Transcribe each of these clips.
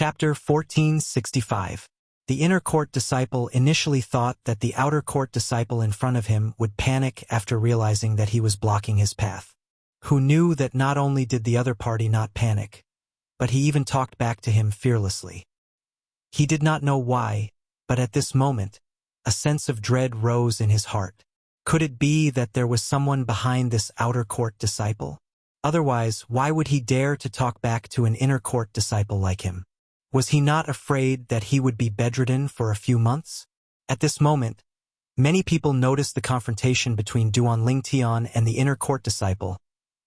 Chapter 1465. The inner court disciple initially thought that the outer court disciple in front of him would panic after realizing that he was blocking his path. Who knew that not only did the other party not panic, but he even talked back to him fearlessly. He did not know why, but at this moment, a sense of dread rose in his heart. Could it be that there was someone behind this outer court disciple? Otherwise, why would he dare to talk back to an inner court disciple like him? Was he not afraid that he would be bedridden for a few months? At this moment, many people noticed the confrontation between Duan Lingtian and the inner court disciple,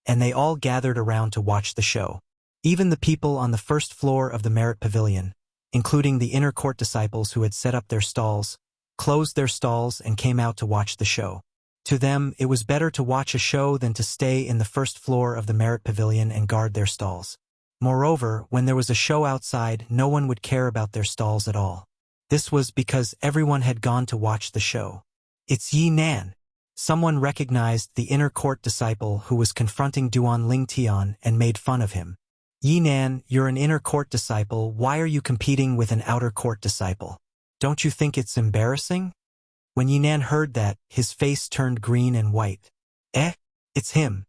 and they all gathered around to watch the show. Even the people on the first floor of the Merit Pavilion, including the inner court disciples who had set up their stalls, closed their stalls and came out to watch the show. To them, it was better to watch a show than to stay in the first floor of the Merit Pavilion and guard their stalls. Moreover, when there was a show outside, no one would care about their stalls at all. This was because everyone had gone to watch the show. It's Yi Nan. Someone recognized the inner court disciple who was confronting Duan Lingtian and made fun of him. Yi Nan, you're an inner court disciple. Why are you competing with an outer court disciple? Don't you think it's embarrassing? When Yi Nan heard that, his face turned green and white. It's him.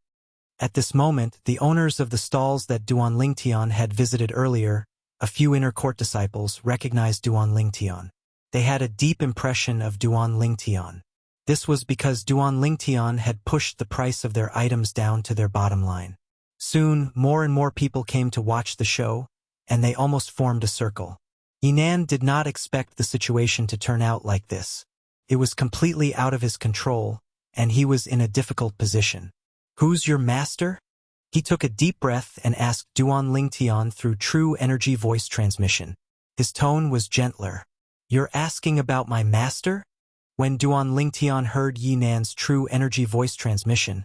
At this moment, the owners of the stalls that Duan Lingtian had visited earlier, a few inner court disciples, recognized Duan Lingtian. They had a deep impression of Duan Lingtian. This was because Duan Lingtian had pushed the price of their items down to their bottom line. Soon, more and more people came to watch the show, and they almost formed a circle. Yi Nan did not expect the situation to turn out like this. It was completely out of his control, and he was in a difficult position. Who's your master? He took a deep breath and asked Duan Lingtian through true energy voice transmission. His tone was gentler. You're asking about my master? When Duan Lingtian heard Yi Nan's true energy voice transmission,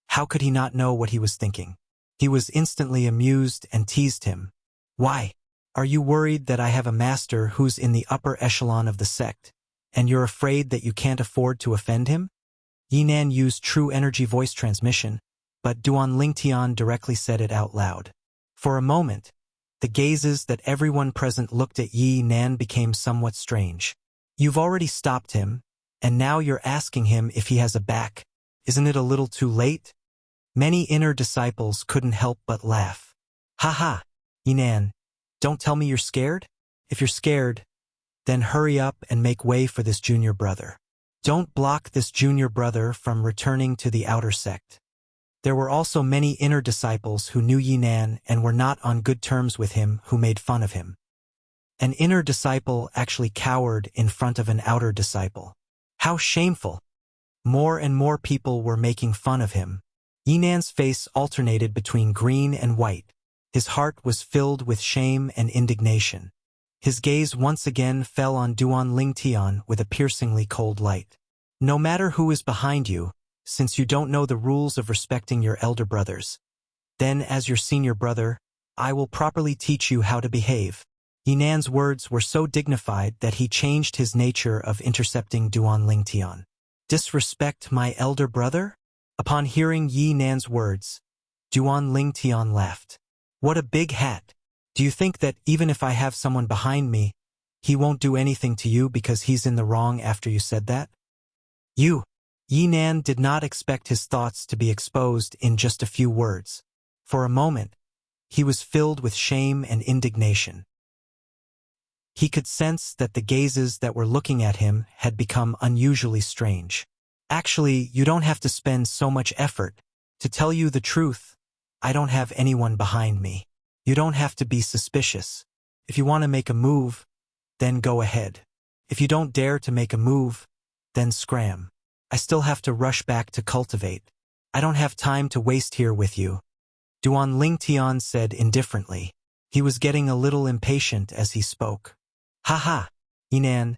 how could he not know what he was thinking? He was instantly amused and teased him. Why? Are you worried that I have a master who's in the upper echelon of the sect, and you're afraid that you can't afford to offend him? Yi Nan used true energy voice transmission, but Duan Lingtian directly said it out loud. For a moment, the gazes that everyone present looked at Yi Nan became somewhat strange. You've already stopped him, and now you're asking him if he has a back. Isn't it a little too late? Many inner disciples couldn't help but laugh. Ha, Yi Nan, don't tell me you're scared? If you're scared, then hurry up and make way for this junior brother. Don't block this junior brother from returning to the outer sect. There were also many inner disciples who knew Yi Nan and were not on good terms with him who made fun of him. An inner disciple actually cowered in front of an outer disciple. How shameful! More and more people were making fun of him. Yi Nan's face alternated between green and white. His heart was filled with shame and indignation. His gaze once again fell on Duan Lingtian with a piercingly cold light. No matter who is behind you, since you don't know the rules of respecting your elder brothers, then as your senior brother, I will properly teach you how to behave. Yi Nan's words were so dignified that he changed his nature of intercepting Duan Lingtian. Disrespect my elder brother? Upon hearing Yi Nan's words, Duan Lingtian laughed. What a big hat! Do you think that even if I have someone behind me, he won't do anything to you because he's in the wrong after you said that? Yi Nan did not expect his thoughts to be exposed in just a few words. For a moment, he was filled with shame and indignation. He could sense that the gazes that were looking at him had become unusually strange. Actually, you don't have to spend so much effort. To tell you the truth, I don't have anyone behind me. You don't have to be suspicious. If you want to make a move, then go ahead. If you don't dare to make a move, then scram. I still have to rush back to cultivate. I don't have time to waste here with you. Duan Lingtian said indifferently. He was getting a little impatient as he spoke. Ha, Yi Nan,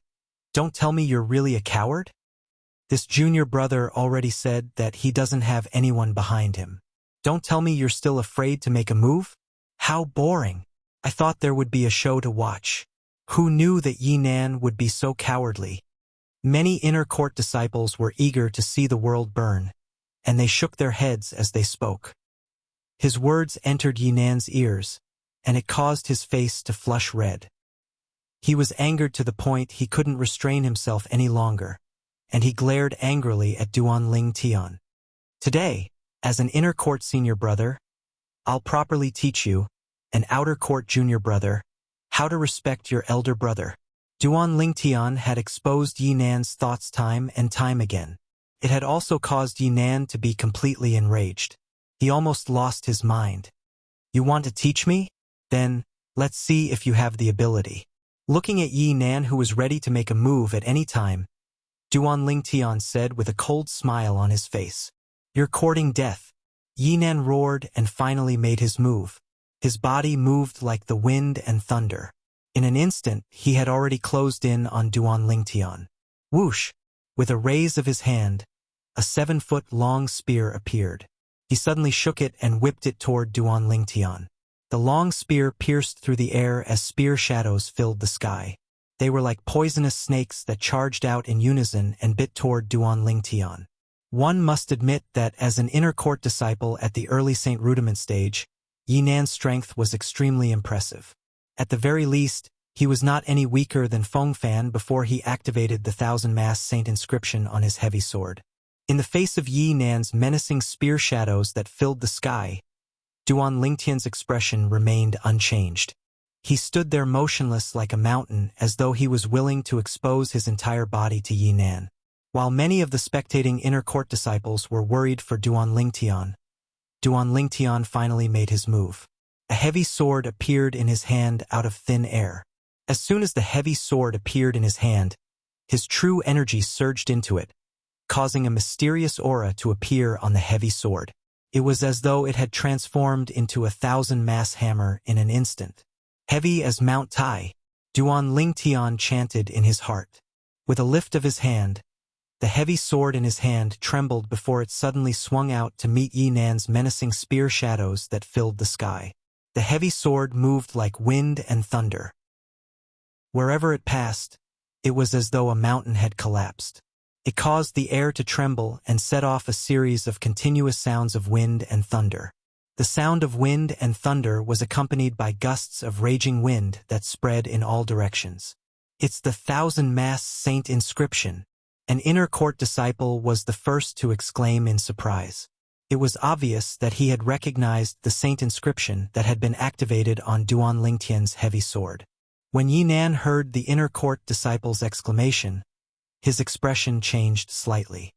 don't tell me you're really a coward? This junior brother already said that he doesn't have anyone behind him. Don't tell me you're still afraid to make a move? How boring. I thought there would be a show to watch. Who knew that Yi Nan would be so cowardly? Many inner court disciples were eager to see the world burn, and they shook their heads as they spoke. His words entered Yi Nan's ears, and it caused his face to flush red. He was angered to the point he couldn't restrain himself any longer, and he glared angrily at Duan Ling Tian. Today, as an inner court senior brother, I'll properly teach you, an outer court junior brother, how to respect your elder brother. Duan Ling Tian had exposed Yi Nan's thoughts time and time again. It had also caused Yi Nan to be completely enraged. He almost lost his mind. You want to teach me? Then, let's see if you have the ability. Looking at Yi Nan, who was ready to make a move at any time, Duan Ling Tian said with a cold smile on his face. You're courting death. Yi Nan roared and finally made his move. His body moved like the wind and thunder. In an instant, he had already closed in on Duan Ling Tian. Whoosh! With a raise of his hand, a 7-foot-long spear appeared. He suddenly shook it and whipped it toward Duan Ling Tian. The long spear pierced through the air as spear shadows filled the sky. They were like poisonous snakes that charged out in unison and bit toward Duan Ling Tian. One must admit that as an inner court disciple at the early Saint Rudiment stage, Yi Nan's strength was extremely impressive. At the very least, he was not any weaker than Feng Fan before he activated the 1000-mass Saint inscription on his heavy sword. In the face of Yi Nan's menacing spear shadows that filled the sky, Duan Ling Tian's expression remained unchanged. He stood there motionless like a mountain, as though he was willing to expose his entire body to Yi Nan. While many of the spectating inner court disciples were worried for Duan Ling Tian finally made his move. A heavy sword appeared in his hand out of thin air. As soon as the heavy sword appeared in his hand, his true energy surged into it, causing a mysterious aura to appear on the heavy sword. It was as though it had transformed into a 1000-mass hammer in an instant. Heavy as Mount Tai, Duan Ling Tian chanted in his heart. With a lift of his hand, the heavy sword in his hand trembled before it suddenly swung out to meet Yi Nan's menacing spear shadows that filled the sky. The heavy sword moved like wind and thunder. Wherever it passed, it was as though a mountain had collapsed. It caused the air to tremble and set off a series of continuous sounds of wind and thunder. The sound of wind and thunder was accompanied by gusts of raging wind that spread in all directions. It's the 1000-mass Saint inscription. An inner court disciple was the first to exclaim in surprise. It was obvious that he had recognized the Saint inscription that had been activated on Duan Ling Tian's heavy sword. When Yi Nan heard the inner court disciple's exclamation, his expression changed slightly.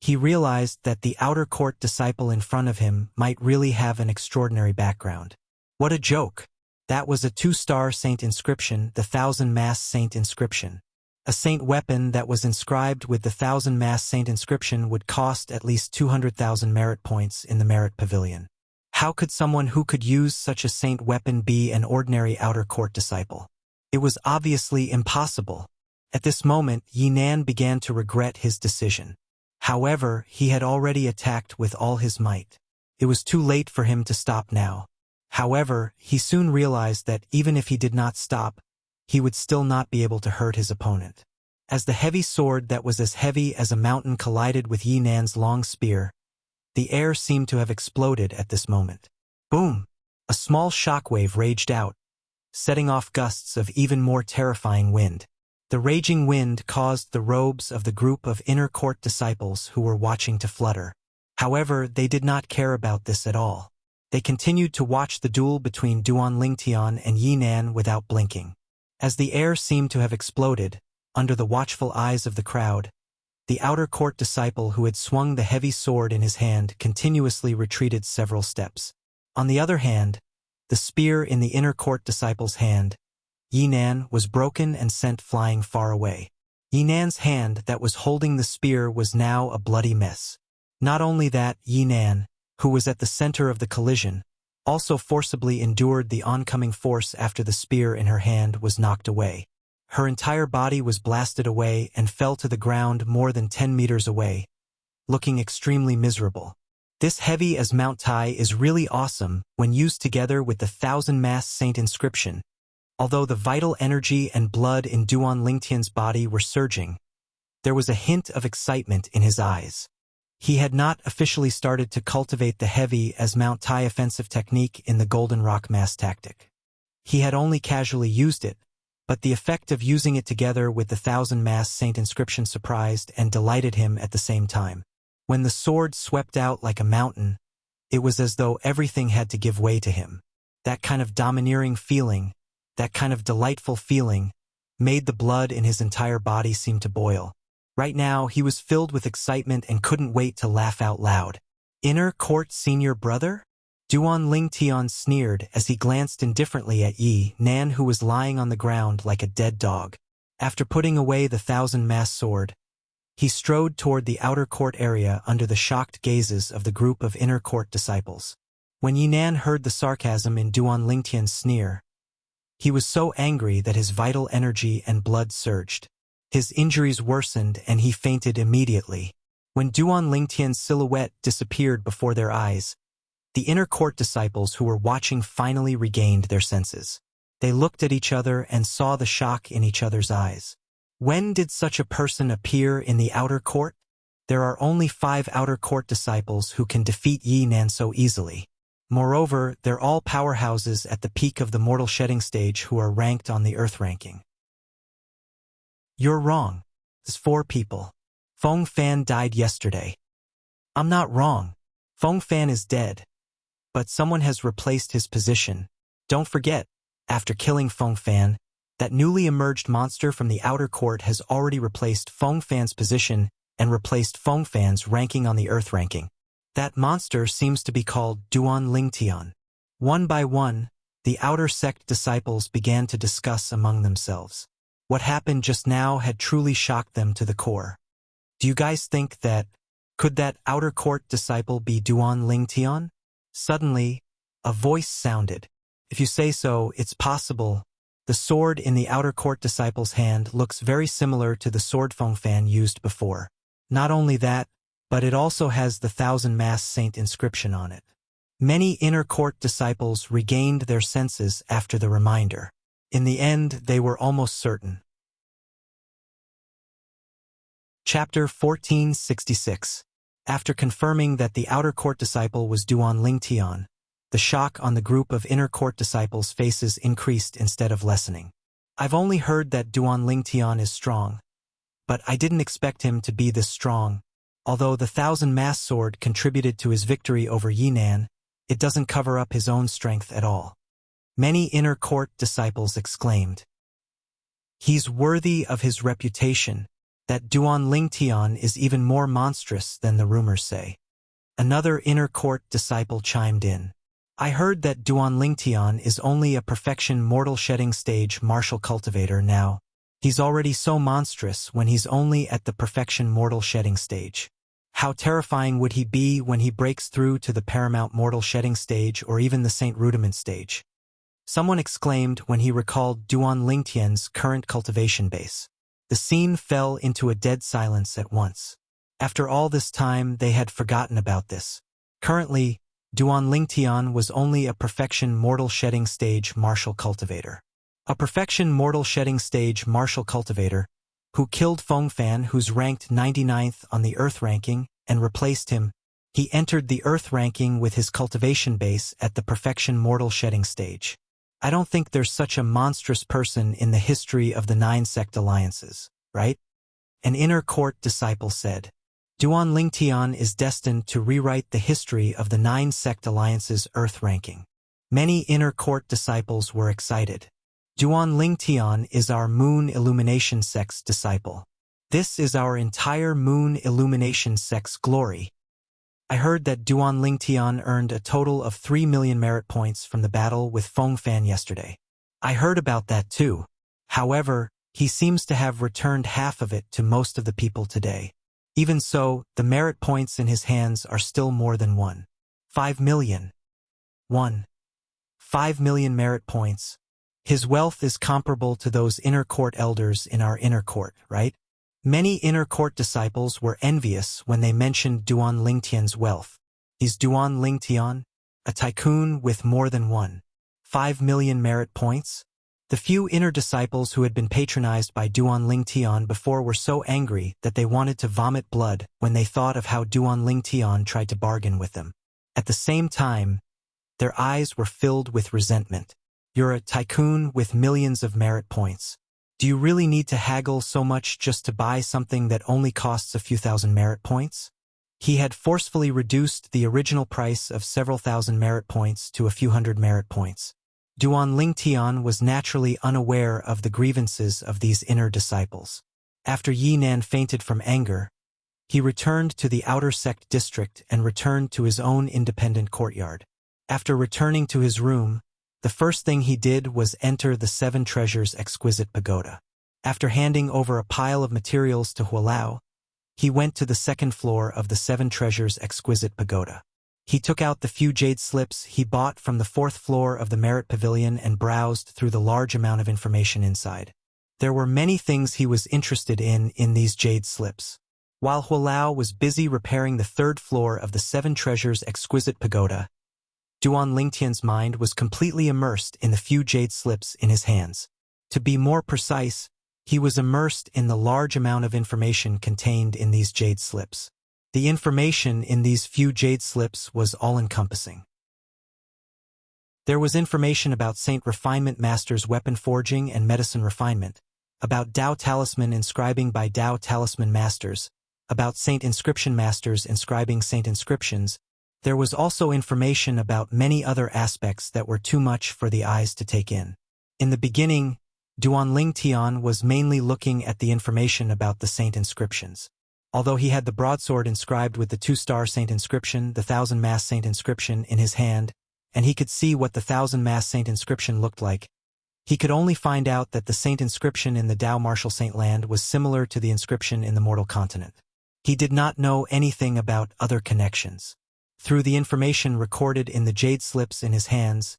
He realized that the outer court disciple in front of him might really have an extraordinary background. What a joke! That was a 2-star Saint inscription, the 1000-mass Saint inscription. A Saint weapon that was inscribed with the 1000-mass Saint inscription would cost at least 200,000 merit points in the merit pavilion. How could someone who could use such a Saint weapon be an ordinary outer court disciple? It was obviously impossible. At this moment, Yi Nan began to regret his decision. However, he had already attacked with all his might. It was too late for him to stop now. However, he soon realized that even if he did not stop, he would still not be able to hurt his opponent. As the heavy sword that was as heavy as a mountain collided with Yi Nan's long spear, the air seemed to have exploded at this moment. Boom! A small shockwave raged out, setting off gusts of even more terrifying wind. The raging wind caused the robes of the group of inner court disciples who were watching to flutter. However, they did not care about this at all. They continued to watch the duel between Duan Ling Tian and Yi Nan without blinking. As the air seemed to have exploded, under the watchful eyes of the crowd, the outer court disciple who had swung the heavy sword in his hand continuously retreated several steps. On the other hand, the spear in the inner court disciple's hand, Yi Nan, was broken and sent flying far away. Yi Nan's hand that was holding the spear was now a bloody mess. Not only that, Yi Nan, who was at the center of the collision, also forcibly endured the oncoming force after the spear in her hand was knocked away. Her entire body was blasted away and fell to the ground more than 10 meters away, looking extremely miserable. This heavy as Mount Tai is really awesome when used together with the 1000-mass Saint inscription. Although the vital energy and blood in Duan Ling Tian's body were surging, there was a hint of excitement in his eyes. He had not officially started to cultivate the heavy as Mount Tai offensive technique in the Golden Rock mass tactic. He had only casually used it, but the effect of using it together with the 1,000-mass saint inscription surprised and delighted him at the same time. When the sword swept out like a mountain, it was as though everything had to give way to him. That kind of domineering feeling, that kind of delightful feeling, made the blood in his entire body seem to boil. Right now, he was filled with excitement and couldn't wait to laugh out loud. Inner court senior brother? Duan Lingtian sneered as he glanced indifferently at Yi Nan, who was lying on the ground like a dead dog. After putting away the 1,000-mass sword, he strode toward the outer court area under the shocked gazes of the group of inner court disciples. When Yi Nan heard the sarcasm in Duan Lingtian's sneer, he was so angry that his vital energy and blood surged. His injuries worsened and he fainted immediately. When Duan Lingtian's silhouette disappeared before their eyes, the inner court disciples who were watching finally regained their senses. They looked at each other and saw the shock in each other's eyes. When did such a person appear in the outer court? There are only 5 outer court disciples who can defeat Yi Nan so easily. Moreover, they're all powerhouses at the peak of the mortal shedding stage who are ranked on the Earth ranking. You're wrong. There's 4 people. Feng Fan died yesterday. I'm not wrong. Feng Fan is dead. But someone has replaced his position. Don't forget, after killing Feng Fan, that newly emerged monster from the outer court has already replaced Feng Fan's position and replaced Feng Fan's ranking on the Earth ranking. That monster seems to be called Duan Lingtian. One by one, the outer sect disciples began to discuss among themselves. What happened just now had truly shocked them to the core. Do you guys think that, could that outer court disciple be Duan Lingtian? Suddenly, a voice sounded. If you say so, it's possible. The sword in the outer court disciple's hand looks very similar to the sword Feng Fan used before. Not only that, but it also has the 1,000-mass saint inscription on it. Many inner court disciples regained their senses after the reminder. In the end, they were almost certain. Chapter 1466. After confirming that the outer court disciple was Duan Lingtian, the shock on the group of inner court disciples' faces increased instead of lessening. I've only heard that Duan Lingtian is strong, but I didn't expect him to be this strong. Although the 1,000-mass sword contributed to his victory over Yi Nan, it doesn't cover up his own strength at all. Many inner court disciples exclaimed. He's worthy of his reputation. That Duan Lingtian is even more monstrous than the rumors say. Another inner court disciple chimed in. I heard that Duan Lingtian is only a perfection mortal shedding stage martial cultivator now. He's already so monstrous when he's only at the perfection mortal shedding stage. How terrifying would he be when he breaks through to the paramount mortal shedding stage or even the Saint Rudiment stage? Someone exclaimed when he recalled Duan Lingtian's current cultivation base. The scene fell into a dead silence at once. After all this time, they had forgotten about this. Currently, Duan Lingtian was only a perfection mortal shedding stage martial cultivator. A perfection mortal shedding stage martial cultivator, who killed Feng Fan, who's ranked 99th on the Earth ranking, and replaced him. He entered the Earth ranking with his cultivation base at the perfection mortal shedding stage. I don't think there's such a monstrous person in the history of the 9 sect alliances, right? An inner court disciple said. Duan Lingtian is destined to rewrite the history of the 9 sect alliances' Earth ranking. Many inner court disciples were excited. Duan Lingtian is our Moon Illumination sect's disciple. This is our entire Moon Illumination sect's glory. I heard that Duan Lingtian earned a total of 3 million merit points from the battle with Feng Fan yesterday. I heard about that too. However, he seems to have returned half of it to most of the people today. Even so, the merit points in his hands are still more than 5 million. 5 million merit points. His wealth is comparable to those inner court elders in our inner court, right? Many inner court disciples were envious when they mentioned Duan Lingtian's wealth. Is Duan Lingtian a tycoon with more than 5 million merit points? The few inner disciples who had been patronized by Duan Lingtian before were so angry that they wanted to vomit blood when they thought of how Duan Lingtian tried to bargain with them. At the same time, their eyes were filled with resentment. You're a tycoon with millions of merit points. Do you really need to haggle so much just to buy something that only costs a few thousand merit points? He had forcefully reduced the original price of several thousand merit points to a few hundred merit points. Duan Lingtian was naturally unaware of the grievances of these inner disciples. After Yi Nan fainted from anger, he returned to the outer sect district and returned to his own independent courtyard. After returning to his room, the first thing he did was enter the Seven Treasures exquisite pagoda. After handing over a pile of materials to Hualao, he went to the second floor of the Seven Treasures exquisite pagoda. He took out the few jade slips he bought from the fourth floor of the Merit Pavilion and browsed through the large amount of information inside. There were many things he was interested in these jade slips. While Hualao was busy repairing the third floor of the Seven Treasures exquisite pagoda, Duan Lingtian's mind was completely immersed in the few jade slips in his hands. To be more precise, he was immersed in the large amount of information contained in these jade slips. The information in these few jade slips was all-encompassing. There was information about Saint Refinement Master's weapon forging and medicine refinement, about Dao Talisman inscribing by Dao Talisman Masters, about Saint Inscription Masters inscribing Saint Inscriptions. There was also information about many other aspects that were too much for the eyes to take in. In the beginning, Duan Lingtian was mainly looking at the information about the Saint Inscriptions. Although he had the broadsword inscribed with the 2-star Saint Inscription, the 1,000-mass Saint Inscription in his hand, and he could see what the 1,000-mass Saint Inscription looked like, he could only find out that the Saint Inscription in the Dao Martial Saint Land was similar to the inscription in the Mortal Continent. He did not know anything about other connections. Through the information recorded in the jade slips in his hands,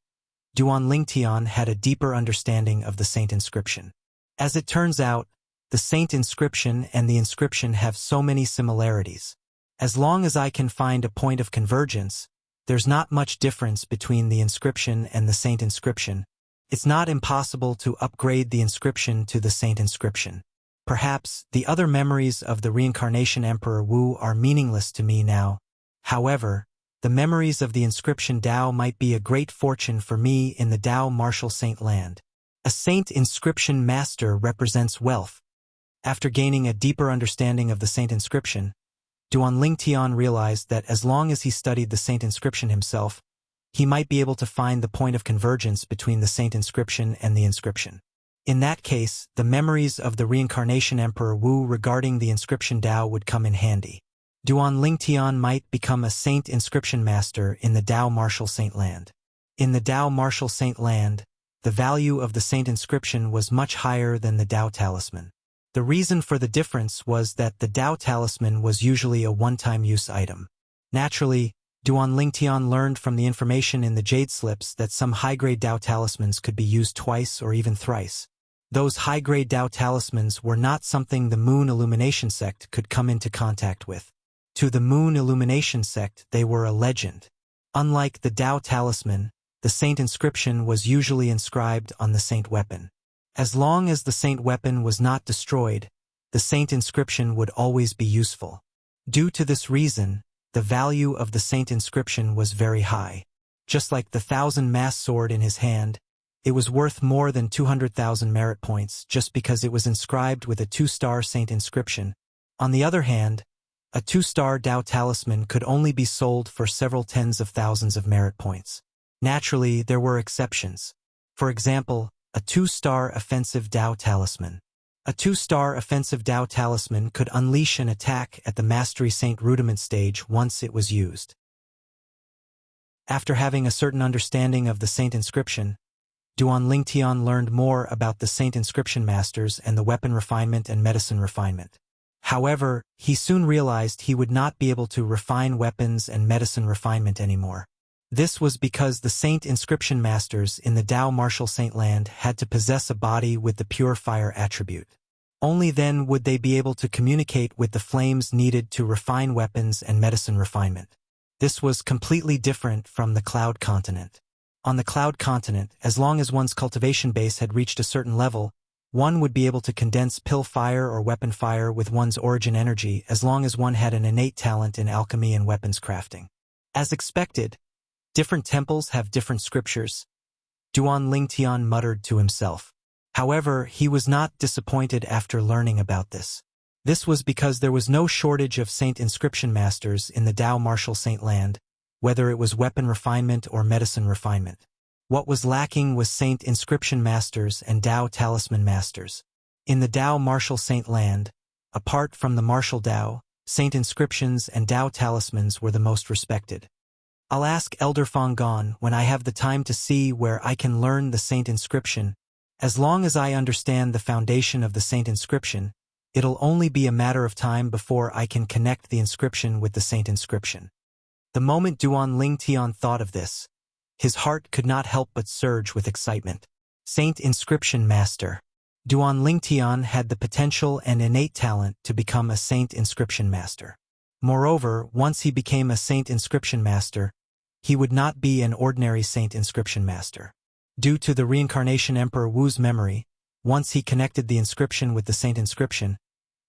Duan Lingtian had a deeper understanding of the Saint Inscription. As it turns out, the Saint Inscription and the inscription have so many similarities. As long as I can find a point of convergence, there's not much difference between the inscription and the Saint Inscription. It's not impossible to upgrade the inscription to the Saint Inscription. Perhaps the other memories of the reincarnation Emperor Wu are meaningless to me now. However, the memories of the inscription Dao might be a great fortune for me in the Dao Martial Saint Land. A Saint Inscription Master represents wealth. After gaining a deeper understanding of the Saint Inscription, Duan Lingtian realized that as long as he studied the Saint Inscription himself, he might be able to find the point of convergence between the Saint Inscription and the inscription. In that case, the memories of the reincarnation Emperor Wu regarding the inscription Dao would come in handy. Duan Lingtian might become a Saint Inscription Master in the Dao Martial Saint Land. In the Dao Martial Saint Land, the value of the Saint Inscription was much higher than the Dao Talisman. The reason for the difference was that the Dao Talisman was usually a one-time use item. Naturally, Duan Lingtian learned from the information in the jade slips that some high-grade Dao Talismans could be used twice or even thrice. Those high-grade Dao Talismans were not something the Moon Illumination Sect could come into contact with. To the Moon Illumination Sect, they were a legend. Unlike the Dao Talisman, the Saint Inscription was usually inscribed on the Saint Weapon. As long as the Saint Weapon was not destroyed, the Saint Inscription would always be useful. Due to this reason, the value of the Saint Inscription was very high. Just like the 1,000-mass sword in his hand, it was worth more than 200,000 merit points just because it was inscribed with a 2-star Saint Inscription. On the other hand, a 2-star Dao Talisman could only be sold for several tens of thousands of merit points. Naturally, there were exceptions. For example, a 2-star offensive Dao Talisman. A 2-star offensive Dao Talisman could unleash an attack at the Mastery Saint Rudiment stage once it was used. After having a certain understanding of the Saint Inscription, Duan Lingtian learned more about the Saint Inscription Masters and the weapon refinement and medicine refinement. However, he soon realized he would not be able to refine weapons and medicine refinement anymore. This was because the Saint Inscription Masters in the Dao Martial Saint Land had to possess a body with the pure fire attribute. Only then would they be able to communicate with the flames needed to refine weapons and medicine refinement. This was completely different from the Cloud Continent. On the Cloud Continent, as long as one's cultivation base had reached a certain level, one would be able to condense pill fire or weapon fire with one's origin energy as long as one had an innate talent in alchemy and weapons crafting. As expected, different temples have different scriptures. Duan Lingtian muttered to himself. However, he was not disappointed after learning about this. This was because there was no shortage of Saint Inscription Masters in the Dao Martial Saint Land, whether it was weapon refinement or medicine refinement. What was lacking was Saint Inscription Masters and Dao Talisman Masters. In the Dao Martial Saint Land, apart from the martial Dao, Saint Inscriptions and Dao Talismans were the most respected. I'll ask Elder Fanggon when I have the time to see where I can learn the Saint Inscription. As long as I understand the foundation of the Saint Inscription, it'll only be a matter of time before I can connect the inscription with the Saint Inscription. The moment Duan Lingtian thought of this, his heart could not help but surge with excitement. Saint Inscription Master. Duan Lingtian had the potential and innate talent to become a Saint Inscription Master. Moreover, once he became a Saint Inscription Master, he would not be an ordinary Saint Inscription Master. Due to the reincarnation Emperor Wu's memory, once he connected the inscription with the Saint Inscription,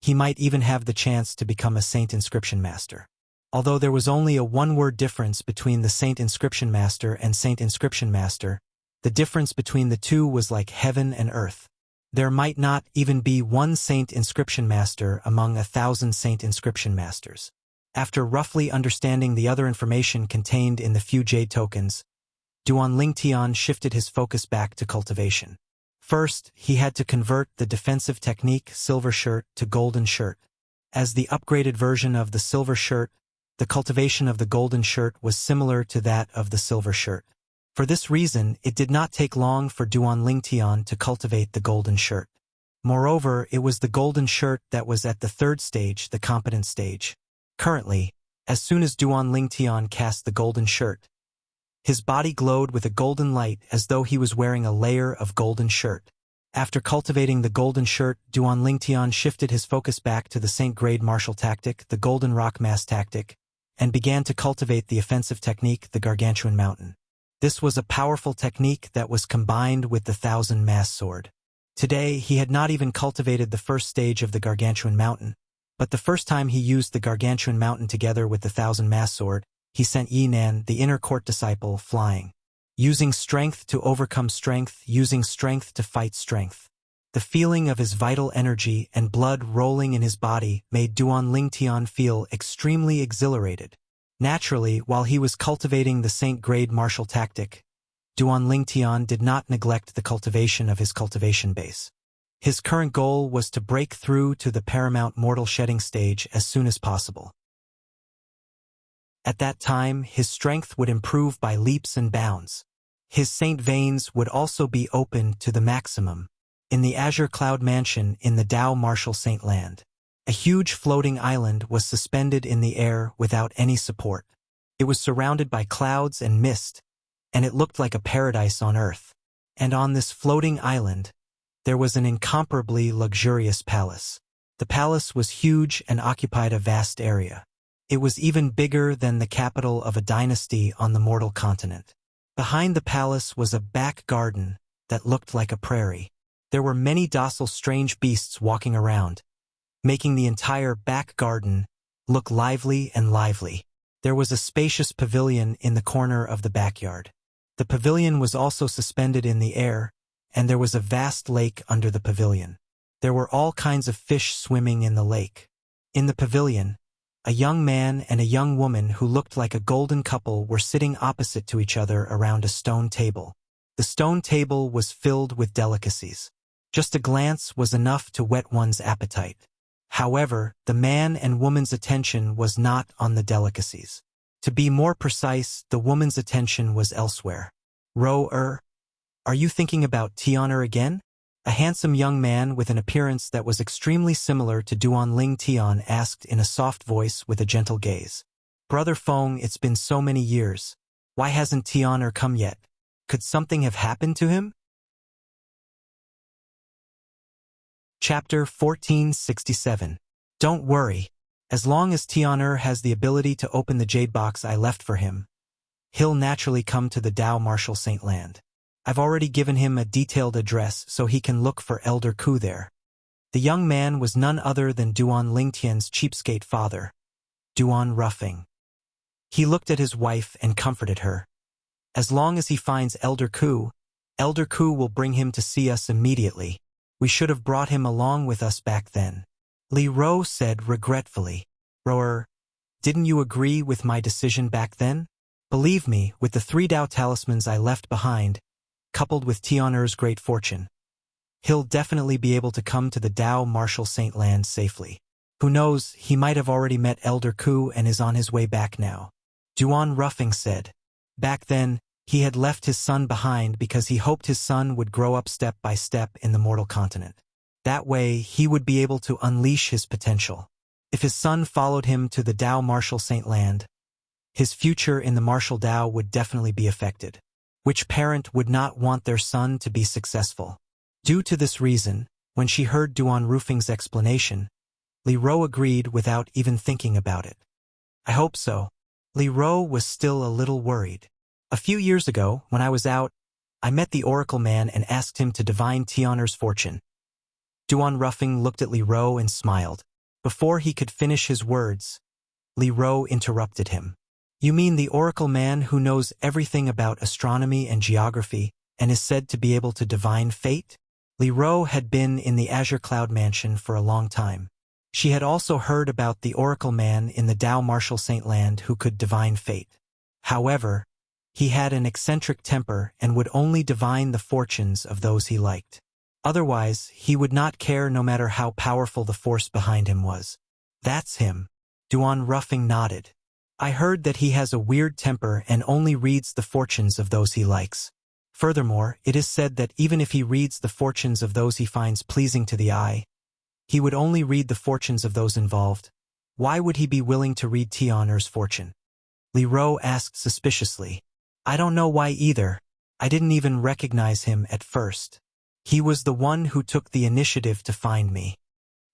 he might even have the chance to become a Saint Inscription Master. Although there was only a one-word difference between the Saint Inscription Master and Saint Inscription Master, the difference between the two was like heaven and earth. There might not even be one Saint Inscription Master among 1,000 Saint Inscription Masters. After roughly understanding the other information contained in the few jade tokens, Duan Lingtian shifted his focus back to cultivation. First, he had to convert the defensive technique Silver Shirt to Golden Shirt. As the upgraded version of the Silver Shirt, the cultivation of the Golden Shirt was similar to that of the Silver Shirt. For this reason, it did not take long for Duan Lingtian to cultivate the Golden Shirt. Moreover, it was the Golden Shirt that was at the third stage, the competent stage. Currently, as soon as Duan Lingtian cast the Golden Shirt, his body glowed with a golden light as though he was wearing a layer of Golden Shirt. After cultivating the Golden Shirt, Duan Lingtian shifted his focus back to the Saint Grade Martial Tactic, the Golden Rock Mass Tactic, and began to cultivate the offensive technique, the Gargantuan Mountain. This was a powerful technique that was combined with the Thousand Mass Sword. Today, he had not even cultivated the first stage of the Gargantuan Mountain, but the first time he used the Gargantuan Mountain together with the Thousand Mass Sword, he sent Yinan, the inner court disciple, flying. Using strength to overcome strength, using strength to fight strength. The feeling of his vital energy and blood rolling in his body made Duan Lingtian feel extremely exhilarated. Naturally, while he was cultivating the Saint Grade Martial Tactic, Duan Lingtian did not neglect the cultivation of his cultivation base. His current goal was to break through to the paramount mortal shedding stage as soon as possible. At that time, his strength would improve by leaps and bounds. His saint veins would also be open to the maximum. In the Azure Cloud Mansion in the Dao Martial Saint Land, a huge floating island was suspended in the air without any support. It was surrounded by clouds and mist, and it looked like a paradise on earth. And on this floating island, there was an incomparably luxurious palace. The palace was huge and occupied a vast area. It was even bigger than the capital of a dynasty on the mortal continent. Behind the palace was a back garden that looked like a prairie. There were many docile strange beasts walking around, making the entire back garden look lively and lively. There was a spacious pavilion in the corner of the backyard. The pavilion was also suspended in the air, and there was a vast lake under the pavilion. There were all kinds of fish swimming in the lake. In the pavilion, a young man and a young woman who looked like a golden couple were sitting opposite to each other around a stone table. The stone table was filled with delicacies. Just a glance was enough to whet one's appetite. However, the man and woman's attention was not on the delicacies. To be more precise, the woman's attention was elsewhere. Are you thinking about Tianer again? A handsome young man with an appearance that was extremely similar to Duan Lingtian asked in a soft voice with a gentle gaze. Brother Feng, it's been so many years. Why hasn't Tianer come yet? Could something have happened to him? Chapter 1467. Don't worry. As long as Tianer has the ability to open the jade box I left for him, he'll naturally come to the Dao Martial Saint Land. I've already given him a detailed address so he can look for Elder Ku there. The young man was none other than Duan Lingtian's cheapskate father, Duan Ruffing. He looked at his wife and comforted her. As long as he finds Elder Ku, Elder Ku will bring him to see us immediately. We should have brought him along with us back then. Li Ro said regretfully. Roer, didn't you agree with my decision back then? Believe me, with the 3 Dao talismans I left behind, coupled with Tianer's great fortune, he'll definitely be able to come to the Dao Martial Saint Land safely. Who knows, he might have already met Elder Ku and is on his way back now. Duan Ruffing said. Back then, he had left his son behind because he hoped his son would grow up step by step in the mortal continent. That way, he would be able to unleash his potential. If his son followed him to the Dao Martial Saint Land, his future in the martial Dao would definitely be affected. Which parent would not want their son to be successful? Due to this reason, when she heard Duan Rufing's explanation, Li Ro agreed without even thinking about it. I hope so. Li Ro was still a little worried. A few years ago, when I was out, I met the Oracle Man and asked him to divine Tianer's fortune. Duan Ruffing looked at Li Ro and smiled. Before he could finish his words, Li Ro interrupted him. You mean the Oracle Man who knows everything about astronomy and geography and is said to be able to divine fate? Li Ro had been in the Azure Cloud Mansion for a long time. She had also heard about the Oracle Man in the Dao Martial Saint Land who could divine fate. However, he had an eccentric temper and would only divine the fortunes of those he liked. Otherwise, he would not care no matter how powerful the force behind him was. That's him. Duan Ruffing nodded. I heard that he has a weird temper and only reads the fortunes of those he likes. Furthermore, it is said that even if he reads the fortunes of those he finds pleasing to the eye, he would only read the fortunes of those involved. Why would he be willing to read Tianer's fortune? Li Ro asked suspiciously. I don't know why either. I didn't even recognize him at first. He was the one who took the initiative to find me.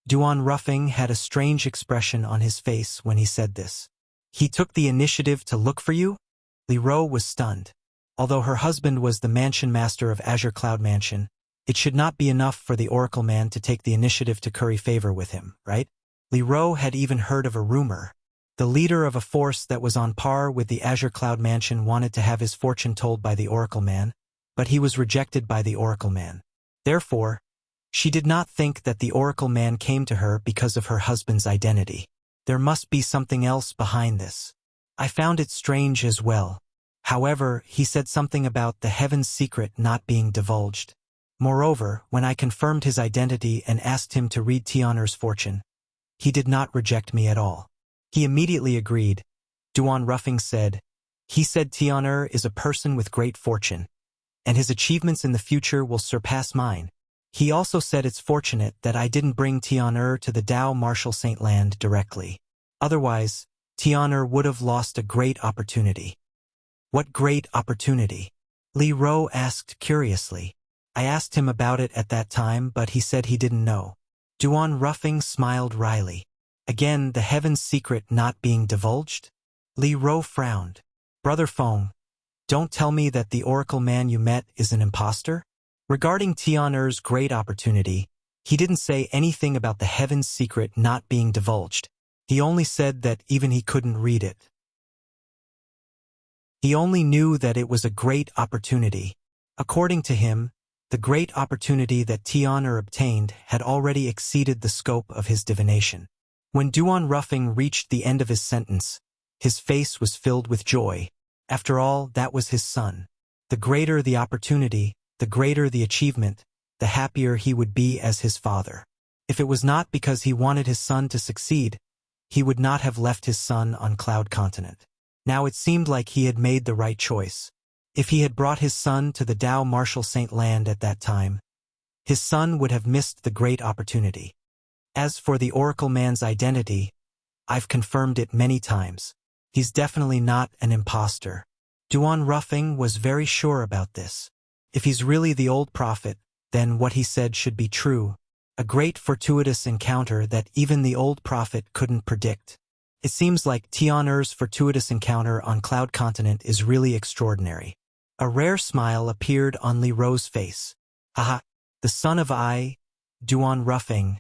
Duan Ruffing had a strange expression on his face when he said this. He took the initiative to look for you? Li Ro was stunned. Although her husband was the mansion master of Azure Cloud Mansion, it should not be enough for the Oracle Man to take the initiative to curry favor with him, right? Li Ro had even heard of a rumor. The leader of a force that was on par with the Azure Cloud Mansion wanted to have his fortune told by the Oracle Man, but he was rejected by the Oracle Man. Therefore, she did not think that the Oracle Man came to her because of her husband's identity. There must be something else behind this. I found it strange as well. However, he said something about the heaven's secret not being divulged. Moreover, when I confirmed his identity and asked him to read Tianer's fortune, he did not reject me at all. He immediately agreed. Duan Ruffing said, he said Tianer is a person with great fortune, and his achievements in the future will surpass mine. He also said it's fortunate that I didn't bring Tianer to the Dao Martial Saint Land directly. Otherwise, Tianer would have lost a great opportunity. What great opportunity? Li Ro asked curiously. I asked him about it at that time, but he said he didn't know. Duan Ruffing smiled wryly. Again, the heaven's secret not being divulged? Li Ro frowned. Brother Feng, don't tell me that the Oracle Man you met is an imposter? Regarding Tianer's great opportunity, he didn't say anything about the heaven's secret not being divulged. He only said that even he couldn't read it. He only knew that it was a great opportunity. According to him, the great opportunity that Tianer obtained had already exceeded the scope of his divination. When Duan Ruffing reached the end of his sentence, his face was filled with joy. After all, that was his son. The greater the opportunity, the greater the achievement, the happier he would be as his father. If it was not because he wanted his son to succeed, he would not have left his son on Cloud Continent. Now it seemed like he had made the right choice. If he had brought his son to the Dao Martial Saint Land at that time, his son would have missed the great opportunity. As for the Oracle Man's identity, I've confirmed it many times. He's definitely not an imposter. Duan Ruffing was very sure about this. If he's really the old prophet, then what he said should be true. A great fortuitous encounter that even the old prophet couldn't predict. It seems like Tianer's fortuitous encounter on Cloud Continent is really extraordinary. A rare smile appeared on Li Ro's face. Haha, the son of Duan Ruffing,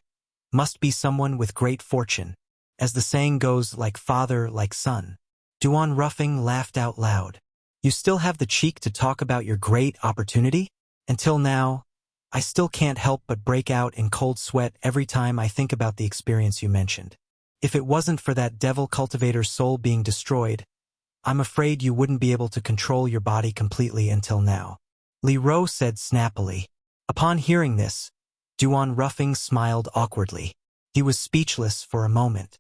must be someone with great fortune. As the saying goes, like father, like son. Duan Ruffing laughed out loud. You still have the cheek to talk about your great opportunity? Until now, I still can't help but break out in cold sweat every time I think about the experience you mentioned. If it wasn't for that devil cultivator's soul being destroyed, I'm afraid you wouldn't be able to control your body completely until now. Li Ro said snappily. Upon hearing this, Duan Ruffing smiled awkwardly. He was speechless for a moment.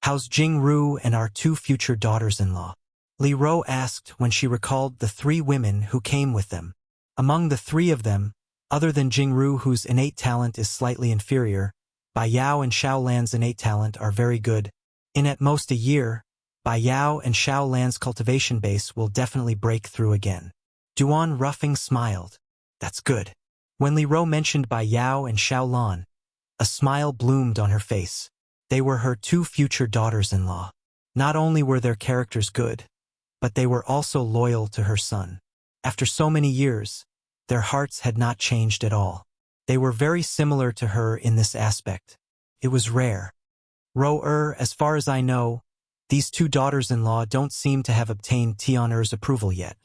How's Jingru and our 2 future daughters-in-law? Li Ro asked when she recalled the 3 women who came with them. Among the 3 of them, other than Jingru, whose innate talent is slightly inferior, Bai Yao and Xiao Lan's innate talent are very good. In at most a year, Bai Yao and Xiao Lan's cultivation base will definitely break through again. Duan Ruffing smiled. That's good. When Li Ro mentioned Bai Yao and Xiao Lan, a smile bloomed on her face. They were her 2 future daughters-in-law. Not only were their characters good, but they were also loyal to her son. After so many years, their hearts had not changed at all. They were very similar to her in this aspect. It was rare. As far as I know, these 2 daughters-in-law don't seem to have obtained Tian'er's approval yet,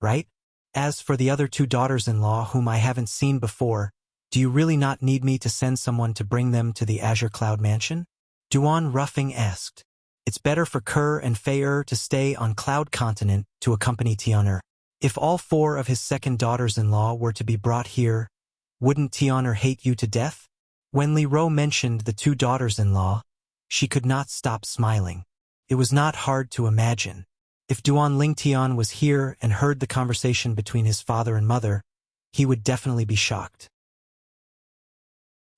right? As for the other 2 daughters-in-law whom I haven't seen before, do you really not need me to send someone to bring them to the Azure Cloud Mansion? Duan Ruffing asked. It's better for Kerr and Fei to stay on Cloud Continent to accompany Tian'er. If all 4 of his second daughters-in-law were to be brought here, wouldn't Tian'er hate you to death? When Li Ro mentioned the 2 daughters-in-law, she could not stop smiling. It was not hard to imagine. If Duan Lingtian was here and heard the conversation between his father and mother, he would definitely be shocked.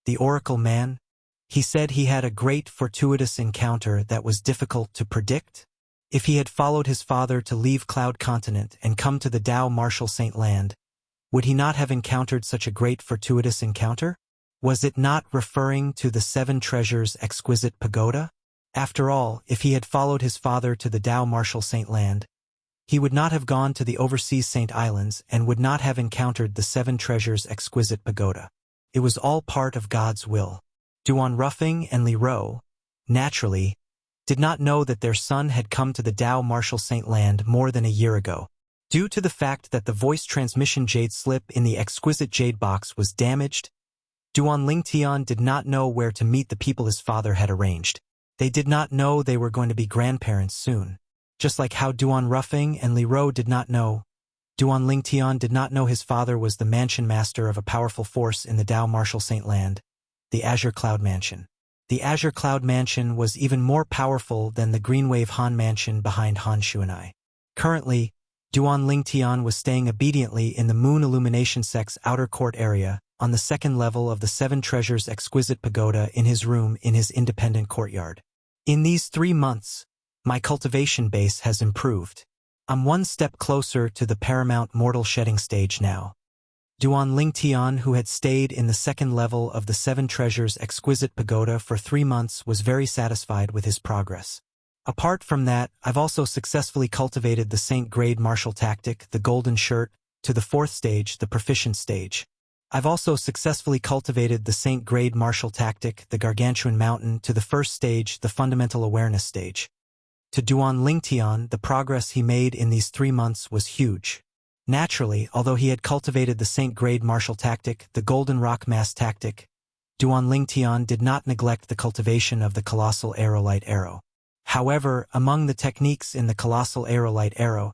The Oracle Man? He said he had a great fortuitous encounter that was difficult to predict. If he had followed his father to leave Cloud Continent and come to the Dao Marshal Saint Land, would he not have encountered such a great fortuitous encounter? Was it not referring to the 7 Treasures Exquisite Pagoda? After all, if he had followed his father to the Dao Marshal Saint Land, he would not have gone to the overseas Saint Islands and would not have encountered the 7 Treasures Exquisite Pagoda. It was all part of God's will. Duan Ruffing and Li Ro, naturally, did not know that their son had come to the Dao Marshal Saint Land more than a year ago. Due to the fact that the voice transmission jade slip in the exquisite jade box was damaged, Duan Lingtian did not know where to meet the people his father had arranged. They did not know they were going to be grandparents soon. Just like how Duan Ruffing and Li Ro did not know, Duan Lingtian did not know his father was the mansion master of a powerful force in the Dao Marshal Saint Land, the Azure Cloud Mansion. The Azure Cloud Mansion was even more powerful than the Greenwave Han Mansion behind Han Shuanai. Currently, Duan Lingtian was staying obediently in the Moon Illumination Sect's outer court area, on the 2nd level of the 7 Treasures Exquisite Pagoda in his room in his independent courtyard. In these 3 months, my cultivation base has improved. I'm 1 step closer to the paramount mortal shedding stage now. Duan Lingtian, who had stayed in the 2nd level of the 7 Treasures Exquisite Pagoda for 3 months, was very satisfied with his progress. Apart from that, I've also successfully cultivated the Saint Grade Martial Tactic, the Golden Shirt, to the 4th stage, the Proficient stage. I've also successfully cultivated the Saint Grade Martial Tactic, the Gargantuan Mountain, to the 1st stage, the Fundamental Awareness stage. To Duan Lingtian, the progress he made in these 3 months was huge. Naturally, although he had cultivated the Saint Grade Martial Tactic, the Golden Rock Mass Tactic, Duan Lingtian did not neglect the cultivation of the Colossal Aerolite Arrow. However, among the techniques in the Colossal Aerolite Arrow,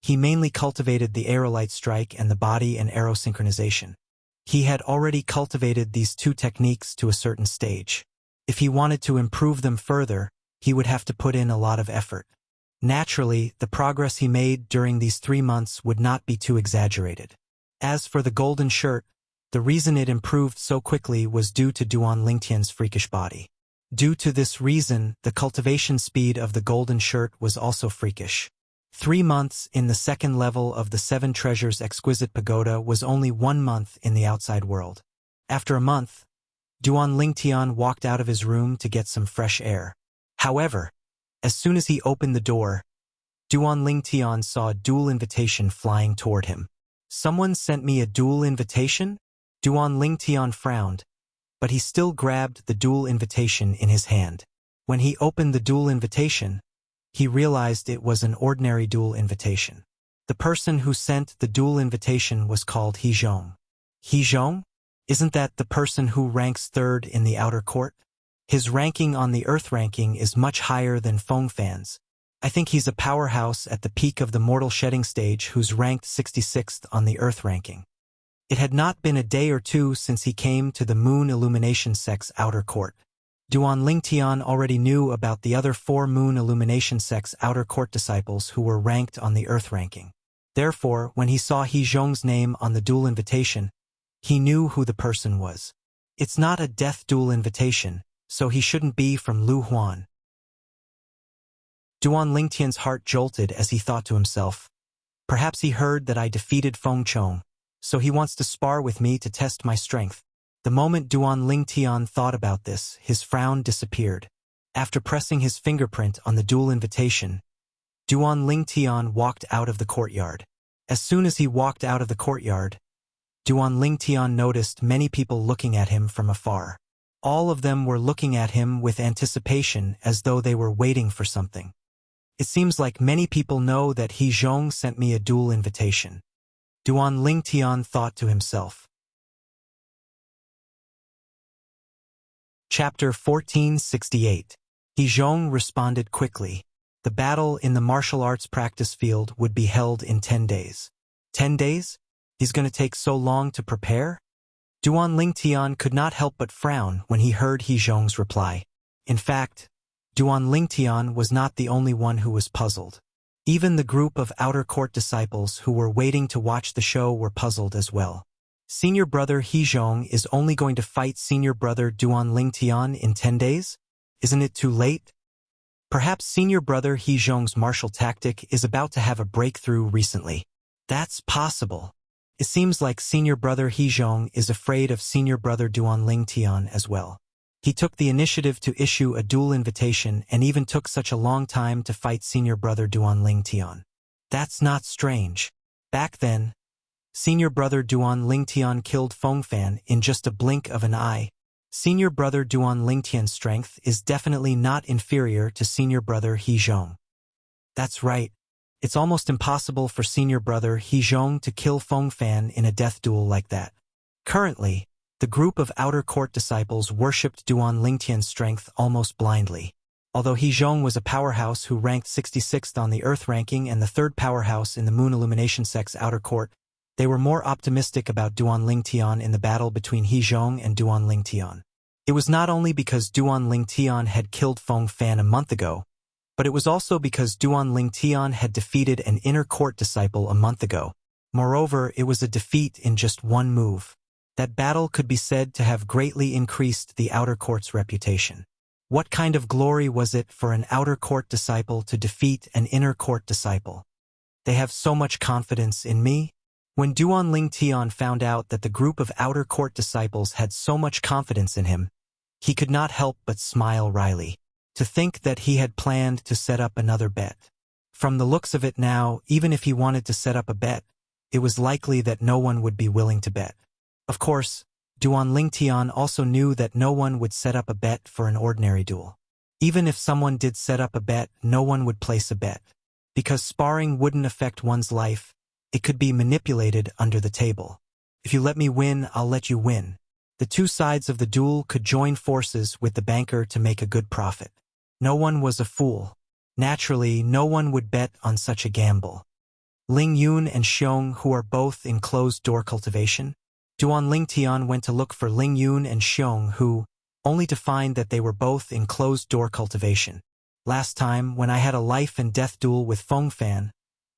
he mainly cultivated the Aerolite Strike and the Body and Arrow Synchronization. He had already cultivated these 2 techniques to a certain stage. If he wanted to improve them further, he would have to put in a lot of effort. Naturally, the progress he made during these 3 months would not be too exaggerated. As for the Golden Shirt, the reason it improved so quickly was due to Duan Lingtian's freakish body. Due to this reason, the cultivation speed of the Golden Shirt was also freakish. 3 months in the 2nd level of the 7 Treasures Exquisite Pagoda was only 1 month in the outside world. After a month, Duan Lingtian walked out of his room to get some fresh air. However, as soon as he opened the door, Duan Lingtian saw a dual invitation flying toward him. Someone sent me a dual invitation? Duan Lingtian frowned, but he still grabbed the dual invitation in his hand. When he opened the dual invitation, he realized it was an ordinary dual invitation. The person who sent the dual invitation was called He Zhong. He Zhong? Isn't that the person who ranks third in the outer court? His ranking on the Earth ranking is much higher than Feng Fan's. I think he's a powerhouse at the peak of the mortal shedding stage who's ranked 66th on the Earth ranking. It had not been a day or two since he came to the Moon Illumination Sect's outer court. Duan Lingtian already knew about the other 4 Moon Illumination Sect's outer court disciples who were ranked on the Earth ranking. Therefore, when he saw He Zhong's name on the duel invitation, he knew who the person was. It's not a death duel invitation, so he shouldn't be from Lu Huan. Duan Lingtian's heart jolted as he thought to himself, perhaps he heard that I defeated Feng Chong, so he wants to spar with me to test my strength. The moment Duan Lingtian thought about this, his frown disappeared. After pressing his fingerprint on the duel invitation, Duan Lingtian walked out of the courtyard. As soon as he walked out of the courtyard, Duan Lingtian noticed many people looking at him from afar. All of them were looking at him with anticipation as though they were waiting for something. It seems like many people know that He Zhong sent me a duel invitation. Duan Lingtian thought to himself. Chapter 1468. He Zhong responded quickly. The battle in the martial arts practice field would be held in 10 days. 10 days? He's going to take so long to prepare? Duan Lingtian could not help but frown when he heard He Zhong's reply. In fact, Duan Lingtian was not the only one who was puzzled. Even the group of outer court disciples who were waiting to watch the show were puzzled as well. Senior brother He Zhong is only going to fight senior brother Duan Lingtian in 10 days? Isn't it too late? Perhaps senior brother He Zhong's martial tactic is about to have a breakthrough recently. That's possible. It seems like senior brother He Zhong is afraid of senior brother Duan Lingtian as well. He took the initiative to issue a duel invitation and even took such a long time to fight senior brother Duan Lingtian. That's not strange. Back then, senior brother Duan Lingtian killed Feng Fan in just a blink of an eye. Senior brother Duan Lingtian's strength is definitely not inferior to senior brother He Zhong. That's right. It's almost impossible for senior brother He Zhong to kill Feng Fan in a death duel like that. Currently, the group of outer court disciples worshipped Duan Lingtian's strength almost blindly. Although He Zhong was a powerhouse who ranked 66th on the Earth ranking and the 3rd powerhouse in the Moon Illumination Sect's outer court, they were more optimistic about Duan Lingtian in the battle between He Zhong and Duan Lingtian. It was not only because Duan Lingtian had killed Feng Fan a month ago, but it was also because Duan Lingtian had defeated an inner court disciple a month ago. Moreover, it was a defeat in just one move. That battle could be said to have greatly increased the outer court's reputation. What kind of glory was it for an outer court disciple to defeat an inner court disciple? They have so much confidence in me? When Duan Lingtian found out that the group of outer court disciples had so much confidence in him, he could not help but smile wryly. To think that he had planned to set up another bet. From the looks of it now, even if he wanted to set up a bet, it was likely that no one would be willing to bet. Of course, Duan Lingtian also knew that no one would set up a bet for an ordinary duel. Even if someone did set up a bet, no one would place a bet. Because sparring wouldn't affect one's life, it could be manipulated under the table. If you let me win, I'll let you win. The two sides of the duel could join forces with the banker to make a good profit. No one was a fool. Naturally, no one would bet on such a gamble. Ling Yun and Xiong, who are both in closed-door cultivation. Duan Lingtian went to look for Ling Yun and Xiong, who, only to find that they were both in closed-door cultivation. Last time, when I had a life-and-death duel with Feng Fan,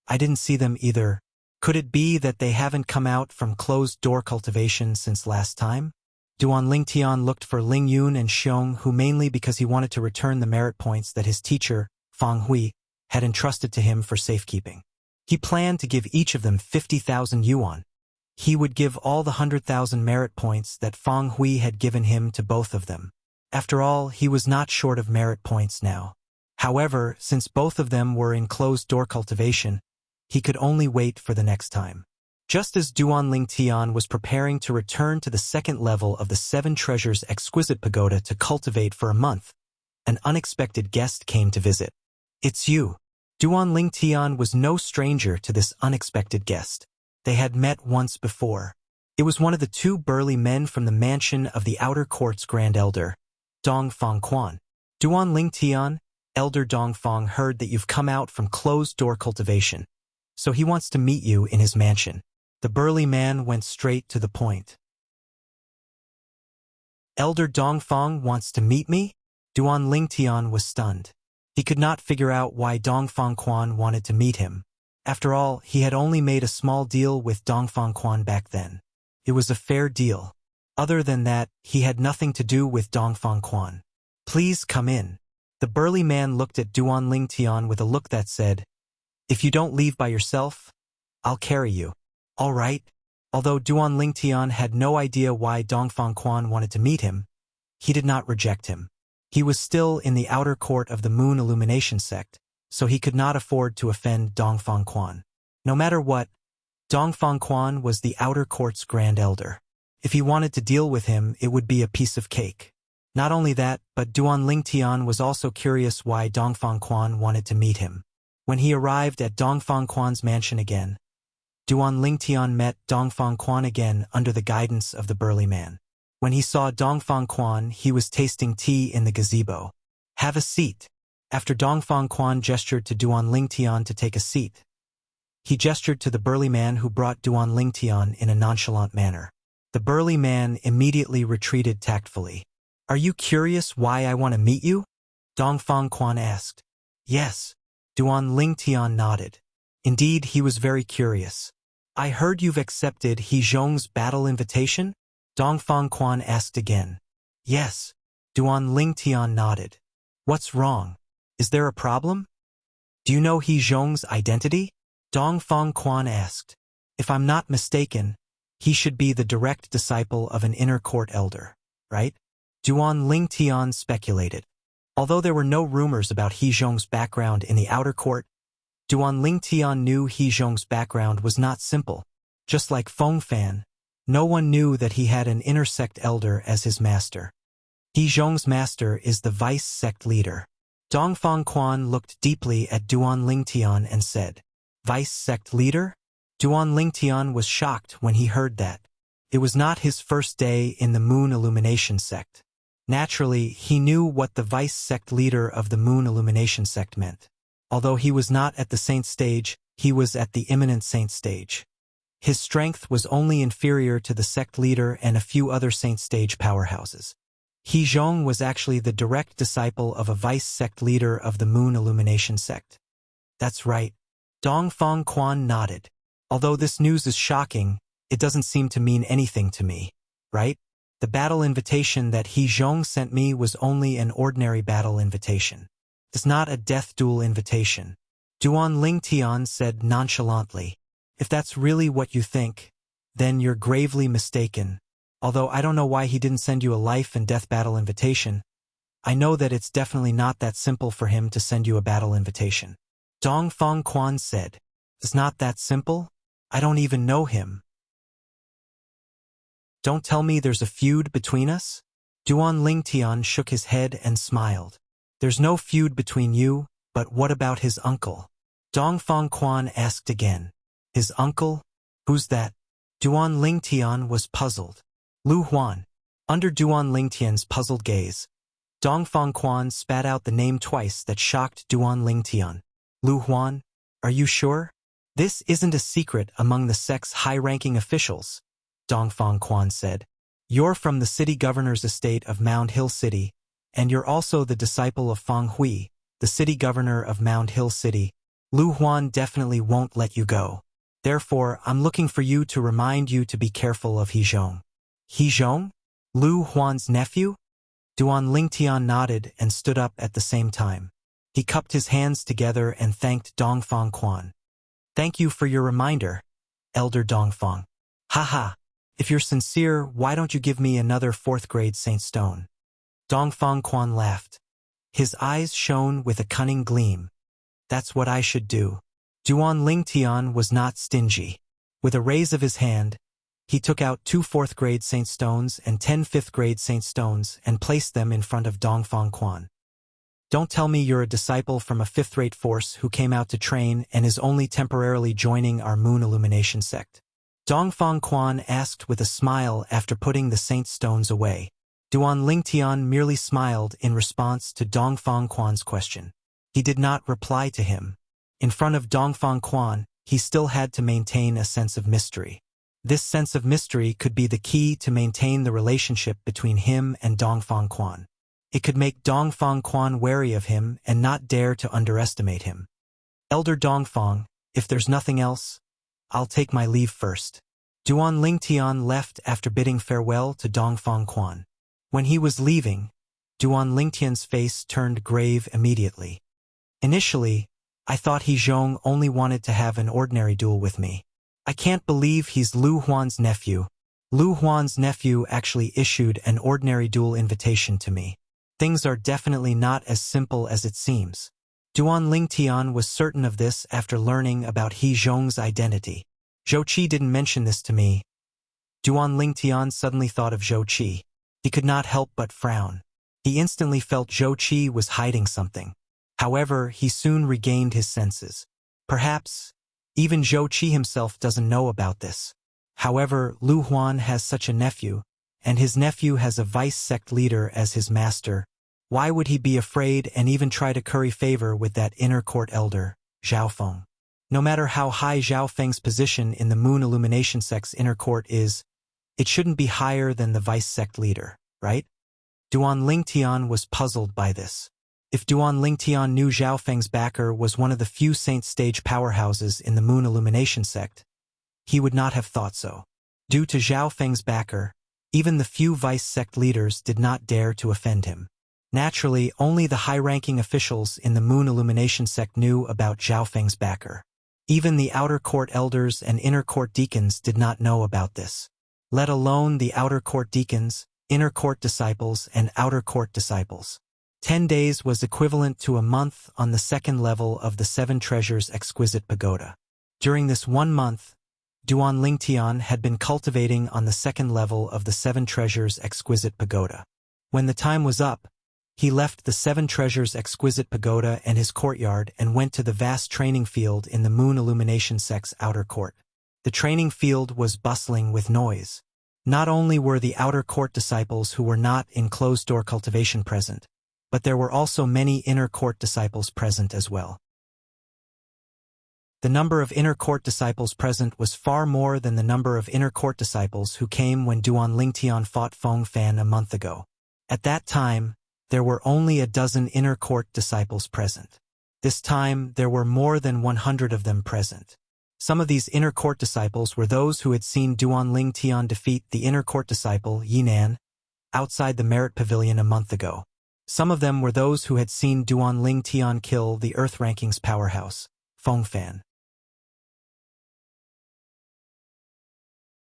I didn't see them either. Could it be that they haven't come out from closed-door cultivation since last time? Duan Lingtian looked for Ling Yun and Xiong, who mainly because he wanted to return the merit points that his teacher, Fang Hui, had entrusted to him for safekeeping. He planned to give each of them 50,000 yuan. He would give all the 100,000 merit points that Fang Hui had given him to both of them. After all, he was not short of merit points now. However, since both of them were in closed-door cultivation, he could only wait for the next time. Just as Duan Lingtian was preparing to return to the 2nd level of the 7 Treasures Exquisite Pagoda to cultivate for a month, an unexpected guest came to visit. It's you. Duan Lingtian was no stranger to this unexpected guest. They had met once before. It was one of the two burly men from the mansion of the Outer Court's Grand Elder, Dongfang Quan. Duan Ling Tian, Elder Dongfang heard that you've come out from closed-door cultivation, so he wants to meet you in his mansion. The burly man went straight to the point. Elder Dongfang wants to meet me? Duan Ling Tian was stunned. He could not figure out why Dongfang Quan wanted to meet him. After all, he had only made a small deal with Dongfang Quan back then. It was a fair deal. Other than that, he had nothing to do with Dongfang Quan. Please come in. The burly man looked at Duan Ling Tian with a look that said, if you don't leave by yourself, I'll carry you. All right. Although Duan Ling Tian had no idea why Dongfang Quan wanted to meet him, he did not reject him. He was still in the outer court of the Moon Illumination sect, so he could not afford to offend Dongfang Quan. No matter what, Dongfang Quan was the outer court's grand elder. If he wanted to deal with him, it would be a piece of cake. Not only that, but Duan Ling Tian was also curious why Dongfang Quan wanted to meet him. When he arrived at Dongfang Quan's mansion again, Duan Ling Tian met Dongfang Quan again under the guidance of the burly man. When he saw Dongfang Quan, he was tasting tea in the gazebo. Have a seat. After Dongfang Quan gestured to Duan Ling Tian to take a seat, he gestured to the burly man who brought Duan Ling Tian in a nonchalant manner. The burly man immediately retreated tactfully. Are you curious why I want to meet you? Dongfang Quan asked. Yes. Duan Ling Tian nodded. Indeed, he was very curious. I heard you've accepted He Zhong's battle invitation? Dongfang Quan asked again. Yes. Duan Ling Tian nodded. What's wrong? Is there a problem? Do you know He Zhong's identity? Dongfang Quan asked. If I'm not mistaken, he should be the direct disciple of an inner court elder, right? Duan Ling Tian speculated. Although there were no rumors about He Zhong's background in the outer court, Duan Ling Tian knew He Zhong's background was not simple. Just like Feng Fan, no one knew that he had an inner sect elder as his master. He Zhong's master is the vice sect leader. Dongfang Quan looked deeply at Duan Ling Tian and said, Vice sect leader? Duan Ling Tian was shocked when he heard that. It was not his first day in the Moon Illumination sect. Naturally, he knew what the vice sect leader of the Moon Illumination sect meant. Although he was not at the saint stage, he was at the imminent saint stage. His strength was only inferior to the sect leader and a few other saint stage powerhouses. He Zhong was actually the direct disciple of a vice sect leader of the Moon Illumination sect. That's right. Dongfang Quan nodded. Although this news is shocking, it doesn't seem to mean anything to me, right? The battle invitation that He Zhong sent me was only an ordinary battle invitation. It's not a death duel invitation. Duan Ling Tian said nonchalantly. If that's really what you think, then you're gravely mistaken. Although I don't know why he didn't send you a life and death battle invitation, I know that it's definitely not that simple for him to send you a battle invitation. Dongfang Quan said. It's not that simple? I don't even know him. Don't tell me there's a feud between us? Duan Ling Tian shook his head and smiled. There's no feud between you, but what about his uncle? Dongfang Quan asked again. His uncle? Who's that? Duan Ling Tian was puzzled. Lu Huan. Under Duan Ling Tian's puzzled gaze, Dongfang Quan spat out the name twice that shocked Duan Ling Tian. Lu Huan? Are you sure? This isn't a secret among the sect's high-ranking officials, Dongfang Quan said. You're from the city governor's estate of Mound Hill City, and you're also the disciple of Fang Hui, the city governor of Mound Hill City. Lu Huan definitely won't let you go. Therefore, I'm looking for you to remind you to be careful of He Zhong. He Zhong? Lu Huan's nephew? Duan Ling Tian nodded and stood up at the same time. He cupped his hands together and thanked Dongfang Quan. Thank you for your reminder, Elder Dongfang. Haha. If you're sincere, why don't you give me another 4th grade Saint Stone? Dongfang Quan laughed. His eyes shone with a cunning gleam. That's what I should do. Duan Ling Tian was not stingy. With a raise of his hand, he took out 2 4th grade Saint Stones and 10 5th grade Saint Stones and placed them in front of Dongfang Quan. Don't tell me you're a disciple from a 5th-rate force who came out to train and is only temporarily joining our Moon Illumination sect. Dongfang Quan asked with a smile after putting the saint stones away. Duan Lingtian merely smiled in response to Dongfang Quan's question. He did not reply to him. In front of Dongfang Quan, he still had to maintain a sense of mystery. This sense of mystery could be the key to maintain the relationship between him and Dongfang Quan. It could make Dongfang Quan wary of him and not dare to underestimate him. Elder Dongfang, if there's nothing else, I'll take my leave first. Duan Lingtian left after bidding farewell to Dongfang Quan. When he was leaving, Duan Lingtian's face turned grave immediately. Initially, I thought He Zhong only wanted to have an ordinary duel with me. I can't believe he's Lu Huan's nephew. Lu Huan's nephew actually issued an ordinary duel invitation to me. Things are definitely not as simple as it seems. Duan Lingtian was certain of this after learning about He Zhong's identity. Zhou Qi didn't mention this to me. Duan Lingtian suddenly thought of Zhou Qi. He could not help but frown. He instantly felt Zhou Qi was hiding something. However, he soon regained his senses. Perhaps, even Zhou Qi himself doesn't know about this. However, Lu Huan has such a nephew, and his nephew has a vice sect leader as his master. Why would he be afraid and even try to curry favor with that inner court elder, Zhao Feng? No matter how high Zhao Feng's position in the Moon Illumination sect's inner court is, it shouldn't be higher than the vice sect leader, right? Duan Lingtian was puzzled by this. If Duan Lingtian knew Zhao Feng's backer was one of the few saint stage powerhouses in the Moon Illumination sect, he would not have thought so. Due to Zhao Feng's backer, even the few vice sect leaders did not dare to offend him. Naturally, only the high-ranking officials in the Moon Illumination sect knew about Zhao Feng's backer. Even the outer court elders and inner court deacons did not know about this. Let alone the outer court deacons, inner court disciples, and outer court disciples. 10 days was equivalent to a month on the second level of the Seven Treasures Exquisite Pagoda. During this 1 month, Duan Lingtian had been cultivating on the second level of the Seven Treasures Exquisite Pagoda. When the time was up, he left the Seven Treasures Exquisite Pagoda and his courtyard and went to the vast training field in the Moon Illumination sect's outer court. The training field was bustling with noise. Not only were the outer court disciples who were not in closed-door cultivation present, but there were also many inner court disciples present as well. The number of inner court disciples present was far more than the number of inner court disciples who came when Duan Lingtian fought Feng Fan a month ago. At that time, there were only a dozen inner court disciples present. This time, there were more than 100 of them present. Some of these inner court disciples were those who had seen Duan Lingtian defeat the inner court disciple, Yinan, outside the Merit Pavilion a month ago. Some of them were those who had seen Duan Lingtian kill the Earth Rankings powerhouse, Feng Fan.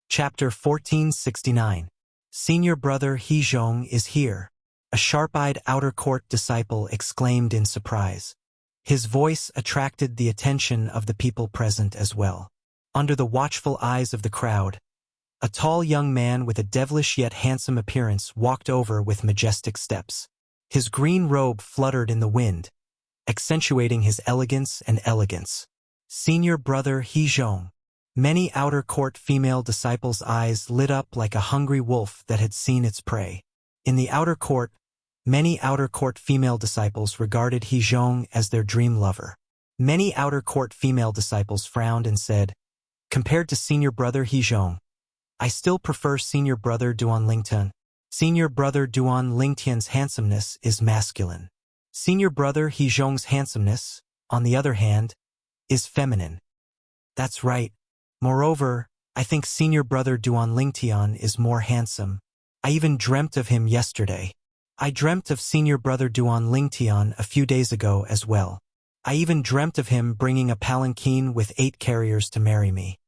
Chapter 1469. Senior brother He Zhong is here. A sharp-eyed outer court disciple exclaimed in surprise. His voice attracted the attention of the people present as well. Under the watchful eyes of the crowd, a tall young man with a devilish yet handsome appearance walked over with majestic steps. His green robe fluttered in the wind, accentuating his elegance and elegance. Senior brother He Zhong. Many outer court female disciples' eyes lit up like a hungry wolf that had seen its prey. In the outer court, many outer court female disciples regarded He Zhong as their dream lover. Many outer court female disciples frowned and said, compared to senior brother He Zhong, I still prefer senior brother Duan Lingtian. Senior brother Duan Lingtian's handsomeness is masculine. Senior brother He Zhong's handsomeness, on the other hand, is feminine. That's right. Moreover, I think senior brother Duan Lingtian is more handsome. I even dreamt of him yesterday. I dreamt of senior brother Duan Lingtian a few days ago as well. I even dreamt of him bringing a palanquin with 8 carriers to marry me.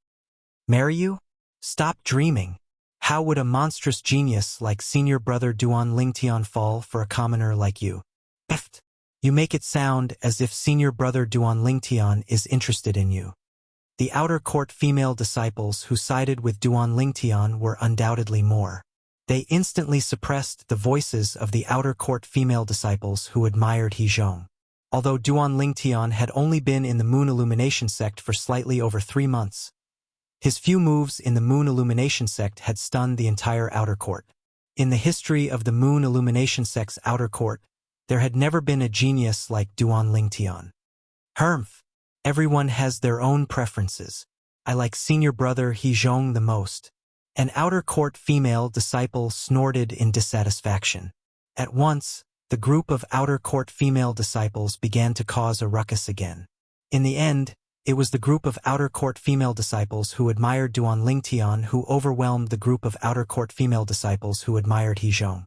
Marry you? Stop dreaming. How would a monstrous genius like senior brother Duan Lingtian fall for a commoner like you? Pfft. You make it sound as if senior brother Duan Lingtian is interested in you. The outer court female disciples who sided with Duan Lingtian were undoubtedly more. They instantly suppressed the voices of the outer court female disciples who admired He Zhong. Although Duan Lingtian had only been in the Moon Illumination sect for slightly over 3 months, His few moves in the Moon Illumination sect had stunned the entire outer court. In the history of the Moon Illumination sect's outer court, there had never been a genius like Duan Lingtian. Humph. Everyone has their own preferences. I like senior brother He Zhong the most. An outer court female disciple snorted in dissatisfaction. At once, the group of outer court female disciples began to cause a ruckus again. In the end, it was the group of outer court female disciples who admired Duan Lingtian who overwhelmed the group of outer court female disciples who admired He Zhong.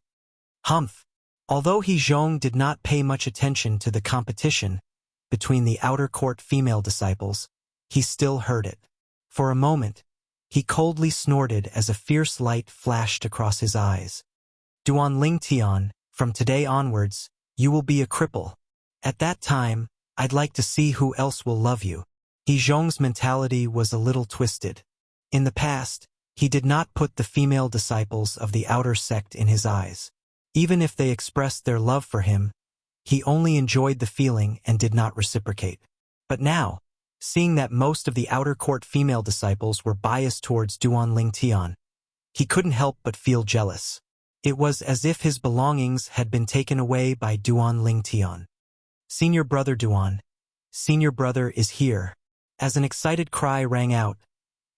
Humph. Although He Zhong did not pay much attention to the competition between the outer court female disciples, he still heard it. For a moment, he coldly snorted as a fierce light flashed across his eyes. Duan Lingtian, from today onwards, you will be a cripple. At that time, I'd like to see who else will love you. He Zhong's mentality was a little twisted. In the past, he did not put the female disciples of the outer sect in his eyes. Even if they expressed their love for him, he only enjoyed the feeling and did not reciprocate. But now, seeing that most of the outer court female disciples were biased towards Duan Lingtian, he couldn't help but feel jealous. It was as if his belongings had been taken away by Duan Lingtian. Senior brother Duan, senior brother is here. As an excited cry rang out,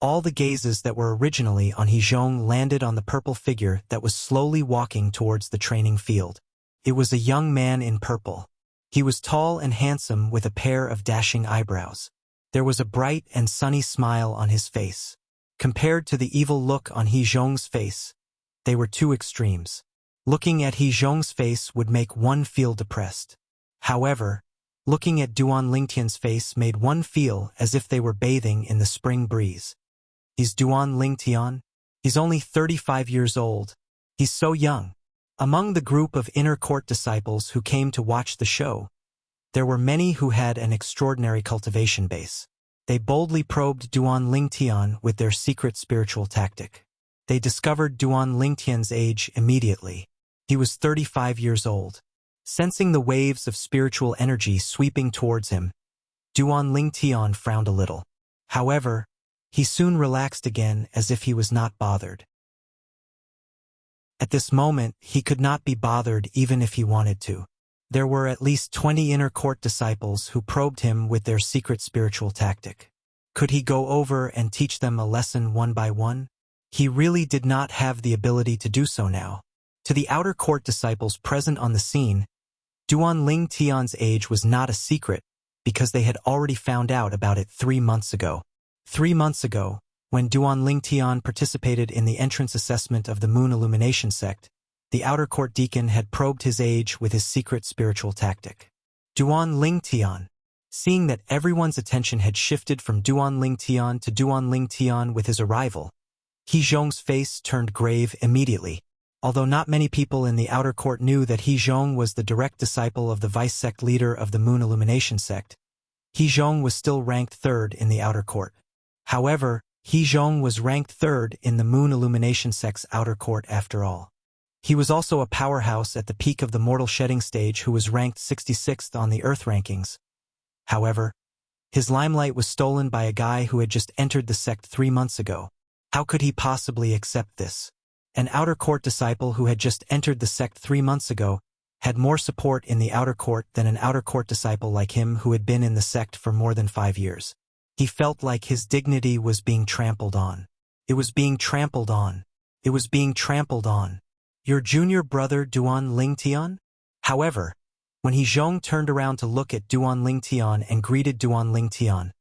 all the gazes that were originally on He Zhong landed on the purple figure that was slowly walking towards the training field. It was a young man in purple. He was tall and handsome with a pair of dashing eyebrows. There was a bright and sunny smile on his face. Compared to the evil look on He Zhong's face, they were two extremes. Looking at He Zhong's face would make one feel depressed. However, looking at Duan Lingtian's face made one feel as if they were bathing in the spring breeze. He's Duan Lingtian. He's only 35 years old. He's so young. Among the group of inner court disciples who came to watch the show, there were many who had an extraordinary cultivation base. They boldly probed Duan Lingtian with their secret spiritual tactic. They discovered Duan Lingtian's age immediately. He was 35 years old. Sensing the waves of spiritual energy sweeping towards him, Duan Lingtian frowned a little. However, he soon relaxed again as if he was not bothered. At this moment, he could not be bothered even if he wanted to. There were at least 20 inner court disciples who probed him with their secret spiritual tactic. Could he go over and teach them a lesson one by one? He really did not have the ability to do so now. To the outer court disciples present on the scene, Duan Lingtian's age was not a secret because they had already found out about it 3 months ago. 3 months ago, when Duan Lingtian participated in the entrance assessment of the Moon Illumination sect, the outer court deacon had probed his age with his secret spiritual tactic. Duan Lingtian. Seeing that everyone's attention had shifted from Duan Lingtian to Duan Lingtian with his arrival, He Zhong's face turned grave immediately. Although not many people in the outer court knew that He Zhong was the direct disciple of the vice-sect leader of the Moon Illumination sect, He Zhong was still ranked third in the outer court. However, He Zhong was ranked third in the Moon Illumination sect's outer court after all. He was also a powerhouse at the peak of the mortal shedding stage who was ranked 66th on the Earth rankings. However, his limelight was stolen by a guy who had just entered the sect 3 months ago. How could he possibly accept this? An outer court disciple who had just entered the sect 3 months ago had more support in the outer court than an outer court disciple like him who had been in the sect for more than 5 years. He felt like his dignity was being trampled on. It was being trampled on. It was being trampled on. Your junior brother Duan Lingtian? However, when He Zhong turned around to look at Duan Lingtian and greeted Duan Lingtian,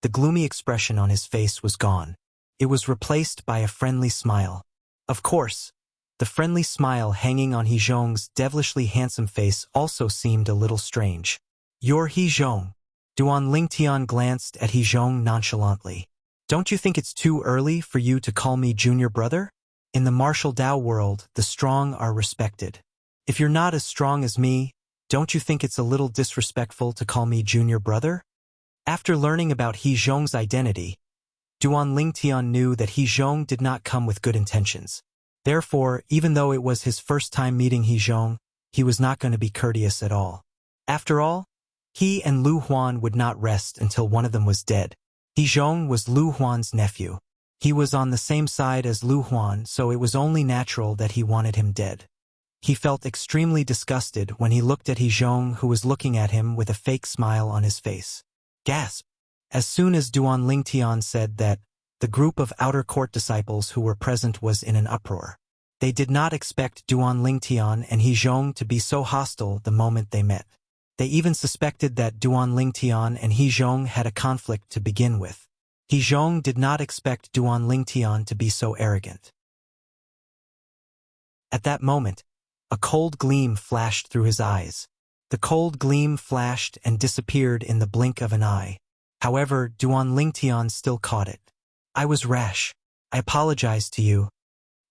the gloomy expression on his face was gone. It was replaced by a friendly smile. Of course, the friendly smile hanging on He Zhong's devilishly handsome face also seemed a little strange. You're He Zhong. Duan Lingtian glanced at He Zhong nonchalantly. Don't you think it's too early for you to call me junior brother? In the martial Dao world, the strong are respected. If you're not as strong as me, don't you think it's a little disrespectful to call me junior brother? After learning about He Zhong's identity, Duan Lingtian knew that He Zhong did not come with good intentions. Therefore, even though it was his first time meeting He Zhong, he was not going to be courteous at all. After all, he and Lu Huan would not rest until one of them was dead. He Zhong was Lu Huan's nephew. He was on the same side as Lu Huan, so it was only natural that he wanted him dead. He felt extremely disgusted when he looked at He Zhong, who was looking at him with a fake smile on his face. Gasp! As soon as Duan Lingtian said that, the group of outer court disciples who were present was in an uproar. They did not expect Duan Lingtian and He Zhong to be so hostile the moment they met. They even suspected that Duan Lingtian and He Zhong had a conflict to begin with. He Zhong did not expect Duan Lingtian to be so arrogant. At that moment, a cold gleam flashed through his eyes. The cold gleam flashed and disappeared in the blink of an eye. However, Duan Lingtian still caught it. I was rash. I apologize to you.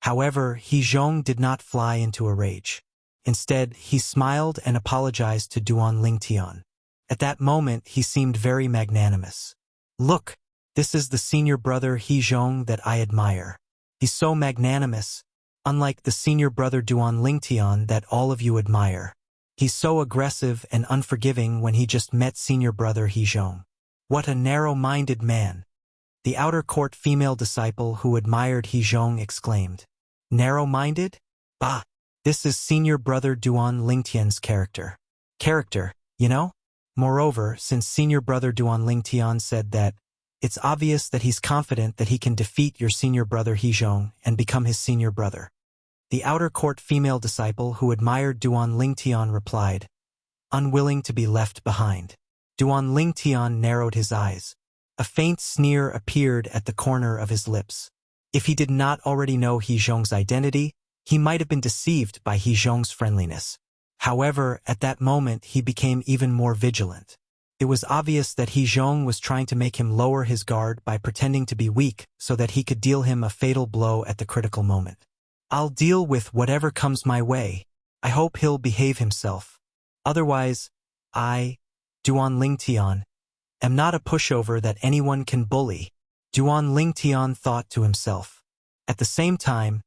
However, He Zhong did not fly into a rage. Instead, he smiled and apologized to Duan Lingtian. At that moment, he seemed very magnanimous. Look, this is the senior brother He Zhong that I admire. He's so magnanimous, unlike the senior brother Duan Lingtian that all of you admire. He's so aggressive and unforgiving when he just met senior brother He Zhong. What a narrow-minded man. The outer court female disciple who admired He Zhong exclaimed. Narrow-minded? Bah! This is senior brother Duan Lingtian's character. Character, you know? Moreover, since senior brother Duan Lingtian said that, it's obvious that he's confident that he can defeat your senior brother He Zhong and become his senior brother. The outer court female disciple who admired Duan Lingtian replied, unwilling to be left behind. Duan Lingtian narrowed his eyes. A faint sneer appeared at the corner of his lips. If he did not already know He Zhong's identity, he might have been deceived by He Zhong's friendliness. However, at that moment he became even more vigilant. It was obvious that He Zhong was trying to make him lower his guard by pretending to be weak so that he could deal him a fatal blow at the critical moment. I'll deal with whatever comes my way. I hope he'll behave himself. Otherwise, I, Duan Lingtian, am not a pushover that anyone can bully. Duan Lingtian thought to himself. At the same time,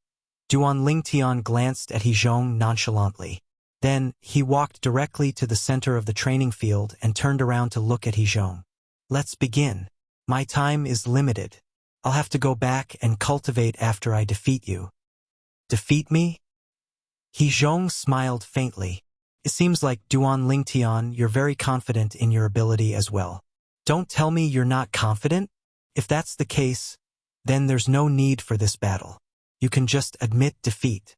Duan Lingtian glanced at He Zhong nonchalantly. Then, he walked directly to the center of the training field and turned around to look at He Zhong. Let's begin. My time is limited. I'll have to go back and cultivate after I defeat you. Defeat me? He Zhong smiled faintly. It seems like Duan Lingtian, you're very confident in your ability as well. Don't tell me you're not confident? If that's the case, then there's no need for this battle. You can just admit defeat.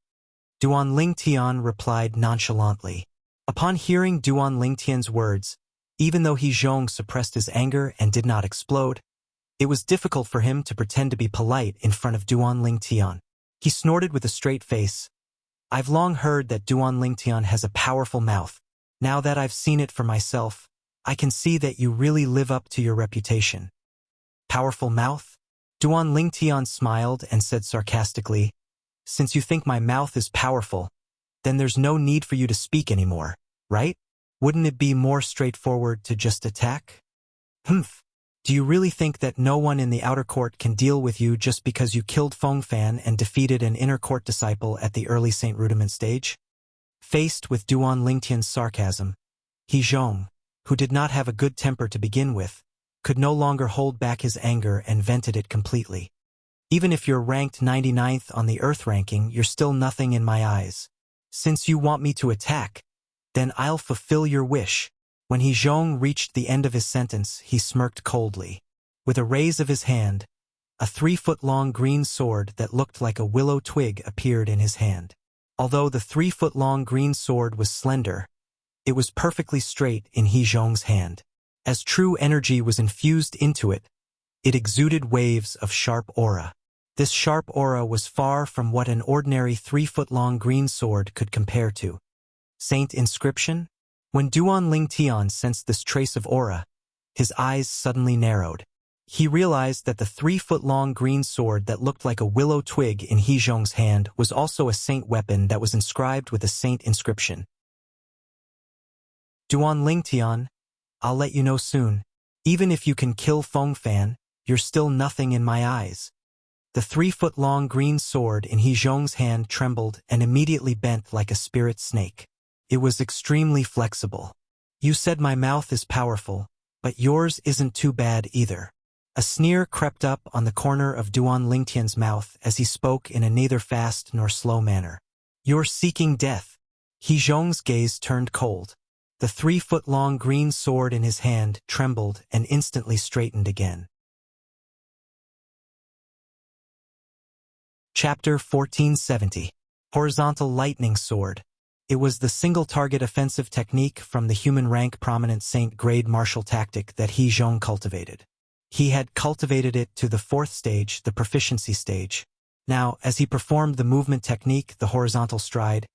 Duan Lingtian replied nonchalantly. Upon hearing Duan Lingtian's words, even though He Zhong suppressed his anger and did not explode, it was difficult for him to pretend to be polite in front of Duan Lingtian. He snorted with a straight face. I've long heard that Duan Lingtian has a powerful mouth. Now that I've seen it for myself, I can see that you really live up to your reputation. Powerful mouth? Duan Lingtian smiled and said sarcastically, since you think my mouth is powerful, then there's no need for you to speak anymore, right? Wouldn't it be more straightforward to just attack? Humph. Do you really think that no one in the outer court can deal with you just because you killed Fengfan and defeated an inner court disciple at the early Saint Rudiment stage? Faced with Duan Lingtian's sarcasm, He Zhong, who did not have a good temper to begin with, could no longer hold back his anger and vented it completely. Even if you're ranked 99th on the Earth ranking, you're still nothing in my eyes. Since you want me to attack, then I'll fulfill your wish. When He Zhong reached the end of his sentence, he smirked coldly. With a raise of his hand, a 3-foot-long green sword that looked like a willow twig appeared in his hand. Although the 3-foot-long green sword was slender, it was perfectly straight in He Zhong's hand. As true energy was infused into it, it exuded waves of sharp aura. This sharp aura was far from what an ordinary 3-foot-long green sword could compare to. Saint inscription? When Duan Lingtian sensed this trace of aura, his eyes suddenly narrowed. He realized that the 3-foot-long green sword that looked like a willow twig in He Zhong's hand was also a saint weapon that was inscribed with a saint inscription. Duan Lingtian, I'll let you know soon. Even if you can kill Fengfan, you're still nothing in my eyes. The 3-foot-long green sword in He Zhong's hand trembled and immediately bent like a spirit snake. It was extremely flexible. You said my mouth is powerful, but yours isn't too bad either. A sneer crept up on the corner of Duan Lingtian's mouth as he spoke in a neither fast nor slow manner. "You're seeking death." He Zhong's gaze turned cold. The 3-foot-long green sword in his hand trembled and instantly straightened again. Chapter 1470. Horizontal Lightning Sword. It was the single-target offensive technique from the human-rank prominent Saint-grade martial tactic that He Zhong cultivated. He had cultivated it to the 4th stage, the proficiency stage. Now, as he performed the movement technique, the horizontal stride,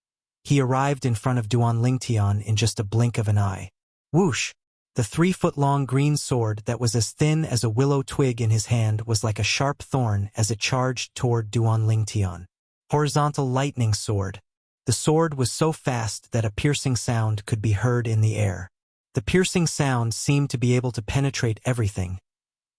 he arrived in front of Duan Lingtian in just a blink of an eye. Whoosh! The 3-foot-long green sword that was as thin as a willow twig in his hand was like a sharp thorn as it charged toward Duan Lingtian. Horizontal lightning sword. The sword was so fast that a piercing sound could be heard in the air. The piercing sound seemed to be able to penetrate everything,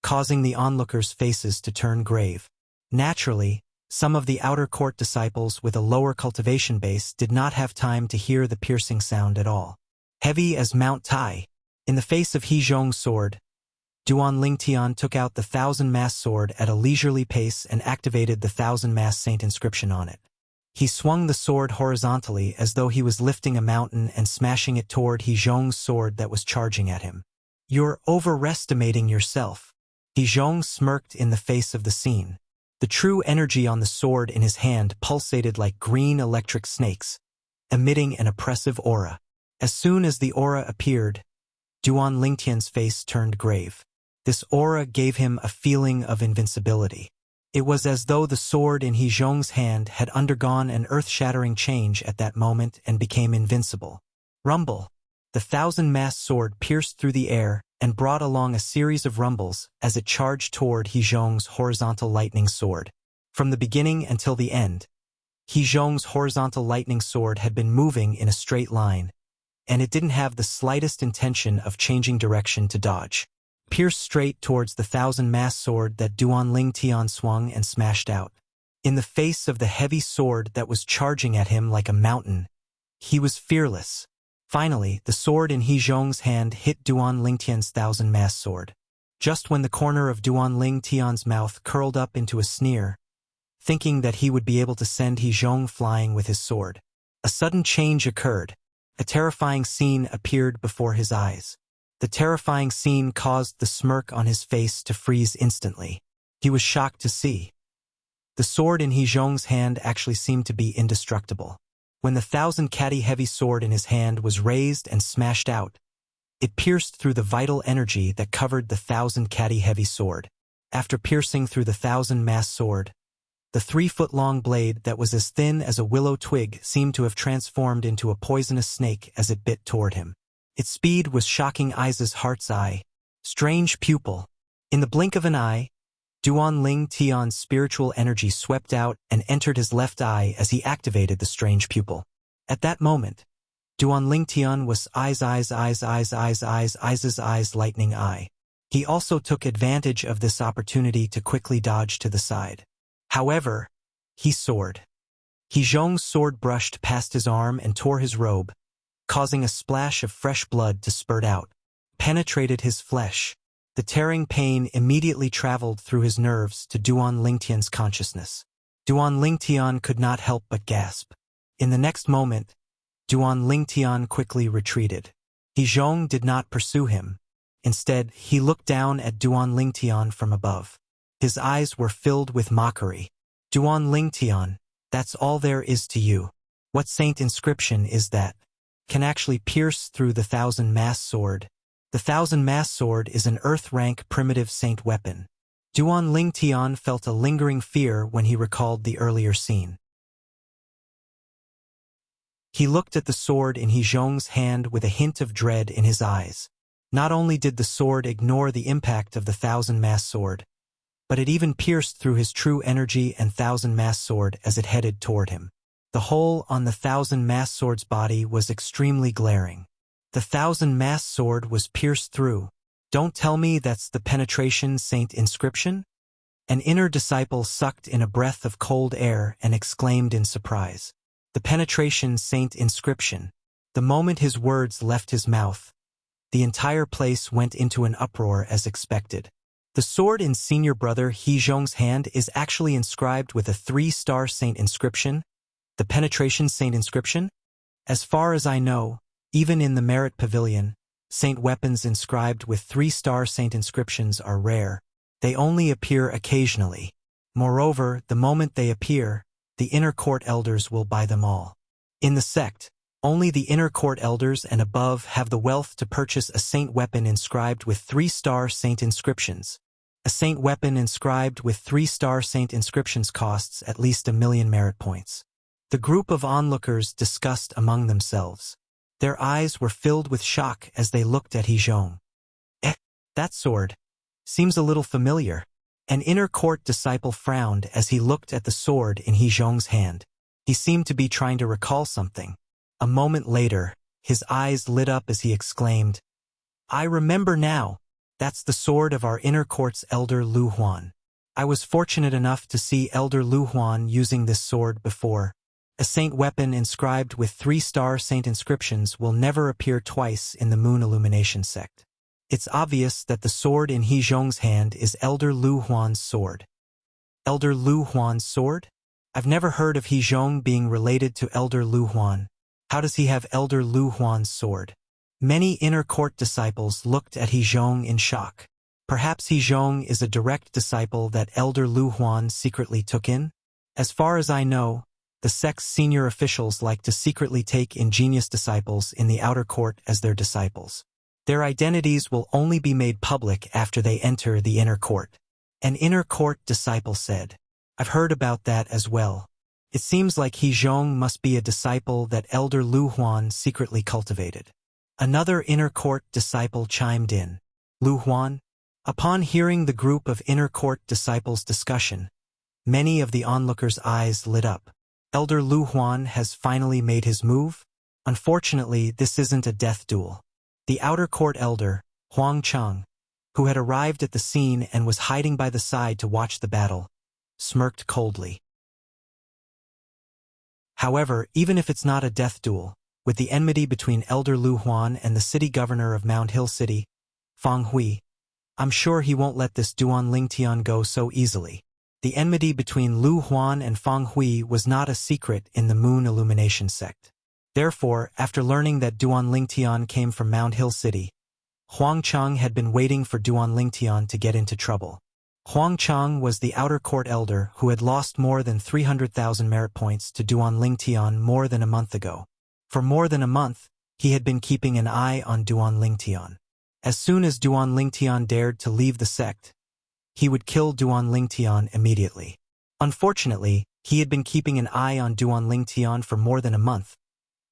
causing the onlookers' faces to turn grave. Naturally, some of the outer court disciples with a lower cultivation base did not have time to hear the piercing sound at all. Heavy as Mount Tai. In the face of He Zhong's sword, Duan Lingtian took out the 1,000-mass sword at a leisurely pace and activated the 1,000-mass saint inscription on it. He swung the sword horizontally as though he was lifting a mountain and smashing it toward He Zhong's sword that was charging at him. "You're overestimating yourself." He Zhong smirked in the face of the scene. The true energy on the sword in his hand pulsated like green electric snakes, emitting an oppressive aura. As soon as the aura appeared, Duan Lingtian's face turned grave. This aura gave him a feeling of invincibility. It was as though the sword in He Zhong's hand had undergone an earth-shattering change at that moment and became invincible. Rumble! The 1,000-mass sword pierced through the air and brought along a series of rumbles as it charged toward He Zhong's horizontal lightning sword. From the beginning until the end, He Zhong's horizontal lightning sword had been moving in a straight line, and it didn't have the slightest intention of changing direction to dodge. Pierced straight towards the 1,000-mass sword that Duan Lingtian swung and smashed out. In the face of the heavy sword that was charging at him like a mountain, he was fearless. Finally, the sword in He Zhong's hand hit Duan Lingtian's 1,000-mass sword. Just when the corner of Duan Lingtian's mouth curled up into a sneer, thinking that he would be able to send He Zhong flying with his sword, a sudden change occurred. A terrifying scene appeared before his eyes. The terrifying scene caused the smirk on his face to freeze instantly. He was shocked to see. The sword in He Zhong's hand actually seemed to be indestructible. When the 1,000-catty heavy sword in his hand was raised and smashed out, it pierced through the vital energy that covered the 1,000-catty heavy sword. After piercing through the 1,000-mass sword, the 3-foot-long blade that was as thin as a willow twig seemed to have transformed into a poisonous snake as it bit toward him. Its speed was shocking Isa's heart's eye. Strange pupil. In the blink of an eye, Duan Lingtian's spiritual energy swept out and entered his left eye as he activated the strange pupil. At that moment, Duan Lingtian was Isa's lightning eye. He also took advantage of this opportunity to quickly dodge to the side. However, he soared. He Zhong's sword brushed past his arm and tore his robe, causing a splash of fresh blood to spurt out, penetrated his flesh. The tearing pain immediately traveled through his nerves to Duan Lingtian's consciousness. Duan Lingtian could not help but gasp. In the next moment, Duan Lingtian quickly retreated. He Zhong did not pursue him. Instead, he looked down at Duan Lingtian from above. His eyes were filled with mockery. "Duan Lingtian, that's all there is to you. What saint inscription is that? Can actually pierce through the 1,000-mass sword. The 1,000-mass sword is an earth-rank primitive saint weapon." Duan Lingtian felt a lingering fear when he recalled the earlier scene. He looked at the sword in He Zhong's hand with a hint of dread in his eyes. Not only did the sword ignore the impact of the 1,000-mass sword, but it even pierced through his true energy and 1,000-mass sword as it headed toward him. The hole on the 1,000-mass sword's body was extremely glaring. The 1,000-mass sword was pierced through. Don't tell me that's the penetration saint inscription? An inner disciple sucked in a breath of cold air and exclaimed in surprise. The penetration saint inscription. The moment his words left his mouth, the entire place went into an uproar as expected. The sword in senior brother He Zhong's hand is actually inscribed with a 3-star saint inscription, the penetration saint inscription. As far as I know, even in the merit pavilion, saint weapons inscribed with 3-star saint inscriptions are rare. They only appear occasionally. Moreover, the moment they appear, the inner court elders will buy them all. In the sect, only the inner court elders and above have the wealth to purchase a saint weapon inscribed with 3-star saint inscriptions. A saint weapon inscribed with 3-star saint inscriptions costs at least 1,000,000 merit points. The group of onlookers discussed among themselves. Their eyes were filled with shock as they looked at He Zhong. That sword seems a little familiar. An inner court disciple frowned as he looked at the sword in He Zhong's hand. He seemed to be trying to recall something. A moment later, his eyes lit up as he exclaimed, "I remember now. That's the sword of our inner court's elder Lu Huan. I was fortunate enough to see Elder Lu Huan using this sword before. A saint weapon inscribed with 3-star saint inscriptions will never appear twice in the Moon Illumination sect. It's obvious that the sword in He Zhong's hand is Elder Lu Huan's sword." Elder Lu Huan's sword? I've never heard of He Zhong being related to Elder Lu Huan. How does he have Elder Lu Huan's sword? Many inner court disciples looked at He Zhong in shock. Perhaps He Zhong is a direct disciple that Elder Lu Huan secretly took in? As far as I know, the sect's senior officials like to secretly take ingenious disciples in the outer court as their disciples. Their identities will only be made public after they enter the inner court. An inner court disciple said, "I've heard about that as well. It seems like He Zhong must be a disciple that Elder Lu Huan secretly cultivated." Another inner court disciple chimed in, "Lu Huan?" Upon hearing the group of inner court disciples' discussion, many of the onlookers' eyes lit up. Elder Lu Huan has finally made his move? Unfortunately, this isn't a death duel. The outer court elder, Huang Cheng, who had arrived at the scene and was hiding by the side to watch the battle, smirked coldly. However, even if it's not a death duel, with the enmity between Elder Lu Huan and the city governor of Mount Hill City, Fang Hui, I'm sure he won't let this Duan Lingtian go so easily. The enmity between Lu Huan and Fang Hui was not a secret in the Moon Illumination sect. Therefore, after learning that Duan Lingtian came from Mount Hill City, Huang Cheng had been waiting for Duan Lingtian to get into trouble. Huang Cheng was the outer court elder who had lost more than 300,000 merit points to Duan Lingtian more than a month ago. For more than a month, he had been keeping an eye on Duan Lingtian. As soon as Duan Lingtian dared to leave the sect, he would kill Duan Lingtian immediately. Unfortunately, he had been keeping an eye on Duan Lingtian for more than a month,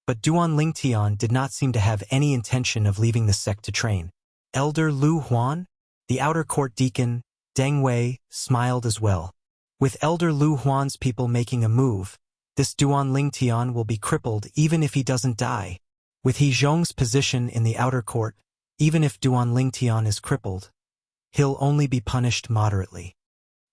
but Duan Lingtian did not seem to have any intention of leaving the sect to train. Elder Lu Huan? The outer court deacon, Deng Wei, smiled as well. With Elder Lu Huan's people making a move, this Duan Lingtian will be crippled even if he doesn't die. With He Zhong's position in the outer court, even if Duan Lingtian is crippled, he'll only be punished moderately.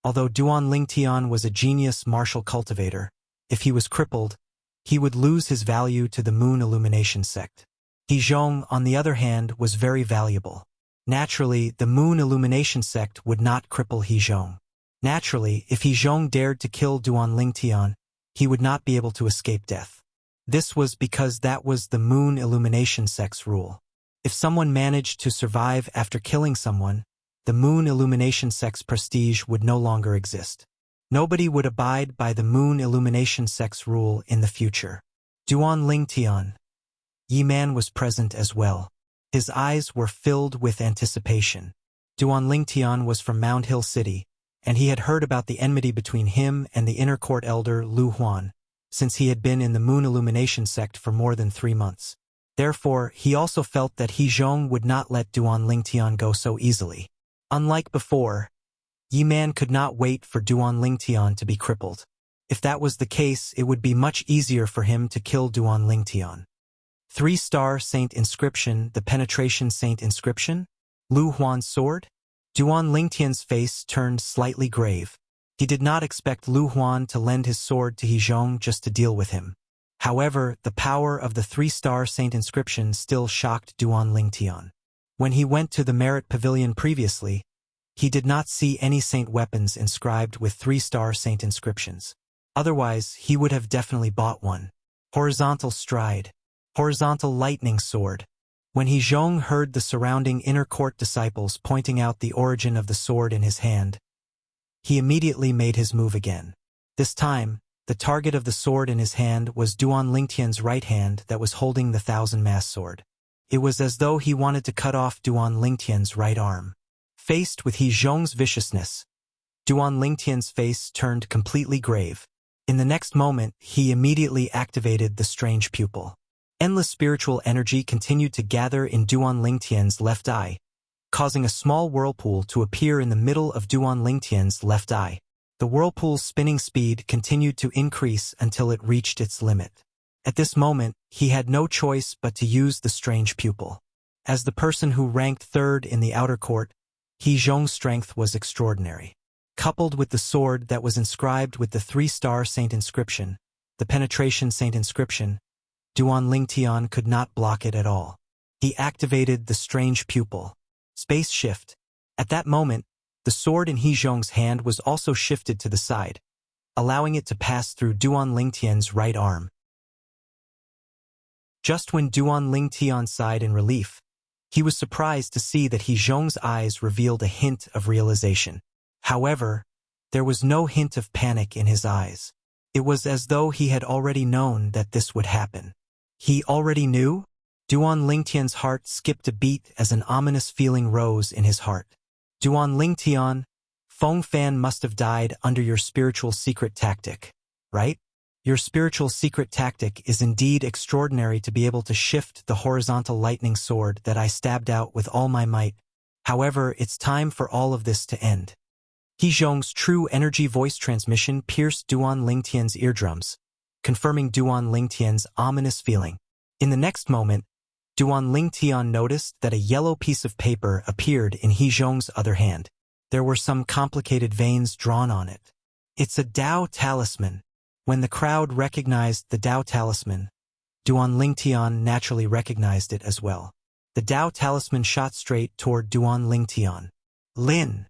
Although Duan Lingtian was a genius martial cultivator, if he was crippled, he would lose his value to the Moon Illumination sect. He Zhong, on the other hand, was very valuable. Naturally, the Moon Illumination sect would not cripple He Zhong. Naturally, if He Zhong dared to kill Duan Lingtian, he would not be able to escape death. This was because that was the Moon Illumination sect's rule. If someone managed to survive after killing someone, the Moon Illumination sect's prestige would no longer exist. Nobody would abide by the Moon Illumination sect's rule in the future. Duan Lingtian. Yi Man was present as well. His eyes were filled with anticipation. Duan Lingtian was from Mount Hill City, and he had heard about the enmity between him and the inner court elder Lu Huan, since he had been in the Moon Illumination sect for more than 3 months. Therefore, he also felt that He Zhong would not let Duan Lingtian go so easily. Unlike before, Yi Man could not wait for Duan Lingtian to be crippled. If that was the case, it would be much easier for him to kill Duan Lingtian. 3-star saint inscription, the penetration saint inscription? Lu Huan's sword? Duan Lingtian's face turned slightly grave. He did not expect Lu Huan to lend his sword to He Zhong just to deal with him. However, the power of the 3-star saint inscription still shocked Duan Lingtian. When he went to the merit pavilion previously, He did not see any saint weapons inscribed with 3-star saint inscriptions. Otherwise, he would have definitely bought one. Horizontal stride. Horizontal lightning sword. When He Zhong heard the surrounding inner court disciples pointing out the origin of the sword in his hand, he immediately made his move again. This time, the target of the sword in his hand was Duan Lingtian's right hand that was holding the thousand-mass sword. It was as though he wanted to cut off Duan Lingtian's right arm. Faced with He Zhong's viciousness, Duan Lingtian's face turned completely grave. In the next moment, he immediately activated the strange pupil. Endless spiritual energy continued to gather in Duan Lingtian's left eye, causing a small whirlpool to appear in the middle of Duan Lingtian's left eye. The whirlpool's spinning speed continued to increase until it reached its limit. At this moment, he had no choice but to use the strange pupil. As the person who ranked third in the outer court, He Zhong's strength was extraordinary. Coupled with the sword that was inscribed with the 3-star saint inscription, the penetration saint inscription, Duan Lingtian could not block it at all. He activated the strange pupil. Space shift. At that moment, the sword in He Zhong's hand was also shifted to the side, allowing it to pass through Duan Lingtian's right arm. Just when Duan Lingtian sighed in relief, he was surprised to see that He Zhong's eyes revealed a hint of realization. However, there was no hint of panic in his eyes. It was as though he had already known that this would happen. He already knew? Duan Lingtian's heart skipped a beat as an ominous feeling rose in his heart. Duan Lingtian, Feng Fan must have died under your spiritual secret tactic, right? Your spiritual secret tactic is indeed extraordinary to be able to shift the horizontal lightning sword that I stabbed out with all my might. However, it's time for all of this to end. He Zhong's true energy voice transmission pierced Duan Lingtian's eardrums, confirming Duan Lingtian's ominous feeling. In the next moment, Duan Lingtian noticed that a yellow piece of paper appeared in He Zhong's other hand. There were some complicated veins drawn on it. It's a Dao talisman. When the crowd recognized the Dao talisman, Duan Lingtian naturally recognized it as well. The Dao talisman shot straight toward Duan Lingtian. Lin.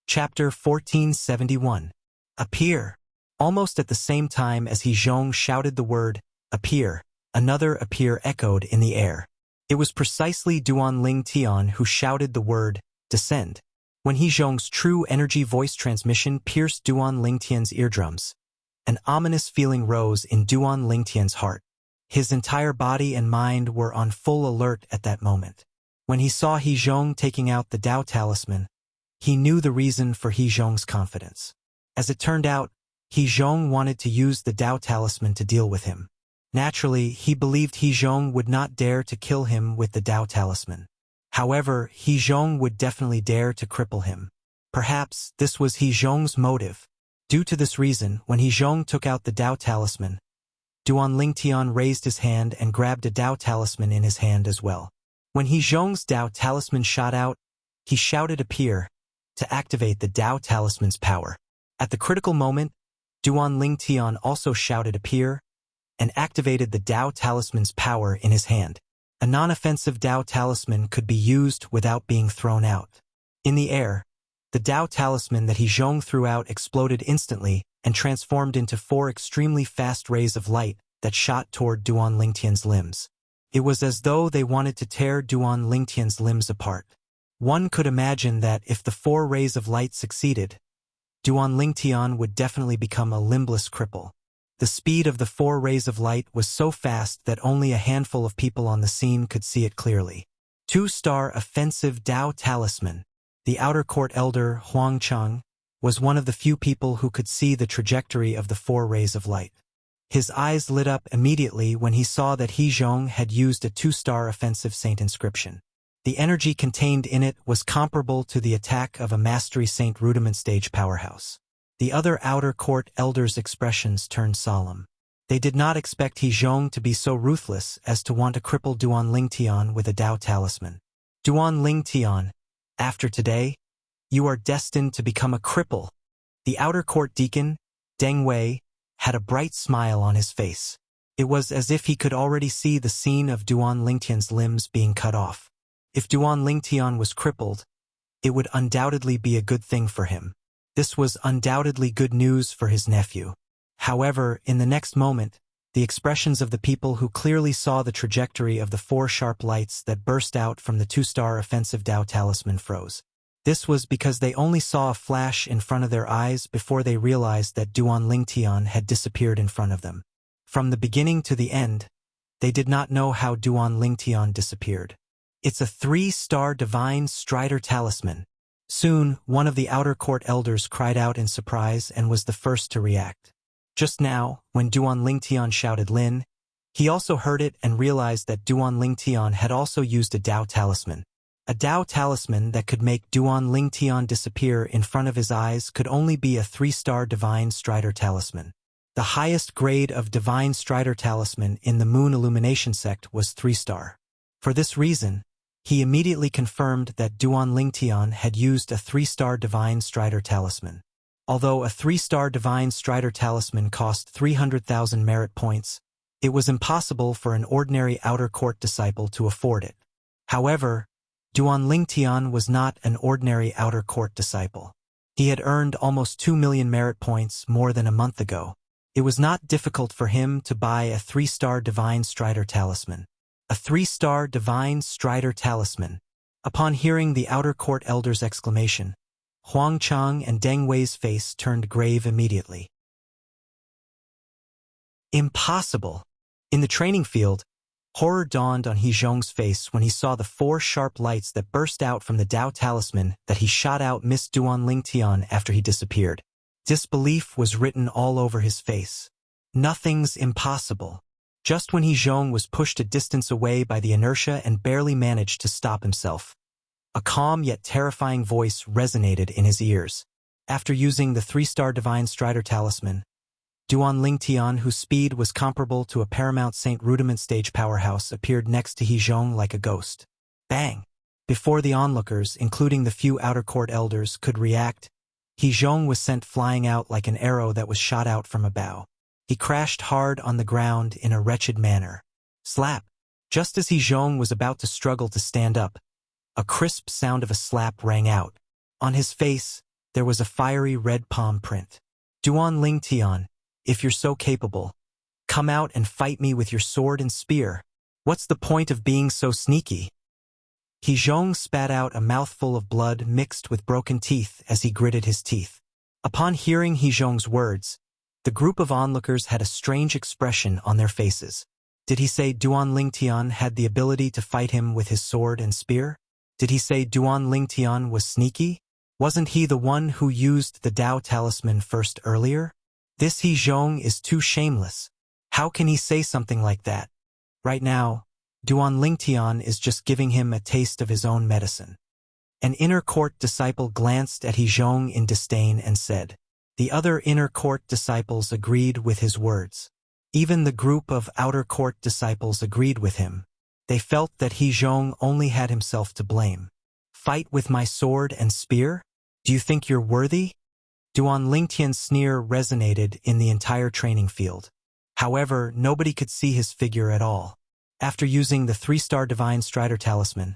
Chapter 1471. Appear. Almost at the same time as He Zhong shouted the word, appear, another appear echoed in the air. It was precisely Duan Lingtian who shouted the word, descend. When He Zhong's true energy voice transmission pierced Duan Lingtian's eardrums, an ominous feeling rose in Duan Lingtian's heart. His entire body and mind were on full alert at that moment. When he saw He Zhong taking out the Dao talisman, he knew the reason for He Zhong's confidence. As it turned out, He Zhong wanted to use the Dao talisman to deal with him. Naturally, he believed He Zhong would not dare to kill him with the Dao talisman. However, He Zhong would definitely dare to cripple him. Perhaps this was He Zhong's motive. Due to this reason, when He Zhong took out the Dao talisman, Duan Lingtian raised his hand and grabbed a Dao talisman in his hand as well. When He Zhong's Dao talisman shot out, he shouted appear to activate the Dao talisman's power. At the critical moment, Duan Lingtian also shouted appear and activated the Dao talisman's power in his hand. A non-offensive Dao talisman could be used without being thrown out. In the air, the Dao talisman that He Zhong threw out exploded instantly and transformed into 4 extremely fast rays of light that shot toward Duan Lingtian's limbs. It was as though they wanted to tear Duan Lingtian's limbs apart. One could imagine that if the 4 rays of light succeeded, Duan Lingtian would definitely become a limbless cripple. The speed of the 4 rays of light was so fast that only a handful of people on the scene could see it clearly. 2-star offensive Dao talisman. The outer court elder, Huang Cheng, was one of the few people who could see the trajectory of the 4 rays of light. His eyes lit up immediately when he saw that He Zhong had used a 2-star offensive saint inscription. The energy contained in it was comparable to the attack of a Mastery Saint Rudiment stage powerhouse. The other outer court elders' expressions turned solemn. They did not expect He Zhong to be so ruthless as to want to cripple Duan Lingtian with a Dao talisman. Duan Lingtian, after today, you are destined to become a cripple. The outer court deacon, Deng Wei, had a bright smile on his face. It was as if he could already see the scene of Duan Lingtian's limbs being cut off. If Duan Lingtian was crippled, it would undoubtedly be a good thing for him. This was undoubtedly good news for his nephew. However, in the next moment, the expressions of the people who clearly saw the trajectory of the 4 sharp lights that burst out from the 2-star offensive Dao talisman froze. This was because they only saw a flash in front of their eyes before they realized that Duan Lingtian had disappeared in front of them. From the beginning to the end, they did not know how Duan Lingtian disappeared. It's a 3-star divine Strider talisman. Soon, one of the outer court elders cried out in surprise and was the first to react. Just now, when Duan Lingtian shouted Lin, he also heard it and realized that Duan Lingtian had also used a Dao talisman. A Dao talisman that could make Duan Lingtian disappear in front of his eyes could only be a 3-star divine Strider talisman. The highest grade of divine Strider talisman in the Moon Illumination sect was 3-star. For this reason, he immediately confirmed that Duan Lingtian had used a 3-star divine Strider talisman. Although a 3-star divine Strider talisman cost 300,000 merit points, it was impossible for an ordinary outer court disciple to afford it. However, Duan Lingtian was not an ordinary outer court disciple. He had earned almost 2 million merit points more than a month ago. It was not difficult for him to buy a 3-star divine Strider talisman. A 3-star divine Strider talisman. Upon hearing the outer court elder's exclamation, Huang Chang and Deng Wei's face turned grave immediately. Impossible! In the training field, horror dawned on He Zhong's face when he saw the 4 sharp lights that burst out from the Dao talisman that he shot out Miss Duan Lingtian after he disappeared. Disbelief was written all over his face. Nothing's impossible. Just when He Zhong was pushed a distance away by the inertia and barely managed to stop himself, a calm yet terrifying voice resonated in his ears. After using the 3-star divine Strider talisman, Duan Lingtian, whose speed was comparable to a Paramount Saint Rudiment stage powerhouse, appeared next to He Zhong like a ghost. Bang! Before the onlookers, including the few outer court elders, could react, He Zhong was sent flying out like an arrow that was shot out from a bow. He crashed hard on the ground in a wretched manner. Slap! Just as He Zhong was about to struggle to stand up, a crisp sound of a slap rang out. On his face, there was a fiery red palm print. Duan Lingtian, if you're so capable, come out and fight me with your sword and spear. What's the point of being so sneaky? He Zhong spat out a mouthful of blood mixed with broken teeth as he gritted his teeth. Upon hearing He Zhong's words, the group of onlookers had a strange expression on their faces. Did he say Duan Lingtian had the ability to fight him with his sword and spear? Did he say Duan Lingtian was sneaky? Wasn't he the one who used the Dao talisman first earlier? This He Zhong is too shameless. How can he say something like that? Right now, Duan Lingtian is just giving him a taste of his own medicine. An inner court disciple glanced at He Zhong in disdain and said. The other inner court disciples agreed with his words. Even the group of outer court disciples agreed with him. They felt that He Zhong only had himself to blame. Fight with my sword and spear? Do you think you're worthy? Duan Lingtian's sneer resonated in the entire training field. However, nobody could see his figure at all. After using the 3-star divine Strider talisman,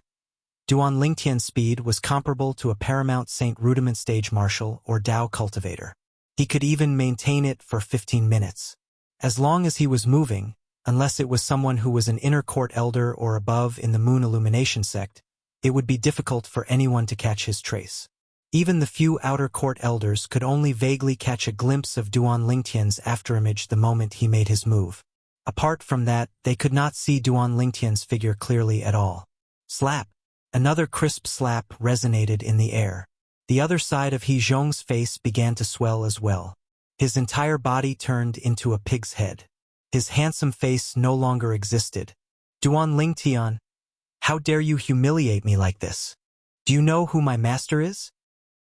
Duan Lingtian's speed was comparable to a Paramount Saint Rudiment stage marshal or Dao cultivator. He could even maintain it for 15 minutes. As long as he was moving, unless it was someone who was an inner court elder or above in the Moon Illumination sect, it would be difficult for anyone to catch his trace. Even the few outer court elders could only vaguely catch a glimpse of Duan Lingtian's afterimage the moment he made his move. Apart from that, they could not see Duan Lingtian's figure clearly at all. Slap! Another crisp slap resonated in the air. The other side of He Zhong's face began to swell as well. His entire body turned into a pig's head. His handsome face no longer existed. Duan Lingtian, how dare you humiliate me like this? Do you know who my master is?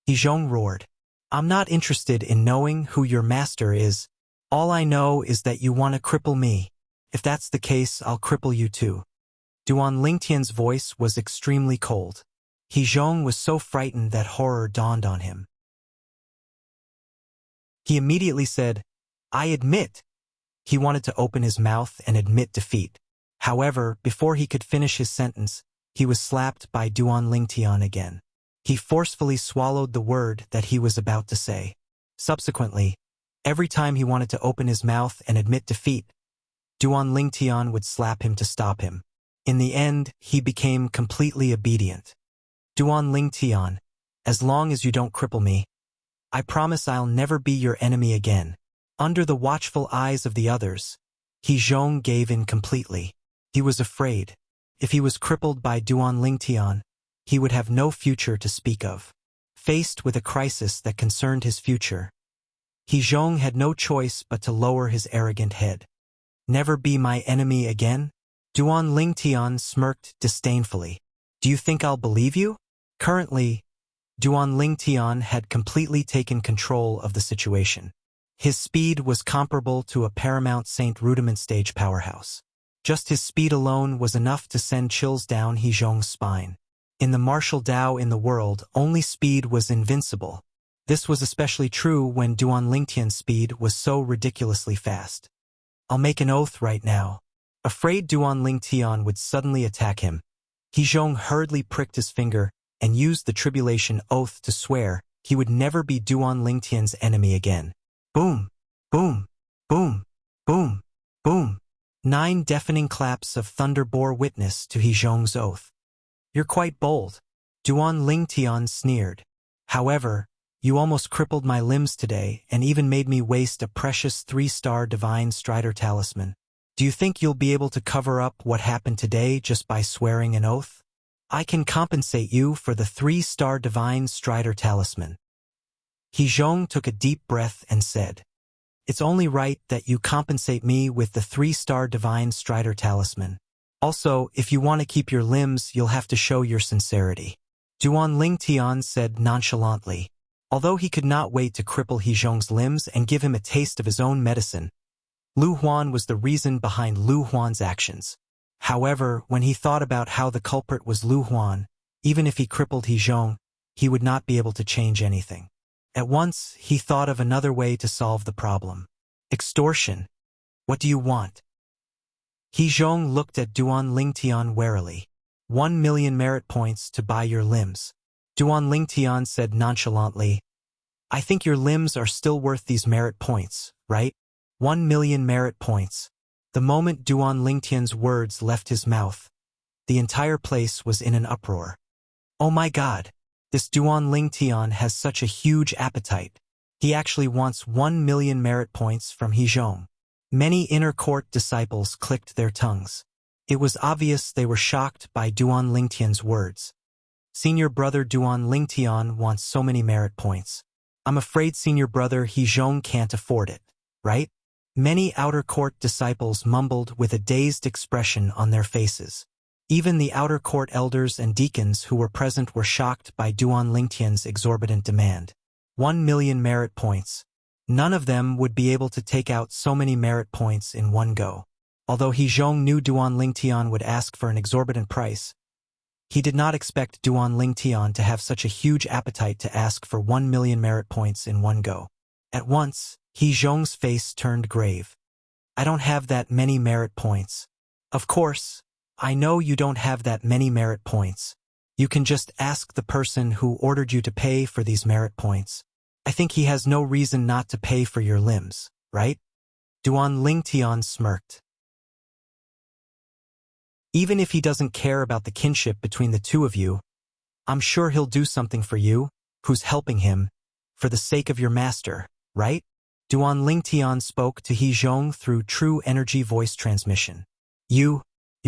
He Zhong roared. I'm not interested in knowing who your master is. All I know is that you want to cripple me. If that's the case, I'll cripple you too. Duan Lingtian's voice was extremely cold. He Zhong was so frightened that horror dawned on him. He immediately said, I admit. He wanted to open his mouth and admit defeat. However, before he could finish his sentence, he was slapped by Duan Lingtian again. He forcefully swallowed the word that he was about to say. Subsequently, every time he wanted to open his mouth and admit defeat, Duan Lingtian would slap him to stop him. In the end, he became completely obedient. Duan Lingtian, as long as you don't cripple me, I promise I'll never be your enemy again. Under the watchful eyes of the others, He Zhong gave in completely. He was afraid. If he was crippled by Duan Lingtian, he would have no future to speak of. Faced with a crisis that concerned his future, He Zhong had no choice but to lower his arrogant head. Never be my enemy again? Duan Lingtian smirked disdainfully. Do you think I'll believe you? Currently, Duan Lingtian had completely taken control of the situation. His speed was comparable to a Paramount Saint Rudiment stage powerhouse. Just his speed alone was enough to send chills down He Zhong's spine. In the martial Tao in the world, only speed was invincible. This was especially true when Duan Lingtian's speed was so ridiculously fast. I'll make an oath right now. Afraid Duan Lingtian would suddenly attack him, He Zhong hurriedly pricked his finger and used the tribulation oath to swear he would never be Duan Lingtian's enemy again. Boom, boom, boom, boom, boom. 9 deafening claps of thunder bore witness to He Zhong's oath. You're quite bold, Duan Lingtian sneered. However, you almost crippled my limbs today and even made me waste a precious 3-star Divine Strider talisman. Do you think you'll be able to cover up what happened today just by swearing an oath? I can compensate you for the 3-star Divine Strider talisman. He Zhong took a deep breath and said, It's only right that you compensate me with the 3-star Divine Strider talisman. Also, if you want to keep your limbs, you'll have to show your sincerity. Duan Lingtian said nonchalantly. Although he could not wait to cripple He Zhong's limbs and give him a taste of his own medicine, Lu Huan was the reason behind Lu Huan's actions. However, when he thought about how the culprit was Lu Huan, even if he crippled He Zhong, he would not be able to change anything. At once, he thought of another way to solve the problem. Extortion. What do you want? He Zhong looked at Duan Lingtian warily. 1 million merit points to buy your limbs. Duan Lingtian said nonchalantly, I think your limbs are still worth these merit points, right? 1 million merit points. The moment Duan Lingtian's words left his mouth, the entire place was in an uproar. Oh my god, this Duan Lingtian has such a huge appetite. He actually wants 1 million merit points from He Zhong. Many inner court disciples clicked their tongues. It was obvious they were shocked by Duan Lingtian's words. Senior brother Duan Lingtian wants so many merit points. I'm afraid senior brother He Zhong can't afford it, right? Many outer court disciples mumbled with a dazed expression on their faces. Even the outer court elders and deacons who were present were shocked by Duan Lingtian's exorbitant demand. 1 million merit points. None of them would be able to take out so many merit points in one go. Although He Zhong knew Duan Lingtian would ask for an exorbitant price, he did not expect Duan Lingtian to have such a huge appetite to ask for 1 million merit points in one go. At once, He Zhong's face turned grave. I don't have that many merit points. Of course, I know you don't have that many merit points. You can just ask the person who ordered you to pay for these merit points. I think he has no reason not to pay for your limbs, right? Duan Lingtian smirked. Even if he doesn't care about the kinship between the two of you, I'm sure he'll do something for you, who's helping him, for the sake of your master, right? Duan Lingtian spoke to He Zhong through true energy voice transmission. You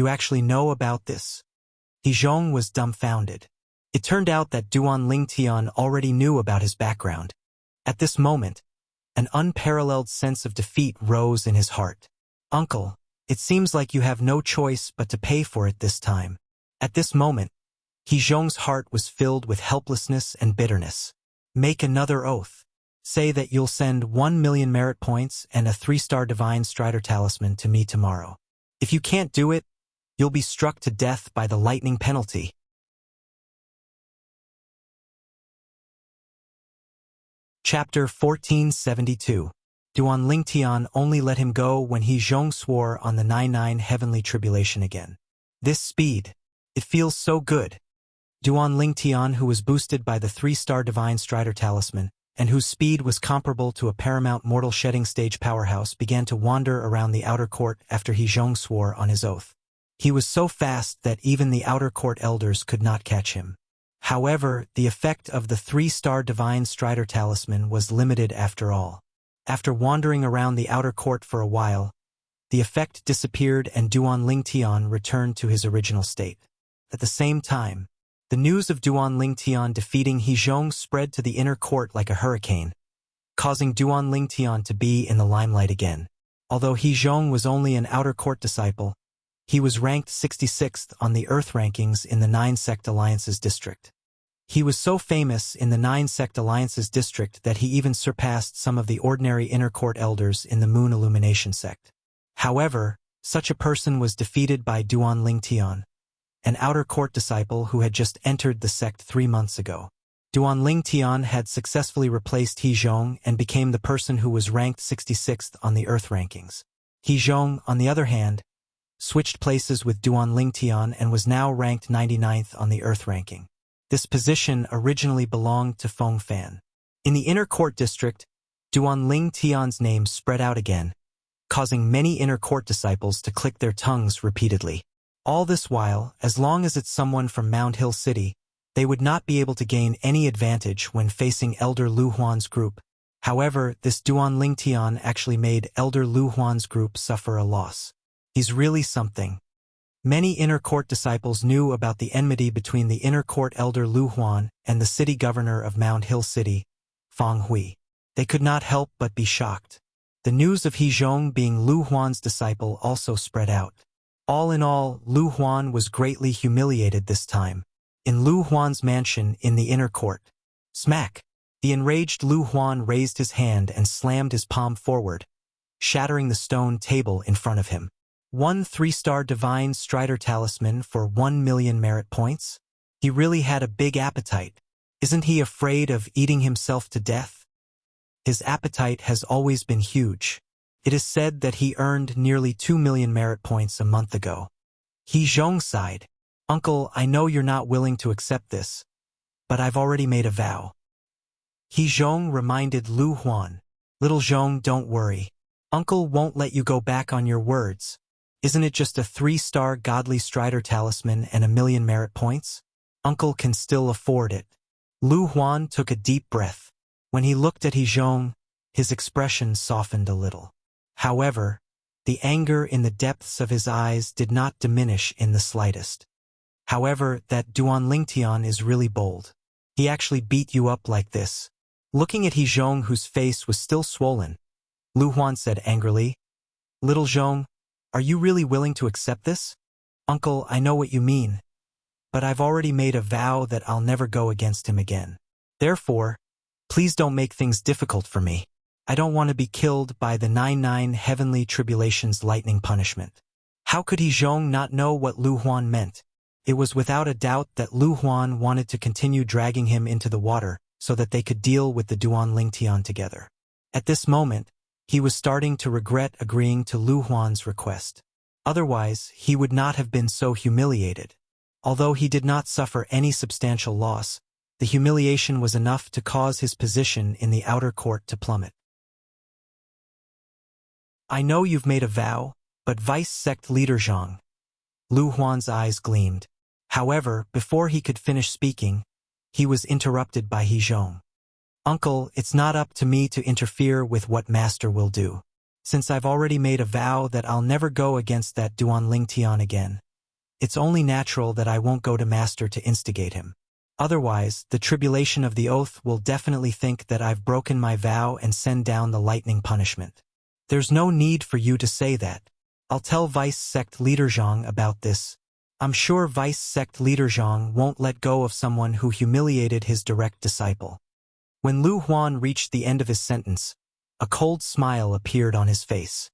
actually know about this? He Zhong was dumbfounded. It turned out that Duan Lingtian already knew about his background. At this moment, an unparalleled sense of defeat rose in his heart. Uncle, it seems like you have no choice but to pay for it this time. At this moment, He Zhong's heart was filled with helplessness and bitterness. Make another oath. Say that you'll send 1 million merit points and a 3-star Divine Strider talisman to me tomorrow. If you can't do it, you'll be struck to death by the lightning penalty. Chapter 1472. Duan Lingtian only let him go when He Zhong swore on the 99 heavenly tribulation again. This speed. It feels so good. Duan Lingtian, who was boosted by the 3-star Divine Strider Talisman, and whose speed was comparable to a paramount mortal shedding stage powerhouse, began to wander around the outer court after He Zhong swore on his oath. He was so fast that even the outer court elders could not catch him. However, the effect of the 3-star Divine Strider Talisman was limited after all. After wandering around the outer court for a while, the effect disappeared and Duan Lingtian returned to his original state. At the same time, the news of Duan Lingtian defeating He Zhong spread to the inner court like a hurricane, causing Duan Lingtian to be in the limelight again. Although He Zhong was only an outer court disciple, he was ranked 66th on the Earth rankings in the 9 Sect Alliances district. He was so famous in the 9 Sect Alliances district that he even surpassed some of the ordinary inner court elders in the Moon Illumination sect. However, such a person was defeated by Duan Lingtian, an outer court disciple who had just entered the sect 3 months ago. Duan Lingtian had successfully replaced He Zhong and became the person who was ranked 66th on the Earth rankings. He Zhong, on the other hand, switched places with Duan Lingtian and was now ranked 99th on the Earth ranking. This position originally belonged to Feng Fan. In the inner court district, Duan Lingtian's name spread out again, causing many inner court disciples to click their tongues repeatedly. All this while, as long as it's someone from Mound Hill City, they would not be able to gain any advantage when facing Elder Lu Huan's group. However, this Duan Lingtian actually made Elder Lu Huan's group suffer a loss. He's really something. Many inner court disciples knew about the enmity between the inner court elder Lu Huan and the city governor of Mound Hill City, Fang Hui. They could not help but be shocked. The news of He Zhong being Lu Huan's disciple also spread out. All in all, Lu Huan was greatly humiliated this time. In Lu Huan's mansion in the inner court. Smack! The enraged Lu Huan raised his hand and slammed his palm forward, shattering the stone table in front of him. 1 3-star Divine Strider Talisman for 1 million merit points? He really had a big appetite. Isn't he afraid of eating himself to death? His appetite has always been huge. It is said that he earned nearly 2 million merit points a month ago. He Zhong sighed. Uncle, I know you're not willing to accept this, but I've already made a vow. He Zhong reminded Lu Huan. Little Zhong, don't worry. Uncle won't let you go back on your words. Isn't it just a 3-star Godly Strider Talisman and 1 million merit points? Uncle can still afford it. Lu Huan took a deep breath. When he looked at He Zhong, his expression softened a little. However, the anger in the depths of his eyes did not diminish in the slightest. However, that Duan Lingtian is really bold. He actually beat you up like this. Looking at He Zhong, whose face was still swollen, Lu Huan said angrily, Little Zhong, are you really willing to accept this? Uncle, I know what you mean, but I've already made a vow that I'll never go against him again. Therefore, please don't make things difficult for me. I don't want to be killed by the 99 heavenly tribulations lightning punishment. How could He Zhong not know what Lu Huan meant? It was without a doubt that Lu Huan wanted to continue dragging him into the water so that they could deal with the Duan Lingtian together. At this moment, he was starting to regret agreeing to Lu Huan's request. Otherwise, he would not have been so humiliated. Although he did not suffer any substantial loss, the humiliation was enough to cause his position in the outer court to plummet. I know you've made a vow, but Vice Sect Leader Zhang. Lu Huan's eyes gleamed. However, before he could finish speaking, he was interrupted by He Zhong. Uncle, it's not up to me to interfere with what Master will do. Since I've already made a vow that I'll never go against that Duan Lingtian again, it's only natural that I won't go to Master to instigate him. Otherwise, the tribulation of the oath will definitely think that I've broken my vow and send down the lightning punishment. There's no need for you to say that. I'll tell Vice Sect Leader Zhang about this. I'm sure Vice Sect Leader Zhang won't let go of someone who humiliated his direct disciple. When Lu Huan reached the end of his sentence, a cold smile appeared on his face.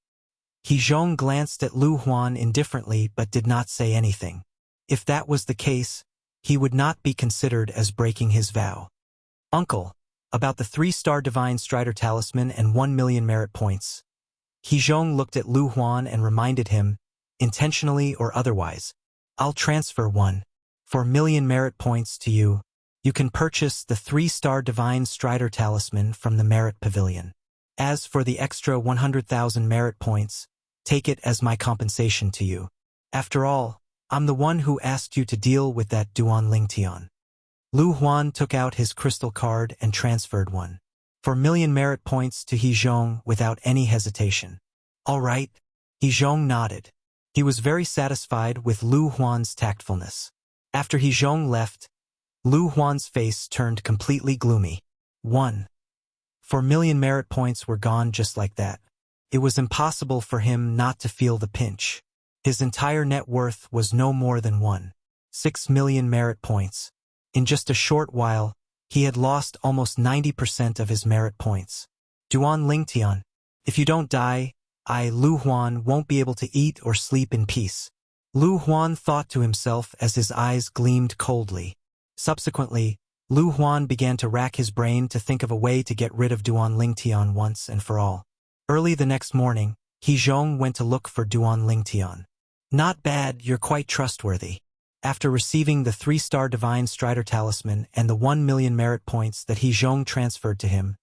He Zhong glanced at Lu Huan indifferently but did not say anything. If that was the case, he would not be considered as breaking his vow. Uncle, about the 3-star Divine Strider Talisman and 1 million merit points. He Zhong looked at Lu Huan and reminded him, intentionally or otherwise, I'll transfer 1 For a million merit points to you, you can purchase the 3-star Divine Strider Talisman from the Merit Pavilion. As for the extra 100,000 merit points, take it as my compensation to you. After all, I'm the one who asked you to deal with that Duan Lingtian. Lu Huan took out his crystal card and transferred one. For a million merit points to He Zhong without any hesitation. All right, He Zhong nodded. He was very satisfied with Lu Huan's tactfulness. After He Zhong left, Lu Huan's face turned completely gloomy. 1. 4 million merit points were gone just like that. It was impossible for him not to feel the pinch. His entire net worth was no more than 1.6 million merit points. In just a short while, he had lost almost 90% of his merit points. Duan Lingtian, if you don't die, Lu Huan, won't be able to eat or sleep in peace. Lu Huan thought to himself as his eyes gleamed coldly. Subsequently, Lu Huan began to rack his brain to think of a way to get rid of Duan Lingtian once and for all. Early the next morning, He Zhong went to look for Duan Lingtian. Not bad, you're quite trustworthy. After receiving the 3-star Divine Strider Talisman and the 1 million merit points that He Zhong transferred to him,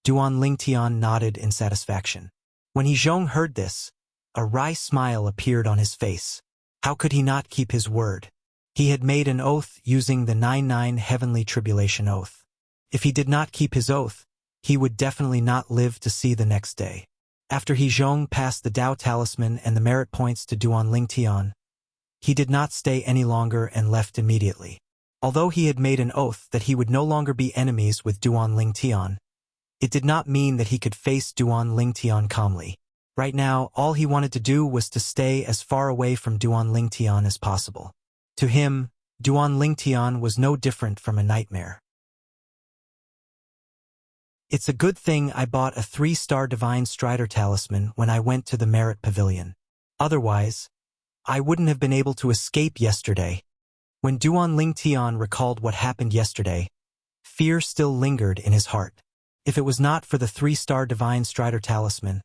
Duan Lingtian nodded in satisfaction. When He Zhong heard this, a wry smile appeared on his face. How could he not keep his word? He had made an oath using the 99 Heavenly Tribulation Oath. If he did not keep his oath, he would definitely not live to see the next day. After He Zhong passed the Dao Talisman and the merit points to Duan Lingtian, he did not stay any longer and left immediately. Although he had made an oath that he would no longer be enemies with Duan Lingtian, it did not mean that he could face Duan Lingtian calmly. Right now, all he wanted to do was to stay as far away from Duan Lingtian as possible. To him, Duan Lingtian was no different from a nightmare. It's a good thing I bought a 3-star Divine Strider Talisman when I went to the Merit Pavilion. Otherwise, I wouldn't have been able to escape yesterday. When Duan Lingtian recalled what happened yesterday, fear still lingered in his heart. If it was not for the 3-star Divine Strider Talisman,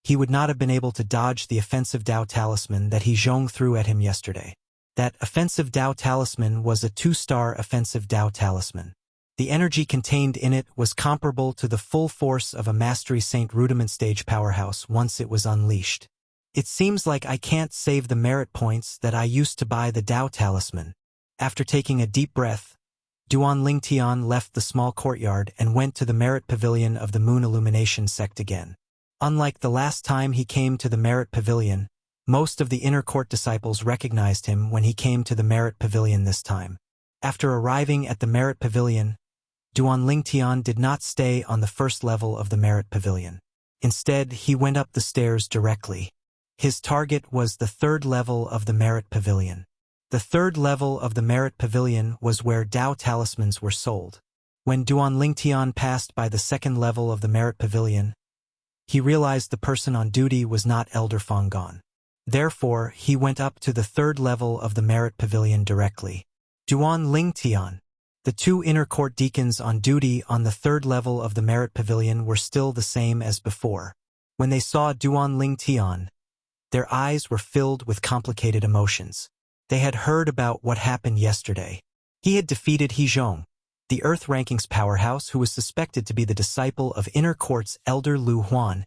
he would not have been able to dodge the offensive Dao Talisman that He Zhong threw at him yesterday. That offensive Dao Talisman was a 2-star offensive Dao Talisman. The energy contained in it was comparable to the full force of a Mastery Saint Rudiment Stage powerhouse once it was unleashed. It seems like I can't save the merit points that I used to buy the Dao Talisman. After taking a deep breath, Duan Lingtian left the small courtyard and went to the Merit Pavilion of the Moon Illumination sect again. Unlike the last time he came to the Merit Pavilion, most of the inner court disciples recognized him when he came to the Merit Pavilion this time. After arriving at the Merit Pavilion, Duan Lingtian did not stay on the first level of the Merit Pavilion. Instead, he went up the stairs directly. His target was the 3rd level of the Merit Pavilion. The 3rd level of the Merit Pavilion was where Dao Talismans were sold. When Duan Lingtian passed by the 2nd level of the Merit Pavilion, he realized the person on duty was not Elder Fanggon. Therefore, he went up to the 3rd level of the Merit Pavilion directly. Duan Lingtian. The 2 inner court deacons on duty on the 3rd level of the Merit Pavilion were still the same as before. When they saw Duan Lingtian, their eyes were filled with complicated emotions. They had heard about what happened yesterday. He had defeated He Zhong, the Earth Rankings powerhouse who was suspected to be the disciple of Inner Court's Elder Lu Huan,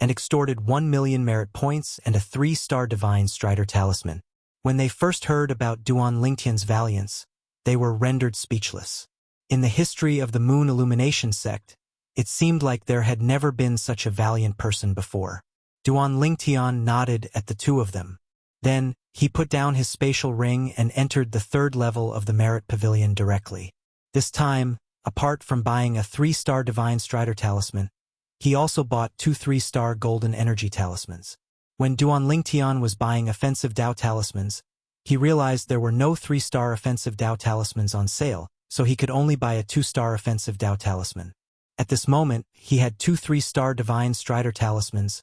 and extorted 1 million merit points and a 3-star Divine Strider Talisman. When they first heard about Duan Lingtian's valiance, they were rendered speechless. In the history of the Moon Illumination sect, it seemed like there had never been such a valiant person before. Duan Lingtian nodded at the 2 of them. Then, he put down his spatial ring and entered the 3rd level of the Merit Pavilion directly. This time, apart from buying a 3-star Divine Strider Talisman, he also bought 2 3-star Golden Energy Talismans. When Duan Lingtian was buying offensive Dao Talismans, he realized there were no 3-star offensive Dao Talismans on sale, so he could only buy a 2-star offensive Dao Talisman. At this moment, he had 2 3-star Divine Strider Talismans,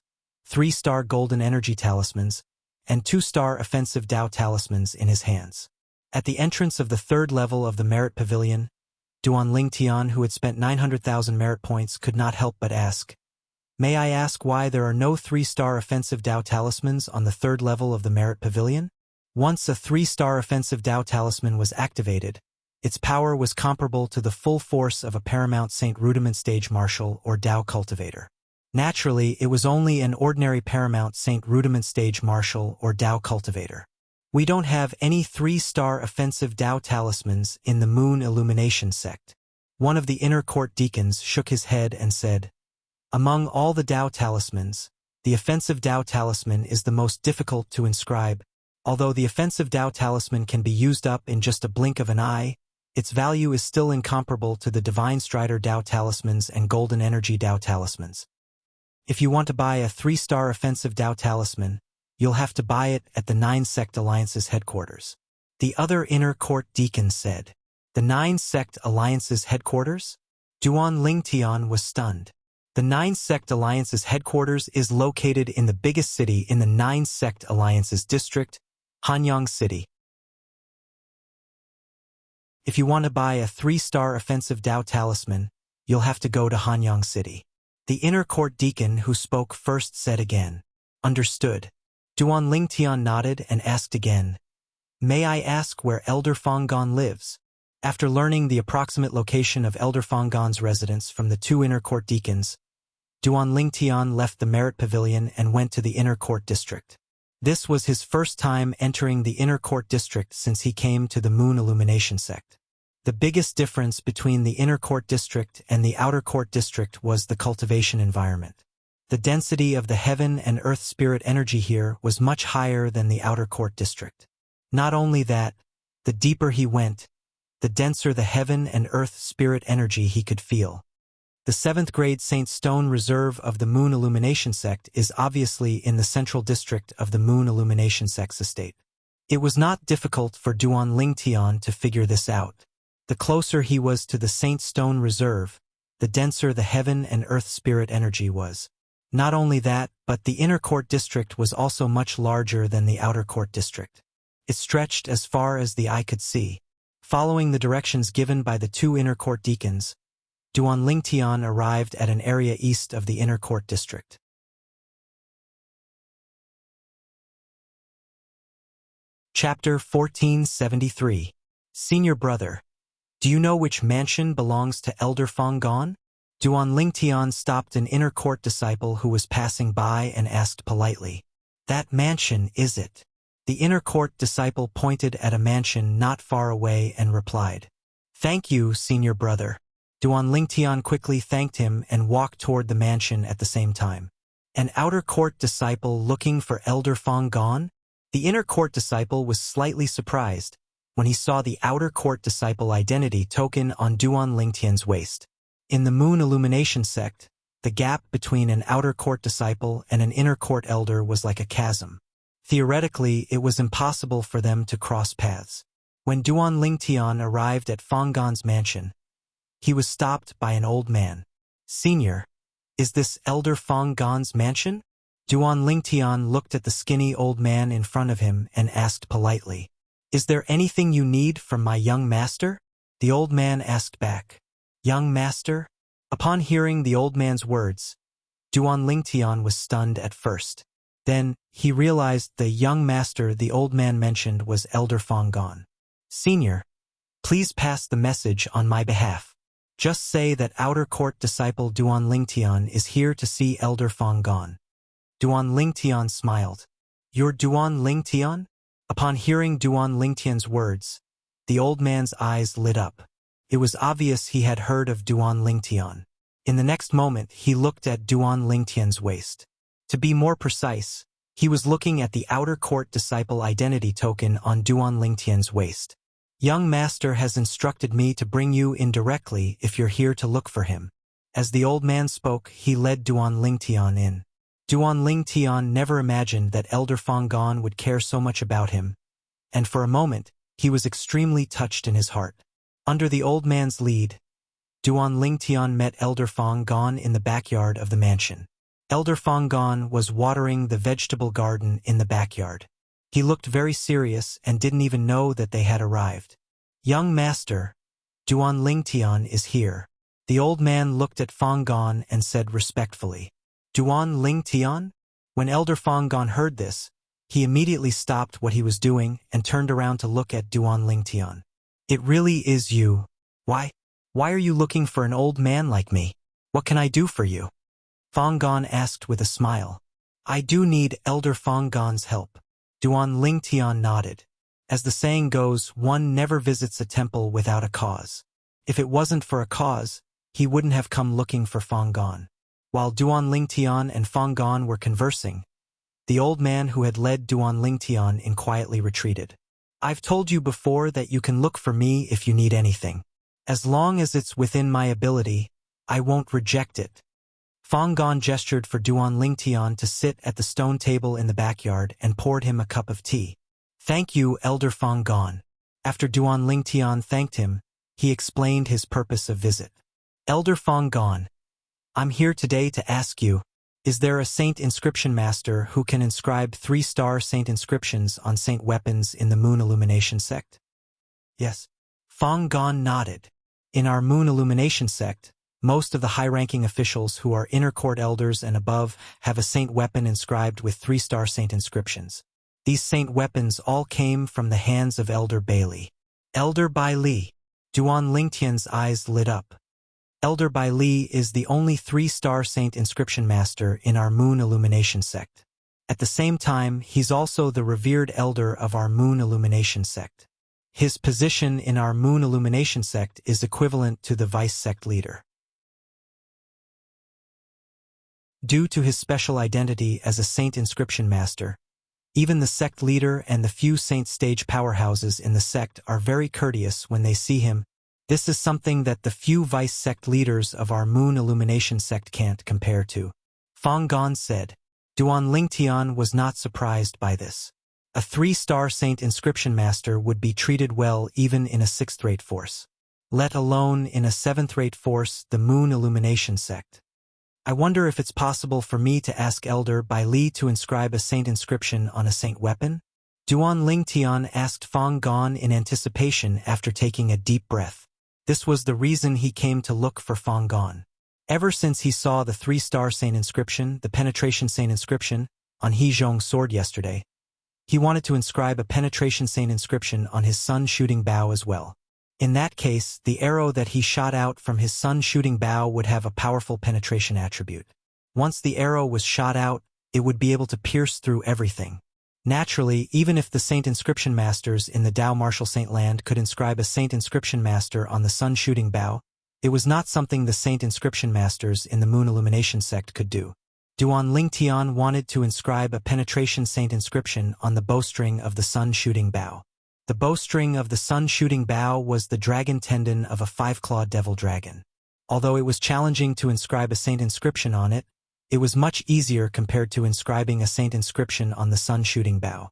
3-star Golden Energy Talismans, and 2-star offensive Dao Talismans in his hands. At the entrance of the 3rd level of the Merit Pavilion, Duan Lingtian, who had spent 900,000 merit points, could not help but ask, "May I ask why there are no 3-star offensive Dao Talismans on the 3rd level of the Merit Pavilion?" Once a 3-star offensive Tao talisman was activated, its power was comparable to the full force of a Paramount Saint Rudiment Stage Marshal or Tao Cultivator. Naturally, it was only an ordinary Paramount Saint Rudiment Stage Marshal or Tao Cultivator. We don't have any 3-star offensive Tao talismans in the Moon Illumination sect. One of the inner court deacons shook his head and said, "Among all the Tao talismans, the offensive Tao talisman is the most difficult to inscribe. Although the offensive Tao talisman can be used up in just a blink of an eye, its value is still incomparable to the Divine Strider Tao talismans and Golden Energy Tao talismans. If you want to buy a 3-star offensive Tao talisman, you'll have to buy it at the 9 Sect Alliance's headquarters." The other inner court deacon said, "The 9 Sect Alliance's headquarters?" Duan Lingtian was stunned. The 9 Sect Alliance's headquarters is located in the biggest city in the 9 Sect Alliance's district, Hanyang City. If you want to buy a 3-star offensive Tao talisman, you'll have to go to Hanyang City. The inner court deacon who spoke first said again, "Understood." Duan Lingtian nodded and asked again, "May I ask where Elder Fanggon lives?" After learning the approximate location of Elder Fanggon's residence from the 2 inner court deacons, Duan Lingtian left the Merit Pavilion and went to the inner court district. This was his first time entering the inner court district since he came to the Moon Illumination sect. The biggest difference between the inner court district and the outer court district was the cultivation environment. The density of the heaven and earth spirit energy here was much higher than the outer court district. Not only that, the deeper he went, the denser the heaven and earth spirit energy he could feel. The 7th grade Saint Stone Reserve of the Moon Illumination sect is obviously in the central district of the Moon Illumination sect's estate. It was not difficult for Duan Lingtian to figure this out. The closer he was to the Saint Stone Reserve, the denser the heaven and earth spirit energy was. Not only that, but the inner court district was also much larger than the outer court district. It stretched as far as the eye could see. Following the directions given by the 2 inner court deacons, Duan Lingtian arrived at an area east of the inner court district. Chapter 1473. Senior Brother. Do you know which mansion belongs to Elder Fanggon? Duan Lingtian stopped an inner court disciple who was passing by and asked politely, "That mansion, is it?" The inner court disciple pointed at a mansion not far away and replied, "Thank you, Senior Brother." Duan Lingtian quickly thanked him and walked toward the mansion at the same time. An outer court disciple looking for Elder Fanggon? The inner court disciple was slightly surprised when he saw the outer court disciple identity token on Duan Lingtian's waist. In the Moon Illumination sect, the gap between an outer court disciple and an inner court elder was like a chasm. Theoretically, it was impossible for them to cross paths. When Duan Lingtian arrived at Fanggon's mansion, he was stopped by an old man. "Senior, is this Elder Fanggon's mansion?" Duan Lingtian looked at the skinny old man in front of him and asked politely, "Is there anything you need from my young master?" The old man asked back, "Young master?" Upon hearing the old man's words, Duan Lingtian was stunned at first. Then, he realized the young master the old man mentioned was Elder Fanggon. "Senior, please pass the message on my behalf. Just say that outer court disciple Duan Lingtian is here to see Elder Fanggon." Duan Lingtian smiled. "You're Duan Lingtian?" Upon hearing Duan Lingtian's words, the old man's eyes lit up. It was obvious he had heard of Duan Lingtian. In the next moment, he looked at Duan Lingtian's waist. To be more precise, he was looking at the outer court disciple identity token on Duan Lingtian's waist. "Young master has instructed me to bring you in directly if you're here to look for him." As the old man spoke, he led Duan Lingtian in. Duan Lingtian never imagined that Elder Fanggon would care so much about him, and for a moment, he was extremely touched in his heart. Under the old man's lead, Duan Lingtian met Elder Fanggon in the backyard of the mansion. Elder Fanggon was watering the vegetable garden in the backyard. He looked very serious and didn't even know that they had arrived. "Young master, Duan Lingtian is here." The old man looked at Fanggon and said respectfully, "Duan Lingtian?" When Elder Fanggon heard this, He immediately stopped what he was doing and turned around to look at Duan Lingtian. It really is you. Why? Why are you looking for an old man like me? What can I do for you? Fang Gon asked with a smile. I do need Elder Fang Gon's help. Duan Lingtian nodded. As the saying goes, one never visits a temple without a cause. If it wasn't for a cause, he wouldn't have come looking for Fang Gon. While Duan Lingtian and Fang Gon were conversing, the old man who had led Duan Lingtian in quietly retreated. I've told you before that you can look for me if you need anything. As long as it's within my ability, I won't reject it. Fang Gon gestured for Duan Lingtian to sit at the stone table in the backyard and poured him a cup of tea. Thank you, Elder Fang Gon. After Duan Lingtian thanked him, he explained his purpose of visit. Elder Fang Gon, I'm here today to ask you, is there a saint inscription master who can inscribe 3-star saint inscriptions on saint weapons in the Moon Illumination sect? Yes. Fang Gon nodded. In our Moon Illumination sect, most of the high-ranking officials who are inner court elders and above have a saint weapon inscribed with 3-star saint inscriptions. These saint weapons all came from the hands of Elder Bailey. Elder Bai Li. Duan Lingtian's eyes lit up. Elder Bai Li is the only 3-star saint inscription master in our Moon Illumination sect. At the same time, he's also the revered elder of our Moon Illumination sect. His position in our Moon Illumination sect is equivalent to the vice sect leader. Due to his special identity as a saint inscription master, even the sect leader and the few saint stage powerhouses in the sect are very courteous when they see him. This is something that the few vice sect leaders of our Moon Illumination sect can't compare to. Fang Gon said. Duan Lingtian was not surprised by this. A 3-star saint inscription master would be treated well even in a 6th-rate force, let alone in a 7th-rate force, the Moon Illumination sect. I wonder if it's possible for me to ask Elder Bai Li to inscribe a saint inscription on a saint weapon? Duan Lingtian asked Fang Gon in anticipation after taking a deep breath. This was the reason he came to look for Fang Gon. Ever since he saw the 3-star saint inscription, the penetration saint inscription, on He Zhong's sword yesterday, he wanted to inscribe a penetration saint inscription on his sun shooting bow as well. In that case, the arrow that he shot out from his sun shooting bow would have a powerful penetration attribute. Once the arrow was shot out, it would be able to pierce through everything. Naturally, even if the saint inscription masters in the Dao Martial Saint Land could inscribe a saint inscription master on the sun shooting bow, it was not something the saint inscription masters in the Moon Illumination sect could do. Duan Lingtian wanted to inscribe a penetration saint inscription on the bowstring of the sun shooting bow. The bowstring of the sun shooting bow was the dragon tendon of a 5-clawed devil dragon. Although it was challenging to inscribe a saint inscription on it, it was much easier compared to inscribing a saint inscription on the sun shooting bow.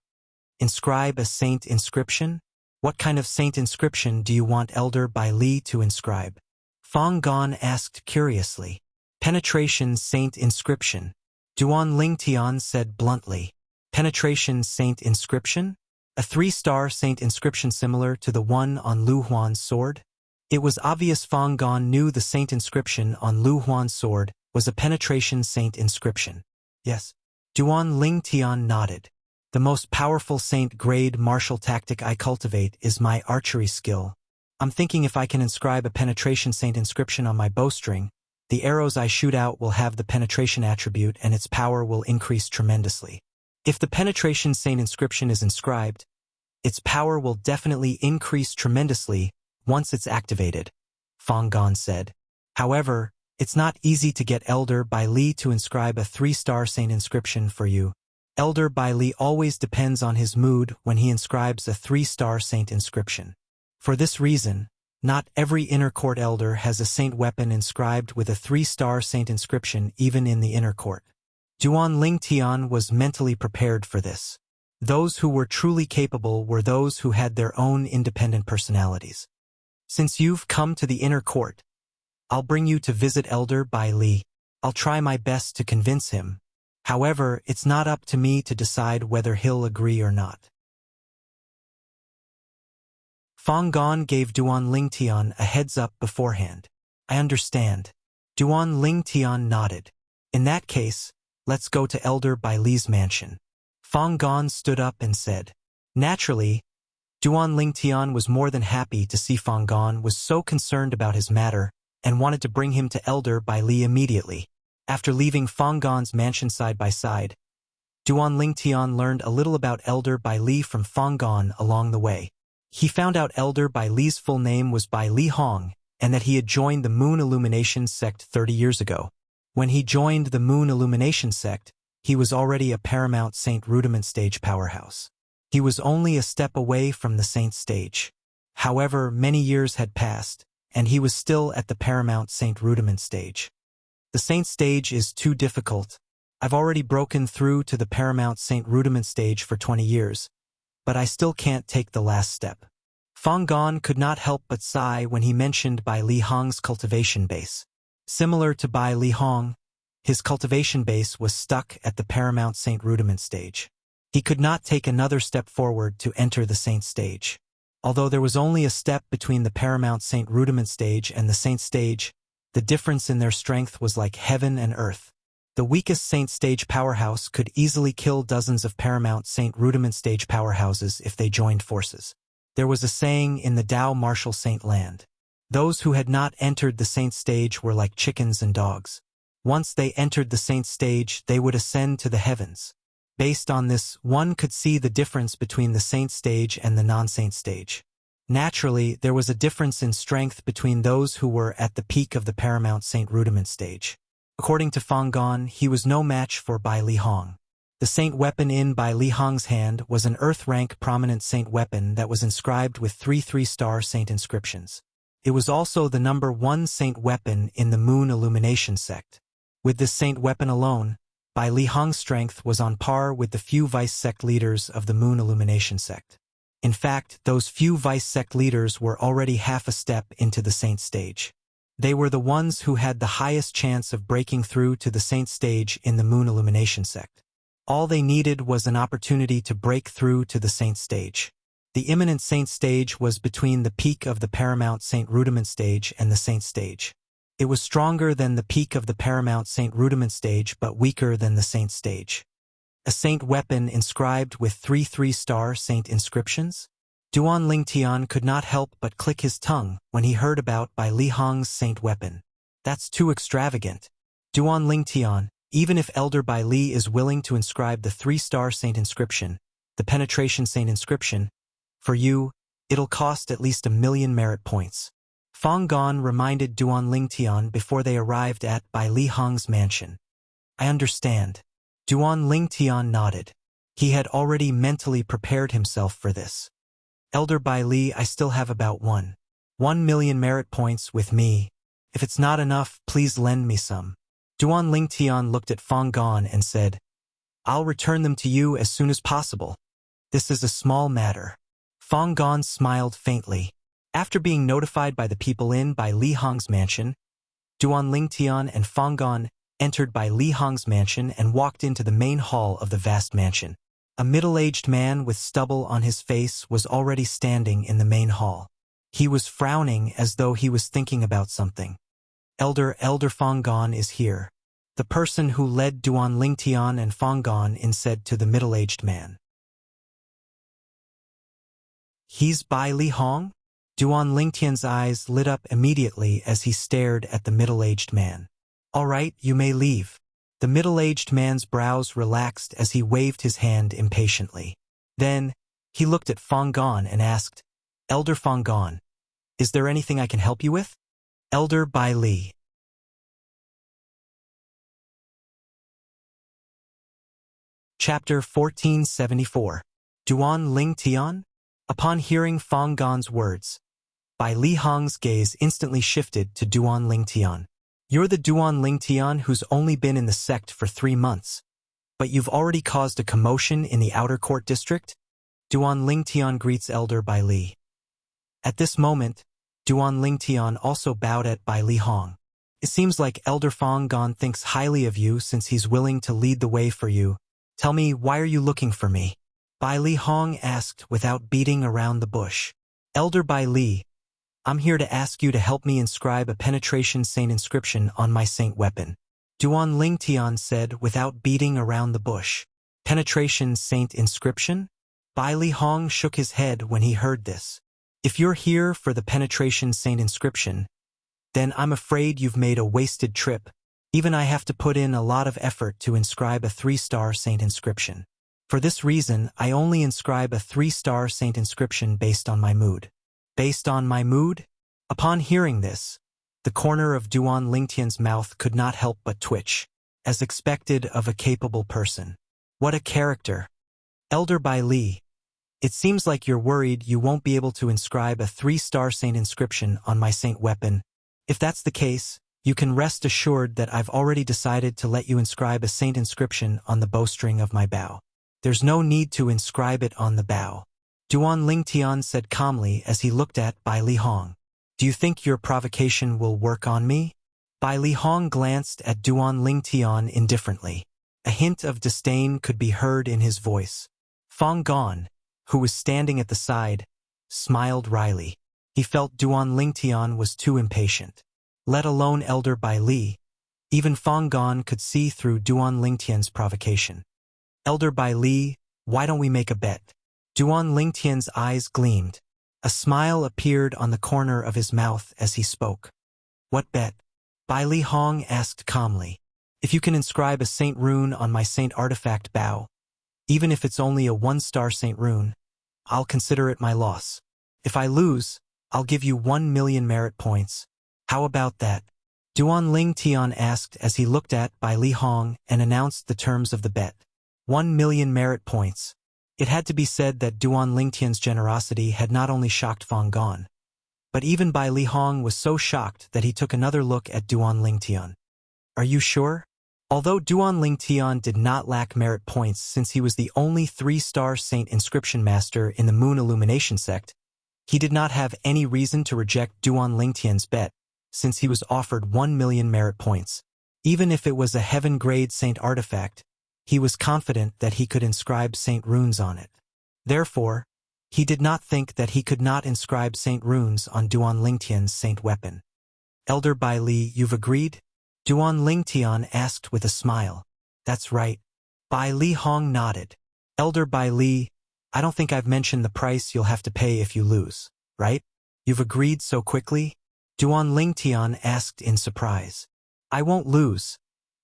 Inscribe a saint inscription? What kind of saint inscription do you want Elder Bai Li to inscribe? Fang Gon asked curiously. Penetration saint inscription. Duan Lingtian said bluntly. Penetration saint inscription? A 3-star saint inscription similar to the one on Lu Huan's sword? It was obvious Fang Gon knew the saint inscription on Lu Huan's sword was a penetration saint inscription. Yes. Duan Lingtian nodded. The most powerful saint-grade martial tactic I cultivate is my archery skill. I'm thinking if I can inscribe a penetration saint inscription on my bowstring, the arrows I shoot out will have the penetration attribute and its power will increase tremendously. If the penetration saint inscription is inscribed, its power will definitely increase tremendously once it's activated, Fang Gon said. However, it's not easy to get Elder Bai Li to inscribe a 3-star saint inscription for you. Elder Bai Li always depends on his mood when he inscribes a 3-star saint inscription. For this reason, not every inner court elder has a saint weapon inscribed with a 3-star saint inscription even in the inner court. Duan Lingtian was mentally prepared for this. Those who were truly capable were those who had their own independent personalities. Since you've come to the inner court, I'll bring you to visit Elder Bai Li. I'll try my best to convince him. However, it's not up to me to decide whether he'll agree or not. Fang Gon gave Duan Lingtian a heads-up beforehand. I understand. Duan Lingtian nodded. In that case, let's go to Elder Bai Li's mansion. Fang Gon stood up and said. Naturally, Duan Lingtian was more than happy to see Fang Gon was so concerned about his matter and wanted to bring him to Elder Bai Li immediately. After leaving Fang Gon's mansion side by side, Duan Lingtian learned a little about Elder Bai Li from Fang Gon along the way. He found out Elder Bai Li's full name was Bai Li Hong, and that he had joined the Moon Illumination sect 30 years ago. When he joined the Moon Illumination sect, he was already a Paramount Saint Rudiment stage powerhouse. He was only a step away from the Saint stage. However, many years had passed, and he was still at the Paramount Saint Rudiment stage. The Saint stage is too difficult. I've already broken through to the Paramount Saint Rudiment stage for 20 years, but I still can't take the last step. Fang Gon could not help but sigh when he mentioned Bai Li Hong's cultivation base. Similar to Bai Li Hong, his cultivation base was stuck at the Paramount Saint Rudiment stage. He could not take another step forward to enter the Saint stage. Although there was only a step between the Paramount Saint Rudiment stage and the Saint stage, the difference in their strength was like heaven and earth. The weakest Saint stage powerhouse could easily kill dozens of Paramount Saint Rudiment stage powerhouses if they joined forces. There was a saying in the Tao Martial Saint land. Those who had not entered the Saint stage were like chickens and dogs. Once they entered the Saint stage, they would ascend to the heavens. Based on this, one could see the difference between the Saint stage and the non-Saint stage. Naturally, there was a difference in strength between those who were at the peak of the Paramount Saint Rudiment stage. According to Fang Gon, he was no match for Bai Li Hong. The Saint weapon in Bai Li Hong's hand was an Earth-rank prominent Saint weapon that was inscribed with 3 3-star Saint inscriptions. It was also the number 1 Saint weapon in the Moon Illumination sect. With this Saint weapon alone, Bai Li Hong's strength was on par with the few vice sect leaders of the Moon Illumination sect. In fact, those few vice sect leaders were already half a step into the Saint stage. They were the ones who had the highest chance of breaking through to the Saint stage in the Moon Illumination sect. All they needed was an opportunity to break through to the Saint stage. The imminent Saint stage was between the peak of the Paramount Saint Rudiment stage and the Saint stage. It was stronger than the peak of the Paramount Saint Rudiment stage but weaker than the Saint stage. A Saint weapon inscribed with 3 3-star Saint inscriptions? Duan Lingtian could not help but click his tongue when he heard about Bai Li Hong's Saint weapon. That's too extravagant. Duan Lingtian, even if Elder Bai Li is willing to inscribe the 3-star Saint inscription, the penetration Saint inscription, for you, it'll cost at least 1,000,000 merit points. Fang Gon reminded Duan Lingtian before they arrived at Bai Li Hong's mansion. I understand. Duan Lingtian nodded. He had already mentally prepared himself for this. Elder Bai Li, I still have about 1,000,000 merit points with me. If it's not enough, please lend me some. Duan Lingtian looked at Fang Gon and said, I'll return them to you as soon as possible. This is a small matter. Fang Gon smiled faintly. After being notified by the people in Bai Li Hong's mansion, Duan Lingtian and Fang Gon entered Bai Li Hong's mansion and walked into the main hall of the vast mansion. A middle-aged man with stubble on his face was already standing in the main hall. He was frowning as though he was thinking about something. Elder Fang Gon is here. The person who led Duan Lingtian and Fang Gon in said to the middle-aged man. He's Bai Li Hong? Duan Lingtian's eyes lit up immediately as he stared at the middle-aged man. All right, you may leave. The middle-aged man's brows relaxed as he waved his hand impatiently. Then, he looked at Fang Gon and asked, Elder Fang Gon, is there anything I can help you with? Elder Bai Li. Chapter 1474. Duan Lingtian? Upon hearing Fang Gon's words, Bai Li Hong's gaze instantly shifted to Duan Lingtian. You're the Duan Lingtian who's only been in the sect for 3 months, but you've already caused a commotion in the outer court district? Duan Lingtian greets Elder Bai Li. At this moment, Duan Lingtian also bowed at Bai Li Hong. It seems like Elder Fang Gon thinks highly of you since he's willing to lead the way for you. Tell me, why are you looking for me? Bai Li Hong asked without beating around the bush. Elder Bai Li, I'm here to ask you to help me inscribe a penetration Saint inscription on my Saint weapon. Duan Lingtian said without beating around the bush. Penetration Saint Inscription? Bai Li Hong shook his head when he heard this. If you're here for the Penetration Saint Inscription, then I'm afraid you've made a wasted trip. Even I have to put in a lot of effort to inscribe a 3-star Saint Inscription. For this reason, I only inscribe a 3-star Saint Inscription based on my mood. Based on my mood? Upon hearing this, the corner of Duan Lingtian's mouth could not help but twitch, as expected of a capable person. What a character! Elder Bai Li, it seems like you're worried you won't be able to inscribe a 3-star Saint Inscription on my Saint weapon. If that's the case, you can rest assured that I've already decided to let you inscribe a Saint Inscription on the bowstring of my bow. There's no need to inscribe it on the bow. Duan Lingtian said calmly as he looked at Bai Li Hong. Do you think your provocation will work on me? Bai Li Hong glanced at Duan Lingtian indifferently. A hint of disdain could be heard in his voice. Fong Gong, who was standing at the side, smiled wryly. He felt Duan Lingtian was too impatient. Let alone Elder Bai Li, even Fong Gong could see through Duan Lingtian's provocation. Elder Bai Li, why don't we make a bet? Duan Lingtian's eyes gleamed. A smile appeared on the corner of his mouth as he spoke. What bet? Bai Li Hong asked calmly. If you can inscribe a saint rune on my saint artifact bow, even if it's only a 1-star saint rune, I'll consider it my loss. If I lose, I'll give you 1 million merit points. How about that? Duan Lingtian asked as he looked at Bai Li Hong and announced the terms of the bet. 1 million merit points. It had to be said that Duan Lingtian's generosity had not only shocked Fong Gong, but even Bai Li Hong was so shocked that he took another look at Duan Lingtian. Are you sure? Although Duan Lingtian did not lack merit points since he was the only 3-star Saint Inscription Master in the Moon Illumination sect, he did not have any reason to reject Duan Lingtian's bet, since he was offered 1 million merit points. Even if it was a heaven-grade saint artifact, he was confident that he could inscribe saint runes on it. Therefore, he did not think that he could not inscribe saint runes on Duan Lingtian's saint weapon. Elder Bai Li, you've agreed? Duan Lingtian asked with a smile. That's right. Bai Li Hong nodded. Elder Bai Li, I don't think I've mentioned the price you'll have to pay if you lose, right? You've agreed so quickly? Duan Lingtian asked in surprise. I won't lose,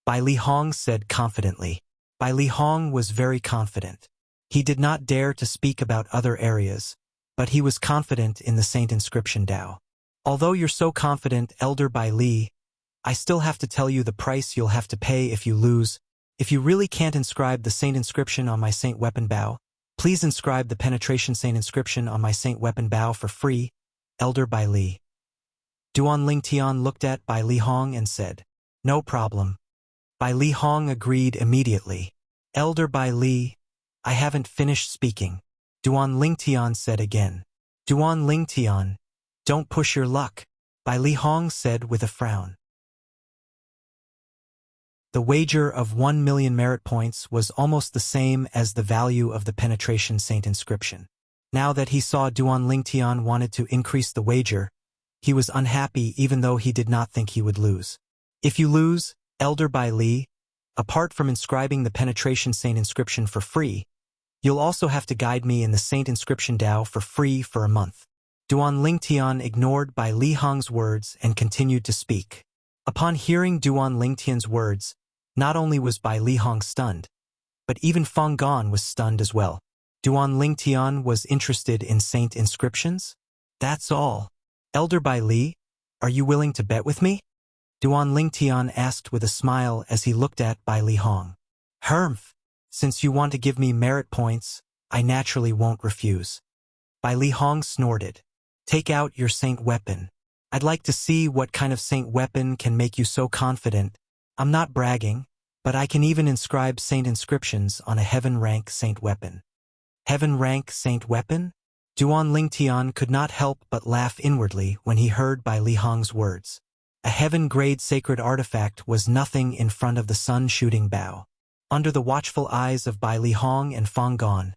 Bai Li Hong said confidently. Bai Li Hong was very confident. He did not dare to speak about other areas, but he was confident in the Saint Inscription Dao. Although you're so confident, Elder Bai Li, I still have to tell you the price you'll have to pay if you lose. If you really can't inscribe the Saint Inscription on my Saint Weapon Bow, please inscribe the Penetration Saint Inscription on my Saint Weapon Bow for free, Elder Bai Li. Duan Lingtian looked at Bai Li Hong and said, No problem. Bai Li Hong agreed immediately. Elder Bai Li, I haven't finished speaking, Duan Lingtian said again. Duan Lingtian, don't push your luck, Bai Li Hong said with a frown. The wager of 1 million merit points was almost the same as the value of the Penetration Saint Inscription. Now that he saw Duan Lingtian wanted to increase the wager, he was unhappy even though he did not think he would lose. If you lose, Elder Bai Li, apart from inscribing the Penetration Saint Inscription for free, you'll also have to guide me in the Saint Inscription Dao for free for a month. Duan Lingtian ignored Bai Li Hong's words and continued to speak. Upon hearing Duan Lingtian's words, not only was Bai Li Hong stunned, but even Fong Gong was stunned as well. Duan Lingtian was interested in Saint Inscriptions? That's all. Elder Bai Li, are you willing to bet with me? Duan Lingtian asked with a smile as he looked at Bai Li Hong. Humph, since you want to give me merit points, I naturally won't refuse. Bai Li Hong snorted. Take out your saint weapon. I'd like to see what kind of saint weapon can make you so confident. I'm not bragging, but I can even inscribe saint inscriptions on a heaven-rank saint weapon. Heaven-rank saint weapon? Duan Lingtian could not help but laugh inwardly when he heard Bai Li Hong's words. A heaven-grade sacred artifact was nothing in front of the sun-shooting bow. Under the watchful eyes of Bai Li Hong and Fong Gong,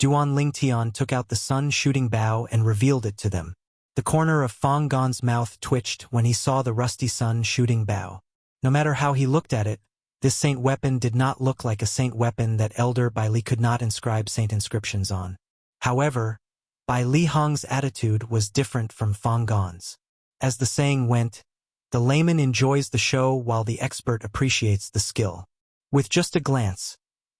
Duan Lingtian took out the sun-shooting bow and revealed it to them. The corner of Fong Gong's mouth twitched when he saw the rusty sun-shooting bow. No matter how he looked at it, This saint weapon did not look like a saint weapon that Elder Bai Li could not inscribe saint inscriptions on. However, Bai Li Hong's attitude was different from Fang Gon's. As the saying went, the layman enjoys the show while the expert appreciates the skill. With just a glance,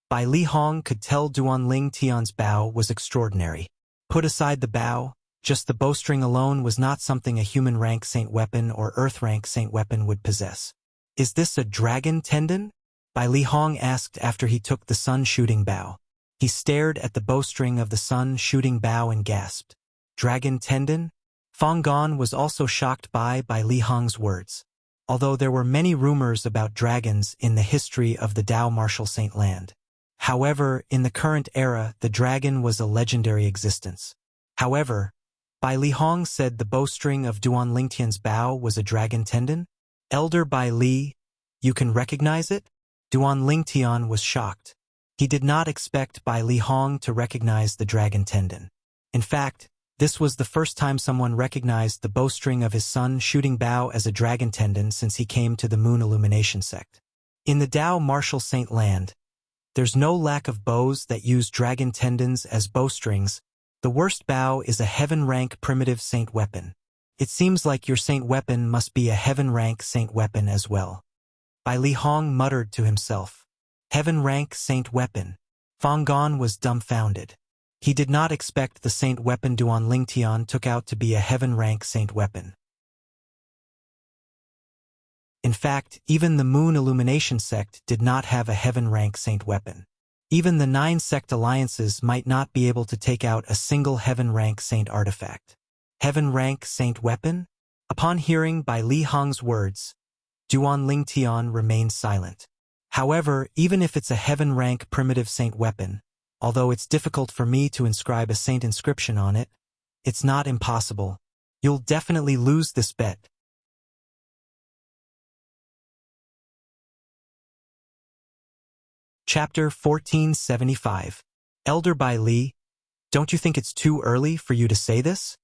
Bai Li Hong could tell Duanling Tian's bow was extraordinary. Put aside the bow, just the bowstring alone was not something a human-rank saint weapon or earth-rank saint weapon would possess. "Is this a dragon tendon?" Bai Li Hong asked after he took the sun-shooting bow. He stared at the bowstring of the sun-shooting bow and gasped. "Dragon tendon?" Fang Gon was also shocked by Bai Li Hong's words. Although there were many rumors about dragons in the history of the Dao martial saint land. However, in the current era, the dragon was a legendary existence. However, Bai Li Hong said the bowstring of Duan Lingtian's bow was a dragon tendon? "Elder Bai Li, you can recognize it?" Duan Lingtian was shocked. He did not expect Bai Li Hong to recognize the dragon tendon. In fact, this was the first time someone recognized the bowstring of his sun-shooting bow as a dragon tendon since he came to the Moon Illumination sect. In the Dao martial saint land, there's no lack of bows that use dragon tendons as bowstrings. The worst bow is a heaven-rank primitive saint weapon. It seems like your saint weapon must be a heaven-rank saint weapon as well. Bai Li Hong muttered to himself. Heaven-rank saint weapon. Fang Gon was dumbfounded. He did not expect the saint weapon Duan Lingtian took out to be a heaven-rank saint weapon. In fact, even the Moon Illumination sect did not have a heaven-rank saint weapon. Even the 9 sect alliances might not be able to take out a single heaven-rank saint artifact. Heaven-rank saint weapon? Upon hearing Bai Li Hong's words, Duan Lingtian remained silent. However, even if it's a heaven-rank primitive saint weapon, although it's difficult for me to inscribe a saint inscription on it, it's not impossible. You'll definitely lose this bet. Chapter 1475. Elder Bai Li, don't you think it's too early for you to say this?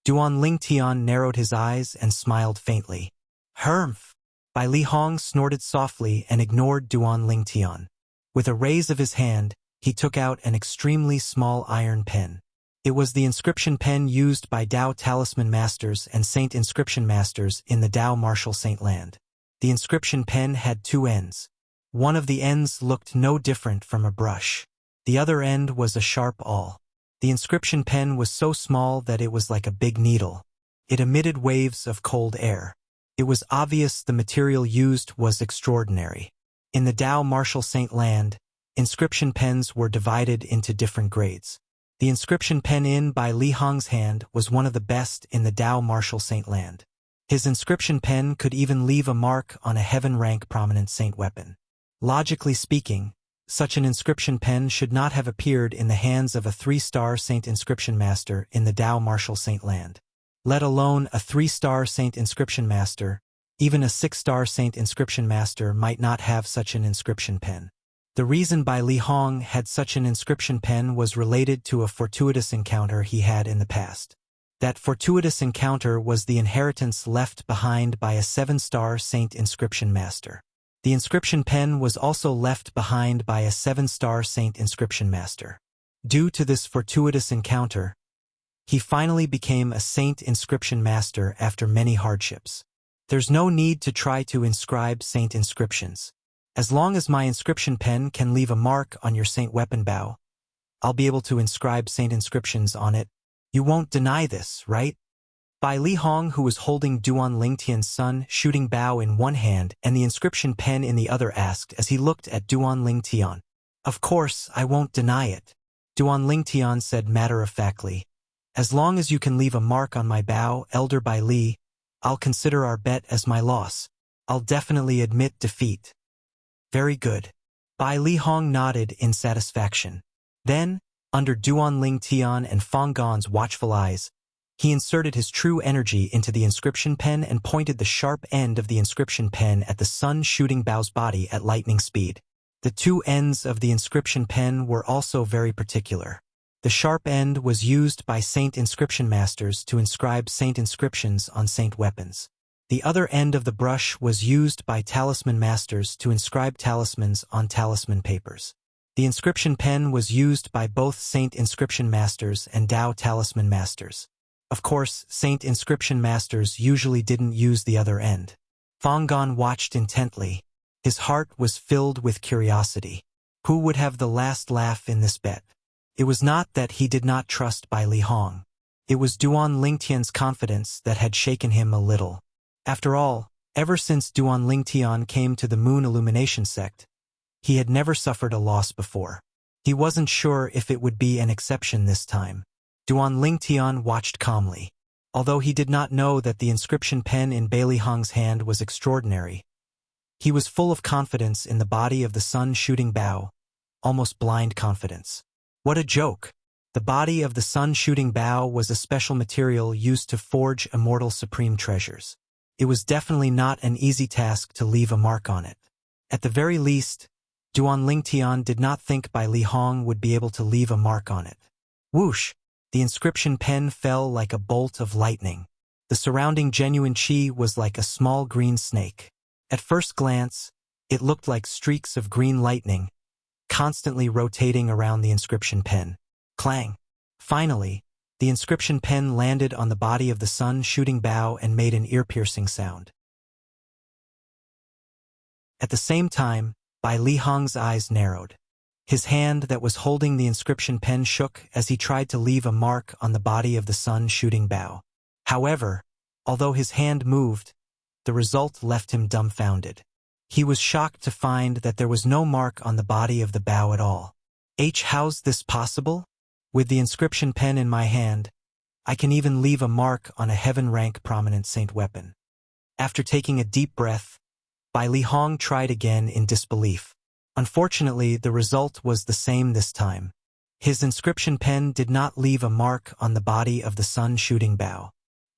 Duan Lingtian narrowed his eyes and smiled faintly. Humph! Bai Li Hong snorted softly and ignored Duan Lingtian. With a raise of his hand, he took out an extremely small iron pen. It was the inscription pen used by Dao Talisman Masters and Saint Inscription Masters in the Dao Martial Saint Land. The inscription pen had 2 ends. One of the ends looked no different from a brush. The other end was a sharp awl. The inscription pen was so small that it was like a big needle. It emitted waves of cold air. It was obvious the material used was extraordinary. In the Dao Martial Saint Land, inscription pens were divided into different grades. The inscription pen in Bai Li Hong's hand was one of the best in the Dao Martial Saint Land. His inscription pen could even leave a mark on a heaven-rank prominent saint weapon. Logically speaking, such an inscription pen should not have appeared in the hands of a 3-star Saint Inscription Master in the Dao Martial Saint Land. Let alone a 3-star Saint Inscription Master, even a 6-star Saint Inscription Master might not have such an inscription pen. The reason Bai Li Hong had such an inscription pen was related to a fortuitous encounter he had in the past. That fortuitous encounter was the inheritance left behind by a 7-star Saint Inscription Master. The inscription pen was also left behind by a 7-star Saint Inscription Master. Due to this fortuitous encounter, he finally became a Saint Inscription Master after many hardships. There's no need to try to inscribe saint inscriptions. As long as my inscription pen can leave a mark on your saint weapon bow, I'll be able to inscribe saint inscriptions on it. You won't deny this, right? Bai Li Hong, who was holding Duan Lingtian's sun-shooting bow in one hand and the inscription pen in the other, asked as he looked at Duan Lingtian. Of course, I won't deny it. Duan Lingtian said matter-of-factly. As long as you can leave a mark on my bow, Elder Bai Li, I'll consider our bet as my loss. I'll definitely admit defeat. Very good. Bai Li Hong nodded in satisfaction. Then, under Duan Lingtian and Fang Gon's watchful eyes, he inserted his true energy into the inscription pen and pointed the sharp end of the inscription pen at the sun-shooting bow's body at lightning speed. The 2 ends of the inscription pen were also very particular. The sharp end was used by Saint Inscription Masters to inscribe saint inscriptions on saint weapons. The other end of the brush was used by talisman masters to inscribe talismans on talisman papers. The inscription pen was used by both Saint Inscription Masters and Dao Talisman Masters. Of course, Saint Inscription Masters usually didn't use the other end. Fang Gong watched intently. His heart was filled with curiosity. Who would have the last laugh in this bet? It was not that he did not trust Bai Li Hong. It was Duan Lingtian's confidence that had shaken him a little. After all, ever since Duan Lingtian came to the Moon Illumination sect, he had never suffered a loss before. He wasn't sure if it would be an exception this time. Duan Lingtian watched calmly. Although he did not know that the inscription pen in Bai Li Hong's hand was extraordinary, he was full of confidence in the body of the sun shooting Bao, almost blind confidence. What a joke! The body of the sun shooting Bao was a special material used to forge immortal supreme treasures. It was definitely not an easy task to leave a mark on it. At the very least, Duan Lingtian did not think Bai Li Hong would be able to leave a mark on it. Whoosh! The inscription pen fell like a bolt of lightning. The surrounding genuine qi was like a small green snake. At first glance, it looked like streaks of green lightning, constantly rotating around the inscription pen. Clang! Finally, the inscription pen landed on the body of the sun shooting Bao and made an ear-piercing sound. At the same time, Bai Li Hong's eyes narrowed. His hand that was holding the inscription pen shook as he tried to leave a mark on the body of the sun shooting Bao. However, although his hand moved, the result left him dumbfounded. He was shocked to find that there was no mark on the body of the Bao at all. How's this possible? With the inscription pen in my hand, I can even leave a mark on a heaven-rank prominent saint weapon. After taking a deep breath, Bai Li Hong tried again in disbelief. Unfortunately, the result was the same this time. His inscription pen did not leave a mark on the body of the sun shooting Bao.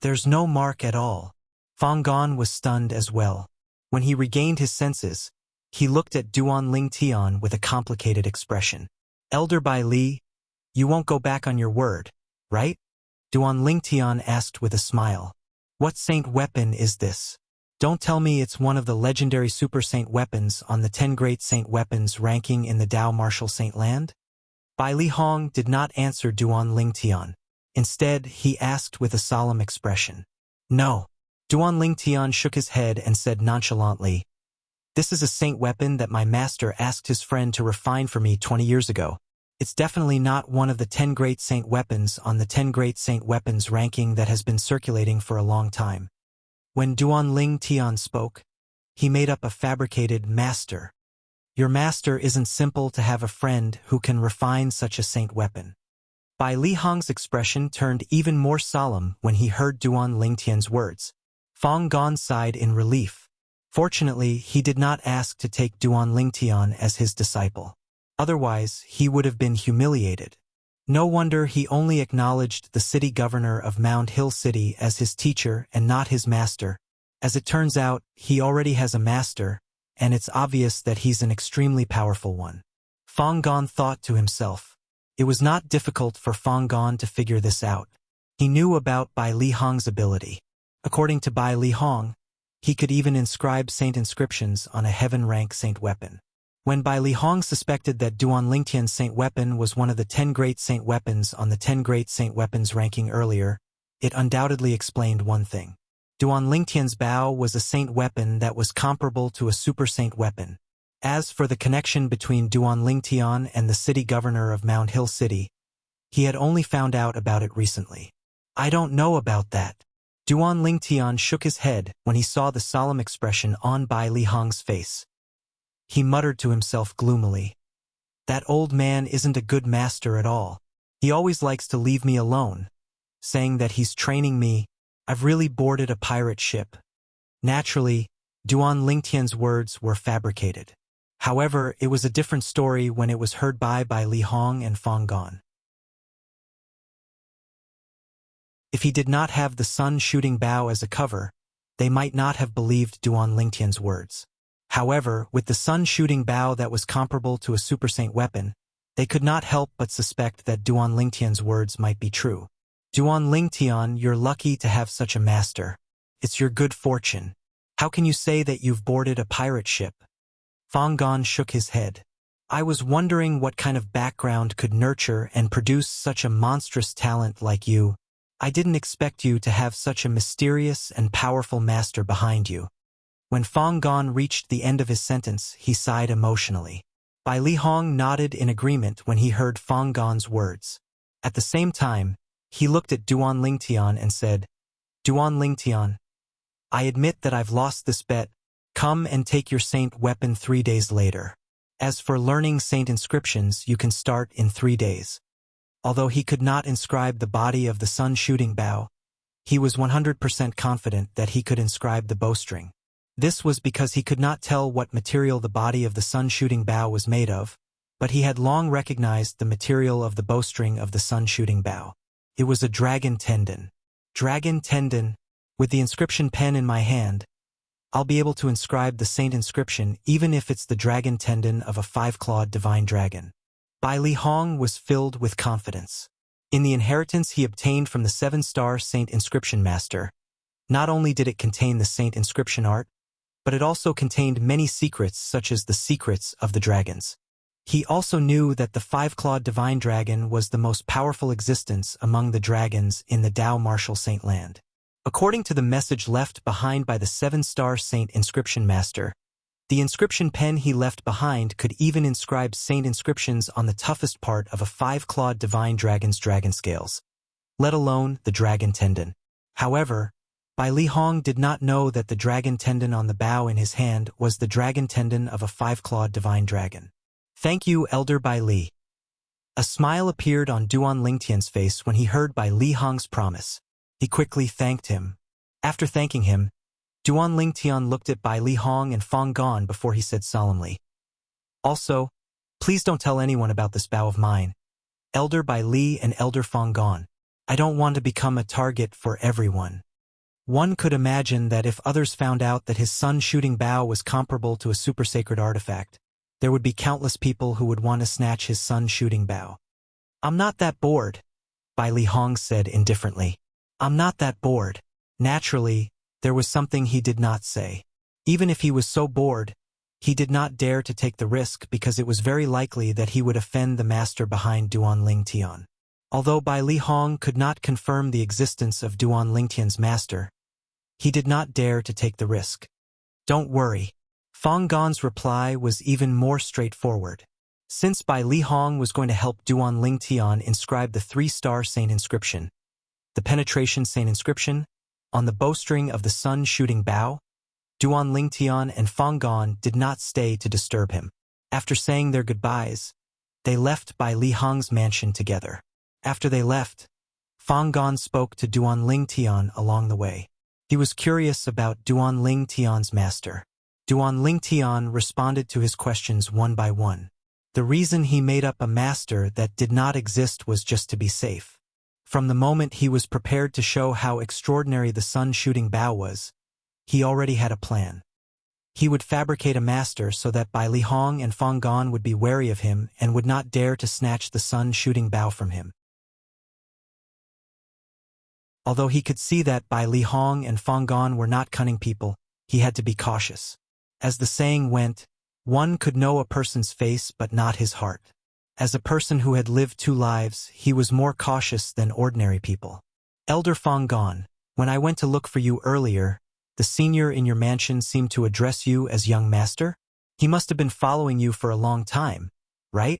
There's no mark at all. Fang Gong was stunned as well. When he regained his senses, he looked at Duan Lingtian with a complicated expression. Elder Bai Li, you won't go back on your word, right? Duan Lingtian asked with a smile. What saint weapon is this? Don't tell me it's one of the legendary super saint weapons on the 10 great saint weapons ranking in the Dao martial saint land? Bai Li Hong did not answer Duan Lingtian. Instead, he asked with a solemn expression. No. Duan Lingtian shook his head and said nonchalantly, this is a saint weapon that my master asked his friend to refine for me 20 years ago. It's definitely not one of the 10 great saint weapons on the 10 great saint weapons ranking that has been circulating for a long time. When Duan Lingtian spoke, he made up a fabricated master. Your master isn't simple to have a friend who can refine such a saint weapon. Bai Li Hong's expression turned even more solemn when he heard Duan Lingtian's words. Fang Gong sighed in relief. Fortunately, he did not ask to take Duan Lingtian as his disciple. Otherwise, he would have been humiliated. No wonder he only acknowledged the city governor of Mound Hill City as his teacher and not his master. As it turns out, he already has a master, and it's obvious that he's an extremely powerful one. Fang Gong thought to himself. It was not difficult for Fang Gong to figure this out. He knew about Bai Li Hong's ability. According to Bai Li Hong, he could even inscribe saint inscriptions on a heaven-rank saint weapon. When Bai Li Hong suspected that Duan Lingtian's saint weapon was one of the 10 great saint weapons on the 10 great saint weapons ranking earlier, it undoubtedly explained one thing. Duan Lingtian's Bao was a saint weapon that was comparable to a super saint weapon. As for the connection between Duan Lingtian and the city governor of Mound Hill City, he had only found out about it recently. I don't know about that. Duan Lingtian shook his head when he saw the solemn expression on Bai Li Hong's face. He muttered to himself gloomily. That old man isn't a good master at all. He always likes to leave me alone, saying that he's training me. I've really boarded a pirate ship. Naturally, Duan Lingtian's words were fabricated. However, it was a different story when it was heard by Bai Li Hong and Fang Gong. If he did not have the sun shooting Bao as a cover, they might not have believed Duan Lingtian's words. However, with the sun shooting Bao that was comparable to a super saint weapon, they could not help but suspect that Duan Lingtian's words might be true. Duan Lingtian, you're lucky to have such a master. It's your good fortune. How can you say that you've boarded a pirate ship? Fang Gong shook his head. I was wondering what kind of background could nurture and produce such a monstrous talent like you. I didn't expect you to have such a mysterious and powerful master behind you. When Fang Gong reached the end of his sentence, he sighed emotionally. Bai Lihong nodded in agreement when he heard Fang Gong's words. At the same time, he looked at Duan Lingtian and said, Duan Lingtian, I admit that I've lost this bet. Come and take your saint weapon 3 days later. As for learning saint inscriptions, you can start in 3 days. Although he could not inscribe the body of the sun shooting bow, he was 100% confident that he could inscribe the bowstring. This was because he could not tell what material the body of the sun shooting bow was made of, but he had long recognized the material of the bowstring of the sun shooting bow. It was a dragon tendon. Dragon tendon. With the inscription pen in my hand, I'll be able to inscribe the saint inscription even if it's the dragon tendon of a 5-clawed divine dragon. Bai Lihong was filled with confidence. In the inheritance he obtained from the 7-star saint inscription master, not only did it contain the saint inscription art, but it also contained many secrets such as the secrets of the dragons. He also knew that the 5-clawed divine dragon was the most powerful existence among the dragons in the Dao Martial Saint Land. According to the message left behind by the 7-star saint inscription master, the inscription pen he left behind could even inscribe saint inscriptions on the toughest part of a 5-clawed divine dragon's dragon scales, let alone the dragon tendon. However, Bai Lihong did not know that the dragon tendon on the bow in his hand was the dragon tendon of a 5-clawed divine dragon. Thank you, Elder Bai Li. A smile appeared on Duan Lingtian's face when he heard Bai Lihong's promise. He quickly thanked him. After thanking him, Duan Lingtian looked at Bai Lihong and Fang Gong before he said solemnly, Also, please don't tell anyone about this bow of mine. Elder Bai Li and Elder Fang Gong. I don't want to become a target for everyone. One could imagine that if others found out that his sun-shooting bow was comparable to a super-sacred artifact, there would be countless people who would want to snatch his sun-shooting bow. I'm not that bored, Bai Lihong said indifferently. I'm not that bored. Naturally, there was something he did not say. Even if he was so bored, he did not dare to take the risk because it was very likely that he would offend the master behind Duan Lingtian. Although Bai Lihong could not confirm the existence of Duan Lingtian's master, he did not dare to take the risk. Don't worry. Fang Gong's reply was even more straightforward. Since Bai Lihong was going to help Duan Lingtian inscribe the 3-star saint inscription, the penetration saint inscription, on the bowstring of the sun-shooting bow, Duan Lingtian and Fang Gong did not stay to disturb him. After saying their goodbyes, they left Bai Lihong's mansion together. After they left, Fang Gong spoke to Duan Lingtian along the way. He was curious about Duan Lingtian's master. Duan Lingtian responded to his questions one by one. The reason he made up a master that did not exist was just to be safe. From the moment he was prepared to show how extraordinary the sun-shooting bow was, he already had a plan. He would fabricate a master so that Bai Lihong and Fang Gong would be wary of him and would not dare to snatch the sun-shooting bow from him. Although he could see that Bai Lihong and Fang Gong were not cunning people, he had to be cautious. As the saying went, one could know a person's face but not his heart. As a person who had lived 2 lives, he was more cautious than ordinary people. Elder Fang Gong, when I went to look for you earlier, the senior in your mansion seemed to address you as young master? He must have been following you for a long time, right?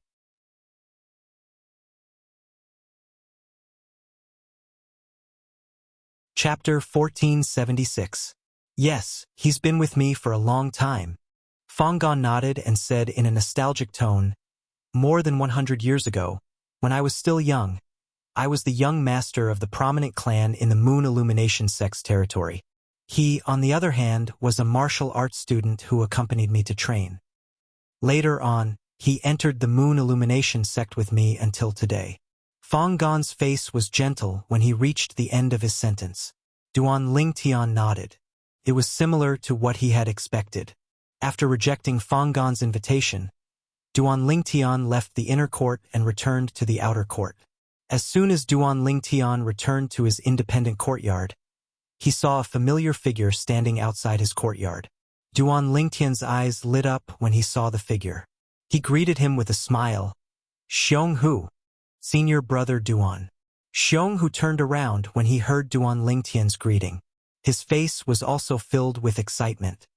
Chapter 1476. Yes, he's been with me for a long time. Fang Gong nodded and said in a nostalgic tone, More than 100 years ago, when I was still young, I was the young master of the prominent clan in the Moon Illumination sect's territory. He, on the other hand, was a martial arts student who accompanied me to train. Later on, he entered the Moon Illumination sect with me until today. Fang Gong's face was gentle when he reached the end of his sentence. Duan Lingtian nodded. It was similar to what he had expected. After rejecting Fang Gong's invitation, Duan Lingtian left the inner court and returned to the outer court. As soon as Duan Lingtian returned to his independent courtyard, he saw a familiar figure standing outside his courtyard. Duan Lingtian's eyes lit up when he saw the figure. He greeted him with a smile. Xiong Hu, senior brother Duan. Xiong Hu turned around when he heard Duan Lingtian's greeting. His face was also filled with excitement.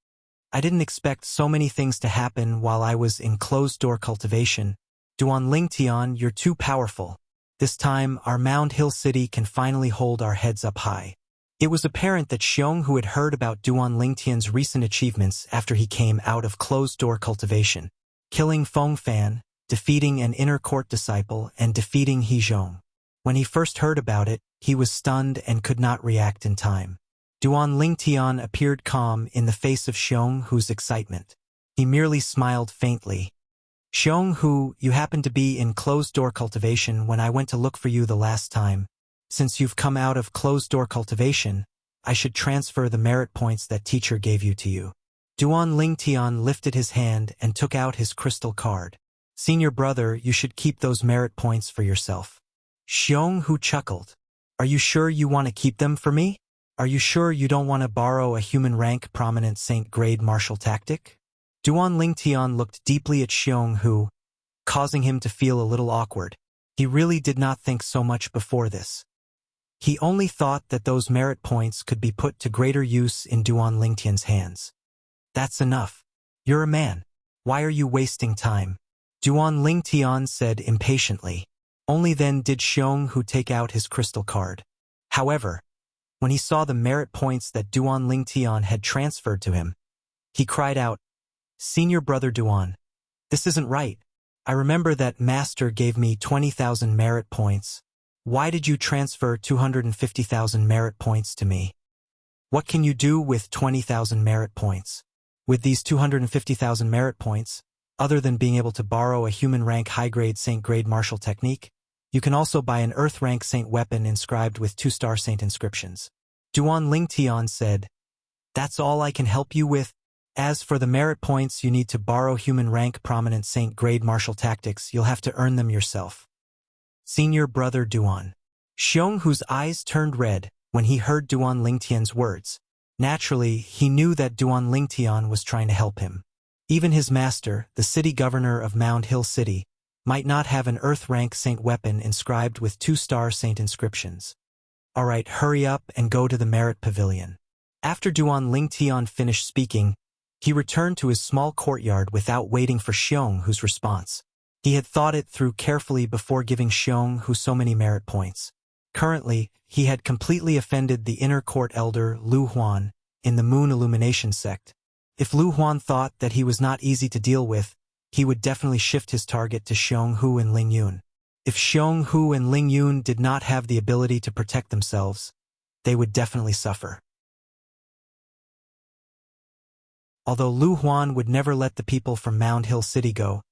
I didn't expect so many things to happen while I was in closed-door cultivation. Duan Lingtian, you're too powerful. This time, our Mound Hill City can finally hold our heads up high. It was apparent that Xiong Hu had heard about Duan Lingtian's recent achievements after he came out of closed-door cultivation, killing Feng Fan, defeating an inner court disciple, and defeating He Zhong. When he first heard about it, he was stunned and could not react in time. Duan Lingtian appeared calm in the face of Xiong Hu's excitement. He merely smiled faintly. Xiong Hu, you happened to be in closed-door cultivation when I went to look for you the last time. Since you've come out of closed-door cultivation, I should transfer the merit points that teacher gave you to you. Duan Lingtian lifted his hand and took out his crystal card. Senior brother, you should keep those merit points for yourself. Xiong Hu chuckled. Are you sure you want to keep them for me? Are you sure you don't want to borrow a human rank prominent Saint grade martial tactic? Duan Lingtian looked deeply at Xiong Hu, causing him to feel a little awkward. He really did not think so much before this. He only thought that those merit points could be put to greater use in Duan Lingtian's hands. That's enough. You're a man. Why are you wasting time? Duan Lingtian said impatiently. Only then did Xiong Hu take out his crystal card. However, when he saw the merit points that Duan Lingtian had transferred to him, he cried out, Senior brother Duan, this isn't right. I remember that master gave me 20,000 merit points. Why did you transfer 250,000 merit points to me? What can you do with 20,000 merit points? With these 250,000 merit points, other than being able to borrow a human rank high-grade Saint grade martial technique, you can also buy an Earth rank Saint weapon inscribed with 2-star Saint inscriptions. Duan Lingtian said, That's all I can help you with. As for the merit points you need to borrow human rank prominent Saint grade martial tactics, you'll have to earn them yourself. Senior brother Duan. Xiong Hu's eyes turned red when he heard Duan Lingtian's words. Naturally, he knew that Duan Lingtian was trying to help him. Even his master, the city governor of Mound Hill City, might not have an Earth rank Saint weapon inscribed with 2-star Saint inscriptions. Alright, hurry up and go to the Merit Pavilion. After Duan Lingtian finished speaking, he returned to his small courtyard without waiting for Xiong Hu's response. He had thought it through carefully before giving Xiong Hu so many merit points. Currently, he had completely offended the inner court elder Lu Huan in the Moon Illumination sect. If Lu Huan thought that he was not easy to deal with, he would definitely shift his target to Xiong Hu and Ling Yun. If Xiong Hu and Ling Yun did not have the ability to protect themselves, they would definitely suffer. Although Lu Huan would never let the people from Mound Hill City go,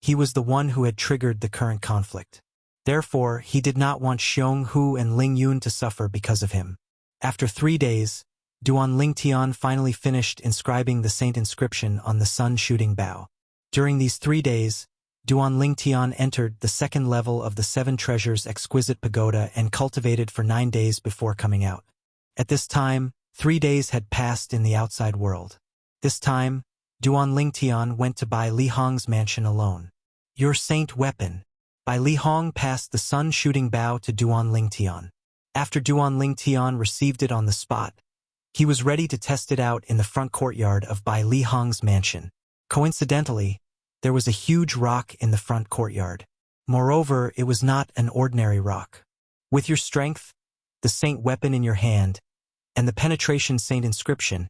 he was the one who had triggered the current conflict. Therefore, he did not want Xiong Hu and Ling Yun to suffer because of him. After 3 days, Duan Lingtian finally finished inscribing the saint inscription on the sun-shooting bow. During these 3 days, Duan Lingtian entered the 2nd level of the 7 Treasures Exquisite Pagoda and cultivated for 9 days before coming out. At this time, 3 days had passed in the outside world. This time, Duan Lingtian went to Bai Li Hong's mansion alone. Your saint weapon. Bai Li Hong passed the sun-shooting bow to Duan Lingtian. After Duan Lingtian received it on the spot, he was ready to test it out in the front courtyard of Bai Li Hong's mansion. Coincidentally, there was a huge rock in the front courtyard. Moreover, it was not an ordinary rock. With your strength, the saint weapon in your hand, and the penetration saint inscription,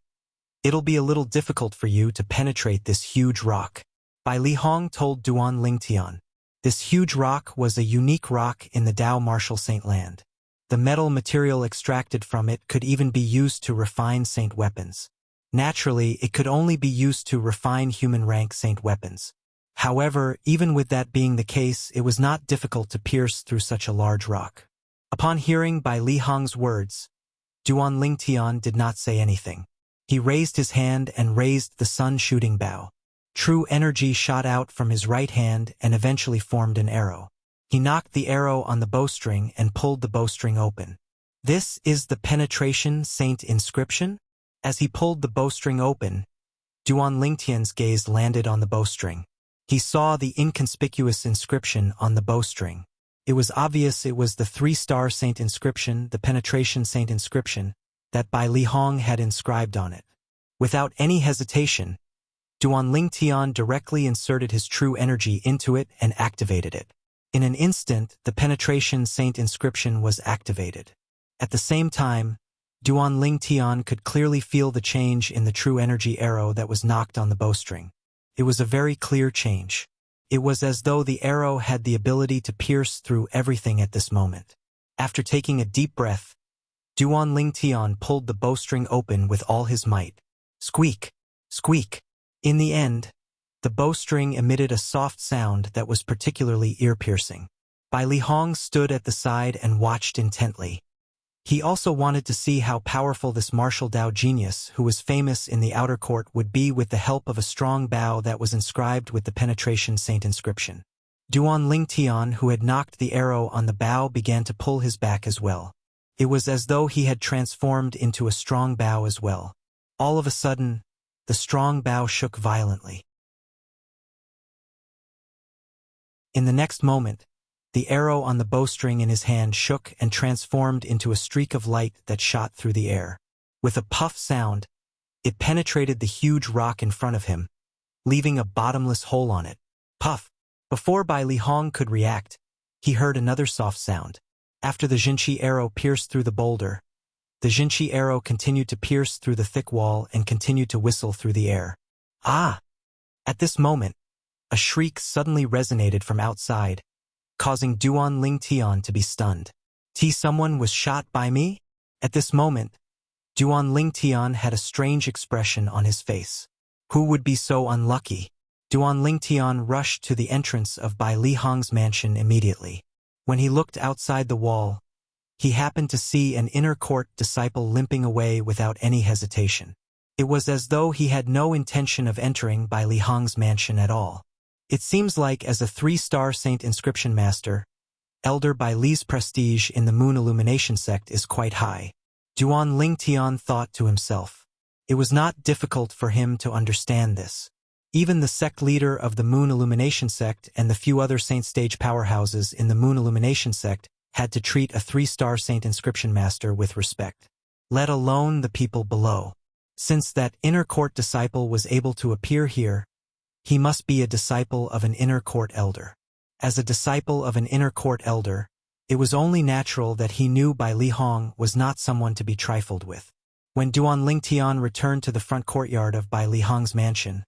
it'll be a little difficult for you to penetrate this huge rock. Bai Li Hong told Duan Lingtian. This huge rock was a unique rock in the Dao Martial Saint land. The metal material extracted from it could even be used to refine saint weapons. Naturally, it could only be used to refine human rank saint weapons. However, even with that being the case, it was not difficult to pierce through such a large rock. Upon hearing Bai Li Hong's words, Duan Lingtian did not say anything. He raised his hand and raised the sun-shooting bow. True energy shot out from his right hand and eventually formed an arrow. He knocked the arrow on the bowstring and pulled the bowstring open. This is the penetration saint inscription? As he pulled the bowstring open, Duan Lingtian's gaze landed on the bowstring. He saw the inconspicuous inscription on the bowstring. It was obvious it was the 3-star saint inscription, the penetration saint inscription, that Bai Li Hong had inscribed on it. Without any hesitation, Duan Lingtian directly inserted his true energy into it and activated it. In an instant, the penetration saint inscription was activated. At the same time, Duan Lingtian could clearly feel the change in the true energy arrow that was knocked on the bowstring. It was a very clear change. It was as though the arrow had the ability to pierce through everything at this moment. After taking a deep breath, Duan Lingtian pulled the bowstring open with all his might. Squeak! Squeak! In the end, the bowstring emitted a soft sound that was particularly ear-piercing. Bai Li Hong stood at the side and watched intently. He also wanted to see how powerful this martial Dao genius, who was famous in the outer court, would be with the help of a strong bow that was inscribed with the penetration saint inscription. Duan Lingtian, who had knocked the arrow on the bow, began to pull his back as well. It was as though he had transformed into a strong bow as well. All of a sudden, the strong bow shook violently. In the next moment, the arrow on the bowstring in his hand shook and transformed into a streak of light that shot through the air. With a puff sound, it penetrated the huge rock in front of him, leaving a bottomless hole on it. Puff! Before Bai Li Hong could react, he heard another soft sound. After the Jinqi arrow pierced through the boulder, the Jinqi arrow continued to pierce through the thick wall and continued to whistle through the air. Ah! At this moment, a shriek suddenly resonated from outside, causing Duan Lingtian to be stunned. Someone was shot by me? At this moment, Duan Lingtian had a strange expression on his face. Who would be so unlucky? Duan Lingtian rushed to the entrance of Bai Li Hong's mansion immediately. When he looked outside the wall, he happened to see an inner court disciple limping away without any hesitation. It was as though he had no intention of entering Bai Li Hong's mansion at all. It seems like as a 3-star saint inscription master, Elder Bai Li's prestige in the Moon Illumination sect is quite high. Duan Lingtian thought to himself. It was not difficult for him to understand this. Even the sect leader of the Moon Illumination sect and the few other saint stage powerhouses in the Moon Illumination sect had to treat a 3-star saint inscription master with respect, let alone the people below. Since that inner court disciple was able to appear here, he must be a disciple of an inner court elder. As a disciple of an inner court elder, it was only natural that he knew Bai Li Hong was not someone to be trifled with. When Duan Lingtian returned to the front courtyard of Bai Li Hong's mansion,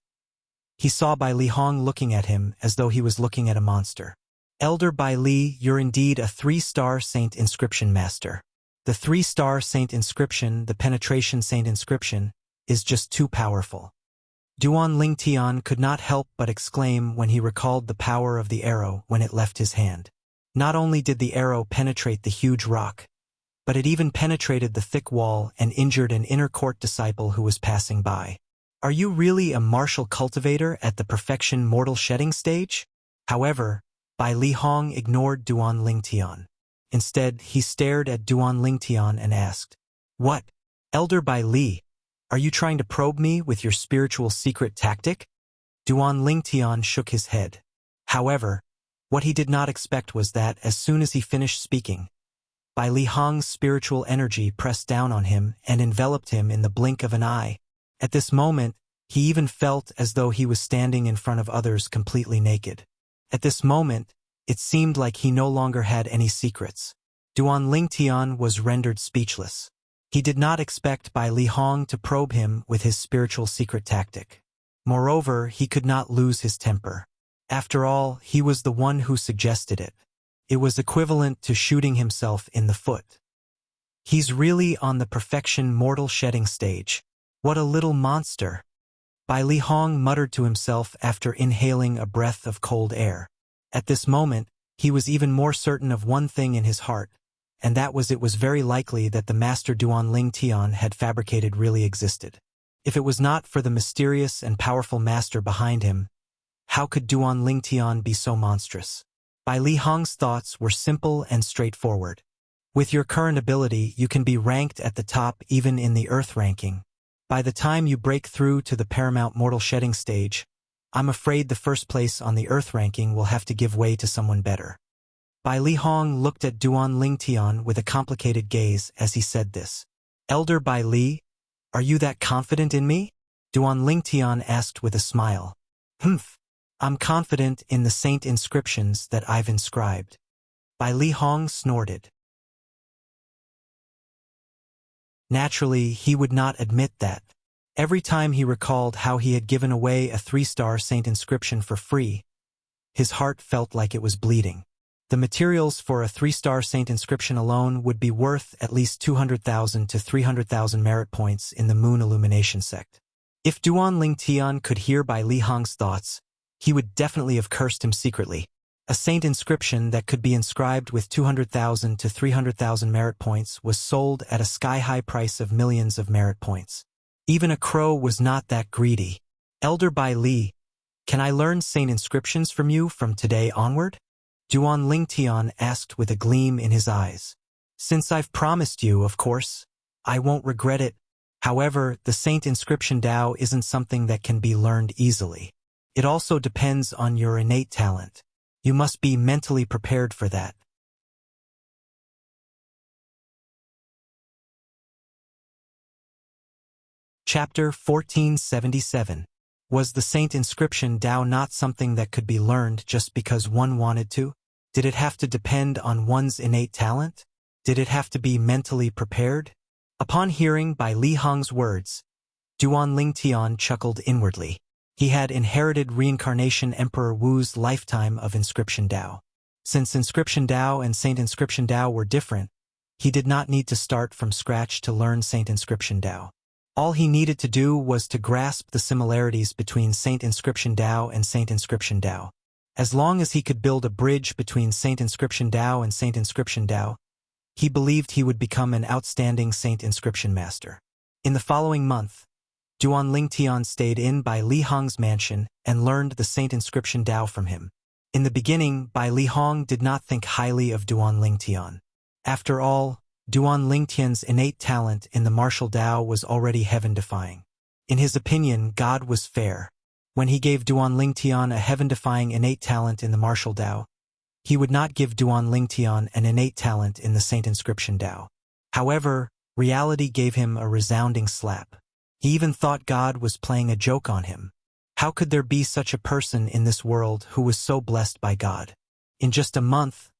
he saw Bai Li Hong looking at him as though he was looking at a monster. Elder Bai Li, you're indeed a 3-star saint inscription master. The 3-star saint inscription, the penetration saint inscription, is just too powerful. Duan Lingtian could not help but exclaim when he recalled the power of the arrow when it left his hand. Not only did the arrow penetrate the huge rock, but it even penetrated the thick wall and injured an inner court disciple who was passing by. Are you really a martial cultivator at the perfection mortal shedding stage? However, Bai Li Hong ignored Duan Lingtian. Instead, he stared at Duan Lingtian and asked, "What? Elder Bai Li, are you trying to probe me with your spiritual secret tactic?" Duan Lingtian shook his head. However, what he did not expect was that, as soon as he finished speaking, Bai Li Hong's spiritual energy pressed down on him and enveloped him in the blink of an eye. At this moment, he even felt as though he was standing in front of others completely naked. At this moment, it seemed like he no longer had any secrets. Duan Lingtian was rendered speechless. He did not expect Bai Li Hong to probe him with his spiritual secret tactic. Moreover, he could not lose his temper. After all, he was the one who suggested it. It was equivalent to shooting himself in the foot. He's really on the perfection mortal shedding stage. What a little monster! Bai Li Hong muttered to himself after inhaling a breath of cold air. At this moment, he was even more certain of one thing in his heart, and that was it was very likely that the master Duan Lingtian had fabricated really existed. If it was not for the mysterious and powerful master behind him, how could Duan Lingtian be so monstrous? Bai Li Hong's thoughts were simple and straightforward. With your current ability, you can be ranked at the top even in the Earth ranking. By the time you break through to the paramount mortal shedding stage, I'm afraid the first place on the Earth ranking will have to give way to someone better. Bai Li Hong looked at Duan Lingtian with a complicated gaze as he said this. Elder Bai Li, are you that confident in me? Duan Lingtian asked with a smile. Humph. I'm confident in the saint inscriptions that I've inscribed. Bai Li Hong snorted. Naturally, he would not admit that. Every time he recalled how he had given away a 3-star saint inscription for free, his heart felt like it was bleeding. The materials for a 3-star saint inscription alone would be worth at least 200,000 to 300,000 merit points in the Moon Illumination sect. If Duan Lingtian could hear Bai Li Hong's thoughts, he would definitely have cursed him secretly. A saint inscription that could be inscribed with 200,000 to 300,000 merit points was sold at a sky-high price of millions of merit points. Even a crow was not that greedy. Elder Bai Li, can I learn saint inscriptions from you from today onward? Duan Lingtian asked with a gleam in his eyes. Since I've promised you, of course, I won't regret it. However, the saint inscription Tao isn't something that can be learned easily. It also depends on your innate talent. You must be mentally prepared for that. Chapter 1477. Was the saint inscription Tao not something that could be learned just because one wanted to? Did it have to depend on one's innate talent? Did it have to be mentally prepared? Upon hearing Bai Li Hong's words, Duan Lingtian chuckled inwardly. He had inherited Reincarnation Emperor Wu's lifetime of Inscription Tao. Since Inscription Tao and Saint Inscription Tao were different, he did not need to start from scratch to learn Saint Inscription Tao. All he needed to do was to grasp the similarities between Saint Inscription Tao and Saint Inscription Tao. As long as he could build a bridge between Saint Inscription Tao and Saint Inscription Tao, he believed he would become an outstanding Saint Inscription Master. In the following month, Duan Lingtian stayed in Bai Li Hong's mansion and learned the Saint Inscription Tao from him. In the beginning, Bai Li Hong did not think highly of Duan Lingtian. After all, Duan Lingtian's innate talent in the martial Tao was already heaven-defying. In his opinion, God was fair. When he gave Duan Lingtian a heaven-defying innate talent in the martial Tao, he would not give Duan Lingtian an innate talent in the Saint Inscription Tao. However, reality gave him a resounding slap. He even thought God was playing a joke on him. How could there be such a person in this world who was so blessed by God? In just a month,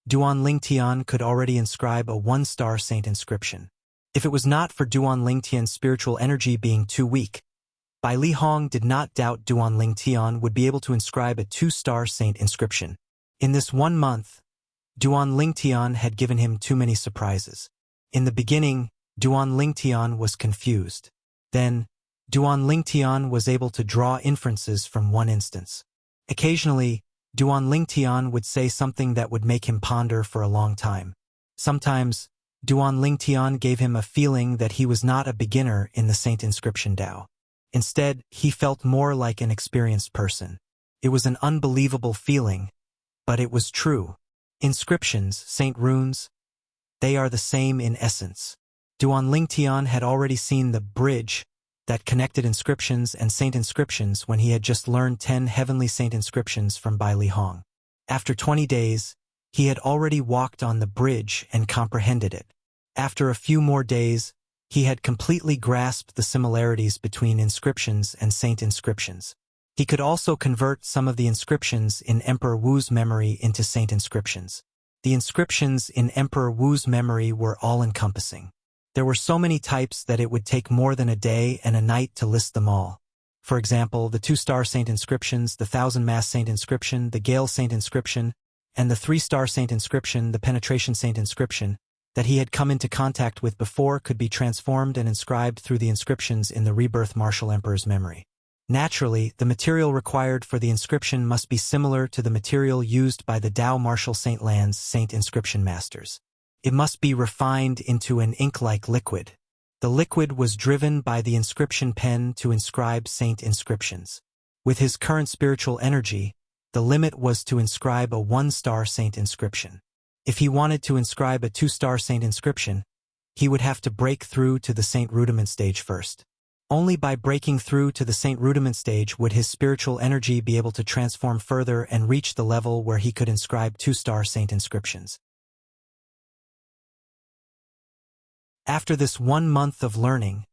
Duan Lingtian could already inscribe a 1-star saint inscription. If it was not for Duan Lingtian's spiritual energy being too weak, Bai Li Hong did not doubt Duan Lingtian would be able to inscribe a 2-star saint inscription. In this 1 month, Duan Lingtian had given him too many surprises. In the beginning, Duan Lingtian was confused. Then, Duan Lingtian was able to draw inferences from one instance. Occasionally, Duan Lingtian would say something that would make him ponder for a long time. Sometimes, Duan Lingtian gave him a feeling that he was not a beginner in the Saint Inscription Tao. Instead, he felt more like an experienced person. It was an unbelievable feeling, but it was true. Inscriptions, saint runes, they are the same in essence. Duan Lingtian had already seen the bridge that connected inscriptions and saint inscriptions when he had just learned 10 heavenly saint inscriptions from Bai Li Hong. After 20 days, he had already walked on the bridge and comprehended it. After a few more days, he had completely grasped the similarities between inscriptions and saint inscriptions. He could also convert some of the inscriptions in Emperor Wu's memory into saint inscriptions. The inscriptions in Emperor Wu's memory were all-encompassing. There were so many types that it would take more than a day and a night to list them all. For example, the 2-star saint inscriptions, the 1000-mass saint inscription, the Gale saint inscription, and the 3-star saint inscription, the penetration saint inscription, that he had come into contact with before could be transformed and inscribed through the inscriptions in the rebirth martial emperor's memory. Naturally, the material required for the inscription must be similar to the material used by the Tao Martial Saint Land's saint inscription masters. It must be refined into an ink-like liquid. The liquid was driven by the inscription pen to inscribe saint inscriptions. With his current spiritual energy, the limit was to inscribe a 1-star saint inscription. If he wanted to inscribe a 2-star saint inscription, he would have to break through to the saint rudiment stage first. Only by breaking through to the saint rudiment stage would his spiritual energy be able to transform further and reach the level where he could inscribe 2-star saint inscriptions. After this 1 month of learning,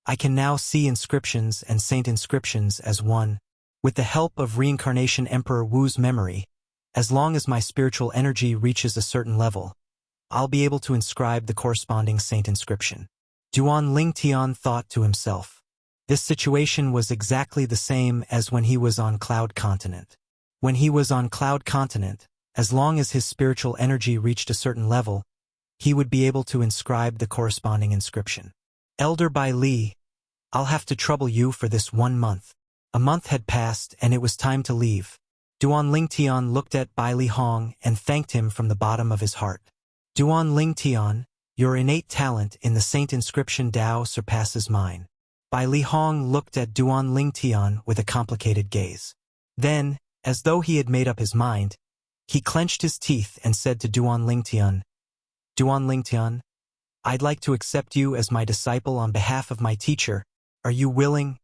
I can now see inscriptions and saint inscriptions as one. With the help of Reincarnation Emperor Wu's memory, as long as my spiritual energy reaches a certain level, I'll be able to inscribe the corresponding saint inscription. Duan Lingtian thought to himself. This situation was exactly the same as when he was on Cloud Continent. When he was on Cloud Continent, as long as his spiritual energy reached a certain level, he would be able to inscribe the corresponding inscription. Elder Bai Li, I'll have to trouble you for this 1 month. A month had passed and it was time to leave. Duan Lingtian looked at Bai Li Hong and thanked him from the bottom of his heart. Duan Lingtian, your innate talent in the saint inscription Tao surpasses mine. Bai Li Hong looked at Duan Lingtian with a complicated gaze. Then, as though he had made up his mind, he clenched his teeth and said to Duan Lingtian, Duan Lingtian, I'd like to accept you as my disciple on behalf of my teacher. Are you willing?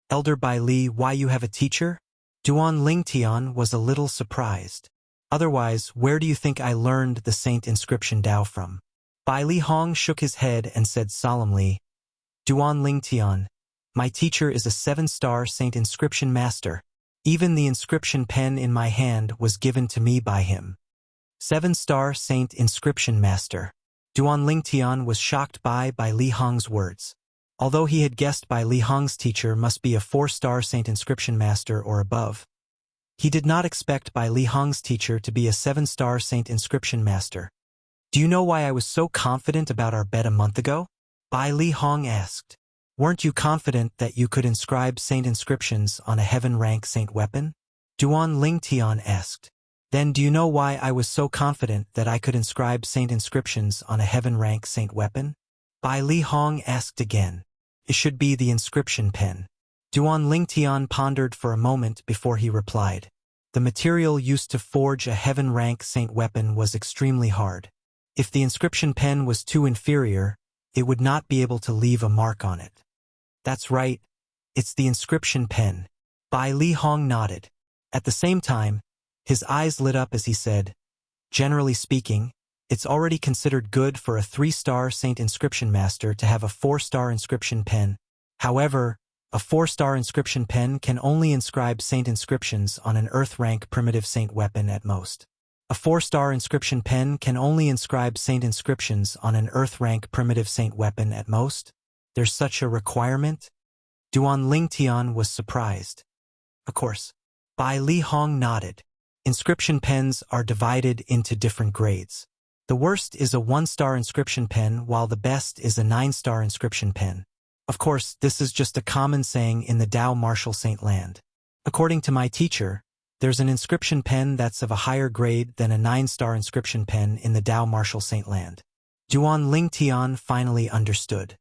Elder Bai Li, why you have a teacher? Duan Lingtian was a little surprised. Otherwise, where do you think I learned the saint inscription Tao from? Bai Li Hong shook his head and said solemnly, Duan Lingtian, my teacher is a 7-star saint inscription master. Even the inscription pen in my hand was given to me by him. 7-star saint inscription master. Duan Lingtian was shocked by Bai Li Hong's words. Although he had guessed Bai Li Hong's teacher must be a 4-star saint inscription master or above, he did not expect Bai Li Hong's teacher to be a 7-star saint inscription master. Do you know why I was so confident about our bet a month ago? Bai Li Hong asked. Weren't you confident that you could inscribe saint inscriptions on a heaven rank saint weapon? Duan Lingtian asked. Then do you know why I was so confident that I could inscribe saint inscriptions on a heaven rank saint weapon? Bai Li Hong asked again. It should be the inscription pen. Duan Lingtian pondered for a moment before he replied. The material used to forge a heaven rank saint weapon was extremely hard. If the inscription pen was too inferior, it would not be able to leave a mark on it. That's right. It's the inscription pen. Bai Li Hong nodded. At the same time, his eyes lit up as he said, generally speaking, it's already considered good for a 3-star saint inscription master to have a 4-star inscription pen. However, a 4-star inscription pen can only inscribe saint inscriptions on an earth rank primitive saint weapon at most. A 4-star inscription pen can only inscribe saint inscriptions on an earth rank primitive saint weapon at most? There's such a requirement? Duan Lingtian was surprised. Of course. Bai Li Hong nodded. Inscription pens are divided into different grades. The worst is a 1-star inscription pen while the best is a 9-star inscription pen. Of course, this is just a common saying in the Tao martial saint land. According to my teacher, there's an inscription pen that's of a higher grade than a 9-star inscription pen in the Tao martial saint land. Duan Lingtian finally understood.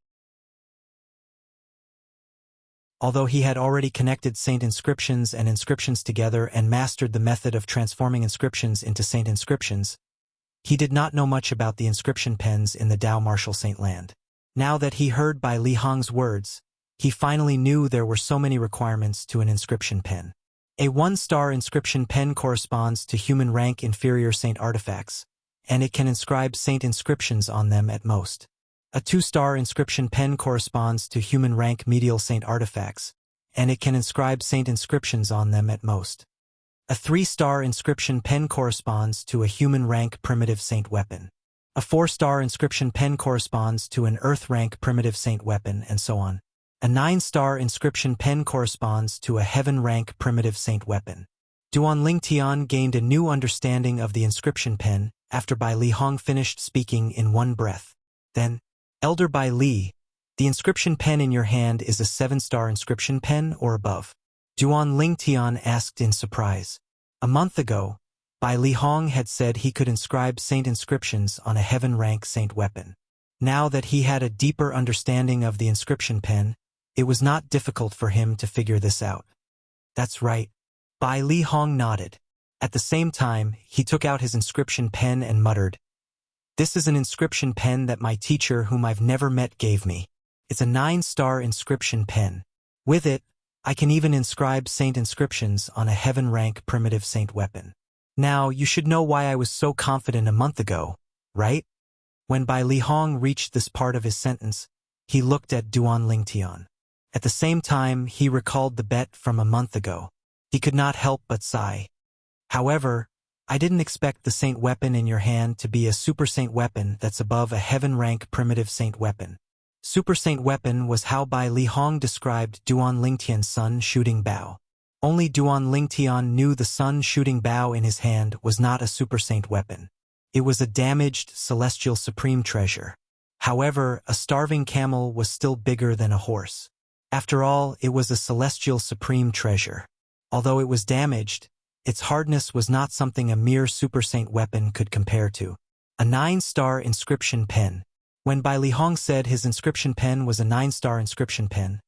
Although he had already connected saint inscriptions and inscriptions together and mastered the method of transforming inscriptions into saint inscriptions, he did not know much about the inscription pens in the Tao martial saint land. Now that he heard Bai Li Hong's words, he finally knew there were so many requirements to an inscription pen. A 1-star inscription pen corresponds to human rank inferior saint artifacts, and it can inscribe saint inscriptions on them at most. A 2-star inscription pen corresponds to human rank medial saint artifacts, and it can inscribe saint inscriptions on them at most. A 3-star inscription pen corresponds to a human rank primitive saint weapon. A 4-star inscription pen corresponds to an earth rank primitive saint weapon, and so on. A 9-star inscription pen corresponds to a heaven rank primitive saint weapon. Duan Lingtian gained a new understanding of the inscription pen after Bai Li Hong finished speaking in one breath. Then, Elder Bai Li, the inscription pen in your hand is a 7-star inscription pen or above? Duan Lingtian asked in surprise. A month ago, Bai Li Hong had said he could inscribe saint inscriptions on a heaven rank saint weapon. Now that he had a deeper understanding of the inscription pen, it was not difficult for him to figure this out. That's right. Bai Li Hong nodded. At the same time, he took out his inscription pen and muttered, "This is an inscription pen that my teacher, whom I've never met, gave me. It's a 9-star inscription pen. With it, I can even inscribe saint inscriptions on a heaven-rank primitive saint weapon. Now, you should know why I was so confident a month ago, right?" When Bai Li Hong reached this part of his sentence, he looked at Duan Lingtian. At the same time, he recalled the bet from a month ago. He could not help but sigh. "However, I didn't expect the saint weapon in your hand to be a super saint weapon that's above a heaven-rank primitive saint weapon." Super saint weapon was how Bai Li Hong described Duan Lingtian's sun shooting bow. Only Duan Lingtian knew the sun shooting bow in his hand was not a super saint weapon. It was a damaged, celestial supreme treasure. However, a starving camel was still bigger than a horse. After all, it was a celestial supreme treasure. Although it was damaged, its hardness was not something a mere super saint weapon could compare to. A 9-star inscription pen. When Bai Li Hong said his inscription pen was a 9-star inscription pen,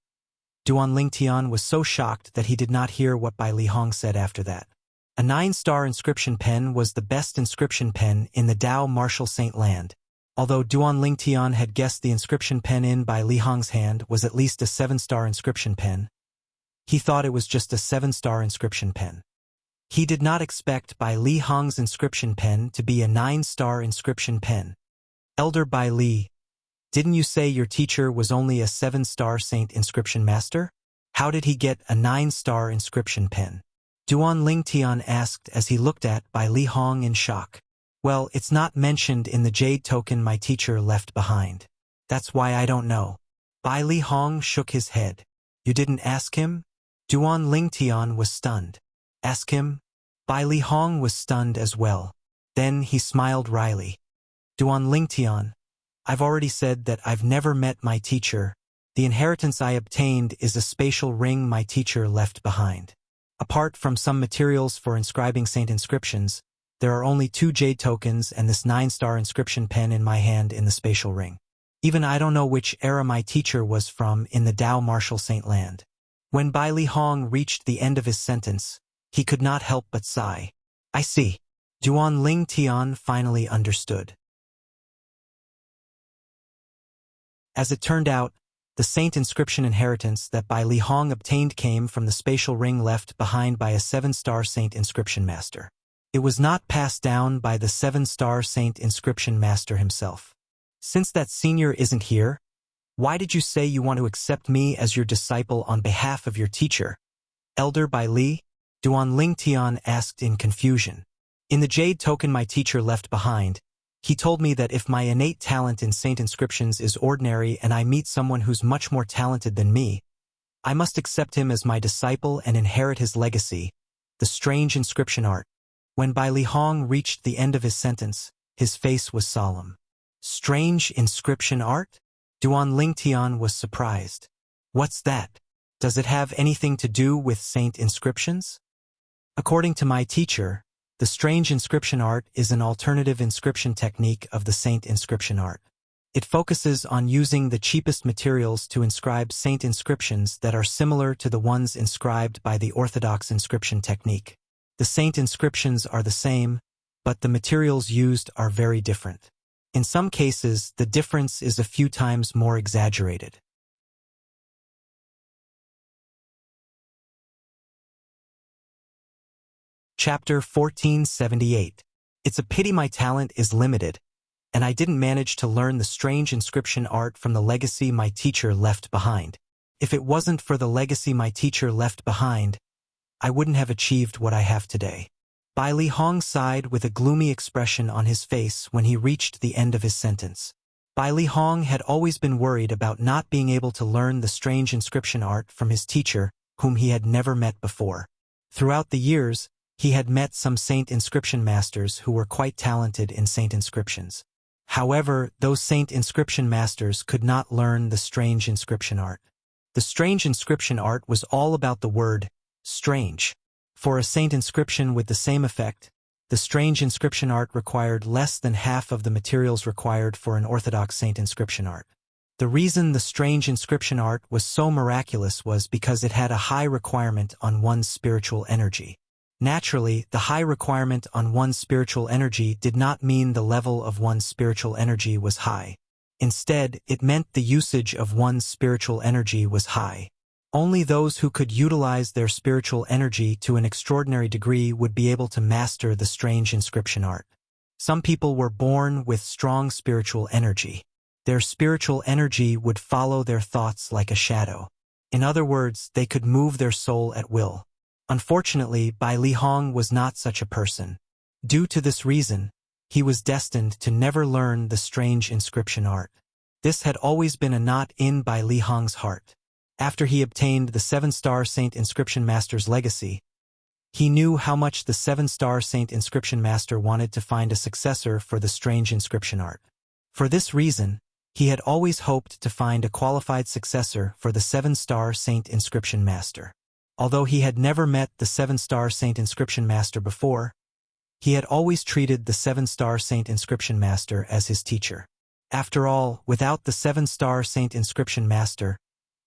Duan Lingtian was so shocked that he did not hear what Bai Li Hong said after that. A 9-star inscription pen was the best inscription pen in the Dao Martial Saint Land. Although Duan Lingtian had guessed the inscription pen in Bai Li Hong's hand was at least a 7-star inscription pen, he thought it was just a 7-star inscription pen. He did not expect Bai Li Hong's inscription pen to be a 9-star inscription pen. "Elder Bai Li, didn't you say your teacher was only a 7-star saint inscription master? How did he get a 9-star inscription pen?" Duan Lingtian asked as he looked at Bai Li Hong in shock. "Well, it's not mentioned in the jade token my teacher left behind. That's why I don't know." Bai Li Hong shook his head. "You didn't ask him?" Duan Lingtian was stunned. "Ask him?" Bai Li Hong was stunned as well. Then he smiled wryly. "Duan Lingtian, I've already said that I've never met my teacher. The inheritance I obtained is a spatial ring my teacher left behind. Apart from some materials for inscribing saint inscriptions, there are only 2 jade tokens and this 9-star inscription pen in my hand in the spatial ring. Even I don't know which era my teacher was from in the Dao Martial Saint Land." When Bai Li Hong reached the end of his sentence, he could not help but sigh. "I see." Duan Lingtian finally understood. As it turned out, the saint inscription inheritance that Bai Li Hong obtained came from the spatial ring left behind by a 7-star saint inscription master. It was not passed down by the 7-star saint inscription master himself. "Since that senior isn't here, why did you say you want to accept me as your disciple on behalf of your teacher, Elder Bai Li?" Duan Lingtian asked in confusion. "In the jade token my teacher left behind, he told me that if my innate talent in saint inscriptions is ordinary and I meet someone who's much more talented than me, I must accept him as my disciple and inherit his legacy, the strange inscription art." When Bai Li Hong reached the end of his sentence, his face was solemn. "Strange inscription art?" Duan Lingtian was surprised. "What's that? Does it have anything to do with saint inscriptions?" "According to my teacher, the strange inscription art is an alternative inscription technique of the saint inscription art. It focuses on using the cheapest materials to inscribe saint inscriptions that are similar to the ones inscribed by the orthodox inscription technique. The saint inscriptions are the same, but the materials used are very different. In some cases, the difference is a few times more exaggerated." Chapter 1478. It's a pity my talent is limited, and I didn't manage to learn the strange inscription art from the legacy my teacher left behind. If it wasn't for the legacy my teacher left behind, I wouldn't have achieved what I have today. Bai Li Hong sighed with a gloomy expression on his face when he reached the end of his sentence. Bai Li Hong had always been worried about not being able to learn the strange inscription art from his teacher, whom he had never met before. Throughout the years, he had met some saint inscription masters who were quite talented in saint inscriptions. However, those saint inscription masters could not learn the strange inscription art. The strange inscription art was all about the word strange. For a saint inscription with the same effect, the strange inscription art required less than half of the materials required for an orthodox saint inscription art. The reason the strange inscription art was so miraculous was because it had a high requirement on one's spiritual energy. Naturally, the high requirement on one's spiritual energy did not mean the level of one's spiritual energy was high. Instead, it meant the usage of one's spiritual energy was high. Only those who could utilize their spiritual energy to an extraordinary degree would be able to master the strange inscription art. Some people were born with strong spiritual energy. Their spiritual energy would follow their thoughts like a shadow. In other words, they could move their soul at will. Unfortunately, Bai Lihong was not such a person. Due to this reason, he was destined to never learn the strange inscription art. This had always been a knot in Bai Lihong's heart. After he obtained the 7-star Saint Inscription Master's legacy, he knew how much the 7-star Saint Inscription Master wanted to find a successor for the strange inscription art. For this reason, he had always hoped to find a qualified successor for the 7-star Saint Inscription Master. Although he had never met the 7-star Saint Inscription Master before, he had always treated the 7-star Saint Inscription Master as his teacher. After all, without the 7-star Saint Inscription Master,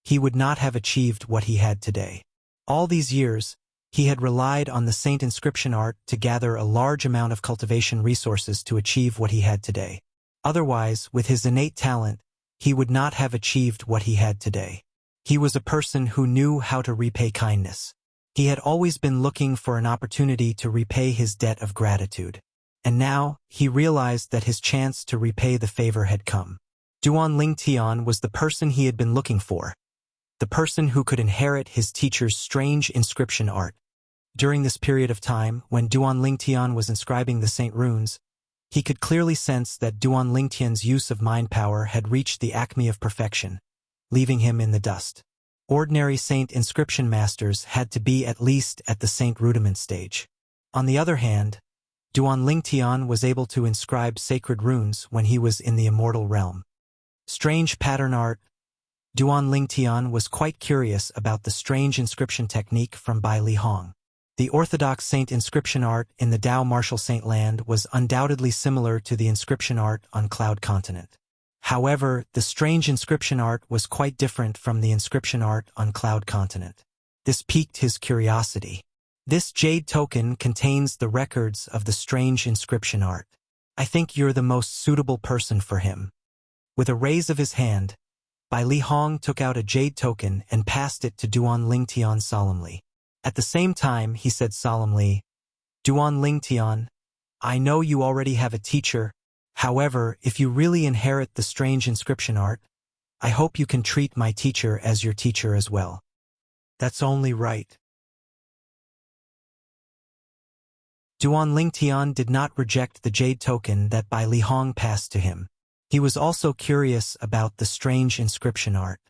he would not have achieved what he had today. All these years, he had relied on the Saint Inscription art to gather a large amount of cultivation resources to achieve what he had today. Otherwise, with his innate talent, he would not have achieved what he had today. He was a person who knew how to repay kindness. He had always been looking for an opportunity to repay his debt of gratitude. And now, he realized that his chance to repay the favor had come. Duan Lingtian was the person he had been looking for. The person who could inherit his teacher's strange inscription art. During this period of time, when Duan Lingtian was inscribing the Saint runes, he could clearly sense that Duan Lingtian's use of mind power had reached the acme of perfection, leaving him in the dust. Ordinary Saint Inscription Masters had to be at least at the Saint Rudiment stage. On the other hand, Duan Lingtian was able to inscribe sacred runes when he was in the immortal realm. Strange pattern art. Duan Lingtian was quite curious about the strange inscription technique from Bai Lihong. The orthodox saint inscription art in the Dao Martial Saint Land was undoubtedly similar to the inscription art on Cloud Continent. However, the strange inscription art was quite different from the inscription art on Cloud Continent. This piqued his curiosity. This jade token contains the records of the strange inscription art. I think you're the most suitable person for him. With a raise of his hand, Bai Lihong took out a jade token and passed it to Duan Lingtian solemnly. At the same time, he said solemnly, Duan Lingtian, I know you already have a teacher. However, if you really inherit the strange inscription art, I hope you can treat my teacher as your teacher as well. That's only right. Duan Lingtian did not reject the jade token that Bai Lihong passed to him. He was also curious about the strange inscription art.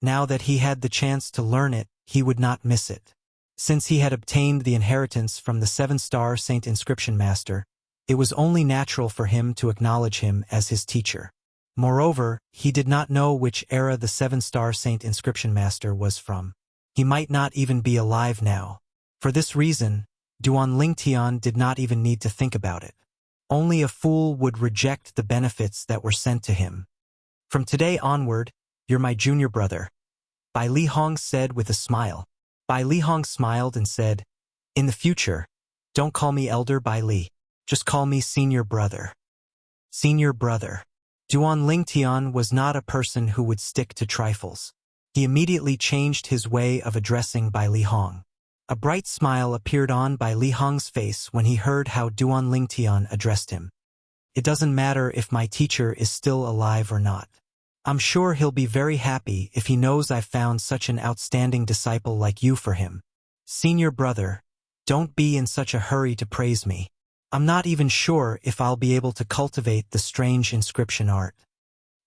Now that he had the chance to learn it, he would not miss it. Since he had obtained the inheritance from the 7-star Saint Inscription Master, it was only natural for him to acknowledge him as his teacher. Moreover, he did not know which era the 7-star Saint Inscription Master was from. He might not even be alive now. For this reason, Duan Lingtian did not even need to think about it. Only a fool would reject the benefits that were sent to him. From today onward, you're my junior brother, Bai Lihong said with a smile. Bai Lihong smiled and said, in the future, don't call me Elder Bai Li. Just call me Senior Brother. Senior Brother. Duan Lingtian was not a person who would stick to trifles. He immediately changed his way of addressing Bai Lihong. A bright smile appeared on Bai Lihong's face when he heard how Duan Lingtian addressed him. It doesn't matter if my teacher is still alive or not. I'm sure he'll be very happy if he knows I've found such an outstanding disciple like you for him. Senior Brother, don't be in such a hurry to praise me. I'm not even sure if I'll be able to cultivate the strange inscription art.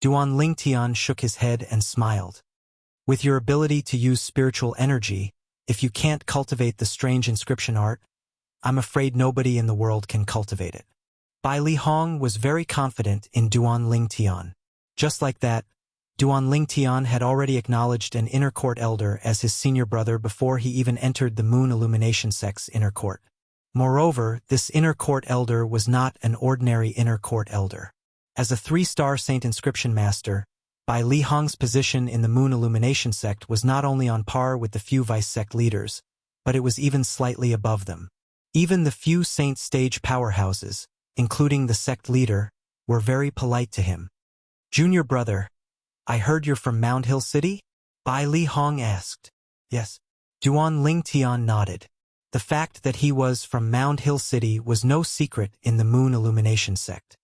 Duan Lingtian shook his head and smiled. With your ability to use spiritual energy, if you can't cultivate the strange inscription art, I'm afraid nobody in the world can cultivate it. Bai Lihong was very confident in Duan Lingtian. Just like that, Duan Lingtian had already acknowledged an inner court elder as his senior brother before he even entered the Moon Illumination Sect's inner court. Moreover, this inner court elder was not an ordinary inner court elder. As a 3-star Saint Inscription Master, Bai Lihong's position in the Moon Illumination Sect was not only on par with the few vice sect leaders, but it was even slightly above them. Even the few saint stage powerhouses, including the sect leader, were very polite to him. "Junior brother, I heard you're from Mound Hill City?" Bai Li Hong asked. "Yes." Duan Lingtian nodded. The fact that he was from Mound Hill City was no secret in the Moon Illumination sect.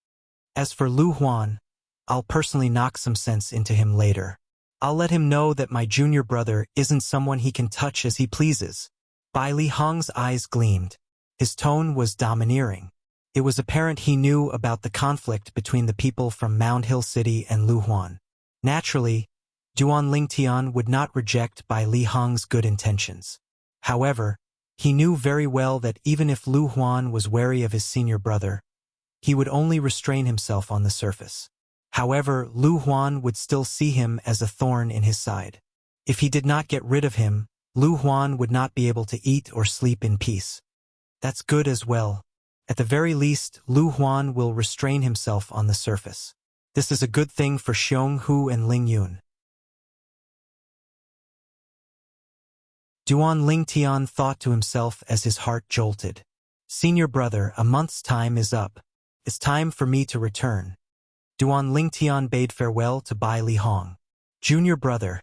"As for Lu Huan, I'll personally knock some sense into him later. I'll let him know that my junior brother isn't someone he can touch as he pleases." Bai Li Hong's eyes gleamed. His tone was domineering. It was apparent he knew about the conflict between the people from Mound Hill City and Lu Huan. Naturally, Duan Lingtian would not reject Bai Li Hong's good intentions. However, he knew very well that even if Lu Huan was wary of his senior brother, he would only restrain himself on the surface. However, Lu Huan would still see him as a thorn in his side. If he did not get rid of him, Lu Huan would not be able to eat or sleep in peace. That's good as well. At the very least, Lu Huan will restrain himself on the surface. This is a good thing for Xiong Hu and Ling Yun. Duan Lingtian thought to himself as his heart jolted. "Senior brother, a month's time is up. It's time for me to return." Duan Lingtian bade farewell to Bai Li Hong. "Junior brother,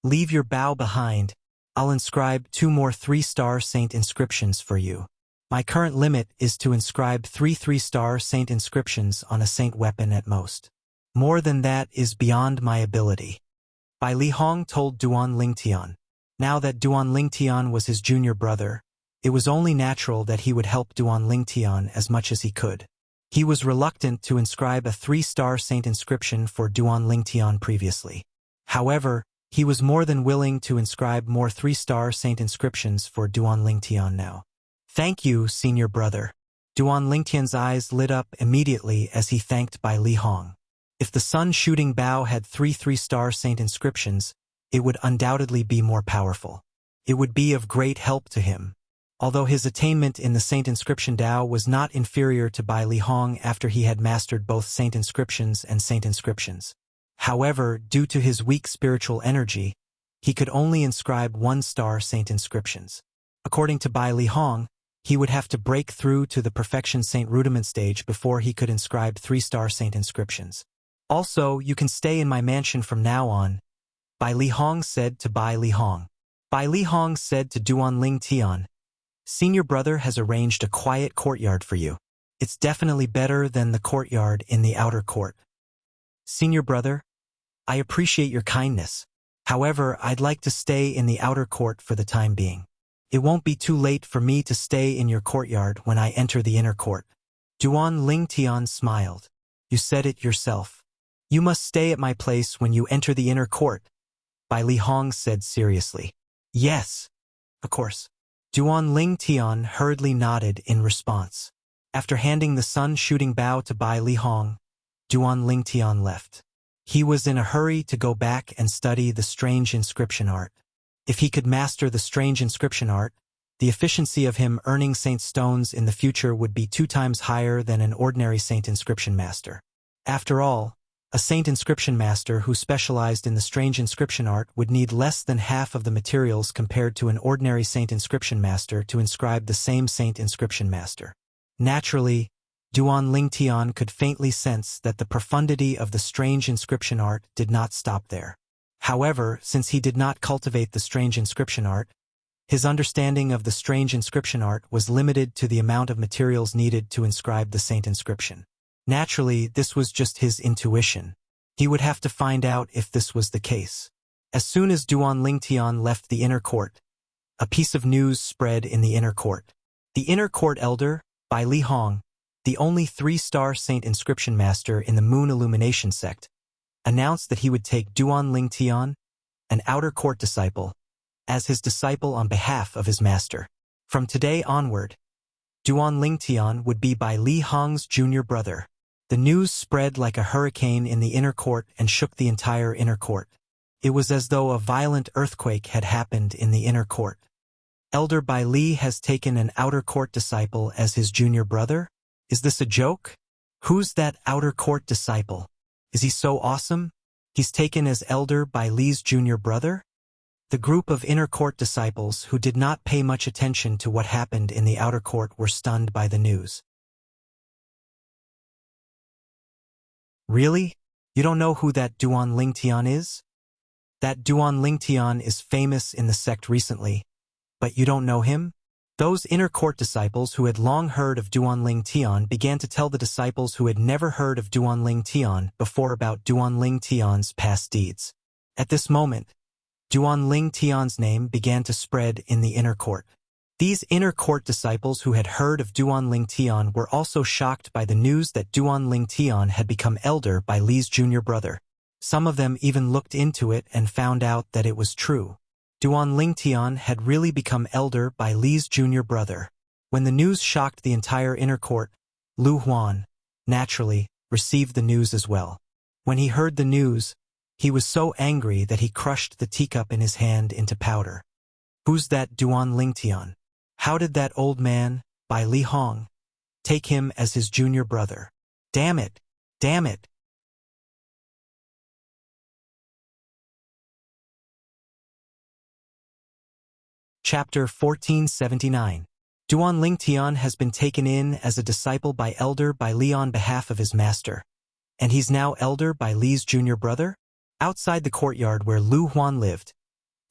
leave your bow behind. I'll inscribe 2 more 3-star saint inscriptions for you. My current limit is to inscribe 3 3-star saint inscriptions on a saint weapon at most. More than that is beyond my ability." Bai Li Hong told Duan Lingtian. Now that Duan Lingtian was his junior brother, it was only natural that he would help Duan Lingtian as much as he could. He was reluctant to inscribe a 3-star saint inscription for Duan Lingtian previously. However, he was more than willing to inscribe more 3-star saint inscriptions for Duan Lingtian now. "Thank you, senior brother." Duan Lingtian's eyes lit up immediately as he thanked Bai Li Hong. If the sun shooting bow had 3 3-star saint inscriptions, it would undoubtedly be more powerful. It would be of great help to him. Although his attainment in the Saint Inscription Dao was not inferior to Bai Li Hong after he had mastered both Saint Inscriptions and Saint Inscriptions. However, due to his weak spiritual energy, he could only inscribe 1-star Saint Inscriptions. According to Bai Li Hong, he would have to break through to the Perfection Saint Rudiment stage before he could inscribe 3-star Saint Inscriptions. "Also, you can stay in my mansion from now on," Bai Li Hong said to Bai Li Hong. Bai Li Hong said to Duan Lingtian, "Senior brother has arranged a quiet courtyard for you. It's definitely better than the courtyard in the outer court." "Senior brother, I appreciate your kindness. However, I'd like to stay in the outer court for the time being. It won't be too late for me to stay in your courtyard when I enter the inner court." Duan Lingtian smiled. "You said it yourself. You must stay at my place when you enter the inner court," Bai Li Hong said seriously. "Yes, of course." Duan Lingtian hurriedly nodded in response. After handing the sun-shooting bow to Bai Li Hong, Duan Lingtian left. He was in a hurry to go back and study the strange inscription art. If he could master the strange inscription art, the efficiency of him earning saint stones in the future would be 2 times higher than an ordinary saint inscription master. After all, a saint inscription master who specialized in the strange inscription art would need less than half of the materials compared to an ordinary saint inscription master to inscribe the same saint inscription master. Naturally, Duan Lingtian could faintly sense that the profundity of the strange inscription art did not stop there. However, since he did not cultivate the strange inscription art, his understanding of the strange inscription art was limited to the amount of materials needed to inscribe the saint inscription. Naturally, this was just his intuition. He would have to find out if this was the case. As soon as Duan Lingtian left the inner court, a piece of news spread in the inner court. The inner court elder, Bai Li Hong, the only 3-star saint inscription master in the Moon Illumination sect, announced that he would take Duan Lingtian, an outer court disciple, as his disciple on behalf of his master. From today onward, Duan Lingtian would be Bai Li Hong's junior brother. The news spread like a hurricane in the inner court and shook the entire inner court. It was as though a violent earthquake had happened in the inner court. Elder Bai Li has taken an outer court disciple as his junior brother? Is this a joke? Who's that outer court disciple? Is he so awesome? He's taken as Elder Bai Li's junior brother? The group of inner court disciples who did not pay much attention to what happened in the outer court were stunned by the news. Really? You don't know who that Duan Lingtian is? That Duan Lingtian is famous in the sect recently, but you don't know him? Those inner court disciples who had long heard of Duan Lingtian began to tell the disciples who had never heard of Duan Lingtian before about Duan Lingtian's past deeds. At this moment, Duan Lingtian's name began to spread in the inner court. These inner court disciples who had heard of Duan Lingtian were also shocked by the news that Duan Lingtian had become elder by Li's junior brother. Some of them even looked into it and found out that it was true. Duan Lingtian had really become elder by Li's junior brother. When the news shocked the entire inner court, Lu Huan, naturally, received the news as well. When he heard the news, he was so angry that he crushed the teacup in his hand into powder. Who's that Duan Lingtian? How did that old man, Bai Li Hong, take him as his junior brother? Damn it! Damn it! Chapter 1479. Duan Lingtian has been taken in as a disciple by Elder Bai Li on behalf of his master. And he's now Elder Bai Li's junior brother? Outside the courtyard where Lu Huan lived,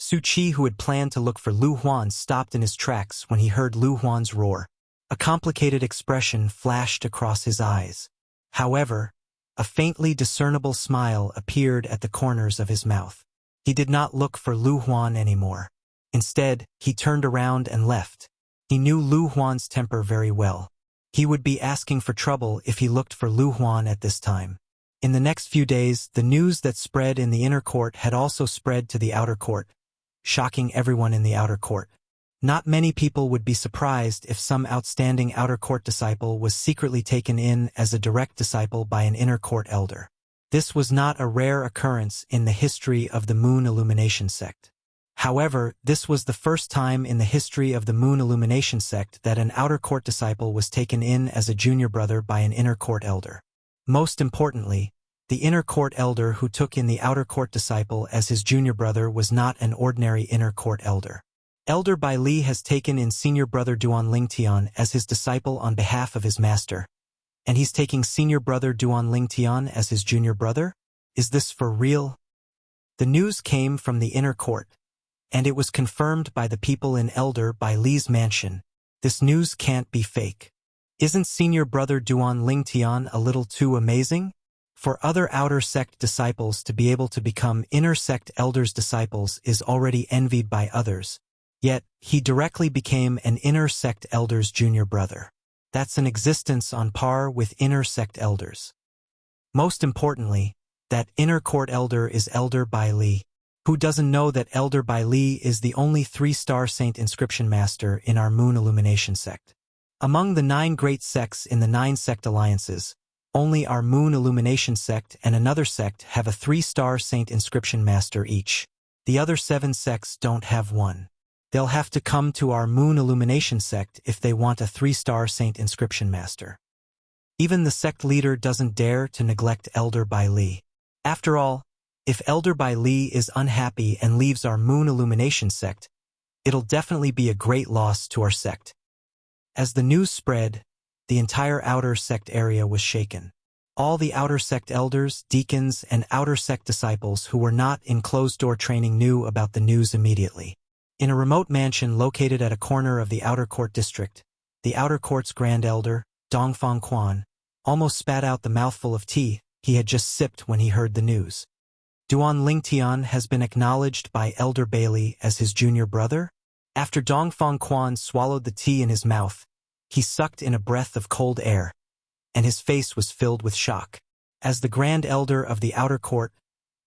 Su Qi, who had planned to look for Lu Huan, stopped in his tracks when he heard Lu Huan's roar. A complicated expression flashed across his eyes. However, a faintly discernible smile appeared at the corners of his mouth. He did not look for Lu Huan anymore. Instead, he turned around and left. He knew Lu Huan's temper very well. He would be asking for trouble if he looked for Lu Huan at this time. In the next few days, the news that spread in the inner court had also spread to the outer court, shocking everyone in the outer court. Not many people would be surprised if some outstanding outer court disciple was secretly taken in as a direct disciple by an inner court elder. This was not a rare occurrence in the history of the Moon Illumination sect. However, this was the first time in the history of the Moon Illumination sect that an outer court disciple was taken in as a junior brother by an inner court elder. Most importantly, the inner court elder who took in the outer court disciple as his junior brother was not an ordinary inner court elder. Elder Bai Li has taken in senior brother Duan Lingtian as his disciple on behalf of his master. And he's taking senior brother Duan Lingtian as his junior brother? Is this for real? The news came from the inner court, and it was confirmed by the people in Elder Bai Li's mansion. This news can't be fake. Isn't senior brother Duan Lingtian a little too amazing? For other outer sect disciples to be able to become inner sect elders' disciples is already envied by others. Yet, he directly became an inner sect elder's junior brother. That's an existence on par with inner sect elders. Most importantly, that inner court elder is Elder Bai Li. Who doesn't know that Elder Bai Li is the only 3-star saint inscription master in our Moon Illumination sect? Among the 9 great sects in the 9 sect alliances, only our Moon Illumination sect and another sect have a 3-star saint inscription master each. The other 7 sects don't have one. They'll have to come to our Moon Illumination sect if they want a 3-star saint inscription master. Even the sect leader doesn't dare to neglect Elder Bai Li. After all, if Elder Bai Li is unhappy and leaves our Moon Illumination sect, it'll definitely be a great loss to our sect. As the news spread, the entire outer sect area was shaken. All the outer sect elders, deacons, and outer sect disciples who were not in closed-door training knew about the news immediately. In a remote mansion located at a corner of the outer court district, the outer court's grand elder, Dongfang Quan, almost spat out the mouthful of tea he had just sipped when he heard the news. Duan Lingtian has been acknowledged by Elder Bailey as his junior brother? After Dongfang Quan swallowed the tea in his mouth, he sucked in a breath of cold air, and his face was filled with shock. As the Grand Elder of the Outer Court,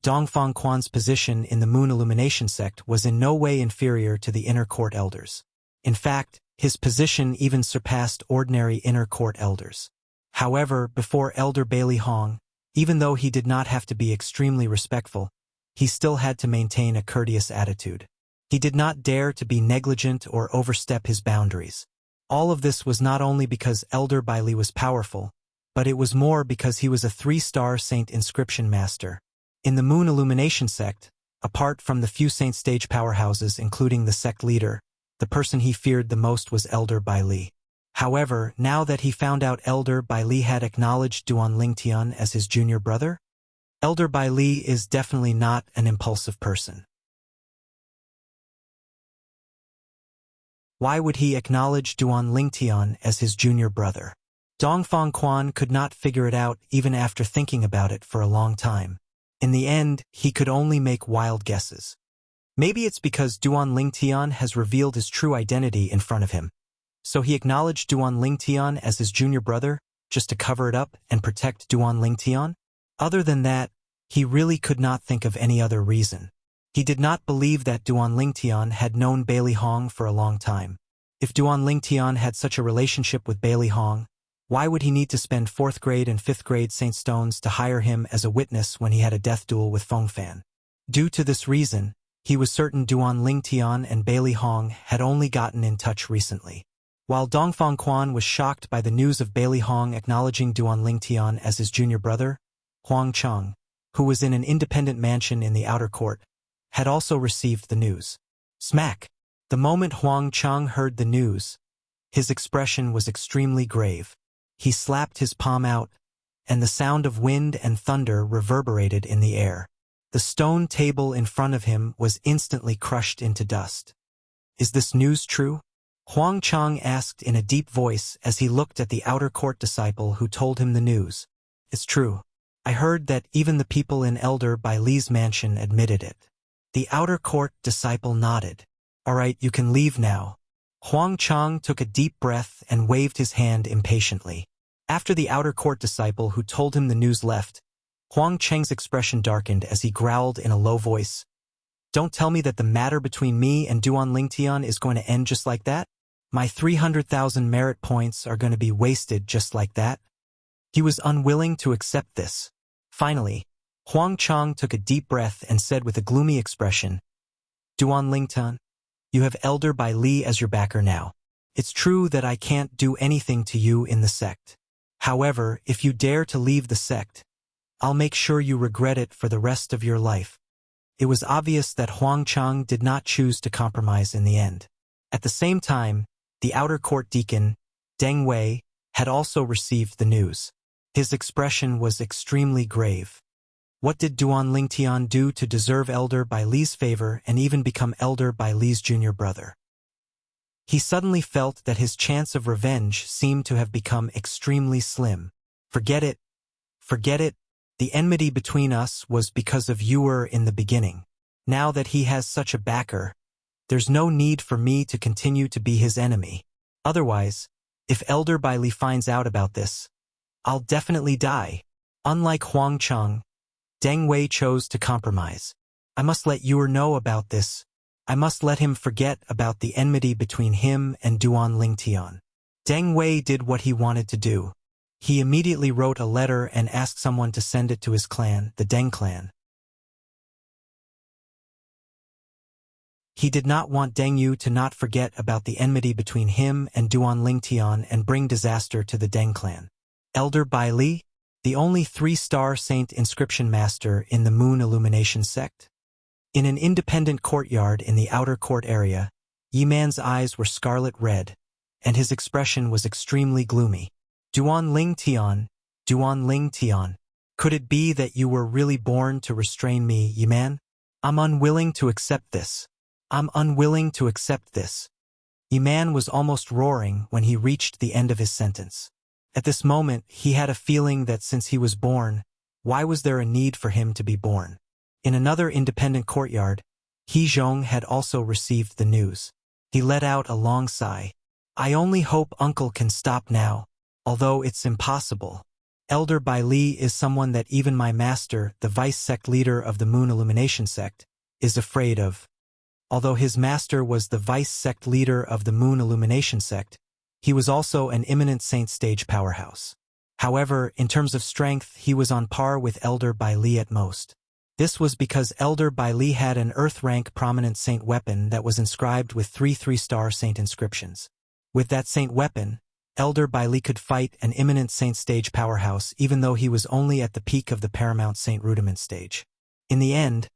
Dongfang Quan's position in the Moon Illumination sect was in no way inferior to the Inner Court Elders. In fact, his position even surpassed ordinary Inner Court Elders. However, before Elder Bailey Hong, even though he did not have to be extremely respectful, he still had to maintain a courteous attitude. He did not dare to be negligent or overstep his boundaries. All of this was not only because Elder Bai Li was powerful, but it was more because he was a 3-star saint inscription master. In the Moon Illumination sect, Apart from the few saint stage powerhouses including the sect leader, the person he feared the most was Elder Bai Li. However, now that he found out Elder Bai Li had acknowledged Duan Lingtian as his junior brother, Elder Bai Li is definitely not an impulsive person. Why would he acknowledge Duan Lingtian as his junior brother? Dongfang Quan could not figure it out even after thinking about it for a long time. In the end, he could only make wild guesses. Maybe it's because Duan Lingtian has revealed his true identity in front of him. So he acknowledged Duan Lingtian as his junior brother, just to cover it up and protect Duan Lingtian? Other than that, he really could not think of any other reason. He did not believe that Duan Lingtian had known Bailey Hong for a long time. If Duan Lingtian had such a relationship with Bailey Hong, why would he need to spend 4th grade and 5th grade Saint Stones to hire him as a witness when he had a death duel with Feng Fan? Due to this reason, he was certain Duan Lingtian and Bailey Hong had only gotten in touch recently. While Dongfang Quan was shocked by the news of Bailey Hong acknowledging Duan Lingtian as his junior brother, Huang Cheng, who was in an independent mansion in the outer court, had also received the news. Smack! The moment Huang Cheng heard the news, his expression was extremely grave. He slapped his palm out, and the sound of wind and thunder reverberated in the air. The stone table in front of him was instantly crushed into dust. Is this news true? Huang Cheng asked in a deep voice as he looked at the outer court disciple who told him the news. It's true. I heard that even the people in Elder Bai Li's mansion admitted it. The outer court disciple nodded. All right, you can leave now. Huang Cheng took a deep breath and waved his hand impatiently. After the outer court disciple who told him the news left, Huang Cheng's expression darkened as he growled in a low voice. Don't tell me that the matter between me and Duan Lingtian is going to end just like that? My 300,000 merit points are going to be wasted just like that? He was unwilling to accept this. Finally, Huang Cheng took a deep breath and said with a gloomy expression, Duan Lingtian, you have Elder Bai Li as your backer now. It's true that I can't do anything to you in the sect. However, if you dare to leave the sect, I'll make sure you regret it for the rest of your life. It was obvious that Huang Cheng did not choose to compromise in the end. At the same time, the outer court deacon, Deng Wei, had also received the news. His expression was extremely grave. What did Duan Lingtian do to deserve Elder Bai Li's favor and even become Elder Bai Li's junior brother? He suddenly felt that his chance of revenge seemed to have become extremely slim. Forget it. Forget it. The enmity between us was because of you in the beginning. Now that he has such a backer, there's no need for me to continue to be his enemy. Otherwise, if Elder Bai Li finds out about this, I'll definitely die. Unlike Huang Cheng, Deng Wei chose to compromise. I must let Yu know about this. I must let him forget about the enmity between him and Duan Lingtian. Deng Wei did what he wanted to do. He immediately wrote a letter and asked someone to send it to his clan, the Deng clan. He did not want Deng Yu to not forget about the enmity between him and Duan Lingtian and bring disaster to the Deng clan. Elder Bai Li, the only 3-star saint inscription master in the Moon Illumination sect. In an independent courtyard in the outer court area, Yi Man's eyes were scarlet red, and his expression was extremely gloomy. Duan Lingtian, Duan Lingtian, could it be that you were really born to restrain me, Yi Man? I'm unwilling to accept this. I'm unwilling to accept this. Yi Man was almost roaring when he reached the end of his sentence. At this moment, he had a feeling that since he was born, why was there a need for him to be born? In another independent courtyard, He Zhong had also received the news. He let out a long sigh. I only hope Uncle can stop now, although it's impossible. Elder Bai Li is someone that even my master, the vice sect leader of the Moon Illumination sect, is afraid of. Although his master was the vice sect leader of the Moon Illumination sect, he was also an eminent saint stage powerhouse. However, in terms of strength, he was on par with Elder Bai Li at most. This was because Elder Bai Li had an Earth-rank prominent saint weapon that was inscribed with 3 3-star saint inscriptions. With that saint weapon, Elder Bai Li could fight an eminent saint stage powerhouse even though he was only at the peak of the paramount saint rudiment stage. In the end,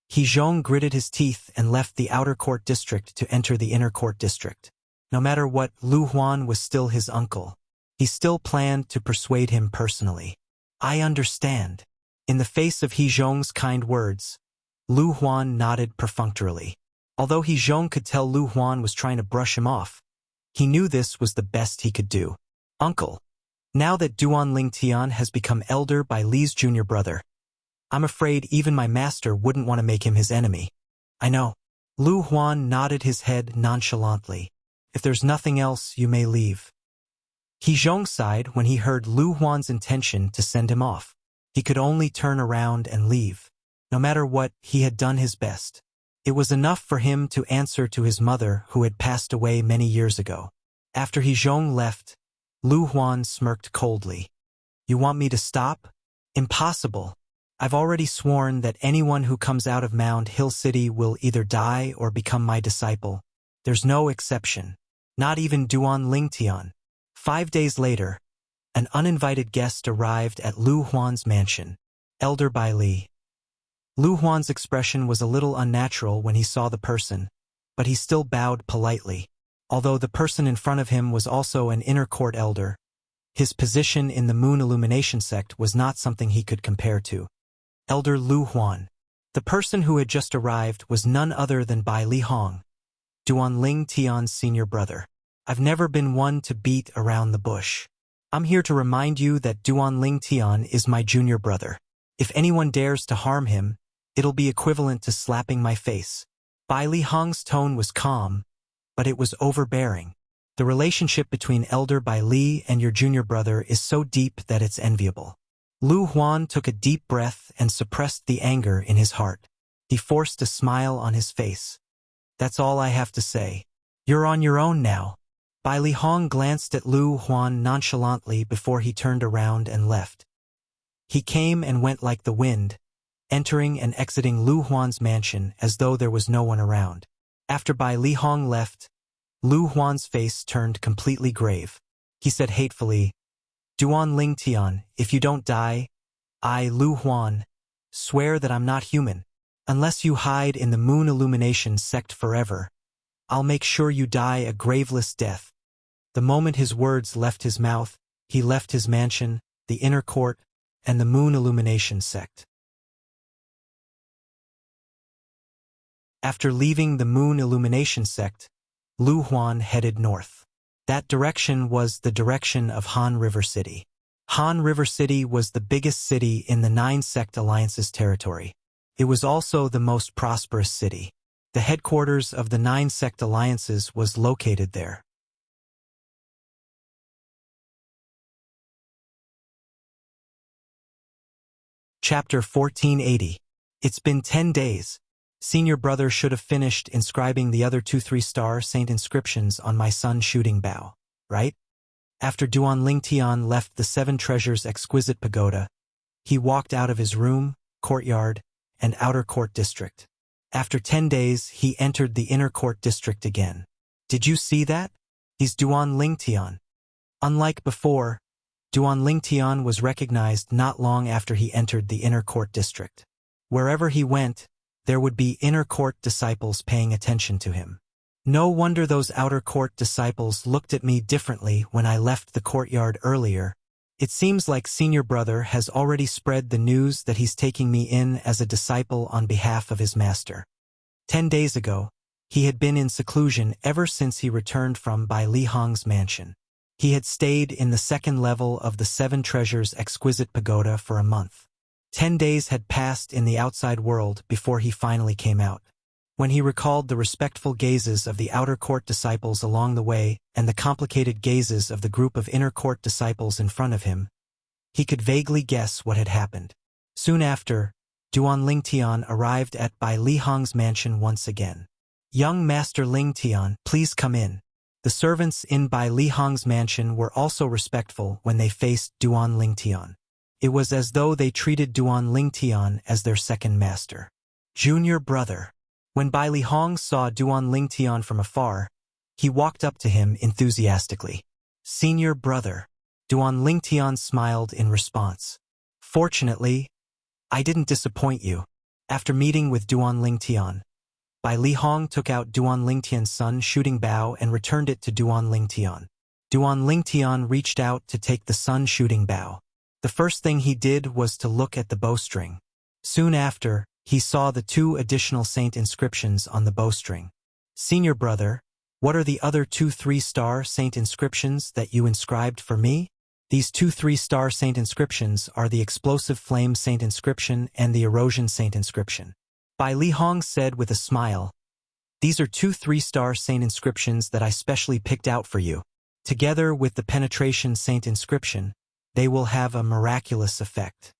He Zhong gritted his teeth and left the outer court district to enter the inner court district. No matter what, Lu Huan was still his uncle. He still planned to persuade him personally. I understand. In the face of He Zhong's kind words, Lu Huan nodded perfunctorily. Although He Zhong could tell Lu Huan was trying to brush him off, he knew this was the best he could do. Uncle, now that Duan Lingtian has become elder by Li's junior brother, I'm afraid even my master wouldn't want to make him his enemy. I know. Lu Huan nodded his head nonchalantly. If there's nothing else, you may leave. He Zhong sighed when he heard Lu Huan's intention to send him off. He could only turn around and leave. No matter what, he had done his best. It was enough for him to answer to his mother who had passed away many years ago. After He Zhong left, Lu Huan smirked coldly. You want me to stop? Impossible. I've already sworn that anyone who comes out of Mound Hill City will either die or become my disciple. There's no exception. Not even Duan Lingtian. 5 days later, an uninvited guest arrived at Lu Huan's mansion. Elder Bai Li. Lu Huan's expression was a little unnatural when he saw the person, but he still bowed politely. Although the person in front of him was also an inner court elder, his position in the Moon Illumination sect was not something he could compare to. Elder Lu Huan. The person who had just arrived was none other than Bai Li Hong, Duan Ling Tian's senior brother. I've never been one to beat around the bush. I'm here to remind you that Duan Ling Tian is my junior brother. If anyone dares to harm him, it'll be equivalent to slapping my face. Bai Li Hong's tone was calm, but it was overbearing. The relationship between Elder Bai Li and your junior brother is so deep that it's enviable. Lu Huan took a deep breath and suppressed the anger in his heart. He forced a smile on his face. That's all I have to say. You're on your own now. Bai Li Hong glanced at Lu Huan nonchalantly before he turned around and left. He came and went like the wind, entering and exiting Lu Huan's mansion as though there was no one around. After Bai Li Hong left, Lu Huan's face turned completely grave. He said hatefully, Duan Lingtian, if you don't die, I, Lu Huan, swear that I'm not human. Unless you hide in the Moon Illumination sect forever, I'll make sure you die a graveless death. The moment his words left his mouth, he left his mansion, the inner court, and the Moon Illumination sect. After leaving the Moon Illumination sect, Lu Huan headed north. That direction was the direction of Han River City. Han River City was the biggest city in the 9-sect alliance's territory. It was also the most prosperous city. The headquarters of the 9-sect alliances was located there. Chapter 1480. It's been 10 days. Senior brother should have finished inscribing the other 2 3-star saint inscriptions on my son's shooting bow, right? After Duan Lingtian left the 7 Treasures exquisite pagoda, he walked out of his room, courtyard, and outer court district. After 10 days, he entered the inner court district again. Did you see that? He's Duan Lingtian. Unlike before, Duan Lingtian was recognized not long after he entered the inner court district. Wherever he went, there would be inner court disciples paying attention to him. No wonder those outer court disciples looked at me differently when I left the courtyard earlier. It seems like senior brother has already spread the news that he's taking me in as a disciple on behalf of his master. 10 days ago, he had been in seclusion ever since he returned from Bai Li Hong's mansion. He had stayed in the 2nd level of the 7 Treasures exquisite pagoda for a month. 10 days had passed in the outside world before he finally came out. When he recalled the respectful gazes of the outer court disciples along the way and the complicated gazes of the group of inner court disciples in front of him, he could vaguely guess what had happened. Soon after, Duan Lingtian arrived at Bai Li Hong's mansion once again. Young Master Lingtian, please come in. The servants in Bai Li Hong's mansion were also respectful when they faced Duan Lingtian. It was as though they treated Duan Lingtian as their second master. Junior brother. When Bai Li Hong saw Duan Lingtian from afar, he walked up to him enthusiastically. Senior brother. Duan Lingtian smiled in response. Fortunately, I didn't disappoint you. After meeting with Duan Lingtian, Bai Li Hong took out Duan Lingtian's sun shooting bow and returned it to Duan Lingtian. Duan Lingtian reached out to take the sun shooting bow. The first thing he did was to look at the bowstring. Soon after, he saw the 2 additional saint inscriptions on the bowstring. Senior brother, what are the other 2 3-star saint inscriptions that you inscribed for me? These 2 3-star saint inscriptions are the explosive flame saint inscription and the erosion saint inscription. Bai Li Hong said with a smile, these are 2 3-star saint inscriptions that I specially picked out for you. Together with the penetration saint inscription, they will have a miraculous effect.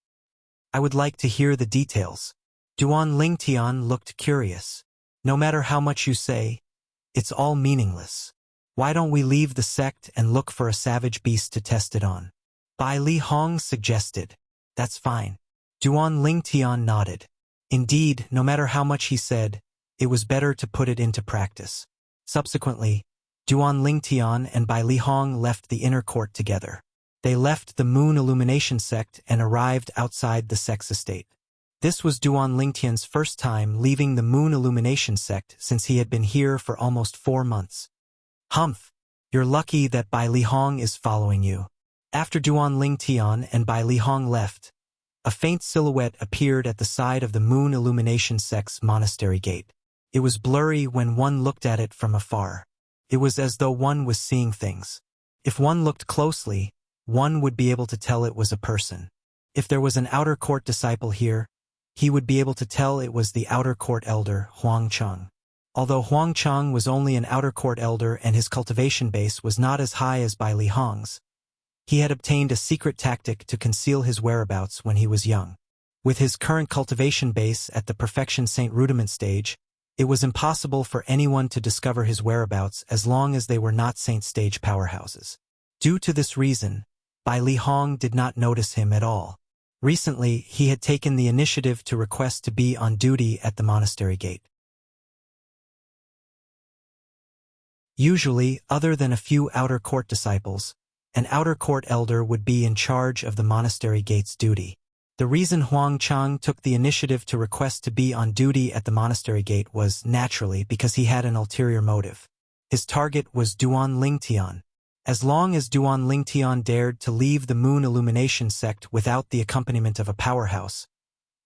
I would like to hear the details. Duan Lingtian looked curious. No matter how much you say, it's all meaningless. Why don't we leave the sect and look for a savage beast to test it on? Bai Li Hong suggested. That's fine. Duan Lingtian nodded. Indeed, no matter how much he said, it was better to put it into practice. Subsequently, Duan Lingtian and Bai Li Hong left the inner court together. They left the Moon Illumination sect and arrived outside the sect's estate. This was Duan Lingtian's first time leaving the Moon Illumination sect since he had been here for almost 4 months. Humph! You're lucky that Bai Li Hong is following you. After Duan Lingtian and Bai Li Hong left, a faint silhouette appeared at the side of the Moon Illumination sect's monastery gate. It was blurry when one looked at it from afar. It was as though one was seeing things. If one looked closely, one would be able to tell it was a person. If there was an outer court disciple here, he would be able to tell it was the outer court elder, Huang Cheng. Although Huang Cheng was only an outer court elder and his cultivation base was not as high as Bai Li Hong's, he had obtained a secret tactic to conceal his whereabouts when he was young. With his current cultivation base at the Perfection Saint Rudiment stage, it was impossible for anyone to discover his whereabouts as long as they were not Saint stage powerhouses. Due to this reason, Bai Li Hong did not notice him at all. Recently, he had taken the initiative to request to be on duty at the monastery gate. Usually, other than a few outer court disciples, an outer court elder would be in charge of the monastery gate's duty. The reason Huang Cheng took the initiative to request to be on duty at the monastery gate was, naturally, because he had an ulterior motive. His target was Duan Lingtian. As long as Duan Lingtian dared to leave the Moon Illumination sect without the accompaniment of a powerhouse,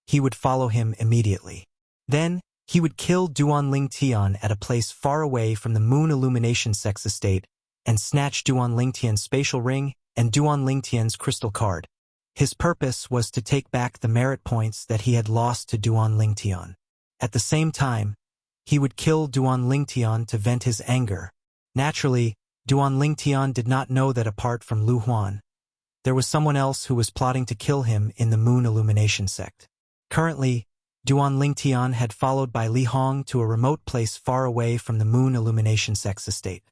he would follow him immediately. Then, he would kill Duan Lingtian at a place far away from the Moon Illumination sect's estate and snatch Duan Lingtian's spatial ring and Duan Lingtian's crystal card. His purpose was to take back the merit points that he had lost to Duan Lingtian. At the same time, he would kill Duan Lingtian to vent his anger. Naturally, Duan Lingtian did not know that apart from Lu Huan, there was someone else who was plotting to kill him in the Moon Illumination sect. Currently, Duan Lingtian had followed Bai Li Hong to a remote place far away from the Moon Illumination sect's estate.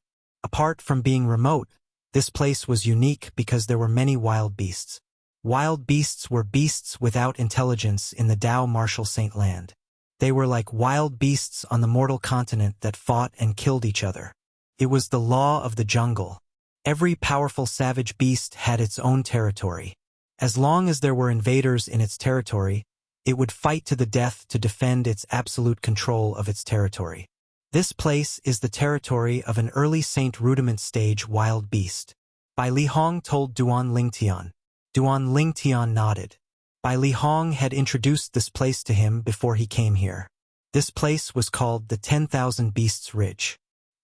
Apart from being remote, this place was unique because there were many wild beasts. Wild beasts were beasts without intelligence in the Tao Martial Saint Land. They were like wild beasts on the mortal continent that fought and killed each other. It was the law of the jungle. Every powerful savage beast had its own territory. As long as there were invaders in its territory, it would fight to the death to defend its absolute control of its territory. This place is the territory of an early Saint Rudiment stage wild beast. Bai Li Hong told Duan Lingtian. Duan Lingtian nodded. Bai Li Hong had introduced this place to him before he came here. This place was called the 10,000 Beasts Ridge.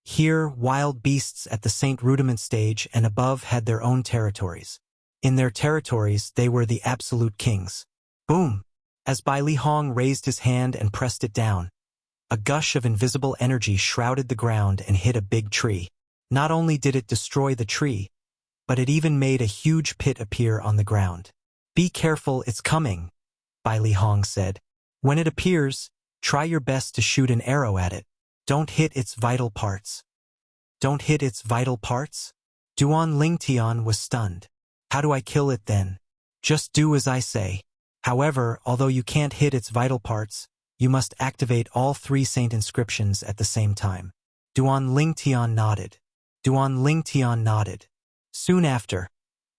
Here, wild beasts at the Saint Rudiment stage and above had their own territories. In their territories, they were the absolute kings. Boom! As Bai Li Hong raised his hand and pressed it down, a gush of invisible energy shrouded the ground and hit a big tree. Not only did it destroy the tree, but it even made a huge pit appear on the ground. Be careful, it's coming, Bai Li Hong said. When it appears, try your best to shoot an arrow at it. Don't hit its vital parts. Don't hit its vital parts? Duan Lingtian was stunned. How do I kill it then? Just do as I say. However, although you can't hit its vital parts, you must activate all 3 saint inscriptions at the same time. Duan Lingtian nodded. Duan Lingtian nodded. Soon after,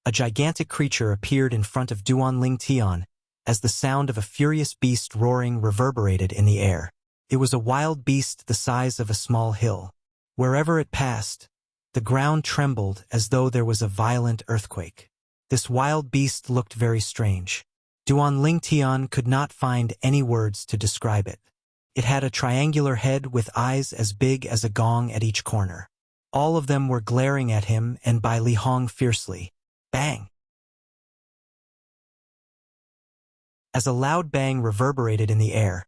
a gigantic creature appeared in front of Duan Lingtian as the sound of a furious beast roaring reverberated in the air. It was a wild beast the size of a small hill. Wherever it passed, the ground trembled as though there was a violent earthquake. This wild beast looked very strange. Duan Lingtian could not find any words to describe it. It had a triangular head with eyes as big as a gong at each corner. All of them were glaring at him and by Li Hong fiercely. Bang! As a loud bang reverberated in the air,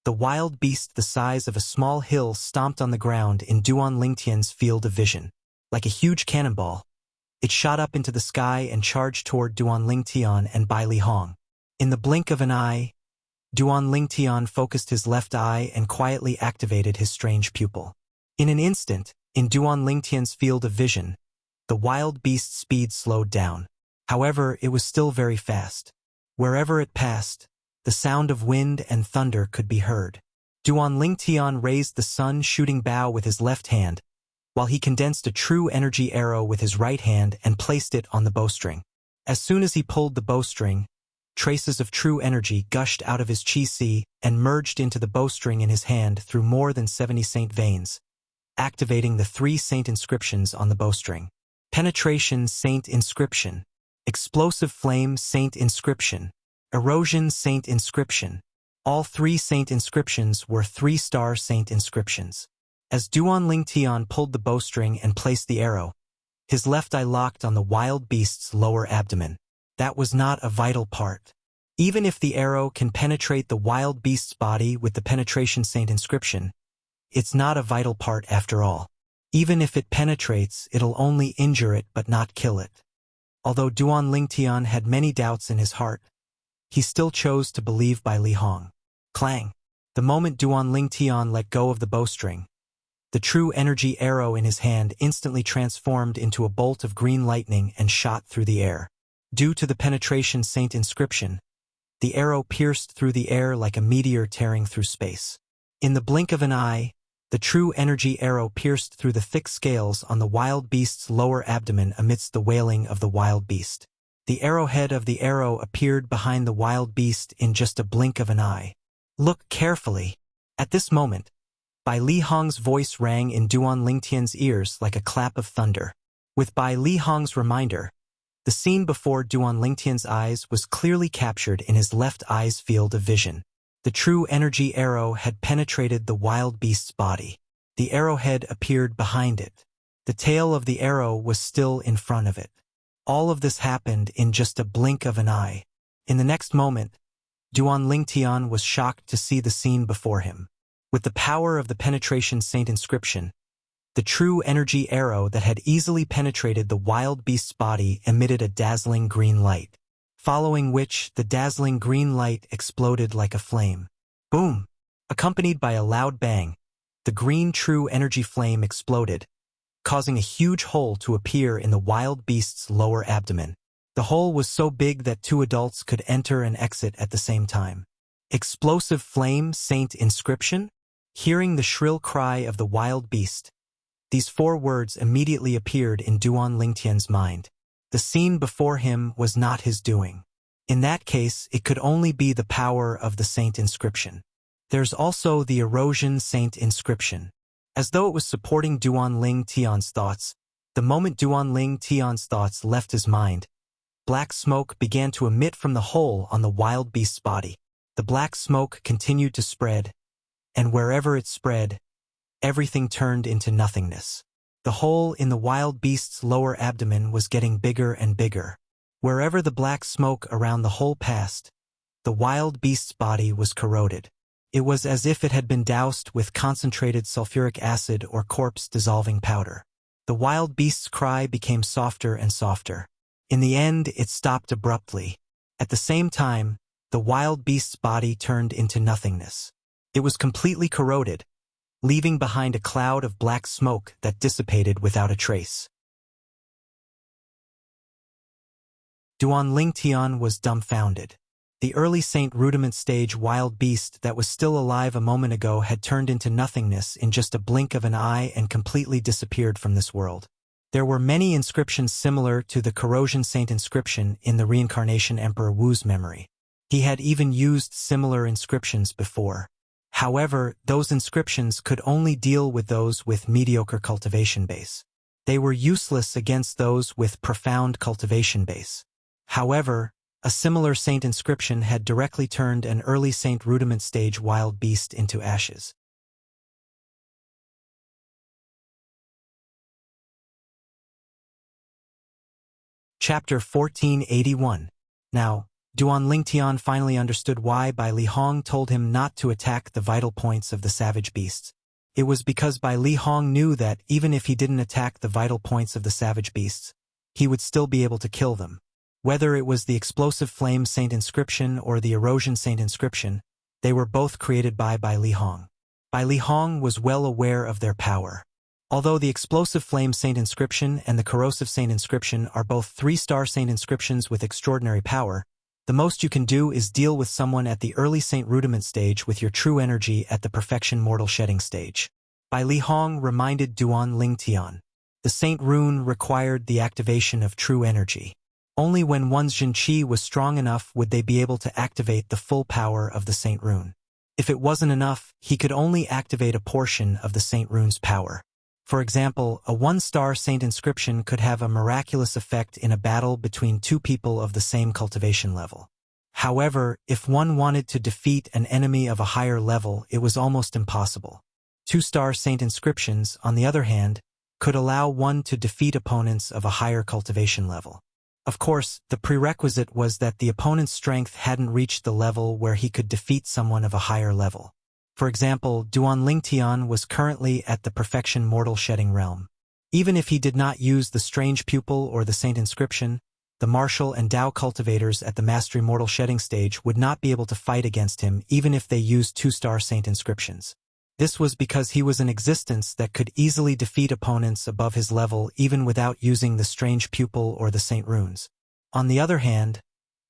the wild beast the size of a small hill stomped on the ground in Duan Lingtian's field of vision. Like a huge cannonball, it shot up into the sky and charged toward Duan Lingtian and Bai Li Hong. In the blink of an eye, Duan Lingtian focused his left eye and quietly activated his strange pupil. In an instant, in Duan Lingtian's field of vision, the wild beast's speed slowed down. However, it was still very fast. Wherever it passed, the sound of wind and thunder could be heard. Duan Lingtian raised the sun-shooting bow with his left hand, while he condensed a true energy arrow with his right hand and placed it on the bowstring. As soon as he pulled the bowstring, traces of true energy gushed out of his chi-si and merged into the bowstring in his hand through more than 70 saint veins, activating the 3 saint inscriptions on the bowstring. Penetration saint inscription, explosive flame saint inscription, erosion saint inscription. All 3 saint inscriptions were 3-star saint inscriptions. As Duan Lingtian pulled the bowstring and placed the arrow, his left eye locked on the wild beast's lower abdomen. That was not a vital part. Even if the arrow can penetrate the wild beast's body with the penetration saint inscription, it's not a vital part after all. Even if it penetrates, it'll only injure it but not kill it. Although Duan Lingtian had many doubts in his heart, he still chose to believe Bai Li Hong. Clang! The moment Duan Lingtian let go of the bowstring, the true energy arrow in his hand instantly transformed into a bolt of green lightning and shot through the air. Due to the penetration saint inscription, the arrow pierced through the air like a meteor tearing through space. In the blink of an eye, the true energy arrow pierced through the thick scales on the wild beast's lower abdomen amidst the wailing of the wild beast. The arrowhead of the arrow appeared behind the wild beast in just a blink of an eye. Look carefully. At this moment, Bai Li Hong's voice rang in Duan Lingtian's ears like a clap of thunder. With Bai Li Hong's reminder, the scene before Duan Lingtian's eyes was clearly captured in his left eye's field of vision. The true energy arrow had penetrated the wild beast's body. The arrowhead appeared behind it. The tail of the arrow was still in front of it. All of this happened in just a blink of an eye. In the next moment, Duan Lingtian was shocked to see the scene before him. With the power of the penetration saint inscription, the true energy arrow that had easily penetrated the wild beast's body emitted a dazzling green light, following which the dazzling green light exploded like a flame. Boom! Accompanied by a loud bang, the green true energy flame exploded, causing a huge hole to appear in the wild beast's lower abdomen. The hole was so big that 2 adults could enter and exit at the same time. Explosive flame saint inscription? Hearing the shrill cry of the wild beast, these 4 words immediately appeared in Duan Lingtian's mind. The scene before him was not his doing. In that case, it could only be the power of the saint inscription. There's also the erosion saint inscription. As though it was supporting Duan Lingtian's thoughts, the moment Duan Lingtian's thoughts left his mind, black smoke began to emit from the hole on the wild beast's body. The black smoke continued to spread, and wherever it spread, everything turned into nothingness. The hole in the wild beast's lower abdomen was getting bigger and bigger. Wherever the black smoke around the hole passed, the wild beast's body was corroded. It was as if it had been doused with concentrated sulfuric acid or corpse-dissolving powder. The wild beast's cry became softer and softer. In the end, it stopped abruptly. At the same time, the wild beast's body turned into nothingness. It was completely corroded, leaving behind a cloud of black smoke that dissipated without a trace. Duan Lingtian was dumbfounded. The early Saint Rudiment stage wild beast that was still alive a moment ago had turned into nothingness in just a blink of an eye and completely disappeared from this world. There were many inscriptions similar to the Corrosion Saint inscription in the Reincarnation Emperor Wu's memory. He had even used similar inscriptions before. However, those inscriptions could only deal with those with mediocre cultivation base. They were useless against those with profound cultivation base. However, a similar saint inscription had directly turned an early saint rudiment stage wild beast into ashes. Chapter 1481. Now, Duan Lingtian finally understood why Bai Li Hong told him not to attack the vital points of the savage beasts. It was because Bai Li Hong knew that even if he didn't attack the vital points of the savage beasts, he would still be able to kill them. Whether it was the explosive flame saint inscription or the erosion saint inscription, they were both created by Bai Li Hong. Bai Li Hong was well aware of their power. Although the explosive flame saint inscription and the corrosive saint inscription are both 3-star saint inscriptions with extraordinary power, the most you can do is deal with someone at the early saint rudiment stage with your true energy at the perfection mortal shedding stage. Bai Li Hong reminded Duan Lingtian. The saint rune required the activation of true energy. Only when one's Jin Qi was strong enough would they be able to activate the full power of the saint rune. If it wasn't enough, he could only activate a portion of the saint rune's power. For example, a 1-star saint inscription could have a miraculous effect in a battle between two people of the same cultivation level. However, if one wanted to defeat an enemy of a higher level, it was almost impossible. 2-star saint inscriptions, on the other hand, could allow one to defeat opponents of a higher cultivation level. Of course, the prerequisite was that the opponent's strength hadn't reached the level where he could defeat someone of a higher level. For example, Duan Lingtian was currently at the perfection mortal shedding realm. Even if he did not use the strange pupil or the saint inscription, the martial and Dao cultivators at the mastery mortal shedding stage would not be able to fight against him even if they used 2-star saint inscriptions. This was because he was an existence that could easily defeat opponents above his level even without using the strange pupil or the saint runes. On the other hand,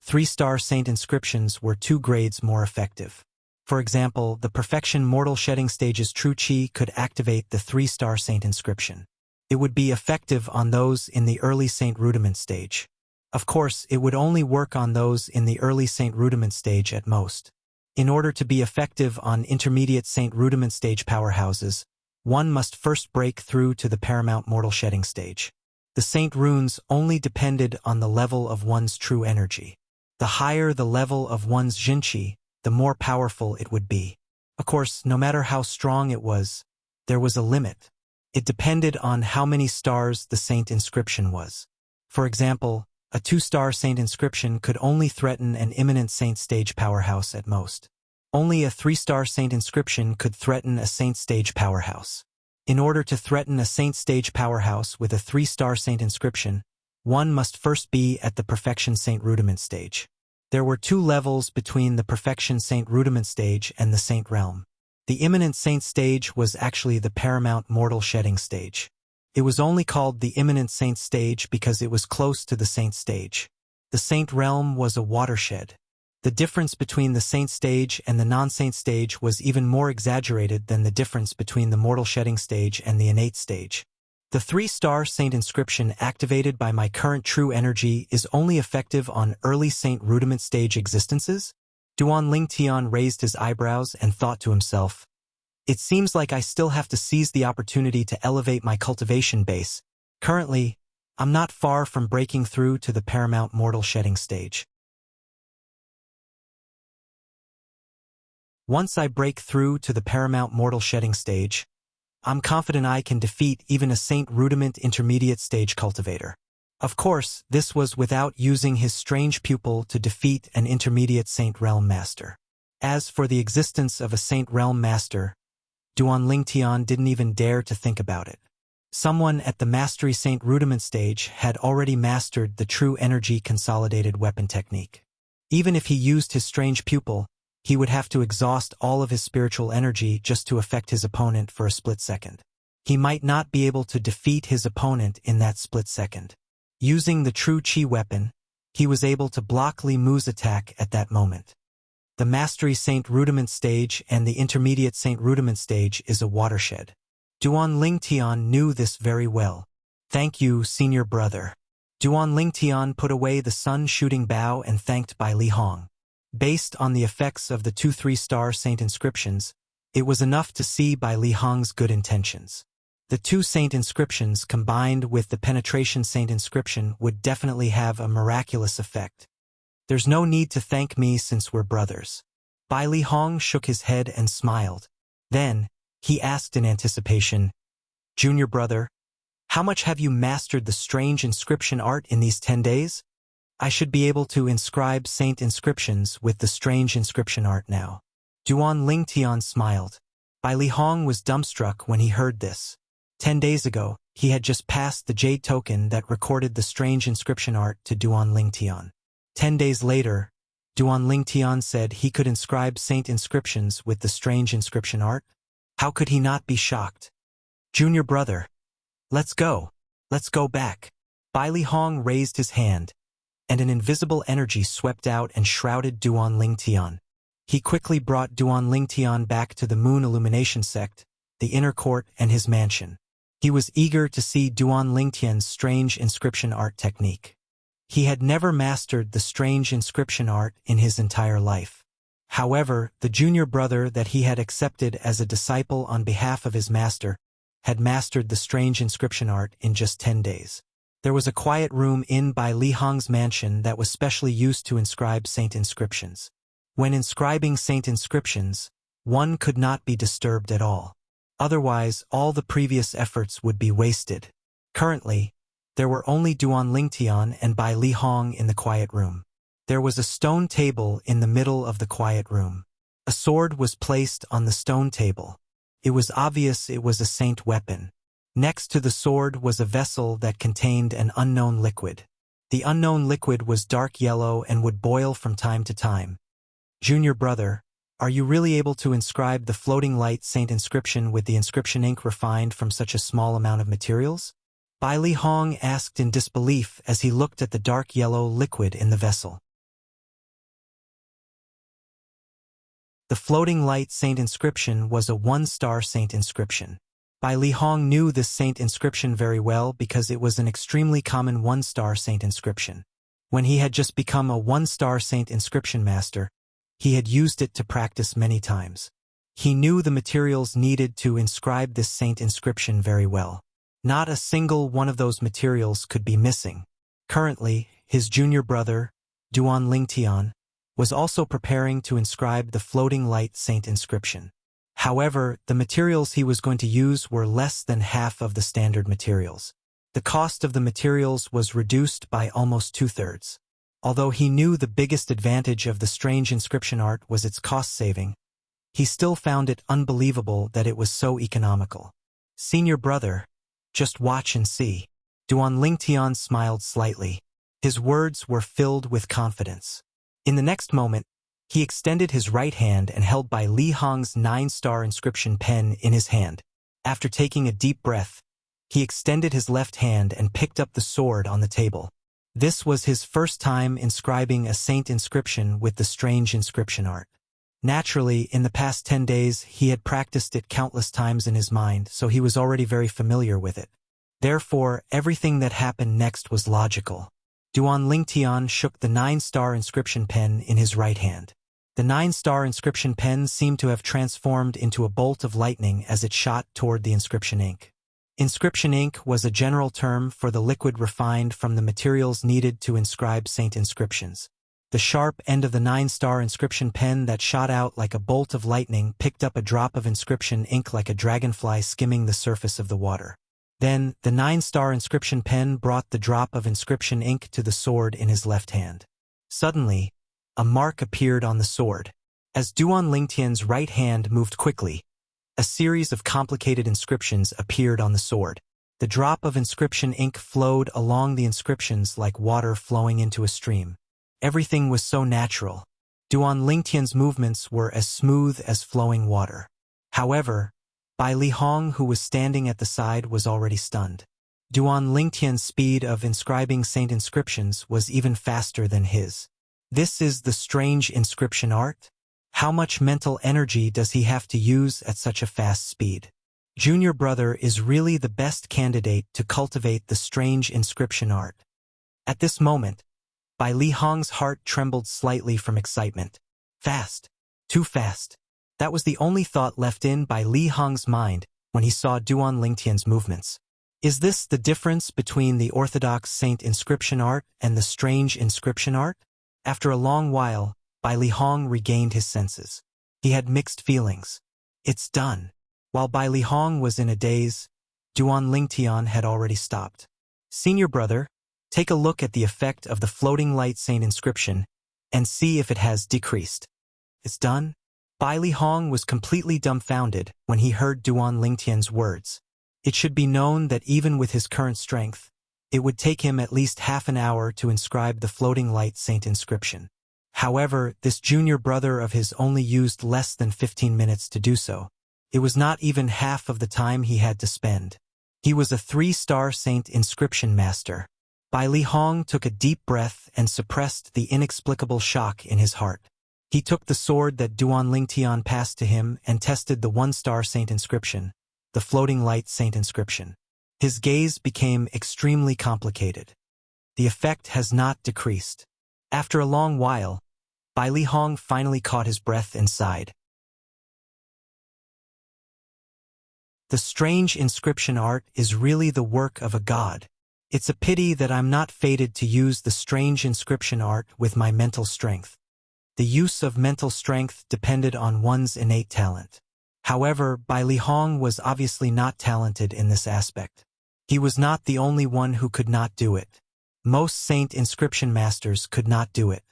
3-star saint inscriptions were 2 grades more effective. For example, the perfection mortal shedding stage's true Qi could activate the 3-star saint inscription. It would be effective on those in the early saint rudiment stage. Of course, it would only work on those in the early saint rudiment stage at most. In order to be effective on intermediate saint rudiment stage powerhouses, one must first break through to the paramount mortal shedding stage. The saint runes only depended on the level of one's true energy. The higher the level of one's Jinqi, the more powerful it would be. Of course, no matter how strong it was, there was a limit. It depended on how many stars the saint inscription was. For example, a 2-star saint inscription could only threaten an imminent saint stage powerhouse at most. Only a 3-star saint inscription could threaten a saint stage powerhouse. In order to threaten a saint stage powerhouse with a 3-star saint inscription, one must first be at the perfection saint rudiment stage. There were 2 levels between the perfection saint rudiment stage and the saint realm. The imminent saint stage was actually the paramount mortal shedding stage. It was only called the imminent saint stage because it was close to the saint stage. The saint realm was a watershed. The difference between the saint stage and the non-saint stage was even more exaggerated than the difference between the mortal shedding stage and the innate stage. The 3-star saint inscription activated by my current true energy is only effective on early saint rudiment stage existences? Duan Lingtian raised his eyebrows and thought to himself, it seems like I still have to seize the opportunity to elevate my cultivation base. Currently, I'm not far from breaking through to the paramount mortal shedding stage. Once I break through to the paramount mortal shedding stage, I'm confident I can defeat even a saint rudiment intermediate stage cultivator. Of course, this was without using his strange pupil to defeat an intermediate saint realm master. As for the existence of a saint realm master, Duan Lingtian didn't even dare to think about it. Someone at the mastery saint rudiment stage had already mastered the true energy consolidated weapon technique. Even if he used his strange pupil, he would have to exhaust all of his spiritual energy just to affect his opponent for a split second. He might not be able to defeat his opponent in that split second. Using the true Qi weapon, he was able to block Li Mu's attack at that moment. The Mastery Saint Rudiment stage and the Intermediate Saint Rudiment stage is a watershed. Duan Lingtian knew this very well. Thank you, senior brother. Duan Lingtian put away the sun-shooting bow and thanked Bai Li Hong. Based on the effects of the 2 3-star saint inscriptions, it was enough to see Bai Li Hong's good intentions. The 2 saint inscriptions combined with the penetration saint inscription would definitely have a miraculous effect. There's no need to thank me since we're brothers. Bai Li Hong shook his head and smiled. Then, he asked in anticipation, Junior brother, how much have you mastered the strange inscription art in these 10 days? I should be able to inscribe saint inscriptions with the strange inscription art now. Duan Lingtian smiled. Bai Li Hong was dumbstruck when he heard this. 10 days ago, he had just passed the jade token that recorded the strange inscription art to Duan Lingtian. 10 days later, Duan Lingtian said he could inscribe saint inscriptions with the strange inscription art. How could he not be shocked? Junior brother, let's go. Let's go back. Bai Li Hong raised his hand, and an invisible energy swept out and shrouded Duan Lingtian. He quickly brought Duan Lingtian back to the Moon Illumination Sect, the inner court, and his mansion. He was eager to see Duan Lingtian's strange inscription art technique. He had never mastered the strange inscription art in his entire life. However, the junior brother that he had accepted as a disciple on behalf of his master had mastered the strange inscription art in just 10 days. There was a quiet room in Bai Li Hong's mansion that was specially used to inscribe saint inscriptions. When inscribing saint inscriptions, one could not be disturbed at all. Otherwise, all the previous efforts would be wasted. Currently, there were only Duan Lingtian and Bai Li Hong in the quiet room. There was a stone table in the middle of the quiet room. A sword was placed on the stone table. It was obvious it was a saint weapon. Next to the sword was a vessel that contained an unknown liquid. The unknown liquid was dark yellow and would boil from time to time. Junior brother, are you really able to inscribe the floating light saint inscription with the inscription ink refined from such a small amount of materials? Bai Li Hong asked in disbelief as he looked at the dark yellow liquid in the vessel. The floating light saint inscription was a 1-star saint inscription. Bai Li Hong knew this saint inscription very well because it was an extremely common 1-star saint inscription. When he had just become a 1-star saint inscription master, he had used it to practice many times. He knew the materials needed to inscribe this saint inscription very well. Not a single one of those materials could be missing. Currently, his junior brother, Duan Lingtian, was also preparing to inscribe the floating light saint inscription. However, the materials he was going to use were less than half of the standard materials. The cost of the materials was reduced by almost 2/3. Although he knew the biggest advantage of the strange inscription art was its cost saving, he still found it unbelievable that it was so economical. Senior brother, just watch and see. Duan Lingtian smiled slightly. His words were filled with confidence. In the next moment, he extended his right hand and held Bai Li Hong's 9-star inscription pen in his hand. After taking a deep breath, he extended his left hand and picked up the sword on the table. This was his first time inscribing a saint inscription with the strange inscription art. Naturally, in the past 10 days, he had practiced it countless times in his mind, so he was already very familiar with it. Therefore, everything that happened next was logical. Duan Lingtian shook the 9-star inscription pen in his right hand. The 9-star inscription pen seemed to have transformed into a bolt of lightning as it shot toward the inscription ink. Inscription ink was a general term for the liquid refined from the materials needed to inscribe saint inscriptions. The sharp end of the 9-star inscription pen that shot out like a bolt of lightning picked up a drop of inscription ink like a dragonfly skimming the surface of the water. Then, the 9-star inscription pen brought the drop of inscription ink to the sword in his left hand. Suddenly, a mark appeared on the sword. As Duan Lingtian's right hand moved quickly, a series of complicated inscriptions appeared on the sword. The drop of inscription ink flowed along the inscriptions like water flowing into a stream. Everything was so natural. Duan Lingtian's movements were as smooth as flowing water. However, Bai Li Hong, who was standing at the side, was already stunned. Duan Lingtian's speed of inscribing saint inscriptions was even faster than his. This is the strange inscription art? How much mental energy does he have to use at such a fast speed? Junior brother is really the best candidate to cultivate the strange inscription art. At this moment, Bai Li Hong's heart trembled slightly from excitement. Fast. Too fast. That was the only thought left in by Li Hong's mind when he saw Duan Lingtian's movements. Is this the difference between the orthodox saint inscription art and the strange inscription art? After a long while, Bai Li Hong regained his senses. He had mixed feelings. It's done. While Bai Li Hong was in a daze, Duan Lingtian had already stopped. Senior brother, take a look at the effect of the floating light saint inscription and see if it has decreased. It's done? Bai Li Hong was completely dumbfounded when he heard Duan Lingtian's words. It should be known that even with his current strength, it would take him at least half an hour to inscribe the floating light saint inscription. However, this junior brother of his only used less than 15 minutes to do so. It was not even half of the time he had to spend. He was a 3-star saint inscription master. Bai Li Hong took a deep breath and suppressed the inexplicable shock in his heart. He took the sword that Duan Lingtian passed to him and tested the 1-star saint inscription, the floating light saint inscription. His gaze became extremely complicated. The effect has not decreased. After a long while, Bai Li Hong finally caught his breath and sighed. The strange inscription art is really the work of a god. It's a pity that I'm not fated to use the strange inscription art with my mental strength. The use of mental strength depended on one's innate talent. However, Bai Li Hong was obviously not talented in this aspect. He was not the only one who could not do it. Most saint inscription masters could not do it.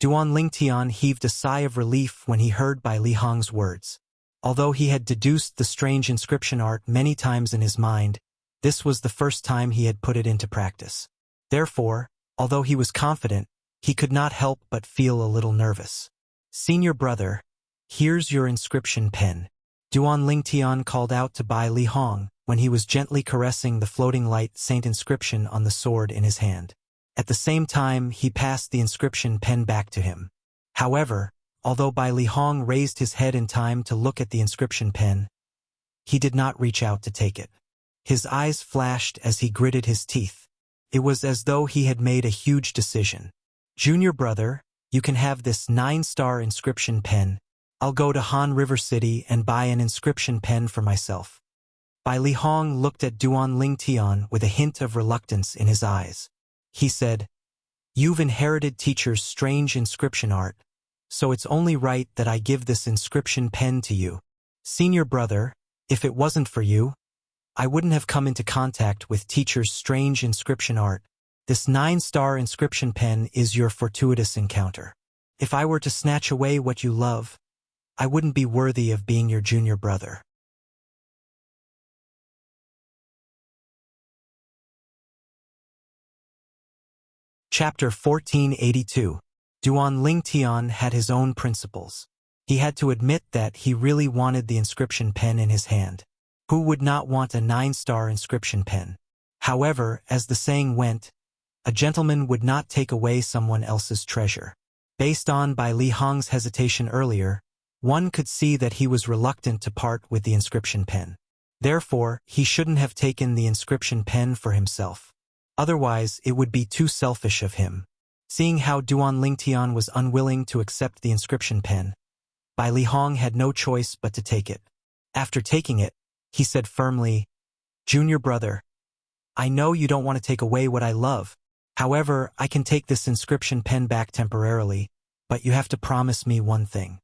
Duan Lingtian heaved a sigh of relief when he heard Bai Li Hong's words. Although he had deduced the strange inscription art many times in his mind, this was the first time he had put it into practice. Therefore, although he was confident, he could not help but feel a little nervous. Senior brother, here's your inscription pen. Duan Lingtian called out to Bai Li Hong when he was gently caressing the floating light saint inscription on the sword in his hand. At the same time, he passed the inscription pen back to him. However, although Bai Li Hong raised his head in time to look at the inscription pen, he did not reach out to take it. His eyes flashed as he gritted his teeth. It was as though he had made a huge decision. Junior brother, you can have this 9-star inscription pen. I'll go to Han River City and buy an inscription pen for myself. Bai Li Hong looked at Duan Lingtian with a hint of reluctance in his eyes. He said, "You've inherited teacher's strange inscription art, so it's only right that I give this inscription pen to you. Senior brother, if it wasn't for you, I wouldn't have come into contact with teacher's strange inscription art. This 9-star inscription pen is your fortuitous encounter. If I were to snatch away what you love, I wouldn't be worthy of being your junior brother." Chapter 1482. Duan Lingtian had his own principles. He had to admit that he really wanted the inscription pen in his hand. Who would not want a 9-star inscription pen? However, as the saying went, a gentleman would not take away someone else's treasure. Based on Bai Li Hong's hesitation earlier, one could see that he was reluctant to part with the inscription pen. Therefore, he shouldn't have taken the inscription pen for himself. Otherwise, it would be too selfish of him. Seeing how Duan Lingtian was unwilling to accept the inscription pen, Bai Li Hong had no choice but to take it. After taking it, he said firmly, "Junior brother, I know you don't want to take away what I love. However, I can take this inscription pen back temporarily, but you have to promise me one thing."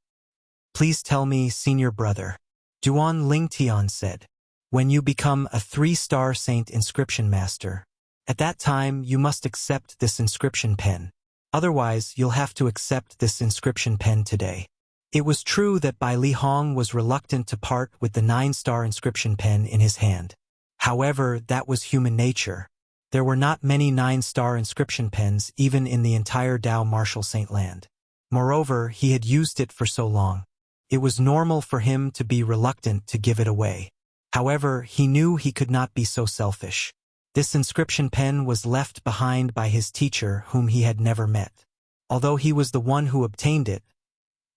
"Please tell me, senior brother," Duan Lingtian said. "When you become a 3-star saint inscription master, at that time you must accept this inscription pen. Otherwise, you'll have to accept this inscription pen today." It was true that Bai Li Hong was reluctant to part with the 9-star inscription pen in his hand. However, that was human nature. There were not many 9-star inscription pens even in the entire Dao Martial Saint Land. Moreover, he had used it for so long. It was normal for him to be reluctant to give it away. However, he knew he could not be so selfish. This inscription pen was left behind by his teacher whom he had never met. Although he was the one who obtained it,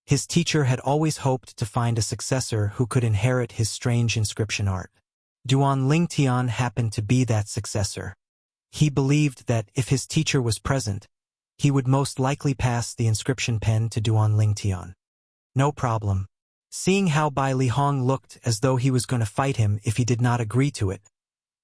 his teacher had always hoped to find a successor who could inherit his strange inscription art. Duan Lingtian happened to be that successor. He believed that if his teacher was present, he would most likely pass the inscription pen to Duan Lingtian. No problem. Seeing how Bai Lihong looked as though he was going to fight him if he did not agree to it,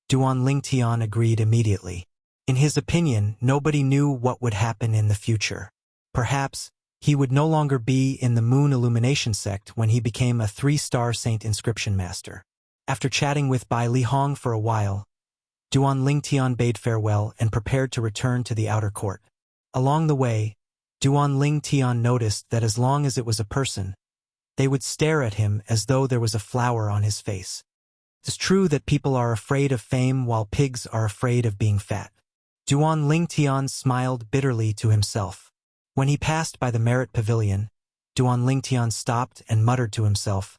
Duan Lingtian agreed immediately. In his opinion, nobody knew what would happen in the future. Perhaps, he would no longer be in the Moon Illumination sect when he became a 3-star Saint Inscription Master. After chatting with Bai Lihong for a while, Duan Lingtian bade farewell and prepared to return to the outer court. Along the way, Duan Lingtian noticed that as long as it was a person, they would stare at him as though there was a flower on his face. It's true that people are afraid of fame while pigs are afraid of being fat. Duan Lingtian smiled bitterly to himself. When he passed by the Merit Pavilion, Duan Lingtian stopped and muttered to himself,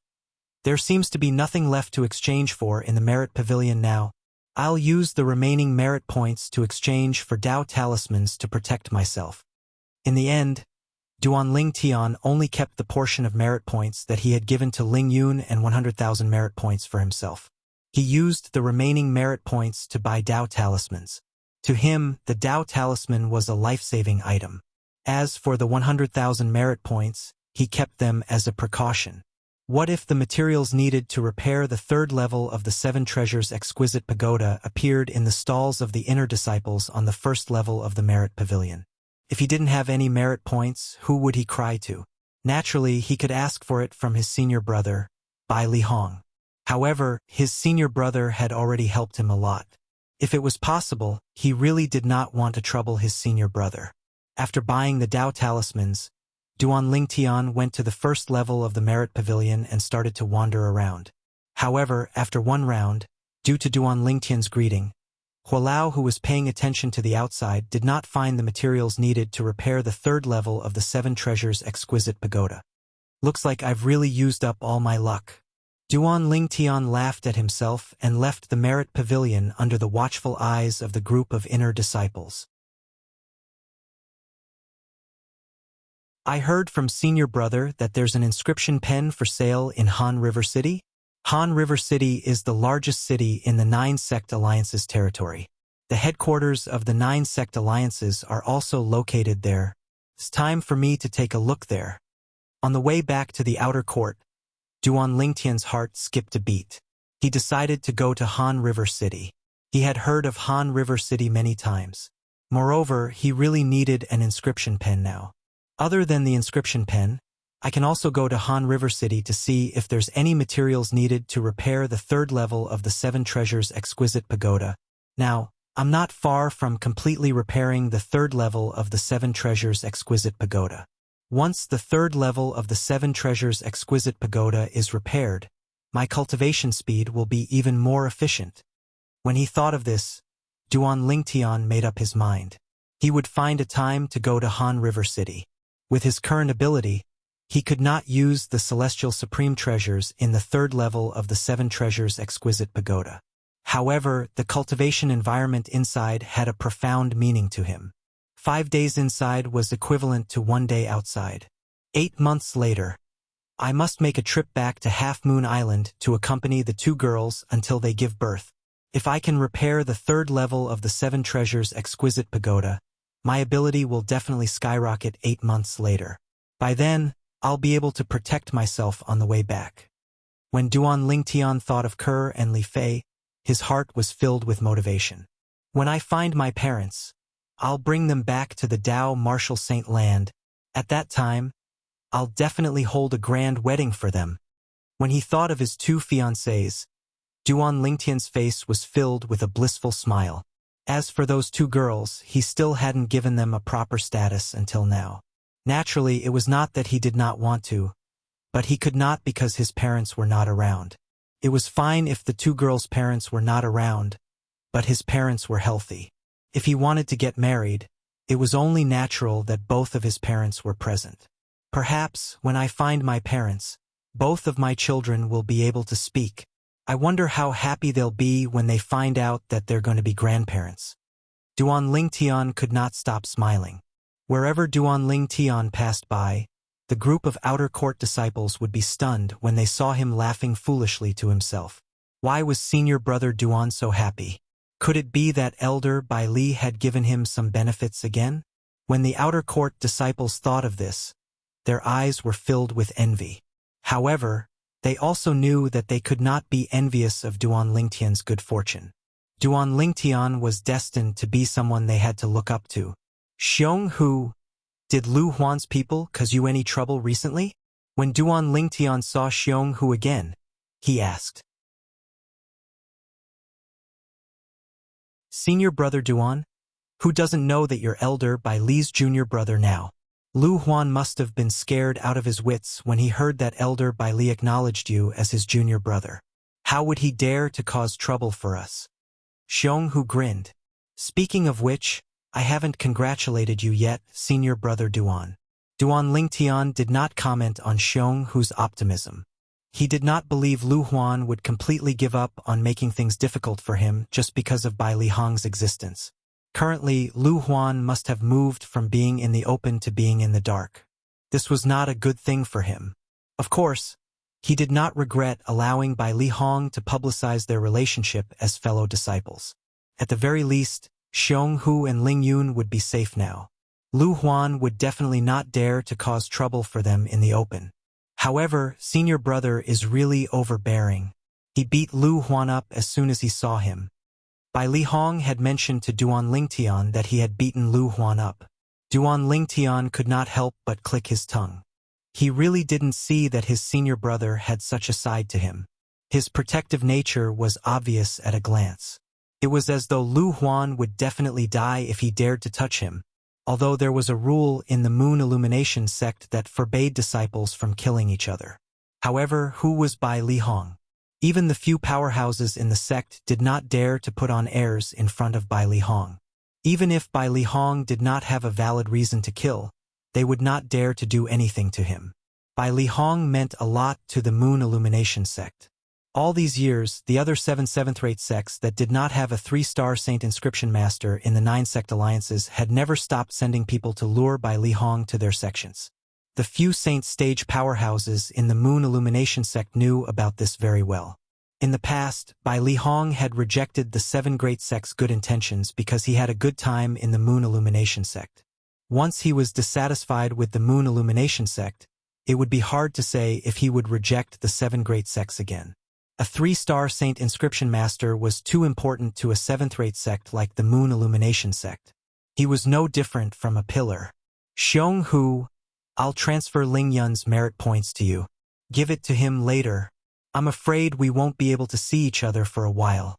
"There seems to be nothing left to exchange for in the Merit Pavilion now. I'll use the remaining merit points to exchange for Dao talismans to protect myself." In the end, Duan Lingtian only kept the portion of merit points that he had given to Ling Yun and 100,000 merit points for himself. He used the remaining merit points to buy Dao talismans. To him, the Dao talisman was a life-saving item. As for the 100,000 merit points, he kept them as a precaution. What if the materials needed to repair the 3rd level of the 7 Treasures Exquisite Pagoda appeared in the stalls of the inner disciples on the 1st level of the Merit Pavilion? If he didn't have any merit points, who would he cry to? Naturally, he could ask for it from his senior brother, Bai Lihong. However, his senior brother had already helped him a lot. If it was possible, he really did not want to trouble his senior brother. After buying the Dao talismans, Duan Lingtian went to the 1st level of the Merit Pavilion and started to wander around. However, after one round, due to Duan Lingtian's greeting, Hualao, who was paying attention to the outside, did not find the materials needed to repair the 3rd level of the 7 Treasures Exquisite Pagoda. "Looks like I've really used up all my luck." Duan Lingtian laughed at himself and left the Merit Pavilion under the watchful eyes of the group of inner disciples. "I heard from senior brother that there's an inscription pen for sale in Han River City?" Han River City is the largest city in the 9 Sect Alliances territory. The headquarters of the 9 Sect Alliances are also located there. It's time for me to take a look there. On the way back to the outer court, Duan Lingtian's heart skipped a beat. He decided to go to Han River City. He had heard of Han River City many times. Moreover, he really needed an inscription pen now. Other than the inscription pen, I can also go to Han River City to see if there's any materials needed to repair the 3rd level of the 7 Treasures Exquisite Pagoda. Now, I'm not far from completely repairing the 3rd level of the 7 Treasures Exquisite Pagoda. Once the 3rd level of the 7 Treasures Exquisite Pagoda is repaired, my cultivation speed will be even more efficient. When he thought of this, Duan Lingtian made up his mind. He would find a time to go to Han River City. With his current ability, he could not use the Celestial Supreme Treasures in the 3rd level of the 7 Treasures Exquisite Pagoda. However, the cultivation environment inside had a profound meaning to him. 5 days inside was equivalent to 1 day outside. 8 months later, I must make a trip back to Half Moon Island to accompany the 2 girls until they give birth. If I can repair the 3rd level of the 7 Treasures Exquisite Pagoda, my ability will definitely skyrocket 8 months later. By then, I'll be able to protect myself on the way back. When Duan Lingtian thought of Kerr and Li Fei, his heart was filled with motivation. When I find my parents, I'll bring them back to the Dao Martial Saint land. At that time, I'll definitely hold a grand wedding for them. When he thought of his 2 fiancées, Duan Lingtian's face was filled with a blissful smile. As for those 2 girls, he still hadn't given them a proper status until now. Naturally, it was not that he did not want to, but he could not because his parents were not around. It was fine if the 2 girls' parents were not around, but his parents were healthy. If he wanted to get married, it was only natural that both of his parents were present. Perhaps, when I find my parents, both of my children will be able to speak. I wonder how happy they'll be when they find out that they're going to be grandparents. Duan Lingtian could not stop smiling. Wherever Duan Lingtian passed by, the group of outer court disciples would be stunned when they saw him laughing foolishly to himself. Why was senior brother Duan so happy? Could it be that elder Bai Li had given him some benefits again? When the outer court disciples thought of this, Their eyes were filled with envy. However, they also knew that they could not be envious of Duan Lingtian's good fortune. Duan Lingtian was destined to be someone they had to look up to. Xiong Hu, did Lu Huan's people cause you any trouble recently? When Duan Lingtian saw Xiong Hu again, he asked. Senior brother Duan? Who doesn't know that you're elder by Li's junior brother now? Lu Huan must have been scared out of his wits when he heard that elder Bai Li acknowledged you as his junior brother. How would he dare to cause trouble for us? Xiong Hu grinned. Speaking of which, I haven't congratulated you yet, senior brother Duan. Duan Lingtian did not comment on Xiong Hu's optimism. He did not believe Lu Huan would completely give up on making things difficult for him just because of Bai Li Hong's existence. Currently, Lu Huan must have moved from being in the open to being in the dark. This was not a good thing for him. Of course, he did not regret allowing Bai Li Hong to publicize their relationship as fellow disciples. At the very least, Xiong Hu and Ling Yun would be safe now. Lu Huan would definitely not dare to cause trouble for them in the open. However, senior brother is really overbearing. He beat Lu Huan up as soon as he saw him. Bai Li Hong had mentioned to Duan Lingtian that he had beaten Lu Huan up. Duan Lingtian could not help but click his tongue. He really didn't see that his senior brother had such a side to him. His protective nature was obvious at a glance. It was as though Lu Huan would definitely die if he dared to touch him, although there was a rule in the Moon Illumination sect that forbade disciples from killing each other. However, who was Bai Li Hong? Even the few powerhouses in the sect did not dare to put on airs in front of Bai Li Hong. Even if Bai Li Hong did not have a valid reason to kill, they would not dare to do anything to him. Bai Li Hong meant a lot to the Moon Illumination sect. All these years, the other 7 seventh-rate sects that did not have a 3-star Saint Inscription Master in the 9 sect alliances had never stopped sending people to lure Bai Li Hong to their sections. The few Saint stage powerhouses in the Moon Illumination sect knew about this very well. In the past, Bai Li Hong had rejected the 7 great sects' good intentions because he had a good time in the Moon Illumination sect. Once he was dissatisfied with the Moon Illumination sect, it would be hard to say if he would reject the 7 great sects again. A 3-star Saint Inscription Master was too important to a 7th-rate sect like the Moon Illumination sect. He was no different from a pillar. Xiong Hu, I'll transfer Ling Yun's merit points to you. Give it to him later. I'm afraid we won't be able to see each other for a while.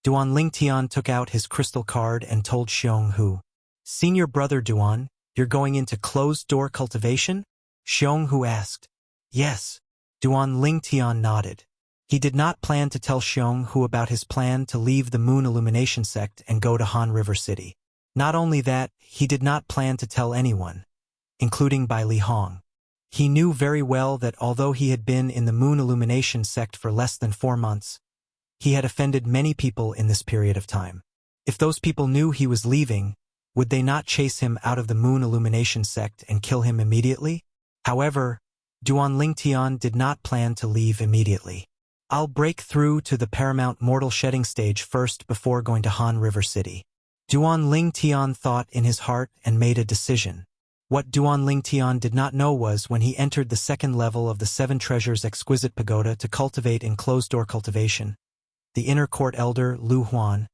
Duan Lingtian took out his crystal card and told Xiong Hu. Senior brother Duan, you're going into closed-door cultivation? Xiong Hu asked. Yes. Duan Lingtian nodded. He did not plan to tell Xiong Hu about his plan to leave the Moon Illumination sect and go to Han River City. Not only that, he did not plan to tell anyone, including Bai Li Hong. He knew very well that although he had been in the Moon Illumination sect for less than 4 months, he had offended many people in this period of time. If those people knew he was leaving, would they not chase him out of the Moon Illumination sect and kill him immediately? However, Duan Lingtian did not plan to leave immediately. I'll break through to the Paramount Mortal Shedding stage first before going to Han River City. Duan Lingtian thought in his heart and made a decision. What Duan Lingtian did not know was when he entered the 2nd level of the 7 Treasures Exquisite Pagoda to cultivate in closed-door cultivation, the inner court elder, Lu Huan,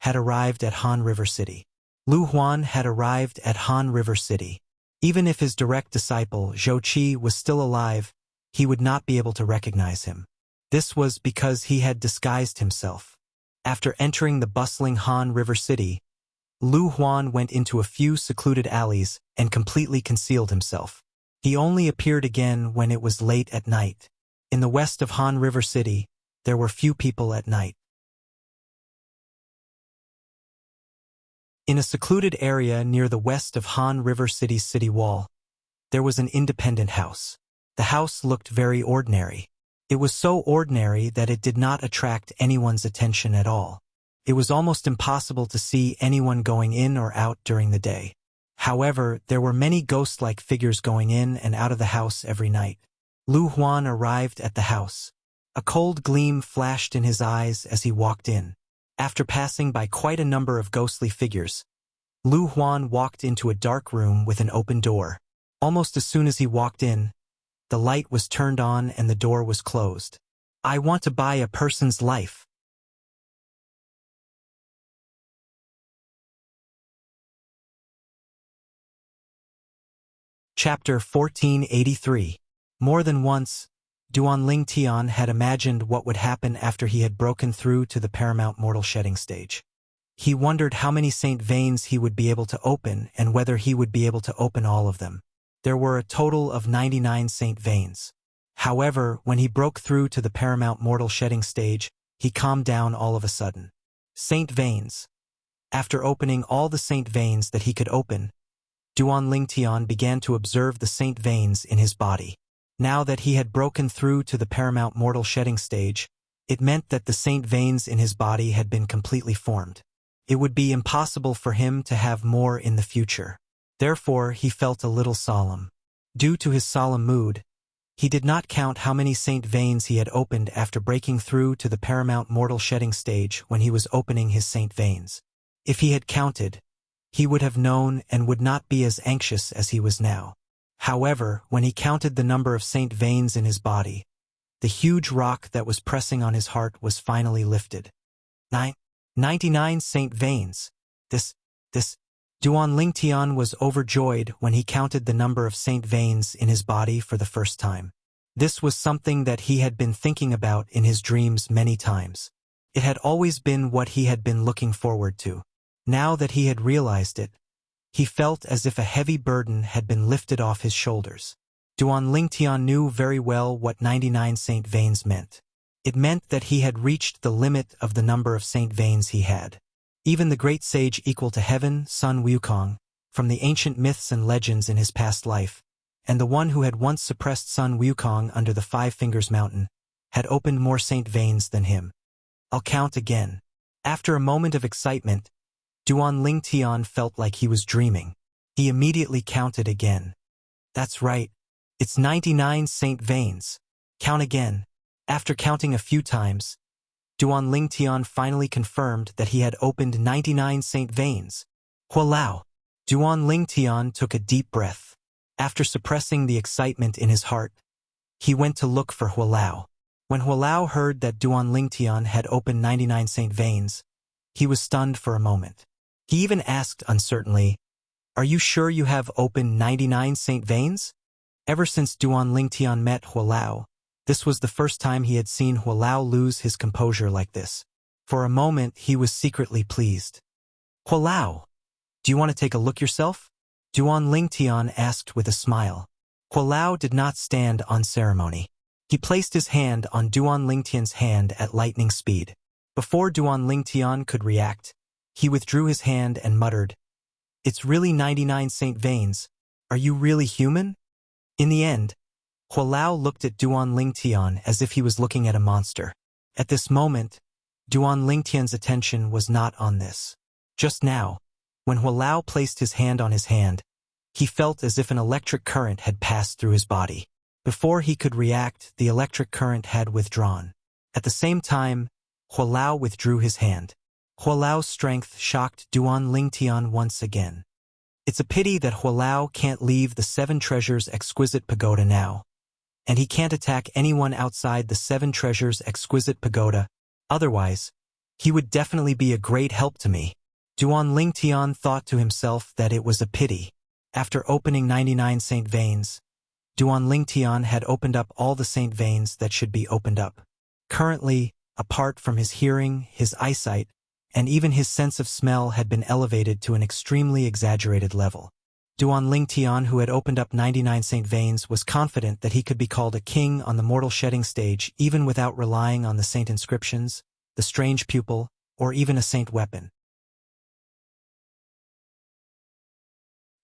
had arrived at Han River City. Lu Huan had arrived at Han River City. Even if his direct disciple, Zhou Qi, was still alive, he would not be able to recognize him. This was because he had disguised himself. After entering the bustling Han River City, Lu Huan went into a few secluded alleys and completely concealed himself. He only appeared again when it was late at night. In the west of Han River City, there were few people at night. In a secluded area near the west of Han River City's city wall, there was an independent house. The house looked very ordinary. It was so ordinary that it did not attract anyone's attention at all. It was almost impossible to see anyone going in or out during the day. However, there were many ghost-like figures going in and out of the house every night. Lu Huan arrived at the house. A cold gleam flashed in his eyes as he walked in. After passing by quite a number of ghostly figures, Lu Huan walked into a dark room with an open door. Almost as soon as he walked in, the light was turned on and the door was closed. I want to buy a person's life. Chapter 1483. More than once, Duanling Tian had imagined what would happen after he had broken through to the paramount mortal shedding stage. He wondered how many saint veins he would be able to open and whether he would be able to open all of them. There were a total of 99 saint veins. However, when he broke through to the paramount mortal shedding stage, he calmed down all of a sudden. Saint veins. After opening all the saint veins that he could open, Duanling Tian began to observe the saint veins in his body. Now that he had broken through to the paramount mortal shedding stage, it meant that the saint veins in his body had been completely formed. It would be impossible for him to have more in the future. Therefore, he felt a little solemn. Due to his solemn mood, he did not count how many saint veins he had opened after breaking through to the paramount mortal shedding stage when he was opening his saint veins. If he had counted, he would have known and would not be as anxious as he was now. However, when he counted the number of saint veins in his body, the huge rock that was pressing on his heart was finally lifted. 99 saint veins. This. Duanling Tian was overjoyed when he counted the number of saint veins in his body for the first time. This was something that he had been thinking about in his dreams many times. It had always been what he had been looking forward to. Now that he had realized it, he felt as if a heavy burden had been lifted off his shoulders. Duanling Tian knew very well what 99 saint veins meant. It meant that he had reached the limit of the number of saint veins he had. Even the great sage equal to heaven, Sun Wukong, from the ancient myths and legends in his past life, and the one who had once suppressed Sun Wukong under the Five Fingers Mountain, had opened more saint veins than him. I'll count again. After a moment of excitement, Duanling Tian felt like he was dreaming. He immediately counted again. That's right. It's 99 saint veins. Count again. After counting a few times, Duanling Tian finally confirmed that he had opened 99 saint veins. Hualao! Duanling Tian took a deep breath. After suppressing the excitement in his heart, he went to look for Hualao. When Hualao heard that Duanling Tian had opened 99 saint veins, he was stunned for a moment. He even asked uncertainly, "Are you sure you have opened 99 saint veins?" Ever since Duanling Tian met Hualao, this was the first time he had seen Hualao lose his composure like this. For a moment, he was secretly pleased. "Hualao, do you want to take a look yourself?" Duanling Tian asked with a smile. Hualao did not stand on ceremony. He placed his hand on Duanling Tian's hand at lightning speed. Before Duanling Tian could react, he withdrew his hand and muttered, "It's really 99 saint veins. Are you really human?" In the end, Hualao looked at Duanling Tian as if he was looking at a monster. At this moment, Duanling Tian's attention was not on this. Just now, when Hualao placed his hand on his hand, he felt as if an electric current had passed through his body. Before he could react, the electric current had withdrawn. At the same time, Hualao withdrew his hand. Hualao's strength shocked Duanling Tian once again. It's a pity that Hualao can't leave the Seven Treasures Exquisite Pagoda now. And he can't attack anyone outside the Seven Treasures Exquisite Pagoda. Otherwise, he would definitely be a great help to me. Duanling Tian thought to himself that it was a pity. After opening 99 saint veins, Duanling Tian had opened up all the saint veins that should be opened up. Currently, apart from his hearing, his eyesight, and even his sense of smell had been elevated to an extremely exaggerated level. Duanling Tian, who had opened up 99 saint veins, was confident that he could be called a king on the mortal shedding stage even without relying on the saint inscriptions, the strange pupil, or even a saint weapon.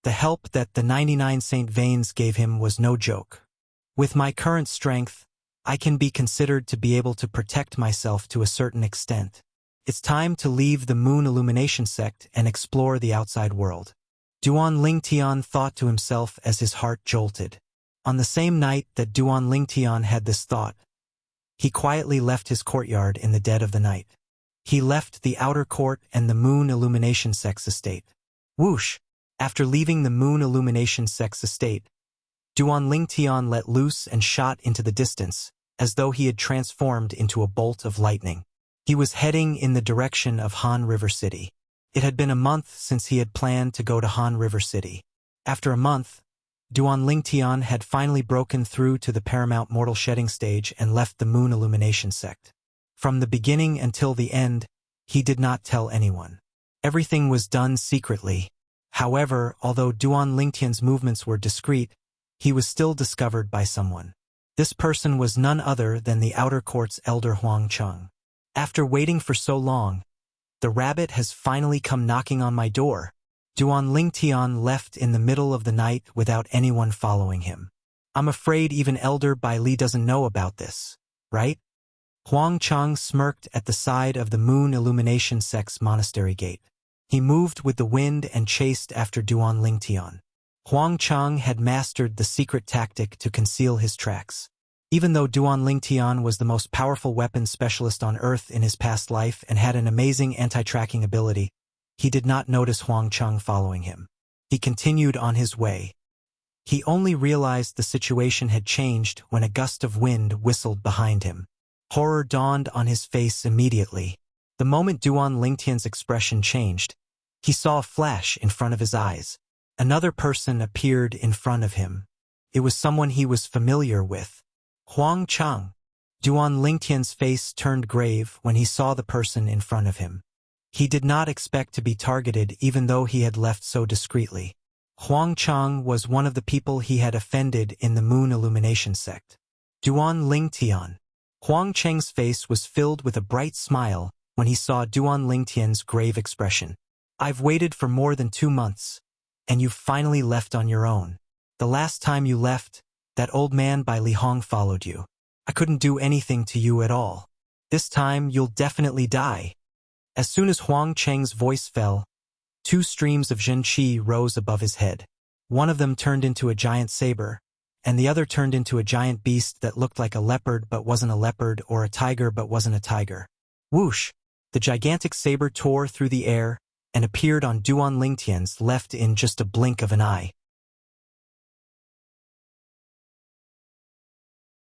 The help that the 99 saint veins gave him was no joke. With my current strength, I can be considered to be able to protect myself to a certain extent. It's time to leave the Moon Illumination sect and explore the outside world. Duanling Tian thought to himself as his heart jolted. On the same night that Duanling Tian had this thought, he quietly left his courtyard in the dead of the night. He left the outer court and the Moon Illumination sect's estate. Whoosh! After leaving the Moon Illumination sect's estate, Duan Lingtian let loose and shot into the distance, as though he had transformed into a bolt of lightning. He was heading in the direction of Han River City. It had been a month since he had planned to go to Han River City. After a month, Duan Lingtian had finally broken through to the paramount mortal shedding stage and left the Moon Illumination sect. From the beginning until the end, he did not tell anyone. Everything was done secretly. However, although Duan Lingtian's movements were discreet, he was still discovered by someone. This person was none other than the Outer Court's elder Huang Cheng. After waiting for so long, the rabbit has finally come knocking on my door. Duan Lingtian left in the middle of the night without anyone following him. I'm afraid even Elder Bai Li doesn't know about this, right? Huang Cheng smirked at the side of the Moon Illumination sect's monastery gate. He moved with the wind and chased after Duan Lingtian. Huang Cheng had mastered the secret tactic to conceal his tracks. Even though Duan Lingtian was the most powerful weapons specialist on Earth in his past life and had an amazing anti-tracking ability, he did not notice Huang Cheng following him. He continued on his way. He only realized the situation had changed when a gust of wind whistled behind him. Horror dawned on his face immediately. The moment Duan Lingtian's expression changed, he saw a flash in front of his eyes. Another person appeared in front of him. It was someone he was familiar with. Huang Cheng. Duan Lingtian's face turned grave when he saw the person in front of him. He did not expect to be targeted even though he had left so discreetly. Huang Cheng was one of the people he had offended in the Moon Illumination sect. Duan Lingtian. Huang Cheng's face was filled with a bright smile when he saw Duan Lingtian's grave expression. I've waited for more than 2 months, and you've finally left on your own. The last time you left, that old man by Li Hong followed you. I couldn't do anything to you at all. This time you'll definitely die. As soon as Huang Cheng's voice fell, 2 streams of Zhen Qi rose above his head. One of them turned into a giant saber, and the other turned into a giant beast that looked like a leopard but wasn't a leopard or a tiger but wasn't a tiger. Whoosh! The gigantic saber tore through the air and appeared on Duan Lingtian's left in just a blink of an eye.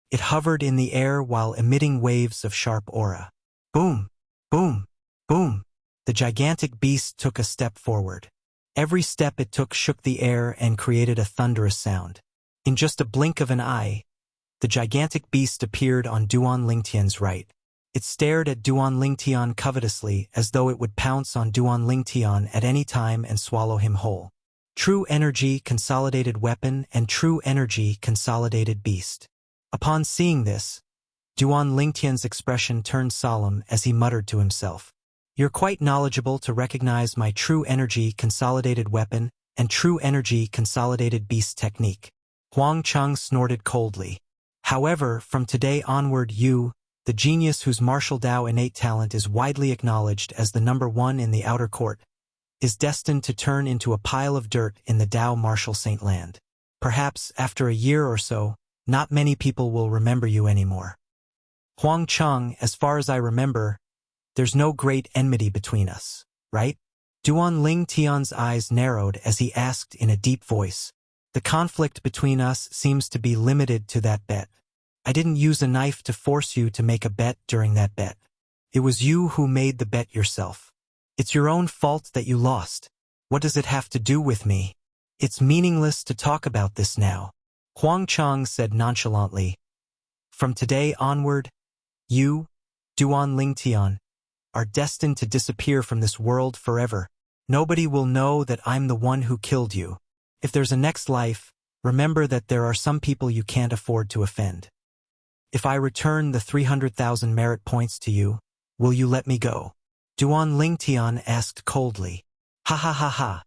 It hovered in the air while emitting waves of sharp aura. Boom! Boom! Boom! The gigantic beast took a step forward. Every step it took shook the air and created a thunderous sound. In just a blink of an eye, the gigantic beast appeared on Duan Lingtian's right. It stared at Duan Lingtian covetously as though it would pounce on Duan Lingtian at any time and swallow him whole. True energy consolidated weapon and true energy consolidated beast. Upon seeing this, Duan Lingtian's expression turned solemn as he muttered to himself. You're quite knowledgeable to recognize my true energy consolidated weapon and true energy consolidated beast technique. Huang Cheng snorted coldly. However, from today onward you, the genius whose martial Dao innate talent is widely acknowledged as the #1 in the Outer Court, is destined to turn into a pile of dirt in the Dao martial saint land. Perhaps, after a year or so, not many people will remember you anymore. Huang Cheng, as far as I remember, there's no great enmity between us, right? Duan Lingtian's eyes narrowed as he asked in a deep voice. The conflict between us seems to be limited to that bet. I didn't use a knife to force you to make a bet during that bet. It was you who made the bet yourself. It's your own fault that you lost. What does it have to do with me? It's meaningless to talk about this now. Huang Cheng said nonchalantly. From today onward, you, Duan Lingtian, are destined to disappear from this world forever. Nobody will know that I'm the one who killed you. If there's a next life, remember that there are some people you can't afford to offend. If I return the 300,000 merit points to you, will you let me go? Duan Lingtian asked coldly. Ha ha ha ha.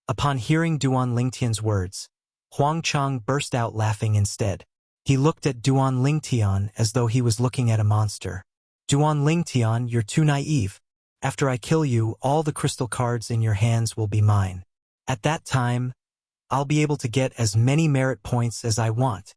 Upon hearing Duan Lingtian's words, Huang Cheng burst out laughing instead. He looked at Duan Lingtian as though he was looking at a monster. Duan Lingtian, you're too naive. After I kill you, all the crystal cards in your hands will be mine. At that time, I'll be able to get as many merit points as I want.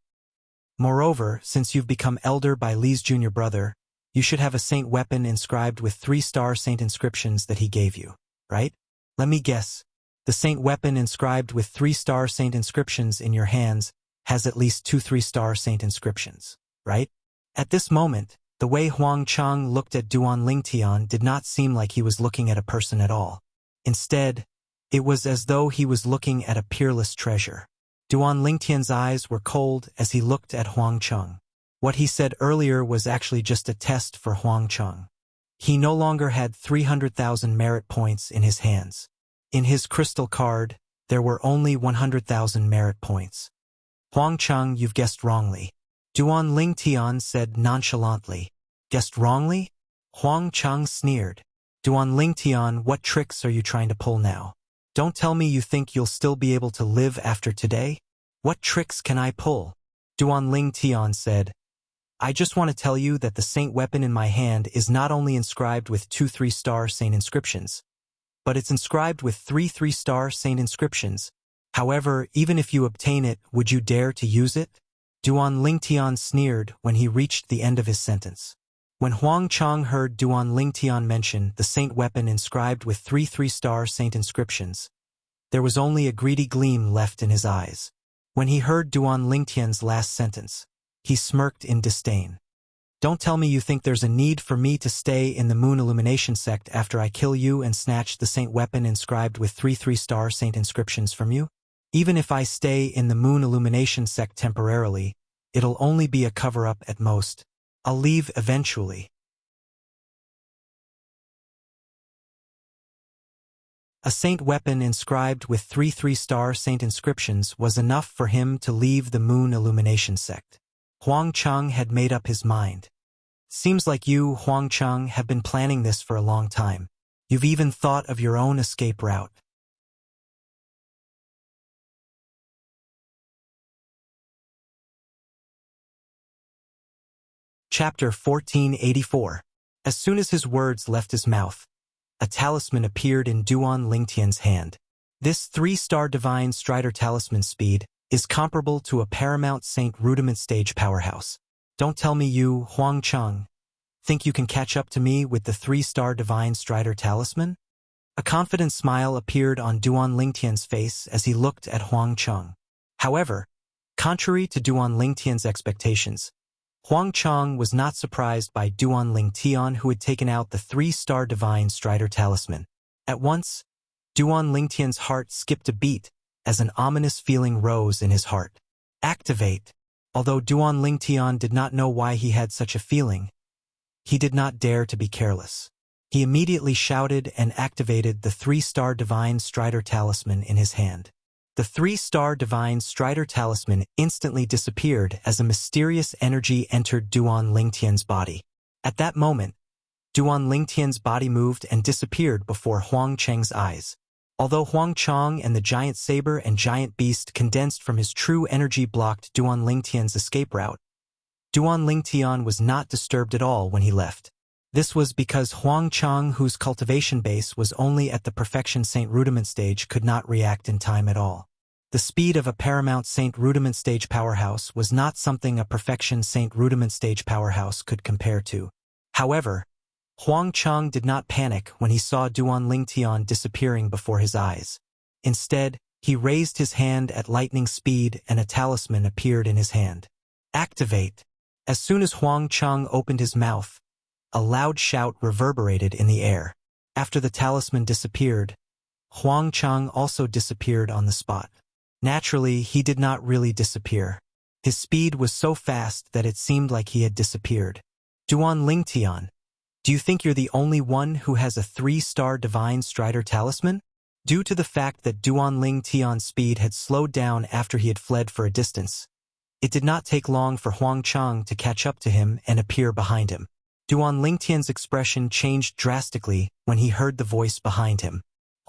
Moreover, since you've become Elder Bai Li's junior brother, you should have a saint weapon inscribed with 3-star saint inscriptions that he gave you, right? Let me guess. The saint weapon inscribed with 3-star saint inscriptions in your hands has at least 2 3-star saint inscriptions, right? At this moment, the way Huang Chang looked at Duan Lingtian did not seem like he was looking at a person at all. Instead, it was as though he was looking at a peerless treasure. Duan Lingtian's eyes were cold as he looked at Huang Chang. What he said earlier was actually just a test for Huang Chang. He no longer had 300,000 merit points in his hands. In his crystal card, there were only 100,000 merit points. Huang Chang, you've guessed wrongly. Duan Lingtian said nonchalantly. Guessed wrongly? Huang Chang sneered. Duan Lingtian, what tricks are you trying to pull now? Don't tell me you think you'll still be able to live after today? What tricks can I pull? Duan Lingtian said, I just want to tell you that the saint weapon in my hand is not only inscribed with 2 3-star saint inscriptions, but it's inscribed with 3 3-star saint inscriptions. However, even if you obtain it, would you dare to use it? Duan Lingtian sneered when he reached the end of his sentence. When Huang Chang heard Duan Lingtian mention the saint weapon inscribed with 3 3-star saint inscriptions, there was only a greedy gleam left in his eyes. When he heard Duan Lingtian's last sentence, he smirked in disdain. Don't tell me you think there's a need for me to stay in the Moon Illumination sect after I kill you and snatch the saint weapon inscribed with 3 3-star saint inscriptions from you? Even if I stay in the Moon Illumination sect temporarily, it'll only be a cover-up at most. I'll leave eventually. A saint weapon inscribed with 3 3-star saint inscriptions was enough for him to leave the Moon Illumination sect. Huang Chang had made up his mind. Seems like you, Huang Chang, have been planning this for a long time. You've even thought of your own escape route. Chapter 1484. As soon as his words left his mouth, a talisman appeared in Duan Lingtian's hand. This 3-star Divine Strider talisman speed is comparable to a Paramount Saint Rudiment Stage powerhouse. Don't tell me you, Huang Chang, think you can catch up to me with the 3-star Divine Strider talisman? A confident smile appeared on Duan Lingtian's face as he looked at Huang Chang. However, contrary to Duan Lingtian's expectations, Huang Chang was not surprised by Duan Lingtian, who had taken out the 3-star Divine Strider talisman. At once, Duan Lingtian's heart skipped a beat as an ominous feeling rose in his heart. Activate. Although Duan Lingtian did not know why he had such a feeling, he did not dare to be careless. He immediately shouted and activated the 3-star Divine Strider talisman in his hand. The 3-star Divine Strider talisman instantly disappeared as a mysterious energy entered Duan Lingtian's body. At that moment, Duan Lingtian's body moved and disappeared before Huang Chang's eyes. Although Huang Chang and the giant saber and giant beast condensed from his true energy blocked Duan Lingtian's escape route, Duan Lingtian was not disturbed at all when he left. This was because Huang Chang, whose cultivation base was only at the Perfection Saint Rudiment stage, could not react in time at all. The speed of a Paramount Saint Rudiment stage powerhouse was not something a Perfection Saint Rudiment stage powerhouse could compare to. However, Huang Chang did not panic when he saw Duan Lingtian disappearing before his eyes. Instead, he raised his hand at lightning speed and a talisman appeared in his hand. Activate. As soon as Huang Chang opened his mouth, a loud shout reverberated in the air. After the talisman disappeared, Huang Chang also disappeared on the spot. Naturally, he did not really disappear. His speed was so fast that it seemed like he had disappeared. Duan Lingtian, do you think you're the only one who has a 3-star Divine Strider talisman? Due to the fact that Duan Lingtian's speed had slowed down after he had fled for a distance, it did not take long for Huang Chang to catch up to him and appear behind him. Duan Lingtian's expression changed drastically when he heard the voice behind him.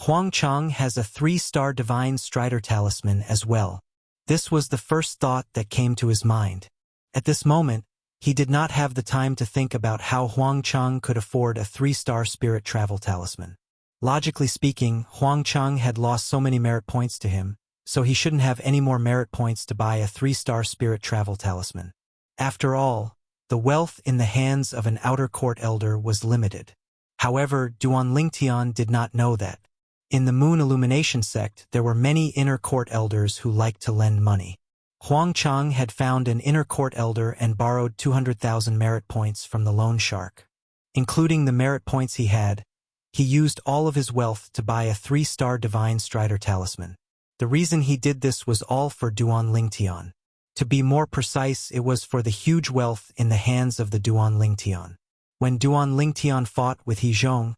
Huang Chang has a 3-star Divine Strider talisman as well. This was the first thought that came to his mind. At this moment, he did not have the time to think about how Huang Chang could afford a 3-star Spirit Travel talisman. Logically speaking, Huang Chang had lost so many merit points to him, so he shouldn't have any more merit points to buy a 3-star Spirit Travel talisman. After all, the wealth in the hands of an outer court elder was limited. However, Duan Lingtian did not know that. In the Moon Illumination sect, there were many inner court elders who liked to lend money. Huang Chang had found an inner court elder and borrowed 200,000 merit points from the loan shark. Including the merit points he used all of his wealth to buy a 3-star Divine Strider talisman. The reason he did this was all for Duan Lingtian. To be more precise, it was for the huge wealth in the hands of the Duan Lingtian. When Duan Lingtian fought with He Zhong,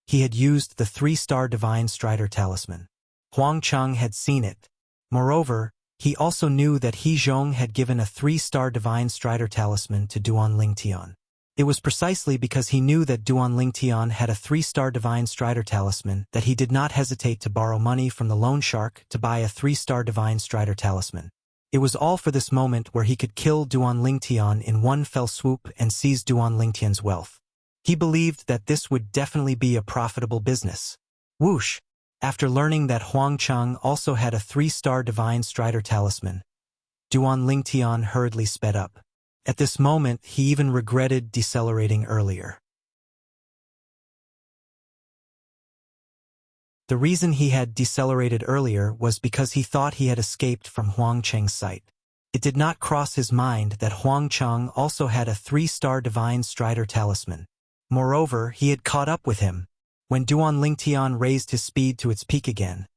he had used the 3-star Divine Strider talisman. Huang Chang had seen it. Moreover, he also knew that He Zhong had given a 3-star Divine Strider talisman to Duan Lingtian. It was precisely because he knew that Duan Lingtian had a 3-star Divine Strider talisman that he did not hesitate to borrow money from the loan shark to buy a 3-star Divine Strider talisman. It was all for this moment where he could kill Duan Lingtian in one fell swoop and seize Duan Lingtian's wealth. He believed that this would definitely be a profitable business. Whoosh! After learning that Huang Chang also had a 3-star Divine Strider talisman, Duan Lingtian hurriedly sped up. At this moment, he even regretted decelerating earlier. The reason he had decelerated earlier was because he thought he had escaped from Huang Chang's sight. It did not cross his mind that Huang Chang also had a 3-star Divine Strider talisman. Moreover, he had caught up with him. When Duan Lingtian raised his speed to its peak again,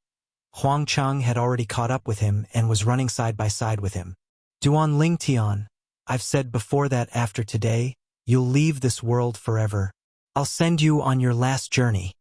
Huang Chang had already caught up with him and was running side by side with him. Duan Lingtian, I've said before that after today, you'll leave this world forever. I'll send you on your last journey.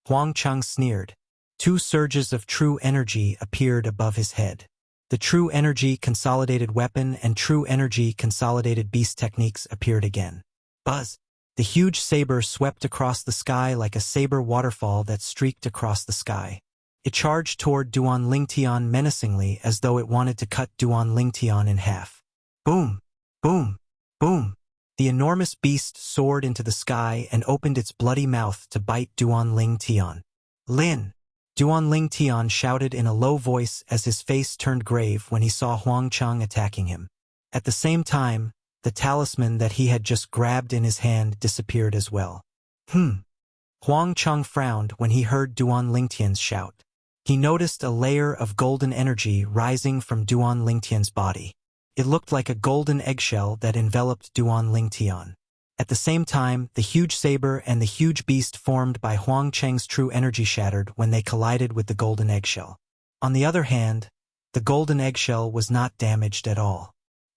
Huang Chang sneered. 2 surges of true energy appeared above his head. The true energy consolidated weapon and true energy consolidated beast techniques appeared again. Buzz! The huge saber swept across the sky like a saber waterfall that streaked across the sky. It charged toward Duan Lingtian menacingly as though it wanted to cut Duan Lingtian in half. Boom! Boom! Boom! The enormous beast soared into the sky and opened its bloody mouth to bite Duan Lingtian. Lin! Duan Lingtian shouted in a low voice as his face turned grave when he saw Huang Chang attacking him. At the same time, the talisman that he had just grabbed in his hand disappeared as well. Huang Chang frowned when he heard Duan Lingtian's shout. He noticed a layer of golden energy rising from Duan Lingtian's body. It looked like a golden eggshell that enveloped Duan Lingtian. At the same time, the huge saber and the huge beast formed by Huang Chang's true energy shattered when they collided with the golden eggshell. On the other hand, the golden eggshell was not damaged at all.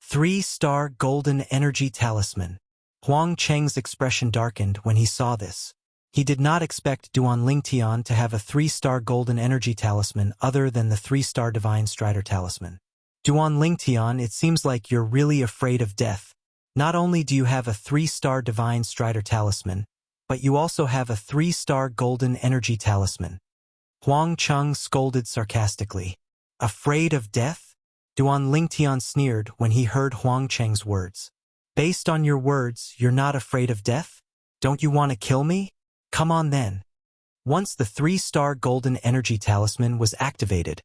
3-star golden energy talisman. Huang Chang's expression darkened when he saw this. He did not expect Duan Lingtian to have a 3-star golden energy talisman other than the 3-star Divine Strider talisman. Duan Lingtian, it seems like you're really afraid of death. Not only do you have a 3-star Divine Strider talisman, but you also have a 3-star golden energy talisman. Huang Chang scolded sarcastically. Afraid of death? Duan Lingtian sneered when he heard Huang Chang's words. Based on your words, you're not afraid of death? Don't you want to kill me? Come on then. Once the 3-star golden energy talisman was activated,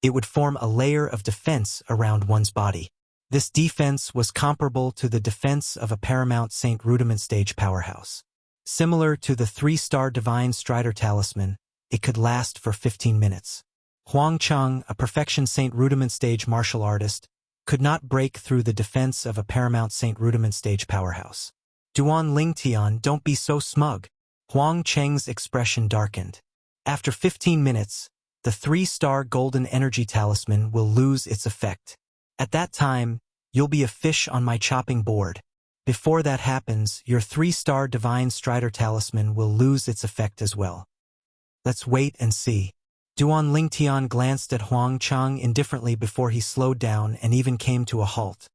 it would form a layer of defense around one's body. This defense was comparable to the defense of a Paramount Saint Rudiment stage powerhouse. Similar to the 3-star Divine Strider talisman, it could last for 15 minutes. Huang Chang, a Perfection Saint Rudiment stage martial artist, could not break through the defense of a Paramount Saint Rudiment stage powerhouse. Duan Lingtian, don't be so smug. Huang Chang's expression darkened. After 15 minutes, the 3-star golden energy talisman will lose its effect. At that time, you'll be a fish on my chopping board. Before that happens, your 3-star Divine Strider talisman will lose its effect as well. Let's wait and see. Duan Lingtian glanced at Huang Chang indifferently before he slowed down and even came to a halt.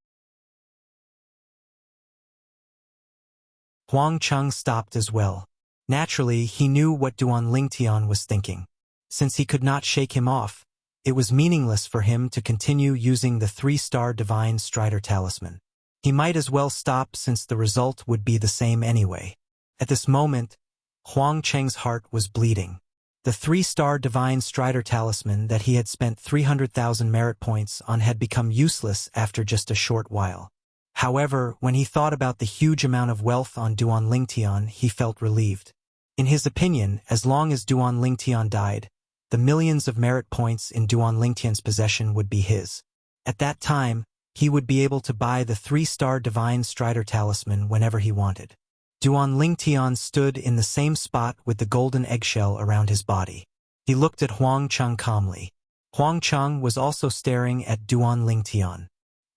Huang Chang stopped as well. Naturally, he knew what Duan Lingtian was thinking. Since he could not shake him off, it was meaningless for him to continue using the 3-star Divine Strider talisman. He might as well stop since the result would be the same anyway. At this moment, Huang Chang's heart was bleeding. The 3-star Divine Strider talisman that he had spent 300,000 merit points on had become useless after just a short while. However, when he thought about the huge amount of wealth on Duan Lingtian, he felt relieved. In his opinion, as long as Duan Lingtian died, the millions of merit points in Duan Lingtian's possession would be his. At that time, he would be able to buy the 3-star Divine Strider Talisman whenever he wanted. Duan Lingtian stood in the same spot with the golden eggshell around his body. He looked at Huang Cheng calmly. Huang Cheng was also staring at Duan Lingtian.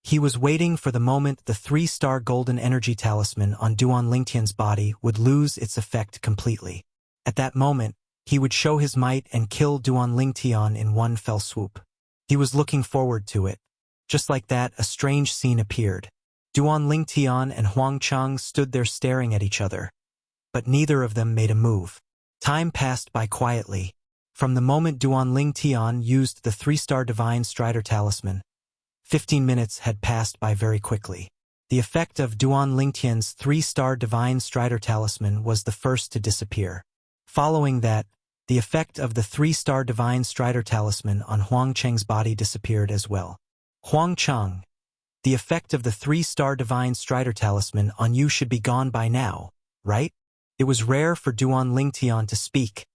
He was waiting for the moment the 3-star golden energy talisman on Duan Lingtian's body would lose its effect completely. At that moment, he would show his might and kill Duan Lingtian in one fell swoop. He was looking forward to it. Just like that, a strange scene appeared. Duan Lingtian and Huang Cheng stood there staring at each other. But neither of them made a move. Time passed by quietly. From the moment Duan Lingtian used the 3-star Divine Strider Talisman, 15 minutes had passed by very quickly. The effect of Duan Lingtian's 3-star Divine Strider Talisman was the first to disappear. Following that, the effect of the 3-star Divine Strider Talisman on Huang Cheng's body disappeared as well. Huang Cheng, the effect of the 3-star Divine Strider Talisman on you should be gone by now, right? It was rare for Duan Lingtian to speak,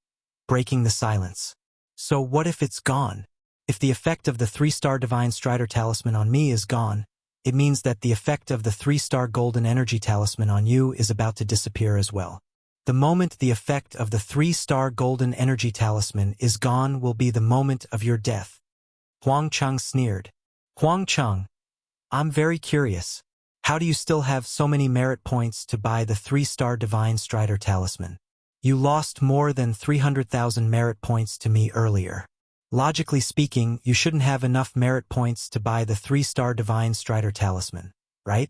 breaking the silence. So what if it's gone? If the effect of the 3-star Divine Strider Talisman on me is gone, it means that the effect of the 3-star Golden Energy Talisman on you is about to disappear as well. The moment the effect of the 3-star Golden Energy Talisman is gone will be the moment of your death. Huang Cheng sneered. Huang Cheng, I'm very curious. How do you still have so many merit points to buy the 3-star Divine Strider Talisman? You lost more than 300,000 merit points to me earlier. Logically speaking, you shouldn't have enough merit points to buy the 3-star Divine Strider Talisman, right?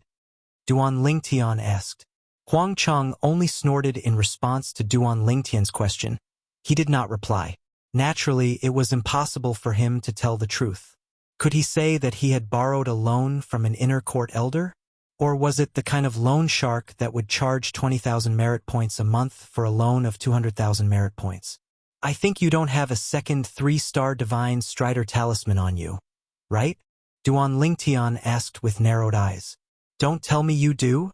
Duan Lingtian asked. Huang Cheng only snorted in response to Duan Lingtian's question. He did not reply. Naturally, it was impossible for him to tell the truth. Could he say that he had borrowed a loan from an inner court elder? Or was it the kind of loan shark that would charge 20,000 merit points a month for a loan of 200,000 merit points? I think you don't have a second 3-star Divine Strider Talisman on you, right? Duan Lingtian asked with narrowed eyes. Don't tell me you do?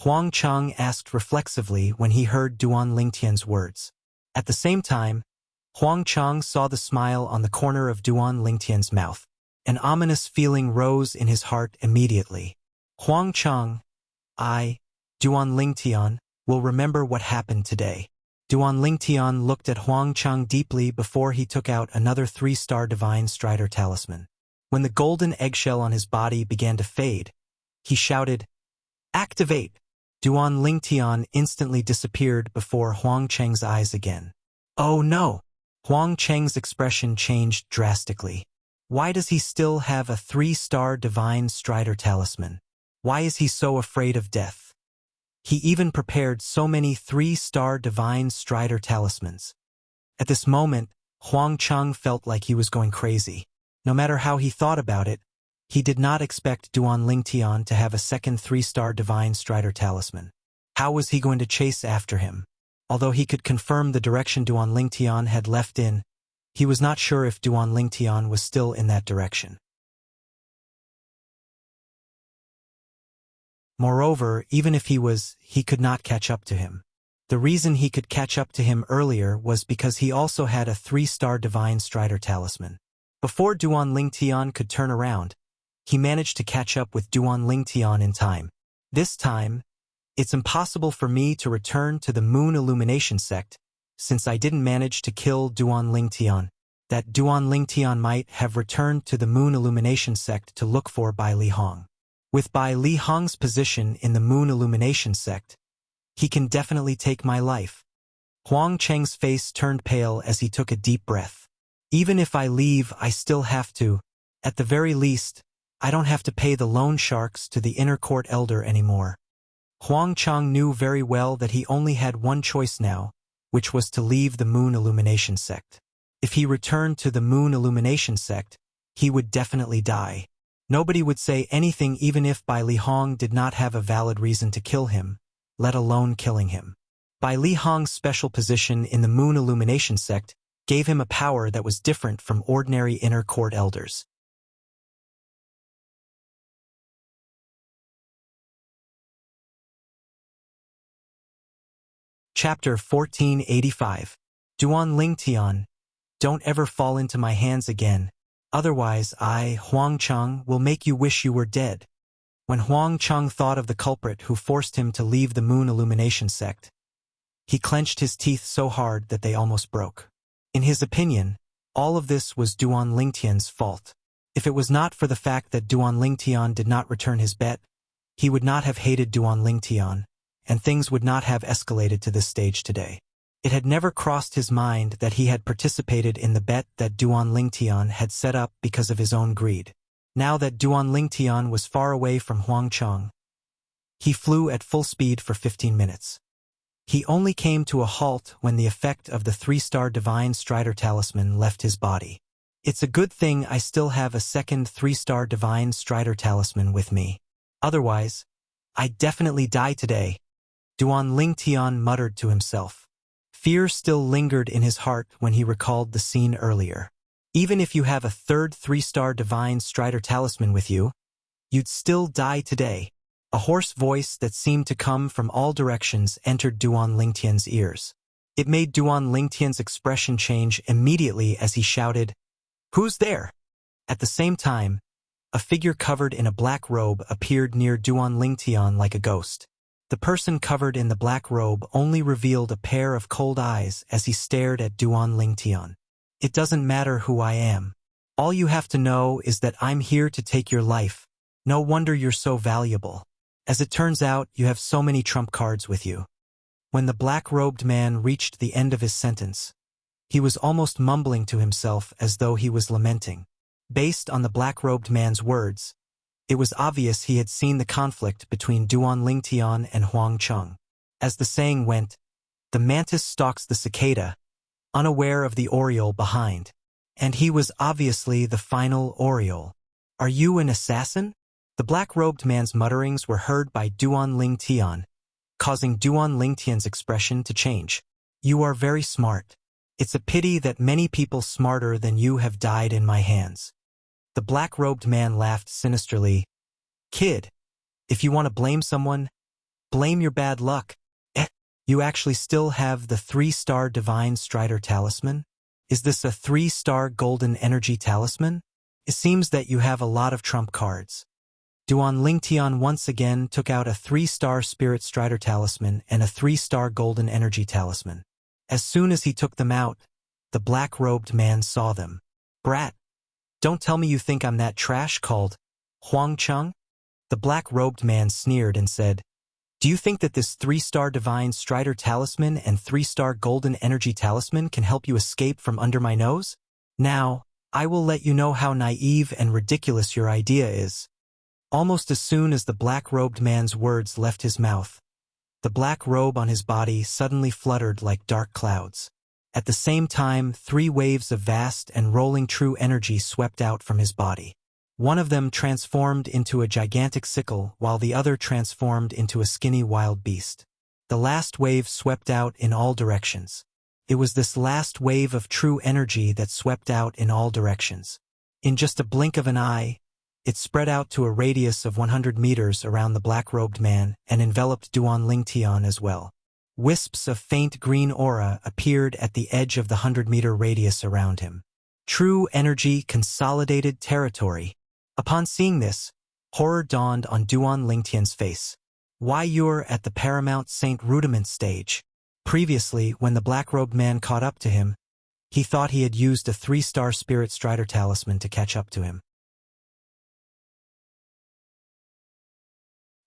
Huang Cheng asked reflexively when he heard Duan Lingtian's words. At the same time, Huang Cheng saw the smile on the corner of Duan Lingtian's mouth. An ominous feeling rose in his heart immediately. Huang Cheng, Duan Lingtian, will remember what happened today. Duan Lingtian looked at Huang Cheng deeply before he took out another 3-star Divine Strider Talisman. When the golden eggshell on his body began to fade, he shouted, "Activate!" Duan Lingtian instantly disappeared before Huang Cheng's eyes again. Oh no! Huang Cheng's expression changed drastically. Why does he still have a 3-star Divine Strider Talisman? Why is he so afraid of death? He even prepared so many 3-star Divine Strider Talismans. At this moment, Huang Cheng felt like he was going crazy. No matter how he thought about it, he did not expect Duan Lingtian to have a second 3-star Divine Strider Talisman. How was he going to chase after him? Although he could confirm the direction Duan Lingtian had left in, he was not sure if Duan Lingtian was still in that direction. Moreover, even if he could not catch up to him. The reason he could catch up to him earlier was because he also had a 3-star Divine Strider Talisman. Before Duan Lingtian could turn around, he managed to catch up with Duan Lingtian in time. This time, it's impossible for me to return to the Moon Illumination sect, since I didn't manage to kill Duan Lingtian. That Duan Lingtian might have returned to the Moon Illumination sect to look for Bai Li Hong. With Bai Li Hong's position in the Moon Illumination sect, he can definitely take my life. Huang Cheng's face turned pale as he took a deep breath. Even if I leave, I still have to. At the very least, I don't have to pay the loan sharks to the inner court elder anymore. Huang Cheng knew very well that he only had one choice now, which was to leave the Moon Illumination sect. If he returned to the Moon Illumination sect, he would definitely die. Nobody would say anything even if Bai Li Hong did not have a valid reason to kill him, let alone killing him. Bai Li Hong's special position in the Moon Illumination sect gave him a power that was different from ordinary inner court elders. Chapter 1485. Duan Lingtian, don't ever fall into my hands again. Otherwise I, Huang Cheng, will make you wish you were dead. When Huang Cheng thought of the culprit who forced him to leave the Moon Illumination sect, he clenched his teeth so hard that they almost broke. In his opinion, all of this was Duan Lingtian's fault. If it was not for the fact that Duan Lingtian did not return his bet, he would not have hated Duan Lingtian, and things would not have escalated to this stage today. It had never crossed his mind that he had participated in the bet that Duan Lingtian had set up because of his own greed. Now that Duan Lingtian was far away from Huang Cheng, he flew at full speed for 15 minutes. He only came to a halt when the effect of the 3-star Divine Strider Talisman left his body. It's a good thing I still have a second 3-star Divine Strider Talisman with me. Otherwise, I'd definitely die today, Duan Lingtian muttered to himself. Fear still lingered in his heart when he recalled the scene earlier. Even if you have a third 3-star Divine Strider Talisman with you, you'd still die today. A hoarse voice that seemed to come from all directions entered Duan Lingtian's ears. It made Duan Lingtian's expression change immediately as he shouted, "Who's there?" At the same time, a figure covered in a black robe appeared near Duan Lingtian like a ghost. The person covered in the black robe only revealed a pair of cold eyes as he stared at Duan Lingtian. "It doesn't matter who I am. All you have to know is that I'm here to take your life. No wonder you're so valuable. As it turns out, you have so many trump cards with you." When the black-robed man reached the end of his sentence, he was almost mumbling to himself as though he was lamenting. Based on the black-robed man's words, it was obvious he had seen the conflict between Duan Lingtian and Huang Cheng. As the saying went, the mantis stalks the cicada, unaware of the oriole behind. And he was obviously the final oriole. "Are you an assassin?" The black-robed man's mutterings were heard by Duan Lingtian, causing Duan Lingtian's expression to change. "You are very smart. It's a pity that many people smarter than you have died in my hands." The black-robed man laughed sinisterly. "Kid, if you want to blame someone, blame your bad luck. You actually still have the 3-star Divine Strider Talisman? Is this a 3-star Golden Energy Talisman? It seems that you have a lot of trump cards." Duan Lingtian once again took out a 3-star Spirit Strider Talisman and a 3-star Golden Energy Talisman. As soon as he took them out, the black-robed man saw them. "Brat, don't tell me you think I'm that trash called Huang Cheng?" The black-robed man sneered and said, "Do you think that this 3-star Divine Strider Talisman and 3-star Golden Energy Talisman can help you escape from under my nose? Now, I will let you know how naive and ridiculous your idea is." Almost as soon as the black-robed man's words left his mouth, the black robe on his body suddenly fluttered like dark clouds. At the same time, 3 waves of vast and rolling true energy swept out from his body. One of them transformed into a gigantic sickle, while the other transformed into a skinny wild beast. The last wave swept out in all directions. It was this last wave of true energy that swept out in all directions. In just a blink of an eye, it spread out to a radius of 100 meters around the black-robed man and enveloped Duan Lingtian as well. Wisps of faint green aura appeared at the edge of the 100-meter radius around him. True energy consolidated territory. Upon seeing this, horror dawned on Duan Lingtian's face. "Why, you're at the Paramount Saint Rudiment stage." Previously, when the black-robed man caught up to him, he thought he had used a 3-star Spirit Strider Talisman to catch up to him.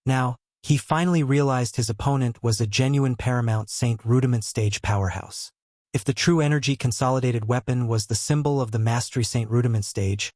Now, he finally realized his opponent was a genuine Paramount Saint Rudiment stage powerhouse. If the true energy consolidated weapon was the symbol of the Mastery Saint Rudiment stage,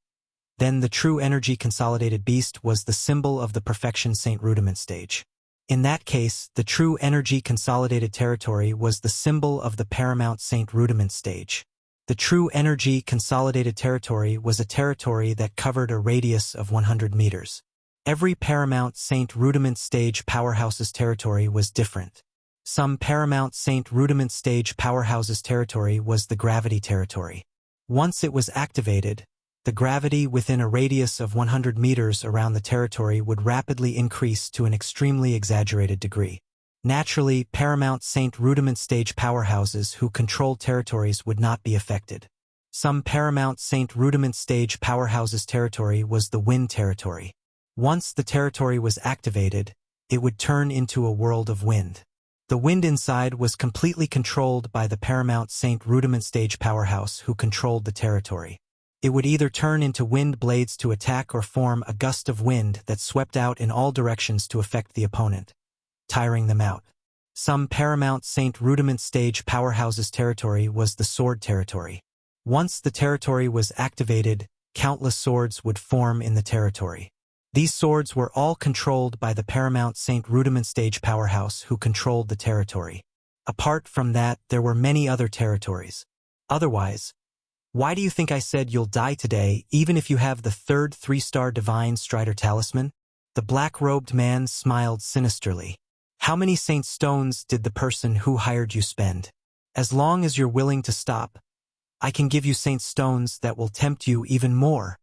then the true energy consolidated beast was the symbol of the Perfection Saint Rudiment stage. In that case, the true energy consolidated territory was the symbol of the Paramount Saint Rudiment stage. The true energy consolidated territory was a territory that covered a radius of 100 meters. Every Paramount Saint Rudiment stage powerhouse's territory was different. Some Paramount Saint Rudiment stage powerhouse's territory was the gravity territory. Once it was activated, the gravity within a radius of 100 meters around the territory would rapidly increase to an extremely exaggerated degree. Naturally, Paramount Saint Rudiment stage powerhouses who controlled territories would not be affected. Some Paramount Saint Rudiment Stage Powerhouse's territory was the Wind territory. Once the territory was activated, it would turn into a world of wind. The wind inside was completely controlled by the Paramount Saint Rudiment Stage Powerhouse who controlled the territory. It would either turn into wind blades to attack or form a gust of wind that swept out in all directions to affect the opponent, tiring them out. Some Paramount Saint Rudiment Stage Powerhouse's territory was the Sword territory. Once the territory was activated, countless swords would form in the territory. These swords were all controlled by the Paramount Saint Rudiment Stage Powerhouse who controlled the territory. Apart from that, there were many other territories. Otherwise, why do you think I said you'll die today even if you have the third 3-star Divine Strider Talisman? The black-robed man smiled sinisterly. How many Saint Stones did the person who hired you spend? As long as you're willing to stop, I can give you Saint Stones that will tempt you even more.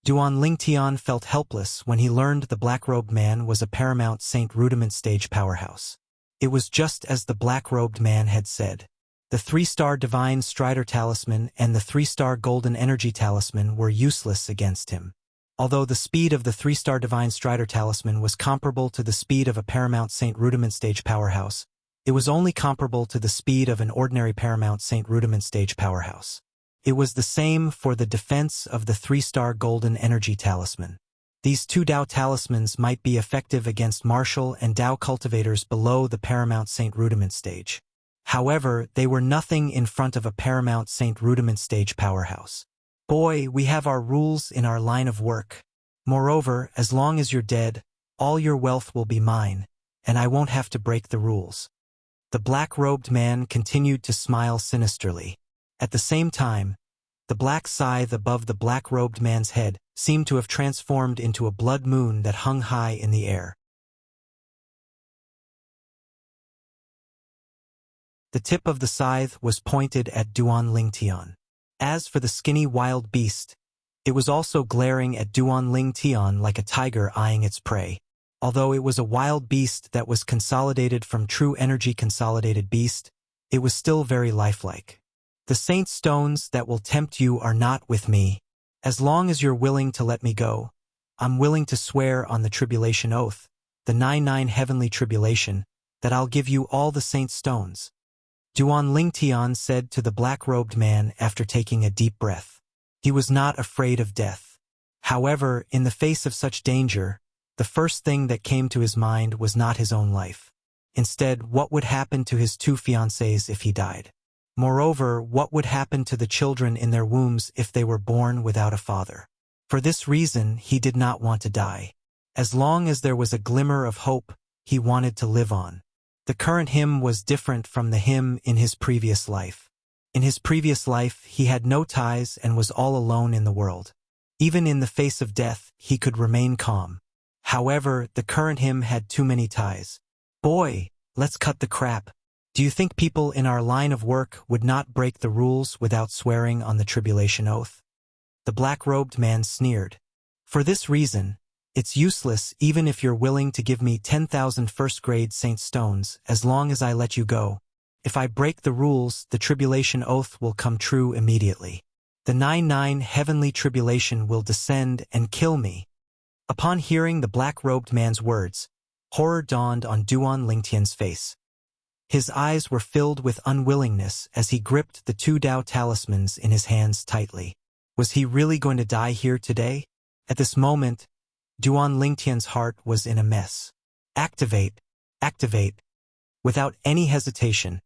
Duan Lingtian felt helpless when he learned the black-robed man was a Paramount Saint Rudiment Stage Powerhouse. It was just as the black-robed man had said. The 3-star Divine Strider Talisman and the 3-star Golden Energy Talisman were useless against him. Although the speed of the 3-star Divine Strider Talisman was comparable to the speed of a Paramount Saint Rudiment Stage Powerhouse, it was only comparable to the speed of an ordinary Paramount Saint Rudiment Stage Powerhouse. It was the same for the defense of the 3-star Golden Energy Talisman. These 2 Dao Talismans might be effective against martial and Dao cultivators below the Paramount Saint Rudiment stage. However, they were nothing in front of a Paramount Saint Rudiment Stage Powerhouse. Boy, we have our rules in our line of work. Moreover, as long as you're dead, all your wealth will be mine, and I won't have to break the rules. The black-robed man continued to smile sinisterly. At the same time, the black scythe above the black-robed man's head seemed to have transformed into a blood moon that hung high in the air. The tip of the scythe was pointed at Duan Lingtian. As for the skinny wild beast, it was also glaring at Duan Lingtian like a tiger eyeing its prey. Although it was a wild beast that was consolidated from true energy consolidated beast, it was still very lifelike. The Saint Stones that will tempt you are not with me. As long as you're willing to let me go, I'm willing to swear on the Tribulation Oath, the 99 Heavenly Tribulation, that I'll give you all the Saint Stones. Duan Lingtian said to the black-robed man after taking a deep breath. He was not afraid of death. However, in the face of such danger, the first thing that came to his mind was not his own life. Instead, what would happen to his 2 fiancées if he died? Moreover, what would happen to the children in their wombs if they were born without a father? For this reason, he did not want to die. As long as there was a glimmer of hope, he wanted to live on. The current him was different from the him in his previous life. In his previous life, he had no ties and was all alone in the world. Even in the face of death, he could remain calm. However, the current him had too many ties. Boy, let's cut the crap. Do you think people in our line of work would not break the rules without swearing on the Tribulation Oath? The black-robed man sneered. For this reason, it's useless even if you're willing to give me 10,000 first-grade Saint Stones as long as I let you go. If I break the rules, the Tribulation Oath will come true immediately. The 99 Heavenly Tribulation will descend and kill me. Upon hearing the black-robed man's words, horror dawned on Duan Lingtian's face. His eyes were filled with unwillingness as he gripped the 2 Dao talismans in his hands tightly. Was he really going to die here today? At this moment, Duan Lingtian's heart was in a mess. Activate! Activate! Without any hesitation,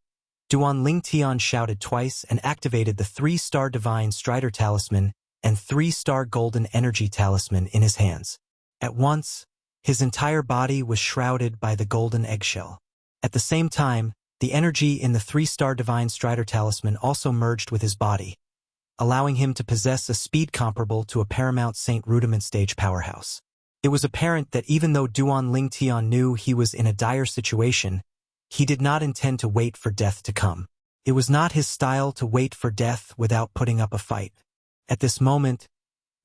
Duan Lingtian shouted twice and activated the 3-star Divine Strider Talisman and 3-star Golden Energy Talisman in his hands. At once, his entire body was shrouded by the golden eggshell. At the same time, the energy in the 3-star Divine Strider Talisman also merged with his body, allowing him to possess a speed comparable to a Paramount Saint Rudiment Stage Powerhouse. It was apparent that even though Duan Lingtian knew he was in a dire situation, he did not intend to wait for death to come. It was not his style to wait for death without putting up a fight. At this moment,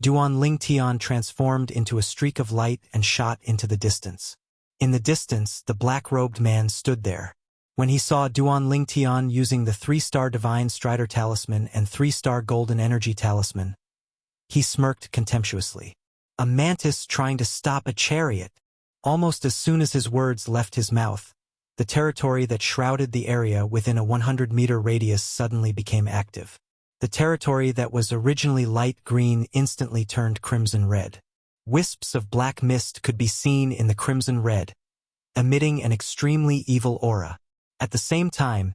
Duan Lingtian transformed into a streak of light and shot into the distance. In the distance, the black-robed man stood there. When he saw Duan Lingtian using the 3-star Divine Strider Talisman and 3-star Golden Energy Talisman, he smirked contemptuously. A mantis trying to stop a chariot. Almost as soon as his words left his mouth, the territory that shrouded the area within a 100-meter radius suddenly became active. The territory that was originally light green instantly turned crimson red. Wisps of black mist could be seen in the crimson red, emitting an extremely evil aura. At the same time,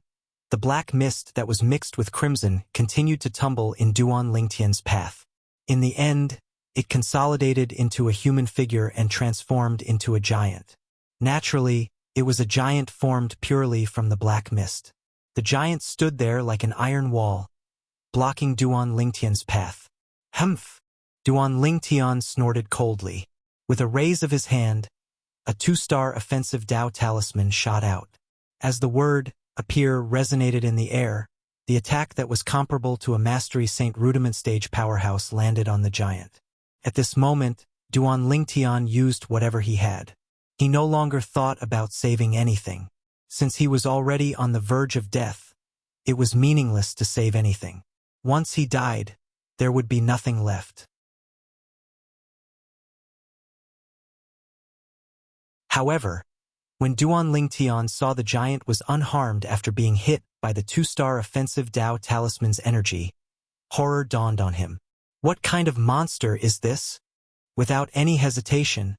the black mist that was mixed with crimson continued to tumble in Duan Lingtian's path. In the end, it consolidated into a human figure and transformed into a giant. Naturally, it was a giant formed purely from the black mist. The giant stood there like an iron wall, blocking Duan Lingtian's path. Humph! Duan Lingtian snorted coldly. With a raise of his hand, a 2-star offensive Dao talisman shot out. As the word appear resonated in the air, the attack that was comparable to a Mastery Saint Rudiment stage powerhouse landed on the giant. At this moment, Duan Lingtian used whatever he had. He no longer thought about saving anything. Since he was already on the verge of death, it was meaningless to save anything. Once he died, there would be nothing left. However, when Duan Lingtian saw the giant was unharmed after being hit by the 2-star offensive Dao talisman's energy, horror dawned on him. What kind of monster is this? Without any hesitation,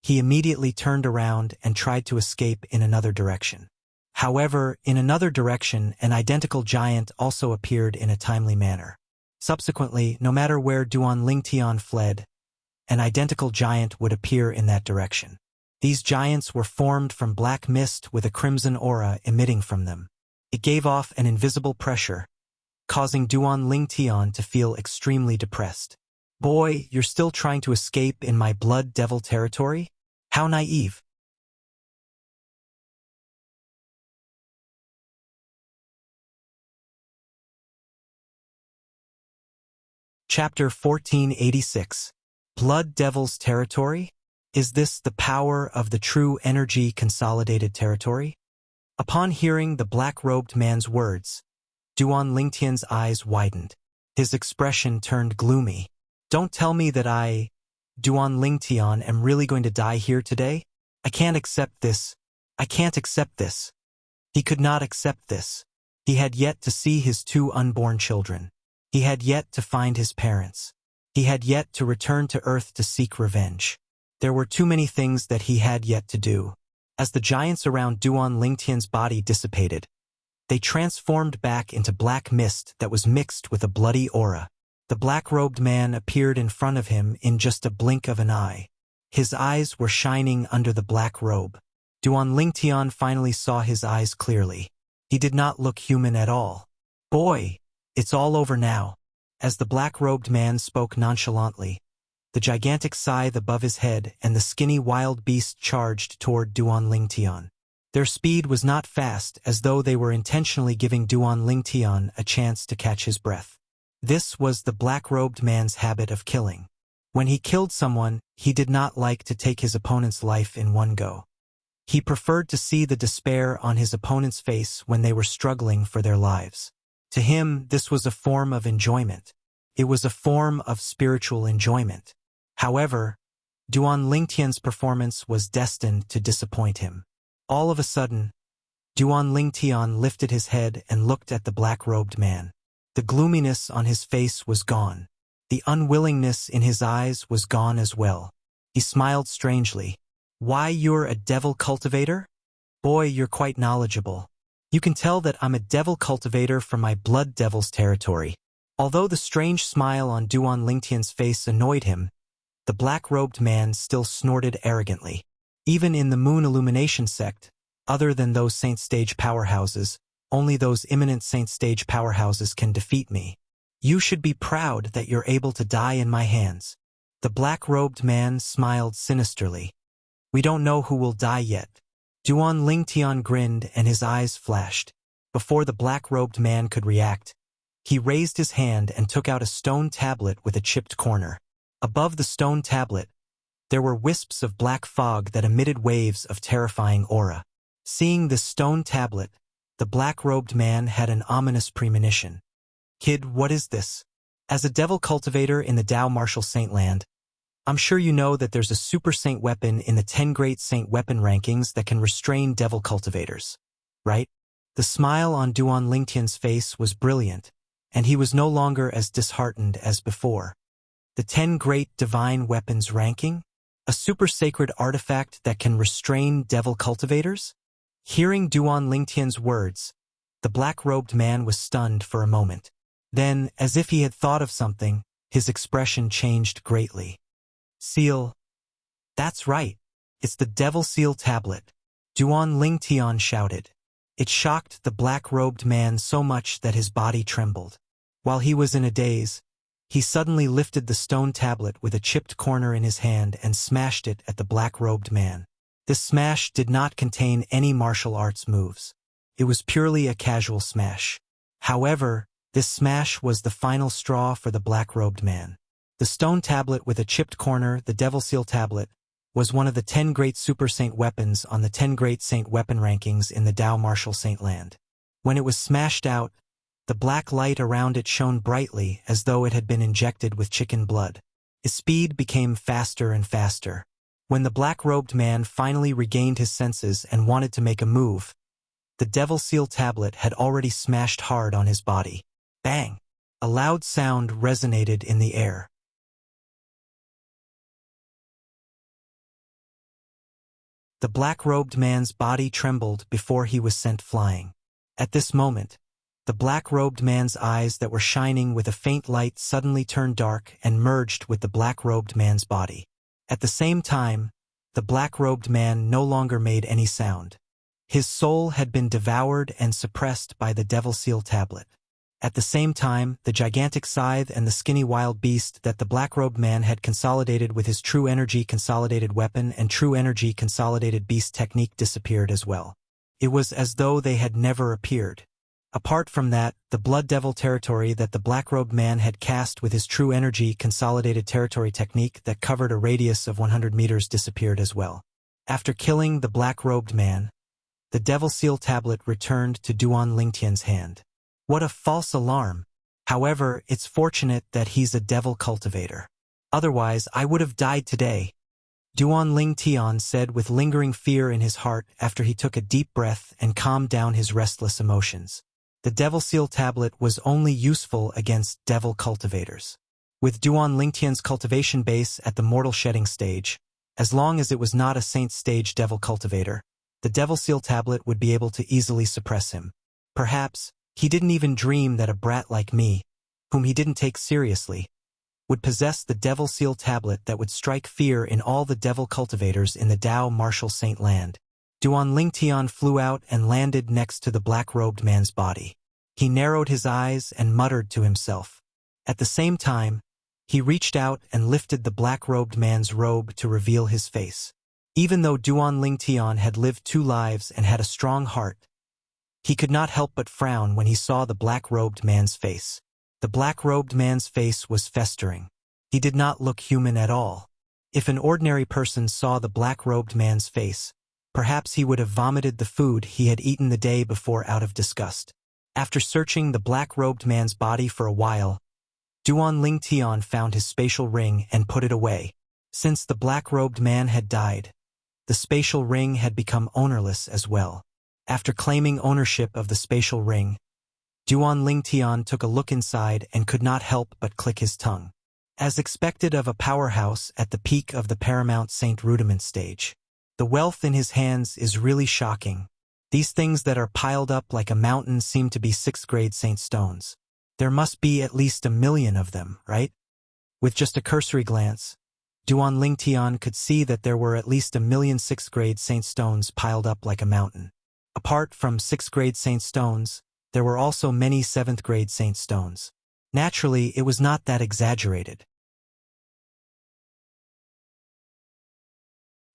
he immediately turned around and tried to escape in another direction. However, in another direction, an identical giant also appeared in a timely manner. Subsequently, no matter where Duan Lingtian fled, an identical giant would appear in that direction. These giants were formed from black mist with a crimson aura emitting from them. It gave off an invisible pressure, causing Duan Lingtian to feel extremely depressed. Boy, you're still trying to escape in my blood devil territory? How naive. Chapter 1486. Blood Devil's Territory? Is this the power of the true energy consolidated territory? Upon hearing the black-robed man's words, Duan Lingtian's eyes widened. His expression turned gloomy. Don't tell me that I, Duan Lingtian, am really going to die here today? I can't accept this. I can't accept this. He could not accept this. He had yet to see his 2 unborn children. He had yet to find his parents. He had yet to return to Earth to seek revenge. There were too many things that he had yet to do. As the giants around Duan Lingtian's body dissipated, they transformed back into black mist that was mixed with a bloody aura. The black-robed man appeared in front of him in just a blink of an eye. His eyes were shining under the black robe. Duan Lingtian finally saw his eyes clearly. He did not look human at all. Boy, it's all over now. As the black-robed man spoke nonchalantly, the gigantic scythe above his head and the skinny wild beast charged toward Duan Lingtian. Their speed was not fast, as though they were intentionally giving Duan Lingtian a chance to catch his breath. This was the black-robed man's habit of killing. When he killed someone, he did not like to take his opponent's life in one go. He preferred to see the despair on his opponent's face when they were struggling for their lives. To him, this was a form of enjoyment. It was a form of spiritual enjoyment. However, Duan Lingtian's performance was destined to disappoint him. All of a sudden, Duan Lingtian lifted his head and looked at the black-robed man. The gloominess on his face was gone. The unwillingness in his eyes was gone as well. He smiled strangely. Why, you're a devil cultivator? Boy, you're quite knowledgeable. You can tell that I'm a devil cultivator from my blood devil's territory. Although the strange smile on Duan Lingtian's face annoyed him, the black-robed man still snorted arrogantly. Even in the Moon Illumination sect, other than those Saint Stage powerhouses, only those imminent Saint Stage powerhouses can defeat me. You should be proud that you're able to die in my hands. The black-robed man smiled sinisterly. We don't know who will die yet. Duan Lingtian grinned and his eyes flashed. Before the black-robed man could react, he raised his hand and took out a stone tablet with a chipped corner. Above the stone tablet, there were wisps of black fog that emitted waves of terrifying aura. Seeing this stone tablet, the black-robed man had an ominous premonition. Kid, what is this? As a devil cultivator in the Tao Martial Saint land, I'm sure you know that there's a super saint weapon in the 10 great saint weapon rankings that can restrain devil cultivators, right? The smile on Duan Lingtian's face was brilliant, and he was no longer as disheartened as before. The 10 great divine weapons ranking? A super sacred artifact that can restrain devil cultivators? Hearing Duan Lingtian's words, the black-robed man was stunned for a moment. Then, as if he had thought of something, his expression changed greatly. Seal. That's right. It's the Devil Seal tablet. Duan Lingtian shouted. It shocked the black-robed man so much that his body trembled. While he was in a daze, he suddenly lifted the stone tablet with a chipped corner in his hand and smashed it at the black-robed man. This smash did not contain any martial arts moves. It was purely a casual smash. However, this smash was the final straw for the black-robed man. The stone tablet with a chipped corner, the Devil Seal tablet, was one of the 10 great super saint weapons on the 10 great saint weapon rankings in the Tao Martial Saint land. When it was smashed out, the black light around it shone brightly as though it had been injected with chicken blood. Its speed became faster and faster. When the black-robed man finally regained his senses and wanted to make a move, the Devil Seal tablet had already smashed hard on his body. Bang! A loud sound resonated in the air. The black-robed man's body trembled before he was sent flying. At this moment, the black-robed man's eyes that were shining with a faint light suddenly turned dark and merged with the black-robed man's body. At the same time, the black-robed man no longer made any sound. His soul had been devoured and suppressed by the Devil Seal tablet. At the same time, the gigantic scythe and the skinny wild beast that the black-robed man had consolidated with his true energy consolidated weapon and true energy consolidated beast technique disappeared as well. It was as though they had never appeared. Apart from that, the blood devil territory that the black-robed man had cast with his true energy consolidated territory technique that covered a radius of 100 meters disappeared as well. After killing the black-robed man, the Devil Seal tablet returned to Duan Lingtian's hand. What a false alarm. However, it's fortunate that he's a devil cultivator. Otherwise, I would have died today. Duan Lingtian said with lingering fear in his heart after he took a deep breath and calmed down his restless emotions. The Devil Seal tablet was only useful against devil cultivators. With Duan Lingtian's cultivation base at the mortal shedding stage, as long as it was not a saint stage devil cultivator, the Devil Seal tablet would be able to easily suppress him. Perhaps, he didn't even dream that a brat like me, whom he didn't take seriously, would possess the Devil Seal tablet that would strike fear in all the devil cultivators in the Tao Martial Saint land. Duan Lingtian flew out and landed next to the black-robed man's body. He narrowed his eyes and muttered to himself. At the same time, he reached out and lifted the black-robed man's robe to reveal his face. Even though Duan Lingtian had lived 2 lives and had a strong heart, he could not help but frown when he saw the black-robed man's face. The black-robed man's face was festering. He did not look human at all. If an ordinary person saw the black-robed man's face, perhaps he would have vomited the food he had eaten the day before out of disgust. After searching the black-robed man's body for a while, Duan Lingtian found his spatial ring and put it away. Since the black-robed man had died, the spatial ring had become ownerless as well. After claiming ownership of the spatial ring, Duan Lingtian took a look inside and could not help but click his tongue. As expected of a powerhouse at the peak of the Paramount Saint Rudiment stage, the wealth in his hands is really shocking. These things that are piled up like a mountain seem to be 6th grade saint stones. There must be at least 1,000,000 of them, right? With just a cursory glance, Duan Lingtian could see that there were at least 1,000,000 6th grade saint stones piled up like a mountain. Apart from 6th grade saint stones, there were also many 7th grade saint stones. Naturally, it was not that exaggerated.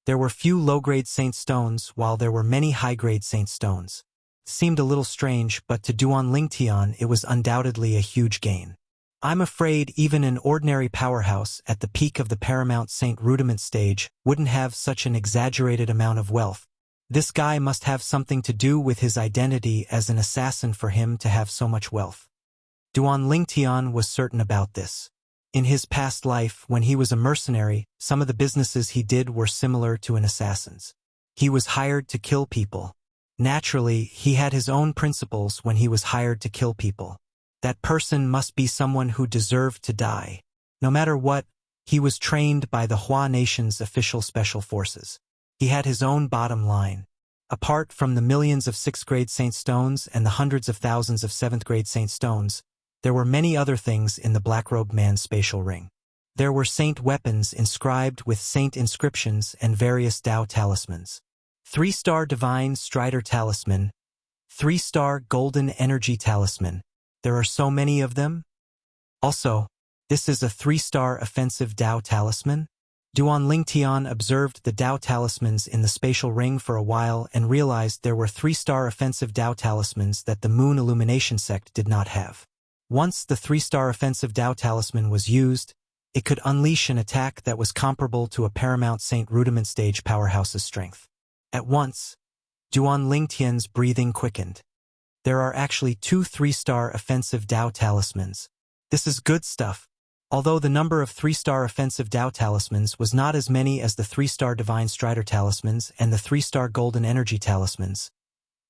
There were few low-grade saint stones while there were many high-grade saint stones. It seemed a little strange, but to Duan Lingtian it was undoubtedly a huge gain. I'm afraid even an ordinary powerhouse at the peak of the Paramount Saint Rudiment stage wouldn't have such an exaggerated amount of wealth. This guy must have something to do with his identity as an assassin for him to have so much wealth. Duan Lingtian was certain about this. In his past life, when he was a mercenary, some of the businesses he did were similar to an assassin's. He was hired to kill people. Naturally, he had his own principles when he was hired to kill people. That person must be someone who deserved to die. No matter what, he was trained by the Hua Nation's official special forces. He had his own bottom line. Apart from the millions of 6th-grade Saint Stones and the hundreds of thousands of 7th-grade Saint Stones, there were many other things in the Black-Robed Man's spatial ring. There were saint weapons inscribed with saint inscriptions and various Tao talismans. 3-star Divine Strider Talisman, 3-star Golden Energy Talisman. There are so many of them. Also, this is a 3-star Offensive Tao Talisman. Duan Lingtian observed the Tao talismans in the spatial ring for a while and realized there were 3-star offensive Tao talismans that the Moon Illumination sect did not have. Once the 3-star offensive Tao talisman was used, it could unleash an attack that was comparable to a Paramount Saint Rudiment stage powerhouse's strength. At once, Duan Lingtian's breathing quickened. There are actually 2 3-star offensive Tao talismans. This is good stuff. Although the number of 3-star offensive Tao talismans was not as many as the 3-star Divine Strider talismans and the 3-star Golden Energy talismans,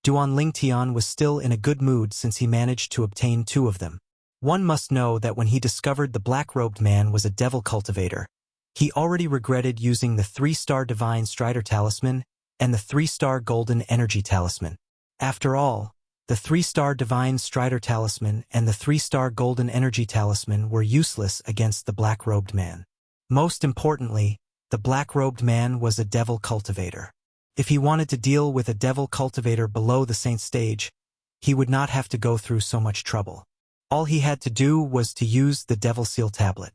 Duan Lingtian was still in a good mood since he managed to obtain 2 of them. One must know that when he discovered the Black-Robed Man was a devil cultivator, he already regretted using the 3-star Divine Strider talisman and the 3-star Golden Energy talisman. After all, the 3-star Divine Strider talisman and the 3-star Golden Energy talisman were useless against the Black-Robed Man. Most importantly, the Black-Robed Man was a devil cultivator. If he wanted to deal with a devil cultivator below the saint stage, he would not have to go through so much trouble. All he had to do was to use the Devil Seal Tablet.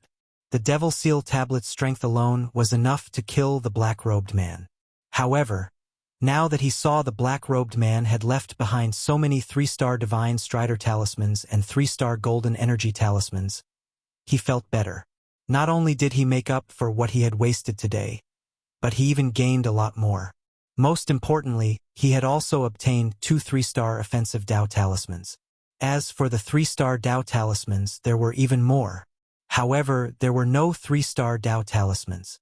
The Devil Seal Tablet's strength alone was enough to kill the Black-Robed Man. However, now that he saw the Black-Robed Man had left behind so many 3-star Divine Strider talismans and 3-star Golden Energy talismans, he felt better. Not only did he make up for what he had wasted today, but he even gained a lot more. Most importantly, he had also obtained 2 3-star offensive Tao talismans. As for the 3-star Tao talismans, there were even more. However, there were no 3-star Tao talismans.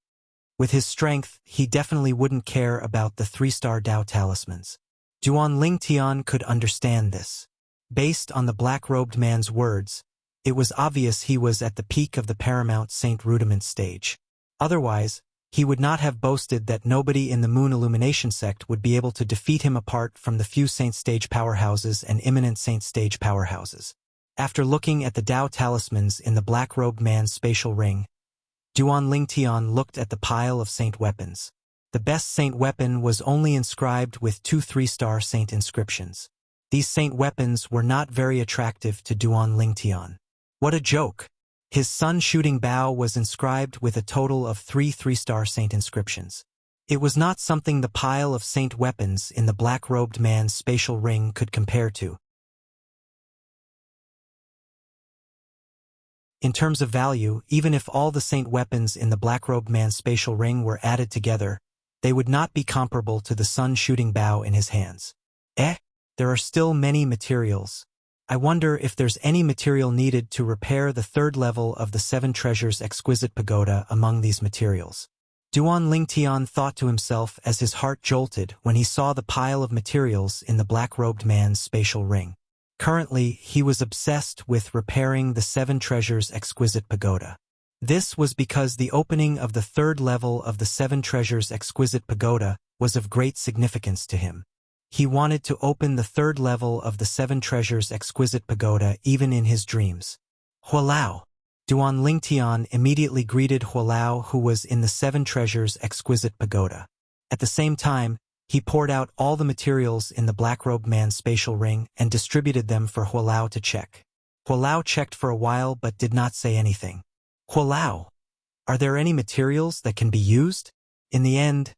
With his strength, he definitely wouldn't care about the 3-star Tao talismans. Duan Lingtian could understand this. Based on the Black-Robed Man's words, it was obvious he was at the peak of the Paramount Saint Rudiment stage. Otherwise, he would not have boasted that nobody in the Moon Illumination sect would be able to defeat him apart from the few Saint Stage powerhouses and imminent Saint Stage powerhouses. After looking at the Tao talismans in the Black-Robed Man's spatial ring, Duan Lingtian looked at the pile of saint weapons. The best saint weapon was only inscribed with 2 3-star saint inscriptions. These saint weapons were not very attractive to Duan Lingtian. What a joke! His sun-shooting bow was inscribed with a total of 3 3-star saint inscriptions. It was not something the pile of saint weapons in the Black-Robed Man's spatial ring could compare to. In terms of value, even if all the saint weapons in the Black-Robed Man's spatial ring were added together, they would not be comparable to the sun-shooting bow in his hands. There are still many materials. I wonder if there's any material needed to repair the 3rd level of the 7 Treasures Exquisite Pagoda among these materials. Duan Lingtian thought to himself as his heart jolted when he saw the pile of materials in the Black-Robed Man's spatial ring. Currently, he was obsessed with repairing the 7 Treasures Exquisite Pagoda. This was because the opening of the 3rd level of the 7 Treasures Exquisite Pagoda was of great significance to him. He wanted to open the 3rd level of the 7 Treasures Exquisite Pagoda even in his dreams. Hualao! Duan Lingtian immediately greeted Hualao, who was in the 7 Treasures Exquisite Pagoda. At the same time, he poured out all the materials in the Black-Robed Man's spatial ring and distributed them for Hualao to check. Hualao checked for a while but did not say anything. Hualao, are there any materials that can be used? In the end,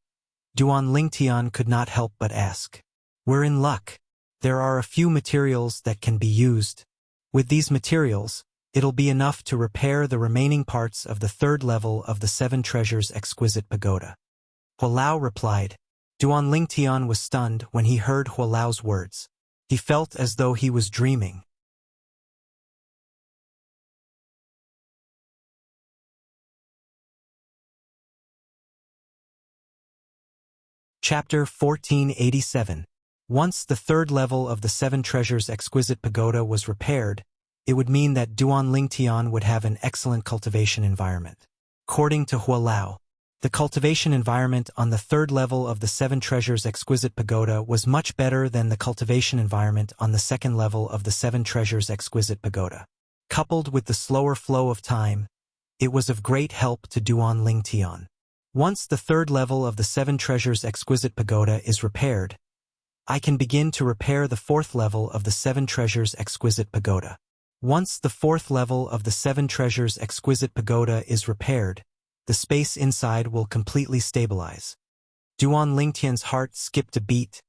Duan Lingtian could not help but ask. We're in luck. There are a few materials that can be used. With these materials, it'll be enough to repair the remaining parts of the 3rd level of the 7 Treasures Exquisite Pagoda. Hualao replied, Duan Lingtian was stunned when he heard Hualao's words. He felt as though he was dreaming. Chapter 1487. Once the third level of the Seven Treasures Exquisite Pagoda was repaired, it would mean that Duan Lingtian would have an excellent cultivation environment. According to Hualao, the cultivation environment on the third level of the Seven Treasures Exquisite Pagoda was much better than the cultivation environment on the second level of the Seven Treasures Exquisite Pagoda. Coupled with the slower flow of time, it was of great help to Duan Lingtian. Once the third level of the Seven Treasures Exquisite Pagoda is repaired, I can begin to repair the fourth level of the Seven Treasures Exquisite Pagoda. Once the fourth level of the Seven Treasures Exquisite Pagoda is repaired, the space inside will completely stabilize. Duan Lingtian's heart skipped a beat,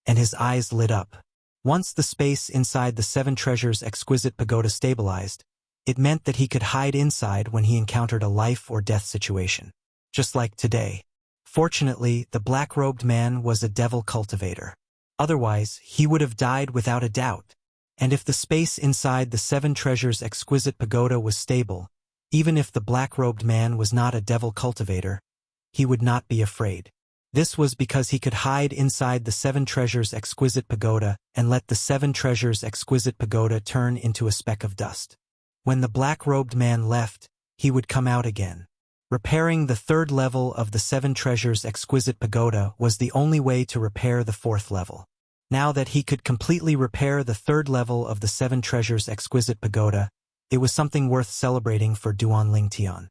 and his eyes lit up. Once the space inside the Seven Treasures Exquisite Pagoda stabilized, it meant that he could hide inside when he encountered a life or death situation. Just like today. Fortunately, the black-robed man was a devil cultivator. Otherwise, he would have died without a doubt. And if the space inside the Seven Treasures Exquisite Pagoda was stable, even if the black-robed man was not a devil cultivator, he would not be afraid. This was because he could hide inside the Seven Treasures Exquisite Pagoda and let the Seven Treasures Exquisite Pagoda turn into a speck of dust. When the black-robed man left, he would come out again. Repairing the third level of the Seven Treasures Exquisite Pagoda was the only way to repair the fourth level. Now that he could completely repair the third level of the Seven Treasures Exquisite Pagoda, it was something worth celebrating for Duan Lingtian.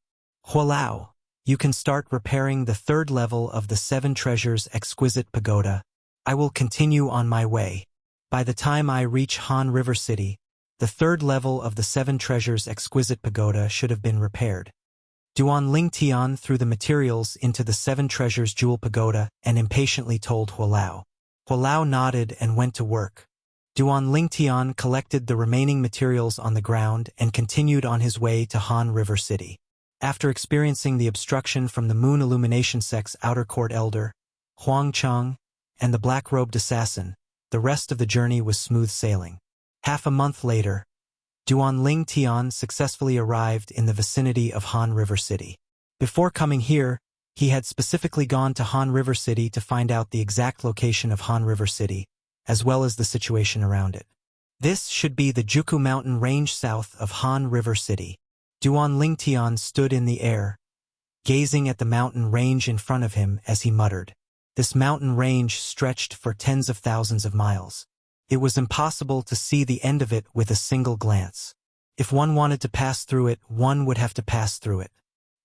Hualao, you can start repairing the third level of the Seven Treasures Exquisite Pagoda. I will continue on my way. By the time I reach Han River City, the third level of the Seven Treasures Exquisite Pagoda should have been repaired. Duan Lingtian threw the materials into the Seven Treasures Jewel Pagoda and impatiently told Hualao. Hualao nodded and went to work. Duan Lingtian collected the remaining materials on the ground and continued on his way to Han River City. After experiencing the obstruction from the Moon Illumination Sect's outer court elder, Huang Cheng, and the black-robed assassin, the rest of the journey was smooth sailing. Half a month later, Duan Lingtian successfully arrived in the vicinity of Han River City. Before coming here, he had specifically gone to Han River City to find out the exact location of Han River City, as well as the situation around it. This should be the Juku Mountain Range south of Han River City. Duan Lingtian stood in the air, gazing at the mountain range in front of him as he muttered. This mountain range stretched for tens of thousands of miles. It was impossible to see the end of it with a single glance. If one wanted to pass through it, one would have to pass through it.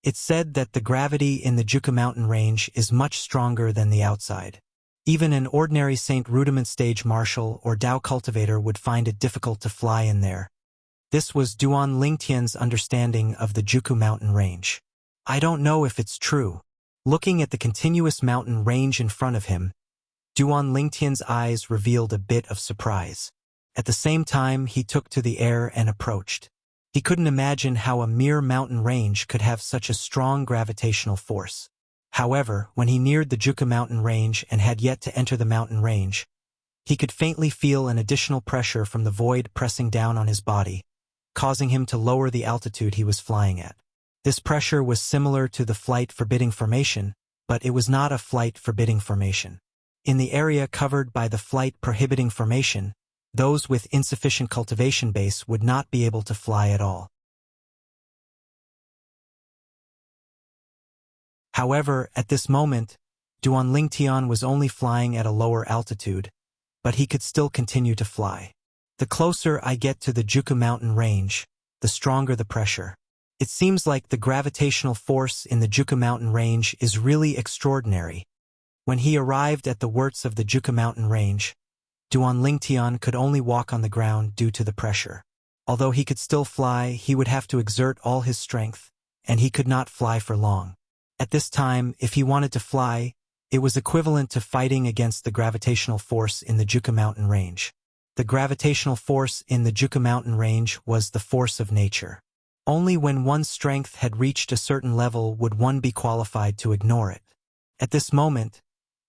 It's said that the gravity in the Juku Mountain Range is much stronger than the outside. Even an ordinary Saint Rudiment Stage Marshal or Dao cultivator would find it difficult to fly in there. This was Duan Lingtian's understanding of the Juku Mountain Range. I don't know if it's true. Looking at the continuous mountain range in front of him, Duan Lingtian's eyes revealed a bit of surprise. At the same time, he took to the air and approached. He couldn't imagine how a mere mountain range could have such a strong gravitational force. However, when he neared the Juku Mountain Range and had yet to enter the mountain range, he could faintly feel an additional pressure from the void pressing down on his body, causing him to lower the altitude he was flying at. This pressure was similar to the flight forbidding formation, but it was not a flight forbidding formation. In the area covered by the flight prohibiting formation, those with insufficient cultivation base would not be able to fly at all. However, at this moment, Duan Lingtian was only flying at a lower altitude, but he could still continue to fly. The closer I get to the Juku Mountain Range, the stronger the pressure. It seems like the gravitational force in the Juku Mountain Range is really extraordinary. When he arrived at the worts of the Juku Mountain Range, Duan Lingtian could only walk on the ground due to the pressure. Although he could still fly, he would have to exert all his strength, and he could not fly for long. At this time, if he wanted to fly, it was equivalent to fighting against the gravitational force in the Juku Mountain Range. The gravitational force in the Juku Mountain Range was the force of nature. Only when one's strength had reached a certain level would one be qualified to ignore it. At this moment,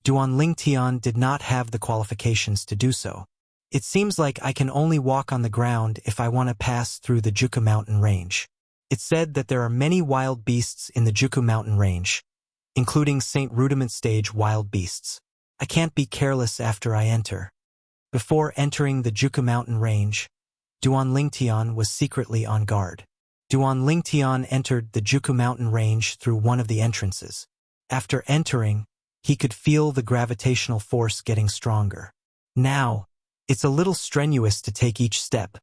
Duan Lingtian did not have the qualifications to do so. It seems like I can only walk on the ground if I want to pass through the Juku mountain range. It's said that there are many wild beasts in the Juku mountain range, including Saint Rudiment stage wild beasts. I can't be careless after I enter. Before entering the Juku mountain range, Duan Lingtian was secretly on guard. Duan Lingtian entered the Juku mountain range through one of the entrances. After entering, he could feel the gravitational force getting stronger. Now, it's a little strenuous to take each step.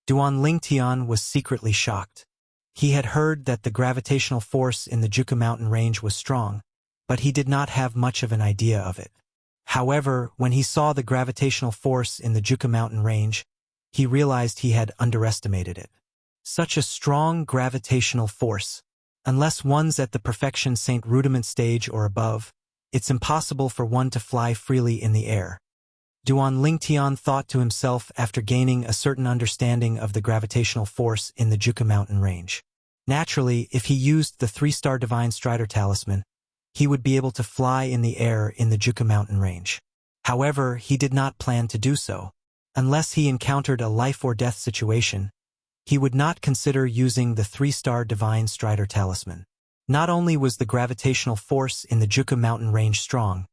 Duan Lingtian was secretly shocked. He had heard that the gravitational force in the Juku mountain range was strong, but he did not have much of an idea of it. However, when he saw the gravitational force in the Juku mountain range, he realized he had underestimated it. Such a strong gravitational force. Unless one's at the perfection Saint Rudiment stage or above, it's impossible for one to fly freely in the air. Duan Lingtian thought to himself after gaining a certain understanding of the gravitational force in the Juku mountain range. Naturally, if he used the 3-star Divine Strider Talisman, he would be able to fly in the air in the Juku mountain range. However, he did not plan to do so. Unless he encountered a life-or-death situation, he would not consider using the 3-star Divine Strider Talisman. Not only was the gravitational force in the Juku mountain range strong,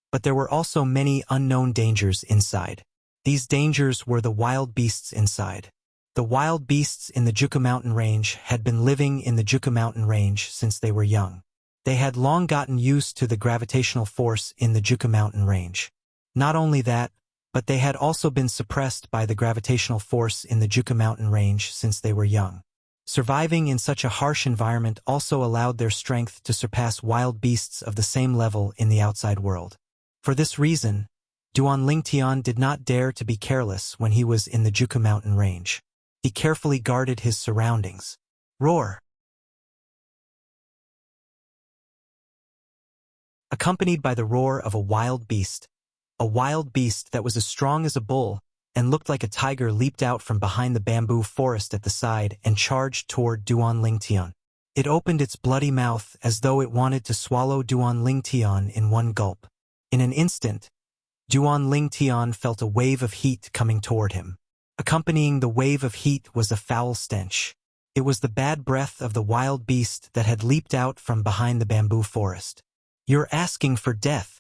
but there were also many unknown dangers inside. These dangers were the wild beasts inside. The wild beasts in the Juku mountain range had been living in the Juku mountain range since they were young. They had long gotten used to the gravitational force in the Juku mountain range. Not only that, but they had also been suppressed by the gravitational force in the Juku mountain range since they were young. Surviving in such a harsh environment also allowed their strength to surpass wild beasts of the same level in the outside world. For this reason, Duan Lingtian did not dare to be careless when he was in the Juku mountain range. He carefully guarded his surroundings. Roar! Accompanied by the roar of a wild beast that was as strong as a bull and looked like a tiger leaped out from behind the bamboo forest at the side and charged toward Duan Lingtian. It opened its bloody mouth as though it wanted to swallow Duan Lingtian in one gulp. In an instant, Duan Lingtian felt a wave of heat coming toward him. Accompanying the wave of heat was a foul stench. It was the bad breath of the wild beast that had leaped out from behind the bamboo forest. "You're asking for death."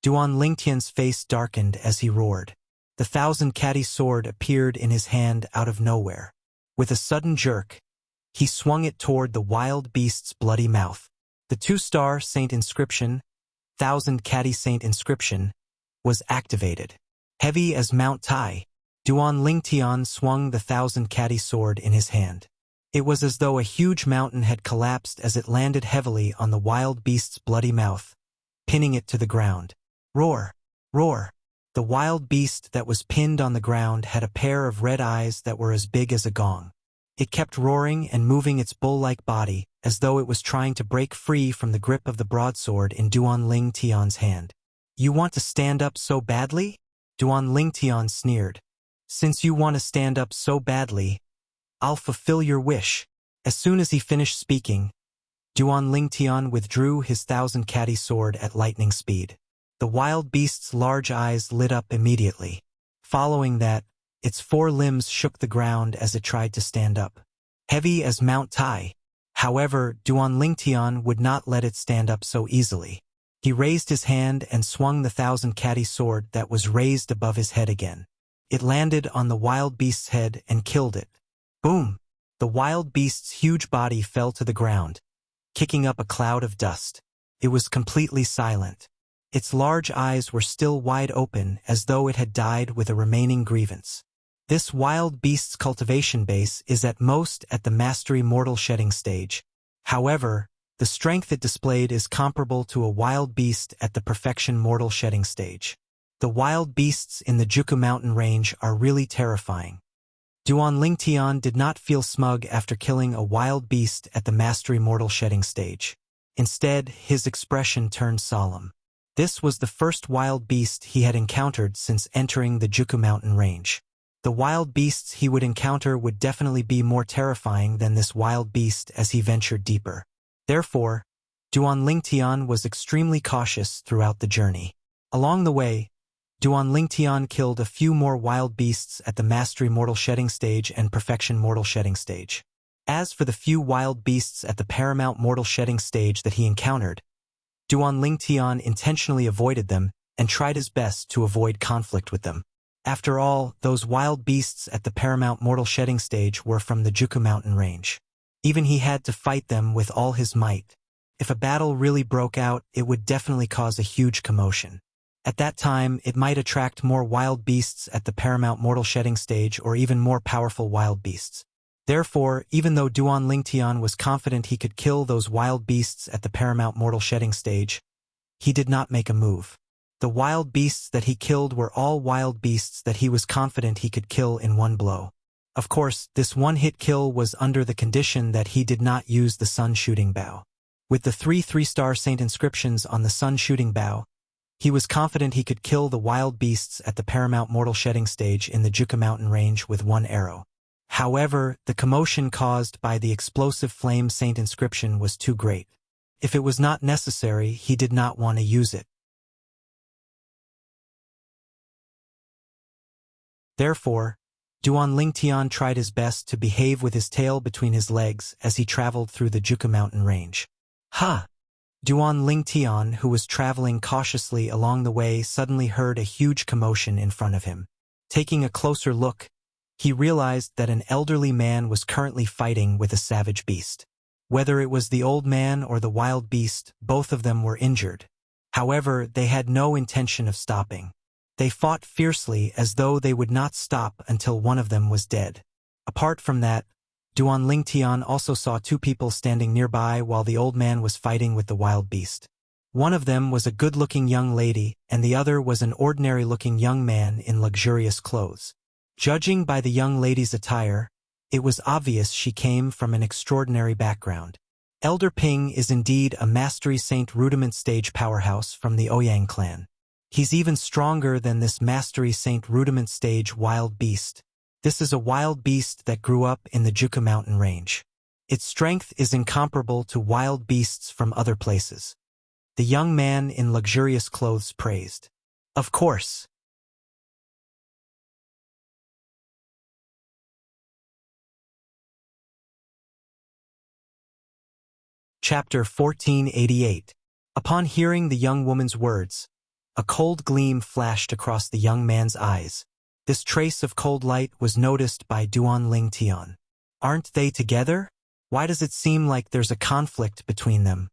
Duan Lingtian's face darkened as he roared. The 1,000-catty sword appeared in his hand out of nowhere. With a sudden jerk, he swung it toward the wild beast's bloody mouth. The 2-star Saint inscription, 1,000-catty Saint inscription, was activated. Heavy as Mount Tai, Duan Lingtian swung the 1,000-catty sword in his hand. It was as though a huge mountain had collapsed as it landed heavily on the wild beast's bloody mouth, pinning it to the ground. Roar! Roar! The wild beast that was pinned on the ground had a pair of red eyes that were as big as a gong. It kept roaring and moving its bull-like body as though it was trying to break free from the grip of the broadsword in Duan Lingtian's hand. "You want to stand up so badly?" Duan Lingtian sneered. "Since you want to stand up so badly, I'll fulfill your wish." As soon as he finished speaking, Duan Lingtian withdrew his 1,000-catty sword at lightning speed. The wild beast's large eyes lit up immediately. Following that, its 4 limbs shook the ground as it tried to stand up. Heavy as Mount Tai. However, Duan Lingtian would not let it stand up so easily. He raised his hand and swung the 1,000-catty sword that was raised above his head again. It landed on the wild beast's head and killed it. Boom! The wild beast's huge body fell to the ground, kicking up a cloud of dust. It was completely silent. Its large eyes were still wide open as though it had died with a remaining grievance. This wild beast's cultivation base is at most at the Mastery Mortal Shedding stage. However, the strength it displayed is comparable to a wild beast at the Perfection Mortal Shedding stage. The wild beasts in the Juku mountain range are really terrifying. Duan Lingtian did not feel smug after killing a wild beast at the Mastery Mortal Shedding stage. Instead, his expression turned solemn. This was the first wild beast he had encountered since entering the Juku mountain range. The wild beasts he would encounter would definitely be more terrifying than this wild beast as he ventured deeper. Therefore, Duan Lingtian was extremely cautious throughout the journey. Along the way, Duan Lingtian killed a few more wild beasts at the Mastery Mortal Shedding stage and Perfection Mortal Shedding stage. As for the few wild beasts at the Paramount Mortal Shedding stage that he encountered, Duan Lingtian intentionally avoided them and tried his best to avoid conflict with them. After all, those wild beasts at the Paramount Mortal Shedding stage were from the Juku Mountain range. Even he had to fight them with all his might. If a battle really broke out, it would definitely cause a huge commotion. At that time, it might attract more wild beasts at the Paramount Mortal Shedding stage or even more powerful wild beasts. Therefore, even though Duan Lingtian was confident he could kill those wild beasts at the Paramount Mortal Shedding stage, he did not make a move. The wild beasts that he killed were all wild beasts that he was confident he could kill in one blow. Of course, this one-hit kill was under the condition that he did not use the Sun Shooting Bow. With the 3-3-star Saint inscriptions on the Sun Shooting Bow, he was confident he could kill the wild beasts at the Paramount Mortal Shedding stage in the Juku Mountain range with one arrow. However, the commotion caused by the explosive flame Saint inscription was too great. If it was not necessary, he did not want to use it. Therefore, Duan Lingtian tried his best to behave with his tail between his legs as he traveled through the Juku Mountain range. Ha! Duan Lingtian, who was traveling cautiously along the way, suddenly heard a huge commotion in front of him. Taking a closer look, he realized that an elderly man was currently fighting with a savage beast. Whether it was the old man or the wild beast, both of them were injured. However, they had no intention of stopping. They fought fiercely as though they would not stop until one of them was dead. Apart from that, Duan Lingtian also saw two people standing nearby while the old man was fighting with the wild beast. One of them was a good-looking young lady, and the other was an ordinary-looking young man in luxurious clothes. Judging by the young lady's attire, it was obvious she came from an extraordinary background. Elder Ping is indeed a Mastery Saint Rudiment stage powerhouse from the Ouyang clan. He's even stronger than this Mastery Saint Rudiment stage wild beast. This is a wild beast that grew up in the Juku Mountain range. Its strength is incomparable to wild beasts from other places. The young man in luxurious clothes praised. Of course. Chapter 1488. Upon hearing the young woman's words, a cold gleam flashed across the young man's eyes. This trace of cold light was noticed by Duan Lingtian. Aren't they together? Why does it seem like there's a conflict between them?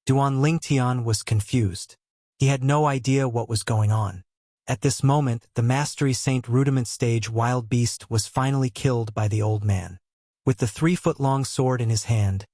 Duan Lingtian was confused. He had no idea what was going on. At this moment, the Mastery Saint Rudiment stage wild beast was finally killed by the old man. With the 3-foot-long sword in his hand,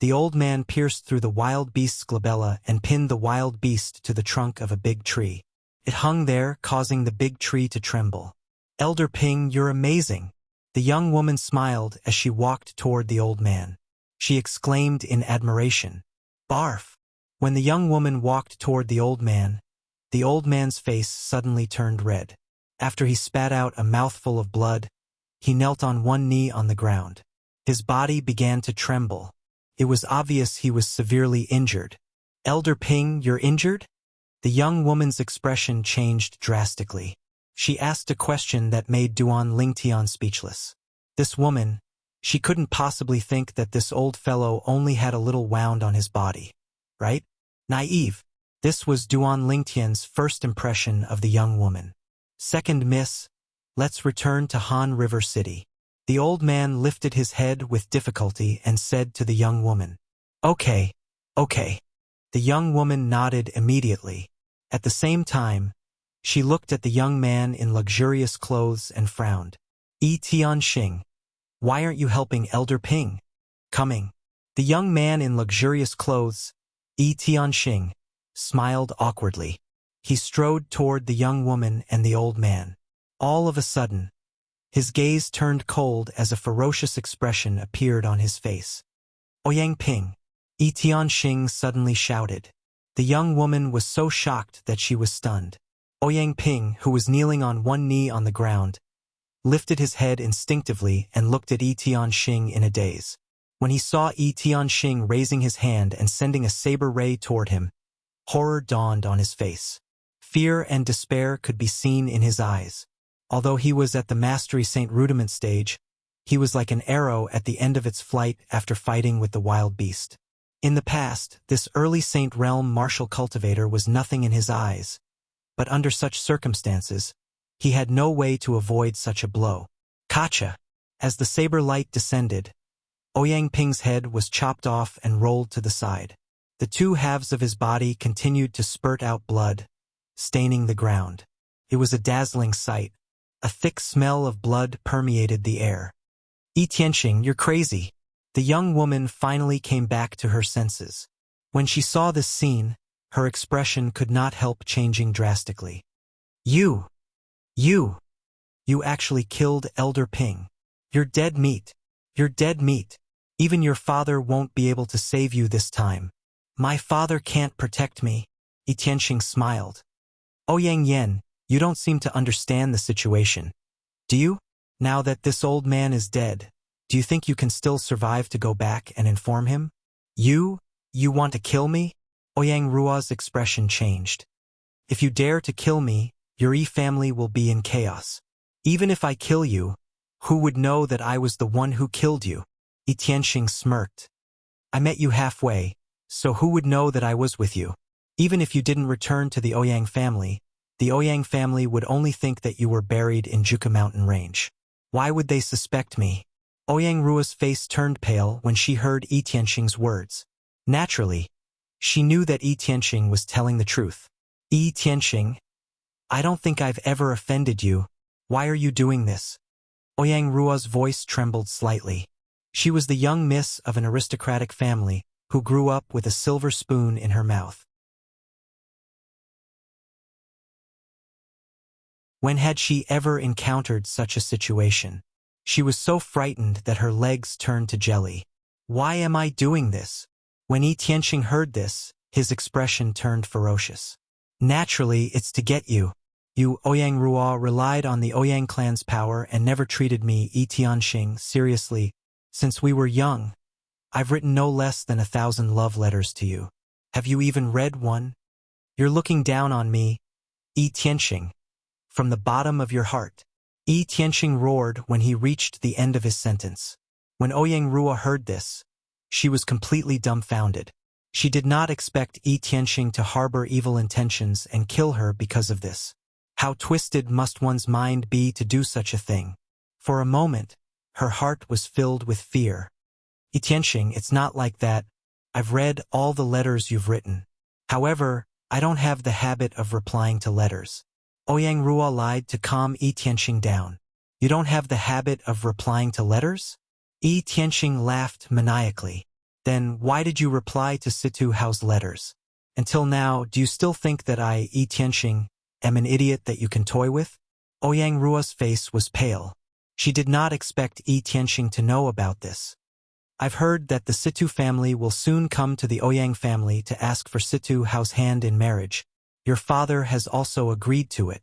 the old man pierced through the wild beast's glabella and pinned the wild beast to the trunk of a big tree. It hung there, causing the big tree to tremble. Elder Ping, you're amazing. The young woman smiled as she walked toward the old man. She exclaimed in admiration. Barf! When the young woman walked toward the old man's face suddenly turned red. After he spat out a mouthful of blood, he knelt on one knee on the ground. His body began to tremble. It was obvious he was severely injured. Elder Ping, you're injured? The young woman's expression changed drastically. She asked a question that made Duan Lingtian speechless. This woman, she couldn't possibly think that this old fellow only had a little wound on his body. Right? Naive. This was Duan Lingtian's first impression of the young woman. Second, miss, let's return to Han River City. The old man lifted his head with difficulty and said to the young woman, Okay. The young woman nodded immediately. At the same time, she looked at the young man in luxurious clothes and frowned. Tianxing, why aren't you helping Elder Ping? Coming. The young man in luxurious clothes, Tianxing, smiled awkwardly. He strode toward the young woman and the old man. All of a sudden, his gaze turned cold as a ferocious expression appeared on his face. Ouyang Ping, Tianxing suddenly shouted. The young woman was so shocked that she was stunned. Ouyang Ping, who was kneeling on one knee on the ground, lifted his head instinctively and looked at Tianxing in a daze. When he saw Tianxing raising his hand and sending a saber ray toward him, horror dawned on his face. Fear and despair could be seen in his eyes. Although he was at the Mastery Saint Rudiment stage, he was like an arrow at the end of its flight after fighting with the wild beast. In the past, this early Saint Realm martial cultivator was nothing in his eyes, but under such circumstances, he had no way to avoid such a blow. Kacha! As the saber light descended, Ouyang Ping's head was chopped off and rolled to the side. The two halves of his body continued to spurt out blood, staining the ground. It was a dazzling sight. A thick smell of blood permeated the air. Yi Tianqing, you're crazy. The young woman finally came back to her senses. When she saw this scene, her expression could not help changing drastically. You actually killed Elder Ping. You're dead meat. You're dead meat. Even your father won't be able to save you this time. My father can't protect me. Yi Tianqing smiled. Ouyang Yen, you don't seem to understand the situation. Do you? Now that this old man is dead, do you think you can still survive to go back and inform him? You want to kill me? Ouyang Ruo's expression changed. If you dare to kill me, your Yi family will be in chaos. Even if I kill you, who would know that I was the one who killed you? Yi Tianqing smirked. I met you halfway, so who would know that I was with you? Even if you didn't return to the Ouyang family would only think that you were buried in Juka mountain range. Why would they suspect me? Ouyang Ruo's face turned pale when she heard Yi Tianqing's words. Naturally, she knew that Yi Tianqing was telling the truth. Yi Tianqing, I don't think I've ever offended you. Why are you doing this? Ouyang Ruo's voice trembled slightly. She was the young miss of an aristocratic family who grew up with a silver spoon in her mouth. When had she ever encountered such a situation? She was so frightened that her legs turned to jelly. Why am I doing this? When Yi Tianqing heard this, his expression turned ferocious. Naturally, it's to get you. You, Ouyang Ruo, relied on the Ouyang clan's power and never treated me, Yi Tianqing, seriously. Since we were young, I've written no less than 1,000 love letters to you. Have you even read one? You're looking down on me, Yi Tianqing. From the bottom of your heart. Yi Tianqing roared when he reached the end of his sentence. When Ouyang Ruo heard this, she was completely dumbfounded. She did not expect Yi Tianqing to harbor evil intentions and kill her because of this. How twisted must one's mind be to do such a thing? For a moment, her heart was filled with fear. Yi Tianqing, it's not like that. I've read all the letters you've written. However, I don't have the habit of replying to letters. Ouyang Ruo lied to calm Yi Tianqing down. You don't have the habit of replying to letters? Yi Tianqing laughed maniacally. Then why did you reply to Situ Hao's letters? Until now, do you still think that I, Yi Tianqing, am an idiot that you can toy with? Ouyang Ruo's face was pale. She did not expect Yi Tianqing to know about this. I've heard that the Situ family will soon come to the Ouyang family to ask for Situ Hao's hand in marriage. Your father has also agreed to it.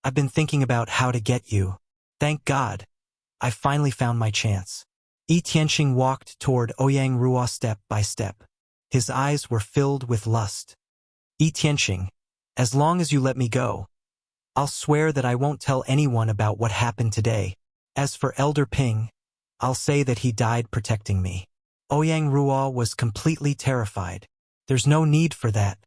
I've been thinking about how to get you. Thank God. I finally found my chance. Yi Tianqing walked toward Ouyang Ruo step by step. His eyes were filled with lust. Yi Tianqing, as long as you let me go, I'll swear that I won't tell anyone about what happened today. As for Elder Ping, I'll say that he died protecting me. Ouyang Ruo was completely terrified. There's no need for that.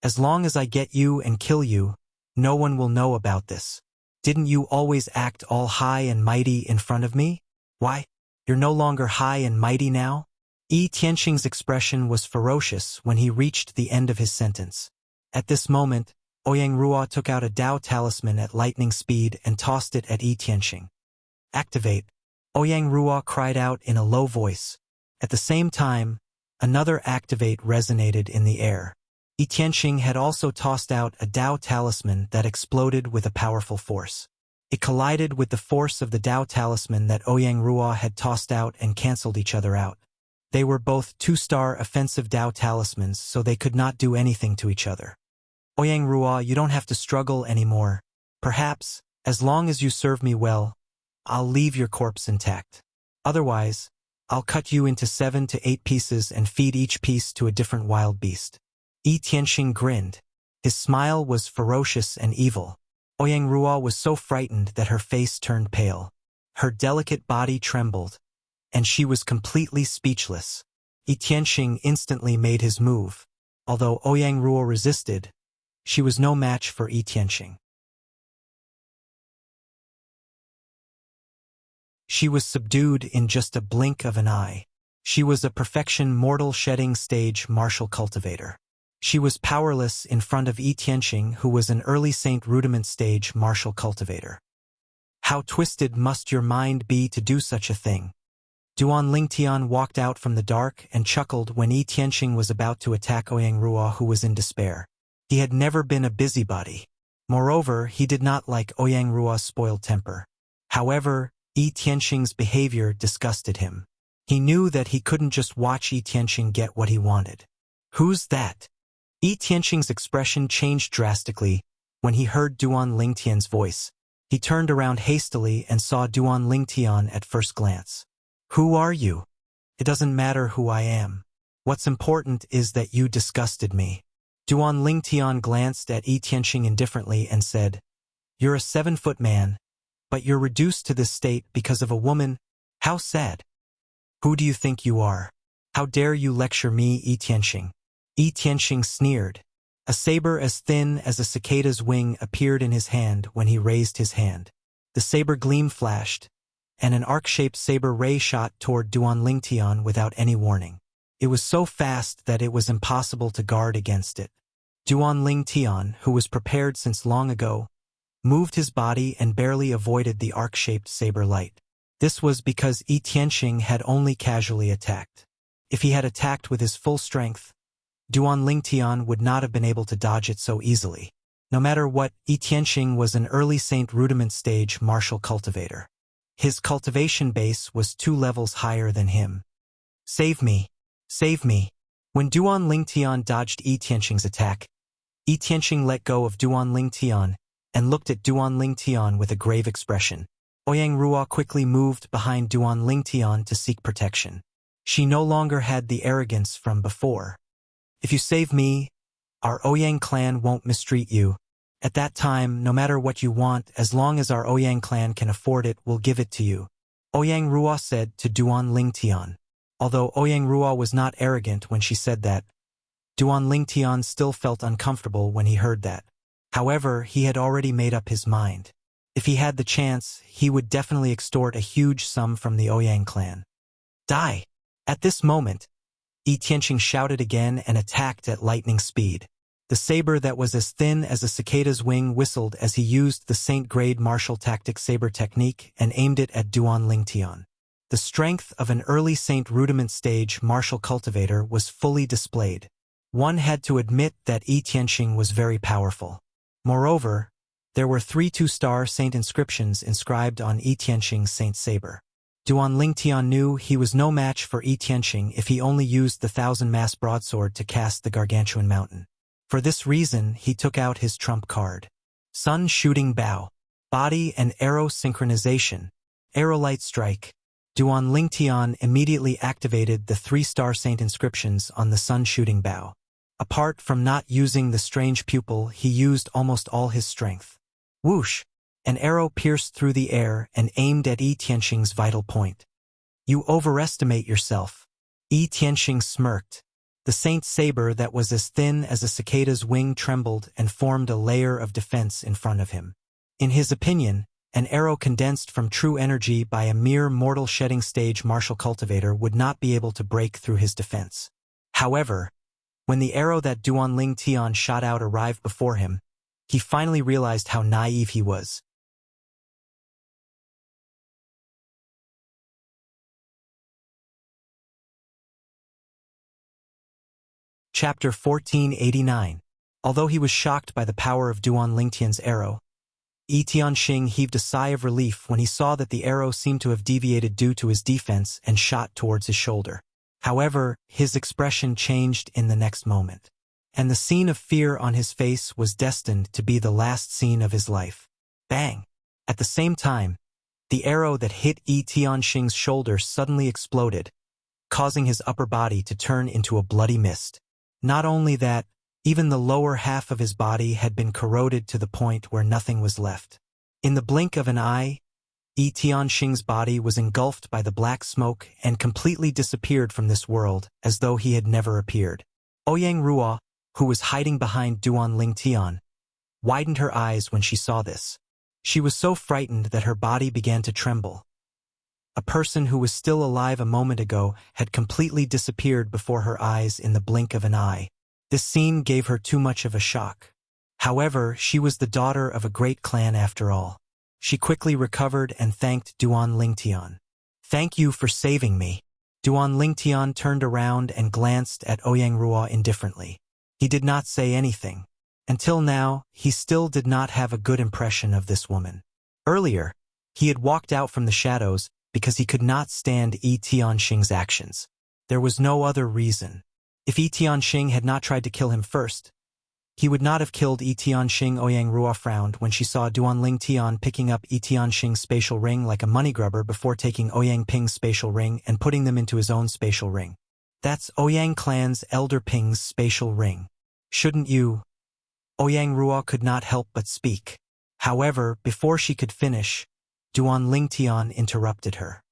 As long as I get you and kill you, no one will know about this. Didn't you always act all high and mighty in front of me? Why? You're no longer high and mighty now? Yi Tianqing's expression was ferocious when he reached the end of his sentence. At this moment, Ouyang Ruo took out a Dao talisman at lightning speed and tossed it at Yi Tianqing. Activate! Ouyang Ruo cried out in a low voice. At the same time, another activate resonated in the air. Yi Tianqing had also tossed out a Dao talisman that exploded with a powerful force. It collided with the force of the Dao talisman that Ouyang Ruo had tossed out and cancelled each other out. They were both 2-star offensive Dao talismans, so they could not do anything to each other. Ouyang Ruo, you don't have to struggle anymore. Perhaps, as long as you serve me well, I'll leave your corpse intact. Otherwise, I'll cut you into 7 to 8 pieces and feed each piece to a different wild beast. Yi Tianqing grinned. His smile was ferocious and evil. Ouyang Ruo was so frightened that her face turned pale. Her delicate body trembled, and she was completely speechless. Yi Tianxing instantly made his move. Although Ouyang Ruo resisted, she was no match for Yi Tianxing. She was subdued in just a blink of an eye. She was a perfection mortal shedding stage martial cultivator. She was powerless in front of Yi Tianxing, who was an early Saint Rudiment stage martial cultivator. How twisted must your mind be to do such a thing? Duan Lingtian walked out from the dark and chuckled when Yi Tianxing was about to attack Ouyang Ruo, who was in despair. He had never been a busybody. Moreover, he did not like Ouyang Ruo's spoiled temper. However, Yi Tianxing's behavior disgusted him. He knew that he couldn't just watch Yi Tianxing get what he wanted. "Who's that?" Yi Tianxing's expression changed drastically when he heard Duan Lingtian's voice. He turned around hastily and saw Duan Lingtian at first glance. "Who are you?" "It doesn't matter who I am. What's important is that you disgusted me." Duan Lingtian glanced at Yi Tianxing indifferently and said, "You're a 7-foot man, but you're reduced to this state because of a woman. How sad. Who do you think you are? How dare you lecture me, Yi Tianxing?" Yi Tianxing sneered. A saber as thin as a cicada's wing appeared in his hand when he raised his hand. The saber gleam flashed, and an arc-shaped saber ray shot toward Duan Lingtian without any warning. It was so fast that it was impossible to guard against it. Duan Lingtian, who was prepared since long ago, moved his body and barely avoided the arc-shaped saber light. This was because Yi Tianxing had only casually attacked. If he had attacked with his full strength, Duan Lingtian would not have been able to dodge it so easily. No matter what, Yi Tianxing was an early Saint Rudiment stage martial cultivator. His cultivation base was 2 levels higher than him. "Save me! Save me!" When Duan Lingtian dodged Yi Tianxing's attack, Yi Tianxing let go of Duan Lingtian and looked at Duan Lingtian with a grave expression. Ouyang Ruo quickly moved behind Duan Lingtian to seek protection. She no longer had the arrogance from before. "If you save me, our Ouyang clan won't mistreat you. At that time, no matter what you want, as long as our Ouyang clan can afford it, we'll give it to you," Ouyang Ruo said to Duan Lingtian. Although Ouyang Ruo was not arrogant when she said that, Duan Lingtian still felt uncomfortable when he heard that. However, he had already made up his mind. If he had the chance, he would definitely extort a huge sum from the Ouyang clan. "Die!" At this moment, Yi Tianxing shouted again and attacked at lightning speed. The saber that was as thin as a cicada's wing whistled as he used the Saint-grade martial tactic saber technique and aimed it at Duan Lingtian. The strength of an early Saint Rudiment stage martial cultivator was fully displayed. One had to admit that Yi Tianxing was very powerful. Moreover, there were 3 2-star saint inscriptions inscribed on Yi Tianxing's saint saber. Duan Lingtian knew he was no match for Yi Tianxing if he only used the 1000-mass broadsword to cast the gargantuan mountain. For this reason, he took out his trump card. Sun Shooting Bow. Body and arrow synchronization. Arrow light strike. Duan Lingtian immediately activated the 3-star saint inscriptions on the Sun Shooting Bow. Apart from not using the strange pupil, he used almost all his strength. Whoosh! An arrow pierced through the air and aimed at Yi Tianxing's vital point. "You overestimate yourself." Yi Tianxing smirked. The saint saber that was as thin as a cicada's wing trembled and formed a layer of defense in front of him. In his opinion, an arrow condensed from true energy by a mere mortal shedding stage martial cultivator would not be able to break through his defense. However, when the arrow that Duan Lingtian shot out arrived before him, he finally realized how naive he was. Chapter 1489. Although he was shocked by the power of Duan Lingtian's arrow, Yi Tianxing heaved a sigh of relief when he saw that the arrow seemed to have deviated due to his defense and shot towards his shoulder. However, his expression changed in the next moment, and the scene of fear on his face was destined to be the last scene of his life. Bang! At the same time, the arrow that hit Yi Tianxing's shoulder suddenly exploded, causing his upper body to turn into a bloody mist. Not only that, Even the lower half of his body had been corroded to the point where nothing was left. In the blink of an eye, Yi Tianxing's body was engulfed by the black smoke and completely disappeared from this world, as though he had never appeared. Ouyang Ruo, who was hiding behind Duan Lingtian, widened her eyes when she saw this. She was so frightened that her body began to tremble. A person who was still alive a moment ago had completely disappeared before her eyes in the blink of an eye. This scene gave her too much of a shock. However, she was the daughter of a great clan after all. She quickly recovered and thanked Duan Lingtian. "Thank you for saving me." Duan Lingtian turned around and glanced at Ouyang Ruo indifferently. He did not say anything. Until now, he still did not have a good impression of this woman. Earlier, he had walked out from the shadows because he could not stand Yi Tianxing's actions. There was no other reason. If Yi Tianxing had not tried to kill him first, he would not have killed Yi Tianxing. Ouyang Ruo frowned when she saw Duan Lingtian picking up Yi Tianxing's spatial ring like a money grubber before taking Ouyang Ping's spatial ring and putting them into his own spatial ring. "That's Ouyang clan's Elder Ping's spatial ring. Shouldn't you?" Ouyang Ruo could not help but speak. However, before she could finish, Duan Lingtian interrupted her.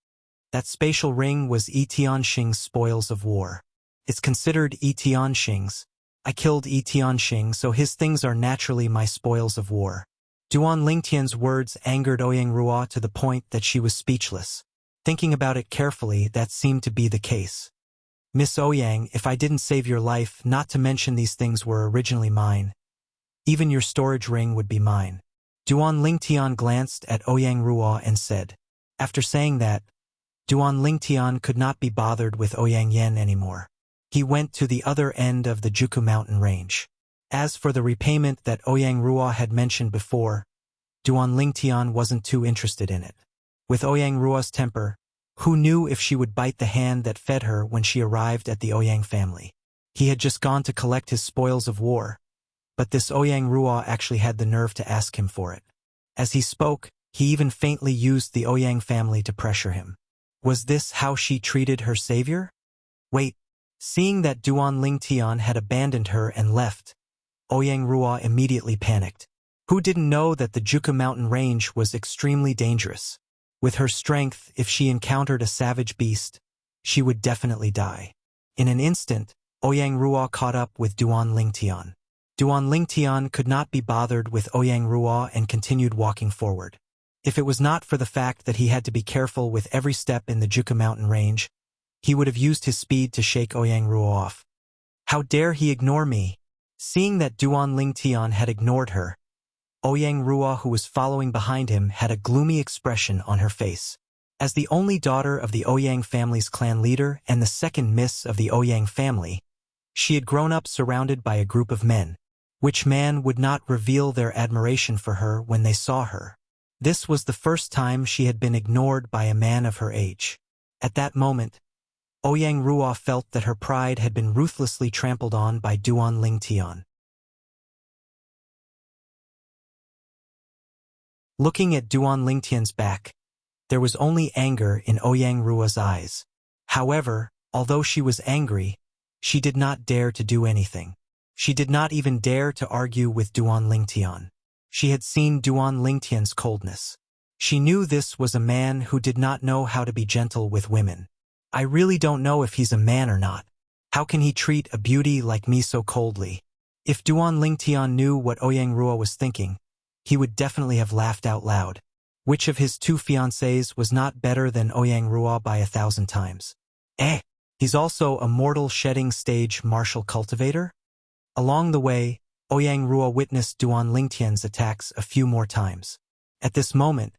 "That spatial ring was Yi Tianxing's spoils of war. It's considered Yi Tianxing's. I killed Yi Tianxing, so his things are naturally my spoils of war." Duan Lingtian's words angered Ouyang Ruo to the point that she was speechless. Thinking about it carefully, that seemed to be the case. "Miss Ouyang, if I didn't save your life, not to mention these things were originally mine, even your storage ring would be mine." Duan Lingtian glanced at Ouyang Ruo and said. After saying that, Duan Lingtian could not be bothered with Ouyang Yen anymore. He went to the other end of the Juku mountain range. As for the repayment that Ouyang Ruo had mentioned before, Duan Lingtian wasn't too interested in it. With Ouyang Ruo's temper, who knew if she would bite the hand that fed her when she arrived at the Ouyang family? He had just gone to collect his spoils of war, but this Ouyang Ruo actually had the nerve to ask him for it. As he spoke, he even faintly used the Ouyang family to pressure him. Was this how she treated her savior? Wait. Seeing that Duan Lingtian had abandoned her and left, Ouyang Ruo immediately panicked. Who didn't know that the Juku mountain range was extremely dangerous? With her strength, if she encountered a savage beast, she would definitely die. In an instant, Ouyang Ruo caught up with Duan Lingtian. Duan Lingtian could not be bothered with Ouyang Ruo and continued walking forward. If it was not for the fact that he had to be careful with every step in the Juku mountain range, he would have used his speed to shake Ouyang Ruo off. How dare he ignore me? Seeing that Duan Lingtian had ignored her, Ouyang Ruo, who was following behind him, had a gloomy expression on her face. As the only daughter of the Ouyang family's clan leader and the second miss of the Ouyang family, she had grown up surrounded by a group of men. Which man would not reveal their admiration for her when they saw her? This was the first time she had been ignored by a man of her age. At that moment, Ouyang Ruo felt that her pride had been ruthlessly trampled on by Duan Lingtian. Looking at Duan Lingtian's back, there was only anger in Ouyang Ruo's eyes. However, although she was angry, she did not dare to do anything. She did not even dare to argue with Duan Lingtian. She had seen Duan Lingtian's coldness. She knew this was a man who did not know how to be gentle with women. I really don't know if he's a man or not. How can he treat a beauty like me so coldly? If Duan Lingtian knew what Ouyang Ruo was thinking, he would definitely have laughed out loud. Which of his two fiancées was not better than Ouyang Ruo by 1,000 times? He's also a mortal shedding stage martial cultivator? Along the way, Ouyang Ruo witnessed Duan Lingtian's attacks a few more times. At this moment,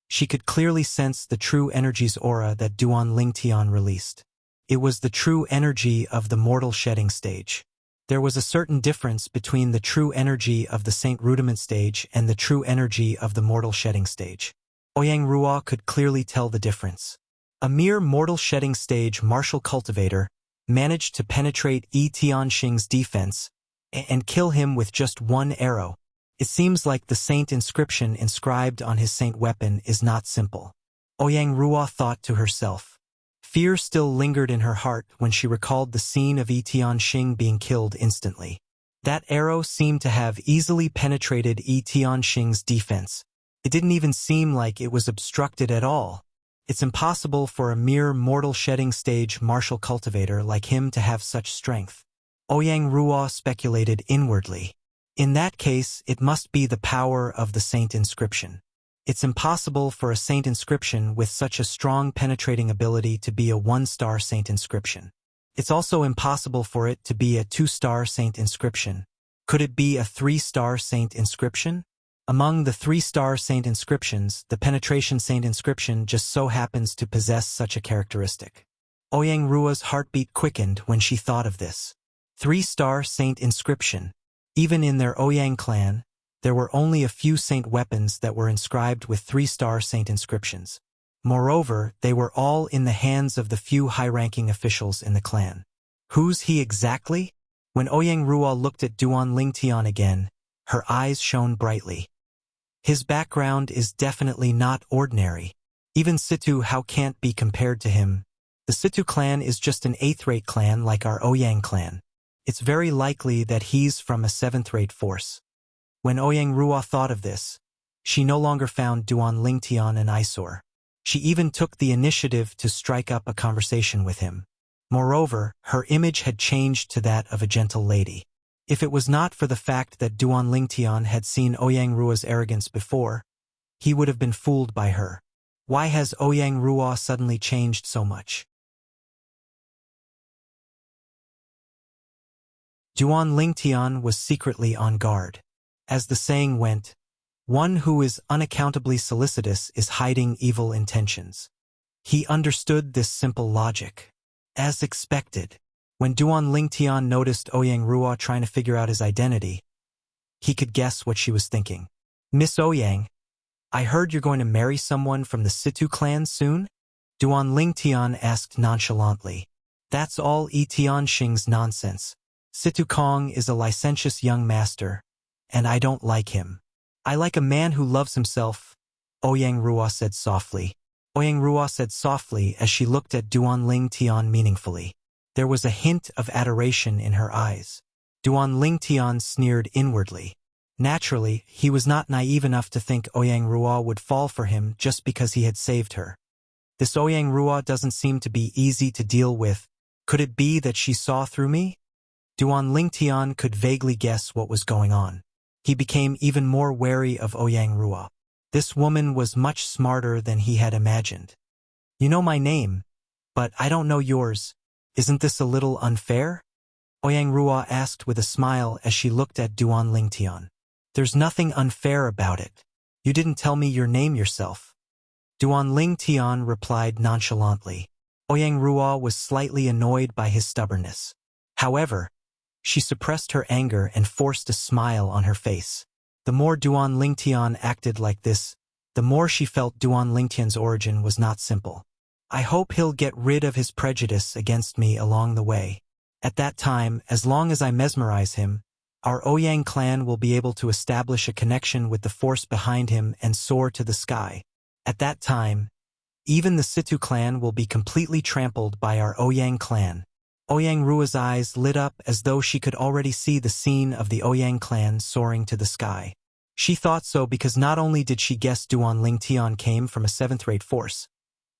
she could clearly sense the true energy's aura that Duan Lingtian released. It was the true energy of the mortal shedding stage. There was a certain difference between the true energy of the Saint Rudiment stage and the true energy of the mortal shedding stage. Ouyang Ruo could clearly tell the difference. A mere mortal shedding stage martial cultivator managed to penetrate Yi Tianxing's defense and kill him with just one arrow. It seems like the saint inscription inscribed on his saint weapon is not simple. Ouyang Ruo thought to herself. Fear still lingered in her heart when she recalled the scene of Yi Tianxing being killed instantly. That arrow seemed to have easily penetrated Yi Tianxing's defense. It didn't even seem like it was obstructed at all. It's impossible for a mere mortal shedding stage martial cultivator like him to have such strength. Ouyang Ruo speculated inwardly. In that case, it must be the power of the saint inscription. It's impossible for a saint inscription with such a strong penetrating ability to be a 1-star saint inscription. It's also impossible for it to be a 2-star saint inscription. Could it be a 3-star saint inscription? Among the 3-star saint inscriptions, the penetration saint inscription just so happens to possess such a characteristic. Ouyang Ruo's heartbeat quickened when she thought of this. 3-star saint inscription. Even in their Ouyang clan, there were only a few saint weapons that were inscribed with 3-star saint inscriptions. Moreover, they were all in the hands of the few high-ranking officials in the clan. Who's he exactly? When Ouyang Ruo looked at Duan Lingtian again, her eyes shone brightly. His background is definitely not ordinary. Even Situ Hao can't be compared to him. The Situ clan is just an 8th-rate clan like our Ouyang clan. It's very likely that he's from a 7th-rate force. When Ouyang Ruo thought of this, she no longer found Duan Lingtian an eyesore. She even took the initiative to strike up a conversation with him. Moreover, her image had changed to that of a gentle lady. If it was not for the fact that Duan Lingtian had seen Ouyang Ruo's arrogance before, he would have been fooled by her. Why has Ouyang Ruo suddenly changed so much? Duan Lingtian was secretly on guard. As the saying went, one who is unaccountably solicitous is hiding evil intentions. He understood this simple logic. As expected, when Duan Lingtian noticed Ouyang Ruo trying to figure out his identity, he could guess what she was thinking. Miss Ouyang, I heard you're going to marry someone from the Situ clan soon? Duan Lingtian asked nonchalantly. That's all Yi Tianxing's nonsense. Situ Kong is a licentious young master, and I don't like him. I like a man who loves himself, Ouyang Ruo said softly. Ouyang Ruo said softly as she looked at Duan Lingtian meaningfully. There was a hint of adoration in her eyes. Duan Lingtian sneered inwardly. Naturally, he was not naive enough to think Ouyang Ruo would fall for him just because he had saved her. This Ouyang Ruo doesn't seem to be easy to deal with. Could it be that she saw through me? Duan Lingtian could vaguely guess what was going on. He became even more wary of Ouyang Ruo. This woman was much smarter than he had imagined. You know my name, but I don't know yours. Isn't this a little unfair? Ouyang Ruo asked with a smile as she looked at Duan Lingtian. There's nothing unfair about it. You didn't tell me your name yourself. Duan Lingtian replied nonchalantly. Ouyang Ruo was slightly annoyed by his stubbornness. However, she suppressed her anger and forced a smile on her face. The more Duan Lingtian acted like this, the more she felt Duan Lingtian's origin was not simple. I hope he'll get rid of his prejudice against me along the way. At that time, as long as I mesmerize him, our Ouyang clan will be able to establish a connection with the force behind him and soar to the sky. At that time, even the Situ clan will be completely trampled by our Ouyang clan. Ouyang Ruo's eyes lit up as though she could already see the scene of the Ouyang clan soaring to the sky. She thought so because not only did she guess Duan Lingtian came from a 7th-rate force,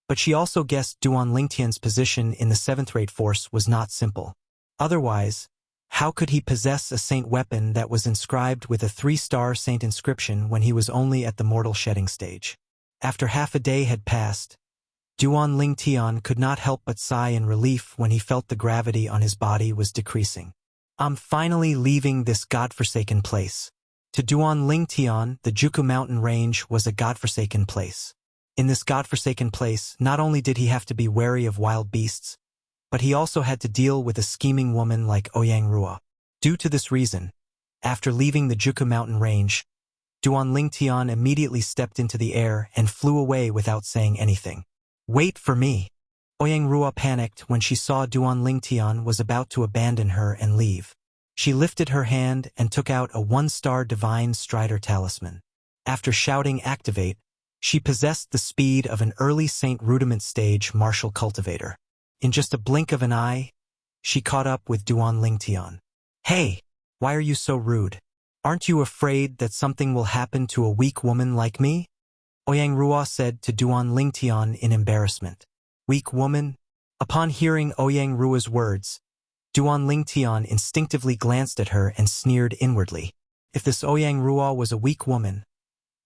but she also guessed Duan Lingtian's position in the 7th-rate force was not simple. Otherwise, how could he possess a saint weapon that was inscribed with a 3-star saint inscription when he was only at the mortal shedding stage? After half a day had passed, Duan Lingtian could not help but sigh in relief when he felt the gravity on his body was decreasing. I'm finally leaving this godforsaken place. To Duan Lingtian, the Juku mountain range was a godforsaken place. In this godforsaken place, not only did he have to be wary of wild beasts, but he also had to deal with a scheming woman like Ouyang Ruo. Due to this reason, after leaving the Juku mountain range, Duan Lingtian immediately stepped into the air and flew away without saying anything. Wait for me. Ouyang Ruo panicked when she saw Duan Lingtian was about to abandon her and leave. She lifted her hand and took out a 1-star divine strider talisman. After shouting activate, she possessed the speed of an early Saint Rudiment stage martial cultivator. In just a blink of an eye, she caught up with Duan Lingtian. Hey! Why are you so rude? Aren't you afraid that something will happen to a weak woman like me? Ouyang Ruo said to Duan Lingtian in embarrassment. Weak woman? Upon hearing Ouyang Ruo's words, Duan Lingtian instinctively glanced at her and sneered inwardly. If this Ouyang Ruo was a weak woman,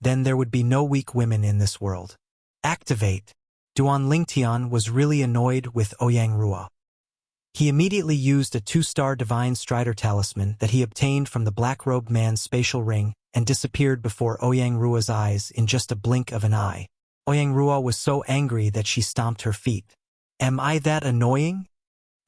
then there would be no weak women in this world. Activate! Duan Lingtian was really annoyed with Ouyang Ruo. He immediately used a 2-star Divine Strider talisman that he obtained from the black-robed man's spatial ring and disappeared before Ouyang Ruo's eyes in just a blink of an eye. Ouyang Ruo was so angry that she stomped her feet. Am I that annoying?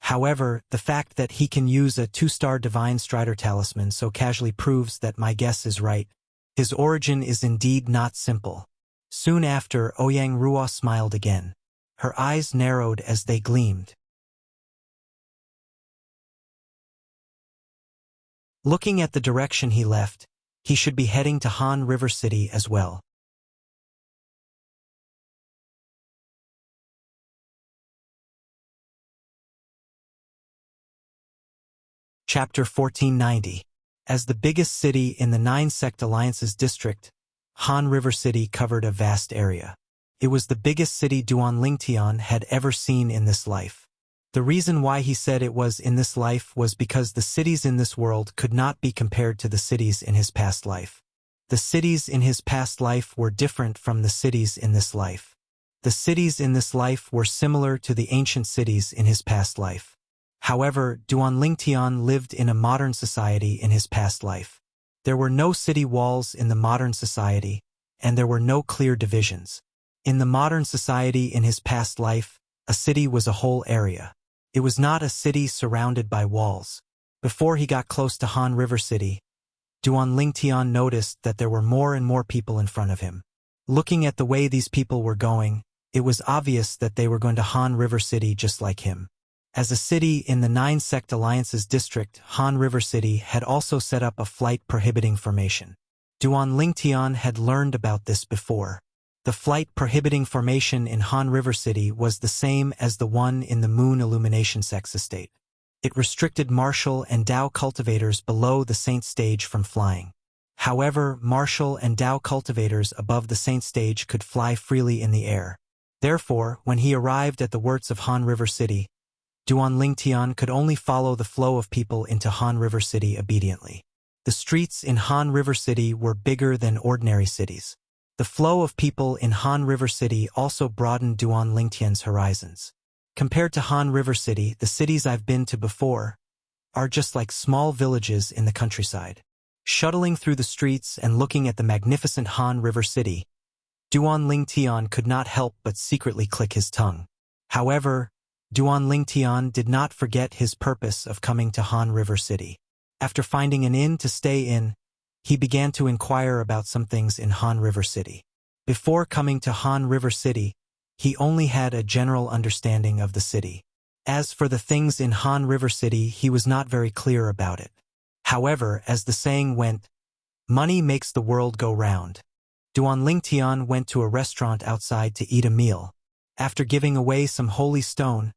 However, the fact that he can use a 2-star Divine Strider talisman so casually proves that my guess is right. His origin is indeed not simple. Soon after, Ouyang Ruo smiled again. Her eyes narrowed as they gleamed. Looking at the direction he left, he should be heading to Han River City as well. Chapter 1490. As the biggest city in the 9-sect alliance's district, Han River City covered a vast area. It was the biggest city Duan Lingtian had ever seen in this life. The reason why he said it was in this life was because the cities in this world could not be compared to the cities in his past life. The cities in his past life were different from the cities in this life. The cities in this life were similar to the ancient cities in his past life. However, Duan Lingtian lived in a modern society in his past life. There were no city walls in the modern society, and there were no clear divisions. In the modern society in his past life, a city was a whole area. It was not a city surrounded by walls. Before he got close to Han River City, Duan Lingtian noticed that there were more and more people in front of him. Looking at the way these people were going, it was obvious that they were going to Han River City just like him. As a city in the 9-sect alliance's district, Han River City had also set up a flight prohibiting formation. Duan Lingtian had learned about this before. The flight prohibiting formation in Han River City was the same as the one in the Moon Illumination Sect's estate. It restricted martial and Dao cultivators below the Saint stage from flying. However, martial and Dao cultivators above the Saint stage could fly freely in the air. Therefore, when he arrived at the works of Han River City, Duan Lingtian could only follow the flow of people into Han River City obediently. The streets in Han River City were bigger than ordinary cities. The flow of people in Han River City also broadened Duan Lingtian's horizons. Compared to Han River City, the cities I've been to before are just like small villages in the countryside. Shuttling through the streets and looking at the magnificent Han River City, Duan Lingtian could not help but secretly click his tongue. However, Duan Lingtian did not forget his purpose of coming to Han River City. After finding an inn to stay in, he began to inquire about some things in Han River City. Before coming to Han River City, he only had a general understanding of the city. As for the things in Han River City, he was not very clear about it. However, as the saying went, money makes the world go round. Duan Lingtian went to a restaurant outside to eat a meal. After giving away some holy stone,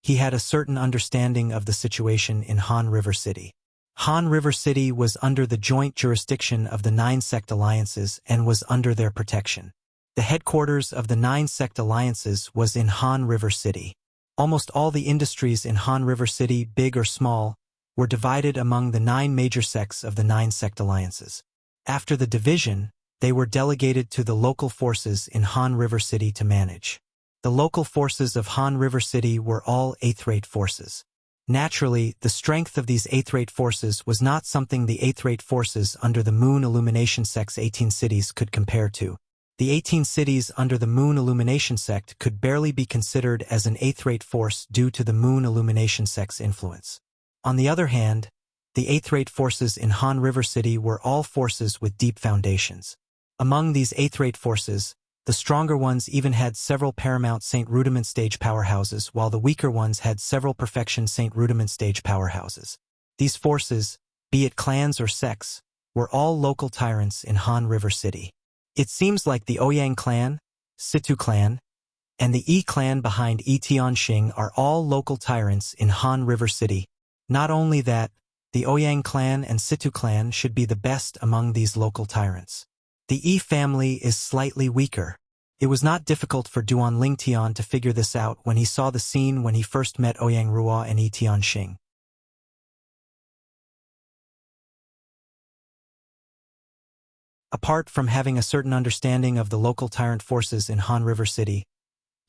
he had a certain understanding of the situation in Han River City. Han River City was under the joint jurisdiction of the 9-sect alliances and was under their protection. The headquarters of the 9-sect alliances was in Han River City. Almost all the industries in Han River City, big or small, were divided among the 9 major sects of the 9-sect alliances. After the division, they were delegated to the local forces in Han River City to manage. The local forces of Han River City were all 8th-rate forces. Naturally, the strength of these 8th-rate forces was not something the 8th-rate forces under the Moon Illumination Sect's 18 cities could compare to. The 18 cities under the Moon Illumination Sect could barely be considered as an 8th-rate force due to the Moon Illumination Sect's influence. On the other hand, the 8th-rate forces in Han River City were all forces with deep foundations. Among these 8th-rate forces, the stronger ones even had several Paramount Saint Rudiment stage powerhouses, while the weaker ones had several Perfection Saint Rudiment stage powerhouses. These forces, be it clans or sects, were all local tyrants in Han River City. It seems like the Ouyang clan, Situ clan, and the Yi clan behind Yi Tianxing are all local tyrants in Han River City. Not only that, The Ouyang clan and Situ clan should be the best among these local tyrants. The Yi family is slightly weaker. It was not difficult for Duan Lingtian to figure this out when he saw the scene when he first met Ouyang Ruo and Yi Tianxing. Apart from having a certain understanding of the local tyrant forces in Han River City,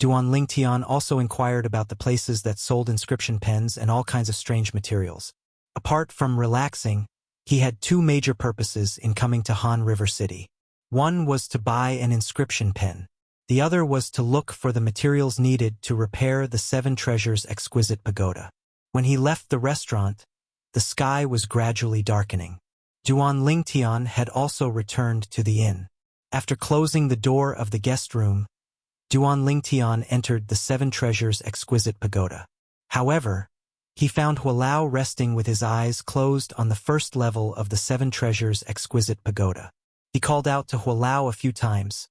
Duan Lingtian also inquired about the places that sold inscription pens and all kinds of strange materials. Apart from relaxing, he had two major purposes in coming to Han River City. One was to buy an inscription pen. The other was to look for the materials needed to repair the Seven Treasures exquisite pagoda. When he left the restaurant, the sky was gradually darkening. Duan Lingtian had also returned to the inn. After closing the door of the guest room, Duan Lingtian entered the Seven Treasures exquisite pagoda. However, he found Hualao resting with his eyes closed on the first level of the Seven Treasures exquisite pagoda. He called out to Hualao a few times,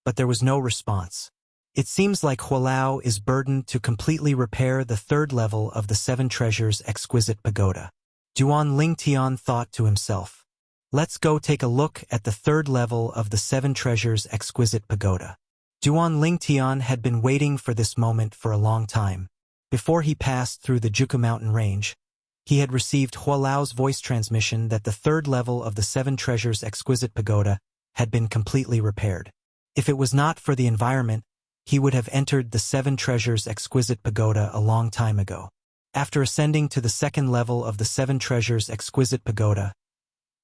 but there was no response. It seems like Hualao is burdened to completely repair the third level of the Seven Treasures exquisite pagoda. Duan Lingtian thought to himself, "Let's go take a look at the third level of the Seven Treasures exquisite pagoda." Duan Lingtian had been waiting for this moment for a long time. Before he passed through the Juku mountain range, he had received Hualao's voice transmission that the third level of the Seven Treasures exquisite pagoda had been completely repaired. If it was not for the environment, he would have entered the Seven Treasures exquisite pagoda a long time ago. After ascending to the second level of the Seven Treasures exquisite pagoda,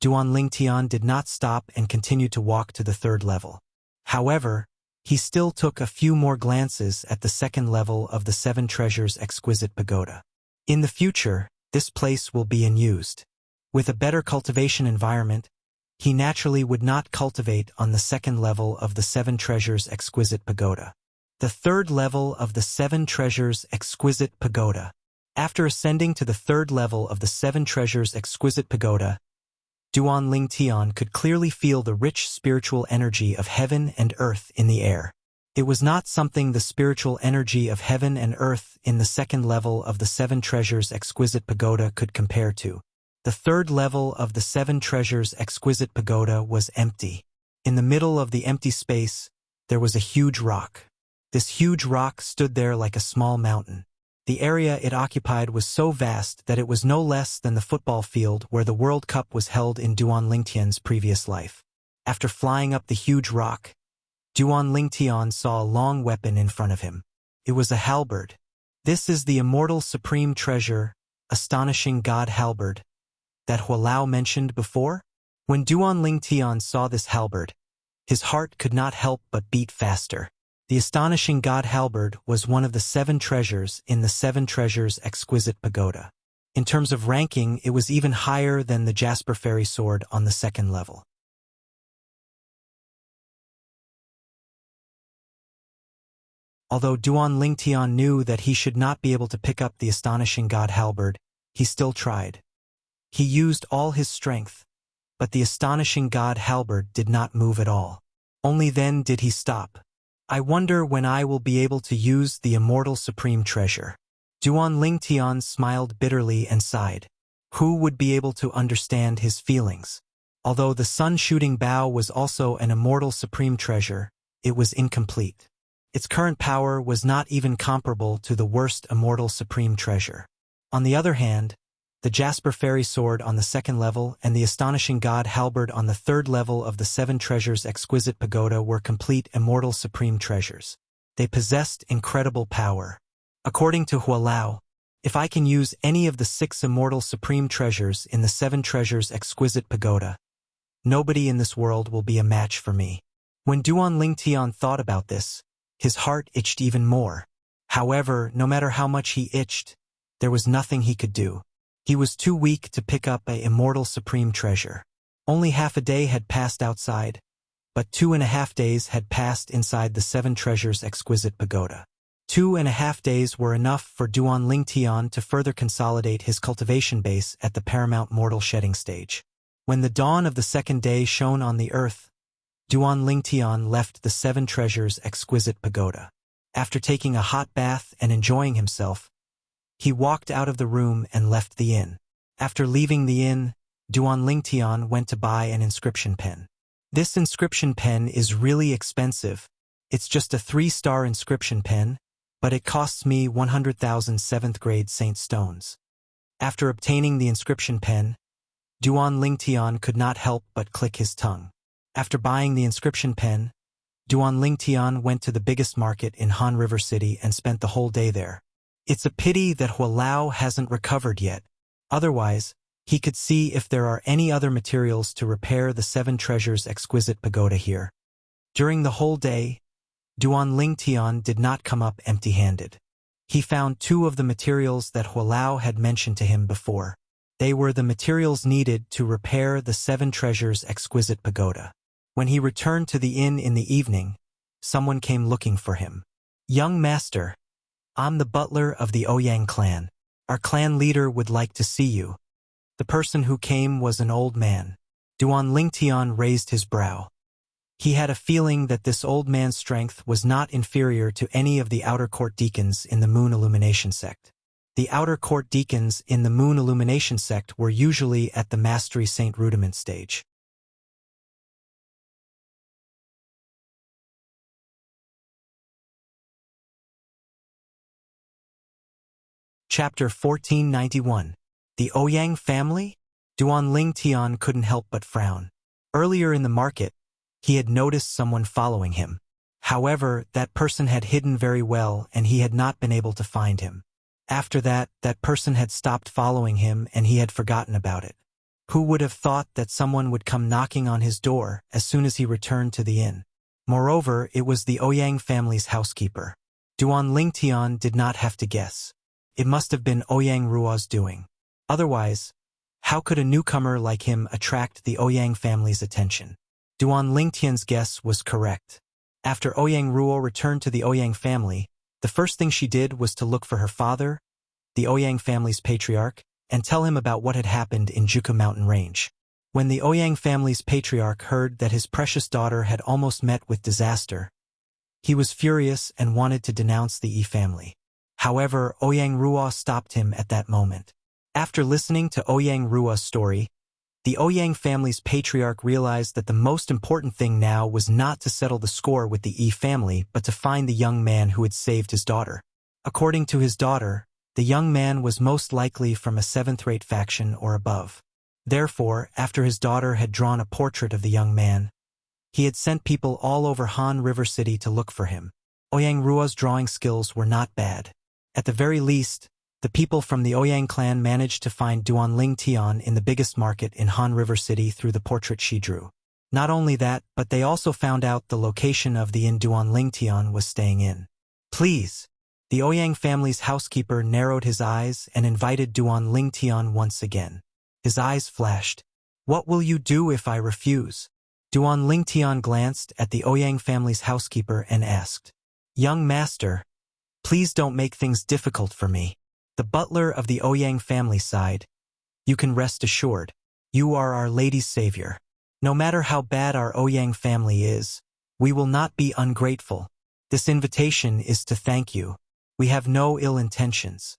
Duan Lingtian did not stop and continued to walk to the third level. However, he still took a few more glances at the second level of the Seven Treasures exquisite pagoda. In the future, this place will be unused. With a better cultivation environment, he naturally would not cultivate on the second level of the Seven Treasures exquisite pagoda. The third level of the Seven Treasures exquisite pagoda. After ascending to the third level of the Seven Treasures exquisite pagoda, Duan Lingtian could clearly feel the rich spiritual energy of heaven and earth in the air. It was not something the spiritual energy of heaven and earth in the second level of the Seven Treasures exquisite pagoda could compare to. The third level of the Seven Treasures exquisite pagoda was empty. In the middle of the empty space, there was a huge rock. This huge rock stood there like a small mountain. The area it occupied was so vast that it was no less than the football field where the World Cup was held in Duan Lingtian's previous life. After flying up the huge rock, Duan Lingtian saw a long weapon in front of him. It was a halberd. This is the immortal supreme treasure, astonishing god halberd, that Hualao mentioned before? When Duan Lingtian saw this halberd, his heart could not help but beat faster. The astonishing god halberd was one of the seven treasures in the Seven Treasures exquisite pagoda. In terms of ranking, it was even higher than the Jasper fairy sword on the second level. Although Duan Lingtian knew that he should not be able to pick up the astonishing god halberd, he still tried. He used all his strength, but the astonishing god halberd did not move at all. Only then did he stop. I wonder when I will be able to use the immortal supreme treasure. Duan Lingtian smiled bitterly and sighed. Who would be able to understand his feelings? Although the sun-shooting bow was also an immortal supreme treasure, it was incomplete. Its current power was not even comparable to the worst immortal supreme treasure. On the other hand, the Jasper fairy sword on the second level and the astonishing god halberd on the third level of the Seven Treasures exquisite pagoda were complete immortal supreme treasures. They possessed incredible power. According to Hualao, if I can use any of the 6 immortal supreme treasures in the Seven Treasures exquisite pagoda, nobody in this world will be a match for me. When Duan Lingtian thought about this, his heart itched even more. However, no matter how much he itched, there was nothing he could do. He was too weak to pick up an immortal supreme treasure. Only half a day had passed outside, but 2.5 days had passed inside the Seven Treasures exquisite pagoda. 2.5 days were enough for Duan Lingtian to further consolidate his cultivation base at the paramount mortal shedding stage. When the dawn of the second day shone on the earth, Duan Lingtian left the Seven Treasures exquisite pagoda. After taking a hot bath and enjoying himself, he walked out of the room and left the inn. After leaving the inn, Duan Lingtian went to buy an inscription pen. This inscription pen is really expensive. It's just a 3-star inscription pen, but it costs me 100,000 7th-grade Saint stones. After obtaining the inscription pen, Duan Lingtian could not help but click his tongue. After buying the inscription pen, Duan Lingtian went to the biggest market in Han River City and spent the whole day there. It's a pity that Hualao hasn't recovered yet. Otherwise, he could see if there are any other materials to repair the 7 treasures exquisite pagoda here. During the whole day, Duan Lingtian did not come up empty-handed. He found 2 of the materials that Hualao had mentioned to him before. They were the materials needed to repair the 7 treasures exquisite pagoda. When he returned to the inn in the evening, someone came looking for him. "Young master, I'm the butler of the Ouyang clan. Our clan leader would like to see you." The person who came was an old man. Duan Lingtian raised his brow. He had a feeling that this old man's strength was not inferior to any of the outer court deacons in the Moon Illumination sect. The outer court deacons in the Moon Illumination sect were usually at the Mastery Saint Rudiment stage. Chapter 1491. The Ouyang family? Duan Lingtian couldn't help but frown. Earlier in the market, he had noticed someone following him. However, that person had hidden very well and he had not been able to find him. After that, that person had stopped following him and he had forgotten about it. Who would have thought that someone would come knocking on his door as soon as he returned to the inn? Moreover, it was the Ouyang family's housekeeper. Duan Lingtian did not have to guess. It must have been Ouyang Ruo's doing. Otherwise, how could a newcomer like him attract the Ouyang family's attention? Duan Lingtian's guess was correct. After Ouyang Ruo returned to the Ouyang family, the first thing she did was to look for her father, the Ouyang family's patriarch, and tell him about what had happened in Juku Mountain Range. When the Ouyang family's patriarch heard that his precious daughter had almost met with disaster, he was furious and wanted to denounce the Yi family. However, Ouyang Ruo stopped him at that moment. After listening to Ouyang Ruo's story, the Ouyang family's patriarch realized that the most important thing now was not to settle the score with the Yi family but to find the young man who had saved his daughter. According to his daughter, the young man was most likely from a 7th-rate faction or above. Therefore, after his daughter had drawn a portrait of the young man, he had sent people all over Han River City to look for him. Ouyang Ruo's drawing skills were not bad. At the very least, the people from the Ouyang clan managed to find Duan Lingtian in the biggest market in Han River City through the portrait she drew. Not only that, but they also found out the location of the inn Duan Lingtian was staying in. "Please." The Ouyang family's housekeeper narrowed his eyes and invited Duan Lingtian once again. His eyes flashed. "What will you do if I refuse?" Duan Lingtian glanced at the Ouyang family's housekeeper and asked, "Young master, please don't make things difficult for me. The butler of the Ouyang family sighed. You can rest assured. You are Our Lady's savior. No matter how bad our Ouyang family is, we will not be ungrateful. This invitation is to thank you. We have no ill intentions."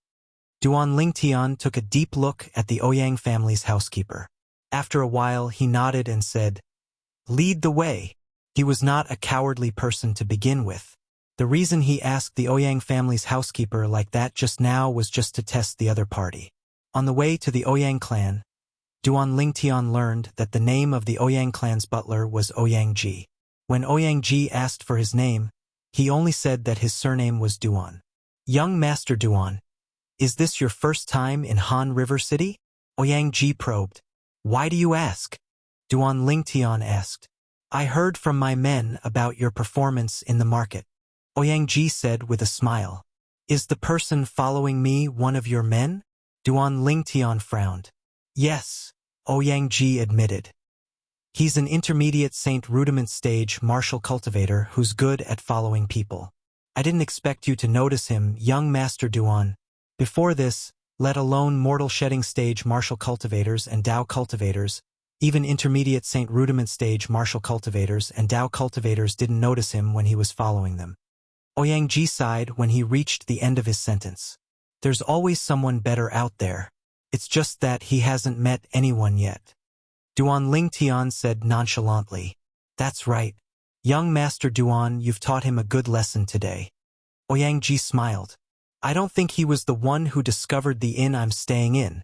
Duan Lingtian took a deep look at the Ouyang family's housekeeper. After a while, he nodded and said, "Lead the way." He was not a cowardly person to begin with. The reason he asked the Ouyang family's housekeeper like that just now was just to test the other party. On the way to the Ouyang clan, Duan Lingtian learned that the name of the Ouyang clan's butler was Ouyang Ji. When Ouyang Ji asked for his name, he only said that his surname was Duan. "Young Master Duan, is this your first time in Han River City?" Ouyang Ji probed. "Why do you ask?" Duan Lingtian asked. "I heard from my men about your performance in the market." Ouyang Ji said with a smile. "Is the person following me one of your men?" Duan Lingtian frowned. "Yes," Ouyang Ji admitted. "He's an intermediate Saint Rudiment stage martial cultivator who's good at following people. I didn't expect you to notice him, young Master Duan. Before this, let alone mortal shedding stage martial cultivators and Dao cultivators, even intermediate Saint Rudiment stage martial cultivators and Dao cultivators didn't notice him when he was following them." Ouyang Ji sighed when he reached the end of his sentence. "There's always someone better out there." It's just that he hasn't met anyone yet. Duan Lingtian said nonchalantly. That's right. Young Master Duan, you've taught him a good lesson today. Ouyang smiled. I don't think he was the one who discovered the inn I'm staying in,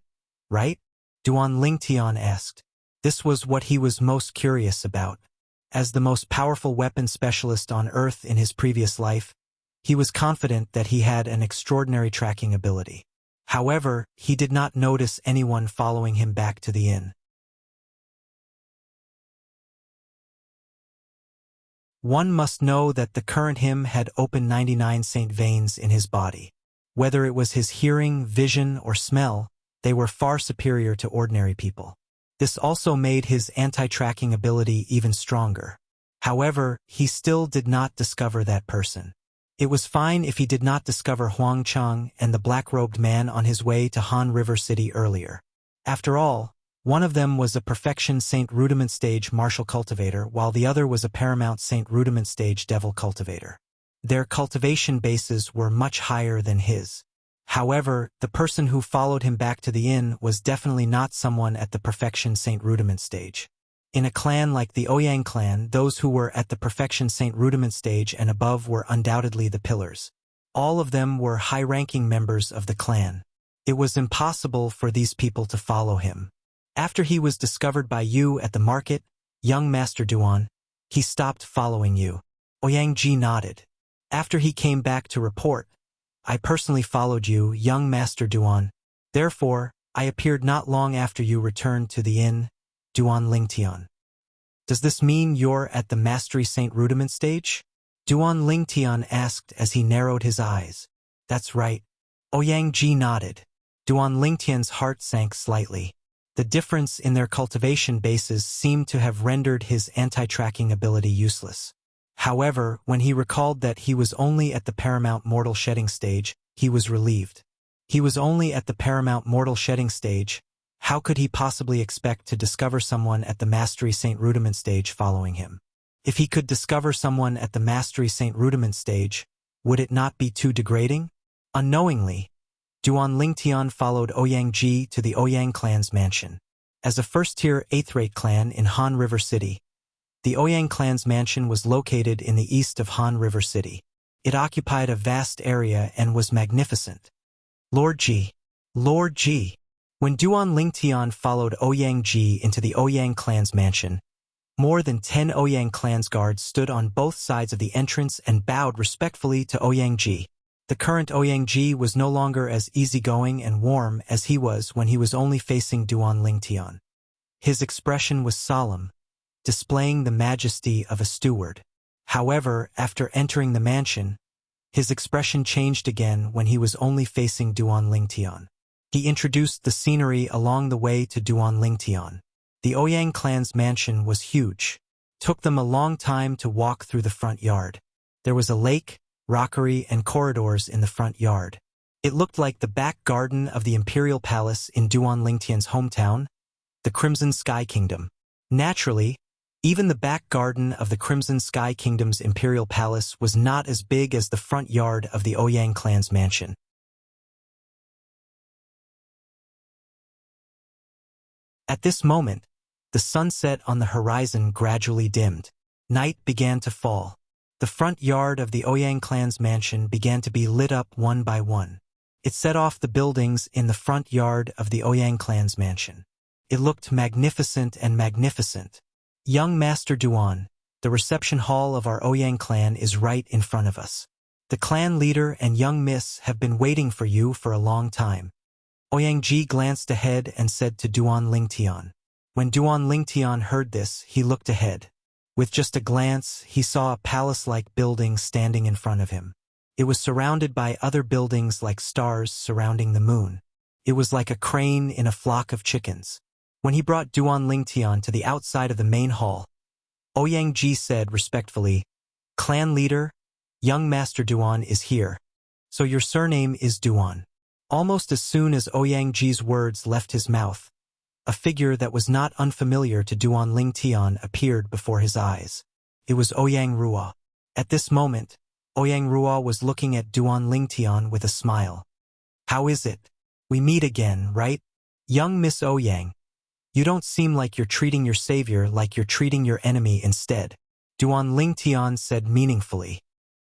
right? Duan Lingtian asked. This was what he was most curious about. As the most powerful weapon specialist on Earth in his previous life, he was confident that he had an extraordinary tracking ability. However, he did not notice anyone following him back to the inn. One must know that the current him had opened 99 saint veins in his body. Whether it was his hearing, vision, or smell, they were far superior to ordinary people. This also made his anti-tracking ability even stronger. However, he still did not discover that person. It was fine if he did not discover Huang Chang and the black-robed man on his way to Han River City earlier. After all, one of them was a Perfection Saint Rudiment Stage Martial Cultivator, while the other was a Paramount Saint Rudiment Stage Devil Cultivator. Their cultivation bases were much higher than his. However, the person who followed him back to the inn was definitely not someone at the Perfection Saint Rudiment stage. In a clan like the Ouyang clan, those who were at the Perfection Saint Rudiment stage and above were undoubtedly the pillars. All of them were high-ranking members of the clan. It was impossible for these people to follow him. After he was discovered by you at the market, young Master Duan, he stopped following you. Ouyang nodded. After he came back to report, I personally followed you, young Master Duan. Therefore, I appeared not long after you returned to the inn, Duan Lingtian. Does this mean you're at the Mastery Saint Rudiment stage? Duan Lingtian asked as he narrowed his eyes. That's right. Ouyang nodded. Duan Lingtian's heart sank slightly. The difference in their cultivation bases seemed to have rendered his anti-tracking ability useless. However, when he recalled that he was only at the Paramount Mortal Shedding stage, he was relieved. He was only at the Paramount Mortal Shedding stage. How could he possibly expect to discover someone at the Mastery Saint Rudiment stage following him? If he could discover someone at the Mastery Saint Rudiment stage, would it not be too degrading? Unknowingly, Duan Lingtian followed Ouyang to the Ouyang clan's mansion. As a first-tier 8th-rate clan in Han River City, the Ouyang clan's mansion was located in the east of Han River City. It occupied a vast area and was magnificent. Lord Ji. When Duan Lingtian followed Ouyang into the Ouyang clan's mansion, more than 10 Ouyang clan's guards stood on both sides of the entrance and bowed respectfully to Ouyang. The current Ouyang was no longer as easygoing and warm as he was when he was only facing Duan Lingtian. His expression was solemn, displaying the majesty of a steward. However, after entering the mansion, his expression changed again when he was only facing Duan Lingtian. He introduced the scenery along the way to Duan Lingtian. The Ouyang clan's mansion was huge. It took them a long time to walk through the front yard. There was a lake, rockery, and corridors in the front yard. It looked like the back garden of the Imperial Palace in Duan Lingtian's hometown, the Crimson Sky Kingdom. Naturally, even the back garden of the Crimson Sky Kingdom's Imperial Palace was not as big as the front yard of the Ouyang clan's mansion. At this moment, the sunset on the horizon gradually dimmed. Night began to fall. The front yard of the Ouyang clan's mansion began to be lit up one by one. It set off the buildings in the front yard of the Ouyang clan's mansion. It looked magnificent and magnificent. Young Master Duan, the reception hall of our Ouyang clan is right in front of us. The clan leader and young miss have been waiting for you for a long time. Ouyang glanced ahead and said to Duan Lingtian. When Duan Lingtian heard this, he looked ahead. With just a glance, he saw a palace-like building standing in front of him. It was surrounded by other buildings like stars surrounding the moon. It was like a crane in a flock of chickens. When he brought Duan Lingtian to the outside of the main hall, Ouyang said respectfully, "Clan leader, young Master Duan is here. So your surname is Duan." Almost as soon as Ouyang words left his mouth, a figure that was not unfamiliar to Duan Lingtian appeared before his eyes. It was Ouyang Ruo. At this moment, Ouyang Ruo was looking at Duan Lingtian with a smile. "How is it? We meet again, right?" Young Miss Ouyang, you don't seem like you're treating your savior like you're treating your enemy instead, Duan Lingtian said meaningfully.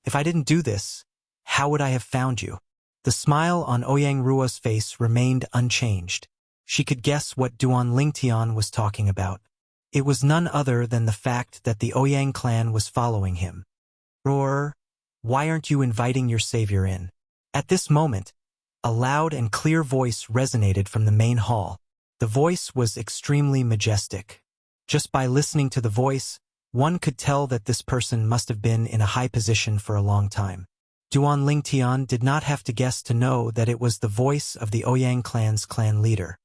If I didn't do this, how would I have found you? The smile on Ouyang Rua's face remained unchanged. She could guess what Duan Lingtian was talking about. It was none other than the fact that the Ouyang clan was following him. Roar, why aren't you inviting your savior in? At this moment, a loud and clear voice resonated from the main hall. The voice was extremely majestic. Just by listening to the voice, one could tell that this person must have been in a high position for a long time. Duan Lingtian did not have to guess to know that it was the voice of the Ouyang clan's clan leader.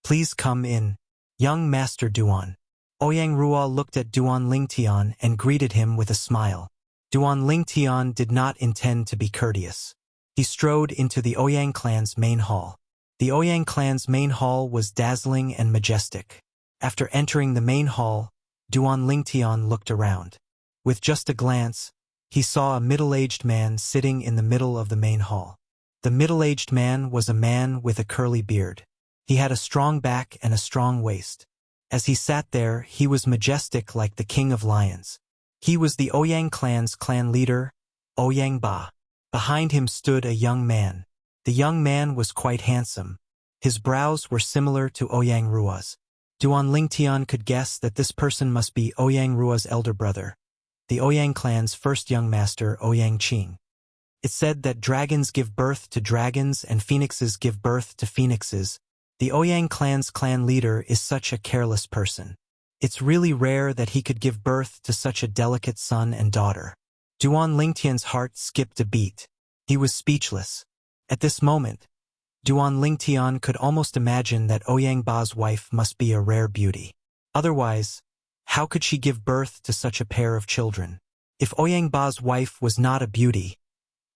Please come in, young Master Duan. Ouyang Rua looked at Duan Lingtian and greeted him with a smile. Duan Lingtian did not intend to be courteous. He strode into the Ouyang clan's main hall. The Ouyang clan's main hall was dazzling and majestic. After entering the main hall, Duan Lingtian looked around. With just a glance, he saw a middle-aged man sitting in the middle of the main hall. The middle-aged man was a man with a curly beard. He had a strong back and a strong waist. As he sat there, he was majestic like the king of lions. He was the Ouyang clan's clan leader, Ouyang Ba. Behind him stood a young man. The young man was quite handsome. His brows were similar to Ouyang Rua's. Duan Lingtian could guess that this person must be Ouyang Rua's elder brother, the Ouyang clan's first young master, Ouyang Qing. It said that dragons give birth to dragons and phoenixes give birth to phoenixes. The Ouyang clan's clan leader is such a careless person. It's really rare that he could give birth to such a delicate son and daughter. Duan Lingtian's heart skipped a beat. He was speechless. At this moment, Duan Lingtian could almost imagine that Ouyang Ba's wife must be a rare beauty. Otherwise, how could she give birth to such a pair of children? If Ouyang Ba's wife was not a beauty,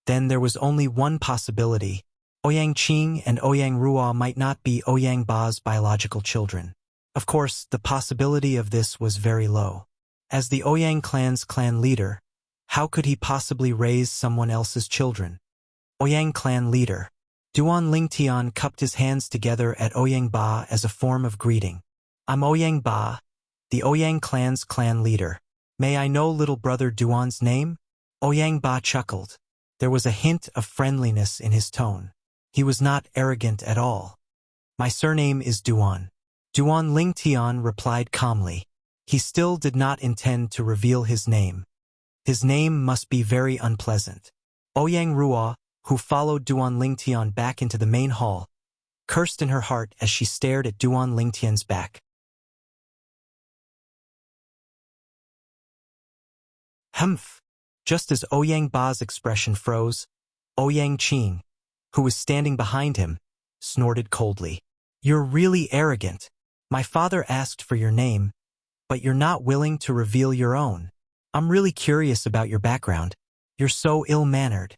then there was only one possibility. Ouyang Qing and Ouyang Rua might not be Ouyang Ba's biological children. Of course, the possibility of this was very low. As the Ouyang clan's clan leader, how could he possibly raise someone else's children? Ouyang clan leader. Duan Lingtian cupped his hands together at Ouyang Ba as a form of greeting. I'm Ouyang Ba, the Ouyang clan's clan leader. May I know little brother Duan's name? Ouyang Ba chuckled. There was a hint of friendliness in his tone. He was not arrogant at all. My surname is Duan. Duan Lingtian replied calmly. He still did not intend to reveal his name. His name must be very unpleasant. Ouyang Rua, who followed Duan Lingtian back into the main hall, cursed in her heart as she stared at Duan Lingtian's back. Humph! Just as Ouyang Ba's expression froze, Ouyang Qing, who was standing behind him, snorted coldly. You're really arrogant. My father asked for your name, but you're not willing to reveal your own. I'm really curious about your background. You're so ill-mannered.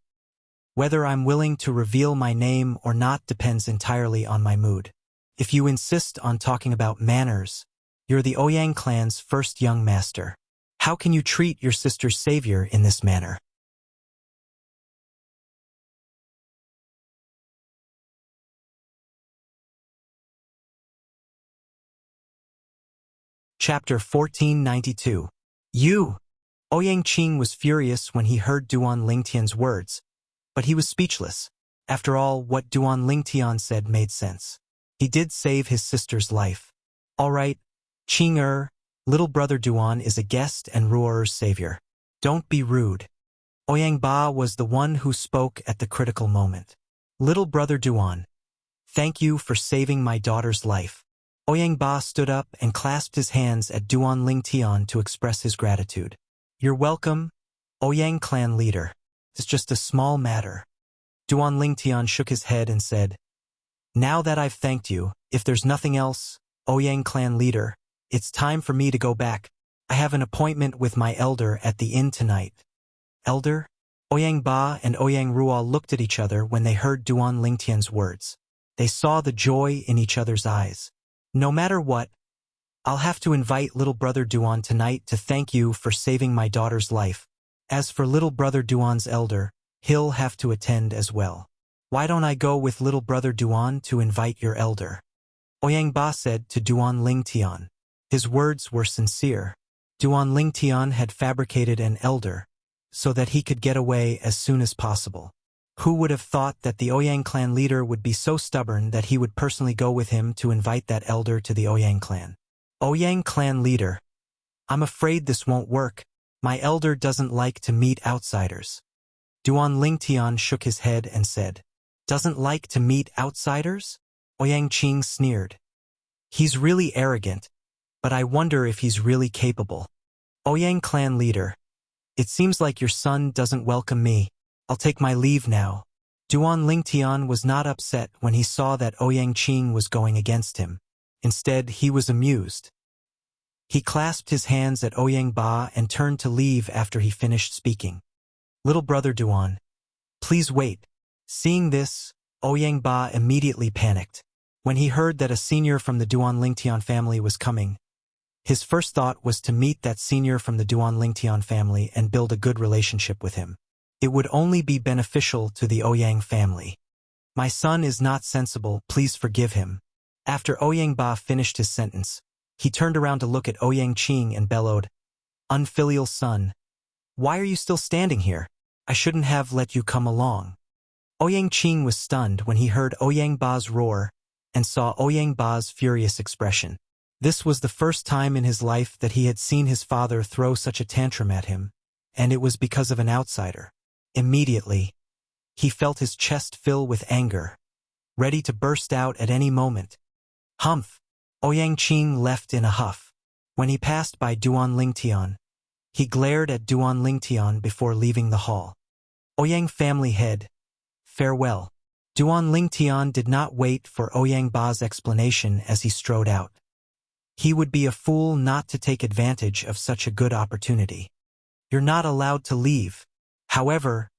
Whether I'm willing to reveal my name or not depends entirely on my mood. If you insist on talking about manners, you're the Ouyang clan's first young master. How can you treat your sister's savior in this manner? Chapter 1492. You! Ouyang Qing was furious when he heard Duan Lingtian's words, but he was speechless. After all, what Duan Lingtian said made sense. He did save his sister's life. All right, Qing little brother Duan is a guest and Ruor's savior. Don't be rude. Ouyang Ba was the one who spoke at the critical moment. Little brother Duan, thank you for saving my daughter's life. Ouyang Ba stood up and clasped his hands at Duan Lingtian to express his gratitude. You're welcome, Ouyang clan leader. It's just a small matter. Duan Lingtian shook his head and said, Now that I've thanked you, if there's nothing else, Ouyang clan leader, it's time for me to go back. I have an appointment with my elder at the inn tonight. Elder? Ouyang Ba and Ouyang Rua looked at each other when they heard Duan Lingtian's words. They saw the joy in each other's eyes. No matter what, I'll have to invite little brother Duan tonight to thank you for saving my daughter's life. As for little brother Duan's elder, he'll have to attend as well. Why don't I go with little brother Duan to invite your elder? Ouyang Ba said to Duan Lingtian. His words were sincere. Duan Lingtian had fabricated an elder so that he could get away as soon as possible. Who would have thought that the Ouyang clan leader would be so stubborn that he would personally go with him to invite that elder to the Ouyang clan? Ouyang clan leader, I'm afraid this won't work. My elder doesn't like to meet outsiders. Duan Lingtian shook his head and said, Doesn't like to meet outsiders? Ouyang Qing sneered. He's really arrogant, but I wonder if he's really capable. Ouyang clan leader, it seems like your son doesn't welcome me. I'll take my leave now. Duan Lingtian was not upset when he saw that Ouyang Qing was going against him. Instead, he was amused. He clasped his hands at Ouyang Ba and turned to leave after he finished speaking. Little brother Duan, please wait. Seeing this, Ouyang Ba immediately panicked. When he heard that a senior from the Duan Lingtian family was coming, his first thought was to meet that senior from the Duan Lingtian family and build a good relationship with him. It would only be beneficial to the Ouyang family. My son is not sensible, please forgive him. After Ouyang Ba finished his sentence, he turned around to look at Ouyang Qing and bellowed, Unfilial son, why are you still standing here? I shouldn't have let you come along. Ouyang Qing was stunned when he heard Ouyang Ba's roar and saw Ouyang Ba's furious expression. This was the first time in his life that he had seen his father throw such a tantrum at him, and it was because of an outsider. Immediately, he felt his chest fill with anger, ready to burst out at any moment. Humph! Ouyang Qing left in a huff. When he passed by Duan Lingtian, he glared at Duan Lingtian before leaving the hall. Ouyang family head, farewell. Duan Lingtian did not wait for Ouyang Ba's explanation as he strode out. He would be a fool not to take advantage of such a good opportunity. You're not allowed to leave. However,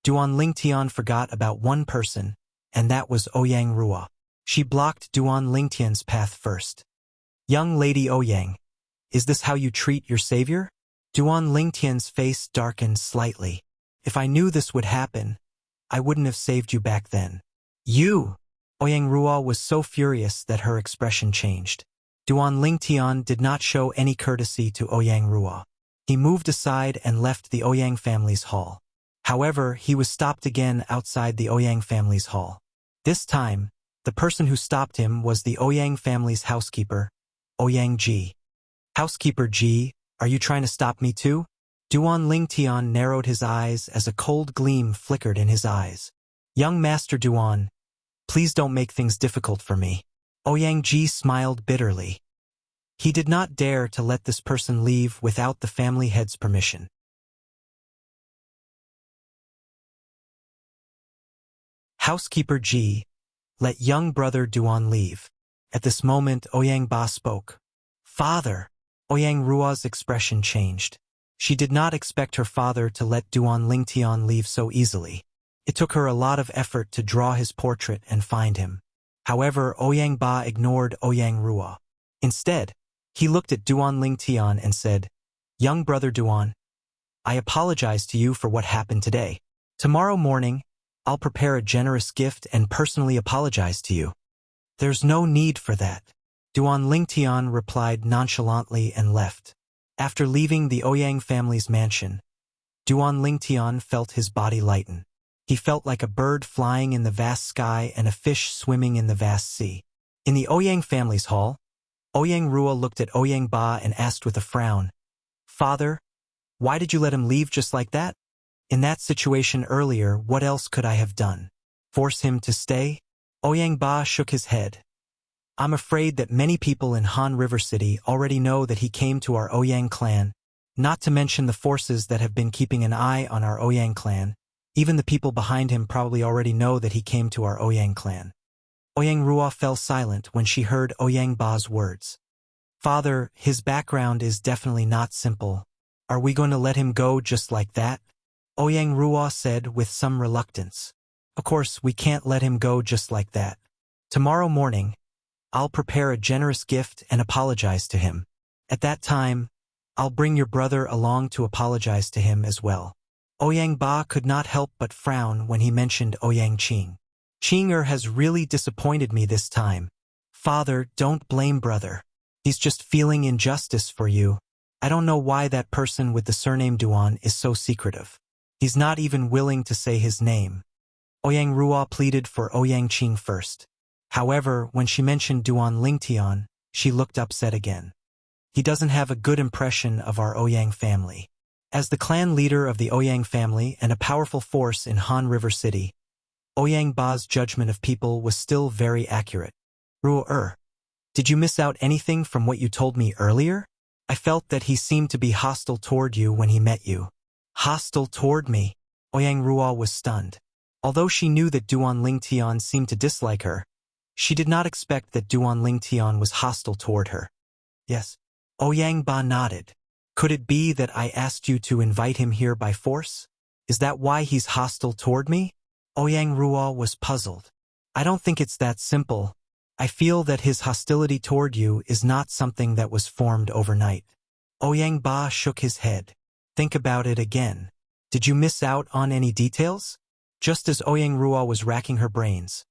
Duan Lingtian forgot about one person, and that was Ouyang Rua. She blocked Duan Lingtian's path first. Young Lady Ouyang, is this how you treat your savior? Duan Lingtian's face darkened slightly. If I knew this would happen, I wouldn't have saved you back then. You! Ouyang Rua was so furious that her expression changed. Duan Lingtian did not show any courtesy to Ouyang Rua. He moved aside and left the Ouyang family's hall. However, he was stopped again outside the Ouyang family's hall. This time, the person who stopped him was the Ouyang family's housekeeper, Ouyang Ji. Housekeeper Ji, are you trying to stop me too? Duan Lingtian narrowed his eyes as a cold gleam flickered in his eyes. Young Master Duan, please don't make things difficult for me. Ouyang Ji smiled bitterly. He did not dare to let this person leave without the family head's permission. Housekeeper Ji, let young brother Duan leave. At this moment, Ouyang Ba spoke. Father! Ouyang Rua's expression changed. She did not expect her father to let Duan Lingtian leave so easily. It took her a lot of effort to draw his portrait and find him. However, Ouyang Ba ignored Ouyang Rua. Instead, he looked at Duan Lingtian and said, Young brother Duan, I apologize to you for what happened today. Tomorrow morning, I'll prepare a generous gift and personally apologize to you. There's no need for that. Duan Lingtian replied nonchalantly and left. After leaving the Ouyang family's mansion, Duan Lingtian felt his body lighten. He felt like a bird flying in the vast sky and a fish swimming in the vast sea. In the Ouyang family's hall, Ouyang Rua looked at Ouyang Ba and asked with a frown, Father, why did you let him leave just like that? In that situation earlier, what else could I have done? Force him to stay? Ouyang Ba shook his head. I'm afraid that many people in Han River City already know that he came to our Ouyang clan, not to mention the forces that have been keeping an eye on our Ouyang clan. Even the people behind him probably already know that he came to our Ouyang clan. Ouyang Rua fell silent when she heard Ouyang Ba's words. Father, his background is definitely not simple. Are we going to let him go just like that? Ouyang Rua said with some reluctance. Of course, we can't let him go just like that. Tomorrow morning, I'll prepare a generous gift and apologize to him. At that time, I'll bring your brother along to apologize to him as well. Ouyang Ba could not help but frown when he mentioned Ouyang Qing. Qing has really disappointed me this time. Father, don't blame brother. He's just feeling injustice for you. I don't know why that person with the surname Duan is so secretive. He's not even willing to say his name. Ouyang Ruo pleaded for Ouyang Qing first. However, when she mentioned Duan Lingtian, she looked upset again. He doesn't have a good impression of our Ouyang family. As the clan leader of the Ouyang family and a powerful force in Han River City, Ouyang Ba's judgment of people was still very accurate. Ruo, did you miss out anything from what you told me earlier? I felt that he seemed to be hostile toward you when he met you. Hostile toward me? Ouyang Ruo was stunned. Although she knew that Duan Lingtian seemed to dislike her, she did not expect that Duan Lingtian was hostile toward her. Yes. Ouyang Ba nodded. Could it be that I asked you to invite him here by force? Is that why he's hostile toward me? Ouyang Ruo was puzzled. I don't think it's that simple. I feel that his hostility toward you is not something that was formed overnight. Ouyang Ba shook his head. Think about it again. Did you miss out on any details? Just as Ouyang Ruo was racking her brains,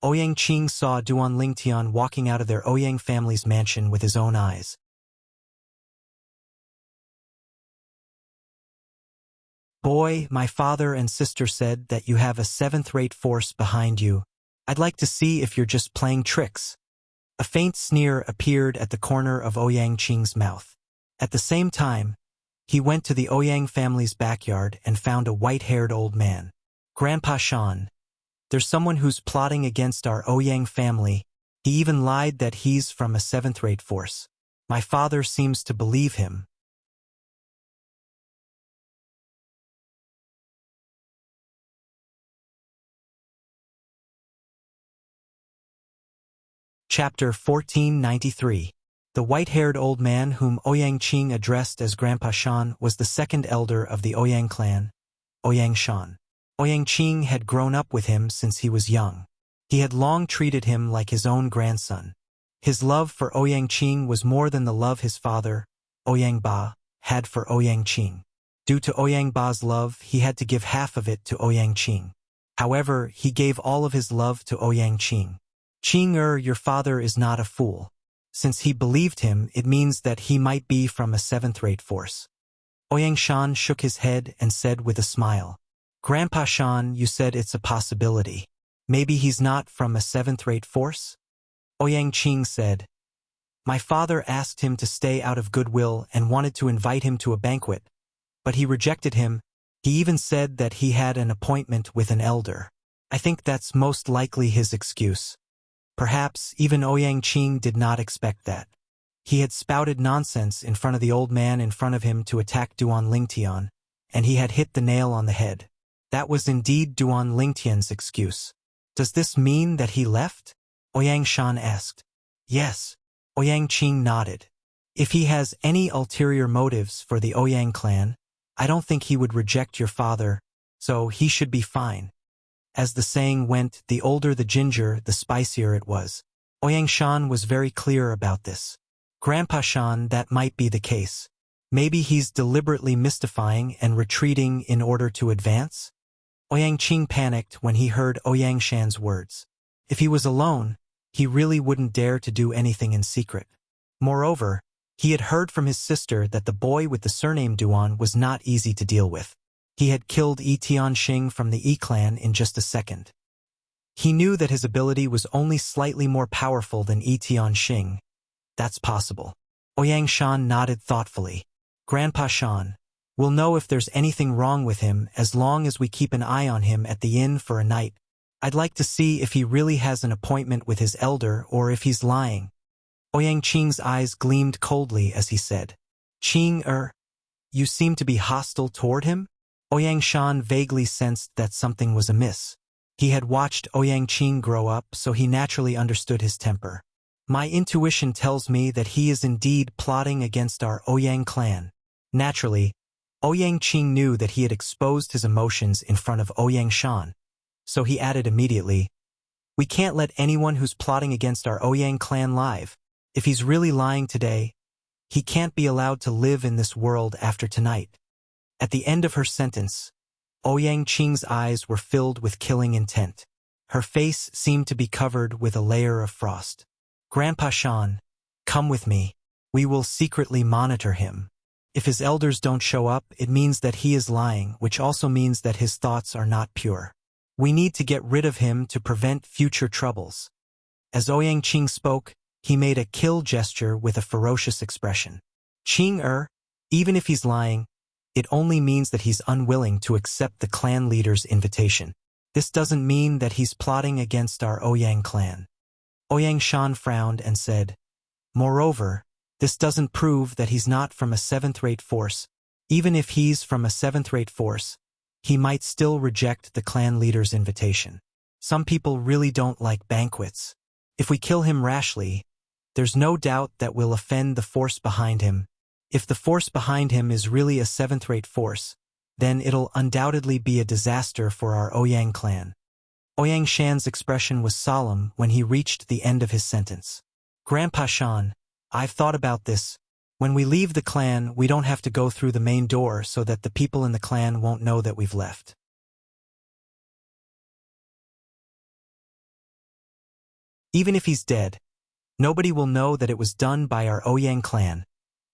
Ouyang Qing saw Duan Lingtian walking out of their Ouyang family's mansion with his own eyes. Boy, my father and sister said that you have a seventh-rate force behind you. I'd like to see if you're just playing tricks. A faint sneer appeared at the corner of Ouyang Qing's mouth. At the same time, he went to the Ouyang family's backyard and found a white-haired old man. Grandpa Shan, there's someone who's plotting against our Ouyang family. He even lied that he's from a seventh-rate force. My father seems to believe him. Chapter 1493. The white-haired old man whom Ouyang Qing addressed as Grandpa Shan was the second elder of the Ouyang clan, Ouyang Shan. Ouyang Qing had grown up with him since he was young. He had long treated him like his own grandson. His love for Ouyang Qing was more than the love his father, Ouyang Ba, had for Ouyang Qing. Due to Ouyang Ba's love, he had to give half of it to Ouyang Qing. However, he gave all of his love to Ouyang Qing. Qing, your father is not a fool. Since he believed him, it means that he might be from a seventh-rate force. Ouyang Shan shook his head and said with a smile, Grandpa Shan, you said it's a possibility. Maybe he's not from a seventh-rate force? Ouyang Qing said, My father asked him to stay out of goodwill and wanted to invite him to a banquet, but he rejected him. He even said that he had an appointment with an elder. I think that's most likely his excuse. Perhaps even Ouyang Qing did not expect that. He had spouted nonsense in front of the old man in front of him to attack Duan Lingtian, and he had hit the nail on the head. That was indeed Duan Lingtian's excuse. Does this mean that he left? Ouyang Shan asked. Yes. Ouyang Qing nodded. If he has any ulterior motives for the Ouyang clan, I don't think he would reject your father, so he should be fine. As the saying went, the older the ginger, the spicier it was. Ouyang Shan was very clear about this. Grandpa Shan, that might be the case. Maybe he's deliberately mystifying and retreating in order to advance? Ouyang Qing panicked when he heard Ouyang Shan's words. If he was alone, he really wouldn't dare to do anything in secret. Moreover, he had heard from his sister that the boy with the surname Duan was not easy to deal with. He had killed Yi Tianxing from the Yi clan in just a second. He knew that his ability was only slightly more powerful than Yi Tianxing. That's possible. Ouyang Shan nodded thoughtfully. Grandpa Shan, we'll know if there's anything wrong with him as long as we keep an eye on him at the inn for a night. I'd like to see if he really has an appointment with his elder or if he's lying. Ouyang Qing's eyes gleamed coldly as he said, Qing, you seem to be hostile toward him? Ouyang Shan vaguely sensed that something was amiss. He had watched Ouyang Qing grow up, so he naturally understood his temper. My intuition tells me that he is indeed plotting against our Ouyang clan. Naturally, Ouyang Qing knew that he had exposed his emotions in front of Ouyang Shan, so he added immediately, We can't let anyone who's plotting against our Ouyang clan live. If he's really lying today, he can't be allowed to live in this world after tonight. At the end of her sentence, Ouyang Qing's eyes were filled with killing intent. Her face seemed to be covered with a layer of frost. Grandpa Shan, come with me. We will secretly monitor him. If his elders don't show up, it means that he is lying, which also means that his thoughts are not pure. We need to get rid of him to prevent future troubles. As Ouyang Qing spoke, he made a kill gesture with a ferocious expression. Qing even if he's lying, it only means that he's unwilling to accept the clan leader's invitation. This doesn't mean that he's plotting against our Ouyang clan. Ouyang Shan frowned and said, moreover, this doesn't prove that he's not from a seventh-rate force. Even if he's from a seventh-rate force, he might still reject the clan leader's invitation. Some people really don't like banquets. If we kill him rashly, there's no doubt that we'll offend the force behind him. If the force behind him is really a seventh-rate force, then it'll undoubtedly be a disaster for our Ouyang clan. Ouyang Shan's expression was solemn when he reached the end of his sentence. Grandpa Shan, I've thought about this. When we leave the clan, we don't have to go through the main door so that the people in the clan won't know that we've left. Even if he's dead, nobody will know that it was done by our Ouyang clan,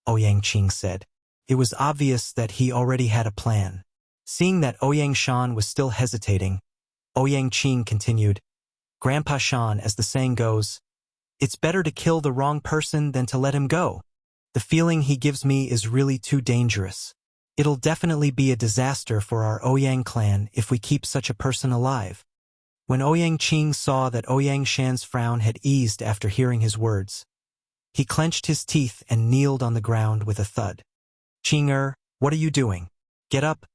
Ouyang Qing said. It was obvious that he already had a plan. Seeing that Ouyang Shan was still hesitating, Ouyang Qing continued, Grandpa Shan, as the saying goes, it's better to kill the wrong person than to let him go. The feeling he gives me is really too dangerous. It'll definitely be a disaster for our Ouyang clan if we keep such a person alive. When Ouyang Qing saw that Ouyang Shan's frown had eased after hearing his words, he clenched his teeth and kneeled on the ground with a thud. Qing what are you doing? Get up!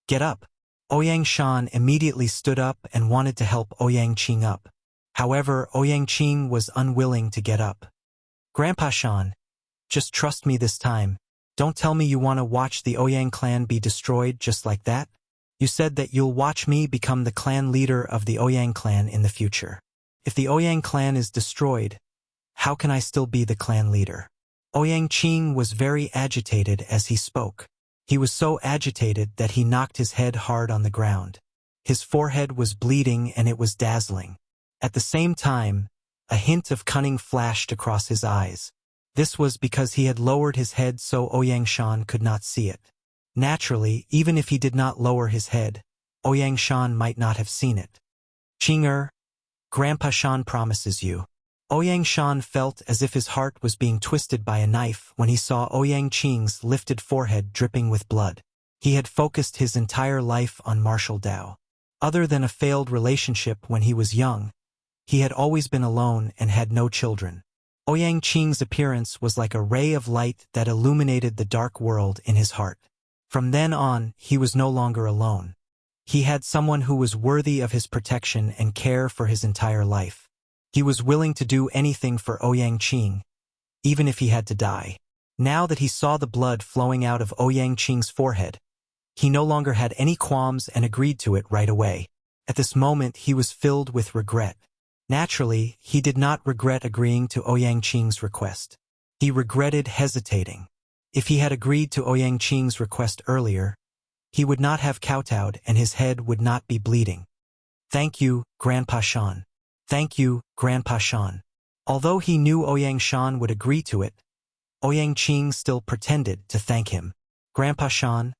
Get up! Ouyang Shan immediately stood up and wanted to help Ouyang Qing up. However, Ouyang Qing was unwilling to get up. Grandpa Shan, just trust me this time. Don't tell me you want to watch the Ouyang clan be destroyed just like that. You said that you'll watch me become the clan leader of the Ouyang clan in the future. If the Ouyang clan is destroyed, how can I still be the clan leader? Ouyang Qing was very agitated as he spoke. He was so agitated that he knocked his head hard on the ground. His forehead was bleeding and it was dazzling. At the same time, a hint of cunning flashed across his eyes. This was because he had lowered his head so Ouyang Shan could not see it. Naturally, even if he did not lower his head, Ouyang Shan might not have seen it. Qing Grandpa Shan promises you. Ouyang Shan felt as if his heart was being twisted by a knife when he saw Ouyang Qing's lifted forehead dripping with blood. He had focused his entire life on martial Dao. Other than a failed relationship when he was young, he had always been alone and had no children. Ouyang Qing's appearance was like a ray of light that illuminated the dark world in his heart. From then on, he was no longer alone. He had someone who was worthy of his protection and care for his entire life. He was willing to do anything for Ouyang Qing, even if he had to die. Now that he saw the blood flowing out of Ouyang Qing's forehead, he no longer had any qualms and agreed to it right away. At this moment, he was filled with regret. Naturally, he did not regret agreeing to Ouyang Qing's request. He regretted hesitating. If he had agreed to Ouyang Qing's request earlier, he would not have kowtowed and his head would not be bleeding. Thank you, Grandpa Shan. Thank you, Grandpa Shan. Although he knew Ouyang Shan would agree to it, Ouyang Qing still pretended to thank him. Grandpa Shan,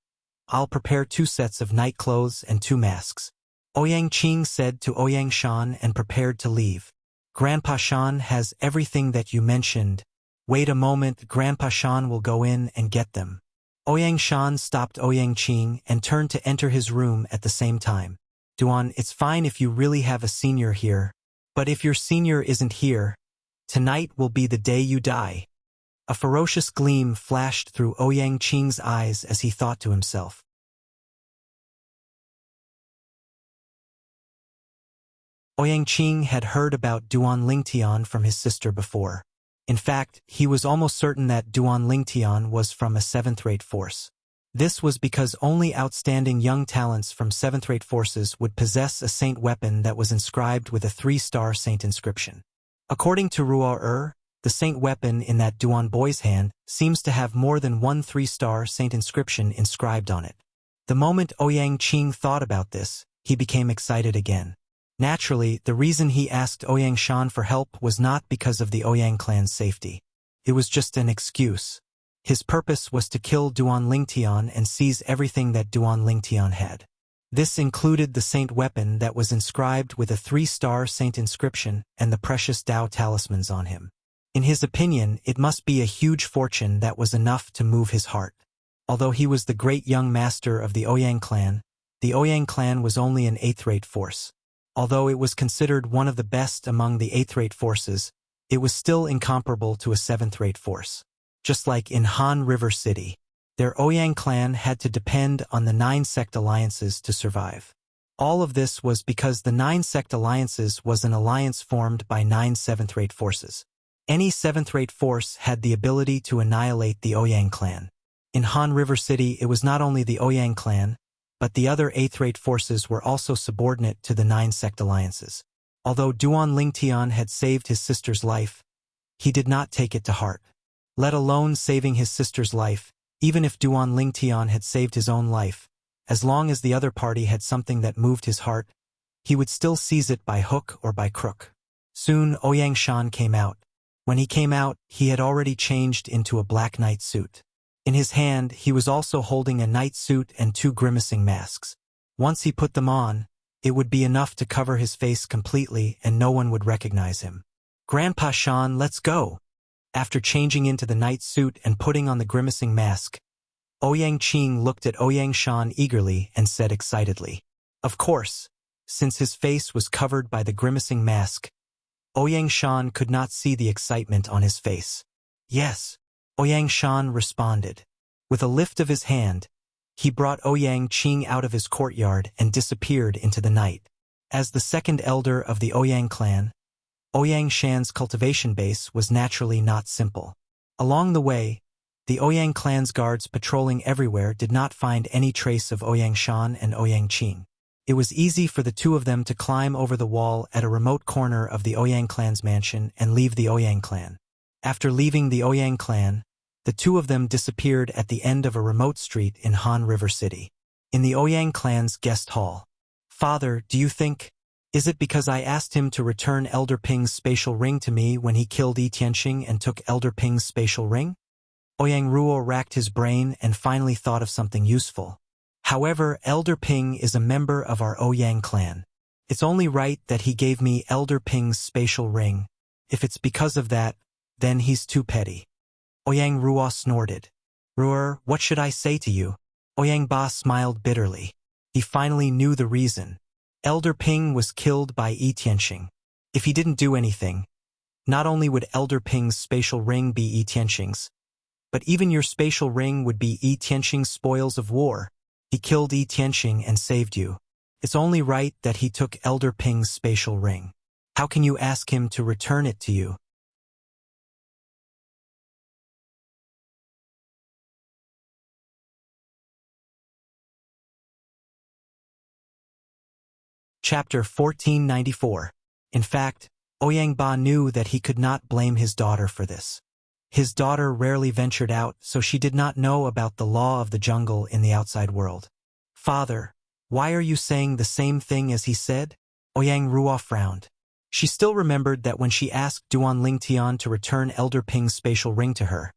I'll prepare 2 sets of night clothes and 2 masks. Ouyang Qing said to Ouyang Shan and prepared to leave. Grandpa Shan has everything that you mentioned. Wait a moment, Grandpa Shan will go in and get them. Ouyang Shan stopped Ouyang Qing and turned to enter his room at the same time. Duan, it's fine if you really have a senior here, but if your senior isn't here, tonight will be the day you die. A ferocious gleam flashed through Ouyang Qing's eyes as he thought to himself. Ouyang Qing had heard about Duan Lingtian from his sister before. In fact, he was almost certain that Duan Lingtian was from a 7th-rate force. This was because only outstanding young talents from 7th-rate forces would possess a saint weapon that was inscribed with a 3-star saint inscription. According to Ruo, the saint weapon in that Duan boy's hand seems to have more than 1 3-star saint inscription inscribed on it. The moment Ouyang Qing thought about this, he became excited again. Naturally, the reason he asked Ouyang Shan for help was not because of the Ouyang clan's safety. It was just an excuse. His purpose was to kill Duan Lingtian and seize everything that Duan Lingtian had. This included the saint weapon that was inscribed with a 3-star saint inscription and the precious Dao talismans on him. In his opinion, it must be a huge fortune that was enough to move his heart. Although he was the great young master of the Ouyang clan was only an 8th-rate force. Although it was considered one of the best among the 8th-rate forces, it was still incomparable to a 7th-rate force. Just like in Han River City, their Ouyang clan had to depend on the 9-sect alliances to survive. All of this was because the 9-sect alliances was an alliance formed by 9 7th-rate forces. Any 7th-rate force had the ability to annihilate the Ouyang clan. In Han River City, it was not only the Ouyang clan, but the other 8th-rate forces were also subordinate to the 9-sect alliances. Although Duan Lingtian had saved his sister's life, he did not take it to heart. Let alone saving his sister's life, even if Duan Lingtian had saved his own life, as long as the other party had something that moved his heart, he would still seize it by hook or by crook. Soon Ouyang Shan came out. When he came out, he had already changed into a black knight suit. In his hand, he was also holding a knight suit and 2 grimacing masks. Once he put them on, it would be enough to cover his face completely and no one would recognize him. "Grandpa Shan, let's go!" After changing into the knight suit and putting on the grimacing mask, Ouyang Qing looked at Ouyang Shan eagerly and said excitedly. Of course, since his face was covered by the grimacing mask, Ouyang Shan could not see the excitement on his face. Yes, Ouyang Shan responded. With a lift of his hand, he brought Ouyang Qing out of his courtyard and disappeared into the night. As the second elder of the Ouyang clan, Ouyang Shan's cultivation base was naturally not simple. Along the way, the Ouyang clan's guards patrolling everywhere did not find any trace of Ouyang Shan and Ouyang Qing. It was easy for the 2 of them to climb over the wall at a remote corner of the Ouyang clan's mansion and leave the Ouyang clan. After leaving the Ouyang clan, the 2 of them disappeared at the end of a remote street in Han River City. In the Ouyang clan's guest hall. "Father, do you think? Is it because I asked him to return Elder Ping's spatial ring to me when he killed Yi Tianxing and took Elder Ping's spatial ring?" Ouyang Ruo racked his brain and finally thought of something useful. "However, Elder Ping is a member of our Ouyang clan. It's only right that he gave me Elder Ping's spatial ring. If it's because of that, then he's too petty." Ouyang Ruo snorted. "Ruer, what should I say to you?" Ouyang Ba smiled bitterly. He finally knew the reason. Elder Ping was killed by Yi Tianxing. If he didn't do anything, not only would Elder Ping's spatial ring be Yi Tianxing's, but even your spatial ring would be Yi Tianxing's spoils of war. He killed Yi Tianxing and saved you. It's only right that he took Elder Ping's spatial ring. How can you ask him to return it to you? Chapter 1494. In fact, Ouyang Ba knew that he could not blame his daughter for this. His daughter rarely ventured out, so she did not know about the law of the jungle in the outside world. "Father, why are you saying the same thing as he said?" Ouyang Ruo frowned. She still remembered that when she asked Duan Lingtian to return Elder Ping's spatial ring to her,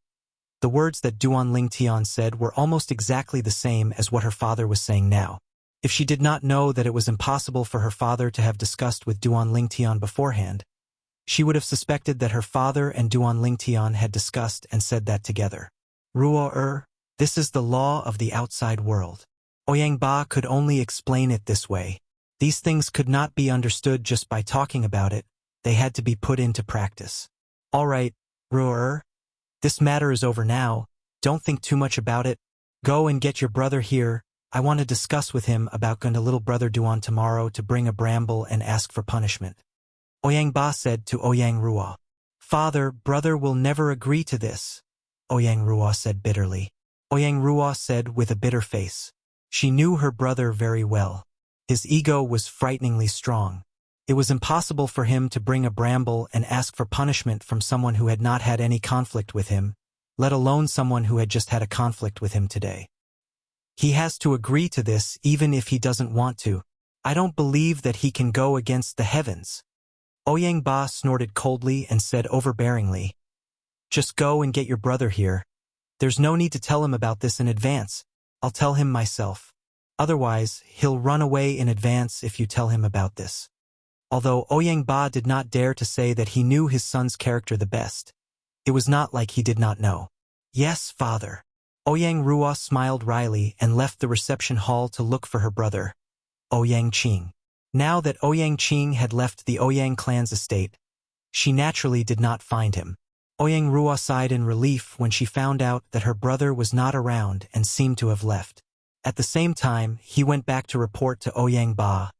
the words that Duan Lingtian said were almost exactly the same as what her father was saying now. If she did not know that it was impossible for her father to have discussed with Duan Lingtian beforehand, she would have suspected that her father and Duan Lingtian had discussed and said that together. Ruo, this is the law of the outside world. Ouyang Ba could only explain it this way. These things could not be understood just by talking about it, they had to be put into practice. All right, Ruo, this matter is over now, don't think too much about it. Go and get your brother here. I want to discuss with him about going to little brother Duan tomorrow to bring a bramble and ask for punishment. Ouyang Ba said to Ouyang Ruo. "Father, brother will never agree to this," Ouyang Ruo said bitterly. Ouyang Ruo said with a bitter face. She knew her brother very well. His ego was frighteningly strong. It was impossible for him to bring a bramble and ask for punishment from someone who had not had any conflict with him, let alone someone who had just had a conflict with him today. He has to agree to this even if he doesn't want to. I don't believe that he can go against the heavens. Ouyang Ba snorted coldly and said overbearingly, "Just go and get your brother here. There's no need to tell him about this in advance. I'll tell him myself. Otherwise, he'll run away in advance if you tell him about this." Although Ouyang Ba did not dare to say that he knew his son's character the best, it was not like he did not know. "Yes, father." Ouyang Ruo smiled wryly and left the reception hall to look for her brother, Ouyang Qing. Now that Ouyang Qing had left the Ouyang clan's estate, she naturally did not find him. Ouyang Ruo sighed in relief when she found out that her brother was not around and seemed to have left. At the same time, he went back to report to Ouyang Ba.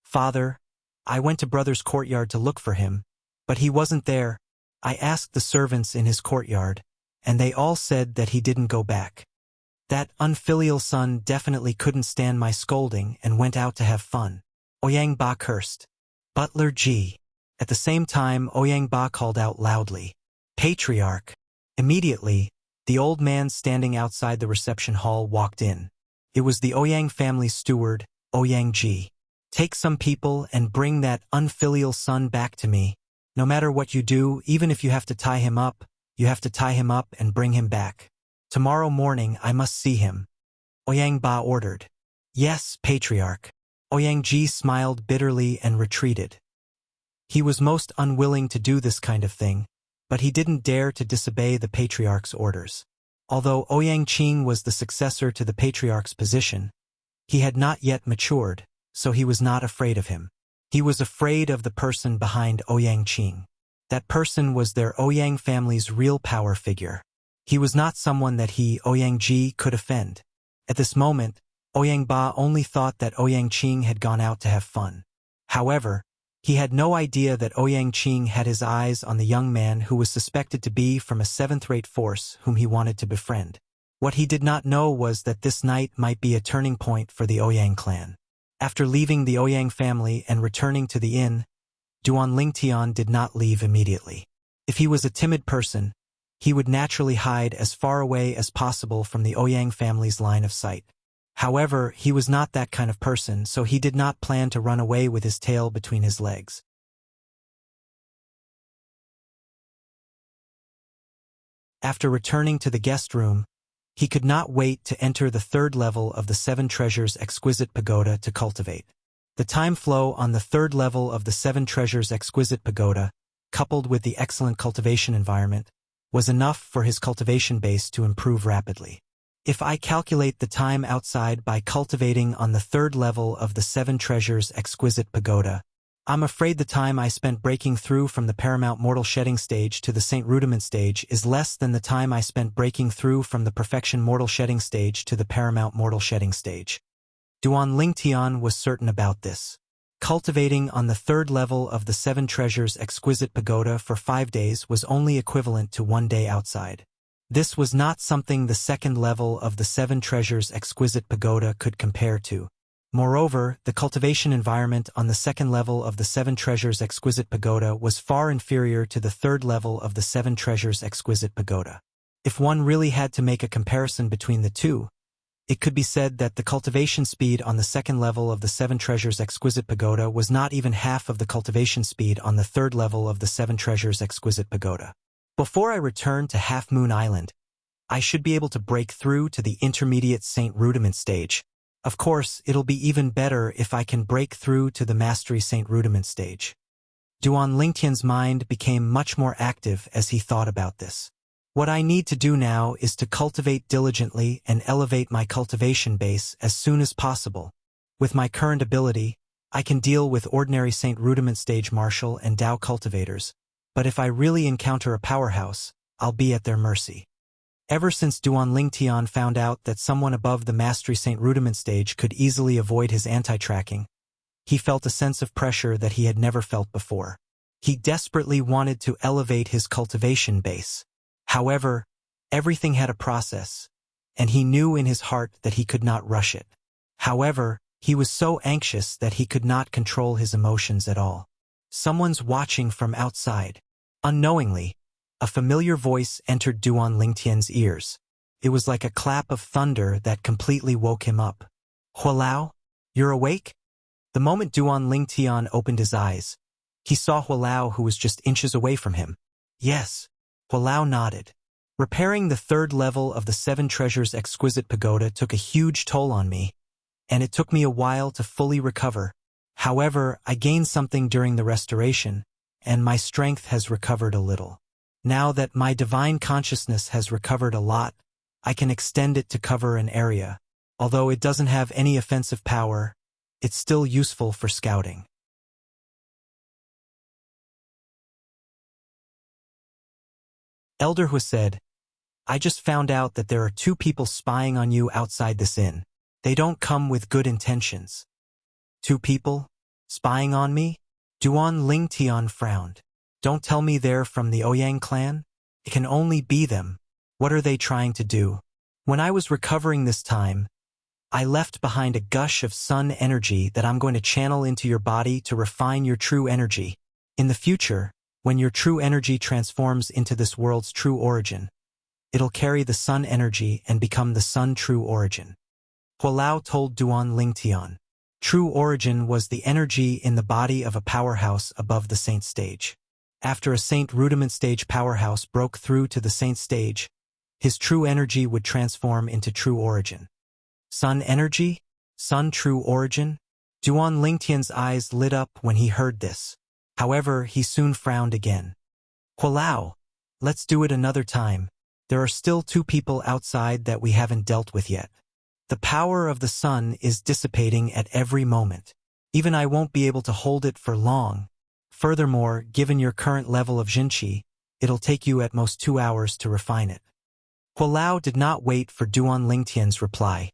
"Father, I went to brother's courtyard to look for him, but he wasn't there. I asked the servants in his courtyard, and they all said that he didn't go back. That unfilial son definitely couldn't stand my scolding and went out to have fun." Ouyang Ba cursed. "Butler Ji." At the same time, Ouyang Ba called out loudly, "Patriarch." Immediately, the old man standing outside the reception hall walked in. It was the Ouyang family's steward, Ouyang Ji. "Take some people and bring that unfilial son back to me. No matter what you do, even if you have to tie him up, you have to tie him up and bring him back. Tomorrow morning I must see him," Ouyang Ba ordered. "Yes, Patriarch." Ouyang Ji smiled bitterly and retreated. He was most unwilling to do this kind of thing, but he didn't dare to disobey the Patriarch's orders. Although Ouyang Qing was the successor to the Patriarch's position, he had not yet matured, so he was not afraid of him. He was afraid of the person behind Ouyang Qing. That person was their Ouyang family's real power figure. He was not someone that he, Ouyang Ji, could offend. At this moment, Ouyang Ba only thought that Ouyang Qing had gone out to have fun. However, he had no idea that Ouyang Qing had his eyes on the young man who was suspected to be from a seventh-rate force whom he wanted to befriend. What he did not know was that this night might be a turning point for the Ouyang clan. After leaving the Ouyang family and returning to the inn, Duan Lingtian did not leave immediately. If he was a timid person, he would naturally hide as far away as possible from the Ouyang family's line of sight. However, he was not that kind of person, so he did not plan to run away with his tail between his legs. After returning to the guest room, he could not wait to enter the third level of the Seven Treasures Exquisite Pagoda to cultivate. The time flow on the third level of the Seven Treasures Exquisite Pagoda, coupled with the excellent cultivation environment, was enough for his cultivation base to improve rapidly. If I calculate the time outside by cultivating on the third level of the Seven Treasures Exquisite Pagoda, I'm afraid the time I spent breaking through from the Paramount Mortal Shedding stage to the Saint Rudiment stage is less than the time I spent breaking through from the Perfection Mortal Shedding stage to the Paramount Mortal Shedding stage. Duan Lingtian was certain about this. Cultivating on the third level of the Seven Treasures Exquisite Pagoda for 5 days was only equivalent to 1 day outside. This was not something the second level of the Seven Treasures Exquisite Pagoda could compare to. Moreover, the cultivation environment on the second level of the Seven Treasures Exquisite Pagoda was far inferior to the third level of the Seven Treasures Exquisite Pagoda. If one really had to make a comparison between the two, it could be said that the cultivation speed on the second level of the Seven Treasures Exquisite Pagoda was not even half of the cultivation speed on the third level of the Seven Treasures Exquisite Pagoda. Before I return to Half Moon Island, I should be able to break through to the intermediate Saint Rudiment stage. Of course, it'll be even better if I can break through to the Mastery Saint Rudiment stage. Duan Lingtian's mind became much more active as he thought about this. What I need to do now is to cultivate diligently and elevate my cultivation base as soon as possible. With my current ability, I can deal with ordinary Saint Rudiment stage martial and Dao cultivators, but if I really encounter a powerhouse, I'll be at their mercy. Ever since Duan Lingtian found out that someone above the Mastery Saint Rudiment stage could easily avoid his anti-tracking, he felt a sense of pressure that he had never felt before. He desperately wanted to elevate his cultivation base. However, everything had a process, and he knew in his heart that he could not rush it. However, he was so anxious that he could not control his emotions at all. Someone's watching from outside. Unknowingly, a familiar voice entered Duan Lingtian's ears. It was like a clap of thunder that completely woke him up. "Hualao, you're awake?" The moment Duan Lingtian opened his eyes, he saw Hualao, who was just inches away from him. Yes, Hualao nodded. Repairing the third level of the Seven Treasures Exquisite Pagoda took a huge toll on me, and it took me a while to fully recover. However, I gained something during the restoration, and my strength has recovered a little. Now that my divine consciousness has recovered a lot, I can extend it to cover an area. Although it doesn't have any offensive power, it's still useful for scouting. Elder Hu said, I just found out that there are 2 people spying on you outside this inn. They don't come with good intentions. 2 people? Spying on me? Duan Lingtian frowned. Don't tell me they're from the Ouyang clan? It can only be them. What are they trying to do? When I was recovering this time, I left behind a gush of sun energy that I'm going to channel into your body to refine your true energy. In the future, when your true energy transforms into this world's true origin, it'll carry the sun energy and become the sun true origin. Hualao told Duan Lingtian. True origin was the energy in the body of a powerhouse above the saint stage. After a saint rudiment stage powerhouse broke through to the saint stage, his true energy would transform into true origin. Sun energy? Sun true origin? Duan Lingtian's eyes lit up when he heard this. However, he soon frowned again. Hualao, let's do it another time. There are still 2 people outside that we haven't dealt with yet. The power of the sun is dissipating at every moment. Even I won't be able to hold it for long. Furthermore, given your current level of Jinqi, it'll take you at most 2 hours to refine it. Hualao did not wait for Duan Lingtian's reply.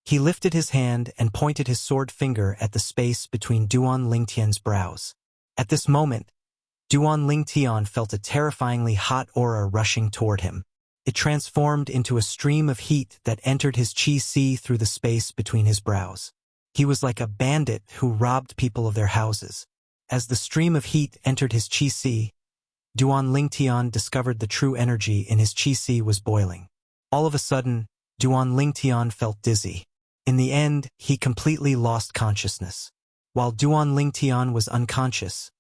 He lifted his hand and pointed his sword finger at the space between Duan Lingtian's brows. At this moment, Duan Lingtian felt a terrifyingly hot aura rushing toward him. It transformed into a stream of heat that entered his qi through the space between his brows. He was like a bandit who robbed people of their houses. As the stream of heat entered his qi, Duan Lingtian discovered the true energy in his qi was boiling. All of a sudden, Duan Lingtian felt dizzy. In the end, he completely lost consciousness. While Duan Lingtian was unconscious,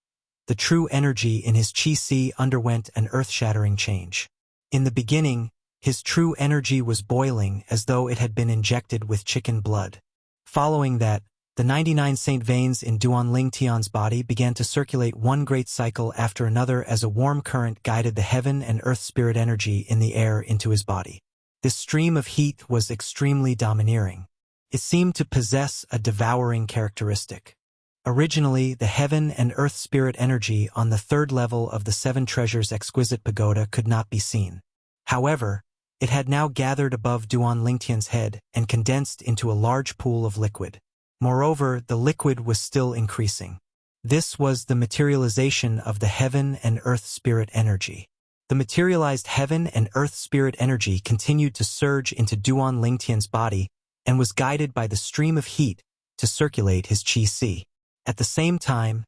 the true energy in his qi underwent an earth-shattering change. In the beginning, his true energy was boiling as though it had been injected with chicken blood. Following that, the 99 saint veins in Duan Lingtian's body began to circulate one great cycle after another as a warm current guided the heaven and earth spirit energy in the air into his body. This stream of heat was extremely domineering. It seemed to possess a devouring characteristic. Originally, the heaven and earth spirit energy on the 3rd level of the 7 Treasures Exquisite Pagoda could not be seen. However, it had now gathered above Duan Lingtian's head and condensed into a large pool of liquid. Moreover, the liquid was still increasing. This was the materialization of the heaven and earth spirit energy. The materialized heaven and earth spirit energy continued to surge into Duan Lingtian's body and was guided by the stream of heat to circulate his qi. At the same time,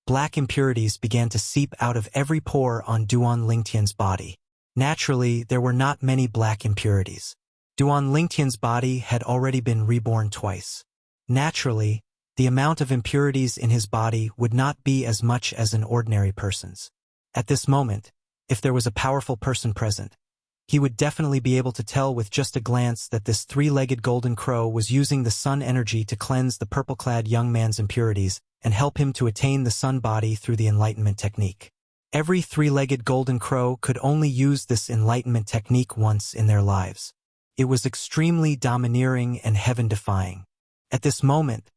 black impurities began to seep out of every pore on Duan Lingtian's body. Naturally, there were not many black impurities. Duan Lingtian's body had already been reborn twice. Naturally, the amount of impurities in his body would not be as much as an ordinary person's. At this moment, if there was a powerful person present, he would definitely be able to tell with just a glance that this 3-legged golden crow was using the sun energy to cleanse the purple-clad young man's impurities and help him to attain the sun body through the enlightenment technique. Every 3-legged golden crow could only use this enlightenment technique once in their lives. It was extremely domineering and heaven-defying. At this moment,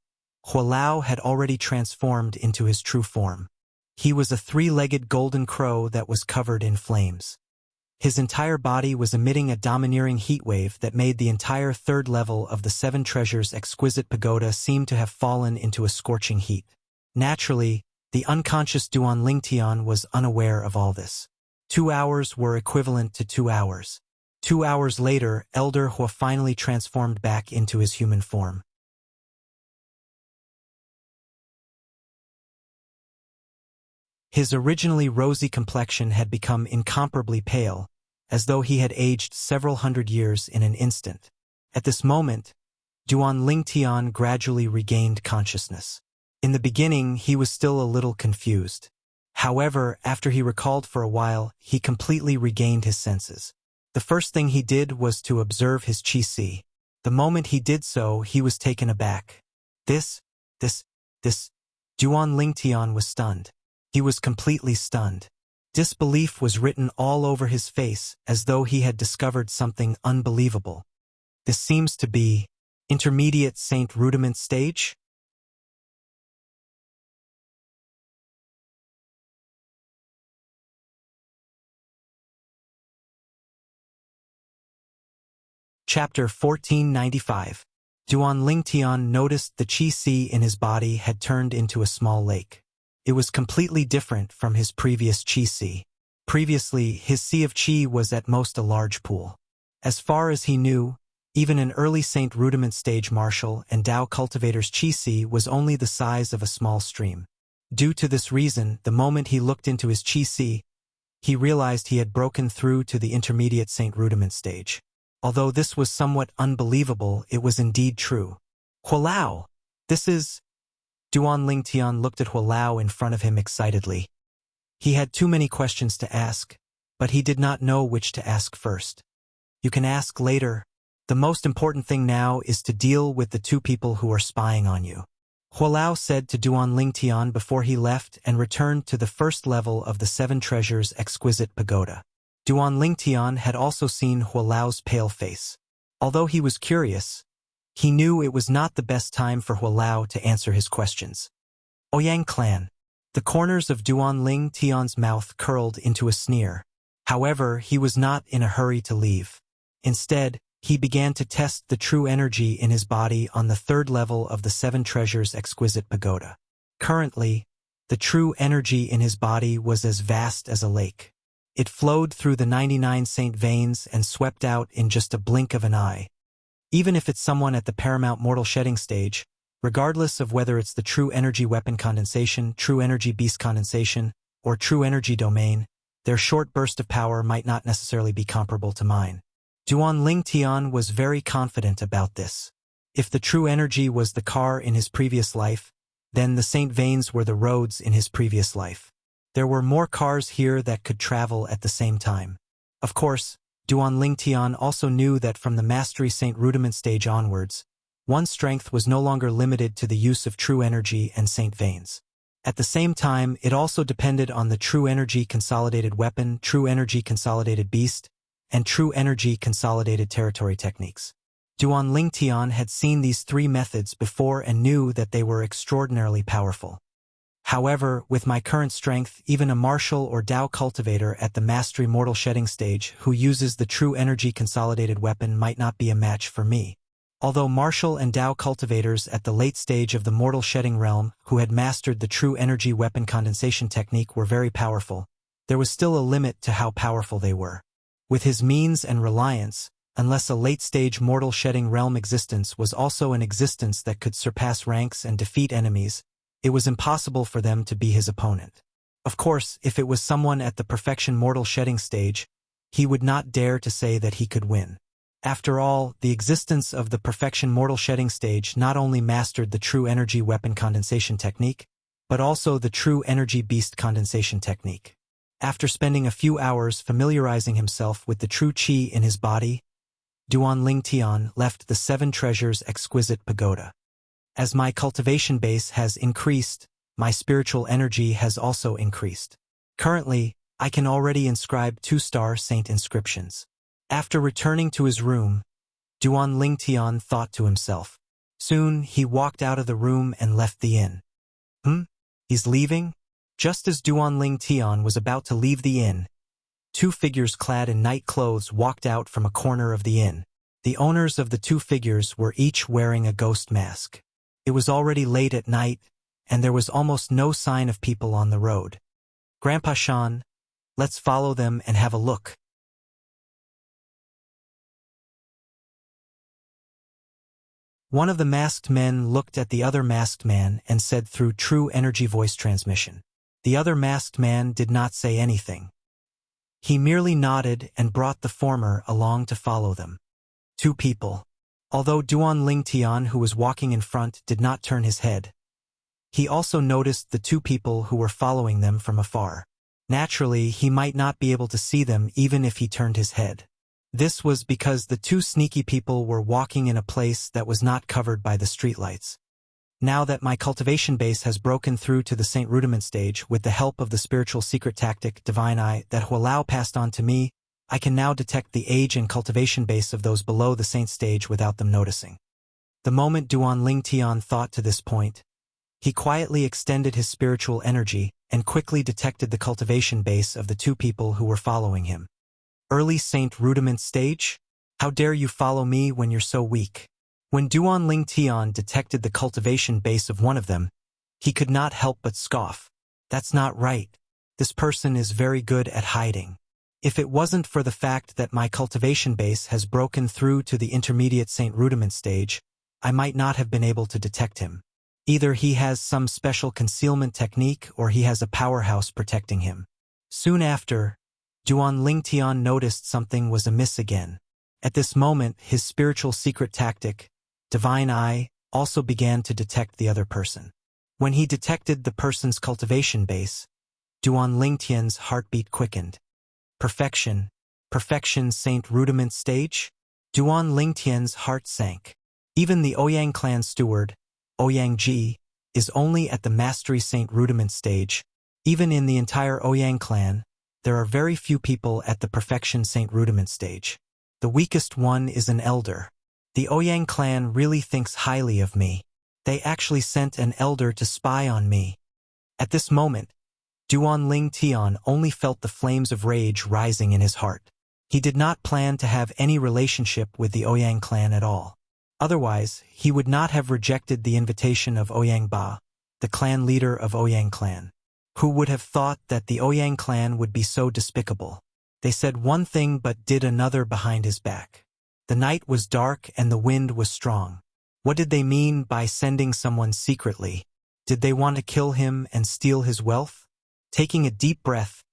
Hualao had already transformed into his true form. He was a 3-legged golden crow that was covered in flames. His entire body was emitting a domineering heat wave that made the entire 3rd level of the 7 Treasures Exquisite Pagoda seem to have fallen into a scorching heat. Naturally, the unconscious Duan Lingtian was unaware of all this. 2 hours were equivalent to 2 hours. 2 hours later, Elder Hu finally transformed back into his human form. His originally rosy complexion had become incomparably pale, as though he had aged several hundred years in an instant. At this moment, Duan Lingtian gradually regained consciousness. In the beginning, he was still a little confused. However, after he recalled for a while, he completely regained his senses. The first thing he did was to observe his qi. The moment he did so, he was taken aback. This, Duan Lingtian was stunned. He was completely stunned. Disbelief was written all over his face, as though he had discovered something unbelievable. This seems to be intermediate Saint Rudiment stage? Chapter 1495. Duan Lingtian noticed the qi in his body had turned into a small lake. It was completely different from his previous qi. Previously, his sea of qi was at most a large pool. As far as he knew, even an early Saint Rudiment stage martial and Dao cultivator's qi was only the size of a small stream. Due to this reason, the moment he looked into his qi, he realized he had broken through to the intermediate Saint Rudiment stage. Although this was somewhat unbelievable, it was indeed true. Hualao! This is… Duan Lingtian looked at Hualao in front of him excitedly. He had too many questions to ask, but he did not know which to ask first. You can ask later. The most important thing now is to deal with the two people who are spying on you. Hualao said to Duan Lingtian before he left and returned to the first level of the Seven Treasures Exquisite Pagoda. Duan Lingtian had also seen Hualao's pale face. Although he was curious, he knew it was not the best time for Hualao to answer his questions. Ouyang clan. The corners of Duan Lingtian's mouth curled into a sneer. However, he was not in a hurry to leave. Instead, he began to test the true energy in his body on the third level of the Seven Treasures Exquisite Pagoda. Currently, the true energy in his body was as vast as a lake. It flowed through the 99 saint veins and swept out in just a blink of an eye. Even if it's someone at the paramount mortal shedding stage, regardless of whether it's the true energy weapon condensation, true energy beast condensation, or true energy domain, their short burst of power might not necessarily be comparable to mine. Duan Lingtian was very confident about this. If the true energy was the car in his previous life, then the saint veins were the roads in his previous life. There were more cars here that could travel at the same time. Of course, Duan Lingtian also knew that from the Mastery Saint Rudiment stage onwards, one's strength was no longer limited to the use of true energy and saint veins. At the same time, it also depended on the true energy consolidated weapon, true energy consolidated beast, and true energy consolidated territory techniques. Duan Lingtian had seen these three methods before and knew that they were extraordinarily powerful. However, with my current strength, even a martial or Dao cultivator at the Mastery Mortal Shedding stage who uses the true energy consolidated weapon might not be a match for me. Although martial and Dao cultivators at the late stage of the Mortal Shedding realm who had mastered the true energy weapon condensation technique were very powerful, there was still a limit to how powerful they were. With his means and reliance, unless a late-stage Mortal Shedding realm existence was also an existence that could surpass ranks and defeat enemies, it was impossible for them to be his opponent. Of course, if it was someone at the Perfection Mortal Shedding stage, he would not dare to say that he could win. After all, the existence of the Perfection Mortal Shedding stage not only mastered the true energy weapon condensation technique, but also the true energy beast condensation technique. After spending a few hours familiarizing himself with the true qi in his body, Duan Lingtian left the Seven Treasures Exquisite Pagoda. As my cultivation base has increased, my spiritual energy has also increased. Currently, I can already inscribe 2-star saint inscriptions. After returning to his room, Duan Lingtian thought to himself. Soon, he walked out of the room and left the inn. He's leaving? Just as Duan Lingtian was about to leave the inn, 2 figures clad in night clothes walked out from a corner of the inn. The owners of the 2 figures were each wearing a ghost mask. It was already late at night, and there was almost no sign of people on the road. Grandpa Shan, let's follow them and have a look. One of the masked men looked at the other masked man and said through true energy voice transmission. The other masked man did not say anything. He merely nodded and brought the former along to follow them. 2 people. Although Duan Lingtian, who was walking in front, did not turn his head, he also noticed the two people who were following them from afar. Naturally, he might not be able to see them even if he turned his head. This was because the two sneaky people were walking in a place that was not covered by the streetlights. Now that my cultivation base has broken through to the Saint Rudiment stage with the help of the spiritual secret tactic, Divine Eye, that Hualao passed on to me, I can now detect the age and cultivation base of those below the Saint stage without them noticing. The moment Duan Lingtian thought to this point, he quietly extended his spiritual energy and quickly detected the cultivation base of the two people who were following him. Early Saint Rudiment stage? How dare you follow me when you're so weak? When Duan Lingtian detected the cultivation base of one of them, he could not help but scoff. That's not right. This person is very good at hiding. If it wasn't for the fact that my cultivation base has broken through to the intermediate Saint Rudiment stage, I might not have been able to detect him. Either he has some special concealment technique or he has a powerhouse protecting him. Soon after, Duan Lingtian noticed something was amiss again. At this moment, his spiritual secret tactic, Divine Eye, also began to detect the other person. When he detected the person's cultivation base, Duan Lingtian's heartbeat quickened. Perfection. Perfection Saint Rudiment stage? Duan Lingtian's heart sank. Even the Ouyang clan steward, Ouyang Ji, is only at the Mastery Saint Rudiment stage. Even in the entire Ouyang clan, there are very few people at the Perfection Saint Rudiment stage. The weakest one is an elder. The Ouyang clan really thinks highly of me. They actually sent an elder to spy on me. At this moment, Duan Lingtian only felt the flames of rage rising in his heart. He did not plan to have any relationship with the Ouyang clan at all. Otherwise, he would not have rejected the invitation of Ouyang Ba, the clan leader of Ouyang clan. Who would have thought that the Ouyang clan would be so despicable? They said one thing but did another behind his back. The night was dark and the wind was strong. What did they mean by sending someone secretly? Did they want to kill him and steal his wealth? Taking a deep breath,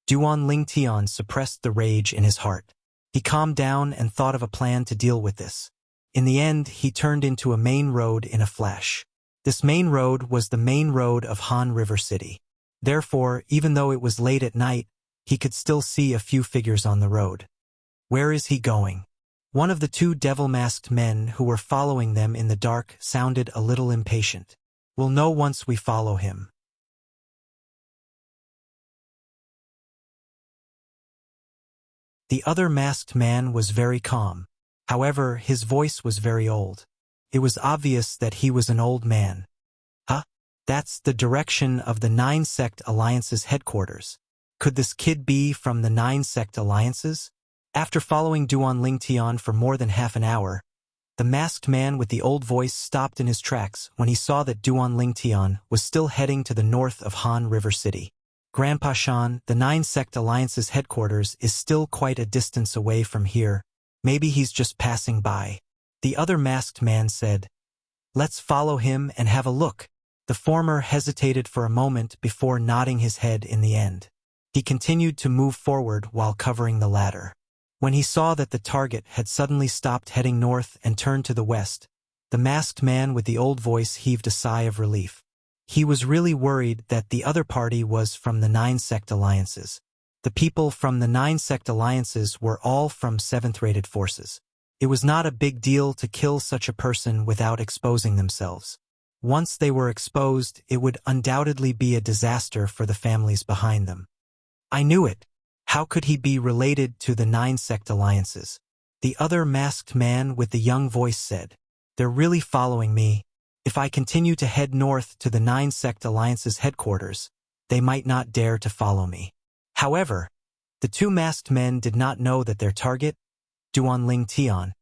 Duan Lingtian suppressed the rage in his heart. He calmed down and thought of a plan to deal with this. In the end, he turned into a main road in a flash. This main road was the main road of Han River City. Therefore, even though it was late at night, he could still see a few figures on the road. Where is he going? One of the two devil-masked men who were following them in the dark sounded a little impatient. We'll know once we follow him. The other masked man was very calm. However, his voice was very old. It was obvious that he was an old man. Huh? That's the direction of the Nine Sect Alliance's headquarters. Could this kid be from the Nine Sect Alliances? After following Duan Lingtian for more than half an hour, the masked man with the old voice stopped in his tracks when he saw that Duan Lingtian was still heading to the north of Han River City. Grandpa Shan, the Nine Sect Alliance's headquarters is still quite a distance away from here. Maybe he's just passing by. The other masked man said, Let's follow him and have a look. The former hesitated for a moment before nodding his head in the end. He continued to move forward while covering the ladder. When he saw that the target had suddenly stopped heading north and turned to the west, the masked man with the old voice heaved a sigh of relief. He was really worried that the other party was from the Nine Sect Alliances. The people from the Nine Sect Alliances were all from 7th-rated forces. It was not a big deal to kill such a person without exposing themselves. Once they were exposed, it would undoubtedly be a disaster for the families behind them. I knew it. How could he be related to the Nine Sect Alliances? The other masked man with the young voice said, They're really following me. If I continue to head north to the Nine Sect Alliance's headquarters, they might not dare to follow me. However, the two masked men did not know that their target, Duan Lingtian,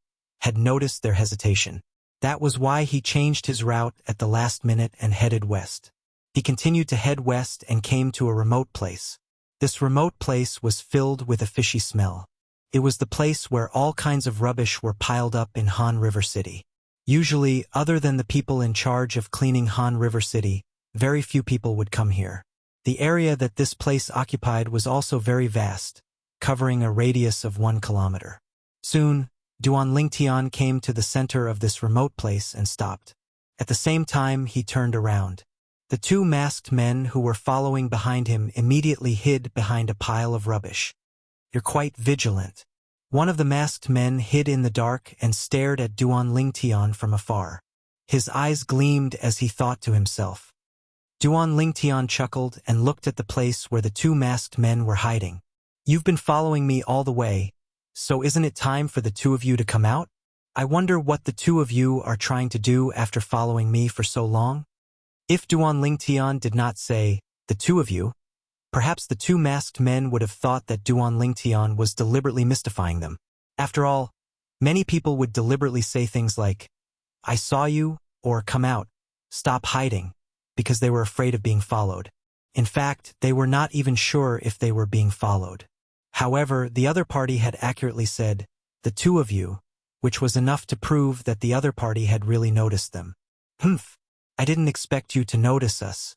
had noticed their hesitation. That was why he changed his route at the last minute and headed west. He continued to head west and came to a remote place. This remote place was filled with a fishy smell. It was the place where all kinds of rubbish were piled up in Han River City. Usually, other than the people in charge of cleaning Han River City, very few people would come here. The area that this place occupied was also very vast, covering a radius of 1 kilometer. Soon, Duan Lingtian came to the center of this remote place and stopped. At the same time, he turned around. The two masked men who were following behind him immediately hid behind a pile of rubbish. "You're quite vigilant." One of the masked men hid in the dark and stared at Duan Lingtian from afar. His eyes gleamed as he thought to himself. Duan Lingtian chuckled and looked at the place where the two masked men were hiding. "You've been following me all the way, so isn't it time for the two of you to come out? I wonder what the two of you are trying to do after following me for so long?" If Duan Lingtian did not say, "the two of you," perhaps the two masked men would have thought that Duan Lingtian was deliberately mystifying them. After all, many people would deliberately say things like, "I saw you," or "come out, stop hiding," because they were afraid of being followed. In fact, they were not even sure if they were being followed. However, the other party had accurately said, "the two of you," which was enough to prove that the other party had really noticed them. "Humph, I didn't expect you to notice us."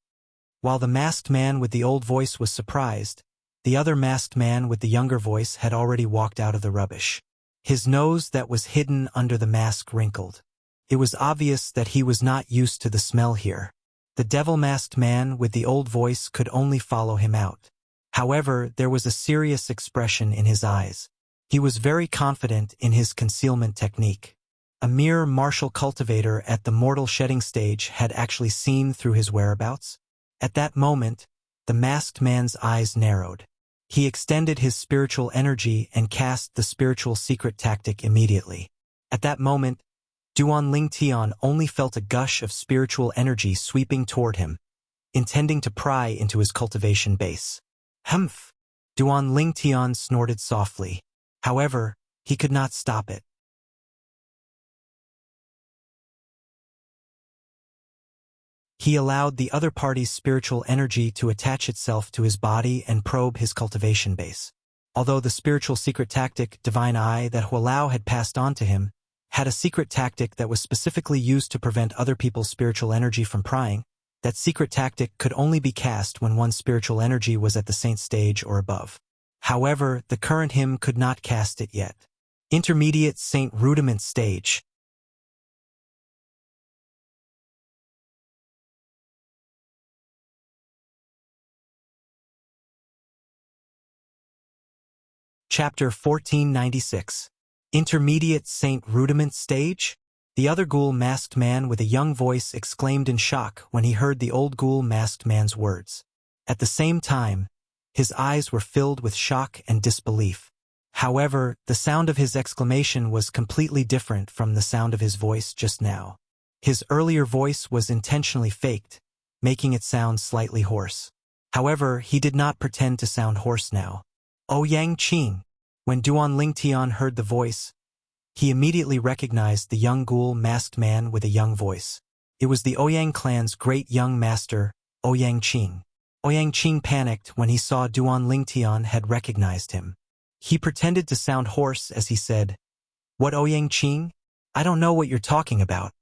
While the masked man with the old voice was surprised, the other masked man with the younger voice had already walked out of the rubbish. His nose that was hidden under the mask wrinkled. It was obvious that he was not used to the smell here. The devil-masked man with the old voice could only follow him out. However, there was a serious expression in his eyes. He was very confident in his concealment technique. A mere martial cultivator at the mortal shedding stage had actually seen through his whereabouts. At that moment, the masked man's eyes narrowed. He extended his spiritual energy and cast the spiritual secret tactic immediately. At that moment, Duan Lingtian only felt a gush of spiritual energy sweeping toward him, intending to pry into his cultivation base. "Humph!" Duan Lingtian snorted softly. However, he could not stop it. He allowed the other party's spiritual energy to attach itself to his body and probe his cultivation base. Although the spiritual secret tactic, Divine Eye, that Hualao had passed on to him, had a secret tactic that was specifically used to prevent other people's spiritual energy from prying, that secret tactic could only be cast when one's spiritual energy was at the saint stage or above. However, the current him could not cast it yet. Intermediate saint rudiment stage. Chapter 1496. Intermediate Saint Rudiment Stage? The other ghoul-masked man with a young voice exclaimed in shock when he heard the old ghoul-masked man's words. At the same time, his eyes were filled with shock and disbelief. However, the sound of his exclamation was completely different from the sound of his voice just now. His earlier voice was intentionally faked, making it sound slightly hoarse. However, he did not pretend to sound hoarse now. "Ouyang Qing." When Duan Lingtian heard the voice, he immediately recognized the young ghoul-masked man with a young voice. It was the Ouyang clan's great young master, Ouyang Qing. Ouyang Qing panicked when he saw Duan Lingtian had recognized him. He pretended to sound hoarse as he said, "What, Ouyang Qing? I don't know what you're talking about."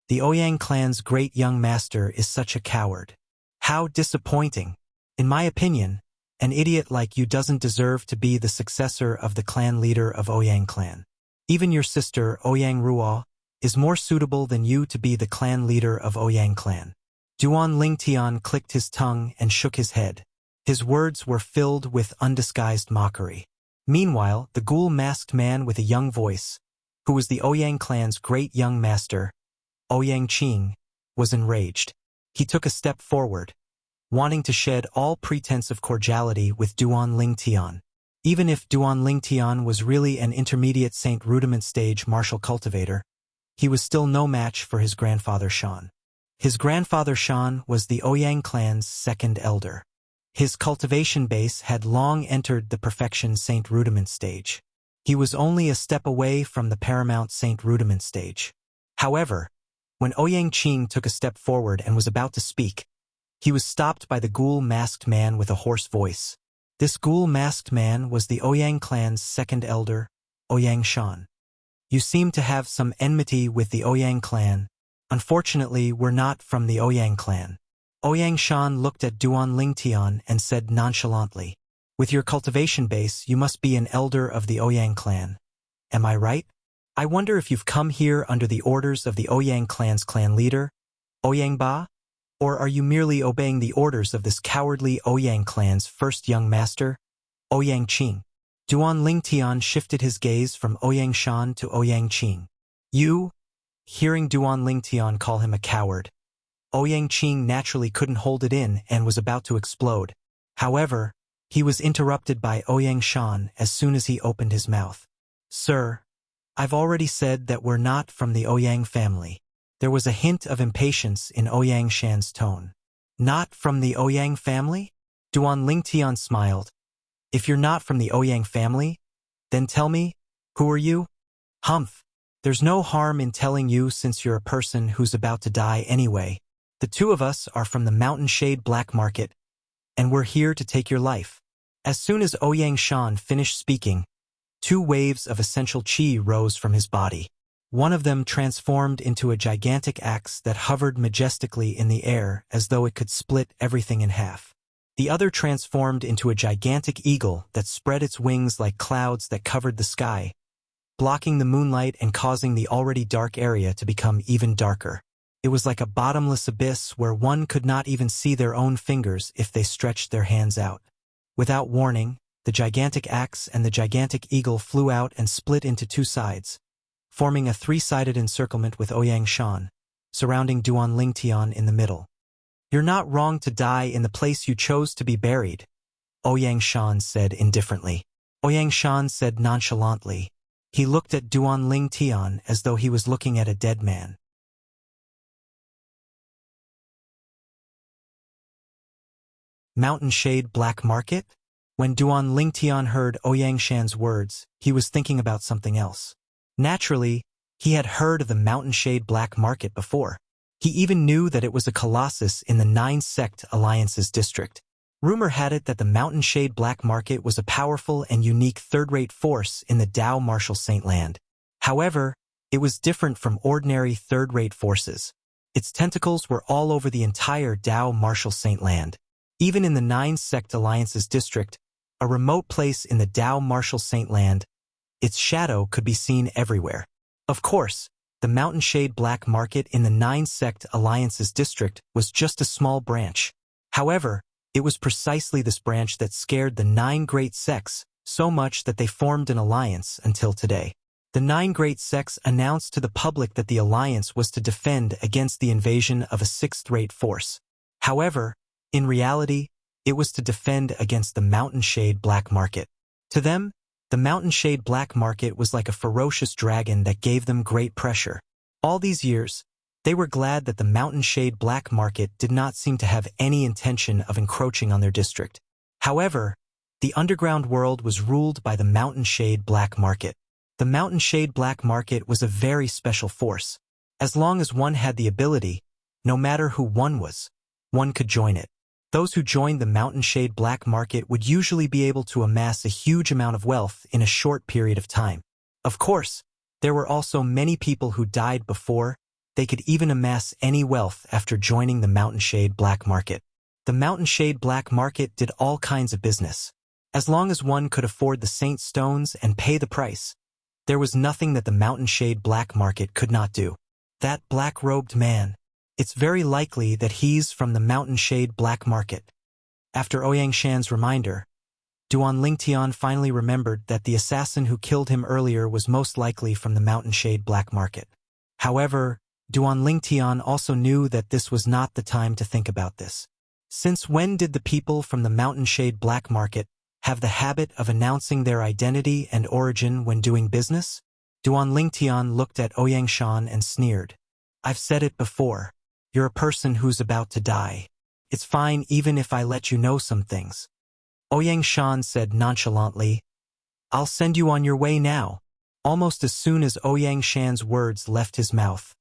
The Ouyang clan's great young master is such a coward. How disappointing. In my opinion, an idiot like you doesn't deserve to be the successor of the clan leader of Ouyang clan. Even your sister, Ouyang Ruo, is more suitable than you to be the clan leader of Ouyang clan. Duan Lingtian clicked his tongue and shook his head. His words were filled with undisguised mockery. Meanwhile, the ghoul-masked man with a young voice, who was the Ouyang clan's great young master, Ouyang Qing, was enraged. He took a step forward, wanting to shed all pretense of cordiality with Duan Lingtian. Even if Duan Lingtian was really an intermediate Saint Rudiment stage martial cultivator, he was still no match for his grandfather Shan. His grandfather Shan was the Ouyang clan's second elder. His cultivation base had long entered the perfection Saint Rudiment stage. He was only a step away from the paramount Saint Rudiment stage. However, when Ouyang Qing took a step forward and was about to speak, he was stopped by the ghoul-masked man with a hoarse voice. This ghoul-masked man was the Ouyang clan's second elder, Ouyang Shan. "You seem to have some enmity with the Ouyang clan. Unfortunately, we're not from the Ouyang clan." Ouyang Shan looked at Duan Lingtian and said nonchalantly, "With your cultivation base, you must be an elder of the Ouyang clan. Am I right?" I wonder if you've come here under the orders of the Ouyang clan's clan leader, Ouyang Ba? Or are you merely obeying the orders of this cowardly Ouyang clan's first young master, Ouyang Qing? Duan Lingtian shifted his gaze from Ouyang Shan to Ouyang Qing. You? Hearing Duan Lingtian call him a coward, Ouyang Qing naturally couldn't hold it in and was about to explode. However, he was interrupted by Ouyang Shan as soon as he opened his mouth. Sir, I've already said that we're not from the Ouyang family. There was a hint of impatience in Ouyang Shan's tone. Not from the Ouyang family? Duan Lingtian smiled. If you're not from the Ouyang family, then tell me, who are you? Humph. There's no harm in telling you since you're a person who's about to die anyway. The two of us are from the Mountain Shade Black Market, and we're here to take your life. As soon as Ouyang Shan finished speaking, 2 waves of essential qi rose from his body. One of them transformed into a gigantic axe that hovered majestically in the air as though it could split everything in half. The other transformed into a gigantic eagle that spread its wings like clouds that covered the sky, blocking the moonlight and causing the already dark area to become even darker. It was like a bottomless abyss where one could not even see their own fingers if they stretched their hands out. Without warning, the gigantic axe and the gigantic eagle flew out and split into 2 sides, forming a 3-sided encirclement with Ouyang Shan, surrounding Duan Lingtian in the middle. You're not wrong to die in the place you chose to be buried, Ouyang Shan said indifferently. Ouyang Shan said nonchalantly. He looked at Duan Lingtian as though he was looking at a dead man. Mountain Shade Black Market? When Duan Lingtian heard Ouyang Shan's words, he was thinking about something else. Naturally, he had heard of the Mountain Shade Black Market before. He even knew that it was a colossus in the 9-sect alliances district. Rumor had it that the Mountain Shade Black Market was a powerful and unique third-rate force in the Dao Martial Saint Land. However, it was different from ordinary third-rate forces. Its tentacles were all over the entire Dao Martial Saint Land. Even in the 9-sect alliances district, a remote place in the Dao Martial Saint Land, its shadow could be seen everywhere. Of course, the Mountain Shade Black Market in the 9-sect alliances district was just a small branch. However, it was precisely this branch that scared the 9 great sects so much that they formed an alliance until today. The 9 great sects announced to the public that the alliance was to defend against the invasion of a 6th-rate force. However, in reality, it was to defend against the Mountain Shade Black Market. To them, the Mountain Shade Black Market was like a ferocious dragon that gave them great pressure. All these years, they were glad that the Mountain Shade Black Market did not seem to have any intention of encroaching on their district. However, the underground world was ruled by the Mountain Shade Black Market. The Mountain Shade Black Market was a very special force. As long as one had the ability, no matter who one was, one could join it. Those who joined the Mountain Shade Black Market would usually be able to amass a huge amount of wealth in a short period of time. Of course, there were also many people who died before they could even amass any wealth after joining the Mountain Shade Black Market. The Mountain Shade Black Market did all kinds of business. As long as one could afford the Saint Stones and pay the price, there was nothing that the Mountain Shade Black Market could not do. That black-robed man. It's very likely that he's from the Mountain Shade Black Market. After Ouyang Shan's reminder, Duan Lingtian finally remembered that the assassin who killed him earlier was most likely from the Mountain Shade Black Market. However, Duan Lingtian also knew that this was not the time to think about this. Since when did the people from the Mountain Shade Black Market have the habit of announcing their identity and origin when doing business? Duan Lingtian looked at Ouyang Shan and sneered. I've said it before. You're a person who's about to die. It's fine even if I let you know some things. Ouyang Shan said nonchalantly, I'll send you on your way now. Almost as soon as Ouyang Shan's words left his mouth,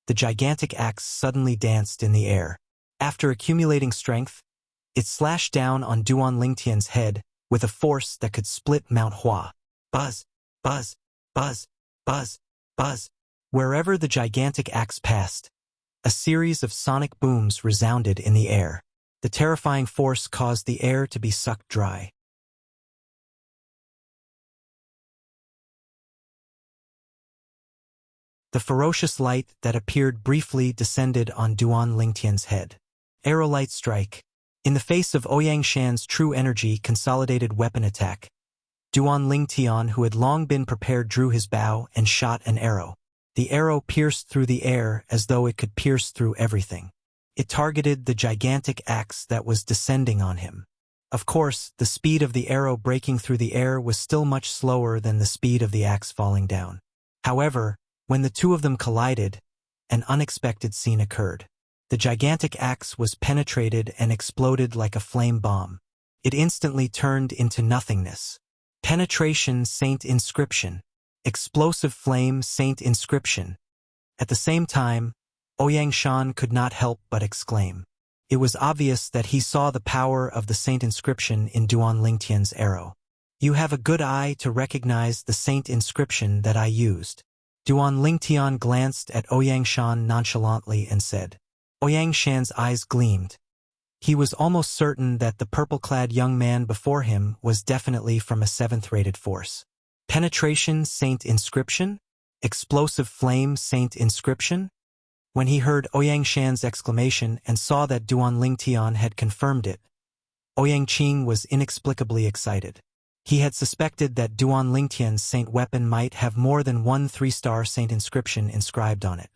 the gigantic axe suddenly danced in the air. After accumulating strength, it slashed down on Duan Lingtian's head with a force that could split Mount Hua. Buzz, buzz, buzz, buzz, buzz. Wherever the gigantic axe passed, a series of sonic booms resounded in the air. The terrifying force caused the air to be sucked dry. The ferocious light that appeared briefly descended on Duan Lingtian's head. Arrow light strike. In the face of Ouyang Shan's true energy consolidated weapon attack, Duan Lingtian, who had long been prepared, drew his bow and shot an arrow. The arrow pierced through the air as though it could pierce through everything. It targeted the gigantic axe that was descending on him. Of course, the speed of the arrow breaking through the air was still much slower than the speed of the axe falling down. However, when the two of them collided, an unexpected scene occurred. The gigantic axe was penetrated and exploded like a flame bomb. It instantly turned into nothingness. Penetration Saint Inscription. Explosive flame Saint Inscription. At the same time, Ouyang Shan could not help but exclaim. It was obvious that he saw the power of the Saint Inscription in Duan Lingtian's arrow. You have a good eye to recognize the Saint Inscription that I used. Duan Lingtian glanced at Ouyang Shan nonchalantly and said. Ouyang Shan's eyes gleamed. He was almost certain that the purple-clad young man before him was definitely from a 7th-rated force. Penetration Saint Inscription? Explosive flame Saint Inscription? When he heard Ouyang Shan's exclamation and saw that Duan Lingtian had confirmed it, Ouyang Qing was inexplicably excited. He had suspected that Duan Lingtian's saint weapon might have more than one 3-star saint inscription inscribed on it.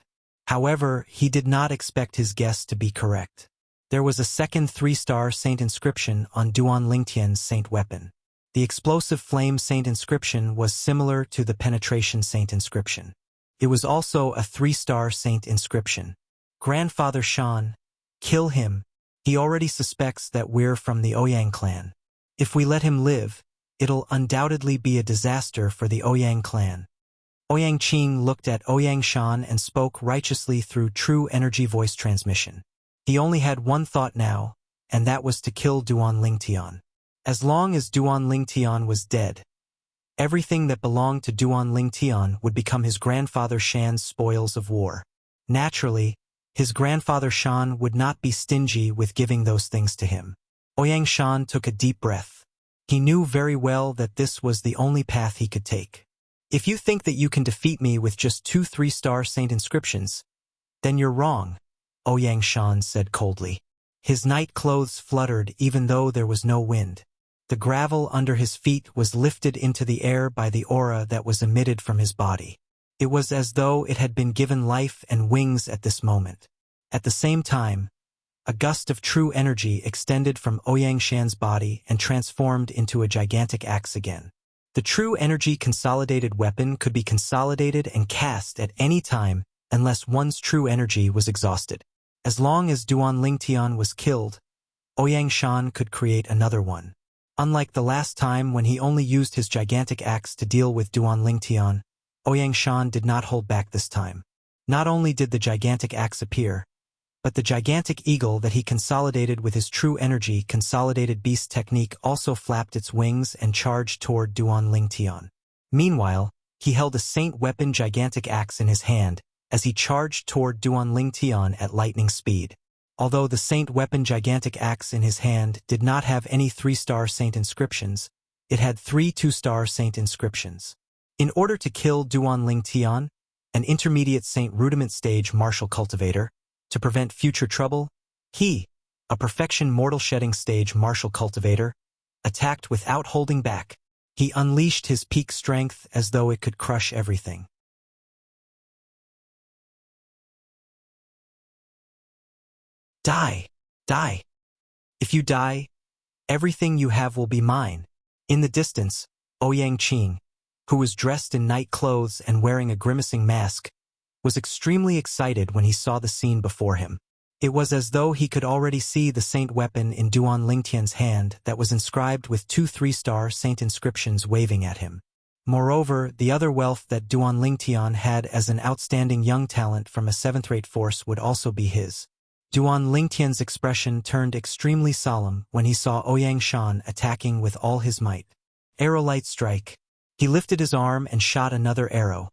However, he did not expect his guess to be correct. There was a second 3-star saint inscription on Duan Lingtian's saint weapon. The explosive flame saint inscription was similar to the penetration saint inscription. It was also a 3-star saint inscription. Grandfather Shan, kill him. He already suspects that we're from the Ouyang clan. If we let him live, it'll undoubtedly be a disaster for the Ouyang clan. Ouyang Qing looked at Ouyang Shan and spoke righteously through true energy voice transmission. He only had one thought now, and that was to kill Duan Lingtian. As long as Duan Lingtian was dead, everything that belonged to Duan Lingtian would become his grandfather Shan's spoils of war. Naturally, his grandfather Shan would not be stingy with giving those things to him. Ouyang Shan took a deep breath. He knew very well that this was the only path he could take. If you think that you can defeat me with just 2 3-star saint inscriptions, then you're wrong, Ouyang Shan said coldly. His night clothes fluttered even though there was no wind. The gravel under his feet was lifted into the air by the aura that was emitted from his body. It was as though it had been given life and wings at this moment. At the same time, a gust of true energy extended from Ouyang Shan's body and transformed into a gigantic axe again. The true energy consolidated weapon could be consolidated and cast at any time unless one's true energy was exhausted. As long as Duan Lingtian was killed, Ouyang Shan could create another one. Unlike the last time when he only used his gigantic axe to deal with Duan Lingtian, Ouyang Shan did not hold back this time. Not only did the gigantic axe appear, but the gigantic eagle that he consolidated with his true energy consolidated beast technique also flapped its wings and charged toward Duan Lingtian. Meanwhile, he held a saint weapon gigantic axe in his hand as he charged toward Duan Lingtian at lightning speed. Although the saint weapon gigantic axe in his hand did not have any 3-star saint inscriptions, it had 3 2-star saint inscriptions. In order to kill Duan Lingtian, an intermediate saint rudiment stage martial cultivator, to prevent future trouble, he, a perfection mortal shedding stage martial cultivator, attacked without holding back. He unleashed his peak strength as though it could crush everything. Die! Die! If you die, everything you have will be mine. In the distance, Ouyang Qing, who was dressed in night clothes and wearing a grimacing mask, was extremely excited when he saw the scene before him. It was as though he could already see the saint weapon in Duan Lingtian's hand that was inscribed with 2 3-star saint inscriptions waving at him. Moreover, the other wealth that Duan Lingtian had as an outstanding young talent from a 7th-rate force would also be his. Duan Lingtian's expression turned extremely solemn when he saw Ouyang Shan attacking with all his might. Arrow light strike. He lifted his arm and shot another arrow,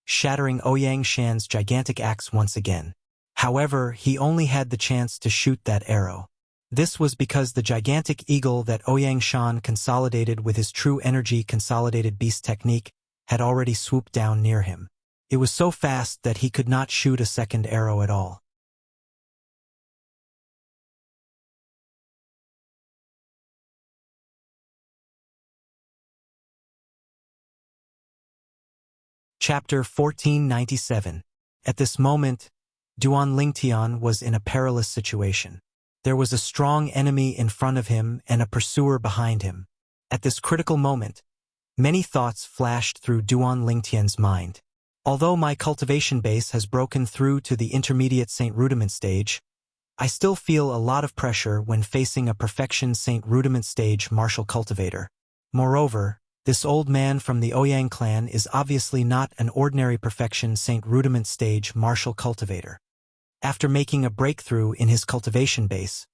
shattering Ouyang Shan's gigantic axe once again. However, he only had the chance to shoot that arrow. This was because the gigantic eagle that Ouyang Shan consolidated with his true energy consolidated beast technique had already swooped down near him. It was so fast that he could not shoot a second arrow at all. Chapter 1497. At this moment, Duan Lingtian was in a perilous situation. There was a strong enemy in front of him and a pursuer behind him. At this critical moment, many thoughts flashed through Duan Lingtian's mind. Although my cultivation base has broken through to the intermediate Saint Rudiment stage, I still feel a lot of pressure when facing a perfection Saint Rudiment stage martial cultivator. Moreover, this old man from the Ouyang clan is obviously not an ordinary perfection Saint Rudiment stage martial cultivator. After making a breakthrough in his cultivation base,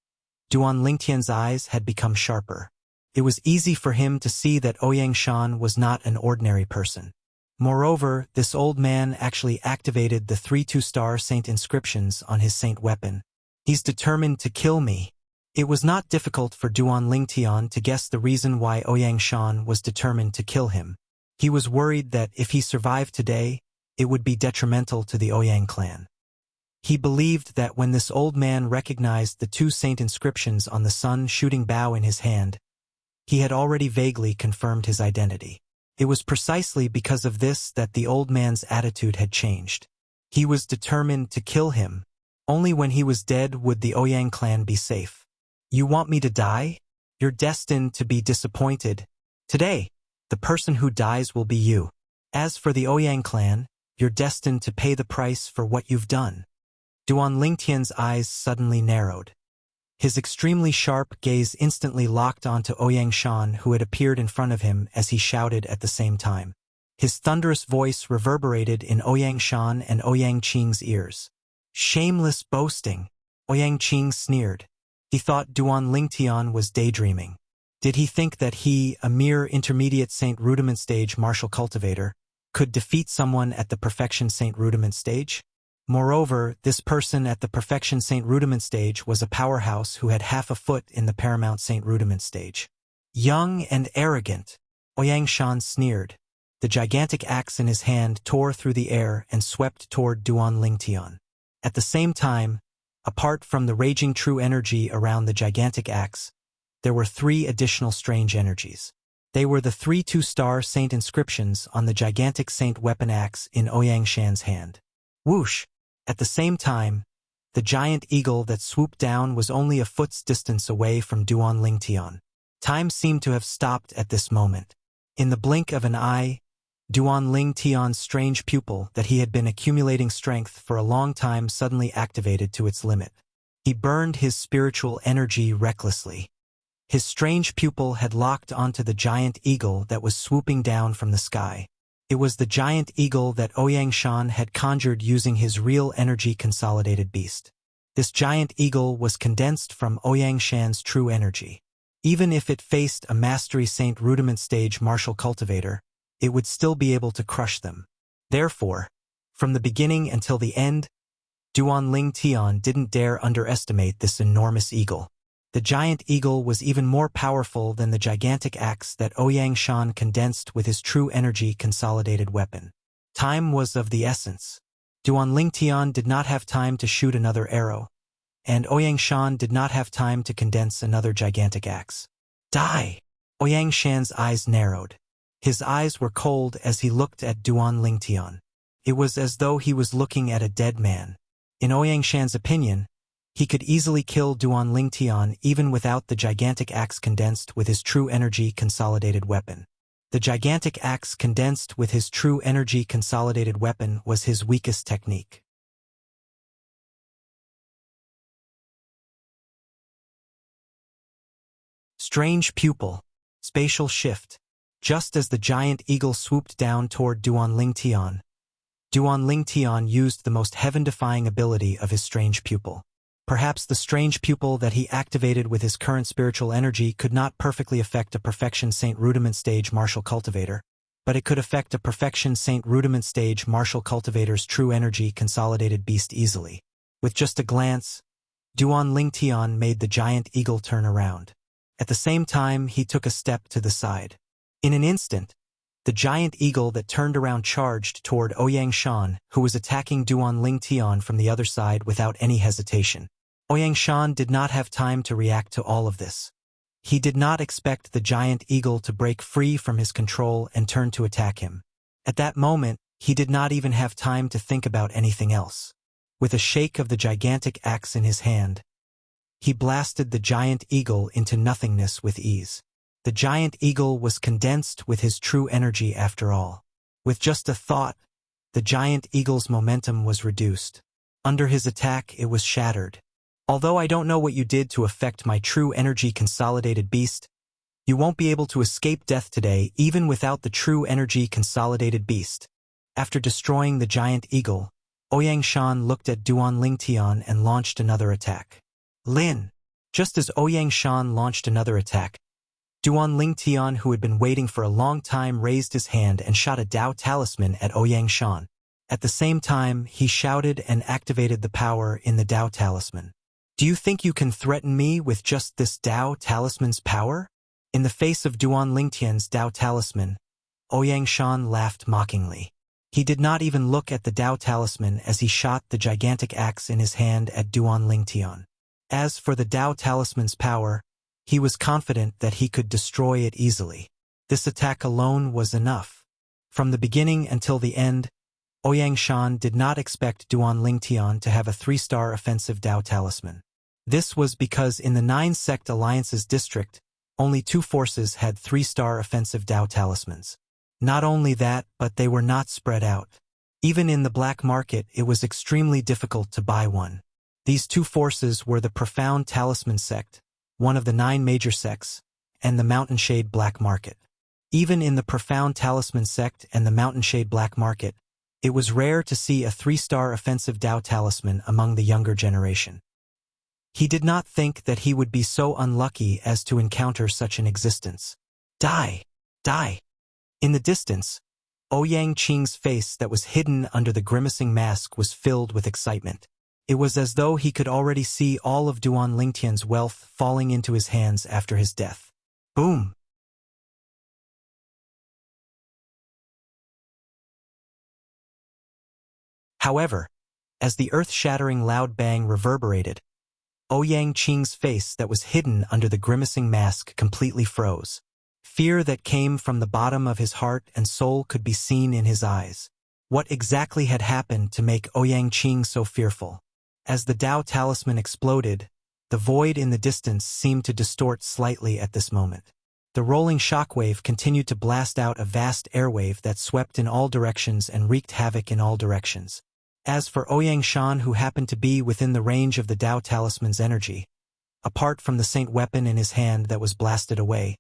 Duan Lingtian's eyes had become sharper. It was easy for him to see that Ouyang Shan was not an ordinary person. Moreover, this old man actually activated the 3 2-star saint inscriptions on his saint weapon. He's determined to kill me. It was not difficult for Duan Lingtian to guess the reason why Ouyang Shan was determined to kill him. He was worried that if he survived today, it would be detrimental to the Ouyang clan. He believed that when this old man recognized the 2 saint inscriptions on the sun shooting bow in his hand, he had already vaguely confirmed his identity. It was precisely because of this that the old man's attitude had changed. He was determined to kill him. Only when he was dead would the Ouyang clan be safe. You want me to die? You're destined to be disappointed. Today, the person who dies will be you. As for the Ouyang clan, you're destined to pay the price for what you've done. Duan Lingtian's eyes suddenly narrowed. His extremely sharp gaze instantly locked onto Ouyang Shan, who had appeared in front of him as he shouted at the same time. His thunderous voice reverberated in Ouyang Shan and Ouyang Qing's ears. Shameless boasting, Ouyang Qing sneered. He thought Duan Lingtian was daydreaming. Did he think that he, a mere intermediate Saint Rudiment stage martial cultivator, could defeat someone at the perfection Saint Rudiment stage? Moreover, this person at the perfection Saint Rudiment stage was a powerhouse who had half a foot in the paramount Saint Rudiment stage. Young and arrogant, Ouyang Shan sneered. The gigantic axe in his hand tore through the air and swept toward Duan Lingtian. At the same time, apart from the raging true energy around the gigantic axe, there were 3 additional strange energies. They were the 3 2-star saint inscriptions on the gigantic saint weapon axe in Ouyang Shan's hand. Whoosh! At the same time, the giant eagle that swooped down was only a foot's distance away from Duan Lingtian. Time seemed to have stopped at this moment. In the blink of an eye, Duan Lingtian's strange pupil that he had been accumulating strength for a long time suddenly activated to its limit. He burned his spiritual energy recklessly. His strange pupil had locked onto the giant eagle that was swooping down from the sky. It was the giant eagle that Ouyang Shan had conjured using his real energy consolidated beast. This giant eagle was condensed from Ouyang Shan's true energy. Even if it faced a Mastery Saint Rudiment stage martial cultivator, it would still be able to crush them. Therefore, from the beginning until the end, Duan Lingtian didn't dare underestimate this enormous eagle. The giant eagle was even more powerful than the gigantic axe that Ouyang Shan condensed with his true energy consolidated weapon. Time was of the essence. Duan Lingtian did not have time to shoot another arrow, and Ouyang Shan did not have time to condense another gigantic axe. Die! Ouyang Shan's eyes narrowed. His eyes were cold as he looked at Duan Lingtian. It was as though he was looking at a dead man. In Ouyang Shan's opinion, he could easily kill Duan Lingtian even without the gigantic axe condensed with his true energy consolidated weapon. The gigantic axe condensed with his true energy consolidated weapon was his weakest technique. Strange pupil. Spatial shift. Just as the giant eagle swooped down toward Duan Lingtian used the most heaven-defying ability of his strange pupil. Perhaps the strange pupil that he activated with his current spiritual energy could not perfectly affect a perfection Saint Rudiment stage martial cultivator, but it could affect a perfection Saint Rudiment stage martial cultivator's true energy consolidated beast easily. With just a glance, Duan Lingtian made the giant eagle turn around. At the same time, he took a step to the side. In an instant, The giant eagle that turned around charged toward Ouyang Shan, who was attacking Duan Ling Tian from the other side without any hesitation. Ouyang Shan did not have time to react to all of this. He did not expect the giant eagle to break free from his control and turn to attack him. At that moment, he did not even have time to think about anything else. With a shake of the gigantic axe in his hand, he blasted the giant eagle into nothingness with ease. The giant eagle was condensed with his true energy after all. With just a thought, the giant eagle's momentum was reduced. Under his attack, it was shattered. Although I don't know what you did to affect my true energy consolidated beast, you won't be able to escape death today even without the true energy consolidated beast. After destroying the giant eagle, Ouyang Shan looked at Duan Ling Tian and launched another attack. Lin! Just as Ouyang Shan launched another attack, Duan Ling Tian, who had been waiting for a long time, raised his hand and shot a Dao talisman at Ouyang Shan. At the same time, he shouted and activated the power in the Dao talisman. Do you think you can threaten me with just this Dao talisman's power? In the face of Duan Ling Tian's Dao talisman, Ouyang Shan laughed mockingly. He did not even look at the Dao talisman as he shot the gigantic axe in his hand at Duan Ling Tian. As for the Dao talisman's power, he was confident that he could destroy it easily. This attack alone was enough. From the beginning until the end, Ouyang Shan did not expect Duan Ling Tian to have a 3-star offensive Dao talisman. This was because in the 9-sect alliances district, only 2 forces had 3-star offensive Dao talismans. Not only that, but they were not spread out. Even in the black market, it was extremely difficult to buy one. These 2 forces were the Profound Talisman sect, one of the 9 major sects, and the Mountain Shade Black Market. Even in the Profound Talisman sect and the Mountain Shade Black Market, it was rare to see a 3-star offensive Dao talisman among the younger generation. He did not think that he would be so unlucky as to encounter such an existence. Die! Die! In the distance, Ouyang Qing's face that was hidden under the grimacing mask was filled with excitement. It was as though he could already see all of Duan Lingtian's wealth falling into his hands after his death. Boom! However, as the earth-shattering loud bang reverberated, Ouyang Qing's face that was hidden under the grimacing mask completely froze. Fear that came from the bottom of his heart and soul could be seen in his eyes. What exactly had happened to make Ouyang Qing so fearful? As the Dao talisman exploded, the void in the distance seemed to distort slightly at this moment. The rolling shockwave continued to blast out a vast airwave that swept in all directions and wreaked havoc in all directions. As for Ouyang Shan, who happened to be within the range of the Dao talisman's energy, apart from the saint weapon in his hand that was blasted away,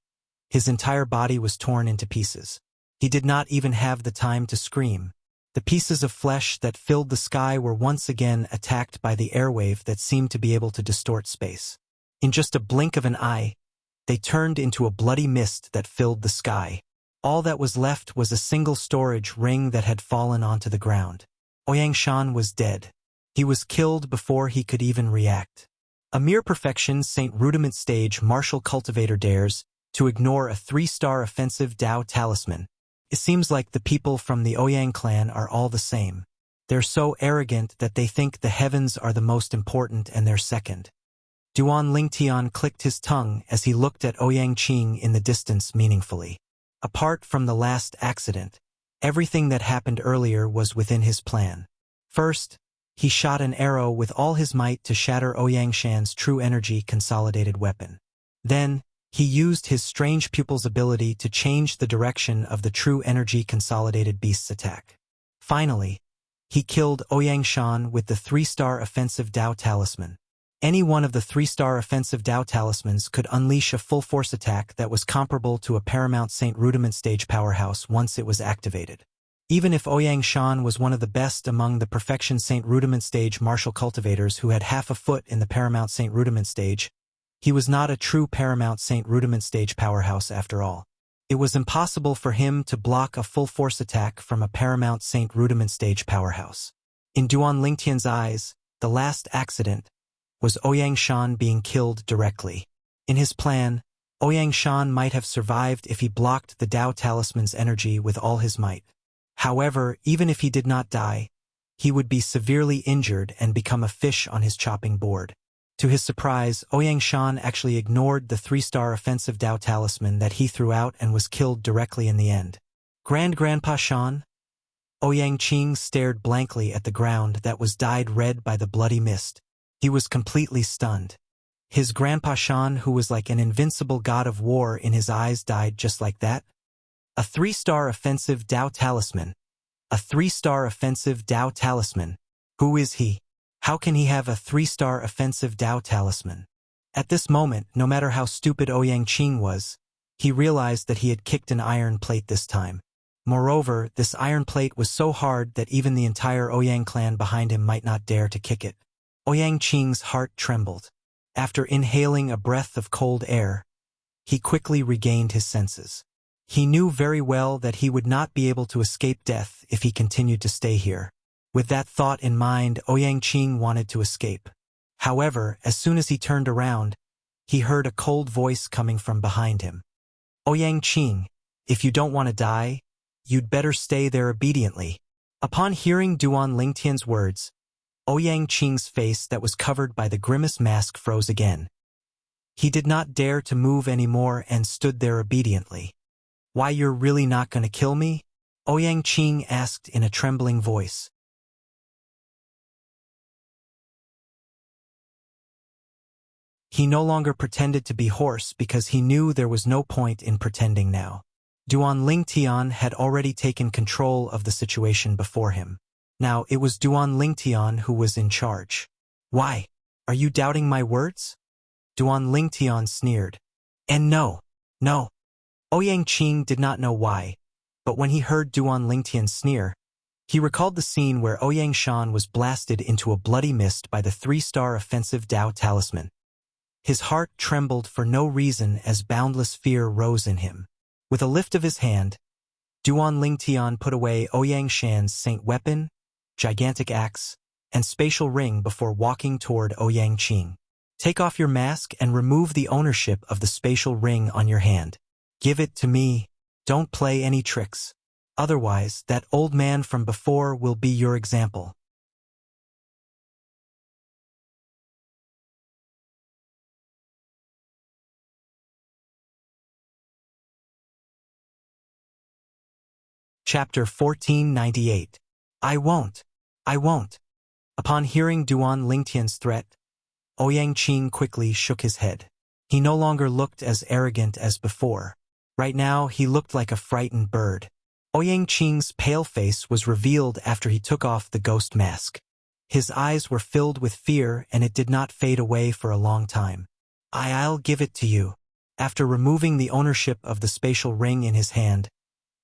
his entire body was torn into pieces. He did not even have the time to scream. The pieces of flesh that filled the sky were once again attacked by the airwave that seemed to be able to distort space. In just a blink of an eye, they turned into a bloody mist that filled the sky. All that was left was a single storage ring that had fallen onto the ground. Ouyang Shan was dead. He was killed before he could even react. A mere perfection Saint Rudiment stage martial cultivator dares to ignore a 3-star offensive Dao talisman. It seems like the people from the Ouyang clan are all the same. They're so arrogant that they think the heavens are the most important and they're second. Duan Lingtian clicked his tongue as he looked at Ouyang Qing in the distance meaningfully. Apart from the last accident, everything that happened earlier was within his plan. First, he shot an arrow with all his might to shatter Ouyang Shan's true energy consolidated weapon. Then, he used his strange pupil's ability to change the direction of the true energy consolidated beast's attack. Finally, he killed Ouyang Shan with the 3-star offensive Dao talisman. Any one of the 3-star offensive Dao talismans could unleash a full-force attack that was comparable to a Paramount Saint Rudiment stage powerhouse once it was activated. Even if Ouyang Shan was one of the best among the Perfection Saint Rudiment stage martial cultivators who had half a foot in the Paramount Saint Rudiment stage, he was not a true Paramount Saint Rudiment stage powerhouse after all. It was impossible for him to block a full-force attack from a Paramount Saint Rudiment stage powerhouse. In Duan Lingtian's eyes, the last accident was Ouyang Shan being killed directly. In his plan, Ouyang Shan might have survived if he blocked the Dao Talisman's energy with all his might. However, even if he did not die, he would be severely injured and become a fish on his chopping board. To his surprise, Ouyang Shan actually ignored the 3-star offensive Dao Talisman that he threw out and was killed directly in the end. Grandpa Shan? Ouyang Qing stared blankly at the ground that was dyed red by the bloody mist. He was completely stunned. His Grandpa Shan, who was like an invincible god of war in his eyes, died just like that? A 3-star offensive Dao Talisman. A 3-star offensive Dao Talisman. Who is he? How can he have a 3-star offensive Dao Talisman? At this moment, no matter how stupid Ouyang Qing was, he realized that he had kicked an iron plate this time. Moreover, this iron plate was so hard that even the entire Ouyang clan behind him might not dare to kick it. Ouyang Qing's heart trembled. After inhaling a breath of cold air, he quickly regained his senses. He knew very well that he would not be able to escape death if he continued to stay here. With that thought in mind, Ouyang Qing wanted to escape. However, as soon as he turned around, he heard a cold voice coming from behind him. Ouyang Qing, if you don't want to die, you'd better stay there obediently. Upon hearing Duan Lingtian's words, Ouyang Qing's face that was covered by the grimace mask froze again. He did not dare to move anymore and stood there obediently. Why, you're really not going to kill me? Ouyang Qing asked in a trembling voice. He no longer pretended to be hoarse because he knew there was no point in pretending now. Duan Lingtian had already taken control of the situation before him. Now it was Duan Lingtian who was in charge. Why? Are you doubting my words? Duan Lingtian sneered. And no. Ouyang Qing did not know why, but when he heard Duan Lingtian sneer, he recalled the scene where Ouyang Shan was blasted into a bloody mist by the 3-star offensive Dao Talisman. His heart trembled for no reason as boundless fear rose in him. With a lift of his hand, Duan Lingtian put away Ouyang Shan's saint weapon, gigantic axe, and spatial ring before walking toward Ouyang Qing. Take off your mask and remove the ownership of the spatial ring on your hand. Give it to me. Don't play any tricks. Otherwise, that old man from before will be your example. Chapter 1498. I won't. Upon hearing Duan Lingtian's threat, Ouyang Qing quickly shook his head. He no longer looked as arrogant as before. Right now, he looked like a frightened bird. Ouyang Qing's pale face was revealed after he took off the ghost mask. His eyes were filled with fear and it did not fade away for a long time. I'll give it to you. After removing the ownership of the spatial ring in his hand,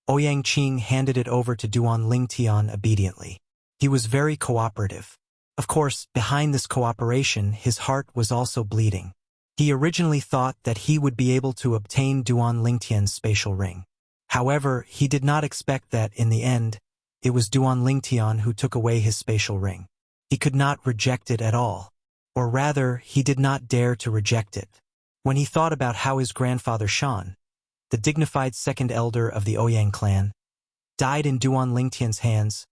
Ouyang Qing handed it over to Duan Lingtian obediently. He was very cooperative. Of course, behind this cooperation, his heart was also bleeding. He originally thought that he would be able to obtain Duan Lingtian's spatial ring. However, he did not expect that, in the end, it was Duan Lingtian who took away his spatial ring. He could not reject it at all. Or rather, he did not dare to reject it. When he thought about how his grandfather Shan, the dignified second elder of the Ouyang clan, died in Duan Lingtian's hands,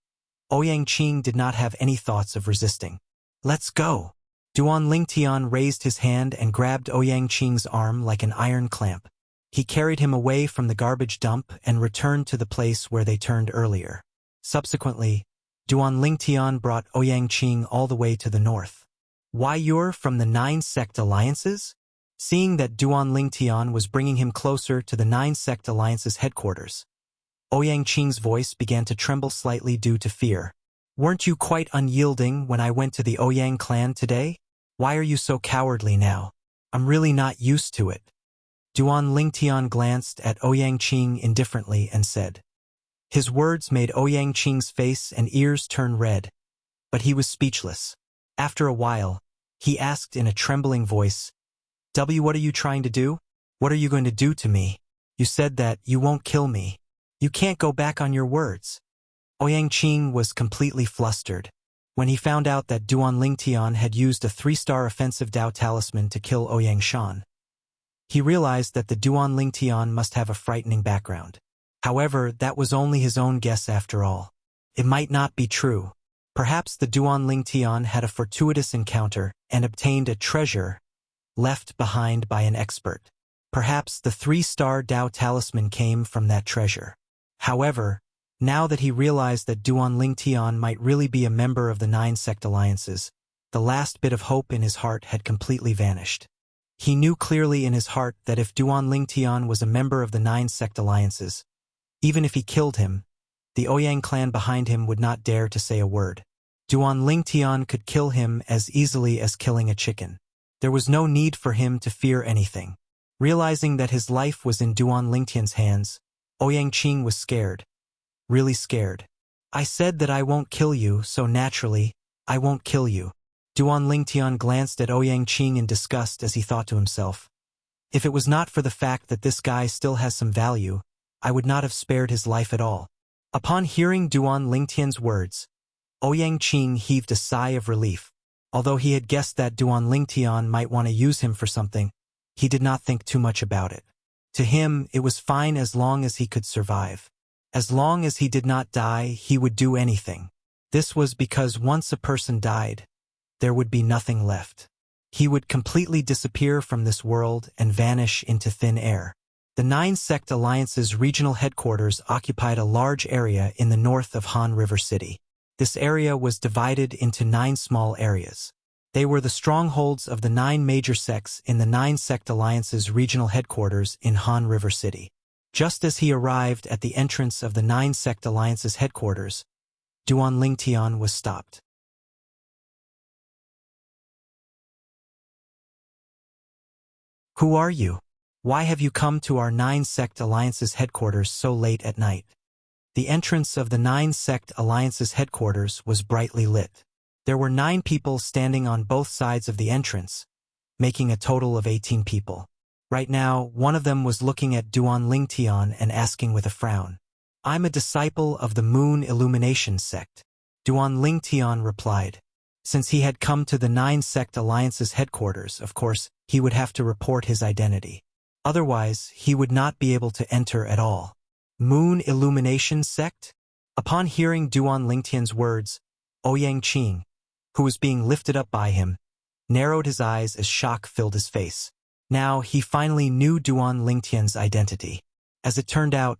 Ouyang Qing did not have any thoughts of resisting. Let's go! Duan Lingtian raised his hand and grabbed Ouyang Qing's arm like an iron clamp. He carried him away from the garbage dump and returned to the place where they turned earlier. Subsequently, Duan Lingtian brought Ouyang Qing all the way to the north. Why, you're from the 9 sect alliances? Seeing that Duan Lingtian was bringing him closer to the 9 sect alliance's headquarters, Ouyang Qing's voice began to tremble slightly due to fear. Weren't you quite unyielding when I went to the Ouyang clan today? Why are you so cowardly now? I'm really not used to it. Duan Lingtian glanced at Ouyang Qing indifferently and said. His words made Ouyang Qing's face and ears turn red, but he was speechless. After a while, he asked in a trembling voice, what are you trying to do? What are you going to do to me? You said that you won't kill me. You can't go back on your words. Ouyang Qing was completely flustered. When he found out that Duan Lingtian had used a 3-star offensive Dao Talisman to kill Ouyang Shan, He realized that the Duan Ling Tian must have a frightening background. However, that was only his own guess after all. It might not be true. Perhaps the Duan Ling Tian had a fortuitous encounter and obtained a treasure left behind by an expert. Perhaps the 3-star Dao talisman came from that treasure. However, now that he realized that Duan Ling Tian might really be a member of the 9 sect alliances, the last bit of hope in his heart had completely vanished. He knew clearly in his heart that if Duan Ling Tian was a member of the 9 sect alliances, even if he killed him, the Ouyang clan behind him would not dare to say a word. Duan Ling Tian could kill him as easily as killing a chicken. There was no need for him to fear anything. Realizing that his life was in Duan Ling Tian's hands, Ouyang Qing was scared. Really scared. I said that I won't kill you, so naturally, I won't kill you. Duan Ling Tian glanced at Ouyang Qing in disgust as he thought to himself. If it was not for the fact that this guy still has some value, I would not have spared his life at all. Upon hearing Duan Ling Tian's words, Ouyang Qing heaved a sigh of relief. Although he had guessed that Duan Ling Tian might want to use him for something, he did not think too much about it. To him, it was fine as long as he could survive. As long as he did not die, he would do anything. This was because once a person died, there would be nothing left. He would completely disappear from this world and vanish into thin air. The 9 sect alliance's regional headquarters occupied a large area in the north of Han River City. This area was divided into 9 small areas. They were the strongholds of the 9 major sects in the 9 sect alliance's regional headquarters in Han River City. Just as he arrived at the entrance of the 9 sect alliance's headquarters, Duan Ling Tian was stopped. Who are you? Why have you come to our 9 sect alliance's headquarters so late at night? The entrance of the 9 sect alliance's headquarters was brightly lit. There were 9 people standing on both sides of the entrance, making a total of 18 people. Right now, one of them was looking at Duan Ling Tian and asking with a frown, "I'm a disciple of the Moon Illumination sect." Duan Ling Tian replied. Since he had come to the 9 sect alliance's headquarters, of course, he would have to report his identity. Otherwise, he would not be able to enter at all. Moon Illumination sect? Upon hearing Duan Ling Tian's words, Ouyang Qing, who was being lifted up by him, narrowed his eyes as shock filled his face. Now, he finally knew Duan Ling Tian's identity. As it turned out,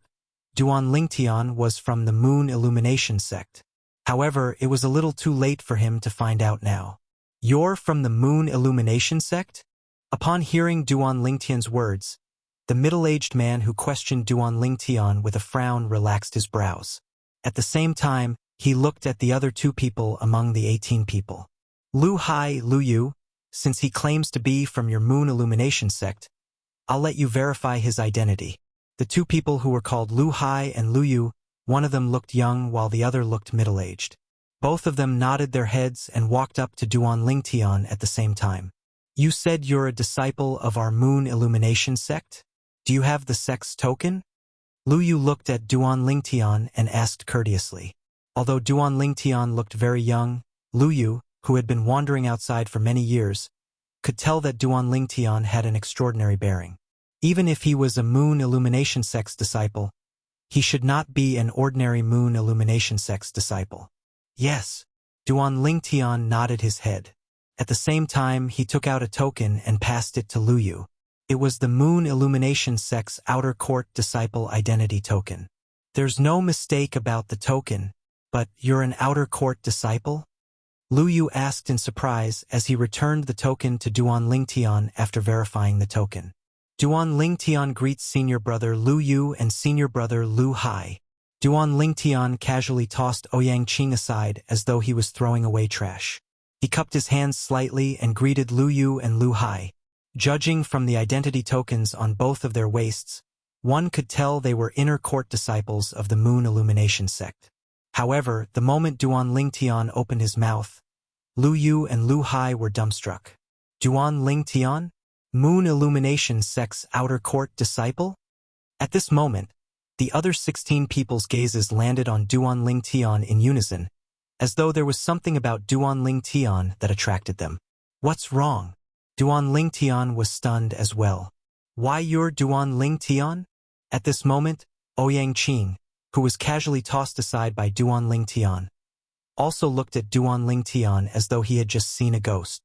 Duan Ling Tian was from the Moon Illumination sect. However, it was a little too late for him to find out now. "You're from the Moon Illumination sect?" Upon hearing Duan Ling Tian's words, the middle-aged man who questioned Duan Ling Tian with a frown relaxed his brows. At the same time, he looked at the other 2 people among the 18 people. "Lu Hai, Lu Yu, since he claims to be from your Moon Illumination sect, I'll let you verify his identity." The 2 people who were called Lu Hai and Lu Yu, one of them looked young while the other looked middle-aged. Both of them nodded their heads and walked up to Duan Ling Tian at the same time. "You said you're a disciple of our Moon Illumination sect? Do you have the sect's token?" Lu Yu looked at Duan Ling Tian and asked courteously. Although Duan Ling Tian looked very young, Lu Yu, who had been wandering outside for many years, could tell that Duan Ling Tian had an extraordinary bearing. Even if he was a Moon Illumination sect's disciple, he should not be an ordinary Moon Illumination sect's disciple. "Yes." Duan Ling Tian nodded his head. At the same time, he took out a token and passed it to Lu Yu. It was the Moon Illumination sect's Outer Court Disciple Identity Token. "There's no mistake about the token, but you're an Outer Court disciple?" Lu Yu asked in surprise as he returned the token to Duan Ling Tian after verifying the token. Duan Ling Tian greets senior brother Lu Yu and senior brother Lu Hai. Duan Ling Tian casually tossed Ouyang Qing aside as though he was throwing away trash. He cupped his hands slightly and greeted Lu Yu and Lu Hai. Judging from the identity tokens on both of their waists, one could tell they were inner court disciples of the Moon Illumination sect. However, the moment Duan Ling Tian opened his mouth, Lu Yu and Lu Hai were dumbstruck. Duan Ling Tian? Moon Illumination sect's Outer Court disciple? At this moment, the other 16 people's gazes landed on Duan Ling Tian in unison, as though there was something about Duan Ling Tian that attracted them. "What's wrong?" Duan Ling Tian was stunned as well. Why you're Duan Ling Tian? At this moment, Ouyang Qing, who was casually tossed aside by Duan Ling Tian, also looked at Duan Ling Tian as though he had just seen a ghost.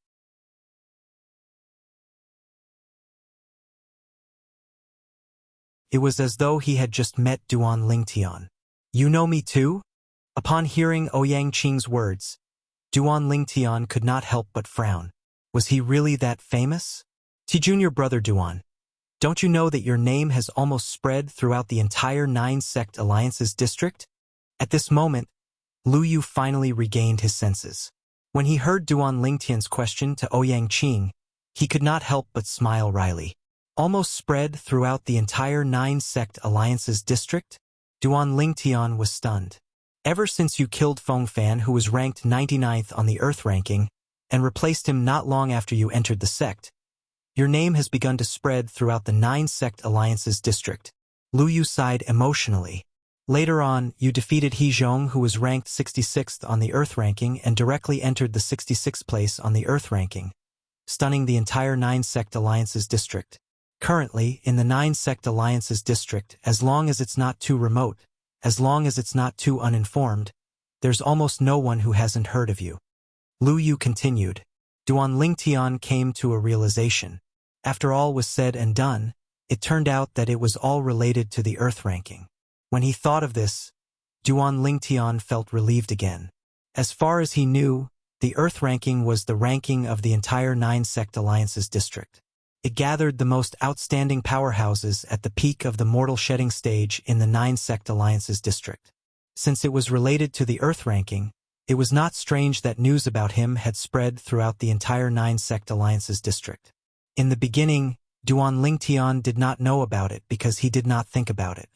It was as though he had just met Duan Ling Tian. You know me too? Upon hearing Ouyang Qing's words, Duan Ling Tian could not help but frown. Was he really that famous? Junior brother Duan, don't you know that your name has almost spread throughout the entire 9-sect alliances district? At this moment, Lu Yu finally regained his senses. When he heard Duan Ling Tian's question to Ouyang Qing, he could not help but smile wryly. Almost spread throughout the entire 9-sect alliances district? Duan Ling Tian was stunned. Ever since you killed Feng Fan, who was ranked 99th on the Earth ranking, and replaced him not long after you entered the sect, your name has begun to spread throughout the 9-sect alliances district. Lu Yu sighed emotionally. Later on, you defeated He Zhong, who was ranked 66th on the Earth ranking and directly entered the 66th place on the Earth ranking, stunning the entire 9-sect alliances district. Currently, in the 9-sect alliances district, as long as it's not too remote, as long as it's not too uninformed, there's almost no one who hasn't heard of you. Lu Yu continued. Duan Ling Tian came to a realization. After all was said and done, it turned out that it was all related to the Earth ranking. When he thought of this, Duan Ling Tian felt relieved again. As far as he knew, the Earth ranking was the ranking of the entire 9-sect alliances district. It gathered the most outstanding powerhouses at the peak of the mortal shedding stage in the 9-sect alliances district. Since it was related to the Earth ranking, it was not strange that news about him had spread throughout the entire 9-sect alliances district. In the beginning, Duan Ling Tian did not know about it because he did not think about it.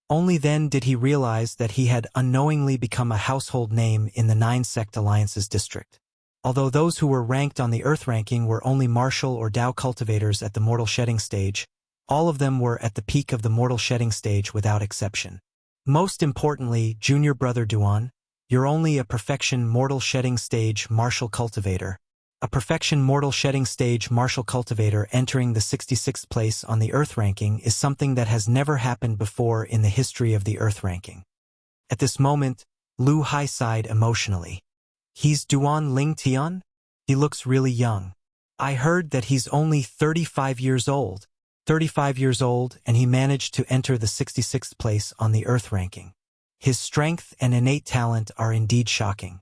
Only then did he realize that he had unknowingly become a household name in the 9-sect alliances district. Although those who were ranked on the Earth ranking were only martial or Dao cultivators at the mortal shedding stage, all of them were at the peak of the mortal shedding stage without exception. Most importantly, junior brother Duan, you're only a perfection mortal shedding stage martial cultivator. A perfection mortal shedding stage martial cultivator entering the 66th place on the Earth ranking is something that has never happened before in the history of the Earth ranking. At this moment, Lu Hai sighed emotionally. He's Duan Ling Tian? He looks really young. I heard that he's only 35 years old. 35 years old, and he managed to enter the 66th place on the Earth ranking. His strength and innate talent are indeed shocking.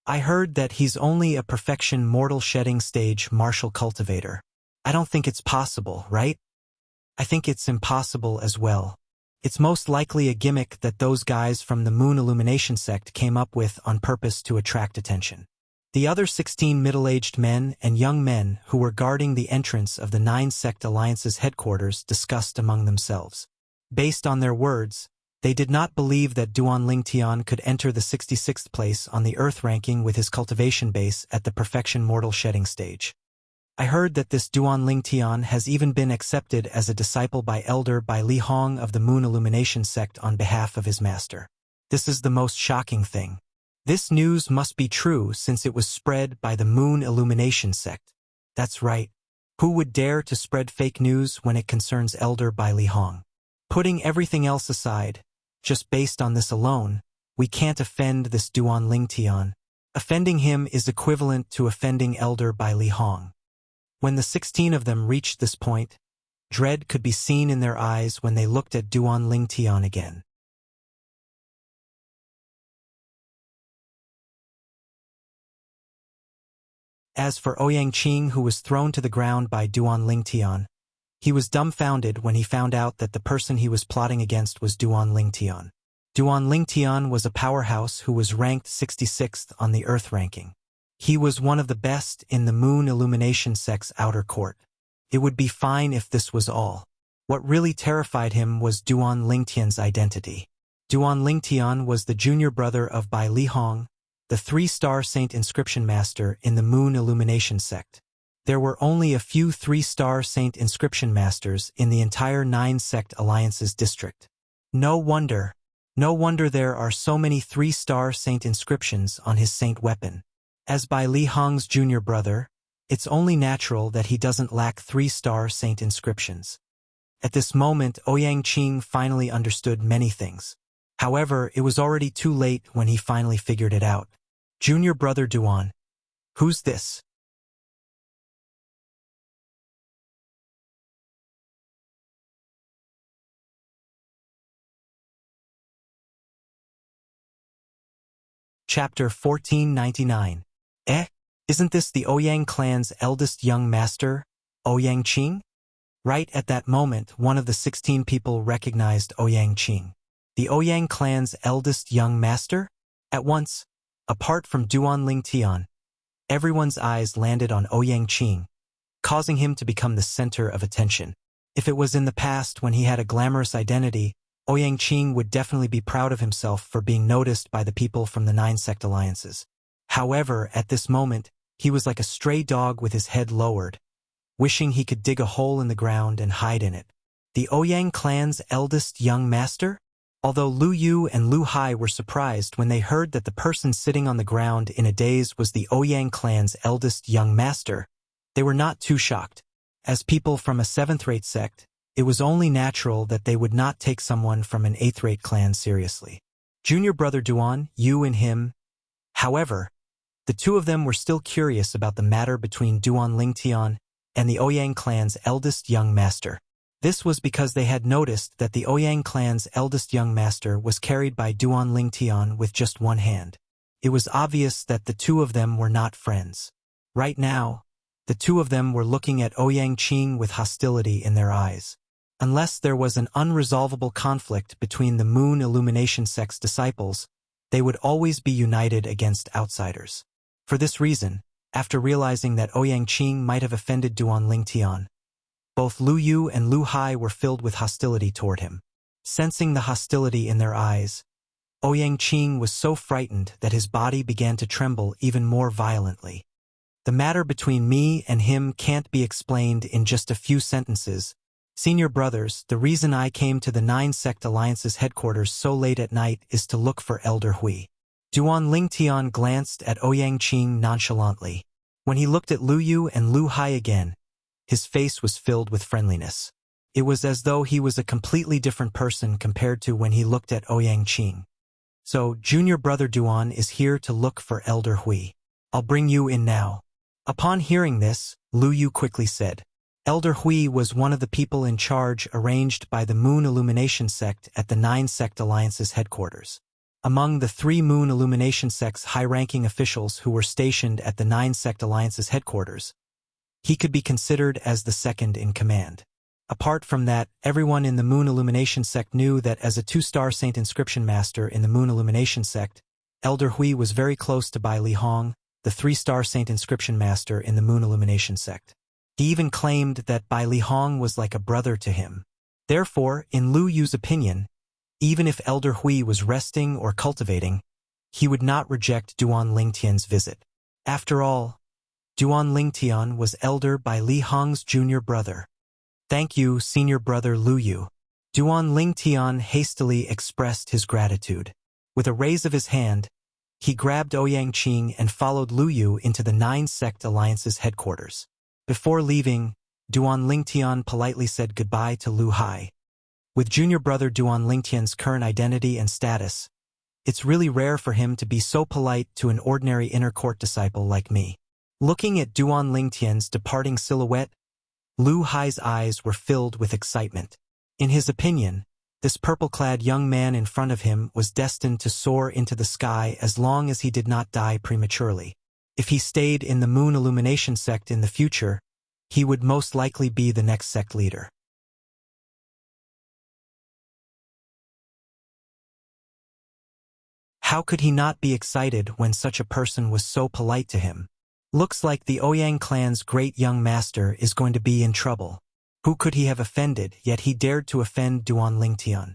I heard that he's only a perfection mortal shedding stage martial cultivator. I don't think it's possible, right? I think it's impossible as well. It's most likely a gimmick that those guys from the Moon Illumination sect came up with on purpose to attract attention. The other 16 middle-aged men and young men who were guarding the entrance of the 9-sect alliance's headquarters discussed among themselves. Based on their words, they did not believe that Duan Ling Tian could enter the 66th place on the Earth ranking with his cultivation base at the perfection mortal shedding stage. I heard that this Duan Ling Tian has even been accepted as a disciple by Elder Bai Li Hong of the Moon Illumination sect on behalf of his master. This is the most shocking thing. This news must be true since it was spread by the Moon Illumination sect. That's right. Who would dare to spread fake news when it concerns Elder Bai Li Hong? Putting everything else aside, just based on this alone, we can't offend this Duan Ling Tian. Offending him is equivalent to offending Elder Bai Li Hong. When the 16 of them reached this point, dread could be seen in their eyes when they looked at Duan Ling Tian again. As for Ouyang Qing, who was thrown to the ground by Duan Ling Tian, he was dumbfounded when he found out that the person he was plotting against was Duan Ling Tian. Duan Ling Tian was a powerhouse who was ranked 66th on the Earth ranking. He was one of the best in the Moon Illumination sect's outer court. It would be fine if this was all. What really terrified him was Duan Ling Tian's identity. Duan Ling Tian was the junior brother of Bai Li Hong, the 3-star saint inscription master in the Moon Illumination sect. There were only a few 3-star saint inscription masters in the entire 9-sect alliances district. No wonder there are so many 3-star saint inscriptions on his saint weapon. As Bai Li Hong's junior brother, it's only natural that he doesn't lack 3-star saint inscriptions. At this moment, Ouyang Qing finally understood many things. However, it was already too late when he finally figured it out. Junior brother Duan. Who's this? Chapter 1499. Isn't this the Ouyang clan's eldest young master, Ouyang Qing? Right at that moment, one of the 16 people recognized Ouyang Qing. The Ouyang clan's eldest young master? At once, apart from Duan Lingtian, everyone's eyes landed on Ouyang Qing, causing him to become the center of attention. If it was in the past when he had a glamorous identity, Ouyang Qing would definitely be proud of himself for being noticed by the people from the 9 sect alliances. However, at this moment, he was like a stray dog with his head lowered, wishing he could dig a hole in the ground and hide in it. The Ouyang clan's eldest young master? Although Lu Yu and Lu Hai were surprised when they heard that the person sitting on the ground in a daze was the Ouyang clan's eldest young master, they were not too shocked. As people from a 7th-rate sect, it was only natural that they would not take someone from an 8th-rate clan seriously. Junior brother Duan, you and him. However, the two of them were still curious about the matter between Duan Lingtian and the Ouyang clan's eldest young master. This was because they had noticed that the Ouyang clan's eldest young master was carried by Duan Lingtian with just one hand. It was obvious that the two of them were not friends. Right now, the two of them were looking at Ouyang Qing with hostility in their eyes. Unless there was an unresolvable conflict between the Moon Illumination sect's disciples, they would always be united against outsiders. For this reason, after realizing that Ouyang Qing might have offended Duan Lingtian, both Lu Yu and Lu Hai were filled with hostility toward him. Sensing the hostility in their eyes, Ouyang Qing was so frightened that his body began to tremble even more violently. The matter between me and him can't be explained in just a few sentences. Senior brothers, the reason I came to the 9 sect alliance's headquarters so late at night is to look for Elder Hui. Duan Lingtian glanced at Ouyang Qing nonchalantly. When he looked at Lu Yu and Lu Hai again, his face was filled with friendliness. It was as though he was a completely different person compared to when he looked at Ouyang Qing. So, junior brother Duan is here to look for Elder Hui. I'll bring you in now. Upon hearing this, Lu Yu quickly said. Elder Hui was one of the people in charge arranged by the Moon Illumination sect at the 9 sect alliance's headquarters. Among the 3 Moon Illumination sect's high-ranking officials who were stationed at the 9 sect alliance's headquarters, he could be considered as the second in command. Apart from that, everyone in the Moon Illumination sect knew that as a 2-star Saint Inscription Master in the Moon Illumination sect, Elder Hui was very close to Bai Li Hong, the 3-star Saint Inscription Master in the Moon Illumination sect. He even claimed that Bai Li Hong was like a brother to him. Therefore, in Lu Yu's opinion, even if Elder Hui was resting or cultivating, he would not reject Duan Lingtian's visit. After all, Duan Lingtian was Elder Bai Li Hong's junior brother. Thank you, senior brother Lu Yu. Duan Lingtian hastily expressed his gratitude. With a raise of his hand, he grabbed Ouyang Qing and followed Lu Yu into the 9 sect alliance's headquarters. Before leaving, Duan Lingtian politely said goodbye to Lu Hai. With junior brother Duan Lingtian's current identity and status, it's really rare for him to be so polite to an ordinary inner court disciple like me. Looking at Duan Lingtian's departing silhouette, Lu Hai's eyes were filled with excitement. In his opinion, this purple-clad young man in front of him was destined to soar into the sky as long as he did not die prematurely. If he stayed in the Moon Illumination sect in the future, he would most likely be the next sect leader. How could he not be excited when such a person was so polite to him? Looks like the Ouyang clan's great young master is going to be in trouble. Who could he have offended, yet he dared to offend Duan Lingtian?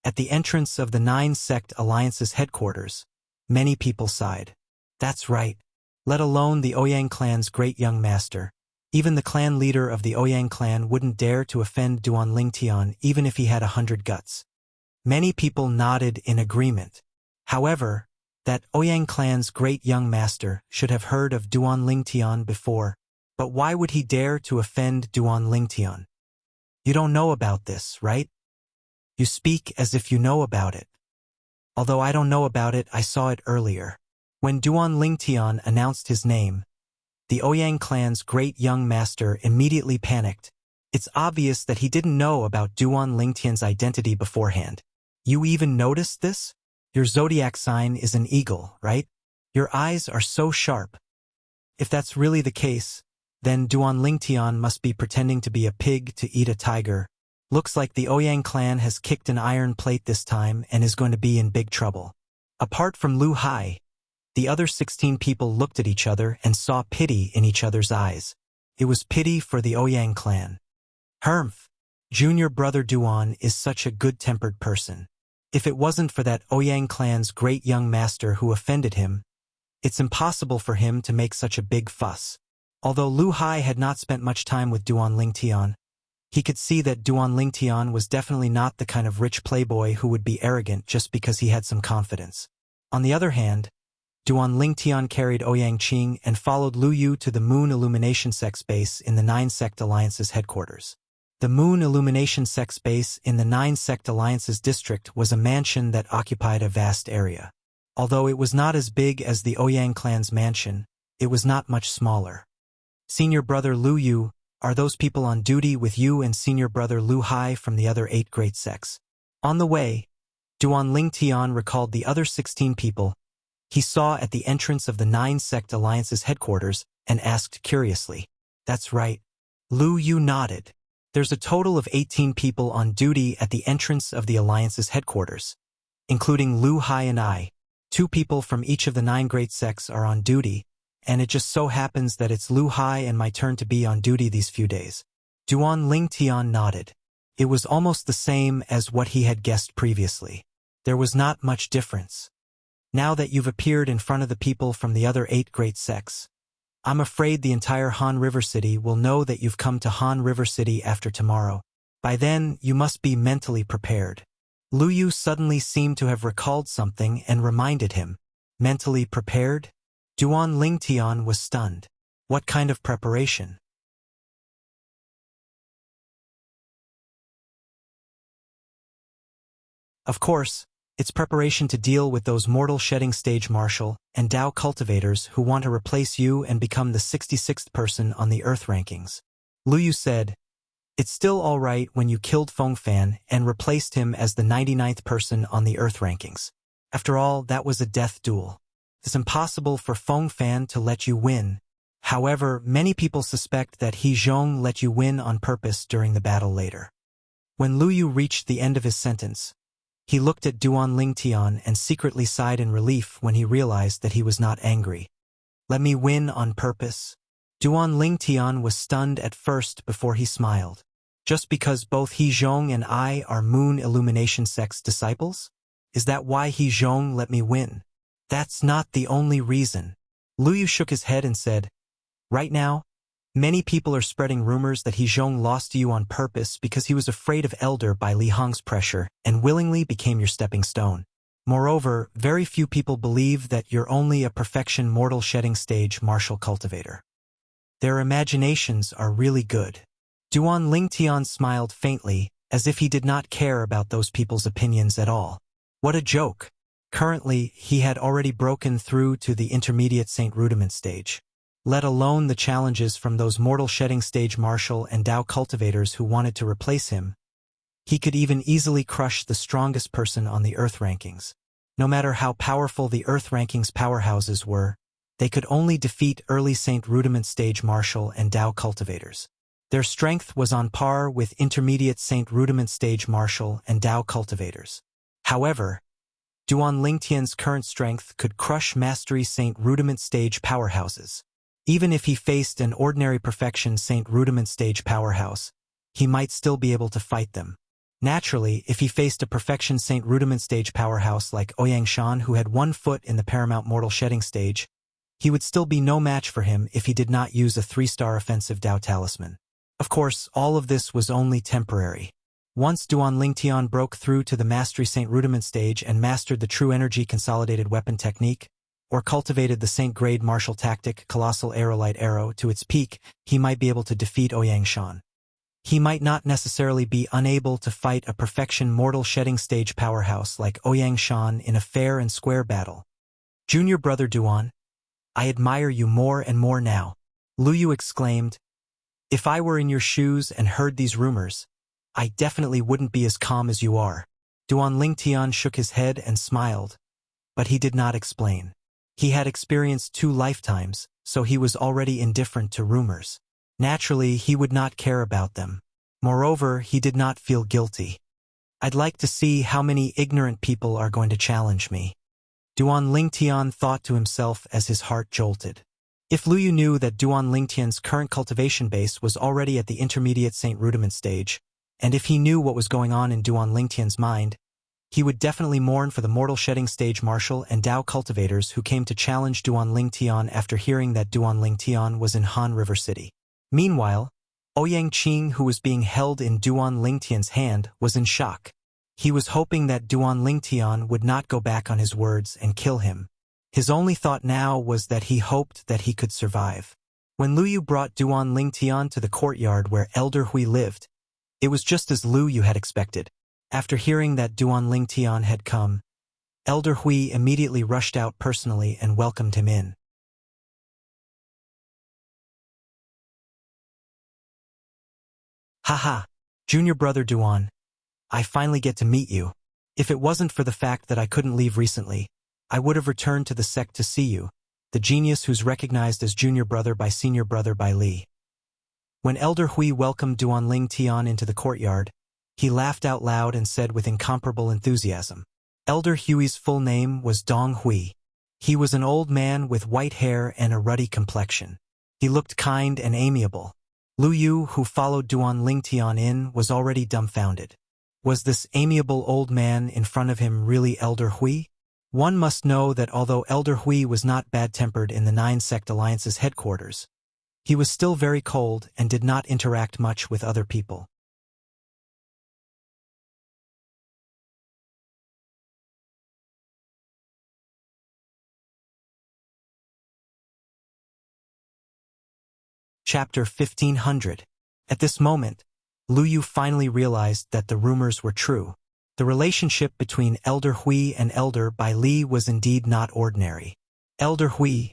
At the entrance of the 9 sect alliance's headquarters, many people sighed. That's right. Let alone the Ouyang clan's great young master. Even the clan leader of the Ouyang clan wouldn't dare to offend Duan Lingtian even if he had 100 guts. Many people nodded in agreement. However, that Ouyang clan's great young master should have heard of Duan Lingtian before, but why would he dare to offend Duan Lingtian? You don't know about this, right? You speak as if you know about it. Although I don't know about it, I saw it earlier. When Duan Lingtian announced his name, the Ouyang clan's great young master immediately panicked. It's obvious that he didn't know about Duan Lingtian's identity beforehand. You even noticed this? Your zodiac sign is an eagle, right? Your eyes are so sharp. If that's really the case, then Duan Lingtian must be pretending to be a pig to eat a tiger. Looks like the Ouyang clan has kicked an iron plate this time and is going to be in big trouble. Apart from Lu Hai, the other 16 people looked at each other and saw pity in each other's eyes. It was pity for the Ouyang clan. Humph! Junior brother Duan is such a good-tempered person. If it wasn't for that Ouyang clan's great young master who offended him, it's impossible for him to make such a big fuss. Although Lu Hai had not spent much time with Duan Lingtian, he could see that Duan Lingtian was definitely not the kind of rich playboy who would be arrogant just because he had some confidence. On the other hand, Duan Lingtian carried Ouyang Qing and followed Lu Yu to the Moon Illumination Sex Base in the Nine Sect Alliance's headquarters. The Moon Illumination Sex Base in the Nine Sect Alliance's district was a mansion that occupied a vast area. Although it was not as big as the Ouyang clan's mansion, it was not much smaller. Senior brother Lu Yu, are those people on duty with you and senior brother Lu Hai from the other 8 great sects? On the way, Duan Lingtian recalled the other 16 people he saw at the entrance of the Nine Sect Alliance's headquarters and asked curiously. That's right. Lu Yu nodded. There's a total of 18 people on duty at the entrance of the Alliance's headquarters, including Lu Hai and I. 2 people from each of the 9 great sects are on duty, and it just so happens that it's Lu Hai and my turn to be on duty these few days. Duan Lingtian nodded. It was almost the same as what he had guessed previously. There was not much difference. Now that you've appeared in front of the people from the other 8 great sects, I'm afraid the entire Han River City will know that you've come to Han River City after tomorrow. By then, you must be mentally prepared. Lu Yu suddenly seemed to have recalled something and reminded him. Mentally prepared? Duan Lingtian was stunned. What kind of preparation? Of course, it's preparation to deal with those mortal shedding stage martial and Dao cultivators who want to replace you and become the 66th person on the Earth rankings. Lu Yu said, it's still all right when you killed Feng Fan and replaced him as the 99th person on the Earth rankings. After all, that was a death duel. It's impossible for Feng Fan to let you win. However, many people suspect that He Zhong let you win on purpose during the battle later. When Lu Yu reached the end of his sentence, he looked at Duan Lingtian and secretly sighed in relief when he realized that he was not angry. Let me win on purpose? Duan Lingtian was stunned at first before he smiled. Just because both He Zhong and I are Moon Illumination Sect's disciples? Is that why He Zhong let me win? That's not the only reason. Lu Yu shook his head and said, right now, many people are spreading rumors that He Zhong lost to you on purpose because he was afraid of Elder by Li Hong's pressure and willingly became your stepping stone. Moreover, very few people believe that you're only a perfection mortal shedding stage martial cultivator. Their imaginations are really good. Duan Lingtian smiled faintly, as if he did not care about those people's opinions at all. What a joke! Currently, he had already broken through to the intermediate Saint Rudiment stage. Let alone the challenges from those mortal shedding stage martial and Dao cultivators who wanted to replace him. He could even easily crush the strongest person on the Earth rankings. No matter how powerful the Earth rankings powerhouses were, they could only defeat early Saint Rudiment stage martial and Dao cultivators. Their strength was on par with intermediate Saint Rudiment stage martial and Dao cultivators. However, Duan Lingtian's current strength could crush mastery Saint Rudiment stage powerhouses. Even if he faced an ordinary perfection Saint Rudiment stage powerhouse, he might still be able to fight them. Naturally, if he faced a perfection Saint Rudiment stage powerhouse like Ouyang Shan who had 1 foot in the paramount mortal shedding stage, he would still be no match for him if he did not use a 3-star offensive Dao talisman. Of course, all of this was only temporary. Once Duan Lingtian broke through to the Mastery Saint Rudiment stage and mastered the True Energy Consolidated Weapon Technique, or cultivated the Saint Grade Martial Tactic Colossal Aerolite Arrow to its peak, he might be able to defeat Ouyang Shan. He might not necessarily be unable to fight a perfection mortal shedding stage powerhouse like Ouyang Shan in a fair and square battle. Junior brother Duan, I admire you more and more now. Lu Yu exclaimed. If I were in your shoes and heard these rumors, I definitely wouldn't be as calm as you are. Duan Lingtian shook his head and smiled, but he did not explain. He had experienced 2 lifetimes, so he was already indifferent to rumors. Naturally, he would not care about them. Moreover, he did not feel guilty. I'd like to see how many ignorant people are going to challenge me. Duan Lingtian thought to himself as his heart jolted. If Lu Yu knew that Duan Lingtian's current cultivation base was already at the intermediate Saint Rudiment stage, and if he knew what was going on in Duan Lingtian's mind, he would definitely mourn for the mortal shedding stage martial and Dao cultivators who came to challenge Duan Lingtian after hearing that Duan Lingtian was in Han River City. Meanwhile, Ouyang Qing, who was being held in Duan Lingtian's hand, was in shock. He was hoping that Duan Lingtian would not go back on his words and kill him. His only thought now was that he hoped that he could survive. When Lu Yu brought Duan Lingtian to the courtyard where Elder Hui lived, it was just as Lu Yu had expected. After hearing that Duan Lingtian had come, Elder Hui immediately rushed out personally and welcomed him in. Haha, junior brother Duan, I finally get to meet you. If it wasn't for the fact that I couldn't leave recently, I would have returned to the sect to see you, the genius who's recognized as junior brother by senior brother by Li. When Elder Hui welcomed Duan Lingtian into the courtyard, he laughed out loud and said with incomparable enthusiasm. Elder Hui's full name was Dong Hui. He was an old man with white hair and a ruddy complexion. He looked kind and amiable. Lu Yu, who followed Duan Lingtian in, was already dumbfounded. Was this amiable old man in front of him really Elder Hui? One must know that although Elder Hui was not bad-tempered in the 9-sect alliance's headquarters, he was still very cold and did not interact much with other people. Chapter 1500. At this moment, Lu Yu finally realized that the rumors were true. The relationship between Elder Hui and Elder Bai Li was indeed not ordinary. Elder Hui,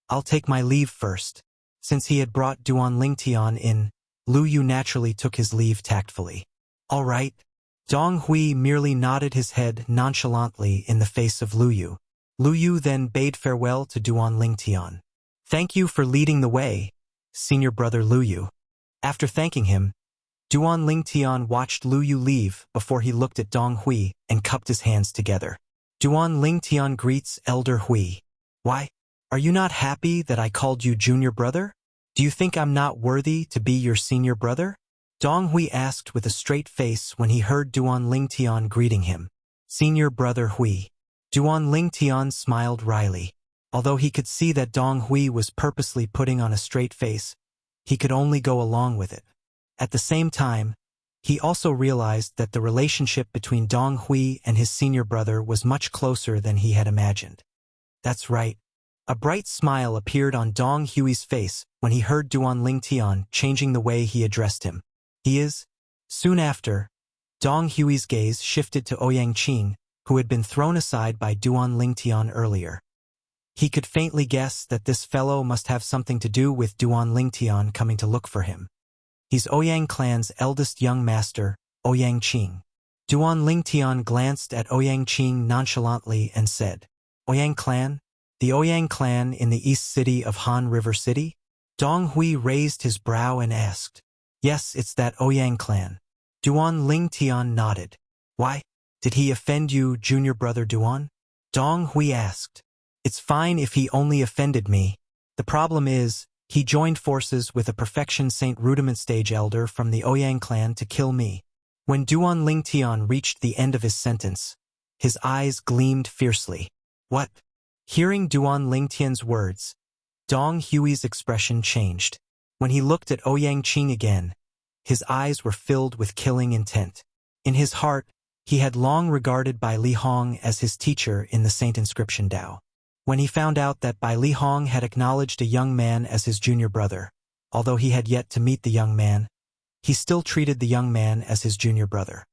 I'll take my leave first. Since he had brought Duan Lingtian in, Lu Yu naturally took his leave tactfully. All right. Dong Hui merely nodded his head nonchalantly in the face of Lu Yu. Lu Yu then bade farewell to Duan Lingtian. Thank you for leading the way, senior brother Lu Yu. After thanking him, Duan Lingtian watched Lu Yu leave before he looked at Dong Hui and cupped his hands together. Duan Lingtian greets Elder Hui. Why, are you not happy that I called you junior brother? Do you think I'm not worthy to be your senior brother? Dong Hui asked with a straight face when he heard Duan Lingtian greeting him. Senior brother Hui. Duan Lingtian smiled wryly. Although he could see that Dong Hui was purposely putting on a straight face, he could only go along with it. At the same time, he also realized that the relationship between Dong Hui and his senior brother was much closer than he had imagined. That's right. A bright smile appeared on Dong Hui's face when he heard Duan Lingtian changing the way he addressed him. He is. Soon after, Dong Hui's gaze shifted to Ouyang Qing, who had been thrown aside by Duan Lingtian earlier. He could faintly guess that this fellow must have something to do with Duan Lingtian coming to look for him. He's Ouyang clan's eldest young master, Ouyang Qing. Duan Lingtian glanced at Ouyang Qing nonchalantly and said, Ouyang clan? The Ouyang clan in the east city of Han River City? Dong Hui raised his brow and asked, Yes, it's that Ouyang clan. Duan Lingtian nodded. Why? Did he offend you, junior brother Duan? Dong Hui asked. It's fine if he only offended me. The problem is, he joined forces with a Perfection Saint Rudiment stage elder from the Ouyang clan to kill me. When Duan Lingtian reached the end of his sentence, his eyes gleamed fiercely. What? Hearing Duan Lingtian's words, Dong Hui's expression changed. When he looked at Ouyang Qing again, his eyes were filled with killing intent. In his heart, he had long regarded Bai Li Hong as his teacher in the Saint Inscription Dao. When he found out that Bai Li Hong had acknowledged a young man as his junior brother, although he had yet to meet the young man, he still treated the young man as his junior brother.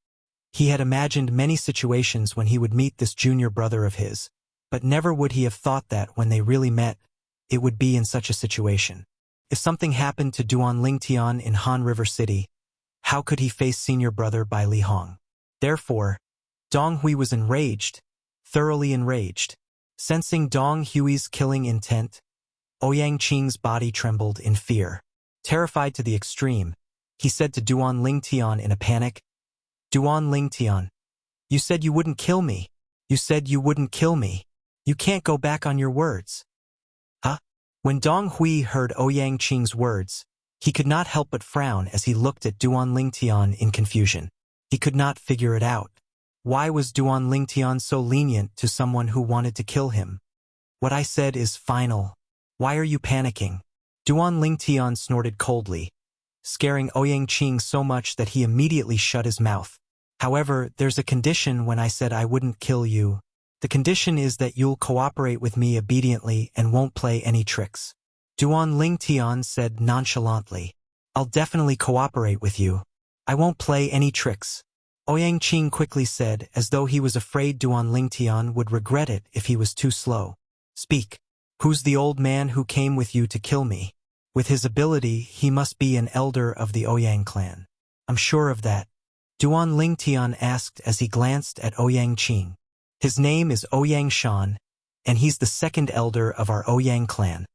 He had imagined many situations when he would meet this junior brother of his, but never would he have thought that when they really met, it would be in such a situation. If something happened to Duan Lingtian in Han River City, how could he face senior brother Bai Li Hong? Therefore, Dong Hui was enraged, thoroughly enraged. Sensing Dong Hui's killing intent, Ouyang Qing's body trembled in fear. Terrified to the extreme, he said to Duan Lingtian in a panic, "Duan Lingtian, you said you wouldn't kill me. You said you wouldn't kill me. You can't go back on your words." Huh? When Dong Hui heard Ouyang Qing's words, he could not help but frown as he looked at Duan Lingtian in confusion. He could not figure it out. Why was Duan Lingtian so lenient to someone who wanted to kill him? "What I said is final. Why are you panicking?" Duan Lingtian snorted coldly, scaring Ouyang Qing so much that he immediately shut his mouth. "However, there's a condition when I said I wouldn't kill you. The condition is that you'll cooperate with me obediently and won't play any tricks." Duan Lingtian said nonchalantly, "I'll definitely cooperate with you. I won't play any tricks." Ouyang Qing quickly said, as though he was afraid Duan Lingtian would regret it if he was too slow. "Speak. Who's the old man who came with you to kill me? With his ability, he must be an elder of the Ouyang clan." "I'm sure of that," Duan Lingtian asked as he glanced at Ouyang Qing. "His name is Ouyang Shan, and he's the second elder of our Ouyang clan."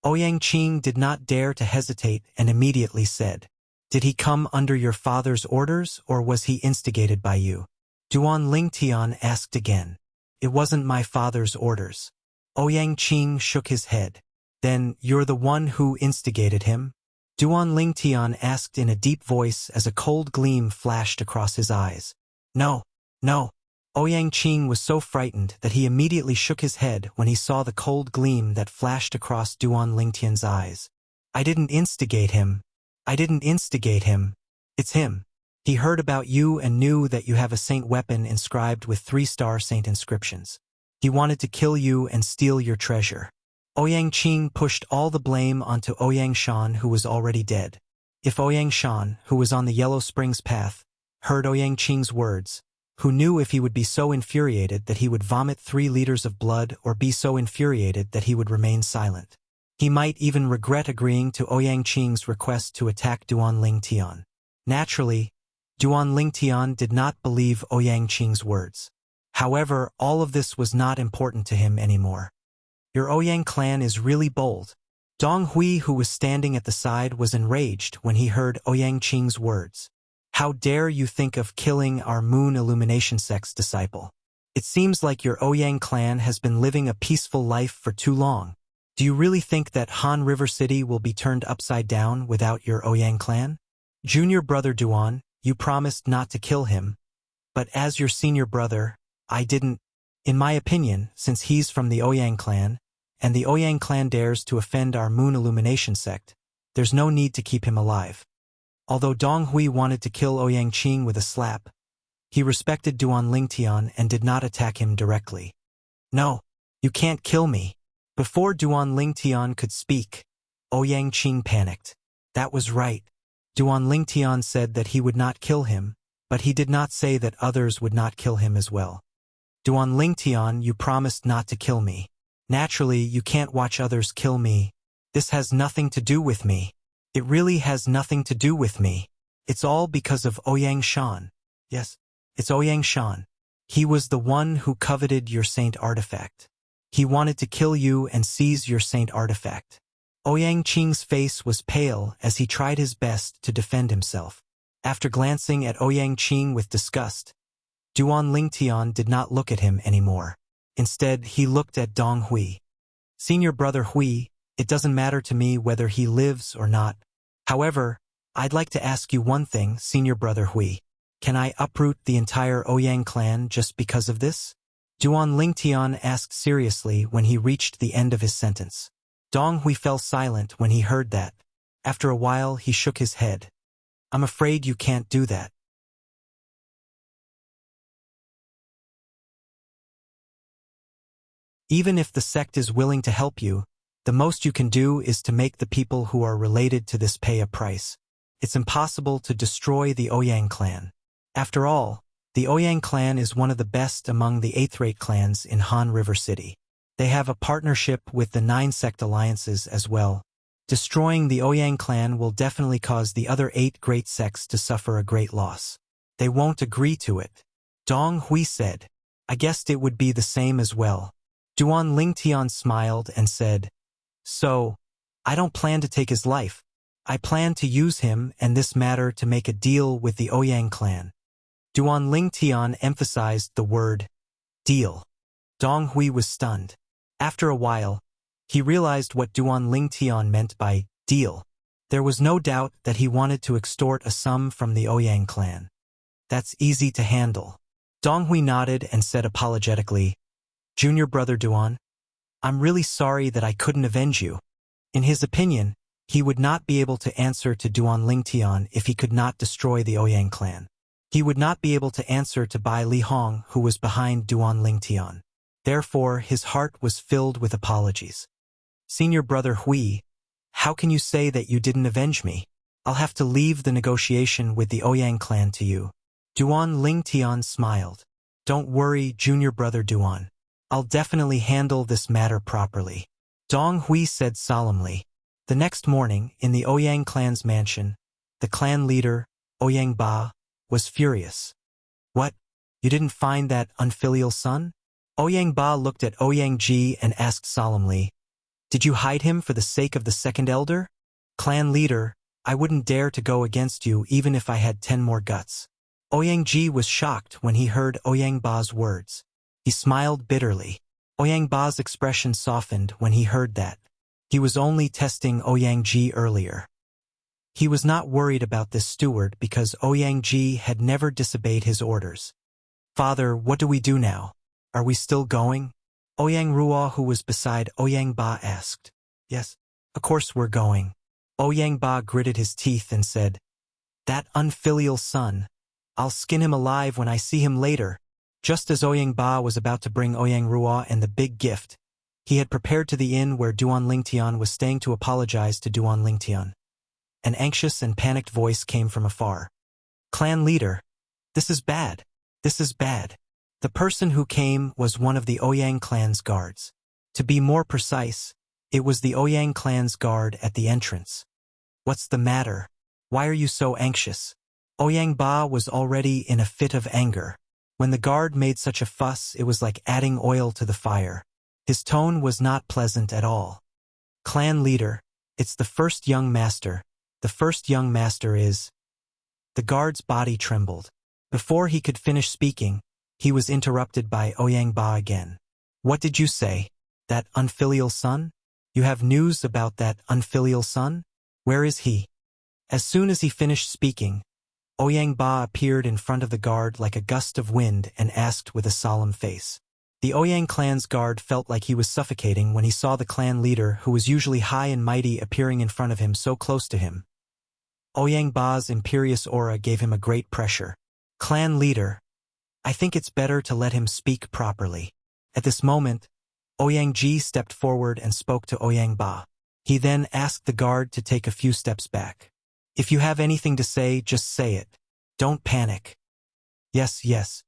Ouyang Qing did not dare to hesitate and immediately said, "Did he come under your father's orders or was he instigated by you?" Duan Lingtian asked again. "It wasn't my father's orders." Ouyang Qing shook his head. "Then you're the one who instigated him?" Duan Lingtian asked in a deep voice as a cold gleam flashed across his eyes. "No, no." Ouyang Qing was so frightened that he immediately shook his head when he saw the cold gleam that flashed across Duan Lingtian's eyes. "I didn't instigate him. I didn't instigate him. It's him. He heard about you and knew that you have a saint weapon inscribed with 3-star saint inscriptions. He wanted to kill you and steal your treasure." Ouyang Qing pushed all the blame onto Ouyang Shan, who was already dead. If Ouyang Shan, who was on the Yellow Springs path, heard Ouyang Qing's words, who knew if he would be so infuriated that he would vomit 3 liters of blood or be so infuriated that he would remain silent. He might even regret agreeing to Ouyang Qing's request to attack Duan Lingtian. Naturally, Duan Lingtian did not believe Ouyang Qing's words. However, all of this was not important to him anymore. "Your Ouyang clan is really bold." Dong Hui, who was standing at the side, was enraged when he heard Ouyang Qing's words. "How dare you think of killing our Moon Illumination Sect's disciple? It seems like your Ouyang clan has been living a peaceful life for too long. Do you really think that Han River City will be turned upside down without your Ouyang clan? Junior brother Duan, you promised not to kill him, but as your senior brother, I didn't. In my opinion, since he's from the Ouyang clan, and the Ouyang clan dares to offend our Moon Illumination Sect, there's no need to keep him alive." Although Dong Hui wanted to kill Ouyang Qing with a slap, he respected Duan Lingtian and did not attack him directly. "No, you can't kill me." Before Duan Lingtian could speak, Ouyang Qing panicked. That was right. Duan Lingtian said that he would not kill him, but he did not say that others would not kill him as well. "Duan Lingtian, you promised not to kill me. Naturally, you can't watch others kill me. This has nothing to do with me. It really has nothing to do with me. It's all because of Ouyang Shan. Yes, it's Ouyang Shan. He was the one who coveted your saint artifact. He wanted to kill you and seize your saint artifact." Ouyang Qing's face was pale as he tried his best to defend himself. After glancing at Ouyang Qing with disgust, Duan Lingtian did not look at him anymore. Instead, he looked at Dong Hui. "Senior brother Hui, it doesn't matter to me whether he lives or not. However, I'd like to ask you one thing, senior brother Hui. Can I uproot the entire Ouyang clan just because of this?" Duan Lingtian asked seriously when he reached the end of his sentence. Dong Hui fell silent when he heard that. After a while, he shook his head. "I'm afraid you can't do that." Even if the sect is willing to help you, The most you can do is to make the people who are related to this pay a price. It's impossible to destroy the Ouyang clan. After all, the Ouyang clan is one of the best among the 8th-rate clans in Han River City. They have a partnership with the 9-sect alliances as well. Destroying the Ouyang clan will definitely cause the other 8 great sects to suffer a great loss. They won't agree to it. Dong Hui said. I guessed it would be the same as well. Duan Lingtian smiled and said, So, I don't plan to take his life. I plan to use him and this matter to make a deal with the Ouyang clan. Duan Lingtian emphasized the word, deal. Dong Hui was stunned. After a while, he realized what Duan Lingtian meant by deal. There was no doubt that he wanted to extort a sum from the Ouyang clan. That's easy to handle. Dong Hui nodded and said apologetically, Junior brother Duan, I'm really sorry that I couldn't avenge you. In his opinion, he would not be able to answer to Duan Lingtian if he could not destroy the Ouyang clan. He would not be able to answer to Bai Li Hong, who was behind Duan Lingtian. Therefore, his heart was filled with apologies. Senior brother Hui, how can you say that you didn't avenge me? I'll have to leave the negotiation with the Ouyang clan to you. Duan Lingtian smiled. Don't worry, junior brother Duan. I'll definitely handle this matter properly. Dong Hui said solemnly. The next morning, in the Ouyang clan's mansion, the clan leader, Ouyang Ba, was furious. What? You didn't find that unfilial son? Ouyang Ba looked at Ouyang Ji and asked solemnly, Did you hide him for the sake of the second elder? Clan leader, I wouldn't dare to go against you even if I had 10 more guts. Ouyang Ji was shocked when he heard Ouyang Ba's words. He smiled bitterly. Ouyang Ba's expression softened when he heard that. He was only testing Ouyang Ji earlier. He was not worried about this steward because Ouyang Ji had never disobeyed his orders. Father, what do we do now? Are we still going? Ouyang Ruo, who was beside Ouyang Ba, asked. Yes, of course we're going. Ouyang Ba gritted his teeth and said, That unfilial son. I'll skin him alive when I see him later. Just as Ouyang Ba was about to bring Ouyang Ruo and the big gift, he had prepared to the inn where Duan Lingtian was staying to apologize to Duan Lingtian. An anxious and panicked voice came from afar. Clan leader, this is bad. This is bad. The person who came was one of the Ouyang clan's guards. To be more precise, it was the Ouyang clan's guard at the entrance. What's the matter? Why are you so anxious? Ouyang Ba was already in a fit of anger. When the guard made such a fuss, it was like adding oil to the fire. His tone was not pleasant at all. Clan leader, it's the first young master. The first young master is... The guard's body trembled. Before he could finish speaking, he was interrupted by Ouyang Ba again. What did you say? That unfilial son? You have news about that unfilial son? Where is he? As soon as he finished speaking, Ouyang Ba appeared in front of the guard like a gust of wind and asked with a solemn face. The Ouyang clan's guard felt like he was suffocating when he saw the clan leader, who was usually high and mighty, appearing in front of him so close to him. Ouyang Ba's imperious aura gave him a great pressure. Clan leader, I think it's better to let him speak properly. At this moment, Ouyang Ji stepped forward and spoke to Ouyang Ba. He then asked the guard to take a few steps back. If you have anything to say, just say it. Don't panic. Yes, yes.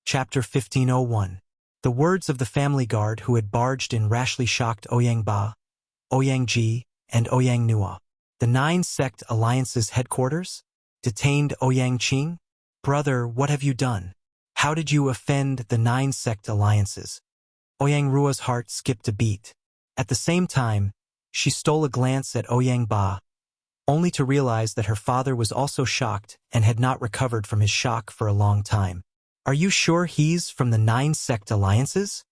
Chapter 1501. The words of the family guard who had barged in rashly shocked Ouyang Ba, Ouyang Ji, and Ouyang Nuo. The 9-sect alliance's headquarters? Detained Ouyang Qing? Brother, what have you done? How did you offend the 9-sect alliances? Ouyang Ruo's heart skipped a beat. At the same time, she stole a glance at Ouyang Ba, only to realize that her father was also shocked and had not recovered from his shock for a long time. Are you sure he's from the 9-sect alliances?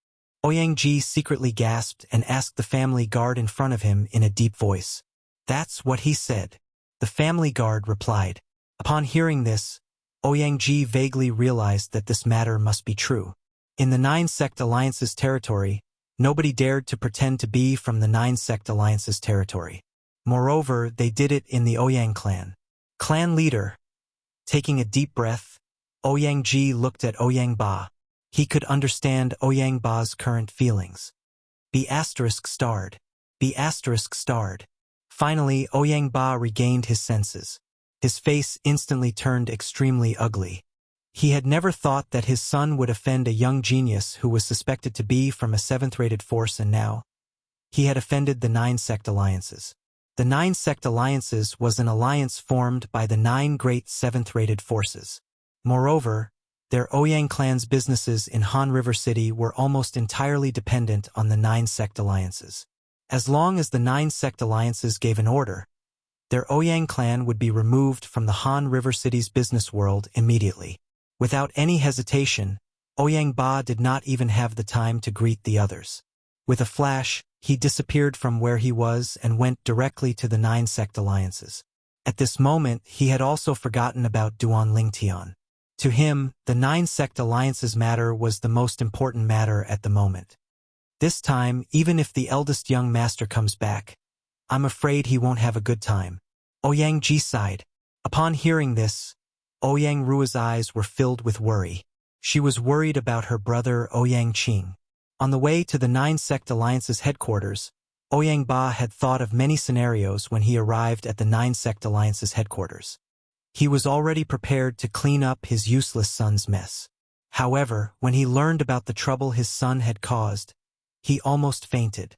Ouyang Ji secretly gasped and asked the family guard in front of him in a deep voice. That's what he said. The family guard replied. Upon hearing this, Ouyang Ji vaguely realized that this matter must be true. In the 9-sect alliance's territory, nobody dared to pretend to be from the 9-sect alliance's territory. Moreover, they did it in the Ouyang clan. Clan leader. Taking a deep breath, Ouyang Ji looked at Ouyang Ba. He could understand Ouyang Ba's current feelings. B*****. Finally, Ouyang Ba regained his senses. His face instantly turned extremely ugly. He had never thought that his son would offend a young genius who was suspected to be from a 7th-rated force, and now he had offended the 9 sect alliances. The 9 sect alliances was an alliance formed by the 9 great 7th-rated forces. Moreover, their Ouyang clan's businesses in Han River City were almost entirely dependent on the 9 sect alliances. As long as the 9 sect alliances gave an order, their Ouyang clan would be removed from the Han River City's business world immediately. Without any hesitation, Ouyang Ba did not even have the time to greet the others. With a flash, he disappeared from where he was and went directly to the 9 sect alliances. At this moment, he had also forgotten about Duan Lingtian. To him, the 9 sect alliances matter was the most important matter at the moment. This time, even if the eldest young master comes back, I'm afraid he won't have a good time. Ouyang Ji sighed. Upon hearing this, Ouyang Rua's eyes were filled with worry. She was worried about her brother Ouyang Qing. On the way to the 9 sect alliance's headquarters, Ouyang Ba had thought of many scenarios when he arrived at the 9 sect alliance's headquarters. He was already prepared to clean up his useless son's mess. However, when he learned about the trouble his son had caused, he almost fainted.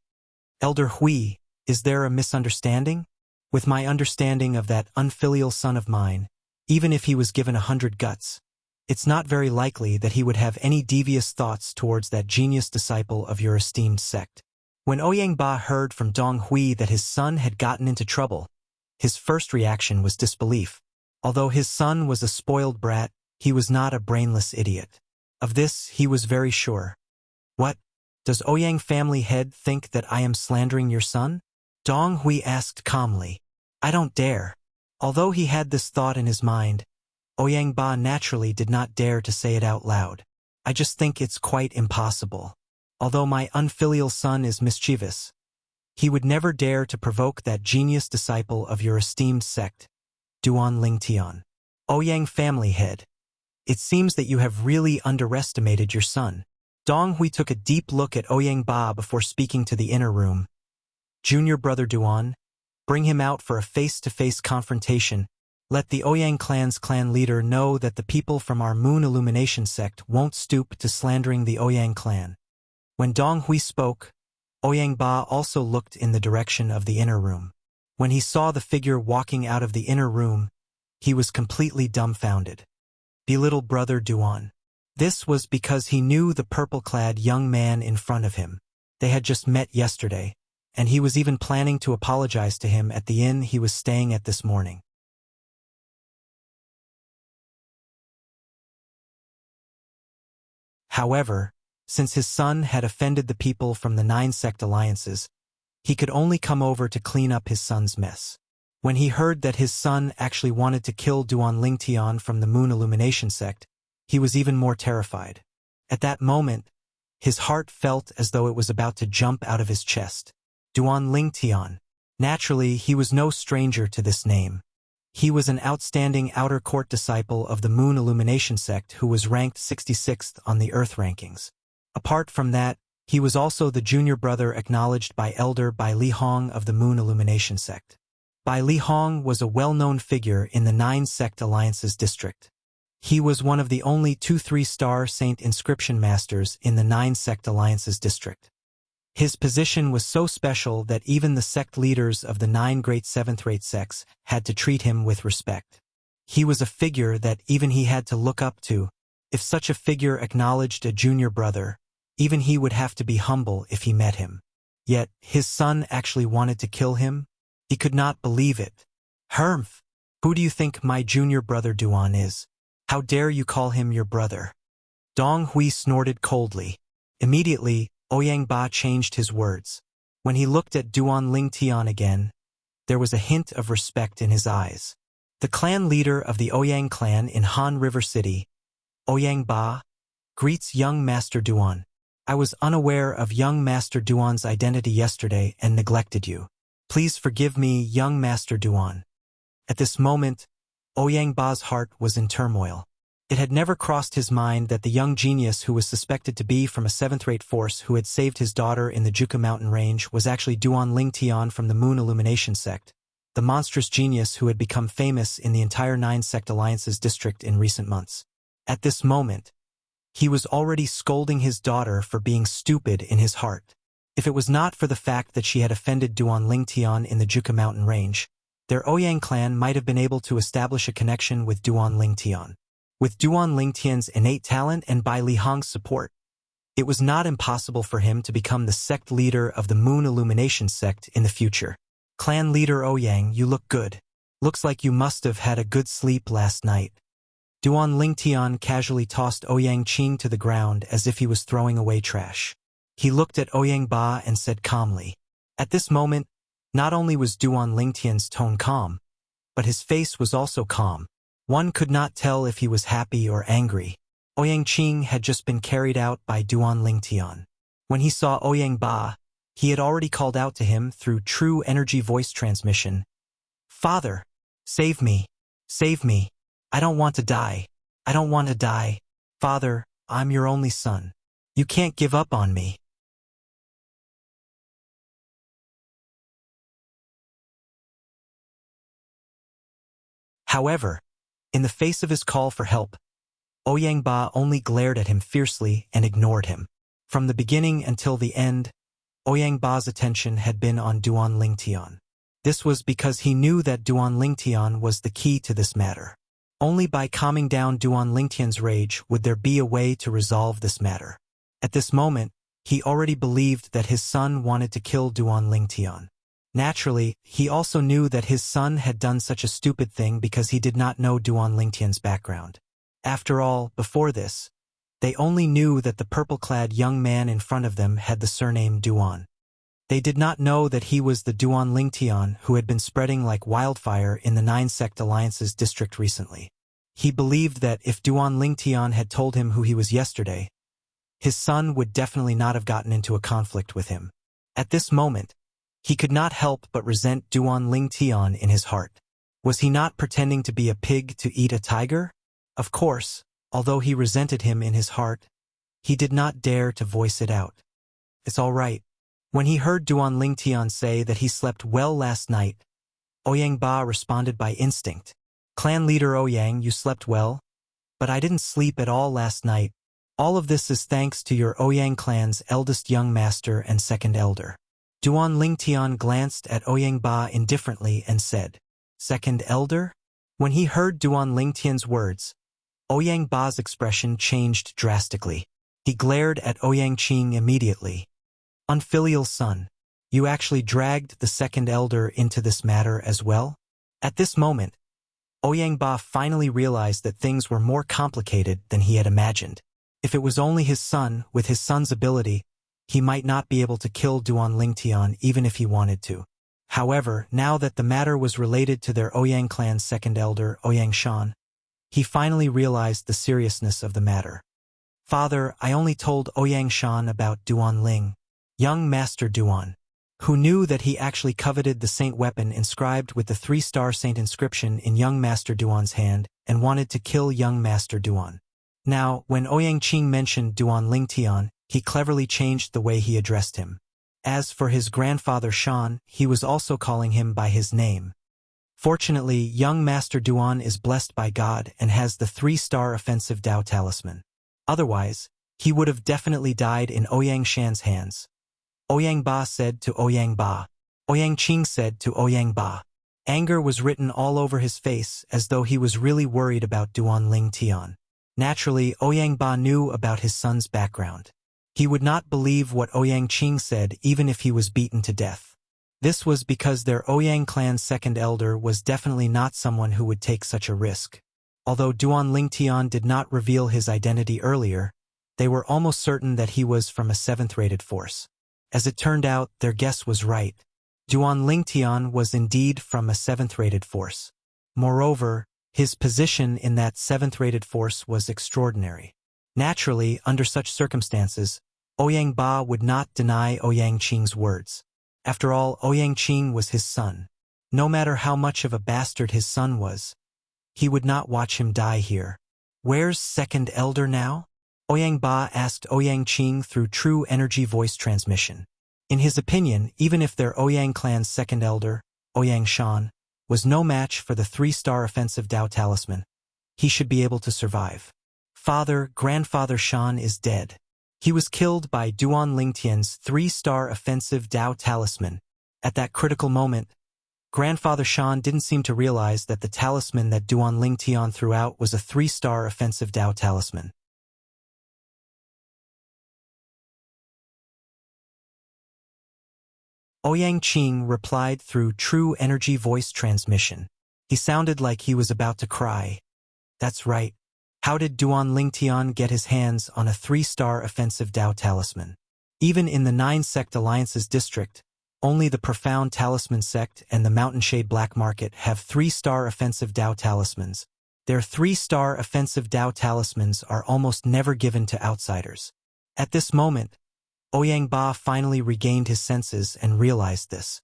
Elder Hui, is there a misunderstanding? With my understanding of that unfilial son of mine, even if he was given 100 guts, it's not very likely that he would have any devious thoughts towards that genius disciple of your esteemed sect. When Ouyang Ba heard from Dong Hui that his son had gotten into trouble, his first reaction was disbelief. Although his son was a spoiled brat, he was not a brainless idiot. Of this he was very sure. What? Does Ouyang family head think that I am slandering your son? Dong Hui asked calmly. I don't dare. Although he had this thought in his mind, Ouyang Ba naturally did not dare to say it out loud. I just think it's quite impossible. Although my unfilial son is mischievous, he would never dare to provoke that genius disciple of your esteemed sect, Duan Lingtian. Ouyang family head. It seems that you have really underestimated your son. Dong Hui took a deep look at Ouyang Ba before speaking to the inner room. Junior brother Duan, bring him out for a face-to-face confrontation. Let the Ouyang clan's clan leader know that the people from our Moon Illumination sect won't stoop to slandering the Ouyang clan. When Dong Hui spoke, Ouyang Ba also looked in the direction of the inner room. When he saw the figure walking out of the inner room, he was completely dumbfounded. The little brother Duan. This was because he knew the purple-clad young man in front of him. They had just met yesterday, and he was even planning to apologize to him at the inn he was staying at this morning. However, since his son had offended the people from the 9 sect alliances, he could only come over to clean up his son's mess. When he heard that his son actually wanted to kill Duan Lingtian from the Moon Illumination sect, he was even more terrified. At that moment, his heart felt as though it was about to jump out of his chest. Duan Lingtian. Naturally, he was no stranger to this name. He was an outstanding outer court disciple of the Moon Illumination sect who was ranked 66th on the Earth rankings. Apart from that, he was also the junior brother acknowledged by Elder Bai Li Hong of the Moon Illumination sect. Bai Li Hong was a well-known figure in the 9 sect alliances district. He was one of the only 2 3-star saint inscription masters in the 9 sect alliances district. His position was so special that even the sect leaders of the 9 great 7th-rate sects had to treat him with respect. He was a figure that even he had to look up to. If such a figure acknowledged a junior brother, even he would have to be humble if he met him. Yet, his son actually wanted to kill him? He could not believe it. Humph! Who do you think my junior brother Duan is? How dare you call him your brother? Dong Hui snorted coldly. Immediately, Ouyang Ba changed his words. When he looked at Duan Lingtian again, there was a hint of respect in his eyes. The clan leader of the Ouyang clan in Han River City, Ouyang Ba, greets young Master Duan. I was unaware of young Master Duan's identity yesterday and neglected you. Please forgive me, young Master Duan. At this moment, Ouyang Ba's heart was in turmoil. It had never crossed his mind that the young genius who was suspected to be from a seventh-rate force who had saved his daughter in the Juka mountain range was actually Duan Lingtian from the Moon Illumination sect, the monstrous genius who had become famous in the entire Nine-Sect Alliance's district in recent months. At this moment, he was already scolding his daughter for being stupid in his heart. If it was not for the fact that she had offended Duan Lingtian in the Juka mountain range, their Ouyang clan might have been able to establish a connection with Duan Lingtian. With Duan Lingtian's innate talent and by Li Hong's support, it was not impossible for him to become the sect leader of the Moon Illumination sect in the future. Clan leader Ouyang, you look good. Looks like you must have had a good sleep last night. Duan Lingtian casually tossed Ouyang Qing to the ground as if he was throwing away trash. He looked at Ouyang Ba and said calmly. At this moment, not only was Duan Lingtian's tone calm, but his face was also calm. One could not tell if he was happy or angry. Ouyang Qing had just been carried out by Duan Lingtian. When he saw Ouyang Ba, he had already called out to him through true energy voice transmission. Father, save me. Save me. I don't want to die. I don't want to die. Father, I'm your only son. You can't give up on me. However, in the face of his call for help, Ouyang Ba only glared at him fiercely and ignored him. From the beginning until the end, Ouyang Ba's attention had been on Duan Lingtian. This was because he knew that Duan Lingtian was the key to this matter. Only by calming down Duan Lingtian's rage would there be a way to resolve this matter. At this moment, he already believed that his son wanted to kill Duan Lingtian. Naturally, he also knew that his son had done such a stupid thing because he did not know Duan Lingtian's background. After all, before this, they only knew that the purple-clad young man in front of them had the surname Duan. They did not know that he was the Duan Lingtian who had been spreading like wildfire in the Nine-Sect Alliance's district recently. He believed that if Duan Lingtian had told him who he was yesterday, his son would definitely not have gotten into a conflict with him. At this moment, he could not help but resent Duan Lingtian in his heart. Was he not pretending to be a pig to eat a tiger? Of course, although he resented him in his heart, he did not dare to voice it out. It's all right. When he heard Duan Lingtian say that he slept well last night, Ouyang Ba responded by instinct. Clan leader Ouyang, you slept well? But I didn't sleep at all last night. All of this is thanks to your Ouyang clan's eldest young master and second elder. Duan Lingtian glanced at Ouyang Ba indifferently and said, Second elder? When he heard Duan Lingtian's words, Ouyang Ba's expression changed drastically. He glared at Ouyang Qing immediately. Unfilial son, you actually dragged the second elder into this matter as well? At this moment, Ouyang Ba finally realized that things were more complicated than he had imagined. If it was only his son, with his son's ability, he might not be able to kill Duan Lingtian even if he wanted to. However, now that the matter was related to their Ouyang clan's second elder, Ouyang Shan, he finally realized the seriousness of the matter. Father, I only told Ouyang Shan about Duan Ling, young Master Duan, who knew that he actually coveted the saint weapon inscribed with the 3-star saint inscription in young Master Duan's hand and wanted to kill young Master Duan. Now, when Ouyang Qing mentioned Duan Lingtian, he cleverly changed the way he addressed him. As for his grandfather Shan, he was also calling him by his name. Fortunately, young Master Duan is blessed by God and has the 3-star offensive Dao talisman. Otherwise, he would have definitely died in Ouyang Shan's hands. Ouyang Ba said to Ouyang Ba. Ouyang Qing said to Ouyang Ba. Anger was written all over his face as though he was really worried about Duan Lingtian. Naturally, Ouyang Ba knew about his son's background. He would not believe what Ouyang Qing said even if he was beaten to death. This was because their Ouyang clan's second elder was definitely not someone who would take such a risk. Although Duan Lingtian did not reveal his identity earlier, they were almost certain that he was from a 7th-rated force. As it turned out, their guess was right. Duan Lingtian was indeed from a 7th-rated force. Moreover, his position in that 7th-rated force was extraordinary. Naturally, under such circumstances, Ouyang Ba would not deny Ouyang Qing's words. After all, Ouyang Qing was his son. No matter how much of a bastard his son was, he would not watch him die here. Where's second elder now? Ouyang Ba asked Ouyang Qing through true energy voice transmission. In his opinion, even if their Ouyang clan's second elder, Ouyang Shan, was no match for the 3-star offensive Dao talisman, he should be able to survive. Grandfather Shan is dead. He was killed by Duan Lingtian's 3-star offensive Dao talisman. At that critical moment, Grandfather Shan didn't seem to realize that the talisman that Duan Lingtian threw out was a 3-star offensive Dao talisman. Ouyang Qing replied through true energy voice transmission. He sounded like he was about to cry. That's right. How did Duan Lingtian get his hands on a 3-star offensive Dao talisman? Even in the 9-sect alliances district, only the Profound Talisman sect and the Mountain Shade Black Market have 3-star offensive Dao talismans. Their 3-star offensive Dao talismans are almost never given to outsiders. At this moment, Ouyang Ba finally regained his senses and realized this.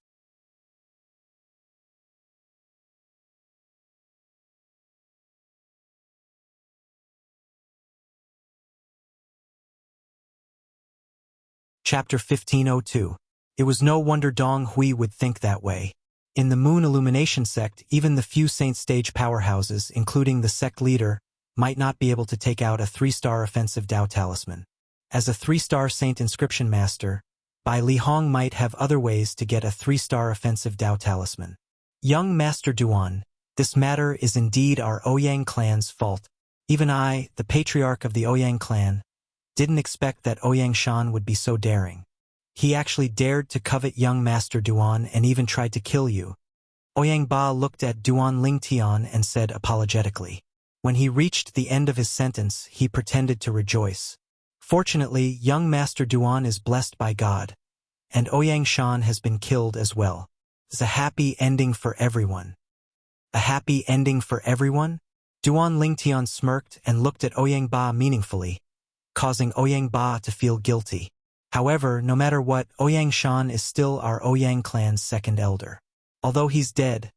Chapter 1502. It was no wonder Dong Hui would think that way. In the Moon Illumination sect, even the few Saint stage powerhouses, including the sect leader, might not be able to take out a 3-star offensive Dao talisman. As a 3-star Saint inscription master, Bai Lihong might have other ways to get a 3-star offensive Dao talisman. Young Master Duan, this matter is indeed our Ouyang clan's fault. Even I, the patriarch of the Ouyang clan, didn't expect that Ouyang Shan would be so daring. He actually dared to covet young Master Duan and even tried to kill you. Ouyang Ba looked at Duan Lingtian and said apologetically. When he reached the end of his sentence, he pretended to rejoice. Fortunately, young Master Duan is blessed by God, and Ouyang Shan has been killed as well. It's a happy ending for everyone. A happy ending for everyone? Duan Lingtian smirked and looked at Ouyang Ba meaningfully, causing Ouyang Ba to feel guilty. However, no matter what, Ouyang Shan is still our Ouyang clan's second elder. Although he's dead,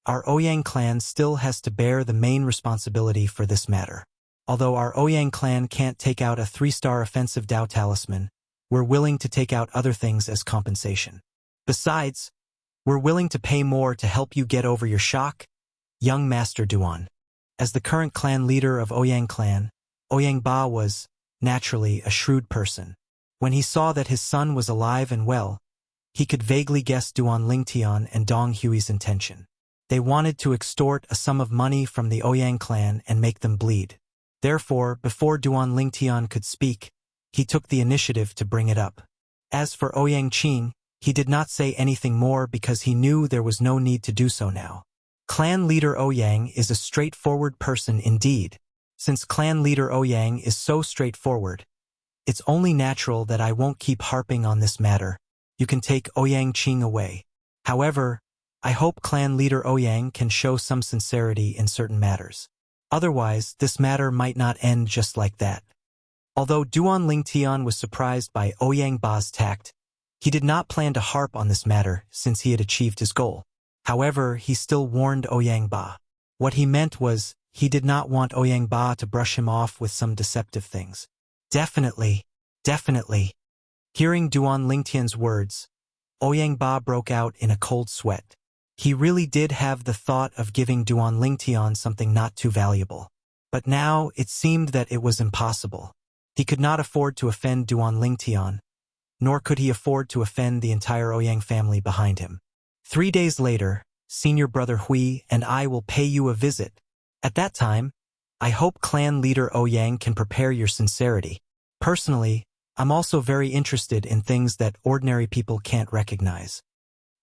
our Ouyang clan still has to bear the main responsibility for this matter. Although our Ouyang clan can't take out a 3-star offensive Dao talisman, we're willing to take out other things as compensation. Besides, we're willing to pay more to help you get over your shock, young Master Duan. As the current clan leader of Ouyang clan, Ouyang Ba was, naturally, a shrewd person. When he saw that his son was alive and well, he could vaguely guess Duan Lingtian and Dong Hui's intention. They wanted to extort a sum of money from the Ouyang clan and make them bleed. Therefore, before Duan Lingtian could speak, he took the initiative to bring it up. As for Ouyang Qing, he did not say anything more because he knew there was no need to do so now. Clan leader Ouyang is a straightforward person indeed. Since clan leader Ouyang is so straightforward, it's only natural that I won't keep harping on this matter. You can take Ouyang Qing away. However, I hope clan leader Ouyang can show some sincerity in certain matters. Otherwise, this matter might not end just like that. Although Duan Lingtian was surprised by Ouyang Ba's tact, he did not plan to harp on this matter since he had achieved his goal. However, he still warned Ouyang Ba. What he meant was, he did not want Ouyang Ba to brush him off with some deceptive things. Definitely. Hearing Duan Lingtian's words, Ouyang Ba broke out in a cold sweat. He really did have the thought of giving Duan Lingtian something not too valuable. But now it seemed that it was impossible. He could not afford to offend Duan Lingtian, nor could he afford to offend the entire Ouyang family behind him. 3 days later, senior brother Hui and I will pay you a visit. At that time, I hope clan leader Ouyang can prepare your sincerity. Personally, I'm also very interested in things that ordinary people can't recognize.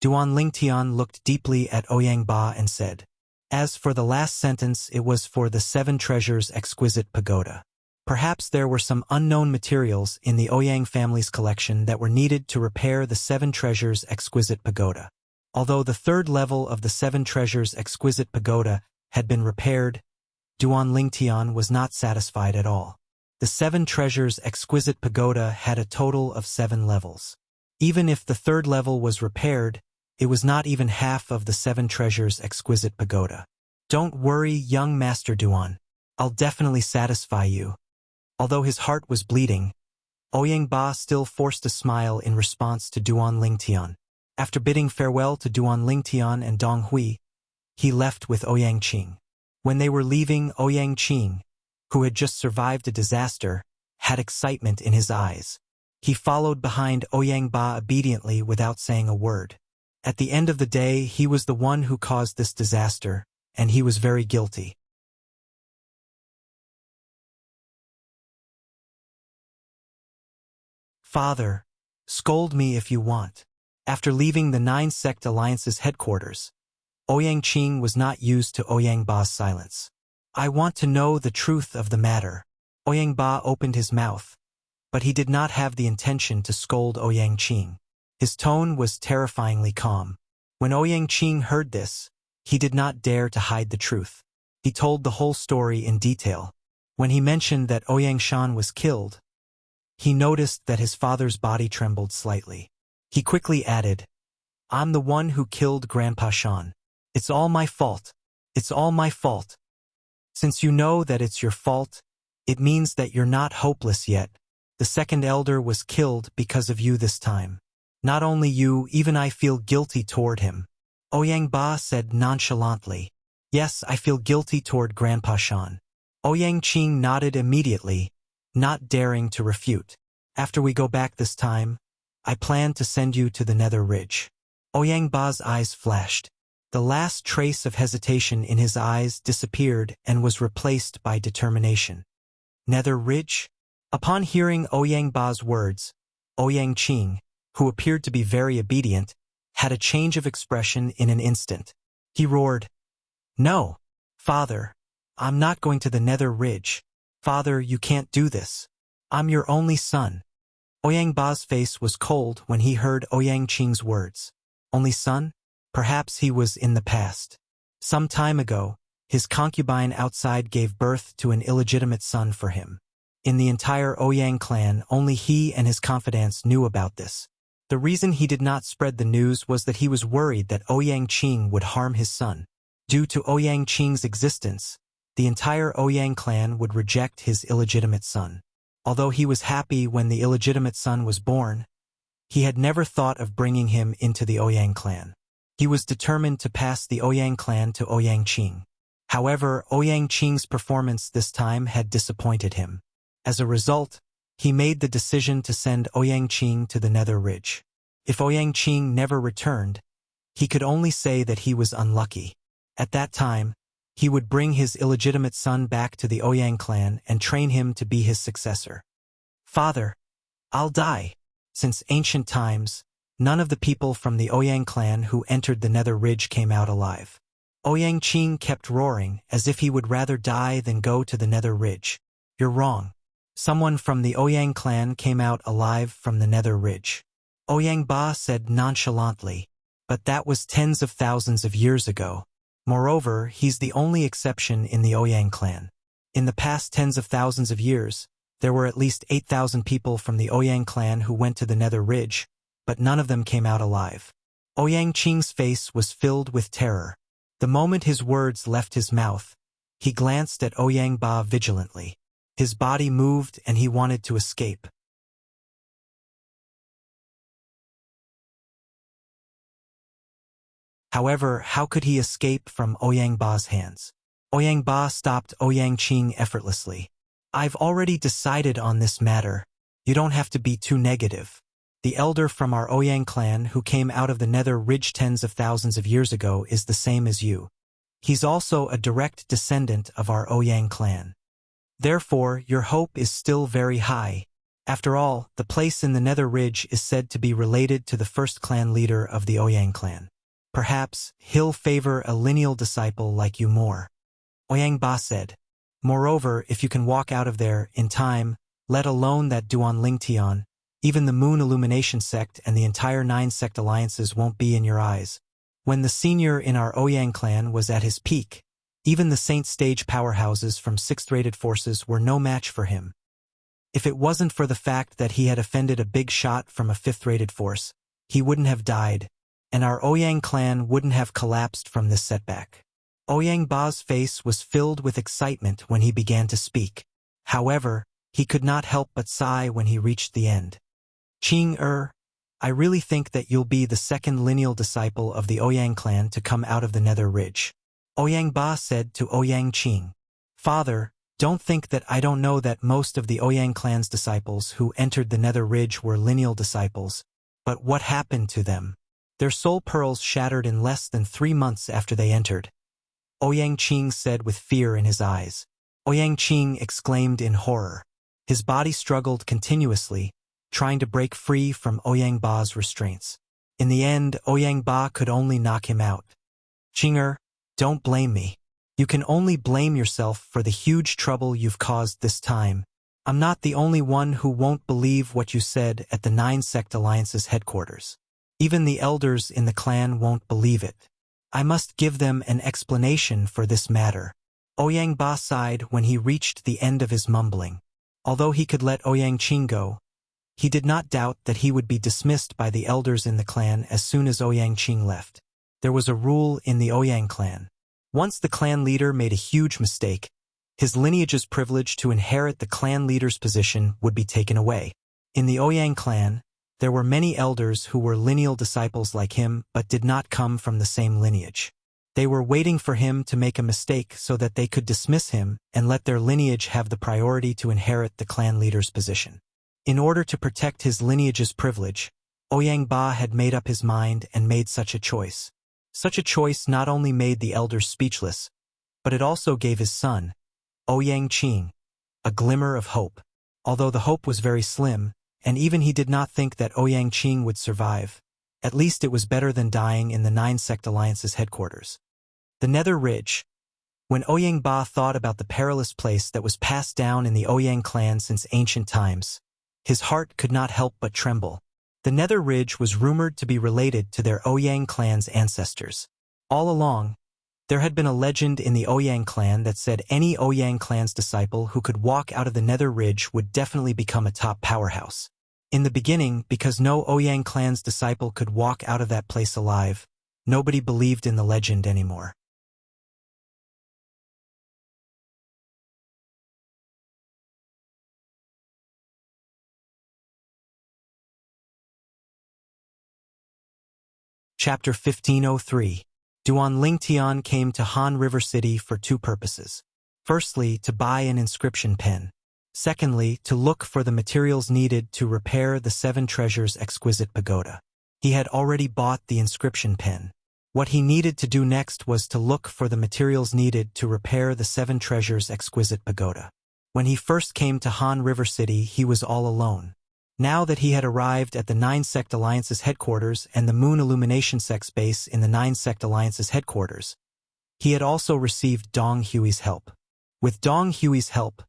Duan Lingtian looked deeply at Ouyang Ba and said, as for the last sentence, it was for the 7 treasures exquisite pagoda. Perhaps there were some unknown materials in the Ouyang family's collection that were needed to repair the 7 treasures exquisite pagoda. Although the 3rd level of the 7 treasures exquisite pagoda had been repaired, Duan Lingtian was not satisfied at all. The 7 treasures exquisite pagoda had a total of 7 levels. Even if the third level was repaired, it was not even half of the 7 treasures' exquisite pagoda. Don't worry, young Master Duan. I'll definitely satisfy you. Although his heart was bleeding, Ouyang Ba still forced a smile in response to Duan Lingtian. After bidding farewell to Duan Lingtian and Dong Hui, he left with Ouyang Qing. When they were leaving, Ouyang Qing, who had just survived a disaster, had excitement in his eyes. He followed behind Ouyang Ba obediently without saying a word. At the end of the day, he was the one who caused this disaster, and he was very guilty. Father, scold me if you want. After leaving the 9-sect alliance's headquarters, Ouyang Qing was not used to Ouyang Ba's silence. I want to know the truth of the matter. Ouyang Ba opened his mouth, but he did not have the intention to scold Ouyang Qing. His tone was terrifyingly calm. When Ouyang Qing heard this, he did not dare to hide the truth. He told the whole story in detail. When he mentioned that Ouyang Shan was killed, he noticed that his father's body trembled slightly. He quickly added, I'm the one who killed Grandpa Shan. It's all my fault. It's all my fault. Since you know that it's your fault, it means that you're not hopeless yet. The second elder was killed because of you this time. Not only you, even I feel guilty toward him. Ouyang Ba said nonchalantly. Yes, I feel guilty toward Grandpa Shan. Ouyang Qing nodded immediately, not daring to refute. After we go back this time, I plan to send you to the Nether Ridge. Ouyang Ba's eyes flashed. The last trace of hesitation in his eyes disappeared and was replaced by determination. Nether Ridge? Upon hearing Ouyang Ba's words, Ouyang Qing, who appeared to be very obedient, had a change of expression in an instant. He roared, No, Father, I'm not going to the Nether Ridge. Father, you can't do this. I'm your only son. Ouyang Ba's face was cold when he heard Ouyang Qing's words. Only son? Perhaps he was in the past. Some time ago, his concubine outside gave birth to an illegitimate son for him. In the entire Ouyang clan, only he and his confidants knew about this. The reason he did not spread the news was that he was worried that Ouyang Qing would harm his son. Due to Ouyang Qing's existence, the entire Ouyang clan would reject his illegitimate son. Although he was happy when the illegitimate son was born, he had never thought of bringing him into the Ouyang clan. He was determined to pass the Ouyang clan to Ouyang Qing. However, Ouyang Qing's performance this time had disappointed him. As a result, he made the decision to send Ouyang Qing to the Nether Ridge. If Ouyang Qing never returned, he could only say that he was unlucky. At that time, he would bring his illegitimate son back to the Ouyang clan and train him to be his successor. Father, I'll die. Since ancient times, none of the people from the Ouyang clan who entered the Nether Ridge came out alive. Ouyang Qing kept roaring as if he would rather die than go to the Nether Ridge. You're wrong. Someone from the Ouyang clan came out alive from the Nether Ridge. Ouyang Ba said nonchalantly, but that was tens of thousands of years ago. Moreover, he's the only exception in the Ouyang clan. In the past tens of thousands of years, there were at least 8,000 people from the Ouyang clan who went to the Nether Ridge, but none of them came out alive. Ouyang Qing's face was filled with terror. The moment his words left his mouth, he glanced at Ouyang Ba vigilantly. His body moved and he wanted to escape. However, how could he escape from Ouyang Ba's hands? Ouyang Ba stopped Ouyang Qing effortlessly. I've already decided on this matter. You don't have to be too negative. The elder from our Ouyang clan who came out of the Nether Ridge tens of thousands of years ago is the same as you. He's also a direct descendant of our Ouyang clan. Therefore, your hope is still very high. After all, the place in the Nether Ridge is said to be related to the first clan leader of the Ouyang clan. Perhaps he'll favor a lineal disciple like you more. Ouyang Ba said. Moreover, if you can walk out of there in time, let alone that Duan Lingtian, even the Moon Illumination sect and the entire 9-sect alliances won't be in your eyes. When the senior in our Ouyang clan was at his peak, even the Saint Stage powerhouses from 6th-rated forces were no match for him. If it wasn't for the fact that he had offended a big shot from a fifth-rated force, he wouldn't have died, and our Ouyang clan wouldn't have collapsed from this setback. Ouyang Ba's face was filled with excitement when he began to speak. However, he could not help but sigh when he reached the end. Qing, I really think that you'll be the second lineal disciple of the Ouyang clan to come out of the Nether Ridge. Ouyang Ba said to Ouyang Qing. Father, don't think that I don't know that most of the Ouyang clan's disciples who entered the Nether Ridge were lineal disciples, but what happened to them? Their soul pearls shattered in less than 3 months after they entered. Ouyang Qing said with fear in his eyes. Ouyang Qing exclaimed in horror. His body struggled continuously, trying to break free from Ouyang Ba's restraints. In the end, Ouyang Ba could only knock him out. Qing, don't blame me. You can only blame yourself for the huge trouble you've caused this time. I'm not the only one who won't believe what you said at the 9-Sect Alliance's headquarters. Even the elders in the clan won't believe it. I must give them an explanation for this matter. Ouyang Ba sighed when he reached the end of his mumbling. Although he could let Ouyang Qing go, he did not doubt that he would be dismissed by the elders in the clan as soon as Ouyang Qing left. There was a rule in the Ouyang clan. Once the clan leader made a huge mistake, his lineage's privilege to inherit the clan leader's position would be taken away. In the Ouyang clan, there were many elders who were lineal disciples like him but did not come from the same lineage. They were waiting for him to make a mistake so that they could dismiss him and let their lineage have the priority to inherit the clan leader's position. In order to protect his lineage's privilege, Ouyang Ba had made up his mind and made such a choice. Such a choice not only made the elders speechless, but it also gave his son, Ouyang Qing, a glimmer of hope. Although the hope was very slim, and even he did not think that Ouyang Qing would survive, at least it was better than dying in the 9-Sect Alliance's headquarters. The Nether Ridge. When Ouyang Ba thought about the perilous place that was passed down in the Ouyang clan since ancient times, his heart could not help but tremble. The Nether Ridge was rumored to be related to their Ouyang clan's ancestors. All along, there had been a legend in the Ouyang clan that said any Ouyang clan's disciple who could walk out of the Nether Ridge would definitely become a top powerhouse. In the beginning, because no Ouyang clan's disciple could walk out of that place alive, nobody believed in the legend anymore. Chapter 1503. Duan Lingtian came to Han River City for 2 purposes. Firstly, to buy an inscription pen. Secondly, to look for the materials needed to repair the 7 Treasures exquisite pagoda. He had already bought the inscription pen. What he needed to do next was to look for the materials needed to repair the 7 Treasures exquisite pagoda. When he first came to Han River City, he was all alone. Now that he had arrived at the 9-Sect Alliance's headquarters and the Moon Illumination Sect's base in the 9-Sect Alliance's headquarters, he had also received Dong Hui's help. With Dong Hui's help,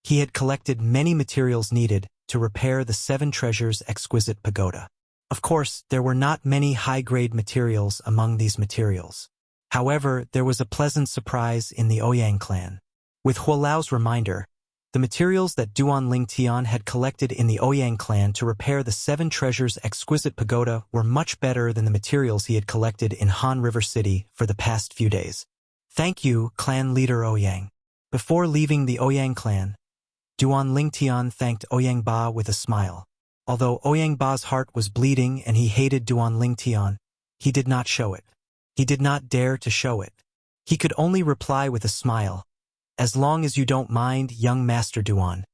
he had collected many materials needed to repair the 7 Treasures exquisite pagoda. Of course, there were not many high-grade materials among these materials. However, there was a pleasant surprise in the Ouyang clan. With Hualao's reminder, the materials that Duan Lingtian had collected in the Ouyang clan to repair the 7 Treasures exquisite pagoda were much better than the materials he had collected in Han River City for the past few days. Thank you, clan leader Ouyang. Before leaving the Ouyang clan, Duan Lingtian thanked Ouyang Ba with a smile. Although Ouyang Ba's heart was bleeding and he hated Duan Lingtian, he did not show it. He did not dare to show it. He could only reply with a smile. As long as you don't mind, young Master Duan.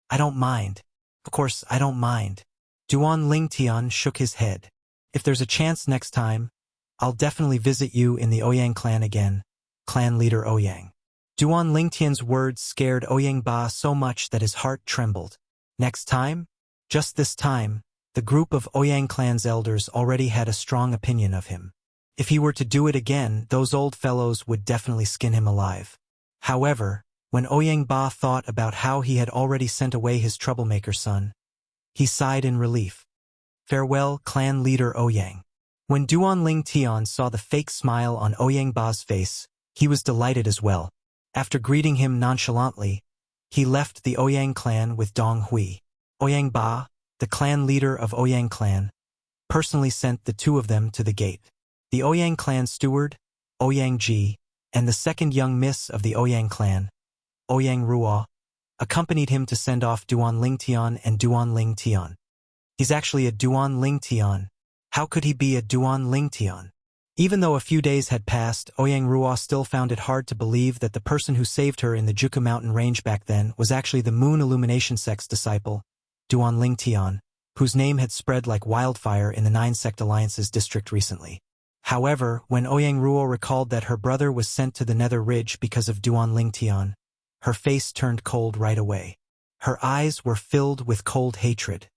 I don't mind. Of course, I don't mind. Duan Lingtian shook his head. If there's a chance next time, I'll definitely visit you in the Ouyang clan again, clan leader Ouyang. Duan Lingtian's words scared Ouyang Ba so much that his heart trembled. Next time? Just this time, the group of Ouyang clan's elders already had a strong opinion of him. If he were to do it again, those old fellows would definitely skin him alive. However, when Ouyang Ba thought about how he had already sent away his troublemaker son, he sighed in relief. Farewell, clan leader Ouyang. When Duan Lingtian saw the fake smile on Ouyang Ba's face, he was delighted as well. After greeting him nonchalantly, he left the Ouyang clan with Dong Hui. Ouyang Ba, the clan leader of Ouyang clan, personally sent the two of them to the gate. The Ouyang clan steward, Ouyang Ji, and the second young miss of the Ouyang clan, Ouyang Ruo, accompanied him to send off Duan Ling Tian and Duan Ling Tian. He's actually a Duan Ling Tian. How could he be a Duan Ling Tian? Even though a few days had passed, Ouyang Ruo still found it hard to believe that the person who saved her in the Juku mountain range back then was actually the Moon Illumination sect's disciple, Duan Ling Tian, whose name had spread like wildfire in the Nine Sect Alliance's district recently. However, when Ouyang Ruo recalled that her brother was sent to the Nether Ridge because of Duan Ling Tian, her face turned cold right away. Her eyes were filled with cold hatred.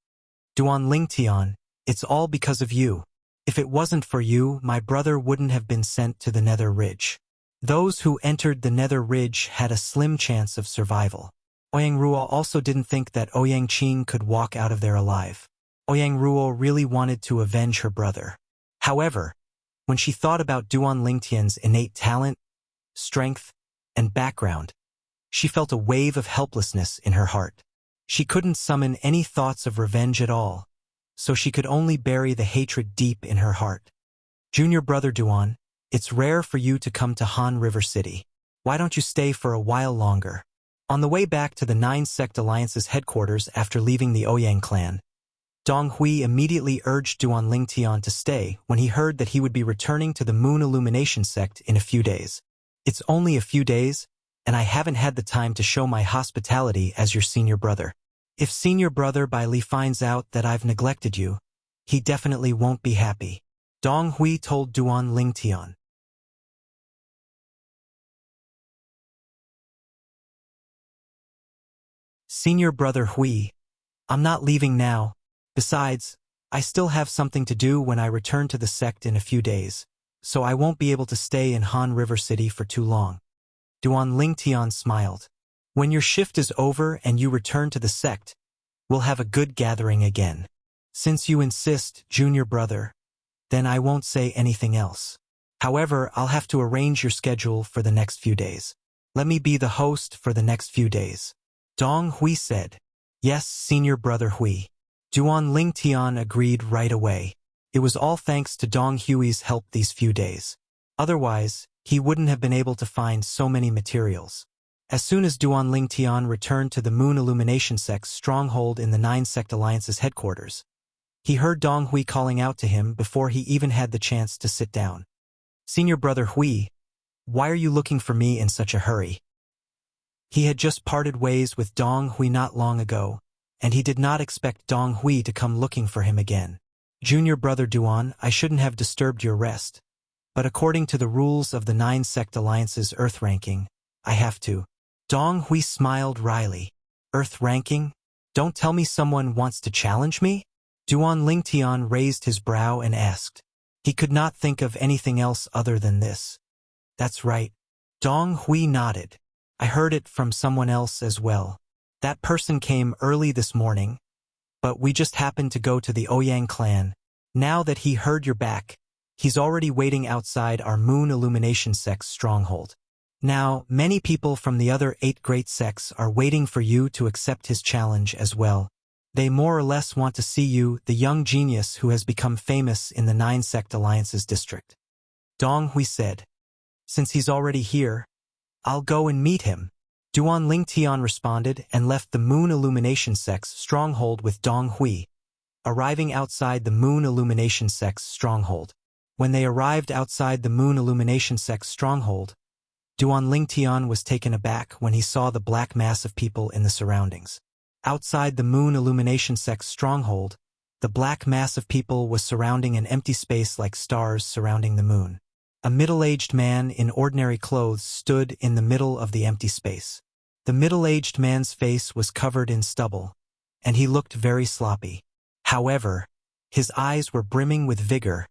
Duan Ling Tian, it's all because of you. If it wasn't for you, my brother wouldn't have been sent to the Nether Ridge. Those who entered the Nether Ridge had a slim chance of survival. Ouyang Ruo also didn't think that Ouyang Qing could walk out of there alive. Ouyang Ruo really wanted to avenge her brother. However, when she thought about Duan Ling Tian's innate talent, strength, and background, she felt a wave of helplessness in her heart. She couldn't summon any thoughts of revenge at all, so she could only bury the hatred deep in her heart. Junior brother Duan, it's rare for you to come to Han River City. Why don't you stay for a while longer? On the way back to the Nine Sect Alliance's headquarters after leaving the Ouyang clan, Dong Hui immediately urged Duan Ling Tian to stay when he heard that he would be returning to the Moon Illumination sect in a few days. It's only a few days, and I haven't had the time to show my hospitality as your senior brother. If senior brother Bai Li finds out that I've neglected you, he definitely won't be happy. Dong Hui told Duan Ling Tian. Senior brother Hui, I'm not leaving now. Besides, I still have something to do when I return to the sect in a few days, so I won't be able to stay in Han River City for too long. Duan Ling Tian smiled. When your shift is over and you return to the sect, we'll have a good gathering again. Since you insist, junior brother, then I won't say anything else. However, I'll have to arrange your schedule for the next few days. Let me be the host for the next few days. Dong Hui said. Yes, senior brother Hui. Duan Ling Tian agreed right away. It was all thanks to Dong Hui's help these few days. Otherwise, he wouldn't have been able to find so many materials. As soon as Duan Ling Tian returned to the Moon Illumination sect's stronghold in the Nine Sect Alliance's headquarters, he heard Dong Hui calling out to him before he even had the chance to sit down. Senior brother Hui, why are you looking for me in such a hurry? He had just parted ways with Dong Hui not long ago, and he did not expect Dong Hui to come looking for him again. Junior brother Duan, I shouldn't have disturbed your rest, but according to the rules of the Nine Sect Alliance's Earth ranking, I have to. Dong Hui smiled wryly. Earth ranking? Don't tell me someone wants to challenge me? Duan Ling Tian raised his brow and asked. He could not think of anything else other than this. That's right. Dong Hui nodded. I heard it from someone else as well. That person came early this morning, but we just happened to go to the Ouyang clan. Now that he heard you're back, he's already waiting outside our Moon Illumination sect's stronghold. Now, many people from the other 8 great sects are waiting for you to accept his challenge as well. They more or less want to see you, the young genius who has become famous in the Nine Sect Alliance's district. Dong Hui said. Since he's already here, I'll go and meet him. Duan Ling Tian responded and left the Moon Illumination sect's stronghold with Dong Hui, arriving outside the Moon Illumination sect's stronghold. When they arrived outside the Moon Illumination sect's stronghold, Duan Ling Tian was taken aback when he saw the black mass of people in the surroundings. Outside the Moon Illumination sect's stronghold, the black mass of people was surrounding an empty space like stars surrounding the moon. A middle-aged man in ordinary clothes stood in the middle of the empty space. The middle-aged man's face was covered in stubble, and he looked very sloppy. However, his eyes were brimming with vigor,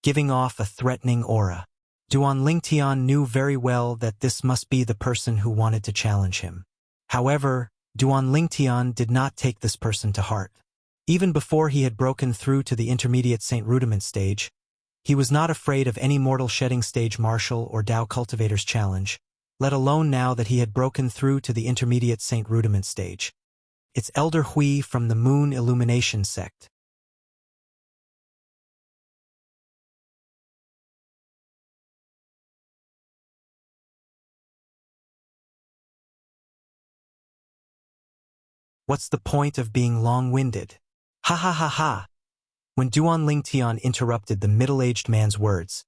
giving off a threatening aura. Duan Ling Tian knew very well that this must be the person who wanted to challenge him. However, Duan Ling Tian did not take this person to heart. Even before he had broken through to the intermediate Saint Rudiment stage, he was not afraid of any mortal shedding stage martial or Dao cultivator's challenge, let alone now that he had broken through to the intermediate Saint Rudiment stage. It's Elder Hui from the Moon Illumination sect. What's the point of being long-winded? Ha ha ha ha! When Duan Lingtian interrupted the middle-aged man's words,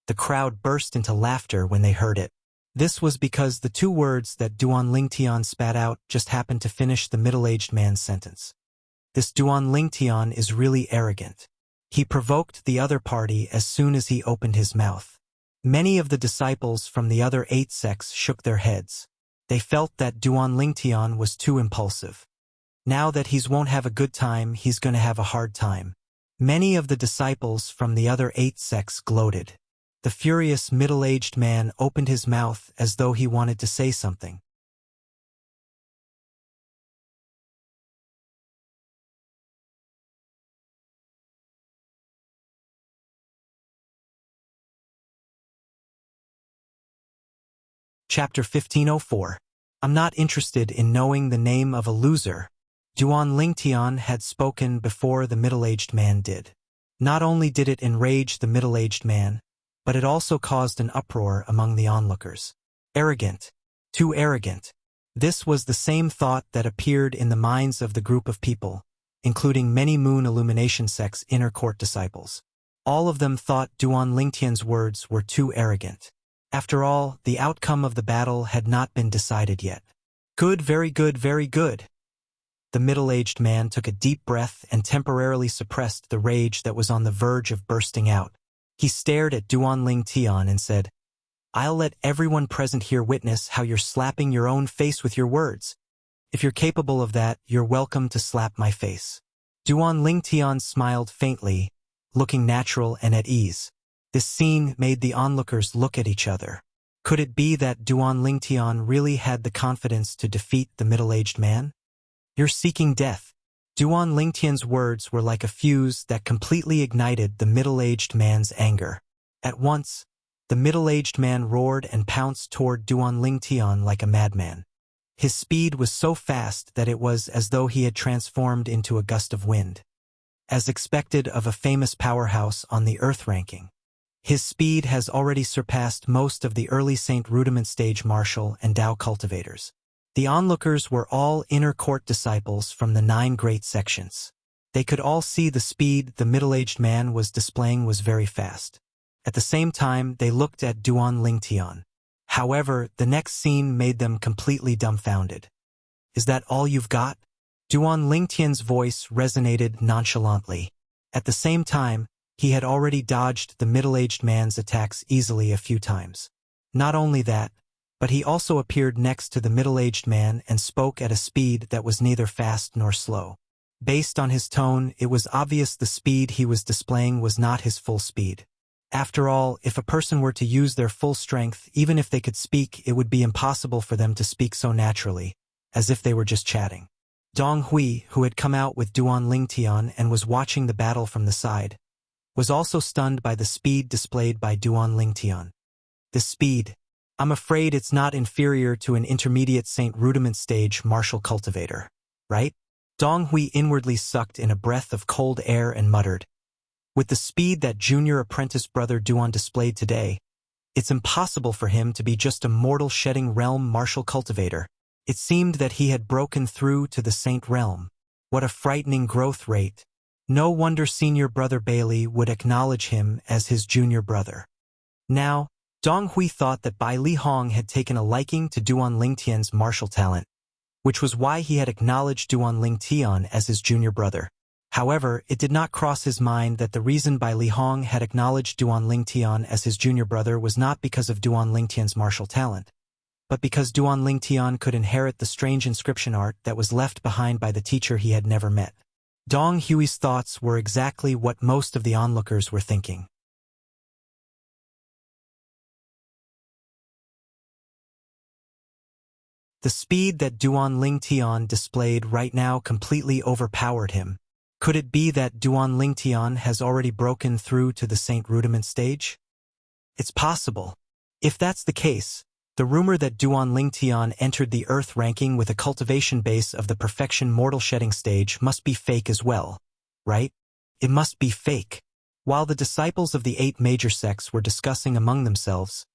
the crowd burst into laughter when they heard it. This was because the two words that Duan Lingtian spat out just happened to finish the middle-aged man's sentence. This Duan Lingtian is really arrogant. He provoked the other party as soon as he opened his mouth. Many of the disciples from the other 8 sects shook their heads. They felt that Duan Lingtian was too impulsive. Now that he won't have a good time, he's going to have a hard time. Many of the disciples from the other 8 sects gloated. The furious middle-aged man opened his mouth as though he wanted to say something. Chapter 1504. I'm not interested in knowing the name of a loser. Duan Lingtian had spoken before the middle-aged man did. Not only did it enrage the middle-aged man, but it also caused an uproar among the onlookers. Arrogant. Too arrogant. This was the same thought that appeared in the minds of the group of people, including many Moon Illumination sect's inner court disciples. All of them thought Duan Lingtian's words were too arrogant. After all, the outcome of the battle had not been decided yet. Good, very good, very good. The middle-aged man took a deep breath and temporarily suppressed the rage that was on the verge of bursting out. He stared at Duan Lingtian and said, I'll let everyone present here witness how you're slapping your own face with your words. If you're capable of that, you're welcome to slap my face. Duan Lingtian smiled faintly, looking natural and at ease. This scene made the onlookers look at each other. Could it be that Duan Lingtian really had the confidence to defeat the middle-aged man? You're seeking death. Duan Lingtian's words were like a fuse that completely ignited the middle-aged man's anger. At once, the middle-aged man roared and pounced toward Duan Lingtian like a madman. His speed was so fast that it was as though he had transformed into a gust of wind. As expected of a famous powerhouse on the Earth ranking, his speed has already surpassed most of the early Saint Rudiment stage martial and Dao cultivators. The onlookers were all inner court disciples from the 9 great sections. They could all see the speed the middle-aged man was displaying was very fast. At the same time, they looked at Duan Lingtian. However, the next scene made them completely dumbfounded. Is that all you've got? Duan Lingtian's voice resonated nonchalantly. At the same time, he had already dodged the middle-aged man's attacks easily a few times. Not only that, but he also appeared next to the middle-aged man and spoke at a speed that was neither fast nor slow. Based on his tone, it was obvious the speed he was displaying was not his full speed. After all, if a person were to use their full strength, even if they could speak, it would be impossible for them to speak so naturally, as if they were just chatting. Dong Hui, who had come out with Duan Lingtian and was watching the battle from the side, was also stunned by the speed displayed by Duan Lingtian. The speed. I'm afraid it's not inferior to an intermediate Saint Rudiment stage martial cultivator, right? Dong Hui inwardly sucked in a breath of cold air and muttered, with the speed that junior apprentice brother Duan displayed today, it's impossible for him to be just a mortal shedding realm martial cultivator. It seemed that he had broken through to the Saint realm. What a frightening growth rate. No wonder senior brother Bailey would acknowledge him as his junior brother. Now, Dong Hui thought that Bai Li Hong had taken a liking to Duan Lingtian's martial talent, which was why he had acknowledged Duan Lingtian as his junior brother. However, it did not cross his mind that the reason Bai Li Hong had acknowledged Duan Lingtian as his junior brother was not because of Duan Lingtian's martial talent, but because Duan Lingtian could inherit the strange inscription art that was left behind by the teacher he had never met. Dong Hui's thoughts were exactly what most of the onlookers were thinking. The speed that Duan Lingtian displayed right now completely overpowered him. Could it be that Duan Lingtian has already broken through to the Saint Rudiment stage? It's possible. If that's the case, The rumor that Duan Lingtian entered the Earth ranking with a cultivation base of the perfection mortal shedding stage must be fake as well, right? It must be fake. While the disciples of the 8 major sects were discussing among themselves,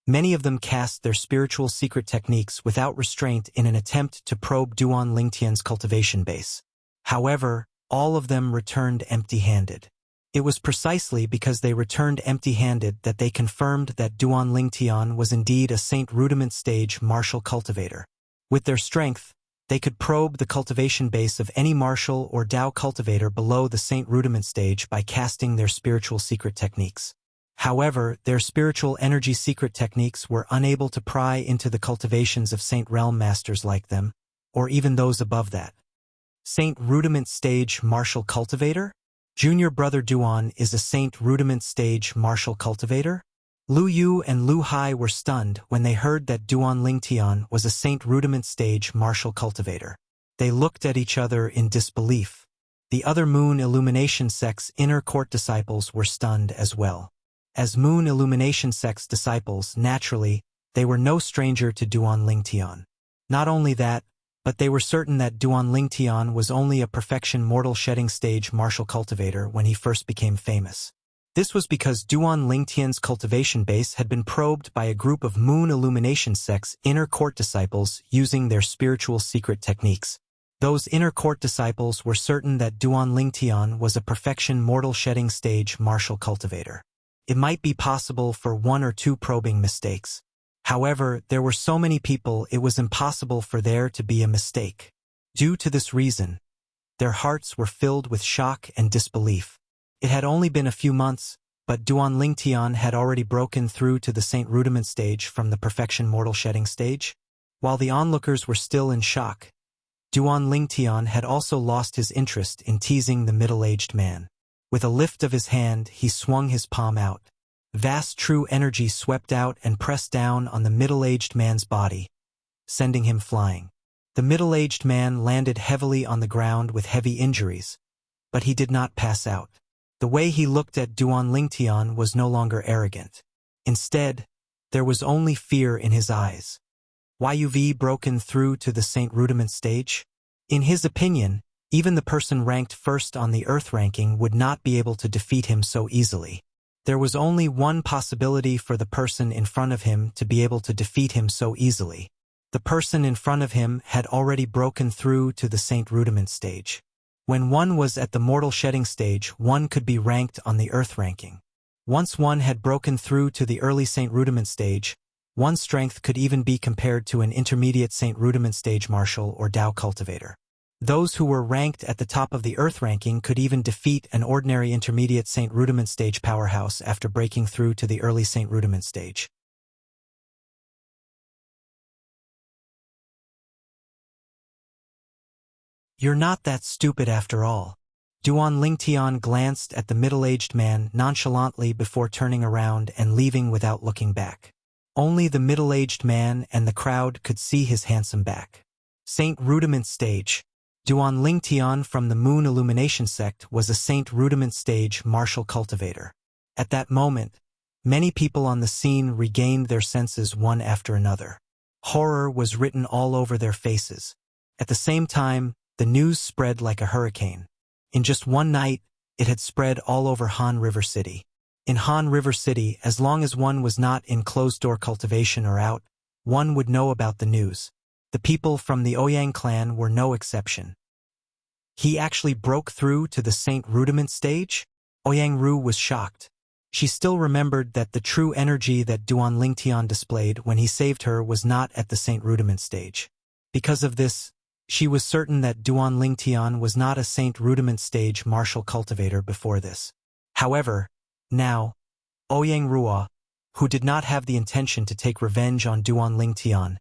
many of them cast their spiritual secret techniques without restraint in an attempt to probe Duan Lingtian's cultivation base. However, all of them returned empty-handed. It was precisely because they returned empty-handed that they confirmed that Duan Lingtian was indeed a Saint Rudiment stage martial cultivator. With their strength, they could probe the cultivation base of any martial or Tao cultivator below the Saint Rudiment stage by casting their spiritual secret techniques. However, their spiritual energy secret techniques were unable to pry into the cultivations of Saint Realm masters like them, or even those above that. Saint Rudiment stage martial cultivator? Junior brother Duan is a Saint Rudiment stage martial cultivator? Lu Yu and Lu Hai were stunned when they heard that Duan Lingtian was a Saint Rudiment stage martial cultivator. They looked at each other in disbelief. The other Moon Illumination sect's inner court disciples were stunned as well. As Moon Illumination sect's disciples, naturally, they were no stranger to Duan Lingtian. Not only that, but they were certain that Duan Lingtian was only a perfection mortal shedding stage martial cultivator when he first became famous. This was because Duan Lingtian's cultivation base had been probed by a group of Moon Illumination sect's inner court disciples using their spiritual secret techniques. Those inner court disciples were certain that Duan Lingtian was a perfection mortal shedding stage martial cultivator. It might be possible for 1 or 2 probing mistakes. However, there were so many people it was impossible for there to be a mistake. Due to this reason, their hearts were filled with shock and disbelief. It had only been a few months, but Duan Lingtian had already broken through to the Saint Rudiment stage from the perfection mortal shedding stage. While the onlookers were still in shock, Duan Lingtian had also lost his interest in teasing the middle-aged man. With a lift of his hand, he swung his palm out. Vast true energy swept out and pressed down on the middle-aged man's body, sending him flying. The middle-aged man landed heavily on the ground with heavy injuries, but he did not pass out. The way he looked at Duan Lingtian was no longer arrogant. Instead, there was only fear in his eyes. You've broken through to the Saint Rudiment stage? In his opinion, even the person ranked first on the Earth ranking would not be able to defeat him so easily. There was only one possibility for the person in front of him to be able to defeat him so easily. The person in front of him had already broken through to the Saint Rudiment stage. When one was at the mortal shedding stage, one could be ranked on the Earth ranking. Once one had broken through to the early Saint Rudiment stage, one's strength could even be compared to an intermediate Saint Rudiment stage martial or Tao cultivator. Those who were ranked at the top of the Earth ranking could even defeat an ordinary intermediate Saint Rudiment stage powerhouse after breaking through to the early Saint Rudiment stage. You're not that stupid after all. Duan Lingtian glanced at the middle-aged man nonchalantly before turning around and leaving without looking back. Only the middle-aged man and the crowd could see his handsome back. Saint Rudiment stage. Duan Lingtian from the Moon Illumination sect was a Saint Rudiment stage martial cultivator. At that moment, many people on the scene regained their senses one after another. Horror was written all over their faces. At the same time, the news spread like a hurricane. In just one night, it had spread all over Han River City. In Han River City, as long as one was not in closed-door cultivation or out, one would know about the news. The people from the Ouyang clan were no exception. He actually broke through to the Saint Rudiment stage? Ouyang Ru was shocked. She still remembered that the true energy that Duan Lingtian displayed when he saved her was not at the Saint Rudiment stage. Because of this, she was certain that Duan Lingtian was not a Saint Rudiment stage martial cultivator before this. However, now, Ouyang Rua, who did not have the intention to take revenge on Duan Lingtian,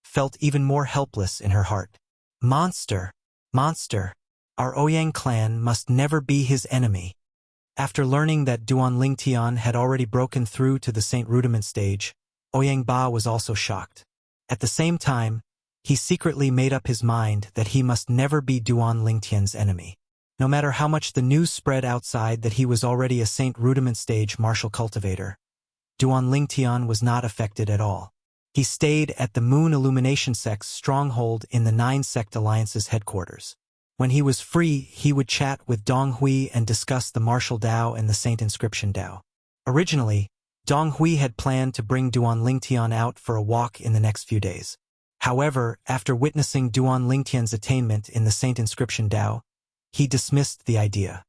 felt even more helpless in her heart. Monster! Monster! Our Ouyang clan must never be his enemy. After learning that Duan Lingtian had already broken through to the Saint Rudiment stage, Ouyang Ba was also shocked. At the same time, he secretly made up his mind that he must never be Duan Lingtian's enemy. No matter how much the news spread outside that he was already a Saint Rudiment stage martial cultivator, Duan Lingtian was not affected at all. He stayed at the Moon Illumination Sect's stronghold in the Nine Sect Alliance's headquarters. When he was free, he would chat with Dong Hui and discuss the Martial Dao and the Saint Inscription Dao. Originally, Dong Hui had planned to bring Duan Lingtian out for a walk in the next few days. However, after witnessing Duan Lingtian's attainment in the Saint Inscription Dao, he dismissed the idea.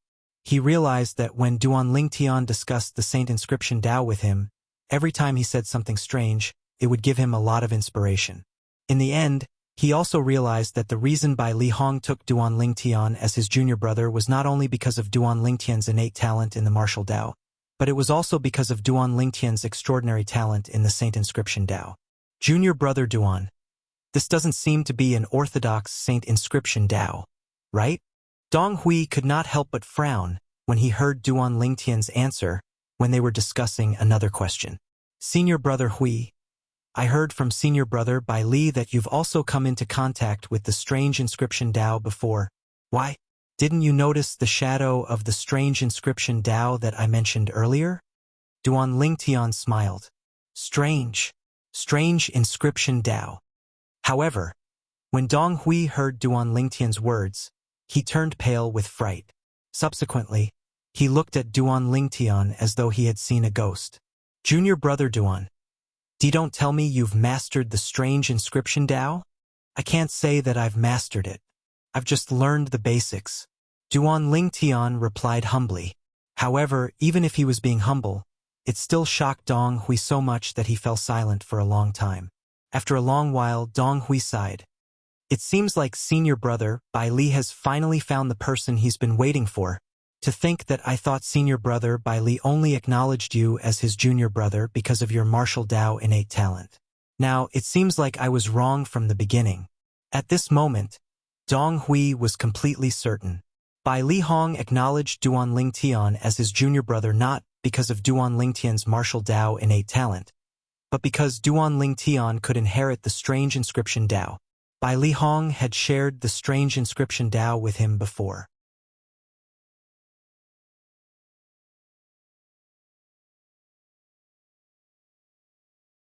He realized that when Duan Lingtian discussed the Saint Inscription Dao with him, every time he said something strange, it would give him a lot of inspiration. In the end, he also realized that the reason Bai Li Hong took Duan Lingtian as his junior brother was not only because of Duan Lingtian's innate talent in the martial Dao, but it was also because of Duan Lingtian's extraordinary talent in the Saint Inscription Dao. Junior brother Duan. This doesn't seem to be an orthodox Saint Inscription Dao, right? Dong Hui could not help but frown when he heard Duan Lingtian's answer when they were discussing another question. Senior brother Hui, I heard from senior brother Bai Li that you've also come into contact with the strange inscription Dao before. Why? Didn't you notice the shadow of the strange inscription Dao that I mentioned earlier? Duan Lingtian smiled. Strange inscription Dao. However, when Dong Hui heard Duan Lingtian's words, he turned pale with fright. Subsequently, he looked at Duan Lingtian as though he had seen a ghost. Junior brother Duan, don't tell me you've mastered the strange inscription Dao? I can't say that I've mastered it. I've just learned the basics. Duan Lingtian replied humbly. However, even if he was being humble, it still shocked Dong Hui so much that he fell silent for a long time. After a long while, Dong Hui sighed. It seems like senior brother Bai Li has finally found the person he's been waiting for. To think that I thought senior brother Bai Li only acknowledged you as his junior brother because of your martial Dao innate talent. Now, it seems like I was wrong from the beginning. At this moment, Dong Hui was completely certain. Bai Li Hong acknowledged Duan Lingtian as his junior brother not because of Duan Lingtian's martial Dao innate talent, but because Duan Lingtian could inherit the strange inscription Dao. Bai Li Hong had shared the strange inscription Dao with him before.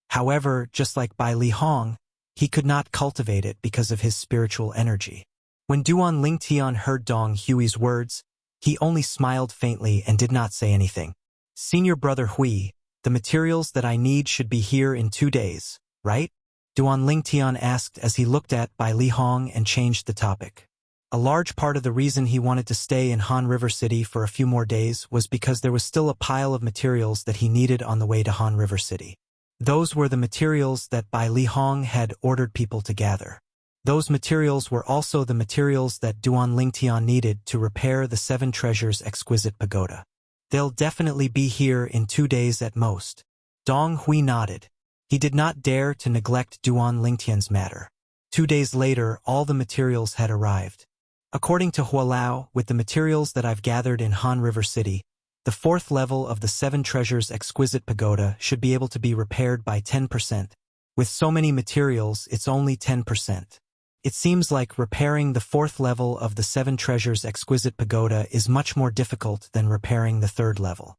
However, just like Bai Li Hong, he could not cultivate it because of his spiritual energy. When Duan Lingtian heard Dong Hui's words, he only smiled faintly and did not say anything. Senior brother Hui, the materials that I need should be here in 2 days, right? Duan Lingtian asked as he looked at Bai Li Hong and changed the topic. A large part of the reason he wanted to stay in Han River City for a few more days was because there was still a pile of materials that he needed on the way to Han River City. Those were the materials that Bai Li Hong had ordered people to gather. Those materials were also the materials that Duan Lingtian needed to repair the 7 Treasures exquisite pagoda. They'll definitely be here in 2 days at most. Dong Hui nodded. He did not dare to neglect Duan Lingtian's matter. 2 days later, all the materials had arrived. According to Hualao, with the materials that I've gathered in Han River City, the 4th level of the 7 Treasures exquisite pagoda should be able to be repaired by 10%. With so many materials, it's only 10%. It seems like repairing the 4th level of the 7 Treasures exquisite pagoda is much more difficult than repairing the 3rd level.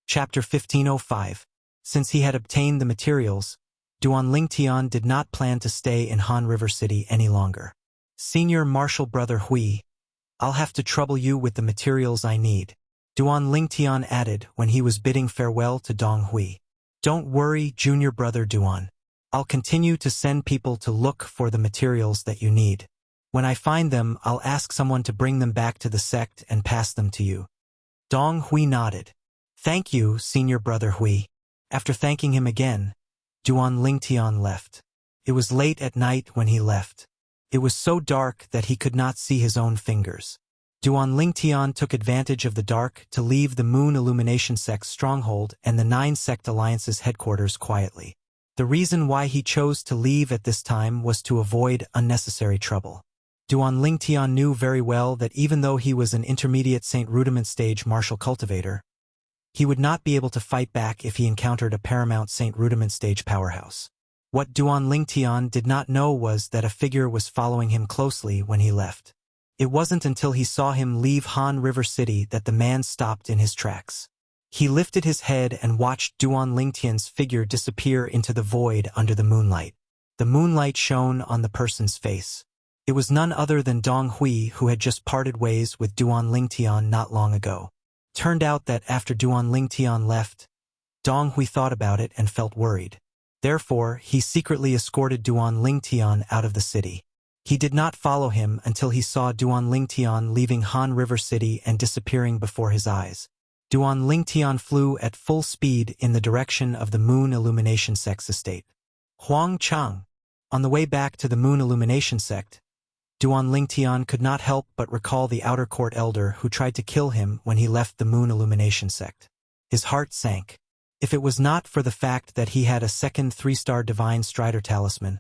Chapter 1505. Since he had obtained the materials, Duan Lingtian did not plan to stay in Han River City any longer. Senior martial brother Hui, I'll have to trouble you with the materials I need, Duan Lingtian added when he was bidding farewell to Dong Hui. Don't worry, junior brother Duan. I'll continue to send people to look for the materials that you need. When I find them, I'll ask someone to bring them back to the sect and pass them to you. Dong Hui nodded. Thank you, senior brother Hui. After thanking him again, Duan Lingtian left. It was late at night when he left. It was so dark that he could not see his own fingers. Duan Lingtian took advantage of the dark to leave the Moon Illumination Sect's stronghold and the 9 Sect Alliance's headquarters quietly. The reason why he chose to leave at this time was to avoid unnecessary trouble. Duan Lingtian knew very well that even though he was an intermediate Saint Rudiment stage martial cultivator, he would not be able to fight back if he encountered a paramount Saint Rudiment stage powerhouse. What Duan Lingtian did not know was that a figure was following him closely when he left. It wasn't until he saw him leave Han River City that the man stopped in his tracks. He lifted his head and watched Duan Lingtian's figure disappear into the void under the moonlight. The moonlight shone on the person's face. It was none other than Dong Hui, who had just parted ways with Duan Lingtian not long ago. Turned out that after Duan Lingtian left, Dong Hui thought about it and felt worried. Therefore, he secretly escorted Duan Lingtian out of the city. He did not follow him until he saw Duan Lingtian leaving Han River City and disappearing before his eyes. Duan Lingtian flew at full speed in the direction of the Moon Illumination Sect's estate. Huang Chang. On the way back to the Moon Illumination Sect, Duan Lingtian could not help but recall the outer court elder who tried to kill him when he left the Moon Illumination Sect. His heart sank. If it was not for the fact that he had a second 3-star Divine Strider talisman,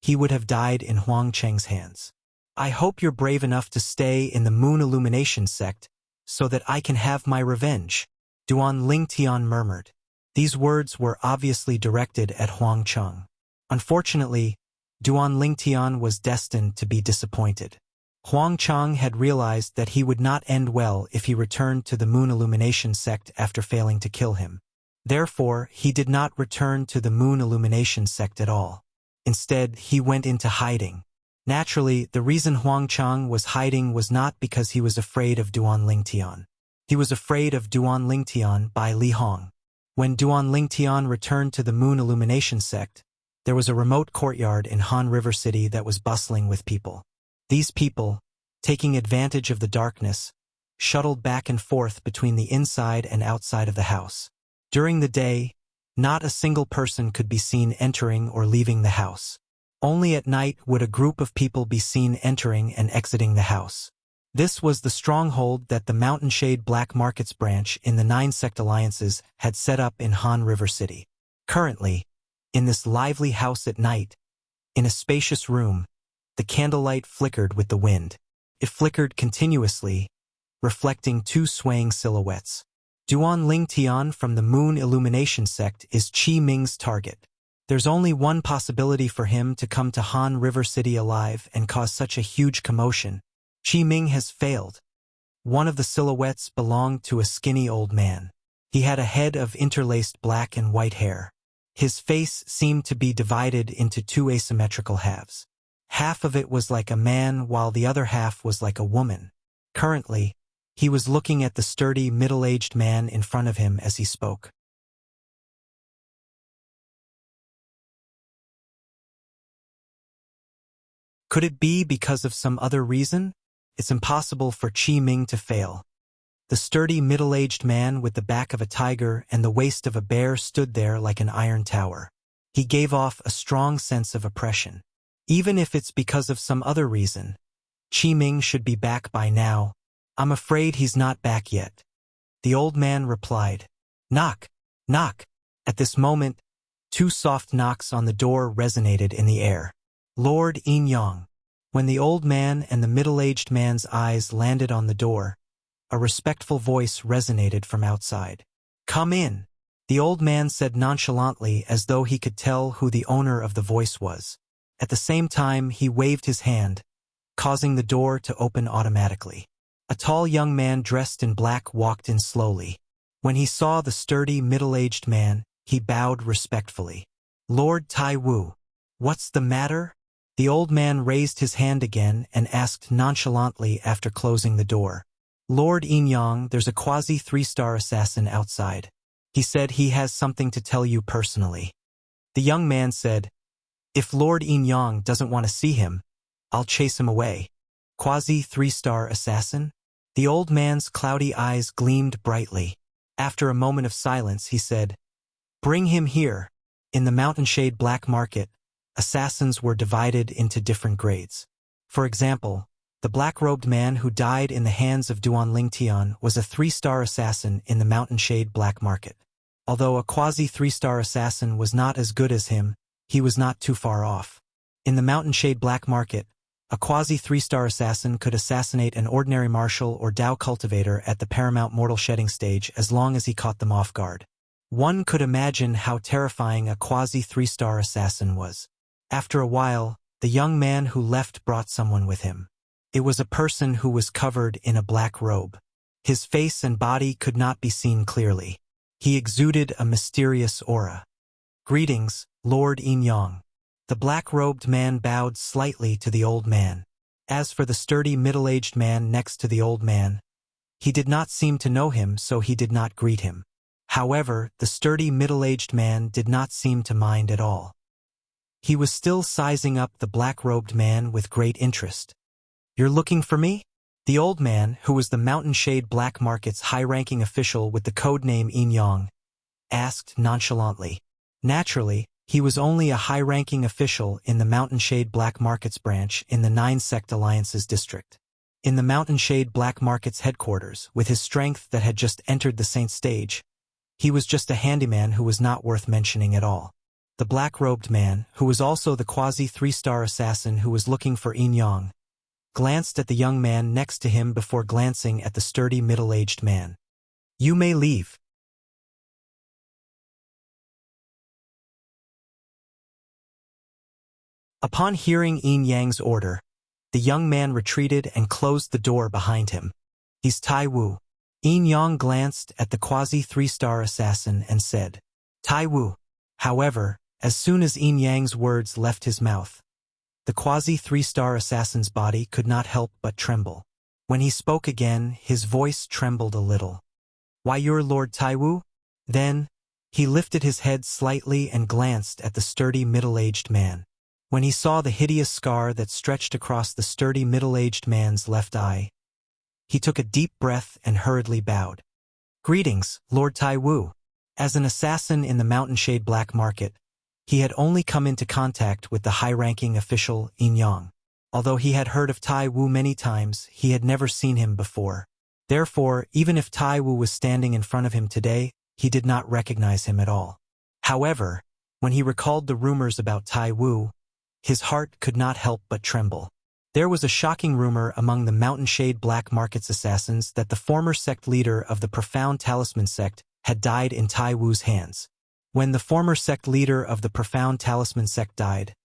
he would have died in Huang Cheng's hands. I hope you're brave enough to stay in the Moon Illumination Sect so that I can have my revenge, Duan Lingtian murmured. These words were obviously directed at Huang Cheng. Unfortunately, Duan Lingtian was destined to be disappointed. Huang Cheng had realized that he would not end well if he returned to the Moon Illumination Sect after failing to kill him. Therefore, he did not return to the Moon Illumination Sect at all. Instead, he went into hiding. Naturally, the reason Huang Cheng was hiding was not because he was afraid of Duan Lingtian. He was afraid of Duan Lingtian by Li Hong. When Duan Lingtian returned to the Moon Illumination Sect, there was a remote courtyard in Han River City that was bustling with people. These people, taking advantage of the darkness, shuttled back and forth between the inside and outside of the house. During the day, not a single person could be seen entering or leaving the house. Only at night would a group of people be seen entering and exiting the house. This was the stronghold that the Mountain Shade Black Markets branch in the 9 Sect Alliances had set up in Han River City. Currently, in this lively house at night, in a spacious room, the candlelight flickered with the wind. It flickered continuously, reflecting 2 swaying silhouettes. Duan Lingtian from the Moon Illumination Sect is Qi Ming's target. There's only one possibility for him to come to Han River City alive and cause such a huge commotion. Qi Ming has failed. One of the silhouettes belonged to a skinny old man. He had a head of interlaced black and white hair. His face seemed to be divided into 2 asymmetrical halves. Half of it was like a man while the other half was like a woman. Currently, he was looking at the sturdy, middle-aged man in front of him as he spoke. Could it be because of some other reason? It's impossible for Qi Ming to fail. The sturdy, middle-aged man with the back of a tiger and the waist of a bear stood there like an iron tower. He gave off a strong sense of oppression. Even if it's because of some other reason, Qi Ming should be back by now. I'm afraid he's not back yet. The old man replied. Knock, knock. At this moment, 2 soft knocks on the door resonated in the air. Lord Yin Yang. When the old man and the middle-aged man's eyes landed on the door, a respectful voice resonated from outside. Come in, the old man said nonchalantly as though he could tell who the owner of the voice was. At the same time, he waved his hand, causing the door to open automatically. A tall young man dressed in black walked in slowly. When he saw the sturdy, middle-aged man, he bowed respectfully. Lord Tai Wu, what's the matter? The old man raised his hand again and asked nonchalantly after closing the door. Lord Yin Yang, there's a quasi-3-star assassin outside. He said he has something to tell you personally. The young man said, if Lord Yin Yang doesn't want to see him, I'll chase him away. Quasi-3-star assassin? The old man's cloudy eyes gleamed brightly. After a moment of silence, he said, bring him here. In the Mountain Shade Black Market, assassins were divided into different grades. For example, the black-robed man who died in the hands of Duan Lingtian was a 3-star assassin in the Mountain Shade Black Market. Although a quasi-3-star assassin was not as good as him, he was not too far off. In the Mountain Shade Black Market, a quasi-3-star assassin could assassinate an ordinary martial or Dao cultivator at the paramount mortal shedding stage as long as he caught them off guard. One could imagine how terrifying a quasi-3-star assassin was. After a while, the young man who left brought someone with him. It was a person who was covered in a black robe. His face and body could not be seen clearly. He exuded a mysterious aura. "Greetings, Lord Yin-Yang." The black-robed man bowed slightly to the old man. As for the sturdy middle-aged man next to the old man, he did not seem to know him, so he did not greet him. However, the sturdy middle-aged man did not seem to mind at all. He was still sizing up the black-robed man with great interest. "You're looking for me?" The old man, who was the Mountain Shade Black Market's high-ranking official with the code name Yin-Yang, asked nonchalantly. Naturally, he was only a high-ranking official in the Mountain Shade Black Market's branch in the 9-Sect Alliance's district. In the Mountain Shade Black Market's headquarters, with his strength that had just entered the Saint stage, he was just a handyman who was not worth mentioning at all. The black-robed man, who was also the quasi-3-star assassin who was looking for Yin-Yang, glanced at the young man next to him before glancing at the sturdy middle-aged man. "You may leave." Upon hearing Yin-Yang's order, the young man retreated and closed the door behind him. "He's Tai Wu." Yin-Yang glanced at the quasi-3-star assassin and said, "Tai Wu." However, as soon as Yin-Yang's words left his mouth, the quasi-3-star assassin's body could not help but tremble. When he spoke again, his voice trembled a little. "Why, you're Lord Tai Wu?" Then, he lifted his head slightly and glanced at the sturdy middle-aged man. When he saw the hideous scar that stretched across the sturdy middle-aged man's left eye, he took a deep breath and hurriedly bowed. "Greetings, Lord Tai Wu." As an assassin in the Mountain Shade Black Market, he had only come into contact with the high-ranking official Yin-Yang. Although he had heard of Tai Wu many times, he had never seen him before. Therefore, even if Tai Wu was standing in front of him today, he did not recognize him at all. However, when he recalled the rumors about Tai Wu, his heart could not help but tremble. There was a shocking rumor among the Mountain Shade Black Market's assassins that the former sect leader of the Profound Talisman sect had died in Tai Wu's hands. When the former sect leader of the Profound Talisman sect died,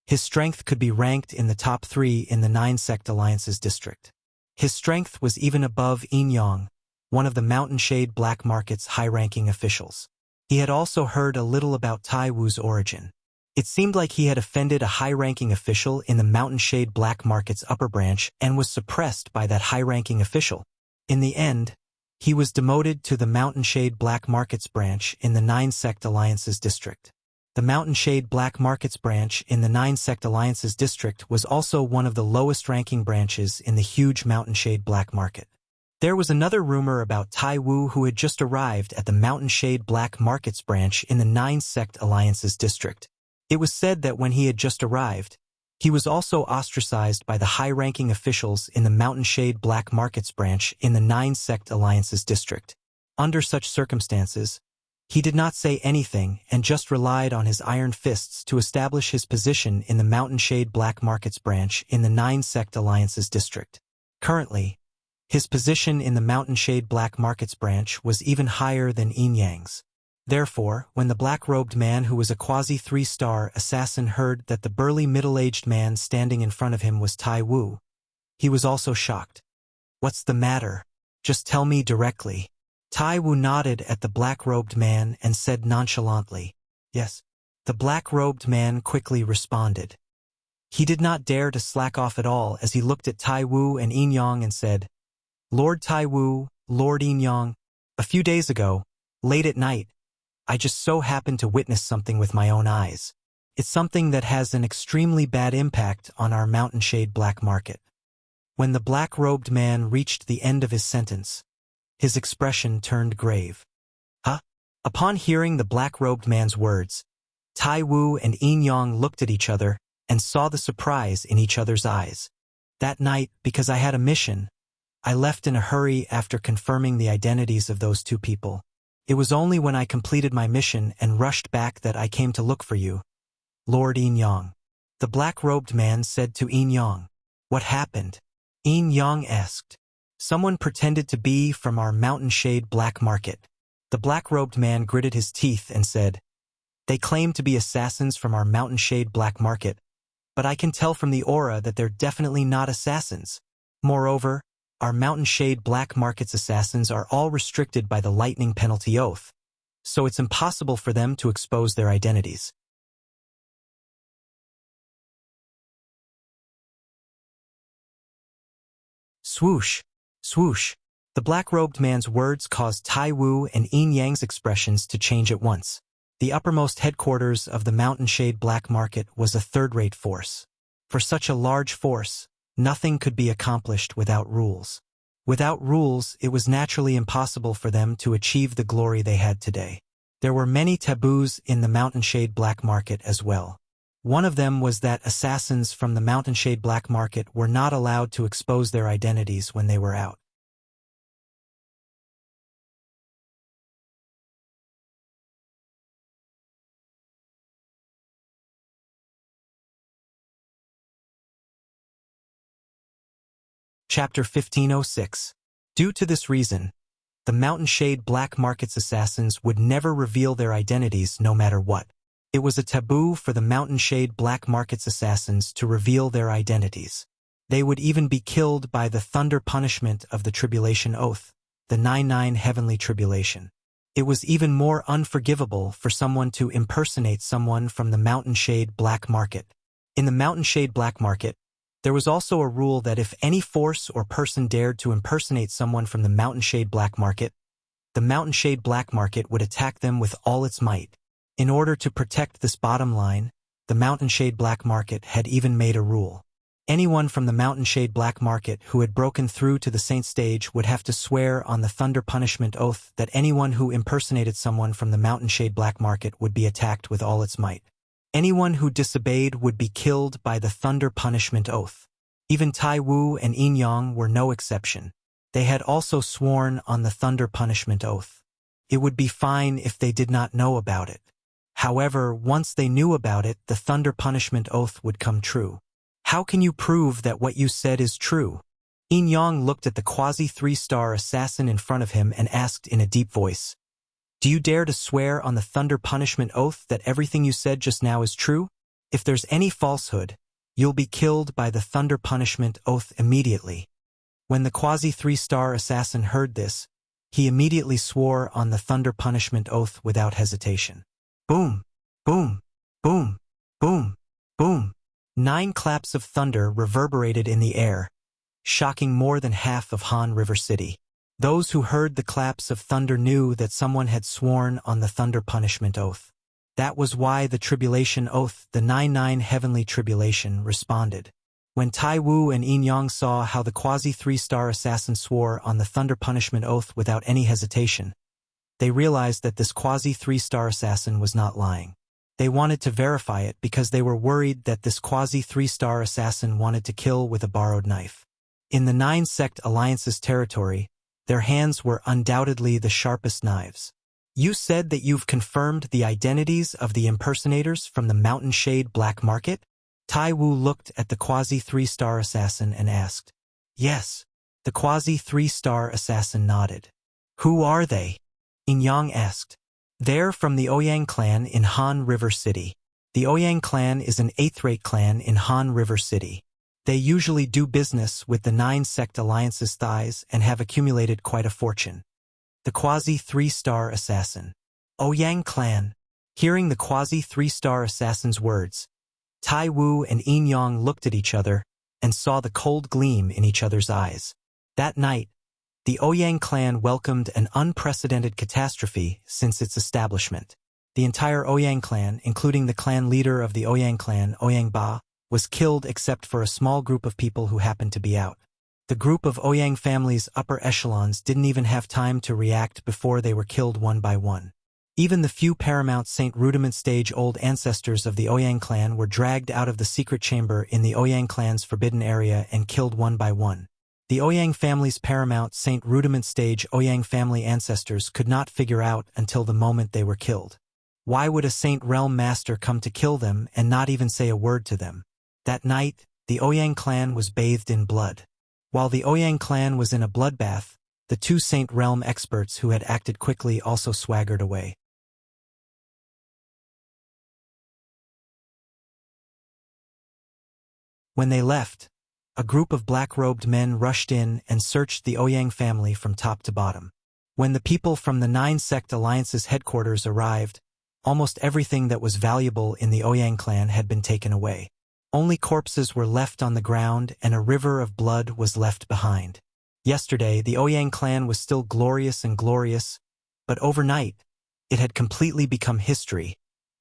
his strength could be ranked in the top 3 in the 9-Sect Alliance's district. His strength was even above Yin-Yang, one of the Mountain Shade Black Market's high-ranking officials. He had also heard a little about Tai Wu's origin. It seemed like he had offended a high-ranking official in the Mountain Shade Black Market's upper branch and was suppressed by that high-ranking official. In the end, he was demoted to the Mountain Shade Black Market's branch in the 9-Sect Alliance's district. The Mountain Shade Black Market's branch in the 9-Sect Alliance's district was also one of the lowest-ranking branches in the huge Mountain Shade Black Market. There was another rumor about Tai Wu who had just arrived at the Mountain Shade Black Market's branch in the 9-Sect Alliance's district. It was said that when he had just arrived, he was also ostracized by the high-ranking officials in the Mountain Shade Black Market's branch in the 9-Sect Alliance's district. Under such circumstances, he did not say anything and just relied on his iron fists to establish his position in the Mountain Shade Black Market's branch in the 9-Sect Alliance's district. Currently, his position in the Mountain Shade Black Market's branch was even higher than Yin-Yang's. Therefore, when the black-robed man who was a quasi-3-star assassin heard that the burly middle-aged man standing in front of him was Tai Wu, he was also shocked. "What's the matter? Just tell me directly." Tai Wu nodded at the black-robed man and said nonchalantly, "Yes." The black-robed man quickly responded. He did not dare to slack off at all as he looked at Tai Wu and Yin-Yang and said, "Lord Tai Wu, Lord Yin-Yang, a few days ago, late at night, I just so happened to witness something with my own eyes. It's something that has an extremely bad impact on our Mountain Shade Black Market." When the black-robed man reached the end of his sentence, his expression turned grave. "Huh?" Upon hearing the black-robed man's words, Tai Wu and Yin-Yang looked at each other and saw the surprise in each other's eyes. "That night, because I had a mission, I left in a hurry after confirming the identities of those two people. It was only when I completed my mission and rushed back that I came to look for you, Lord Yin-Yang." The black-robed man said to Yin-Yang, "What happened?" Yin-Yang asked. "Someone pretended to be from our Mountain Shade Black Market. The black-robed man gritted his teeth and said, "They claim to be assassins from our Mountain Shade black market, but I can tell from the aura that they're definitely not assassins. Moreover, our Mountain Shade black market's assassins are all restricted by the lightning penalty oath, so it's impossible for them to expose their identities." Swoosh, swoosh. The black-robed man's words caused Tai Wu and Yin Yang's expressions to change at once. The uppermost headquarters of the Mountain Shade black market was a third-rate force. For such a large force, nothing could be accomplished without rules. Without rules, it was naturally impossible for them to achieve the glory they had today. There were many taboos in the Mountain Shade black market as well. One of them was that assassins from the Mountain Shade black market were not allowed to expose their identities when they were out. Chapter 1506. Due to this reason, the Mountain Shade black market's assassins would never reveal their identities no matter what. It was a taboo for the Mountain Shade black market's assassins to reveal their identities. They would even be killed by the thunder punishment of the tribulation oath, the 99 heavenly tribulation. It was even more unforgivable for someone to impersonate someone from the Mountain Shade black market. In the Mountain Shade black market, there was also a rule that if any force or person dared to impersonate someone from the Mountain Shade black market, the Mountain Shade black market would attack them with all its might. In order to protect this bottom line, the Mountain Shade black market had even made a rule. Anyone from the Mountain Shade black market who had broken through to the saint stage would have to swear on the thunder punishment oath that anyone who impersonated someone from the Mountain Shade black market would be attacked with all its might. Anyone who disobeyed would be killed by the thunder punishment oath. Even Tai Wu and Yin Yang were no exception. They had also sworn on the thunder punishment oath. It would be fine if they did not know about it. However, once they knew about it, the thunder punishment oath would come true. How can you prove that what you said is true? Yin Yang looked at the quasi-3-star assassin in front of him and asked in a deep voice, "Do you dare to swear on the thunder punishment oath that everything you said just now is true? If there's any falsehood, you'll be killed by the thunder punishment oath immediately." When the quasi-3-star assassin heard this, he immediately swore on the thunder punishment oath without hesitation. Boom, boom, boom, boom, boom. 9 claps of thunder reverberated in the air, shocking more than half of Han River City. Those who heard the claps of thunder knew that someone had sworn on the thunder punishment oath. That was why the tribulation oath, the 99 heavenly tribulation, responded. When Tai Wu and Yin Yang saw how the quasi-3-star assassin swore on the thunder punishment oath without any hesitation, they realized that this quasi-3-star assassin was not lying. They wanted to verify it because they were worried that this quasi-3-star assassin wanted to kill with a borrowed knife. In the 9-sect alliance's territory, their hands were undoubtedly the sharpest knives. You said that you've confirmed the identities of the impersonators from the Mountain Shade black market? Tai Wu looked at the quasi-3-star assassin and asked. Yes. The quasi-3-star assassin nodded. Who are they? Yin Yang asked. They're from the Ouyang clan in Han River City. The Ouyang clan is an 8th-rate clan in Han River City. They usually do business with the 9-sect alliance's thighs and have accumulated quite a fortune. The quasi-3-star assassin. Ouyang clan. Hearing the quasi-3-star assassin's words, Tai Wu and Yin Yang looked at each other and saw the cold gleam in each other's eyes. That night, the Ouyang clan welcomed an unprecedented catastrophe since its establishment. The entire Ouyang clan, including the clan leader of the Ouyang clan, Ouyang Ba, was killed except for a small group of people who happened to be out. The group of Ouyang family's upper echelons didn't even have time to react before they were killed one by one. Even the few paramount Saint Rudiment stage old ancestors of the Ouyang clan were dragged out of the secret chamber in the Ouyang clan's forbidden area and killed one by one. The Ouyang family's paramount Saint Rudiment stage Ouyang family ancestors could not figure out until the moment they were killed. Why would a Saint Realm Master come to kill them and not even say a word to them? That night, the Ouyang clan was bathed in blood. While the Ouyang clan was in a bloodbath, The two Saint Realm experts who had acted quickly also swaggered away. When they left, a group of black-robed men rushed in and searched the Ouyang family from top to bottom. When the people from the Nine-Sect Alliance's headquarters arrived, almost everything that was valuable in the Ouyang clan had been taken away. Only corpses were left on the ground and a river of blood was left behind. Yesterday, the Ouyang clan was still glorious and glorious, but overnight, it had completely become history,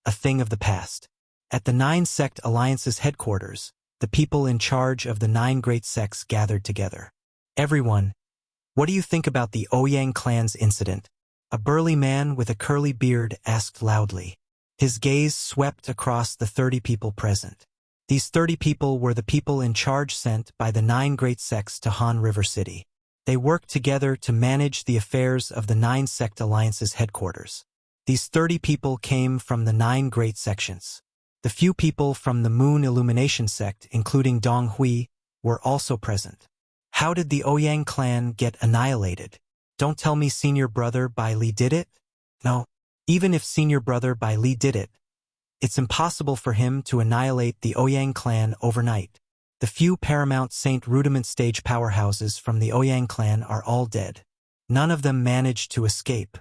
a thing of the past. At the Nine-Sect Alliance's headquarters, the people in charge of the 9 great sects gathered together. Everyone, what do you think about the Ouyang clan's incident? A burly man with a curly beard asked loudly. His gaze swept across the 30 people present. These 30 people were the people in charge sent by the 9 great sects to Han River City. They worked together to manage the affairs of the 9-sect alliance's headquarters. These 30 people came from the 9 great sections. The few people from the Moon Illumination sect, including Dong Hui, were also present. How did the Ouyang clan get annihilated? Don't tell me Senior Brother Bai Li did it? No, even if Senior Brother Bai Li did it, it's impossible for him to annihilate the Ouyang clan overnight. The few Paramount Saint Rudiment stage powerhouses from the Ouyang clan are all dead. None of them managed to escape.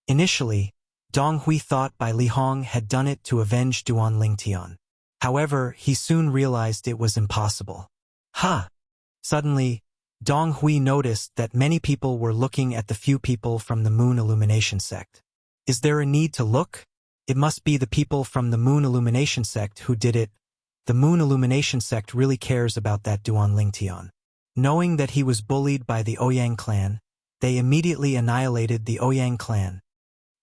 Initially, Dong Hui thought Bai Li Hong had done it to avenge Duan Lingtian. However, he soon realized it was impossible. Ha! Suddenly, Dong Hui noticed that many people were looking at the few people from the Moon Illumination sect. Is there a need to look? It must be the people from the Moon Illumination sect who did it. The Moon Illumination sect really cares about that Duan Lingtian. Knowing that he was bullied by the Ouyang clan, they immediately annihilated the Ouyang clan.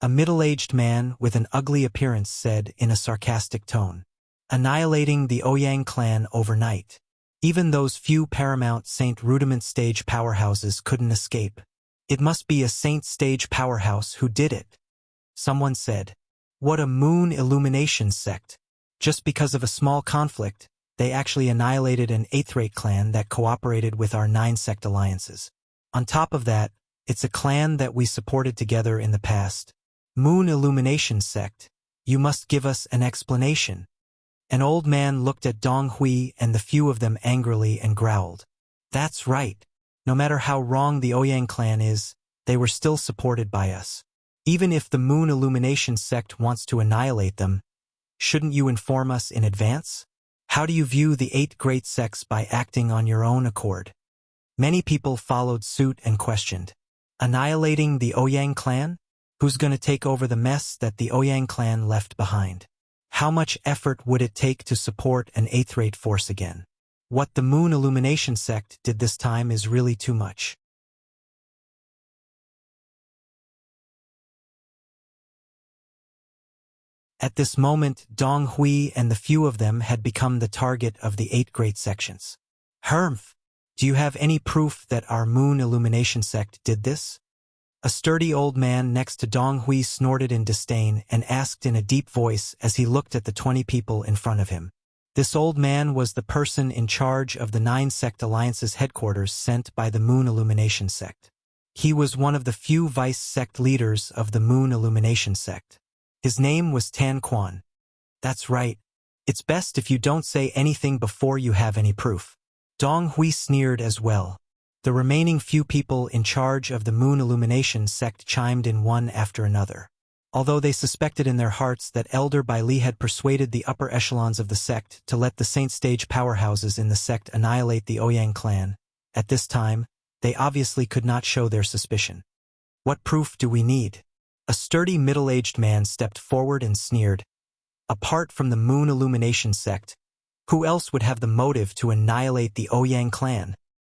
A middle-aged man with an ugly appearance said in a sarcastic tone, annihilating the Ouyang clan overnight. Even those few Paramount Saint Rudiment stage powerhouses couldn't escape. It must be a Saint stage powerhouse who did it. Someone said, what a Moon Illumination sect. Just because of a small conflict, they actually annihilated an 8th-rate clan that cooperated with our 9-sect alliances. On top of that, it's a clan that we supported together in the past. Moon Illumination sect, you must give us an explanation. An old man looked at Dong Hui and the few of them angrily and growled. That's right. No matter how wrong the Ouyang clan is, they were still supported by us. Even if the Moon Illumination sect wants to annihilate them, shouldn't you inform us in advance? How do you view the 8 great sects by acting on your own accord? Many people followed suit and questioned. Annihilating the Ouyang clan? Who's going to take over the mess that the Ouyang clan left behind? How much effort would it take to support an 8th-rate force again? What the Moon Illumination sect did this time is really too much. At this moment, Dong Hui and the few of them had become the target of the 8 great sections. Hermf, do you have any proof that our Moon Illumination sect did this? A sturdy old man next to Dong Hui snorted in disdain and asked in a deep voice as he looked at the 20 people in front of him. This old man was the person in charge of the 9-sect alliance's headquarters sent by the Moon Illumination sect. He was one of the few vice-sect leaders of the Moon Illumination sect. His name was Tan Quan. That's right. It's best if you don't say anything before you have any proof. Dong Hui sneered as well. The remaining few people in charge of the Moon Illumination sect chimed in one after another. Although they suspected in their hearts that Elder Bai Li had persuaded the upper echelons of the sect to let the Saint Stage powerhouses in the sect annihilate the Ouyang clan, at this time, they obviously could not show their suspicion. What proof do we need? A sturdy middle-aged man stepped forward and sneered. Apart from the Moon Illumination sect, who else would have the motive to annihilate the Ouyang clan?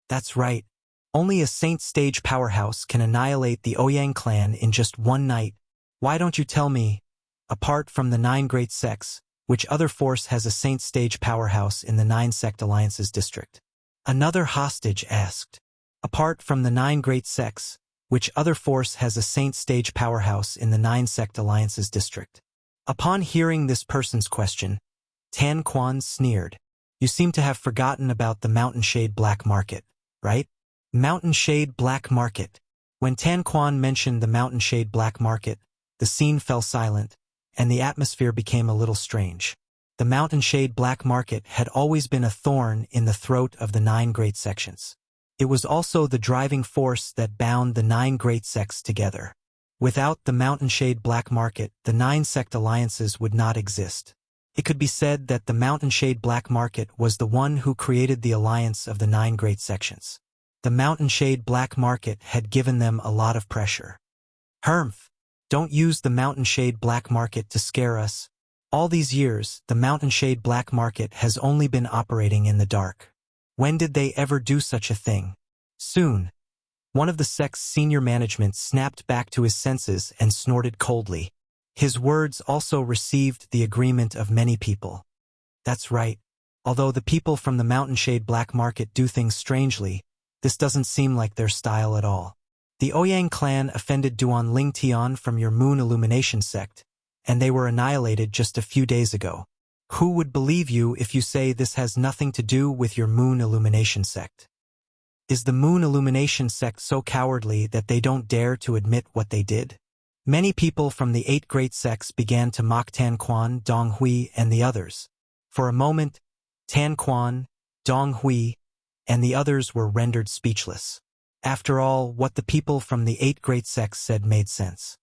That's right. Only a Saint Stage powerhouse can annihilate the Ouyang clan in just one night. Why don't you tell me, apart from the 9 great sects, which other force has a Saint Stage powerhouse in the 9-sect alliance's district? Another hostage asked. Apart from the 9 great sects, which other force has a Saint Stage powerhouse in the 9-sect alliance's district? Upon hearing this person's question, Tan Quan sneered. You seem to have forgotten about the Mountain Shade Black Market, right? Mountain Shade Black Market. When Tan Quan mentioned the Mountain Shade Black Market, the scene fell silent, and the atmosphere became a little strange. The Mountain Shade Black Market had always been a thorn in the throat of the 9 great sections. It was also the driving force that bound the 9 great sects together. Without the Mountain Shade Black Market, the 9 sect alliances would not exist. It could be said that the Mountain Shade Black Market was the one who created the alliance of the 9 great sections. The Mountain Shade Black Market had given them a lot of pressure. Humph! Don't use the Mountain Shade Black Market to scare us. All these years, the Mountain Shade Black Market has only been operating in the dark. When did they ever do such a thing? Soon. One of the sect's senior management snapped back to his senses and snorted coldly. His words also received the agreement of many people. That's right. Although the people from the Mountain Shade Black Market do things strangely, this doesn't seem like their style at all. The Ouyang clan offended Duan Ling Tian from your Moon Illumination sect, and they were annihilated just a few days ago. Who would believe you if you say this has nothing to do with your Moon Illumination sect? Is the Moon Illumination sect so cowardly that they don't dare to admit what they did? Many people from the 8 great sects began to mock Tan Quan, Dong Hui, and the others. For a moment, Tan Quan, Dong Hui, and the others were rendered speechless. After all, what the people from the 8 great sects said made sense.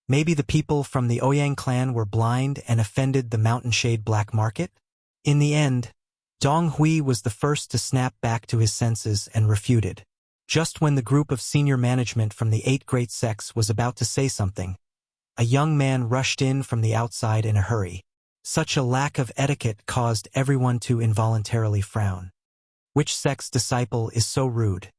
Maybe the people from the Ouyang clan were blind and offended the Mountain Shade Black Market? In the end, Dong Hui was the first to snap back to his senses and refuted. Just when the group of senior management from the 8 great sects was about to say something, a young man rushed in from the outside in a hurry. Such a lack of etiquette caused everyone to involuntarily frown. Which sect's disciple is so rude?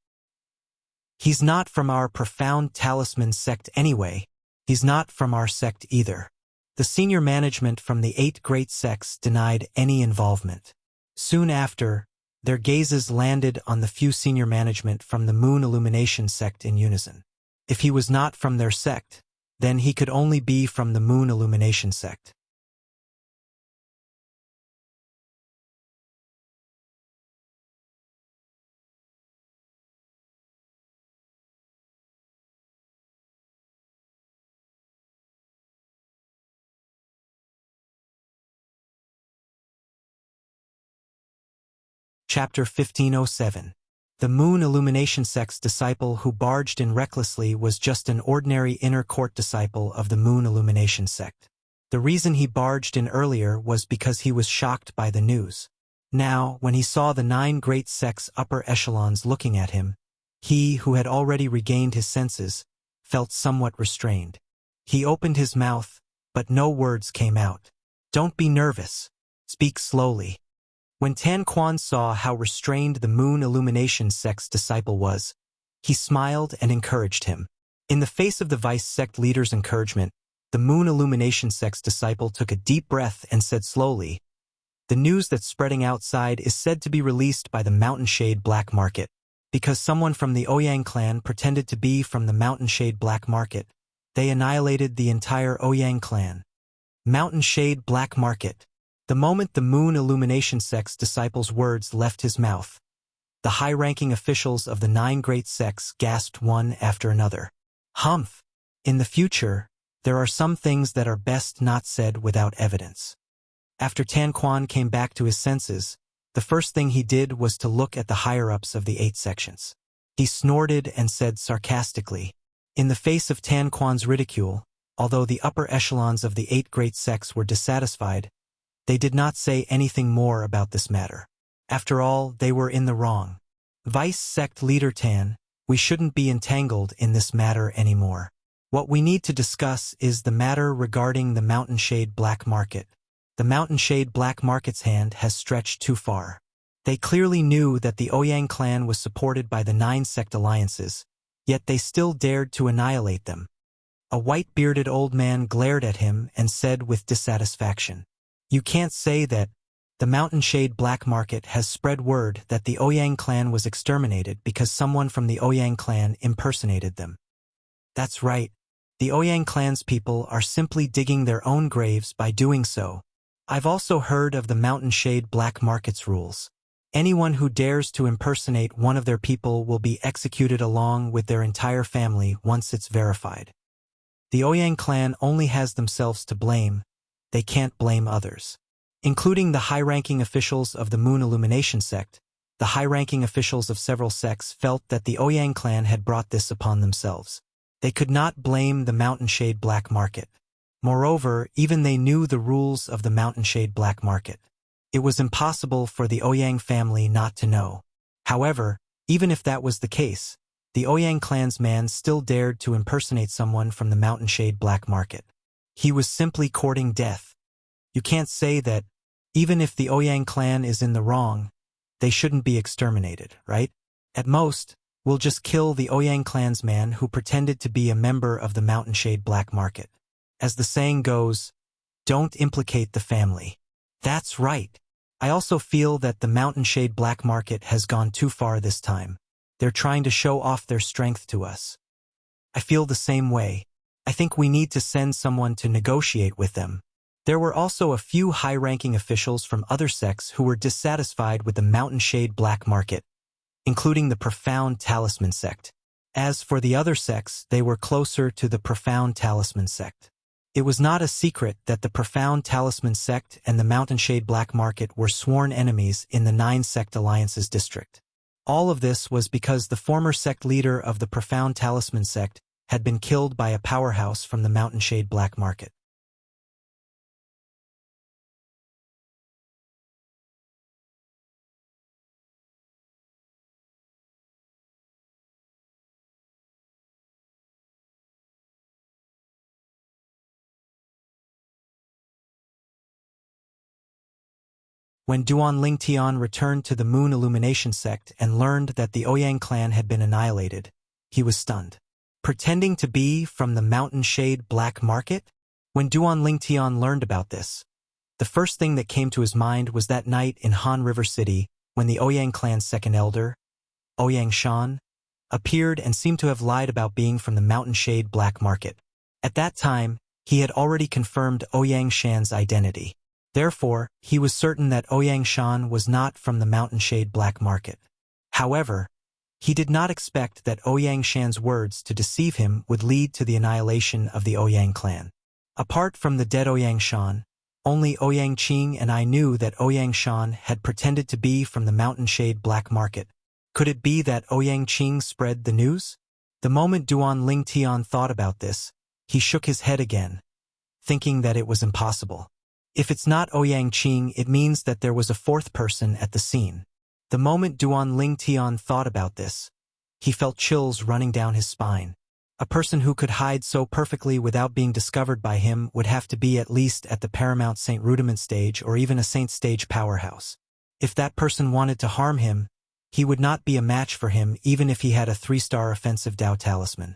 He's not from our profound talisman sect anyway. He's not from our sect either. The senior management from the 8 great sects denied any involvement. Soon after, their gazes landed on the few senior management from the Moon Illumination sect in unison. If he was not from their sect, then he could only be from the Moon Illumination sect. Chapter 1507. The Moon Illumination sect's disciple who barged in recklessly was just an ordinary inner court disciple of the Moon Illumination sect. The reason he barged in earlier was because he was shocked by the news. Now, when he saw the 9 great sects' upper echelons looking at him, he, who had already regained his senses, felt somewhat restrained. He opened his mouth, but no words came out. Don't be nervous. Speak slowly. When Tan Quan saw how restrained the Moon Illumination sect's disciple was, he smiled and encouraged him. In the face of the vice sect leader's encouragement, the Moon Illumination sect's disciple took a deep breath and said slowly, "The news that's spreading outside is said to be released by the Mountain Shade Black Market. Because someone from the Ouyang clan pretended to be from the Mountain Shade Black Market, they annihilated the entire Ouyang clan." Mountain Shade Black Market. The moment the Moon Illumination sect's disciples' words left his mouth, the high-ranking officials of the 9 great sects gasped one after another. Humph! In the future, there are some things that are best not said without evidence. After Tan Quan came back to his senses, the first thing he did was to look at the higher-ups of the 8 sections. He snorted and said sarcastically, in the face of Tan Quan's ridicule, although the upper echelons of the 8 great sects were dissatisfied, they did not say anything more about this matter. After all, they were in the wrong. Vice sect leader Tan, we shouldn't be entangled in this matter anymore. What we need to discuss is the matter regarding the Mountain Shade Black Market. The Mountain Shade Black Market's hand has stretched too far. They clearly knew that the Ouyang clan was supported by the 9 sect alliances, yet they still dared to annihilate them. A white-bearded old man glared at him and said with dissatisfaction, "You can't say that. The Mountain Shade Black Market has spread word that the Ouyang clan was exterminated because someone from the Ouyang clan impersonated them." That's right. The Ouyang clan's people are simply digging their own graves by doing so. I've also heard of the Mountain Shade Black Market's rules. Anyone who dares to impersonate one of their people will be executed along with their entire family once it's verified. The Ouyang clan only has themselves to blame. They can't blame others. Including the high-ranking officials of the Moon Illumination sect, the high-ranking officials of several sects felt that the Ouyang clan had brought this upon themselves. They could not blame the Mountain Shade black market. Moreover, even they knew the rules of the Mountain Shade black market. It was impossible for the Ouyang family not to know. However, even if that was the case, the Ouyang clan's man still dared to impersonate someone from the Mountain Shade black market. He was simply courting death. You can't say that, even if the Ouyang clan is in the wrong, they shouldn't be exterminated, right? At most, we'll just kill the Ouyang clan's man who pretended to be a member of the Mountain Shade black market. As the saying goes, don't implicate the family. That's right. I also feel that the Mountain Shade black market has gone too far this time. They're trying to show off their strength to us. I feel the same way. I think we need to send someone to negotiate with them. There were also a few high-ranking officials from other sects who were dissatisfied with the Mountain Shade black market, including the Profound Talisman sect. As for the other sects, they were closer to the Profound Talisman sect. It was not a secret that the Profound Talisman sect and the Mountain Shade black market were sworn enemies in the 9-sect alliances district. All of this was because the former sect leader of the Profound Talisman sect had been killed by a powerhouse from the Mountain Shade black market. When Duan Lingtian returned to the Moon Illumination sect and learned that the Ouyang clan had been annihilated, he was stunned. Pretending to be from the Mountain Shade black market? When Duan Lingtian learned about this, the first thing that came to his mind was that night in Han River City when the Ouyang clan's second elder, Ouyang Shan, appeared and seemed to have lied about being from the Mountain Shade black market. At that time, he had already confirmed Ouyang Shan's identity. Therefore, he was certain that Ouyang Shan was not from the Mountain Shade black market. However, he did not expect that Ouyang Shan's words to deceive him would lead to the annihilation of the Ouyang clan. Apart from the dead Ouyang Shan, only Ouyang Qing and I knew that Ouyang Shan had pretended to be from the Mountain Shade black market. Could it be that Ouyang Qing spread the news? The moment Duan Lingtian thought about this, he shook his head again, thinking that it was impossible. If it's not Ouyang Qing, it means that there was a fourth person at the scene. The moment Duan Lingtian thought about this, he felt chills running down his spine. A person who could hide so perfectly without being discovered by him would have to be at least at the Paramount Saint Rudiment stage or even a Saint stage powerhouse. If that person wanted to harm him, he would not be a match for him even if he had a 3-star offensive Dao talisman.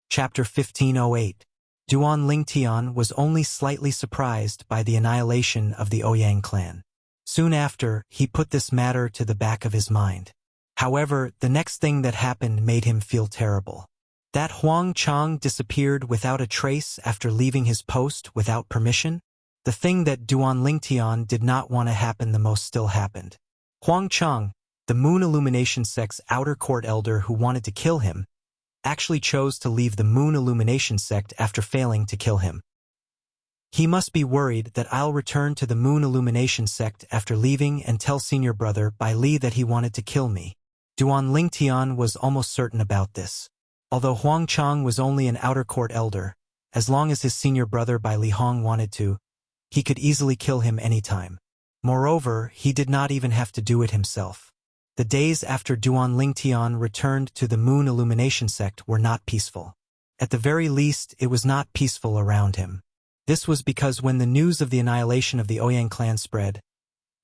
Chapter 1508. Duan Lingtian was only slightly surprised by the annihilation of the Ouyang clan. Soon after, he put this matter to the back of his mind. However, the next thing that happened made him feel terrible. That Huang Chang disappeared without a trace after leaving his post without permission? The thing that Duan Lingtian did not want to happen the most still happened. Huang Chang, the Moon Illumination sect's outer court elder who wanted to kill him, actually chose to leave the Moon Illumination sect after failing to kill him. He must be worried that I'll return to the Moon Illumination sect after leaving and tell senior brother Bai Li that he wanted to kill me. Duan Lingtian was almost certain about this. Although Huang Chang was only an outer court elder, as long as his senior brother Bai Li Hong wanted to, he could easily kill him anytime. Moreover, he did not even have to do it himself. The days after Duan Lingtian returned to the Moon Illumination sect were not peaceful. At the very least, it was not peaceful around him. This was because when the news of the annihilation of the Ouyang clan spread,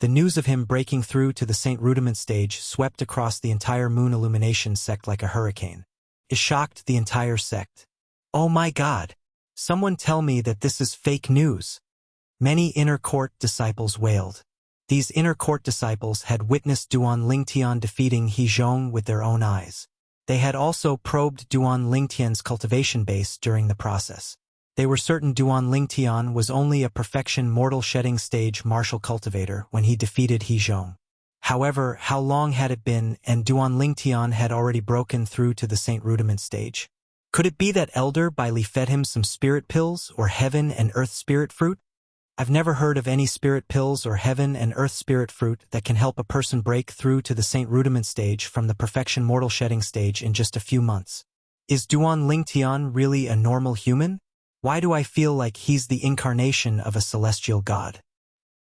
the news of him breaking through to the Saint Rudiment stage swept across the entire Moon Illumination sect like a hurricane. It shocked the entire sect. Oh my God! Someone tell me that this is fake news. Many inner court disciples wailed. These inner court disciples had witnessed Duan Lingtian defeating He Zhong with their own eyes. They had also probed Duan Lingtian's cultivation base during the process. They were certain Duan Lingtian was only a perfection mortal shedding stage martial cultivator when he defeated He Zhong. However, how long had it been and Duan Lingtian had already broken through to the Saint Rudiment stage? Could it be that Elder Bai Li fed him some spirit pills or heaven and earth spirit fruit? I've never heard of any spirit pills or heaven and earth spirit fruit that can help a person break through to the Saint Rudiment stage from the perfection mortal shedding stage in just a few months. Is Duan Lingtian really a normal human? Why do I feel like he's the incarnation of a celestial god?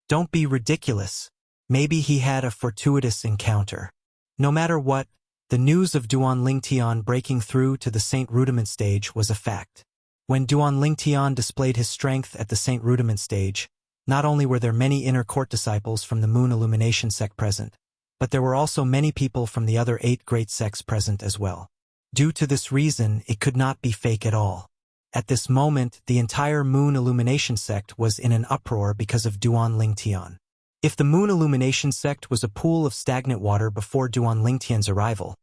Don't be ridiculous. Maybe he had a fortuitous encounter. No matter what, the news of Duan Lingtian breaking through to the Saint Rudiment stage was a fact. When Duan Lingtian displayed his strength at the Saint Rudiment stage, not only were there many inner court disciples from the Moon Illumination sect present, but there were also many people from the other 8 great sects present as well. Due to this reason, it could not be fake at all. At this moment, the entire Moon Illumination sect was in an uproar because of Duan Lingtian. If the Moon Illumination sect was a pool of stagnant water before Duan Lingtian's arrival,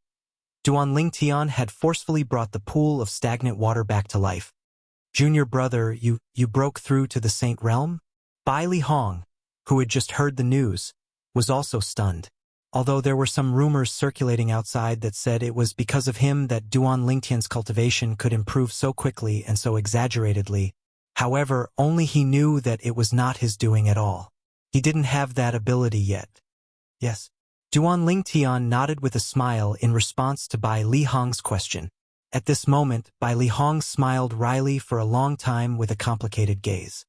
Duan Lingtian had forcefully brought the pool of stagnant water back to life. Junior brother, you broke through to the Saint Realm? Bai Li Hong, who had just heard the news, was also stunned. Although there were some rumors circulating outside that said it was because of him that Duan Lingtian's cultivation could improve so quickly and so exaggeratedly. However, only he knew that it was not his doing at all. He didn't have that ability yet. Yes. Duan Lingtian nodded with a smile in response to Bai Li Hong's question. At this moment, Bai Li Hong smiled wryly for a long time with a complicated gaze.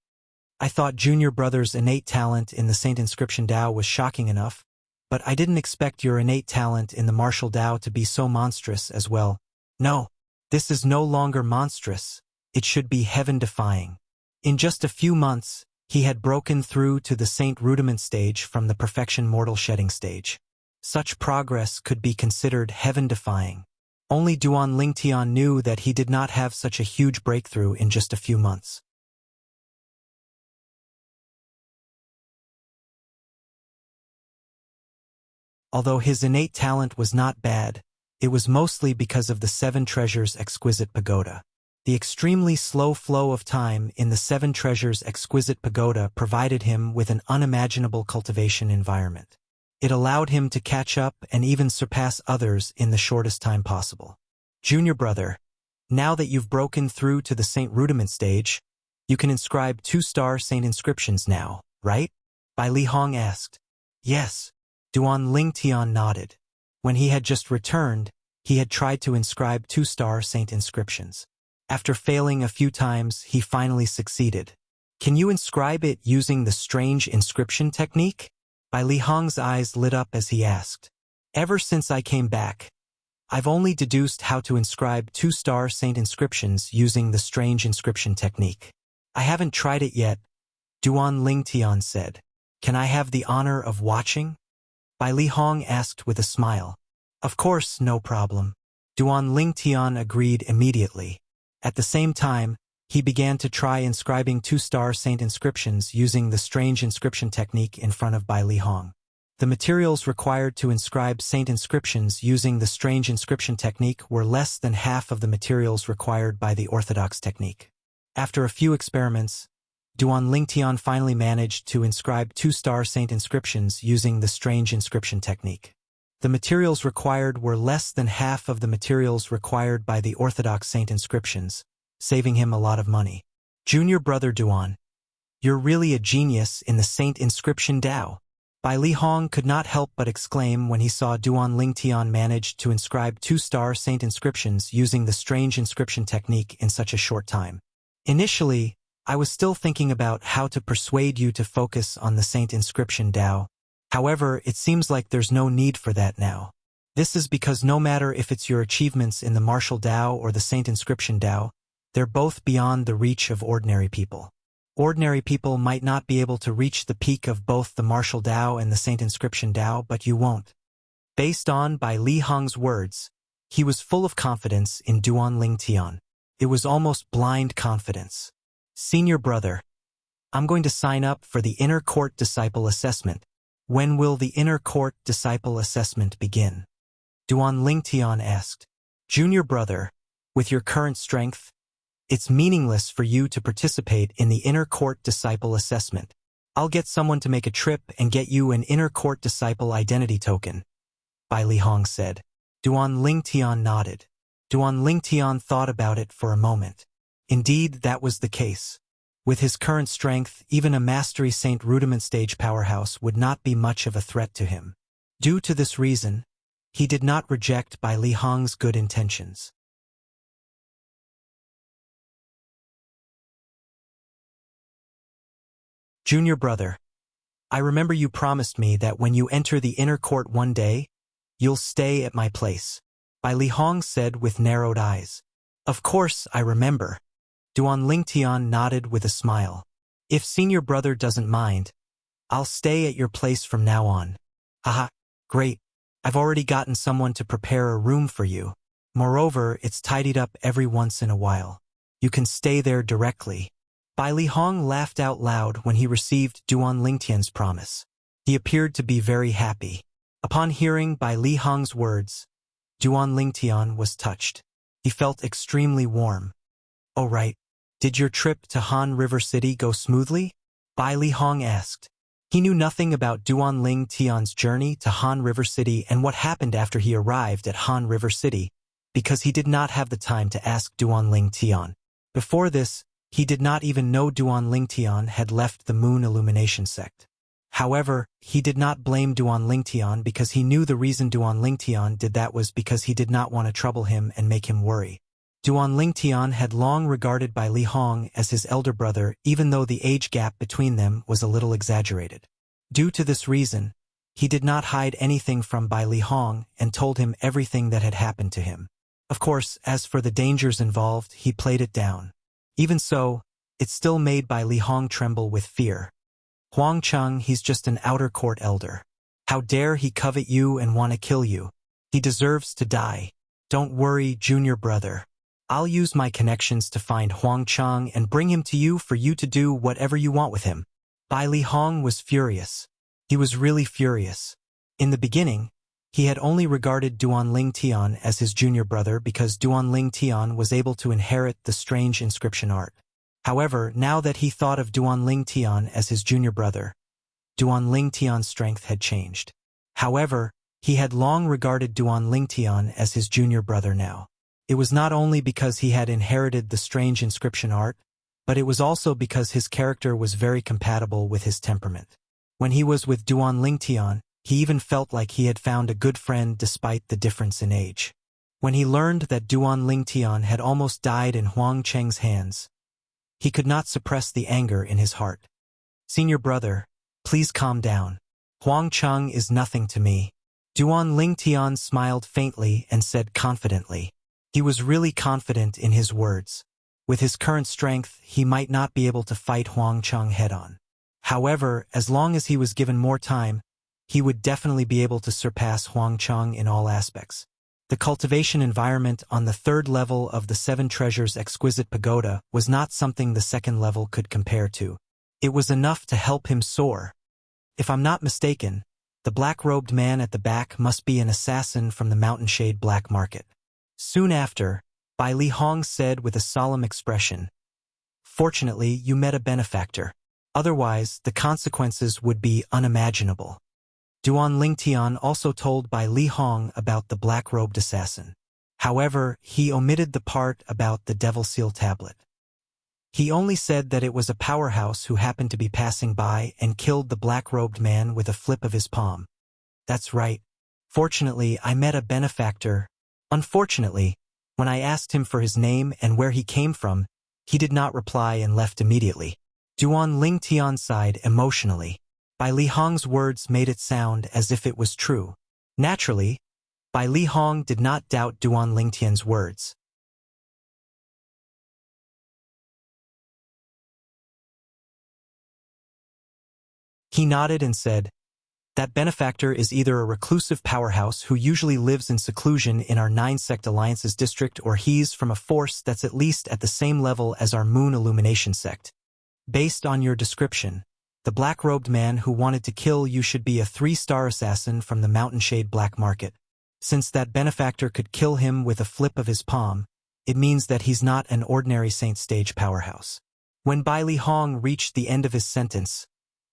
I thought Junior Brother's innate talent in the Saint Inscription Dao was shocking enough, but I didn't expect your innate talent in the martial Dao to be so monstrous as well. No, this is no longer monstrous. It should be heaven-defying. In just a few months, he had broken through to the Saint Rudiment stage from the perfection mortal shedding stage. Such progress could be considered heaven-defying. Only Duan Lingtian knew that he did not have such a huge breakthrough in just a few months. Although his innate talent was not bad, it was mostly because of the 7 Treasures' exquisite pagoda. The extremely slow flow of time in the 7 Treasures' exquisite pagoda provided him with an unimaginable cultivation environment. It allowed him to catch up and even surpass others in the shortest time possible. Junior brother, now that you've broken through to the Saint Rudiment stage, you can inscribe 2-star Saint inscriptions now, right? Bai Li Hong asked. Yes. Duan Lingtian nodded. When he had just returned, he had tried to inscribe 2-star Saint inscriptions. After failing a few times, he finally succeeded. Can you inscribe it using the strange inscription technique? Bai Li Hong's eyes lit up as he asked. Ever since I came back, I've only deduced how to inscribe 2-star Saint inscriptions using the strange inscription technique. I haven't tried it yet, Duan Lingtian said. Can I have the honor of watching? Bai Li Hong asked with a smile. Of course, no problem. Duan Lingtian agreed immediately. At the same time, he began to try inscribing 2-star Saint inscriptions using the strange inscription technique in front of Bai Li Hong. The materials required to inscribe Saint inscriptions using the strange inscription technique were less than half of the materials required by the orthodox technique. After a few experiments, Duan Lingtian finally managed to inscribe 2-star Saint inscriptions using the strange inscription technique. The materials required were less than half of the materials required by the orthodox Saint inscriptions, saving him a lot of money. Junior brother Duan, you're really a genius in the Saint Inscription Dao. Bai Li Hong could not help but exclaim when he saw Duan Lingtian manage to inscribe 2-star Saint inscriptions using the strange inscription technique in such a short time. Initially, I was still thinking about how to persuade you to focus on the Saint Inscription Dao. However, it seems like there's no need for that now. This is because no matter if it's your achievements in the Martial Dao or the Saint Inscription Dao, they're both beyond the reach of ordinary people. Ordinary people might not be able to reach the peak of both the Martial Dao and the Saint Inscription Dao, but you won't. Based on Bai Li Hong's words, he was full of confidence in Duan Lingtian. It was almost blind confidence. Senior brother, I'm going to sign up for the Inner Court Disciple Assessment. When will the inner court disciple assessment begin? Duan Lingtian asked. Junior brother, with your current strength, it's meaningless for you to participate in the inner court disciple assessment. I'll get someone to make a trip and get you an inner court disciple identity token, Bai Lihong said. Duan Lingtian nodded. Duan Lingtian thought about it for a moment. Indeed, that was the case. With his current strength, even a Mastery Saint rudiment stage powerhouse would not be much of a threat to him. Due to this reason, he did not reject Bai Lihong's good intentions. Junior brother, I remember you promised me that when you enter the inner court one day, you'll stay at my place, Bai Lihong said with narrowed eyes. Of course, I remember. Duan Lingtian nodded with a smile. If senior brother doesn't mind, I'll stay at your place from now on. Haha, great. I've already gotten someone to prepare a room for you. Moreover, it's tidied up every once in a while. You can stay there directly. Bai Lihong laughed out loud when he received Duan Lingtian's promise. He appeared to be very happy. Upon hearing Bai Lihong's words, Duan Lingtian was touched. He felt extremely warm. Oh right. Did your trip to Han River City go smoothly? Bai Lihong asked. He knew nothing about Duan Lingtian's journey to Han River City and what happened after he arrived at Han River City, because he did not have the time to ask Duan Lingtian. Before this, he did not even know Duan Lingtian had left the Moon Illumination sect. However, he did not blame Duan Lingtian because he knew the reason Duan Lingtian did that was because he did not want to trouble him and make him worry. Duan Lingtian had long regarded Bai Lihong as his elder brother, even though the age gap between them was a little exaggerated. Due to this reason, he did not hide anything from Bai Lihong and told him everything that had happened to him. Of course, as for the dangers involved, he played it down. Even so, it still made Bai Lihong tremble with fear. Huang Cheng, he's just an outer court elder. How dare he covet you and want to kill you? He deserves to die. Don't worry, junior brother. I'll use my connections to find Huang Cheng and bring him to you for you to do whatever you want with him. Bai Lihong was furious. He was really furious. In the beginning, he had only regarded Duan Lingtian as his junior brother because Duan Lingtian was able to inherit the strange inscription art. However, now that he thought of Duan Lingtian as his junior brother, Duan Lingtian's strength had changed. However, he had long regarded Duan Lingtian as his junior brother now. It was not only because he had inherited the strange inscription art, but it was also because his character was very compatible with his temperament. When he was with Duan Lingtian, he even felt like he had found a good friend despite the difference in age. When he learned that Duan Lingtian had almost died in Huang Cheng's hands, he could not suppress the anger in his heart. Senior brother, please calm down. Huang Cheng is nothing to me. Duan Lingtian smiled faintly and said confidently. He was really confident in his words. With his current strength, he might not be able to fight Huang Cheng head-on. However, as long as he was given more time, he would definitely be able to surpass Huang Cheng in all aspects. The cultivation environment on the third level of the Seven Treasures Exquisite Pagoda was not something the second level could compare to. It was enough to help him soar. If I'm not mistaken, the black-robed man at the back must be an assassin from the Mountain Shade Black Market. Soon after, Bai Lihong said with a solemn expression, "Fortunately, you met a benefactor. Otherwise, the consequences would be unimaginable." Duan Lingtian also told Bai Lihong about the black-robed assassin. However, he omitted the part about the Devil Seal tablet. He only said that it was a powerhouse who happened to be passing by and killed the black-robed man with a flip of his palm. That's right. Fortunately, I met a benefactor. Unfortunately, when I asked him for his name and where he came from, he did not reply and left immediately. Duan Lingtian sighed emotionally. Bai Lihong's words made it sound as if it was true. Naturally, Bai Lihong did not doubt Duan Lingtian's words. He nodded and said, "That benefactor is either a reclusive powerhouse who usually lives in seclusion in our 9-sect alliances district, or he's from a force that's at least at the same level as our Moon Illumination sect. Based on your description, The black-robed man who wanted to kill you should be a 3-star assassin from the Mountainshade Black Market. Since that benefactor could kill him with a flip of his palm, it means that he's not an ordinary Saint Stage powerhouse. When Bai Li Hong reached the end of his sentence,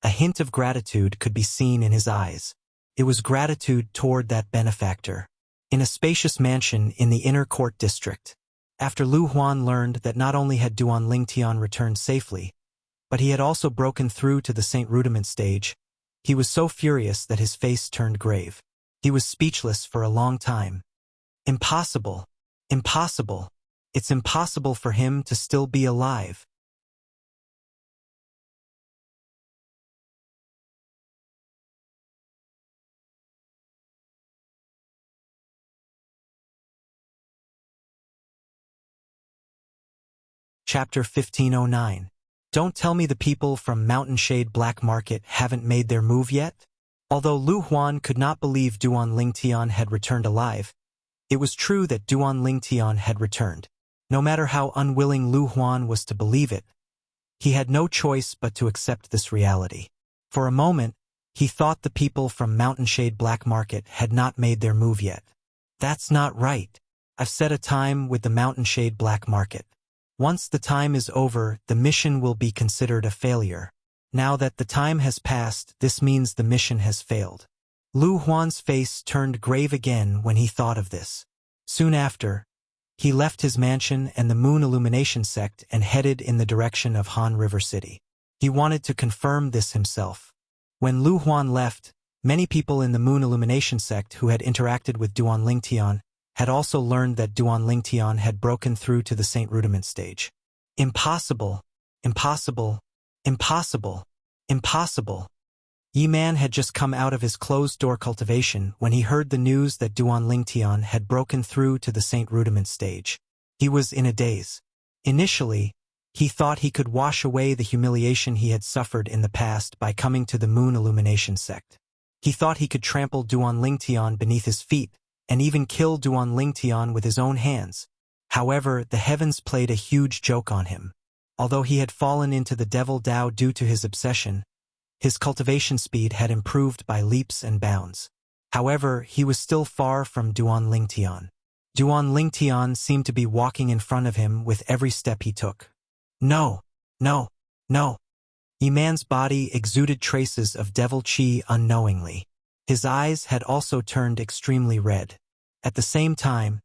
a hint of gratitude could be seen in his eyes. It was gratitude toward that benefactor. In a spacious mansion in the inner court district, after Lu Huan learned that not only had Duan Lingtian returned safely, but he had also broken through to the Saint Rudiment stage, he was so furious that his face turned grave. He was speechless for a long time. Impossible. Impossible. It's impossible for him to still be alive. Chapter 1509. Don't tell me the people from Mountainshade Black Market haven't made their move yet? Although Lu Huan could not believe Duan Lingtian had returned alive, it was true that Duan Lingtian had returned. No matter how unwilling Lu Huan was to believe it, he had no choice but to accept this reality. For a moment, he thought the people from Mountainshade Black Market had not made their move yet. That's not right. I've set a time with the Mountainshade Black Market. Once the time is over, the mission will be considered a failure. Now that the time has passed, this means the mission has failed. Lu Huan's face turned grave again when he thought of this. Soon after, he left his mansion and the Moon Illumination sect and headed in the direction of Han River City. He wanted to confirm this himself. When Lu Huan left, many people in the Moon Illumination sect who had interacted with Duan Lingtian had also learned that Duan Lingtian had broken through to the Saint Rudiment stage. Impossible. Impossible. Impossible. Impossible. Yi Man had just come out of his closed-door cultivation when he heard the news that Duan Lingtian had broken through to the Saint Rudiment stage. He was in a daze. Initially, he thought he could wash away the humiliation he had suffered in the past by coming to the Moon Illumination sect. He thought he could trample Duan Lingtian beneath his feet and even kill Duan Lingtian with his own hands. However, the heavens played a huge joke on him. Although he had fallen into the Devil Dao due to his obsession, his cultivation speed had improved by leaps and bounds. However, he was still far from Duan Lingtian. Duan Lingtian seemed to be walking in front of him with every step he took. No, no, no. Yi Man's body exuded traces of devil qi unknowingly. His eyes had also turned extremely red. At the same time,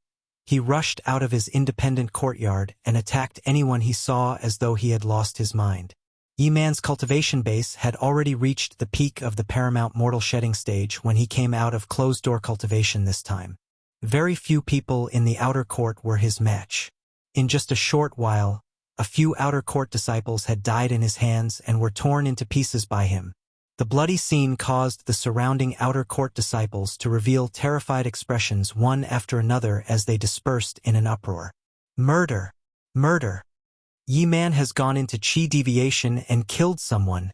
he rushed out of his independent courtyard and attacked anyone he saw as though he had lost his mind. Yi Man's cultivation base had already reached the peak of the paramount mortal shedding stage when he came out of closed-door cultivation this time. Very few people in the outer court were his match. In just a short while, a few outer court disciples had died in his hands and were torn into pieces by him. The bloody scene caused the surrounding outer court disciples to reveal terrified expressions one after another as they dispersed in an uproar. Murder! Murder! Yi Man has gone into qi deviation and killed someone.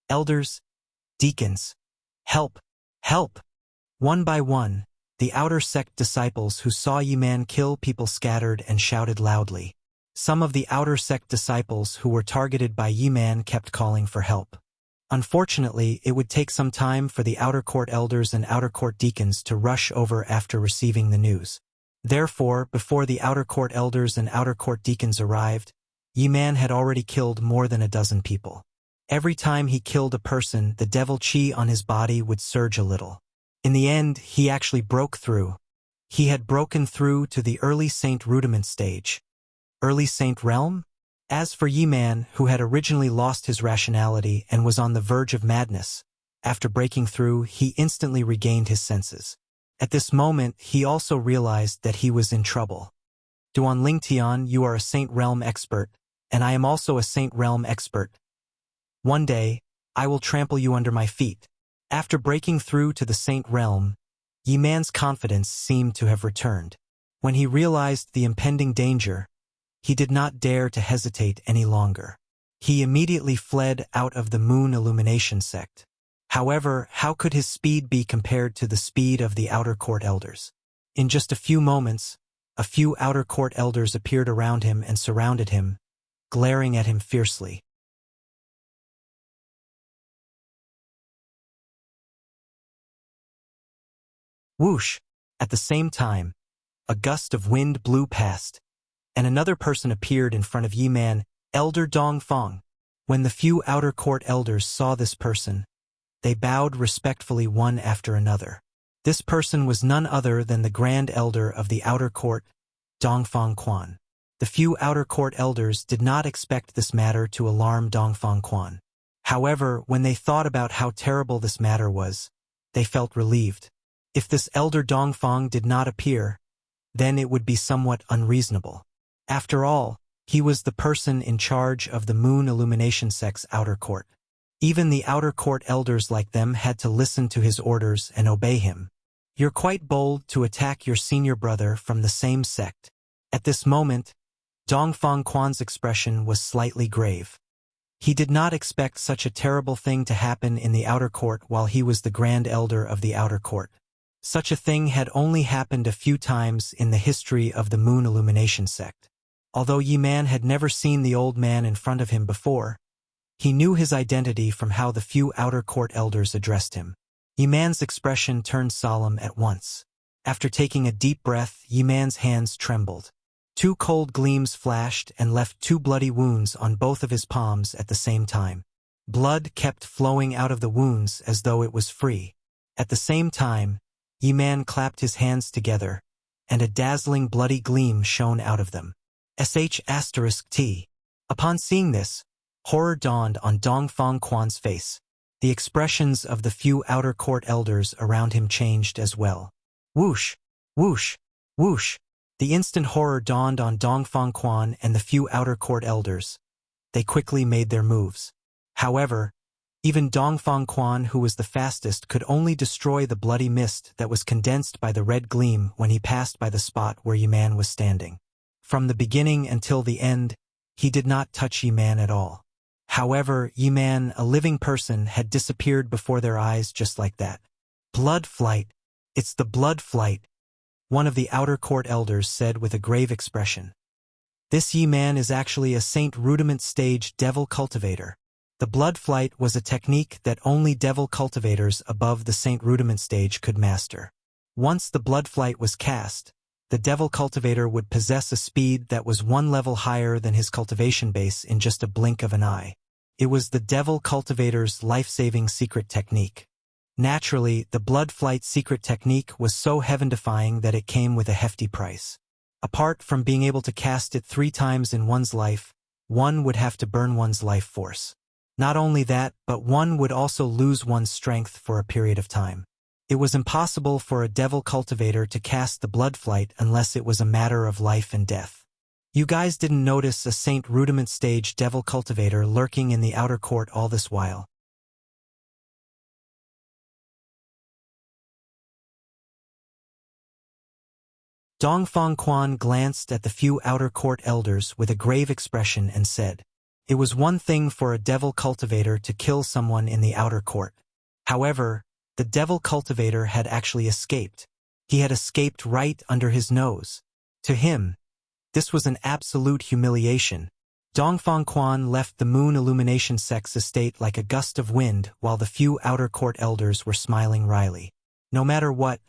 Elders, deacons, help! Help! One by one, the outer sect disciples who saw Yi Man kill people scattered and shouted loudly. Some of the outer sect disciples who were targeted by Yi Man kept calling for help. Unfortunately, it would take some time for the outer court elders and outer court deacons to rush over after receiving the news. Therefore, before the outer court elders and outer court deacons arrived, Yi Man had already killed more than a dozen people. Every time he killed a person, the devil qi on his body would surge a little. In the end, he actually broke through. He had broken through to the early Saint Rudiment stage. Early Saint Realm? As for Yi Man, who had originally lost his rationality and was on the verge of madness, after breaking through, he instantly regained his senses. At this moment, he also realized that he was in trouble. Duan Lingtian, you are a Saint Realm expert, and I am also a Saint Realm expert. One day, I will trample you under my feet. After breaking through to the Saint Realm, Yi Man's confidence seemed to have returned. When he realized the impending danger, he did not dare to hesitate any longer. He immediately fled out of the Moon Illumination sect. However, how could his speed be compared to the speed of the outer court elders? In just a few moments, a few outer court elders appeared around him and surrounded him, glaring at him fiercely. Whoosh! At the same time, a gust of wind blew past, and another person appeared in front of Yi Man, Elder Dongfang. When the few outer court elders saw this person, they bowed respectfully one after another. This person was none other than the Grand Elder of the outer court, Dongfang Quan. The few outer court elders did not expect this matter to alarm Dongfang Quan. However, when they thought about how terrible this matter was, they felt relieved. If this elder Dongfang did not appear, then it would be somewhat unreasonable. After all, he was the person in charge of the Moon Illumination Sect's outer court. Even the outer court elders like them had to listen to his orders and obey him. You're quite bold to attack your senior brother from the same sect. At this moment, Dongfang Quan's expression was slightly grave. He did not expect such a terrible thing to happen in the outer court while he was the Grand Elder of the outer court. Such a thing had only happened a few times in the history of the Moon Illumination Sect. Although Yi Man had never seen the old man in front of him before, he knew his identity from how the few outer court elders addressed him. Yi Man's expression turned solemn at once. After taking a deep breath, Yi Man's hands trembled. 2 cold gleams flashed and left 2 bloody wounds on both of his palms at the same time. Blood kept flowing out of the wounds as though it was free. At the same time, Yi Man clapped his hands together, and a dazzling bloody gleam shone out of them. **T. Upon seeing this, horror dawned on Dongfang Quan's face. The expressions of the few outer court elders around him changed as well. Whoosh! Whoosh! Whoosh! The instant horror dawned on Dongfang Quan and the few outer court elders. They quickly made their moves. However, even Dongfang Quan, who was the fastest, could only destroy the bloody mist that was condensed by the red gleam when he passed by the spot where Yi Man was standing. From the beginning until the end, he did not touch Yi Man at all. However, Yi Man, a living person, had disappeared before their eyes just like that. Blood flight. It's the blood flight, one of the outer court elders said with a grave expression. This Yi Man is actually a Saint Rudiment stage devil cultivator. The blood flight was a technique that only devil cultivators above the Saint Rudiment stage could master. Once the blood flight was cast, the devil cultivator would possess a speed that was 1 level higher than his cultivation base in just a blink of an eye. It was the devil cultivator's life-saving secret technique. Naturally, the blood flight secret technique was so heaven-defying that it came with a hefty price. Apart from being able to cast it 3 times in one's life, one would have to burn one's life force. Not only that, but one would also lose one's strength for a period of time. It was impossible for a devil cultivator to cast the blood flight unless it was a matter of life and death. You guys didn't notice a Saint Rudiment stage devil cultivator lurking in the outer court all this while. Dongfang Quan glanced at the few outer court elders with a grave expression and said, "It was one thing for a devil cultivator to kill someone in the outer court. However, the devil cultivator had actually escaped. He had escaped right under his nose. To him, this was an absolute humiliation." Dongfang Quan left the Moon Illumination Sect's estate like a gust of wind while the few outer court elders were smiling wryly. No matter what,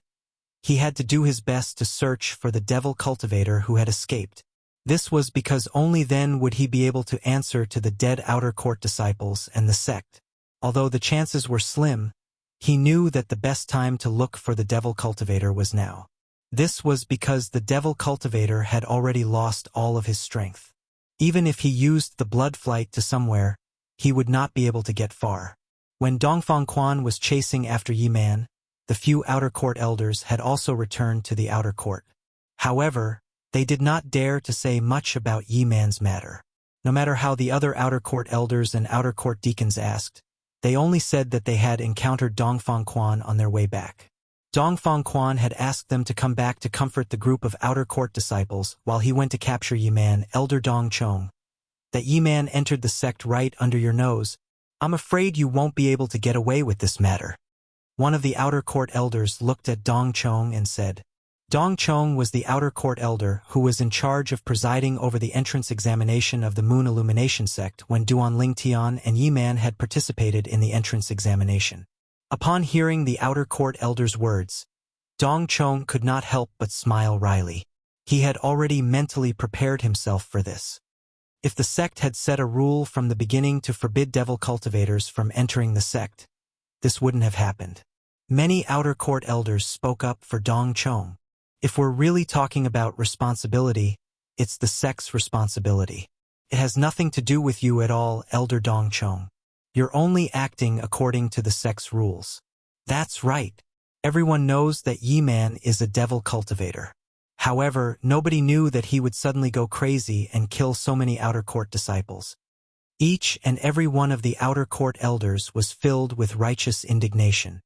he had to do his best to search for the devil cultivator who had escaped. This was because only then would he be able to answer to the dead outer court disciples and the sect. Although the chances were slim, he knew that the best time to look for the devil cultivator was now. This was because the devil cultivator had already lost all of his strength. Even if he used the blood flight to somewhere, he would not be able to get far. When Dongfang Quan was chasing after Yi Man, the few outer court elders had also returned to the outer court. However, they did not dare to say much about Yi Man's matter. No matter how the other outer court elders and outer court deacons asked, they only said that they had encountered Dongfang Quan on their way back. Dongfang Quan had asked them to come back to comfort the group of outer court disciples while he went to capture Yi Man, Elder Dong Chong. That Yi Man entered the sect right under your nose. I'm afraid you won't be able to get away with this matter. One of the outer court elders looked at Dong Chong and said. Dong Chong was the outer court elder who was in charge of presiding over the entrance examination of the Moon Illumination Sect when Duan Ling Tian and Yi Man had participated in the entrance examination. Upon hearing the outer court elder's words, Dong Chong could not help but smile wryly. He had already mentally prepared himself for this. If the sect had set a rule from the beginning to forbid devil cultivators from entering the sect, this wouldn't have happened. Many outer court elders spoke up for Dong Chong. If we're really talking about responsibility, it's the sect's responsibility. It has nothing to do with you at all, Elder Dong Chong. You're only acting according to the sect's rules. That's right. Everyone knows that Yi-Man is a devil cultivator. However, nobody knew that he would suddenly go crazy and kill so many outer court disciples. Each and every one of the outer court elders was filled with righteous indignation.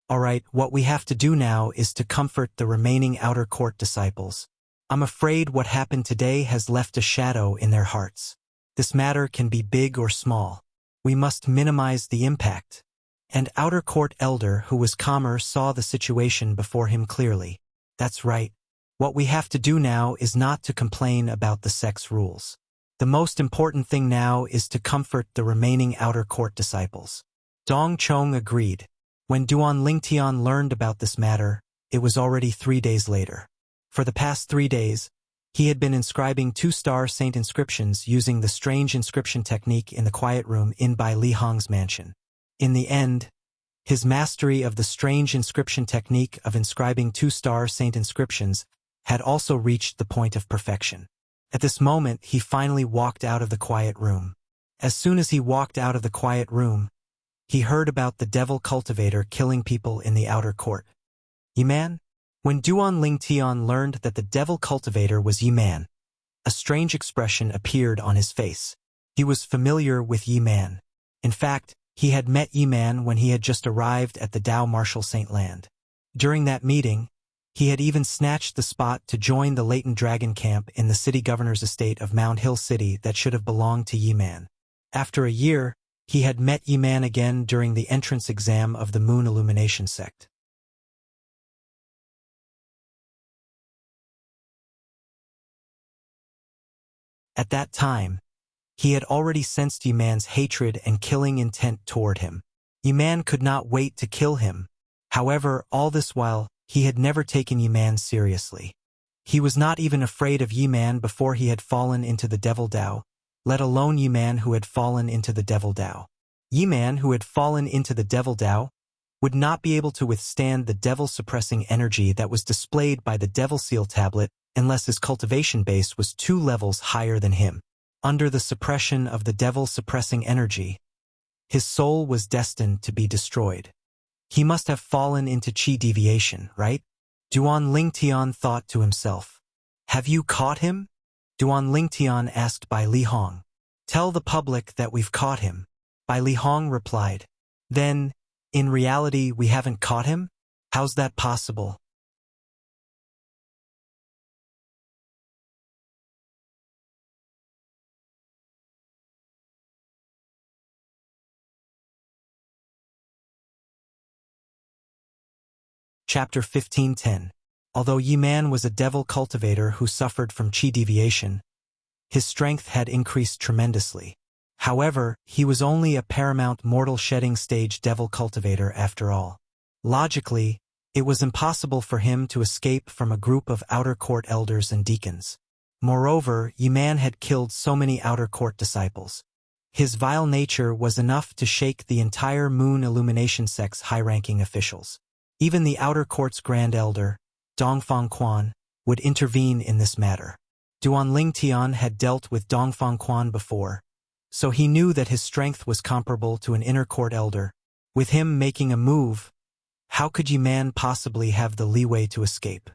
All right, what we have to do now is to comfort the remaining outer court disciples. I'm afraid what happened today has left a shadow in their hearts. This matter can be big or small. We must minimize the impact. And outer court elder who was calmer saw the situation before him clearly. That's right. What we have to do now is not to complain about the sect's rules. The most important thing now is to comfort the remaining outer court disciples. Dong Chong agreed. When Duan Lingtian learned about this matter, it was already 3 days later. For the past 3 days, he had been inscribing 2-star saint inscriptions using the strange inscription technique in the quiet room in by Li Hong's mansion. In the end, his mastery of the strange inscription technique of inscribing 2-star saint inscriptions had also reached the point of perfection. At this moment, he finally walked out of the quiet room. As soon as he walked out of the quiet room, he heard about the devil cultivator killing people in the outer court. Yi-Man? When Duan Lingtian learned that the devil cultivator was Yi-Man, a strange expression appeared on his face. He was familiar with Yi-Man. In fact, he had met Yi-Man when he had just arrived at the Dao Martial Saint Land. During that meeting, he had even snatched the spot to join the latent dragon camp in the city governor's estate of Mound Hill City that should have belonged to Yi-Man. After a year, he had met Yi-Man again during the entrance exam of the Moon Illumination sect. At that time, he had already sensed Yi-Man's hatred and killing intent toward him. Yi-Man could not wait to kill him. However, all this while, he had never taken Yi-Man seriously. He was not even afraid of Yi-Man before he had fallen into the Devil Dao, let alone Yi-Man who had fallen into the Devil Dao. Yi-Man who had fallen into the Devil Dao would not be able to withstand the devil-suppressing energy that was displayed by the Devil Seal tablet unless his cultivation base was 2 levels higher than him. Under the suppression of the devil-suppressing energy, his soul was destined to be destroyed. He must have fallen into chi deviation, right? Duan Lingtian thought to himself. Have you caught him? Duan Lingtian asked Bai Li Hong. Tell the public that we've caught him. Bai Li Hong replied. Then, in reality, we haven't caught him? How's that possible? Chapter 15:10. Although Yi-Man was a devil cultivator who suffered from chi deviation, his strength had increased tremendously. However, he was only a paramount mortal shedding stage devil cultivator after all. Logically, it was impossible for him to escape from a group of outer court elders and deacons. Moreover, Yi-Man had killed so many outer court disciples. His vile nature was enough to shake the entire Moon Illumination sect's high-ranking officials. Even the outer court's grand elder, Dongfang Quan, would intervene in this matter. Duan Lingtian had dealt with Dongfang Quan before, so he knew that his strength was comparable to an inner court elder. With him making a move, how could Yi-Man possibly have the leeway to escape?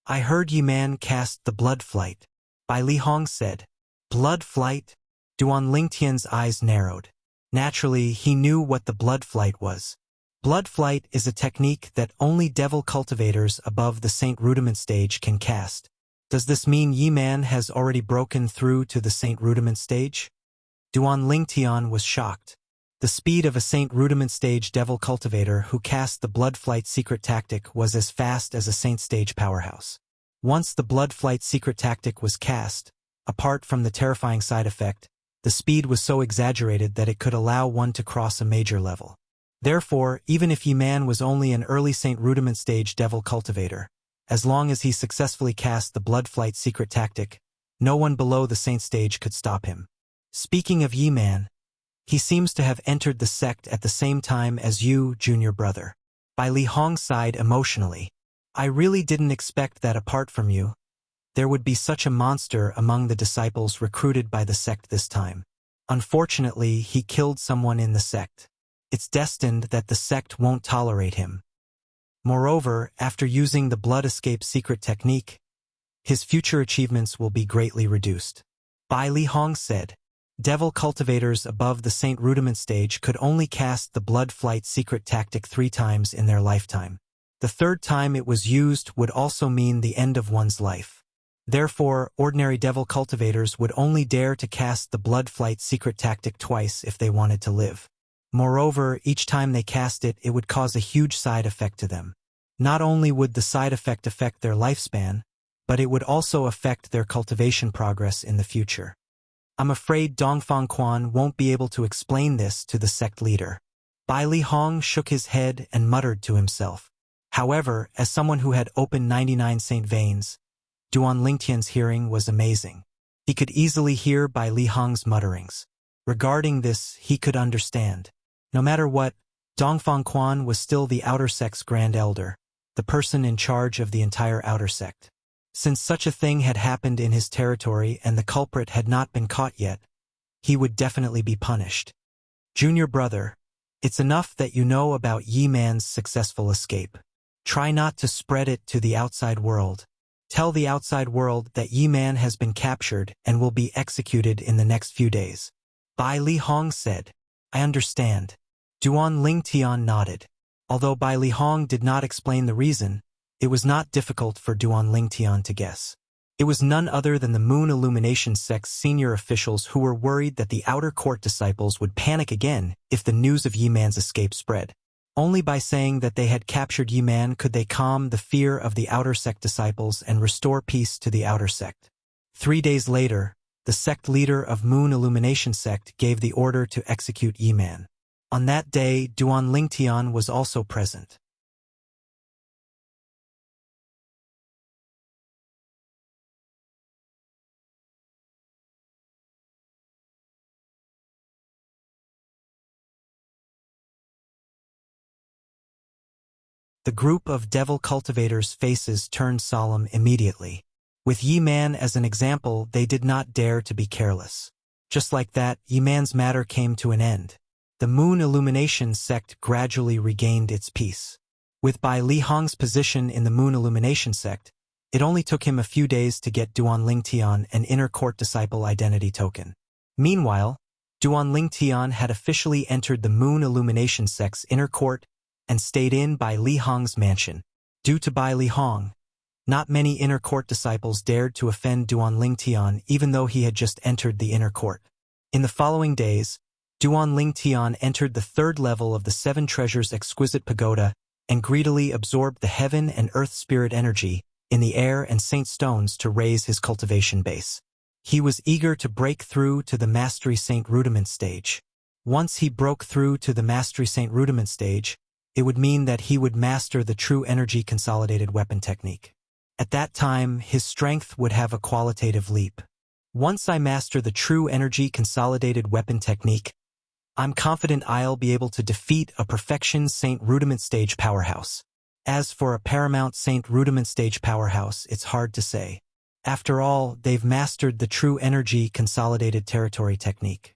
I heard Yi-Man cast the blood flight. Bai Li Hong said. Blood flight? Duan Lingtian's eyes narrowed. Naturally, he knew what the blood flight was. Blood flight is a technique that only devil cultivators above the Saint Rudiment stage can cast. Does this mean Yi-Man has already broken through to the Saint Rudiment stage? Duan Lingtian was shocked. The speed of a Saint Rudiment stage devil cultivator who cast the blood flight secret tactic was as fast as a Saint stage powerhouse. Once the blood flight secret tactic was cast, apart from the terrifying side effect, the speed was so exaggerated that it could allow one to cross a major level. Therefore, even if Yi-Man was only an early Saint Rudiment stage devil cultivator, as long as he successfully cast the Blood Flight secret tactic, no one below the Saint stage could stop him. Speaking of Yi-Man, he seems to have entered the sect at the same time as you, junior brother. Bai Li Hong sighed emotionally. I really didn't expect that apart from you, there would be such a monster among the disciples recruited by the sect this time. Unfortunately, he killed someone in the sect. It's destined that the sect won't tolerate him. Moreover, after using the blood escape secret technique, his future achievements will be greatly reduced. Bai Li Hong said, devil cultivators above the Saint Rudiment stage could only cast the blood flight secret tactic 3 times in their lifetime. The 3rd time it was used would also mean the end of one's life. Therefore, ordinary devil cultivators would only dare to cast the blood flight secret tactic twice if they wanted to live. Moreover, each time they cast it, it would cause a huge side effect to them. Not only would the side effect affect their lifespan, but it would also affect their cultivation progress in the future. I'm afraid Dongfang Quan won't be able to explain this to the sect leader. Bai Li Hong shook his head and muttered to himself. However, as someone who had opened 99 Saint veins, Duan Lingtian's hearing was amazing. He could easily hear Bai Li Hong's mutterings. Regarding this, he could understand. No matter what, Dongfang Quan was still the outer sect's grand elder, the person in charge of the entire outer sect. Since such a thing had happened in his territory and the culprit had not been caught yet, he would definitely be punished. Junior brother, it's enough that you know about Yi-Man's successful escape. Try not to spread it to the outside world. Tell the outside world that Yi-Man has been captured and will be executed in the next few days. Bai Li Hong said, I understand. Duan Lingtian nodded. Although Bai Li Hong did not explain the reason, it was not difficult for Duan Lingtian to guess. It was none other than the Moon Illumination sect's senior officials who were worried that the outer court disciples would panic again if the news of Yi-Man's escape spread. Only by saying that they had captured Yi-Man could they calm the fear of the outer sect disciples and restore peace to the outer sect. 3 days later, the sect leader of Moon Illumination sect gave the order to execute Yi-Man. On that day, Duan Lingtian was also present. The group of devil cultivators' faces turned solemn immediately. With Yi-Man as an example, they did not dare to be careless. Just like that, Yi-Man's matter came to an end. The Moon Illumination sect gradually regained its peace. With Bai Li Hong's position in the Moon Illumination sect, it only took him a few days to get Duan Lingtian an inner court disciple identity token. Meanwhile, Duan Lingtian had officially entered the Moon Illumination sect's inner court and stayed in Bai Li Hong's mansion. Due to Bai Li Hong, not many inner court disciples dared to offend Duan Lingtian even though he had just entered the inner court. In the following days, Duan Lingtian entered the 3rd level of the 7 Treasures Exquisite Pagoda and greedily absorbed the heaven and earth spirit energy in the air and saint stones to raise his cultivation base. He was eager to break through to the Mastery Saint Rudiment stage. Once he broke through to the Mastery Saint Rudiment stage, it would mean that he would master the True Energy Consolidated Weapon technique. At that time, his strength would have a qualitative leap. Once I master the True Energy Consolidated Weapon technique, I'm confident I'll be able to defeat a Perfection Saint Rudiment stage powerhouse. As for a Paramount Saint Rudiment stage powerhouse, it's hard to say. After all, they've mastered the True Energy Consolidated Territory technique.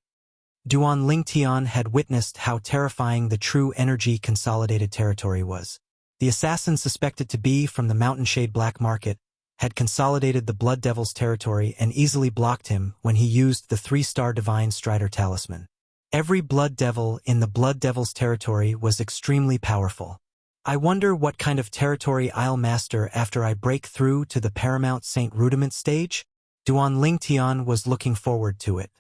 Duan Lingtian had witnessed how terrifying the True Energy Consolidated Territory was. The assassin suspected to be from the Mountain Shade Black Market had consolidated the Blood Devil's territory and easily blocked him when he used the 3-star Divine Strider talisman. Every Blood Devil in the Blood Devil's territory was extremely powerful. I wonder what kind of territory I'll master after I break through to the Paramount Saint Rudiment stage? Duan Lingtian was looking forward to it.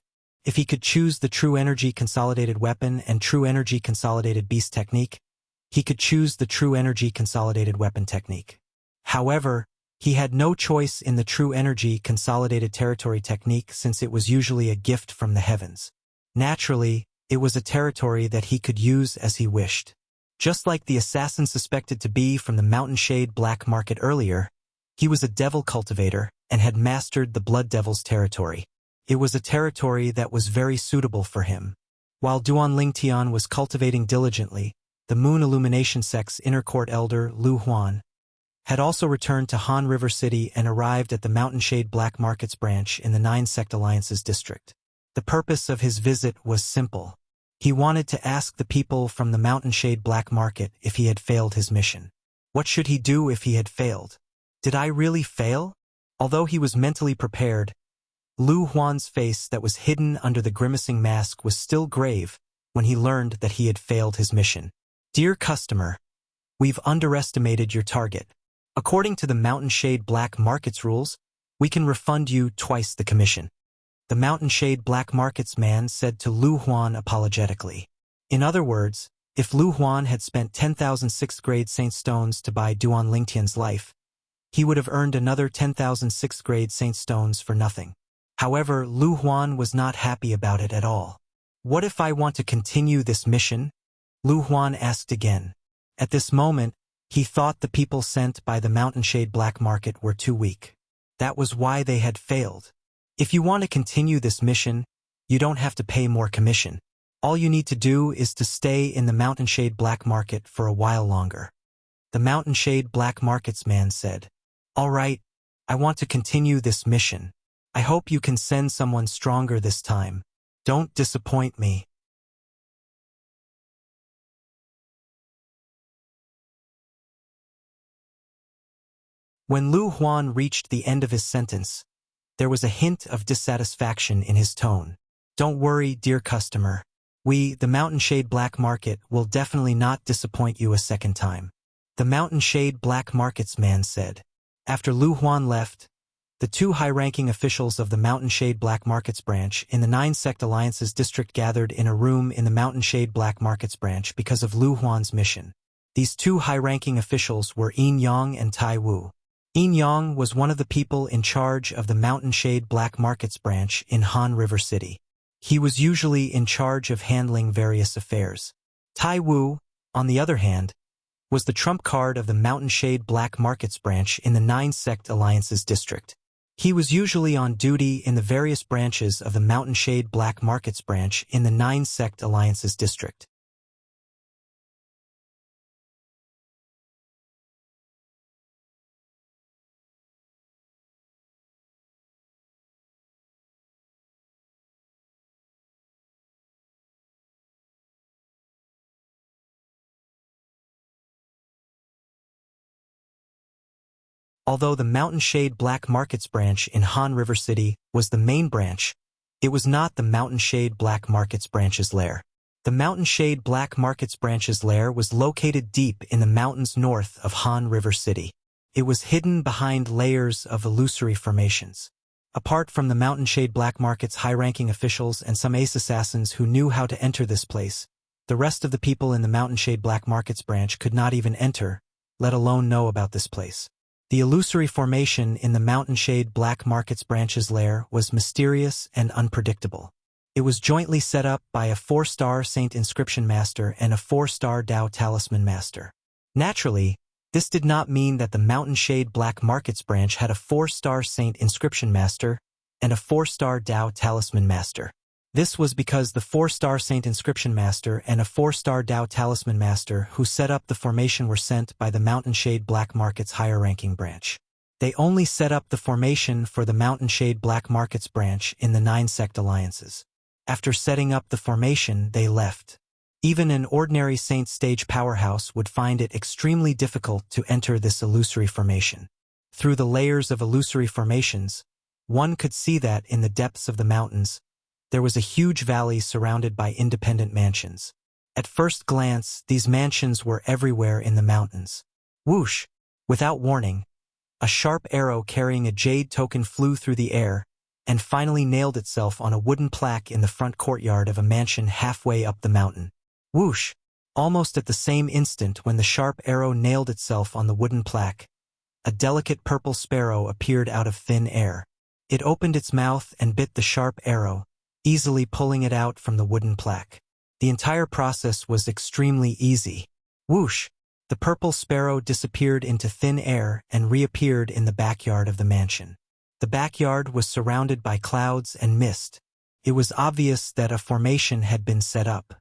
If he could choose the True Energy Consolidated Weapon and True Energy Consolidated Beast technique, he could choose the True Energy Consolidated Weapon technique. However, he had no choice in the True Energy Consolidated Territory technique since it was usually a gift from the heavens. Naturally, It was a territory that he could use as he wished. Just like the assassin suspected to be from the Mountain Shade black market earlier, he was a devil cultivator and had mastered the Blood Devil's territory. It was a territory that was very suitable for him. While Duan Lingtian was cultivating diligently, the Moon Illumination Sect's inner court elder, Lu Huan, had also returned to Han River City and arrived at the Mountain Shade Black Markets branch in the 9 Sect Alliances district. The purpose of his visit was simple. He wanted to ask the people from the Mountain Shade Black Market if he had failed his mission. What should he do if he had failed? Did I really fail? Although he was mentally prepared, Lu Huan's face that was hidden under the grimacing mask was still grave when he learned that he had failed his mission. Dear customer, we've underestimated your target. According to the Mountain Shade Black Markets rules, we can refund you twice the commission. The Mountain Shade Black Markets man said to Lu Huan apologetically. In other words, if Lu Huan had spent 10,000 6th-grade Saint Stones to buy Duan Lingtian's life, he would have earned another 10,000 6th-grade Saint Stones for nothing. However, Lu Huan was not happy about it at all. What if I want to continue this mission? Lu Huan asked again. At this moment, he thought the people sent by the Mountain Shade Black Market were too weak. That was why they had failed. If you want to continue this mission, you don't have to pay more commission. All you need to do is to stay in the Mountain Shade Black Market for a while longer. The Mountain Shade Black Markets man said, "All right, I want to continue this mission. I hope you can send someone stronger this time. Don't disappoint me." When Lu Huan reached the end of his sentence, there was a hint of dissatisfaction in his tone. "Don't worry, dear customer. We, the Mountain Shade Black Market, will definitely not disappoint you a second time," the Mountain Shade Black Markets man said. After Lu Huan left, the 2 high-ranking officials of the Mountain Shade Black Markets branch in the 9 Sect Alliances district gathered in a room in the Mountain Shade Black Markets branch because of Lu Huan's mission. These 2 high-ranking officials were Yin Yang and Tai Wu. Yin Yang was one of the people in charge of the Mountain Shade Black Markets branch in Han River City. He was usually in charge of handling various affairs. Tai Wu, on the other hand, was the trump card of the Mountain Shade Black Markets branch in the 9 Sect Alliances district. He was usually on duty in the various branches of the Mountain Shade Black Markets branch in the 9 Sect Alliances district. Although the Mountain Shade Black Markets branch in Han River City was the main branch, it was not the Mountain Shade Black Markets branch's lair. The Mountain Shade Black Markets branch's lair was located deep in the mountains north of Han River City. It was hidden behind layers of illusory formations. Apart from the Mountain Shade Black Market's high-ranking officials and some ace assassins who knew how to enter this place, the rest of the people in the Mountain Shade Black Markets branch could not even enter, let alone know about this place. The illusory formation in the Mountain Shade Black Markets branch's lair was mysterious and unpredictable. It was jointly set up by a 4-star Saint Inscription Master and a 4-star Dao Talisman Master. Naturally, this did not mean that the Mountain Shade Black Markets branch had a 4-star Saint Inscription Master and a 4-star Dao Talisman Master. This was because the 4-star Saint Inscription Master and a 4-star Dao Talisman Master who set up the formation were sent by the Mountain Shade Black Markets higher-ranking branch. They only set up the formation for the Mountain Shade Black Markets branch in the 9 Sect Alliances. After setting up the formation, they left. Even an ordinary Saint Stage powerhouse would find it extremely difficult to enter this illusory formation. Through the layers of illusory formations, one could see that in the depths of the mountains, there was a huge valley surrounded by independent mansions. At first glance, these mansions were everywhere in the mountains. Whoosh! Without warning, a sharp arrow carrying a jade token flew through the air and finally nailed itself on a wooden plaque in the front courtyard of a mansion halfway up the mountain. Whoosh! Almost at the same instant when the sharp arrow nailed itself on the wooden plaque, a delicate purple sparrow appeared out of thin air. It opened its mouth and bit the sharp arrow, easily pulling it out from the wooden plaque. The entire process was extremely easy. Whoosh! The purple sparrow disappeared into thin air and reappeared in the backyard of the mansion. The backyard was surrounded by clouds and mist. It was obvious that a formation had been set up.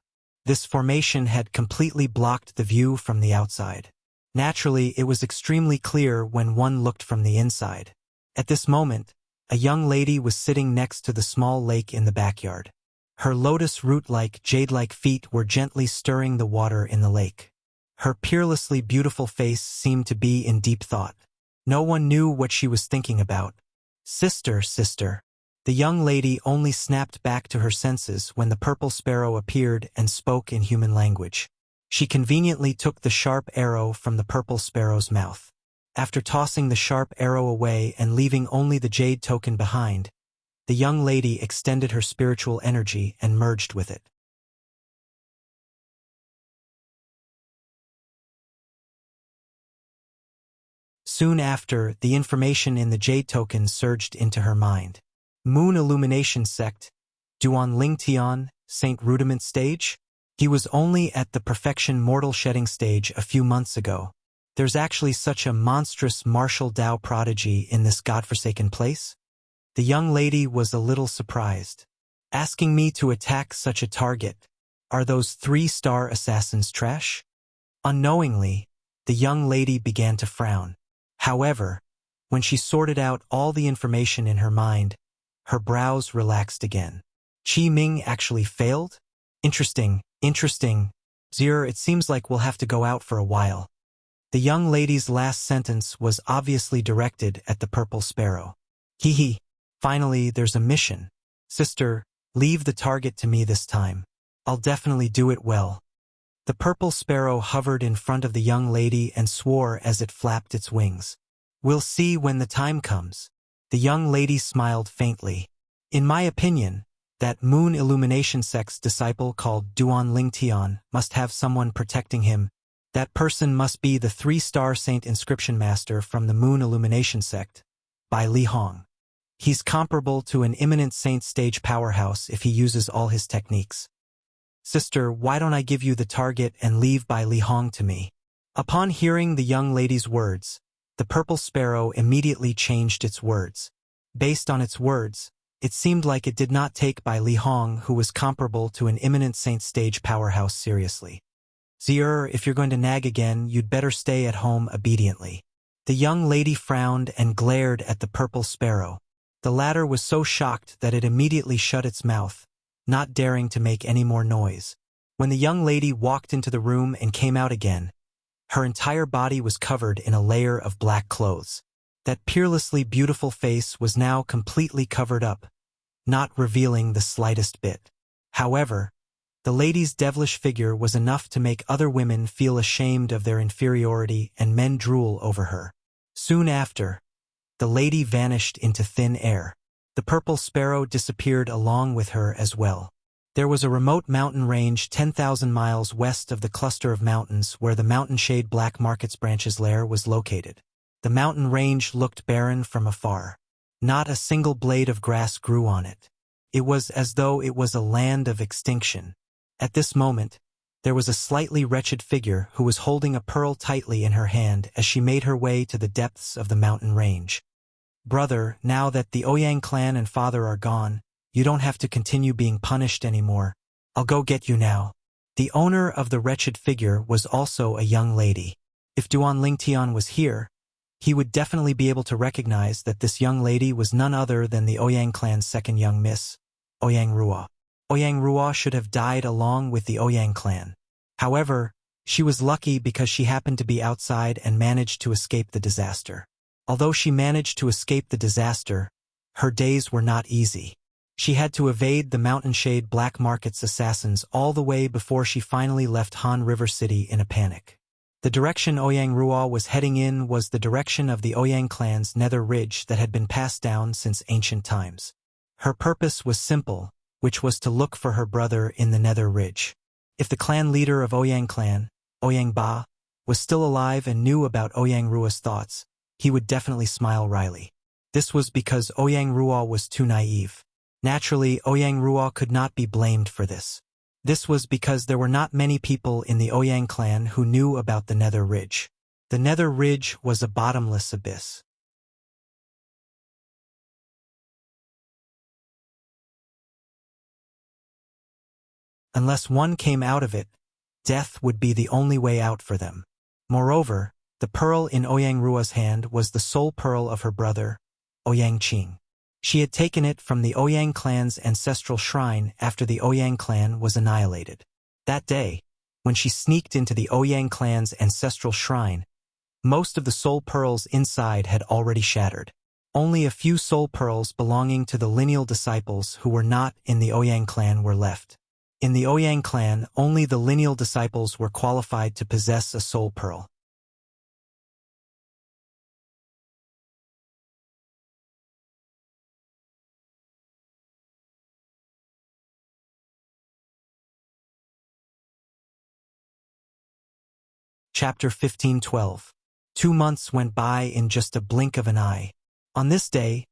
This formation had completely blocked the view from the outside. Naturally, it was extremely clear when one looked from the inside. At this moment, a young lady was sitting next to the small lake in the backyard. Her lotus root-like, jade-like feet were gently stirring the water in the lake. Her peerlessly beautiful face seemed to be in deep thought. No one knew what she was thinking about. Sister, sister. The young lady only snapped back to her senses when the purple sparrow appeared and spoke in human language. She conveniently took the sharp arrow from the purple sparrow's mouth. After tossing the sharp arrow away and leaving only the jade token behind, the young lady extended her spiritual energy and merged with it. Soon after, the information in the jade token surged into her mind. Moon Illumination Sect, Duan Ling Tian, Saint Rudiment Stage? He was only at the Perfection Mortal Shedding stage a few months ago. There's actually such a monstrous martial Dao prodigy in this godforsaken place? The young lady was a little surprised. Asking me to attack such a target. Are those 3-star assassins trash? Unknowingly, the young lady began to frown. However, when she sorted out all the information in her mind, her brows relaxed again. Qi Ming actually failed? Interesting. Zir, it seems like we'll have to go out for a while. The young lady's last sentence was obviously directed at the purple sparrow. Hee. Finally, there's a mission. Sister, leave the target to me this time. I'll definitely do it well. The purple sparrow hovered in front of the young lady and swore as it flapped its wings. We'll see when the time comes. The young lady smiled faintly. In my opinion, that Moon Illumination Sect's disciple called Duan Ling Tian must have someone protecting him. That person must be the 3-star Saint Inscription Master from the Moon Illumination Sect, by Li Hong. He's comparable to an imminent saint stage powerhouse if he uses all his techniques. Sister, why don't I give you the target and leave Bai Li Hong to me? Upon hearing the young lady's words, the purple sparrow immediately changed its words. Based on its words, it seemed like it did not take Bai Li Hong, who was comparable to an imminent saint stage powerhouse, seriously. Zir, if you're going to nag again, you'd better stay at home obediently. The young lady frowned and glared at the purple sparrow. The latter was so shocked that it immediately shut its mouth, not daring to make any more noise. When the young lady walked into the room and came out again, her entire body was covered in a layer of black clothes. That peerlessly beautiful face was now completely covered up, not revealing the slightest bit. However, the lady's devilish figure was enough to make other women feel ashamed of their inferiority and men drool over her. Soon after, the lady vanished into thin air. The purple sparrow disappeared along with her as well. There was a remote mountain range 10,000 miles west of the cluster of mountains where the mountain shade Black Market's branch's lair was located. The mountain range looked barren from afar. Not a single blade of grass grew on it. It was as though it was a land of extinction. At this moment, there was a slightly wretched figure who was holding a pearl tightly in her hand as she made her way to the depths of the mountain range. Brother, now that the Ouyang clan and father are gone, you don't have to continue being punished anymore. I'll go get you now. The owner of the wretched figure was also a young lady. If Duan Ling Tian was here, he would definitely be able to recognize that this young lady was none other than the Ouyang clan's second young miss, Ouyang Ruo. Ouyang Ruo should have died along with the Ouyang clan. However, she was lucky because she happened to be outside and managed to escape the disaster. Although she managed to escape the disaster, her days were not easy. She had to evade the Mountain Shade Black Market's assassins all the way before she finally left Han River City in a panic. The direction Ouyang Ruo was heading in was the direction of the Ouyang clan's nether ridge that had been passed down since ancient times. Her purpose was simple, which was to look for her brother in the nether ridge. If the clan leader of Ouyang clan, Ouyang Ba, was still alive and knew about Ouyang Ruo's thoughts, he would definitely smile wryly. This was because Ouyang Ruo was too naive. Naturally, Ouyang Ruo could not be blamed for this. This was because there were not many people in the Ouyang clan who knew about the Nether Ridge. The Nether Ridge was a bottomless abyss. Unless one came out of it, death would be the only way out for them. Moreover, the pearl in Ouyang Rua's hand was the soul pearl of her brother, Ouyang Qing. She had taken it from the Ouyang clan's ancestral shrine after the Ouyang clan was annihilated. That day, when she sneaked into the Ouyang clan's ancestral shrine, most of the soul pearls inside had already shattered. Only a few soul pearls belonging to the lineal disciples who were not in the Ouyang clan were left. In the Ouyang clan, only the lineal disciples were qualified to possess a soul pearl. Chapter 15:12. 2 months went by in just a blink of an eye. On this day,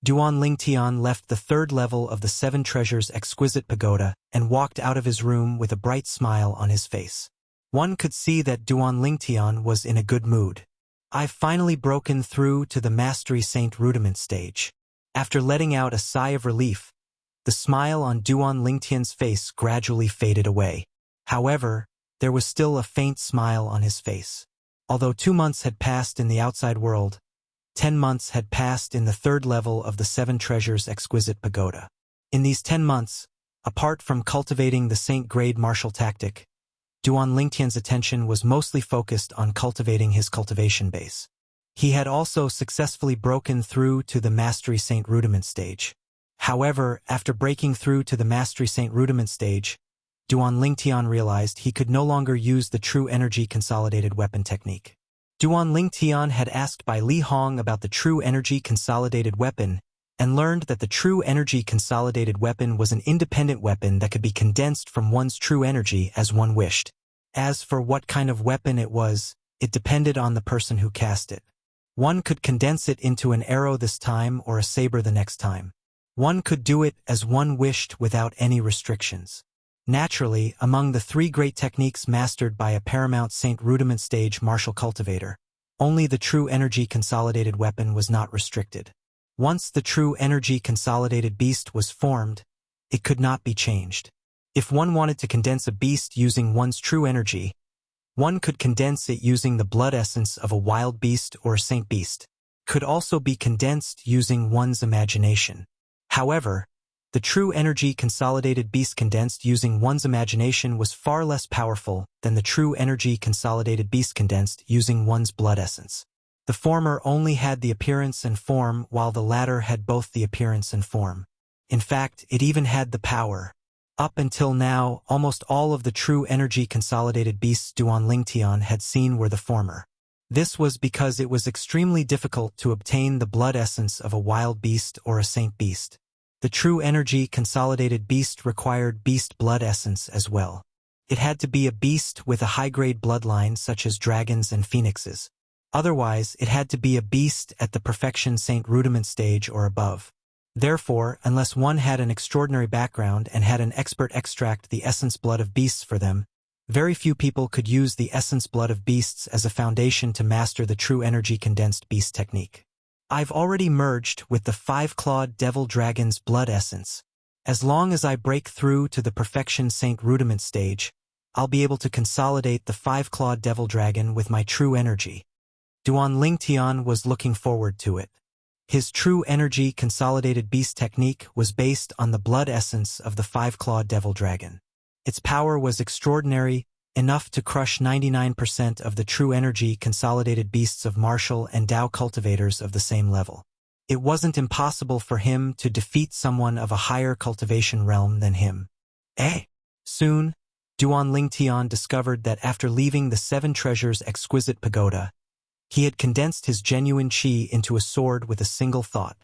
Duan Lingtian left the 3rd level of the 7 Treasures Exquisite Pagoda and walked out of his room with a bright smile on his face. One could see that Duan Lingtian was in a good mood. "I've finally broken through to the Mastery Saint Rudiment stage." After letting out a sigh of relief, the smile on Duan Lingtian's face gradually faded away. However, there was still a faint smile on his face. Although 2 months had passed in the outside world, 10 months had passed in the 3rd level of the 7 Treasures Exquisite Pagoda. In these 10 months, apart from cultivating the Saint-grade martial tactic, Duan Lingtian's attention was mostly focused on cultivating his cultivation base. He had also successfully broken through to the Mastery Saint Rudiment stage. However, after breaking through to the Mastery Saint Rudiment stage, Duan Lingtian realized he could no longer use the True Energy Consolidated Weapon technique. Duan Lingtian had asked Bai Li Hong about the True Energy Consolidated Weapon and learned that the True Energy Consolidated Weapon was an independent weapon that could be condensed from one's true energy as one wished. As for what kind of weapon it was, it depended on the person who cast it. One could condense it into an arrow this time or a saber the next time. One could do it as one wished without any restrictions. Naturally, among the 3 great techniques mastered by a Paramount Saint Rudiment stage martial cultivator, only the True Energy Consolidated Weapon was not restricted. Once the True Energy Consolidated Beast was formed, it could not be changed. If one wanted to condense a beast using one's true energy, one could condense it using the blood essence of a wild beast or a saint beast. It could also be condensed using one's imagination. However, the True Energy Consolidated Beast condensed using one's imagination was far less powerful than the True Energy Consolidated Beast condensed using one's blood essence. The former only had the appearance and form, while the latter had both the appearance and form. In fact, it even had the power. Up until now, almost all of the True Energy Consolidated Beasts Duan Lingtian had seen were the former. This was because it was extremely difficult to obtain the blood essence of a wild beast or a saint beast. The True Energy Consolidated Beast required beast blood essence as well. It had to be a beast with a high-grade bloodline such as dragons and phoenixes. Otherwise, it had to be a beast at the Perfection Saint Rudiment stage or above. Therefore, unless one had an extraordinary background and had an expert extract the essence blood of beasts for them, very few people could use the essence blood of beasts as a foundation to master the True Energy Condensed Beast technique. I've already merged with the 5-clawed Devil Dragon's blood essence. As long as I break through to the Perfection Saint Rudiment stage, I'll be able to consolidate the 5-clawed Devil Dragon with my true energy. Duan Lingtian was looking forward to it. His True Energy Consolidated Beast technique was based on the blood essence of the 5-clawed Devil Dragon. Its power was extraordinary, enough to crush 99% of the True Energy Consolidated Beasts of martial and Dao cultivators of the same level. It wasn't impossible for him to defeat someone of a higher cultivation realm than him. Soon, Duan Lingtian discovered that after leaving the 7 Treasures Exquisite Pagoda, he had condensed his genuine chi into a sword with a single thought.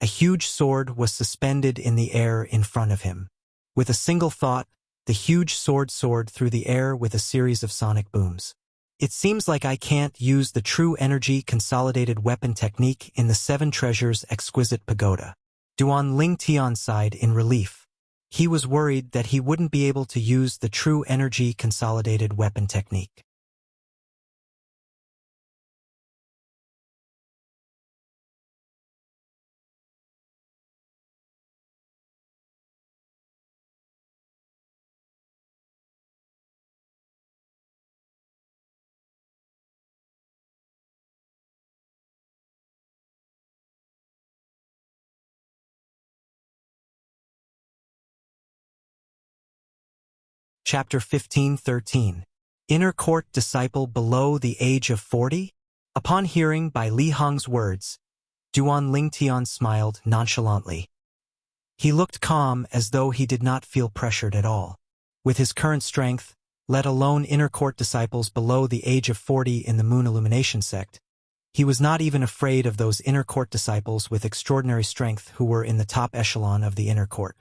A huge sword was suspended in the air in front of him. With a single thought, the huge sword soared through the air with a series of sonic booms. It seems like I can't use the True Energy Consolidated Weapon technique in the 7 Treasures Exquisite Pagoda. Duan Lingtian sighed in relief. He was worried that he wouldn't be able to use the true energy consolidated weapon technique. Chapter 15:13. Inner Court Disciple Below the Age of 40? Upon hearing Bai Li Hong's words, Duan Lingtian smiled nonchalantly. He looked calm as though he did not feel pressured at all. With his current strength, let alone inner court disciples below the age of 40 in the Moon Illumination sect, he was not even afraid of those inner court disciples with extraordinary strength who were in the top echelon of the inner court.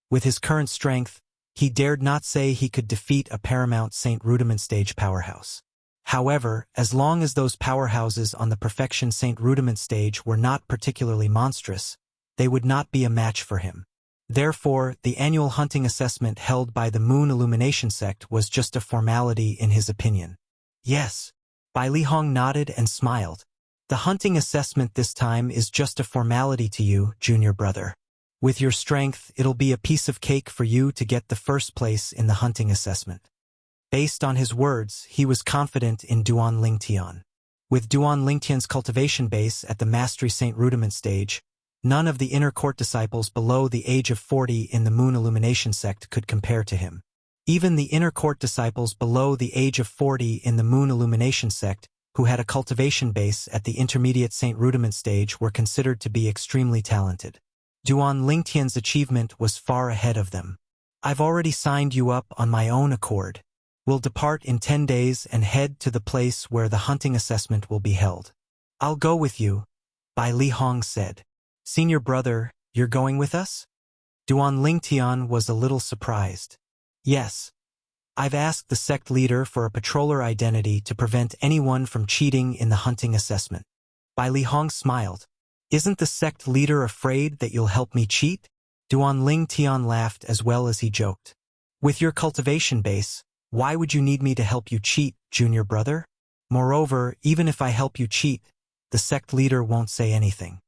With his current strength, he dared not say he could defeat a paramount Saint Rudiment stage powerhouse. However, as long as those powerhouses on the perfection Saint Rudiment stage were not particularly monstrous, they would not be a match for him. Therefore, the annual hunting assessment held by the Moon Illumination sect was just a formality in his opinion. Yes. Bai Li Hong nodded and smiled. The hunting assessment this time is just a formality to you, junior brother. With your strength, it'll be a piece of cake for you to get the first place in the hunting assessment. Based on his words, he was confident in Duan Lingtian. With Duan Lingtian's cultivation base at the Mastery Saint Rudiment stage, none of the inner court disciples below the age of 40 in the Moon Illumination sect could compare to him. Even the inner court disciples below the age of 40 in the Moon Illumination sect, who had a cultivation base at the intermediate Saint Rudiment stage, were considered to be extremely talented. Duan Lingtian's achievement was far ahead of them. I've already signed you up on my own accord. We'll depart in 10 days and head to the place where the hunting assessment will be held. I'll go with you, Bai Li Hong said. Senior brother, you're going with us? Duan Lingtian was a little surprised. Yes. I've asked the sect leader for a patroller identity to prevent anyone from cheating in the hunting assessment. Bai Li Hong smiled. Isn't the sect leader afraid that you'll help me cheat? Duan Lingtian laughed as well as he joked. With your cultivation base, why would you need me to help you cheat, junior brother? Moreover, even if I help you cheat, the sect leader won't say anything.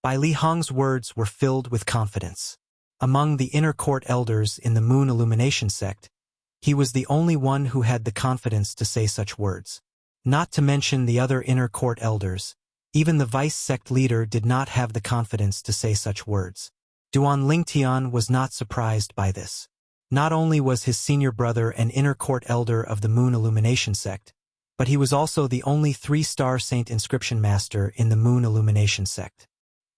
Bai Li Hong's words were filled with confidence. Among the inner court elders in the Moon Illumination sect, he was the only one who had the confidence to say such words. Not to mention the other inner court elders, even the vice sect leader did not have the confidence to say such words. Duan Lingtian was not surprised by this. Not only was his senior brother an inner court elder of the Moon Illumination sect, but he was also the only 3-star saint inscription master in the Moon Illumination sect.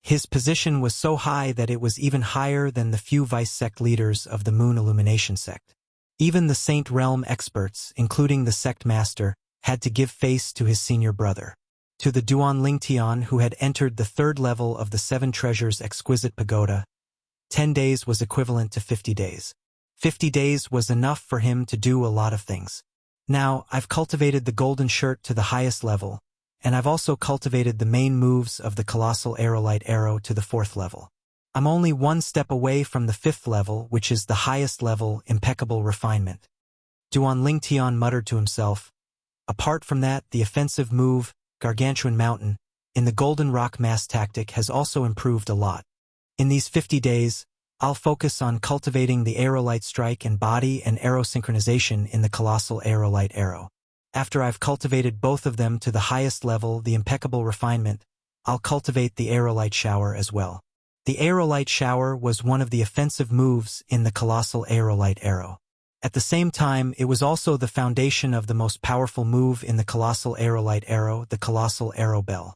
His position was so high that it was even higher than the few vice sect leaders of the Moon Illumination sect. Even the Saint Realm experts, including the sect master, had to give face to his senior brother. To the Duan Lingtian who had entered the 3rd level of the 7 Treasures Exquisite Pagoda, 10 days was equivalent to 50 days. 50 days was enough for him to do a lot of things. Now, I've cultivated the golden shirt to the highest level, and I've also cultivated the main moves of the colossal aerolite arrow to the 4th level. I'm only 1 step away from the 5th level, which is the highest level, impeccable refinement. Duan Lingtian muttered to himself. Apart from that, the offensive move, Gargantuan Mountain, in the Golden Rock Mass tactic has also improved a lot. In these 50 days, I'll focus on cultivating the aerolite strike and body and arrow synchronization in the colossal aerolite arrow. After I've cultivated both of them to the highest level, the impeccable refinement, I'll cultivate the aerolite shower as well. The aerolite shower was one of the offensive moves in the colossal aerolite arrow. At the same time, it was also the foundation of the most powerful move in the colossal aerolite arrow, the colossal arrow bell.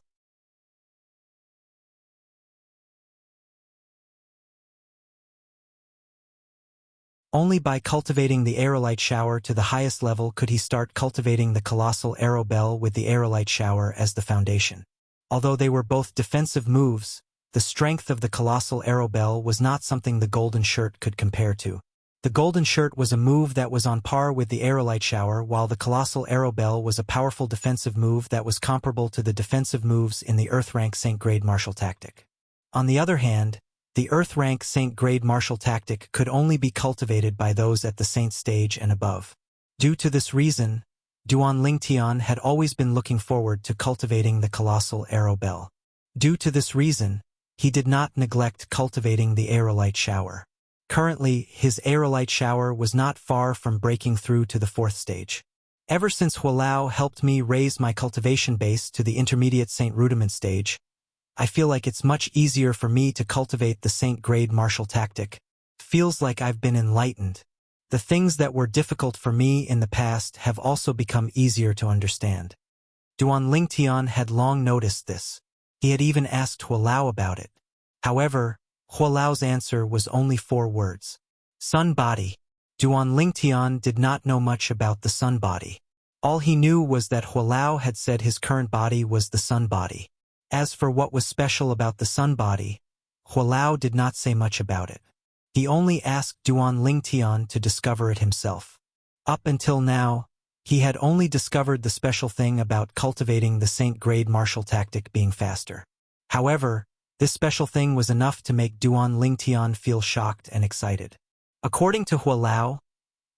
Only by cultivating the aerolite shower to the highest level could he start cultivating the colossal arrow bell with the aerolite shower as the foundation. Although they were both defensive moves, the strength of the colossal arrow bell was not something the golden shirt could compare to. The golden shirt was a move that was on par with the aerolite shower, while the colossal arrow bell was a powerful defensive move that was comparable to the defensive moves in the Earth rank Saint Grade martial tactic. On the other hand, The Earth-rank Saint-grade martial tactic could only be cultivated by those at the Saint stage and above. Due to this reason, Duan Lingtian had always been looking forward to cultivating the colossal arrow bell. Due to this reason, he did not neglect cultivating the aerolite shower. Currently, his aerolite shower was not far from breaking through to the 4th stage. Ever since Hualao helped me raise my cultivation base to the intermediate Saint Rudiment stage, I feel like it's much easier for me to cultivate the Saint-grade martial tactic. Feels like I've been enlightened. The things that were difficult for me in the past have also become easier to understand. Duan Lingtian had long noticed this. He had even asked Hualao about it. However, Hualao's answer was only 4 words. Sun body. Duan Lingtian did not know much about the sun body. All he knew was that Hualao had said his current body was the sun body. As for what was special about the sun body, Hualao did not say much about it. He only asked Duan Lingtian to discover it himself. Up until now, he had only discovered the special thing about cultivating the Saint-grade martial tactic being faster. However, this special thing was enough to make Duan Lingtian feel shocked and excited. According to Hualao,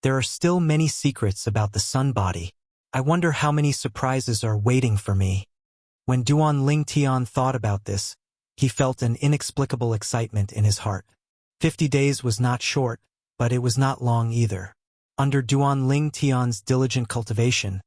there are still many secrets about the sun body. I wonder how many surprises are waiting for me. When Duan Lingtian thought about this, he felt an inexplicable excitement in his heart. 50 days was not short, but it was not long either. Under Duan Lingtian's diligent cultivation,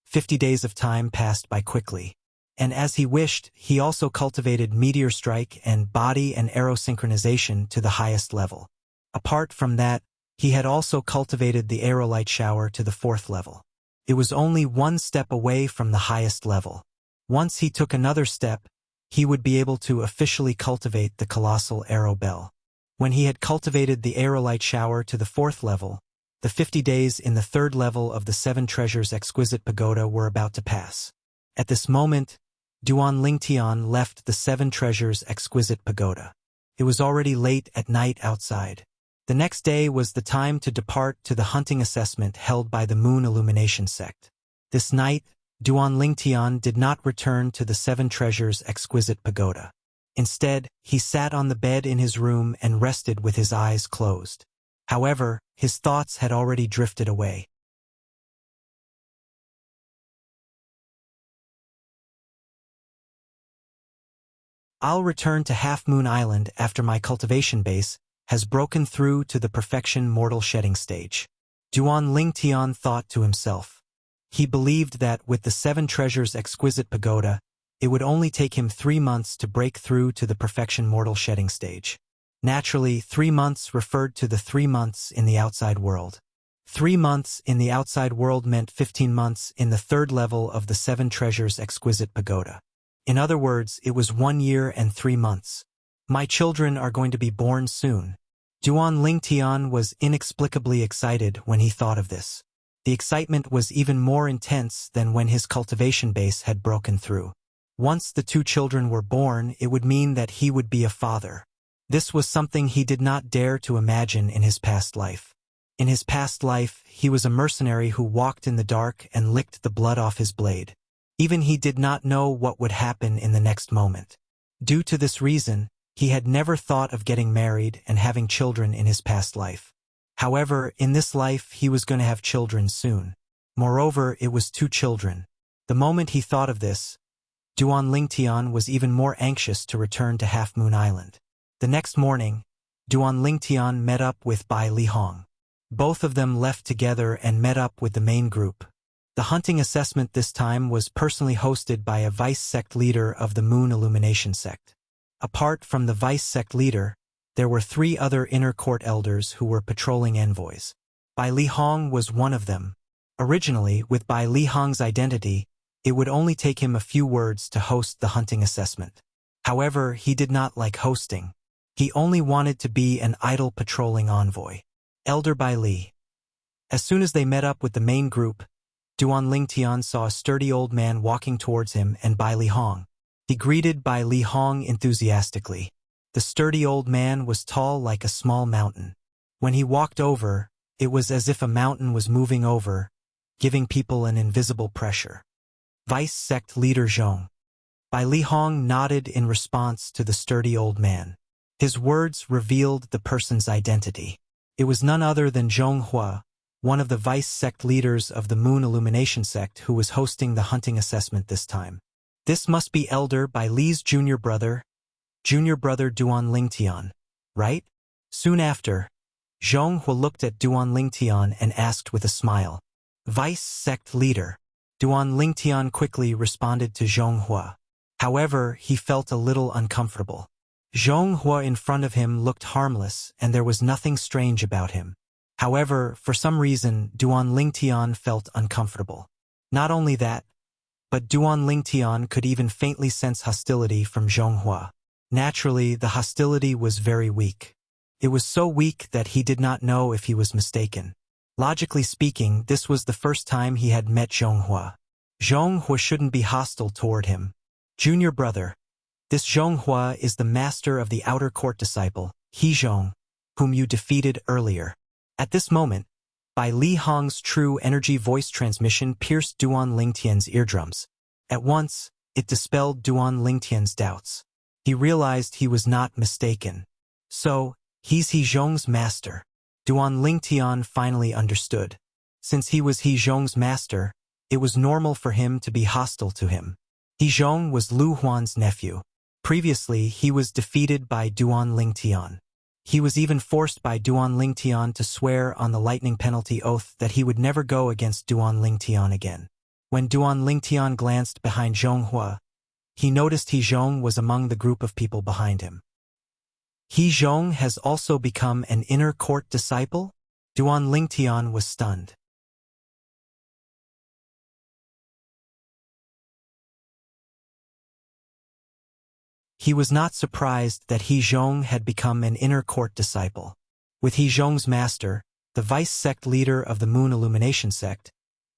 50 days of time passed by quickly. And as he wished, he also cultivated meteor strike and body and arrow synchronization to the highest level. Apart from that, he had also cultivated the aerolite shower to the 4th level. It was only 1 step away from the highest level. Once he took another step, he would be able to officially cultivate the colossal arrow bell. When he had cultivated the aerolite shower to the 4th level, the 50 days in the 3rd level of the 7 treasures exquisite pagoda were about to pass. At this moment, Duan Lingtian left the 7 treasures exquisite pagoda. It was already late at night outside. The next day was the time to depart to the hunting assessment held by the Moon Illumination sect. This night, Duan Lingtian did not return to the 7 treasures exquisite pagoda. Instead, he sat on the bed in his room and rested with his eyes closed. However, his thoughts had already drifted away. I'll return to Half Moon Island after my cultivation base has broken through to the perfection mortal shedding stage. Duan Lingtian thought to himself. He believed that with the 7 treasures exquisite pagoda, it would only take him 3 months to break through to the perfection mortal shedding stage. Naturally, 3 months referred to the 3 months in the outside world. 3 months in the outside world meant 15 months in the 3rd level of the 7 treasures exquisite pagoda. In other words, it was 1 year and 3 months. My children are going to be born soon. Duan Lingtian was inexplicably excited when he thought of this. The excitement was even more intense than when his cultivation base had broken through. Once the 2 children were born, it would mean that he would be a father. This was something he did not dare to imagine in his past life. In his past life, he was a mercenary who walked in the dark and licked the blood off his blade. Even he did not know what would happen in the next moment. Due to this reason, he had never thought of getting married and having children in his past life. However, in this life he was going to have children soon. Moreover, it was 2 children. The moment he thought of this, Duan Lingtian was even more anxious to return to Half Moon Island. The next morning, Duan Lingtian met up with Bai Lihong. Both of them left together and met up with the main group. The hunting assessment this time was personally hosted by a vice-sect leader of the Moon Illumination sect. Apart from the vice-sect leader, there were 3 other inner court elders who were patrolling envoys. Bai Lihong was one of them. Originally, with Bai Lihong's identity, it would only take him a few words to host the hunting assessment. However, he did not like hosting. He only wanted to be an idle patrolling envoy. Elder Bai Li. As soon as they met up with the main group, Duan Lingtian saw a sturdy old man walking towards him and Bai Lihong. He greeted Bai Lihong enthusiastically. The sturdy old man was tall like a small mountain. When he walked over, it was as if a mountain was moving over, giving people an invisible pressure. Vice-sect leader Zhong. Bai Lihong nodded in response to the sturdy old man. His words revealed the person's identity. It was none other than Zhonghua, one of the vice sect leaders of the Moon Illumination sect who was hosting the hunting assessment this time. This must be Elder by Li's junior brother Duan Lingtian, right? Soon after, Zhonghua looked at Duan Lingtian and asked with a smile. Vice sect leader. Duan Lingtian quickly responded to Zhonghua. However, he felt a little uncomfortable. Zhonghua in front of him looked harmless and there was nothing strange about him. However, for some reason, Duan Lingtian felt uncomfortable. Not only that, but Duan Lingtian could even faintly sense hostility from Zhonghua. Naturally, the hostility was very weak. It was so weak that he did not know if he was mistaken. Logically speaking, this was the first time he had met Zhonghua. Zhonghua shouldn't be hostile toward him. Junior brother. This Zhonghua is the master of the outer court disciple, He Zhong, whom you defeated earlier. At this moment, Bai Li Hong's true energy voice transmission pierced Duan Lingtian's eardrums. At once, it dispelled Duan Lingtian's doubts. He realized he was not mistaken. So, he's He Zhong's master. Duan Lingtian finally understood. Since he was He Zhong's master, it was normal for him to be hostile to him. He Zhong was Lu Huan's nephew. Previously, he was defeated by Duan Lingtian. He was even forced by Duan Lingtian to swear on the lightning penalty oath that he would never go against Duan Lingtian again. When Duan Lingtian glanced behind Zhonghua, he noticed He Zhong was among the group of people behind him. He Zhong has also become an inner court disciple? Duan Lingtian was stunned. He was not surprised that He Zhong had become an inner court disciple. With He Zhong's master, the vice sect leader of the Moon Illumination sect,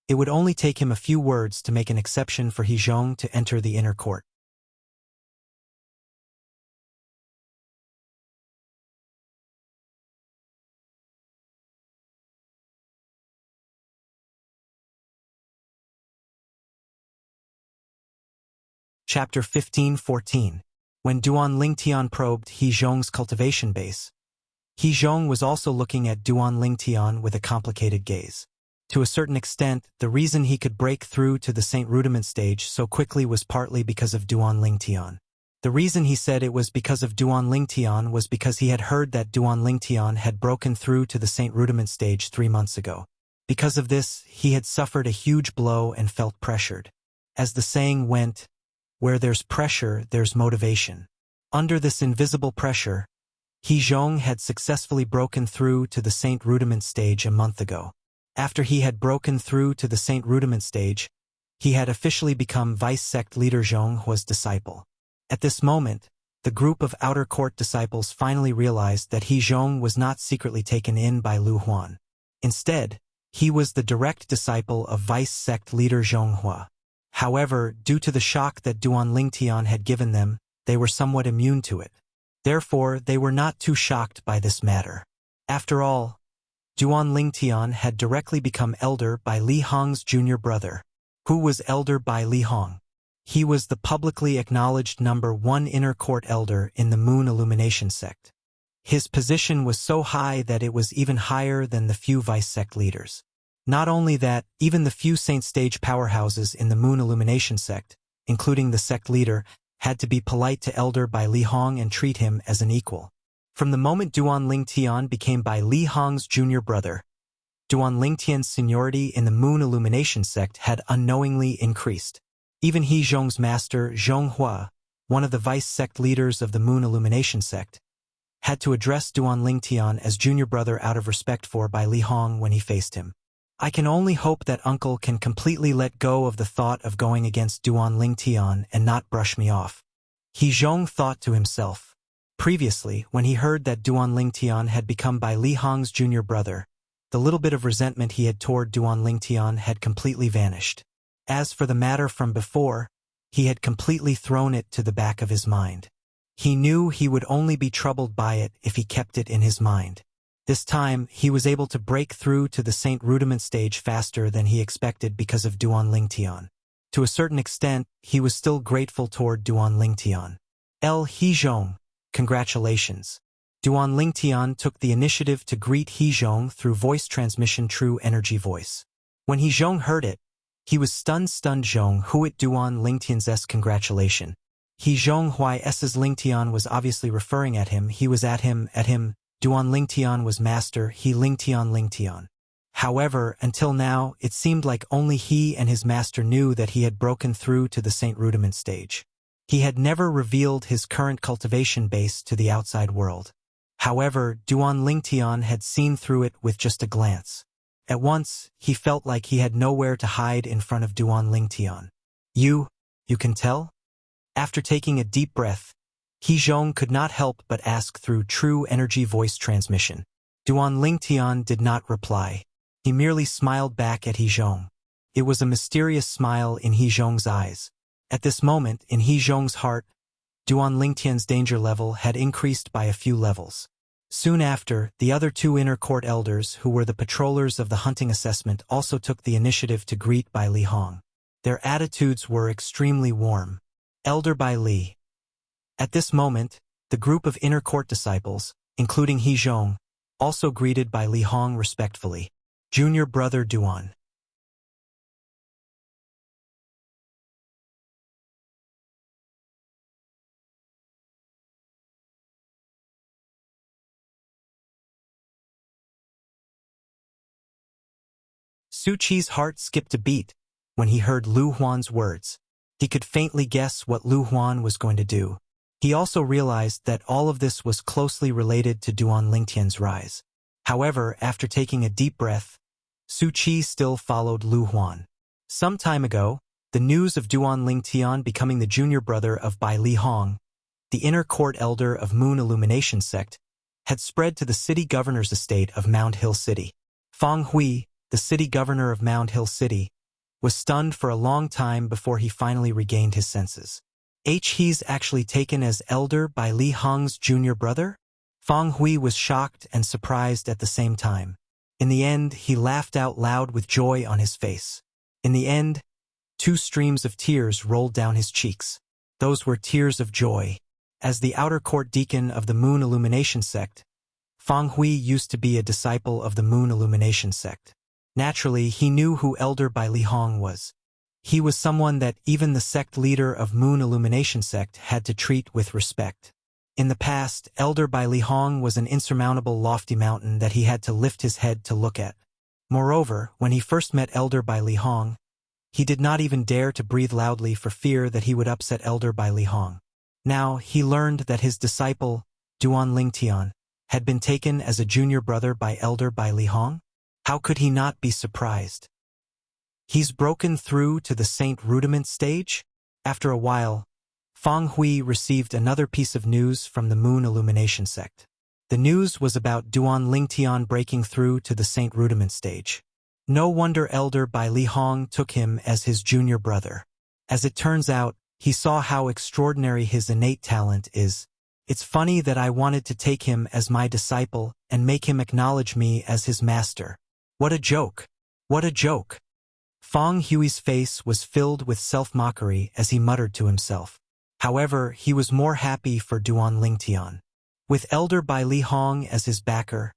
it would only take him a few words to make an exception for He Zhong to enter the inner court. Chapter 15-14. When Duan Lingtian probed He Zhong's cultivation base, He Zhong was also looking at Duan Lingtian with a complicated gaze. To a certain extent, the reason he could break through to the Saint Rudiment stage so quickly was partly because of Duan Lingtian. The reason he said it was because of Duan Lingtian was because he had heard that Duan Lingtian had broken through to the Saint Rudiment stage 3 months ago. Because of this, he had suffered a huge blow and felt pressured. As the saying went, where there's pressure, there's motivation. Under this invisible pressure, He Zhong had successfully broken through to the Saint Rudiment stage a month ago. After he had broken through to the Saint Rudiment stage, he had officially become vice sect leader Zhonghua's disciple. At this moment, the group of outer court disciples finally realized that He Zhong was not secretly taken in by Lu Huan. Instead, he was the direct disciple of vice sect leader Zhonghua. However, due to the shock that Duan Lingtian had given them, they were somewhat immune to it. Therefore, they were not too shocked by this matter. After all, Duan Lingtian had directly become elder by Li Hong's junior brother. Who was elder by Li Hong? He was the publicly acknowledged #1 inner court elder in the Moon Illumination sect. His position was so high that it was even higher than the few vice sect leaders. Not only that, even the few saint stage powerhouses in the Moon Illumination sect, including the sect leader, had to be polite to elder Bai Li Hong and treat him as an equal. From the moment Duan Lingtian became Bai Li Hong's junior brother, Duan Lingtian's seniority in the Moon Illumination sect had unknowingly increased. Even He Zhong's master, Zhonghua, one of the vice sect leaders of the Moon Illumination sect, had to address Duan Lingtian as junior brother out of respect for Bai Li Hong when he faced him. I can only hope that uncle can completely let go of the thought of going against Duan Lingtian and not brush me off. He Zhong thought to himself. Previously, when he heard that Duan Lingtian had become Bai Li Hong's junior brother, the little bit of resentment he had toward Duan Lingtian had completely vanished. As for the matter from before, he had completely thrown it to the back of his mind. He knew he would only be troubled by it if he kept it in his mind. This time, he was able to break through to the Saint Rudiment stage faster than he expected because of Duan Lingtian. To a certain extent, he was still grateful toward Duan Lingtian. He Zhong, congratulations. Duan Lingtian took the initiative to greet He Zhong through voice transmission True Energy Voice. When He Zhong heard it, he was stunned. Zhong Huit Duan Lingtian's congratulation. He Zhong Hui's Lingtian was obviously referring at him. He was at him. Duan Lingtian was master. He Lingtian. However, until now, it seemed like only he and his master knew that he had broken through to the Saint Rudiment stage. He had never revealed his current cultivation base to the outside world. However, Duan Lingtian had seen through it with just a glance. At once, he felt like he had nowhere to hide in front of Duan Lingtian. You can tell? After taking a deep breath, He Zhong could not help but ask through True Energy Voice transmission. Duan Lingtian did not reply. He merely smiled back at He Zhong. It was a mysterious smile in He Zhong's eyes. At this moment, in He Zhong's heart, Duan Lingtian's danger level had increased by a few levels. Soon after, the other two inner court elders who were the patrollers of the hunting assessment also took the initiative to greet Bai Li Hong. Their attitudes were extremely warm. Elder Bai Li. At this moment, the group of inner court disciples, including He Zhong, also greeted Bai Li Hong respectfully. Junior brother Duan. Su Qi's heart skipped a beat when he heard Lu Huan's words. He could faintly guess what Lu Huan was going to do. He also realized that all of this was closely related to Duan Lingtian's rise. However, after taking a deep breath, Su Qi still followed Lu Huan. Some time ago, the news of Duan Lingtian becoming the junior brother of Bai Li Hong, the inner court elder of Moon Illumination sect, had spread to the city governor's estate of Mound Hill City. Fang Hui, the city governor of Mound Hill City, was stunned for a long time before he finally regained his senses. He's actually taken as elder Bai Li Hong's junior brother? Fang Hui was shocked and surprised at the same time. In the end, he laughed out loud with joy on his face. In the end, 2 streams of tears rolled down his cheeks. Those were tears of joy. As the outer court deacon of the Moon Illumination sect, Fang Hui used to be a disciple of the Moon Illumination sect. Naturally, he knew who Elder Bai Li Hong was. He was someone that even the sect leader of Moon Illumination sect had to treat with respect. In the past, Elder Bai Li Hong was an insurmountable lofty mountain that he had to lift his head to look at. Moreover, when he first met Elder Bai Li Hong, he did not even dare to breathe loudly for fear that he would upset Elder Bai Li Hong. Now, he learned that his disciple, Duan Lingtian, had been taken as a junior brother by Elder Bai Li Hong. How could he not be surprised? He's broken through to the Saint Rudiment stage? After a while, Fang Hui received another piece of news from the Moon Illumination sect. The news was about Duan Lingtian breaking through to the Saint Rudiment stage. No wonder Elder Bai Li Hong took him as his junior brother. As it turns out, he saw how extraordinary his innate talent is. It's funny that I wanted to take him as my disciple and make him acknowledge me as his master. What a joke! What a joke! Fang Hui's face was filled with self-mockery as he muttered to himself. However, he was more happy for Duan Lingtian. With Elder Bai Li Hong as his backer,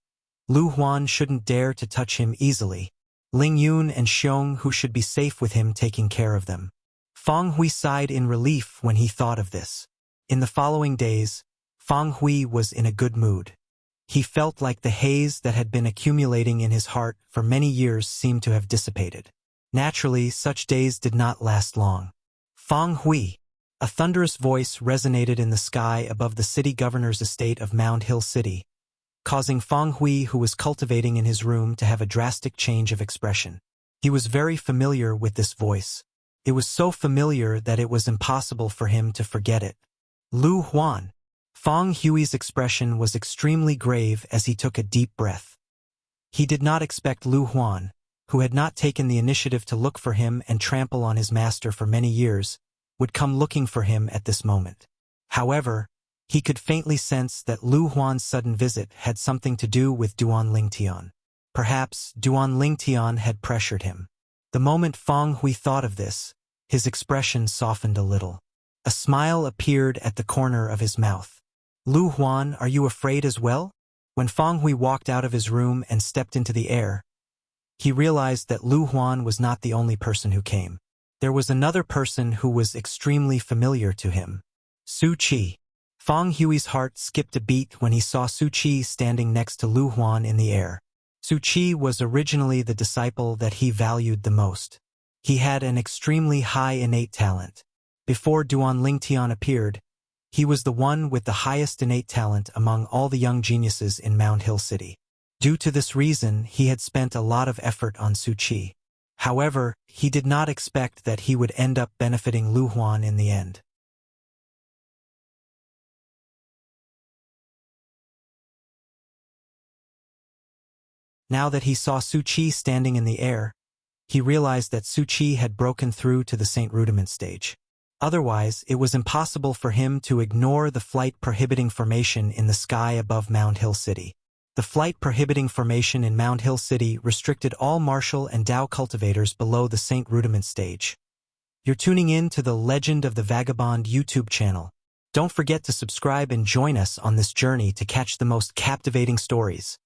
Lu Huan shouldn't dare to touch him easily. Ling Yun and Xiong who should be safe with him taking care of them. Fang Hui sighed in relief when he thought of this. In the following days, Fang Hui was in a good mood. He felt like the haze that had been accumulating in his heart for many years seemed to have dissipated. Naturally, such days did not last long. Fang Hui. A thunderous voice resonated in the sky above the city governor's estate of Mound Hill City, causing Fang Hui, who was cultivating in his room, to have a drastic change of expression. He was very familiar with this voice. It was so familiar that it was impossible for him to forget it. Lu Huan. Fang Hui's expression was extremely grave as he took a deep breath. He did not expect Lu Huan, who had not taken the initiative to look for him and trample on his master for many years, would come looking for him at this moment. However, he could faintly sense that Lu Huan's sudden visit had something to do with Duan Lingtian. Perhaps Duan Lingtian had pressured him. The moment Fang Hui thought of this, his expression softened a little. A smile appeared at the corner of his mouth. Lu Huan, are you afraid as well? When Feng Hui walked out of his room and stepped into the air, he realized that Lu Huan was not the only person who came. There was another person who was extremely familiar to him. Su Qi. Feng Hui's heart skipped a beat when he saw Su Qi standing next to Lu Huan in the air. Su Qi was originally the disciple that he valued the most. He had an extremely high innate talent. Before Duan Lingtian appeared, he was the one with the highest innate talent among all the young geniuses in Mound Hill City. Due to this reason, he had spent a lot of effort on Su Qi. However, he did not expect that he would end up benefiting Lu Huan in the end. Now that he saw Su Qi standing in the air, he realized that Su Qi had broken through to the Saint Rudiment stage. Otherwise, it was impossible for him to ignore the flight-prohibiting formation in the sky above Mound Hill City. The flight-prohibiting formation in Mound Hill City restricted all martial and Dao cultivators below the Saint Rudiment stage. You're tuning in to the Legend of the Vagabond YouTube channel. Don't forget to subscribe and join us on this journey to catch the most captivating stories.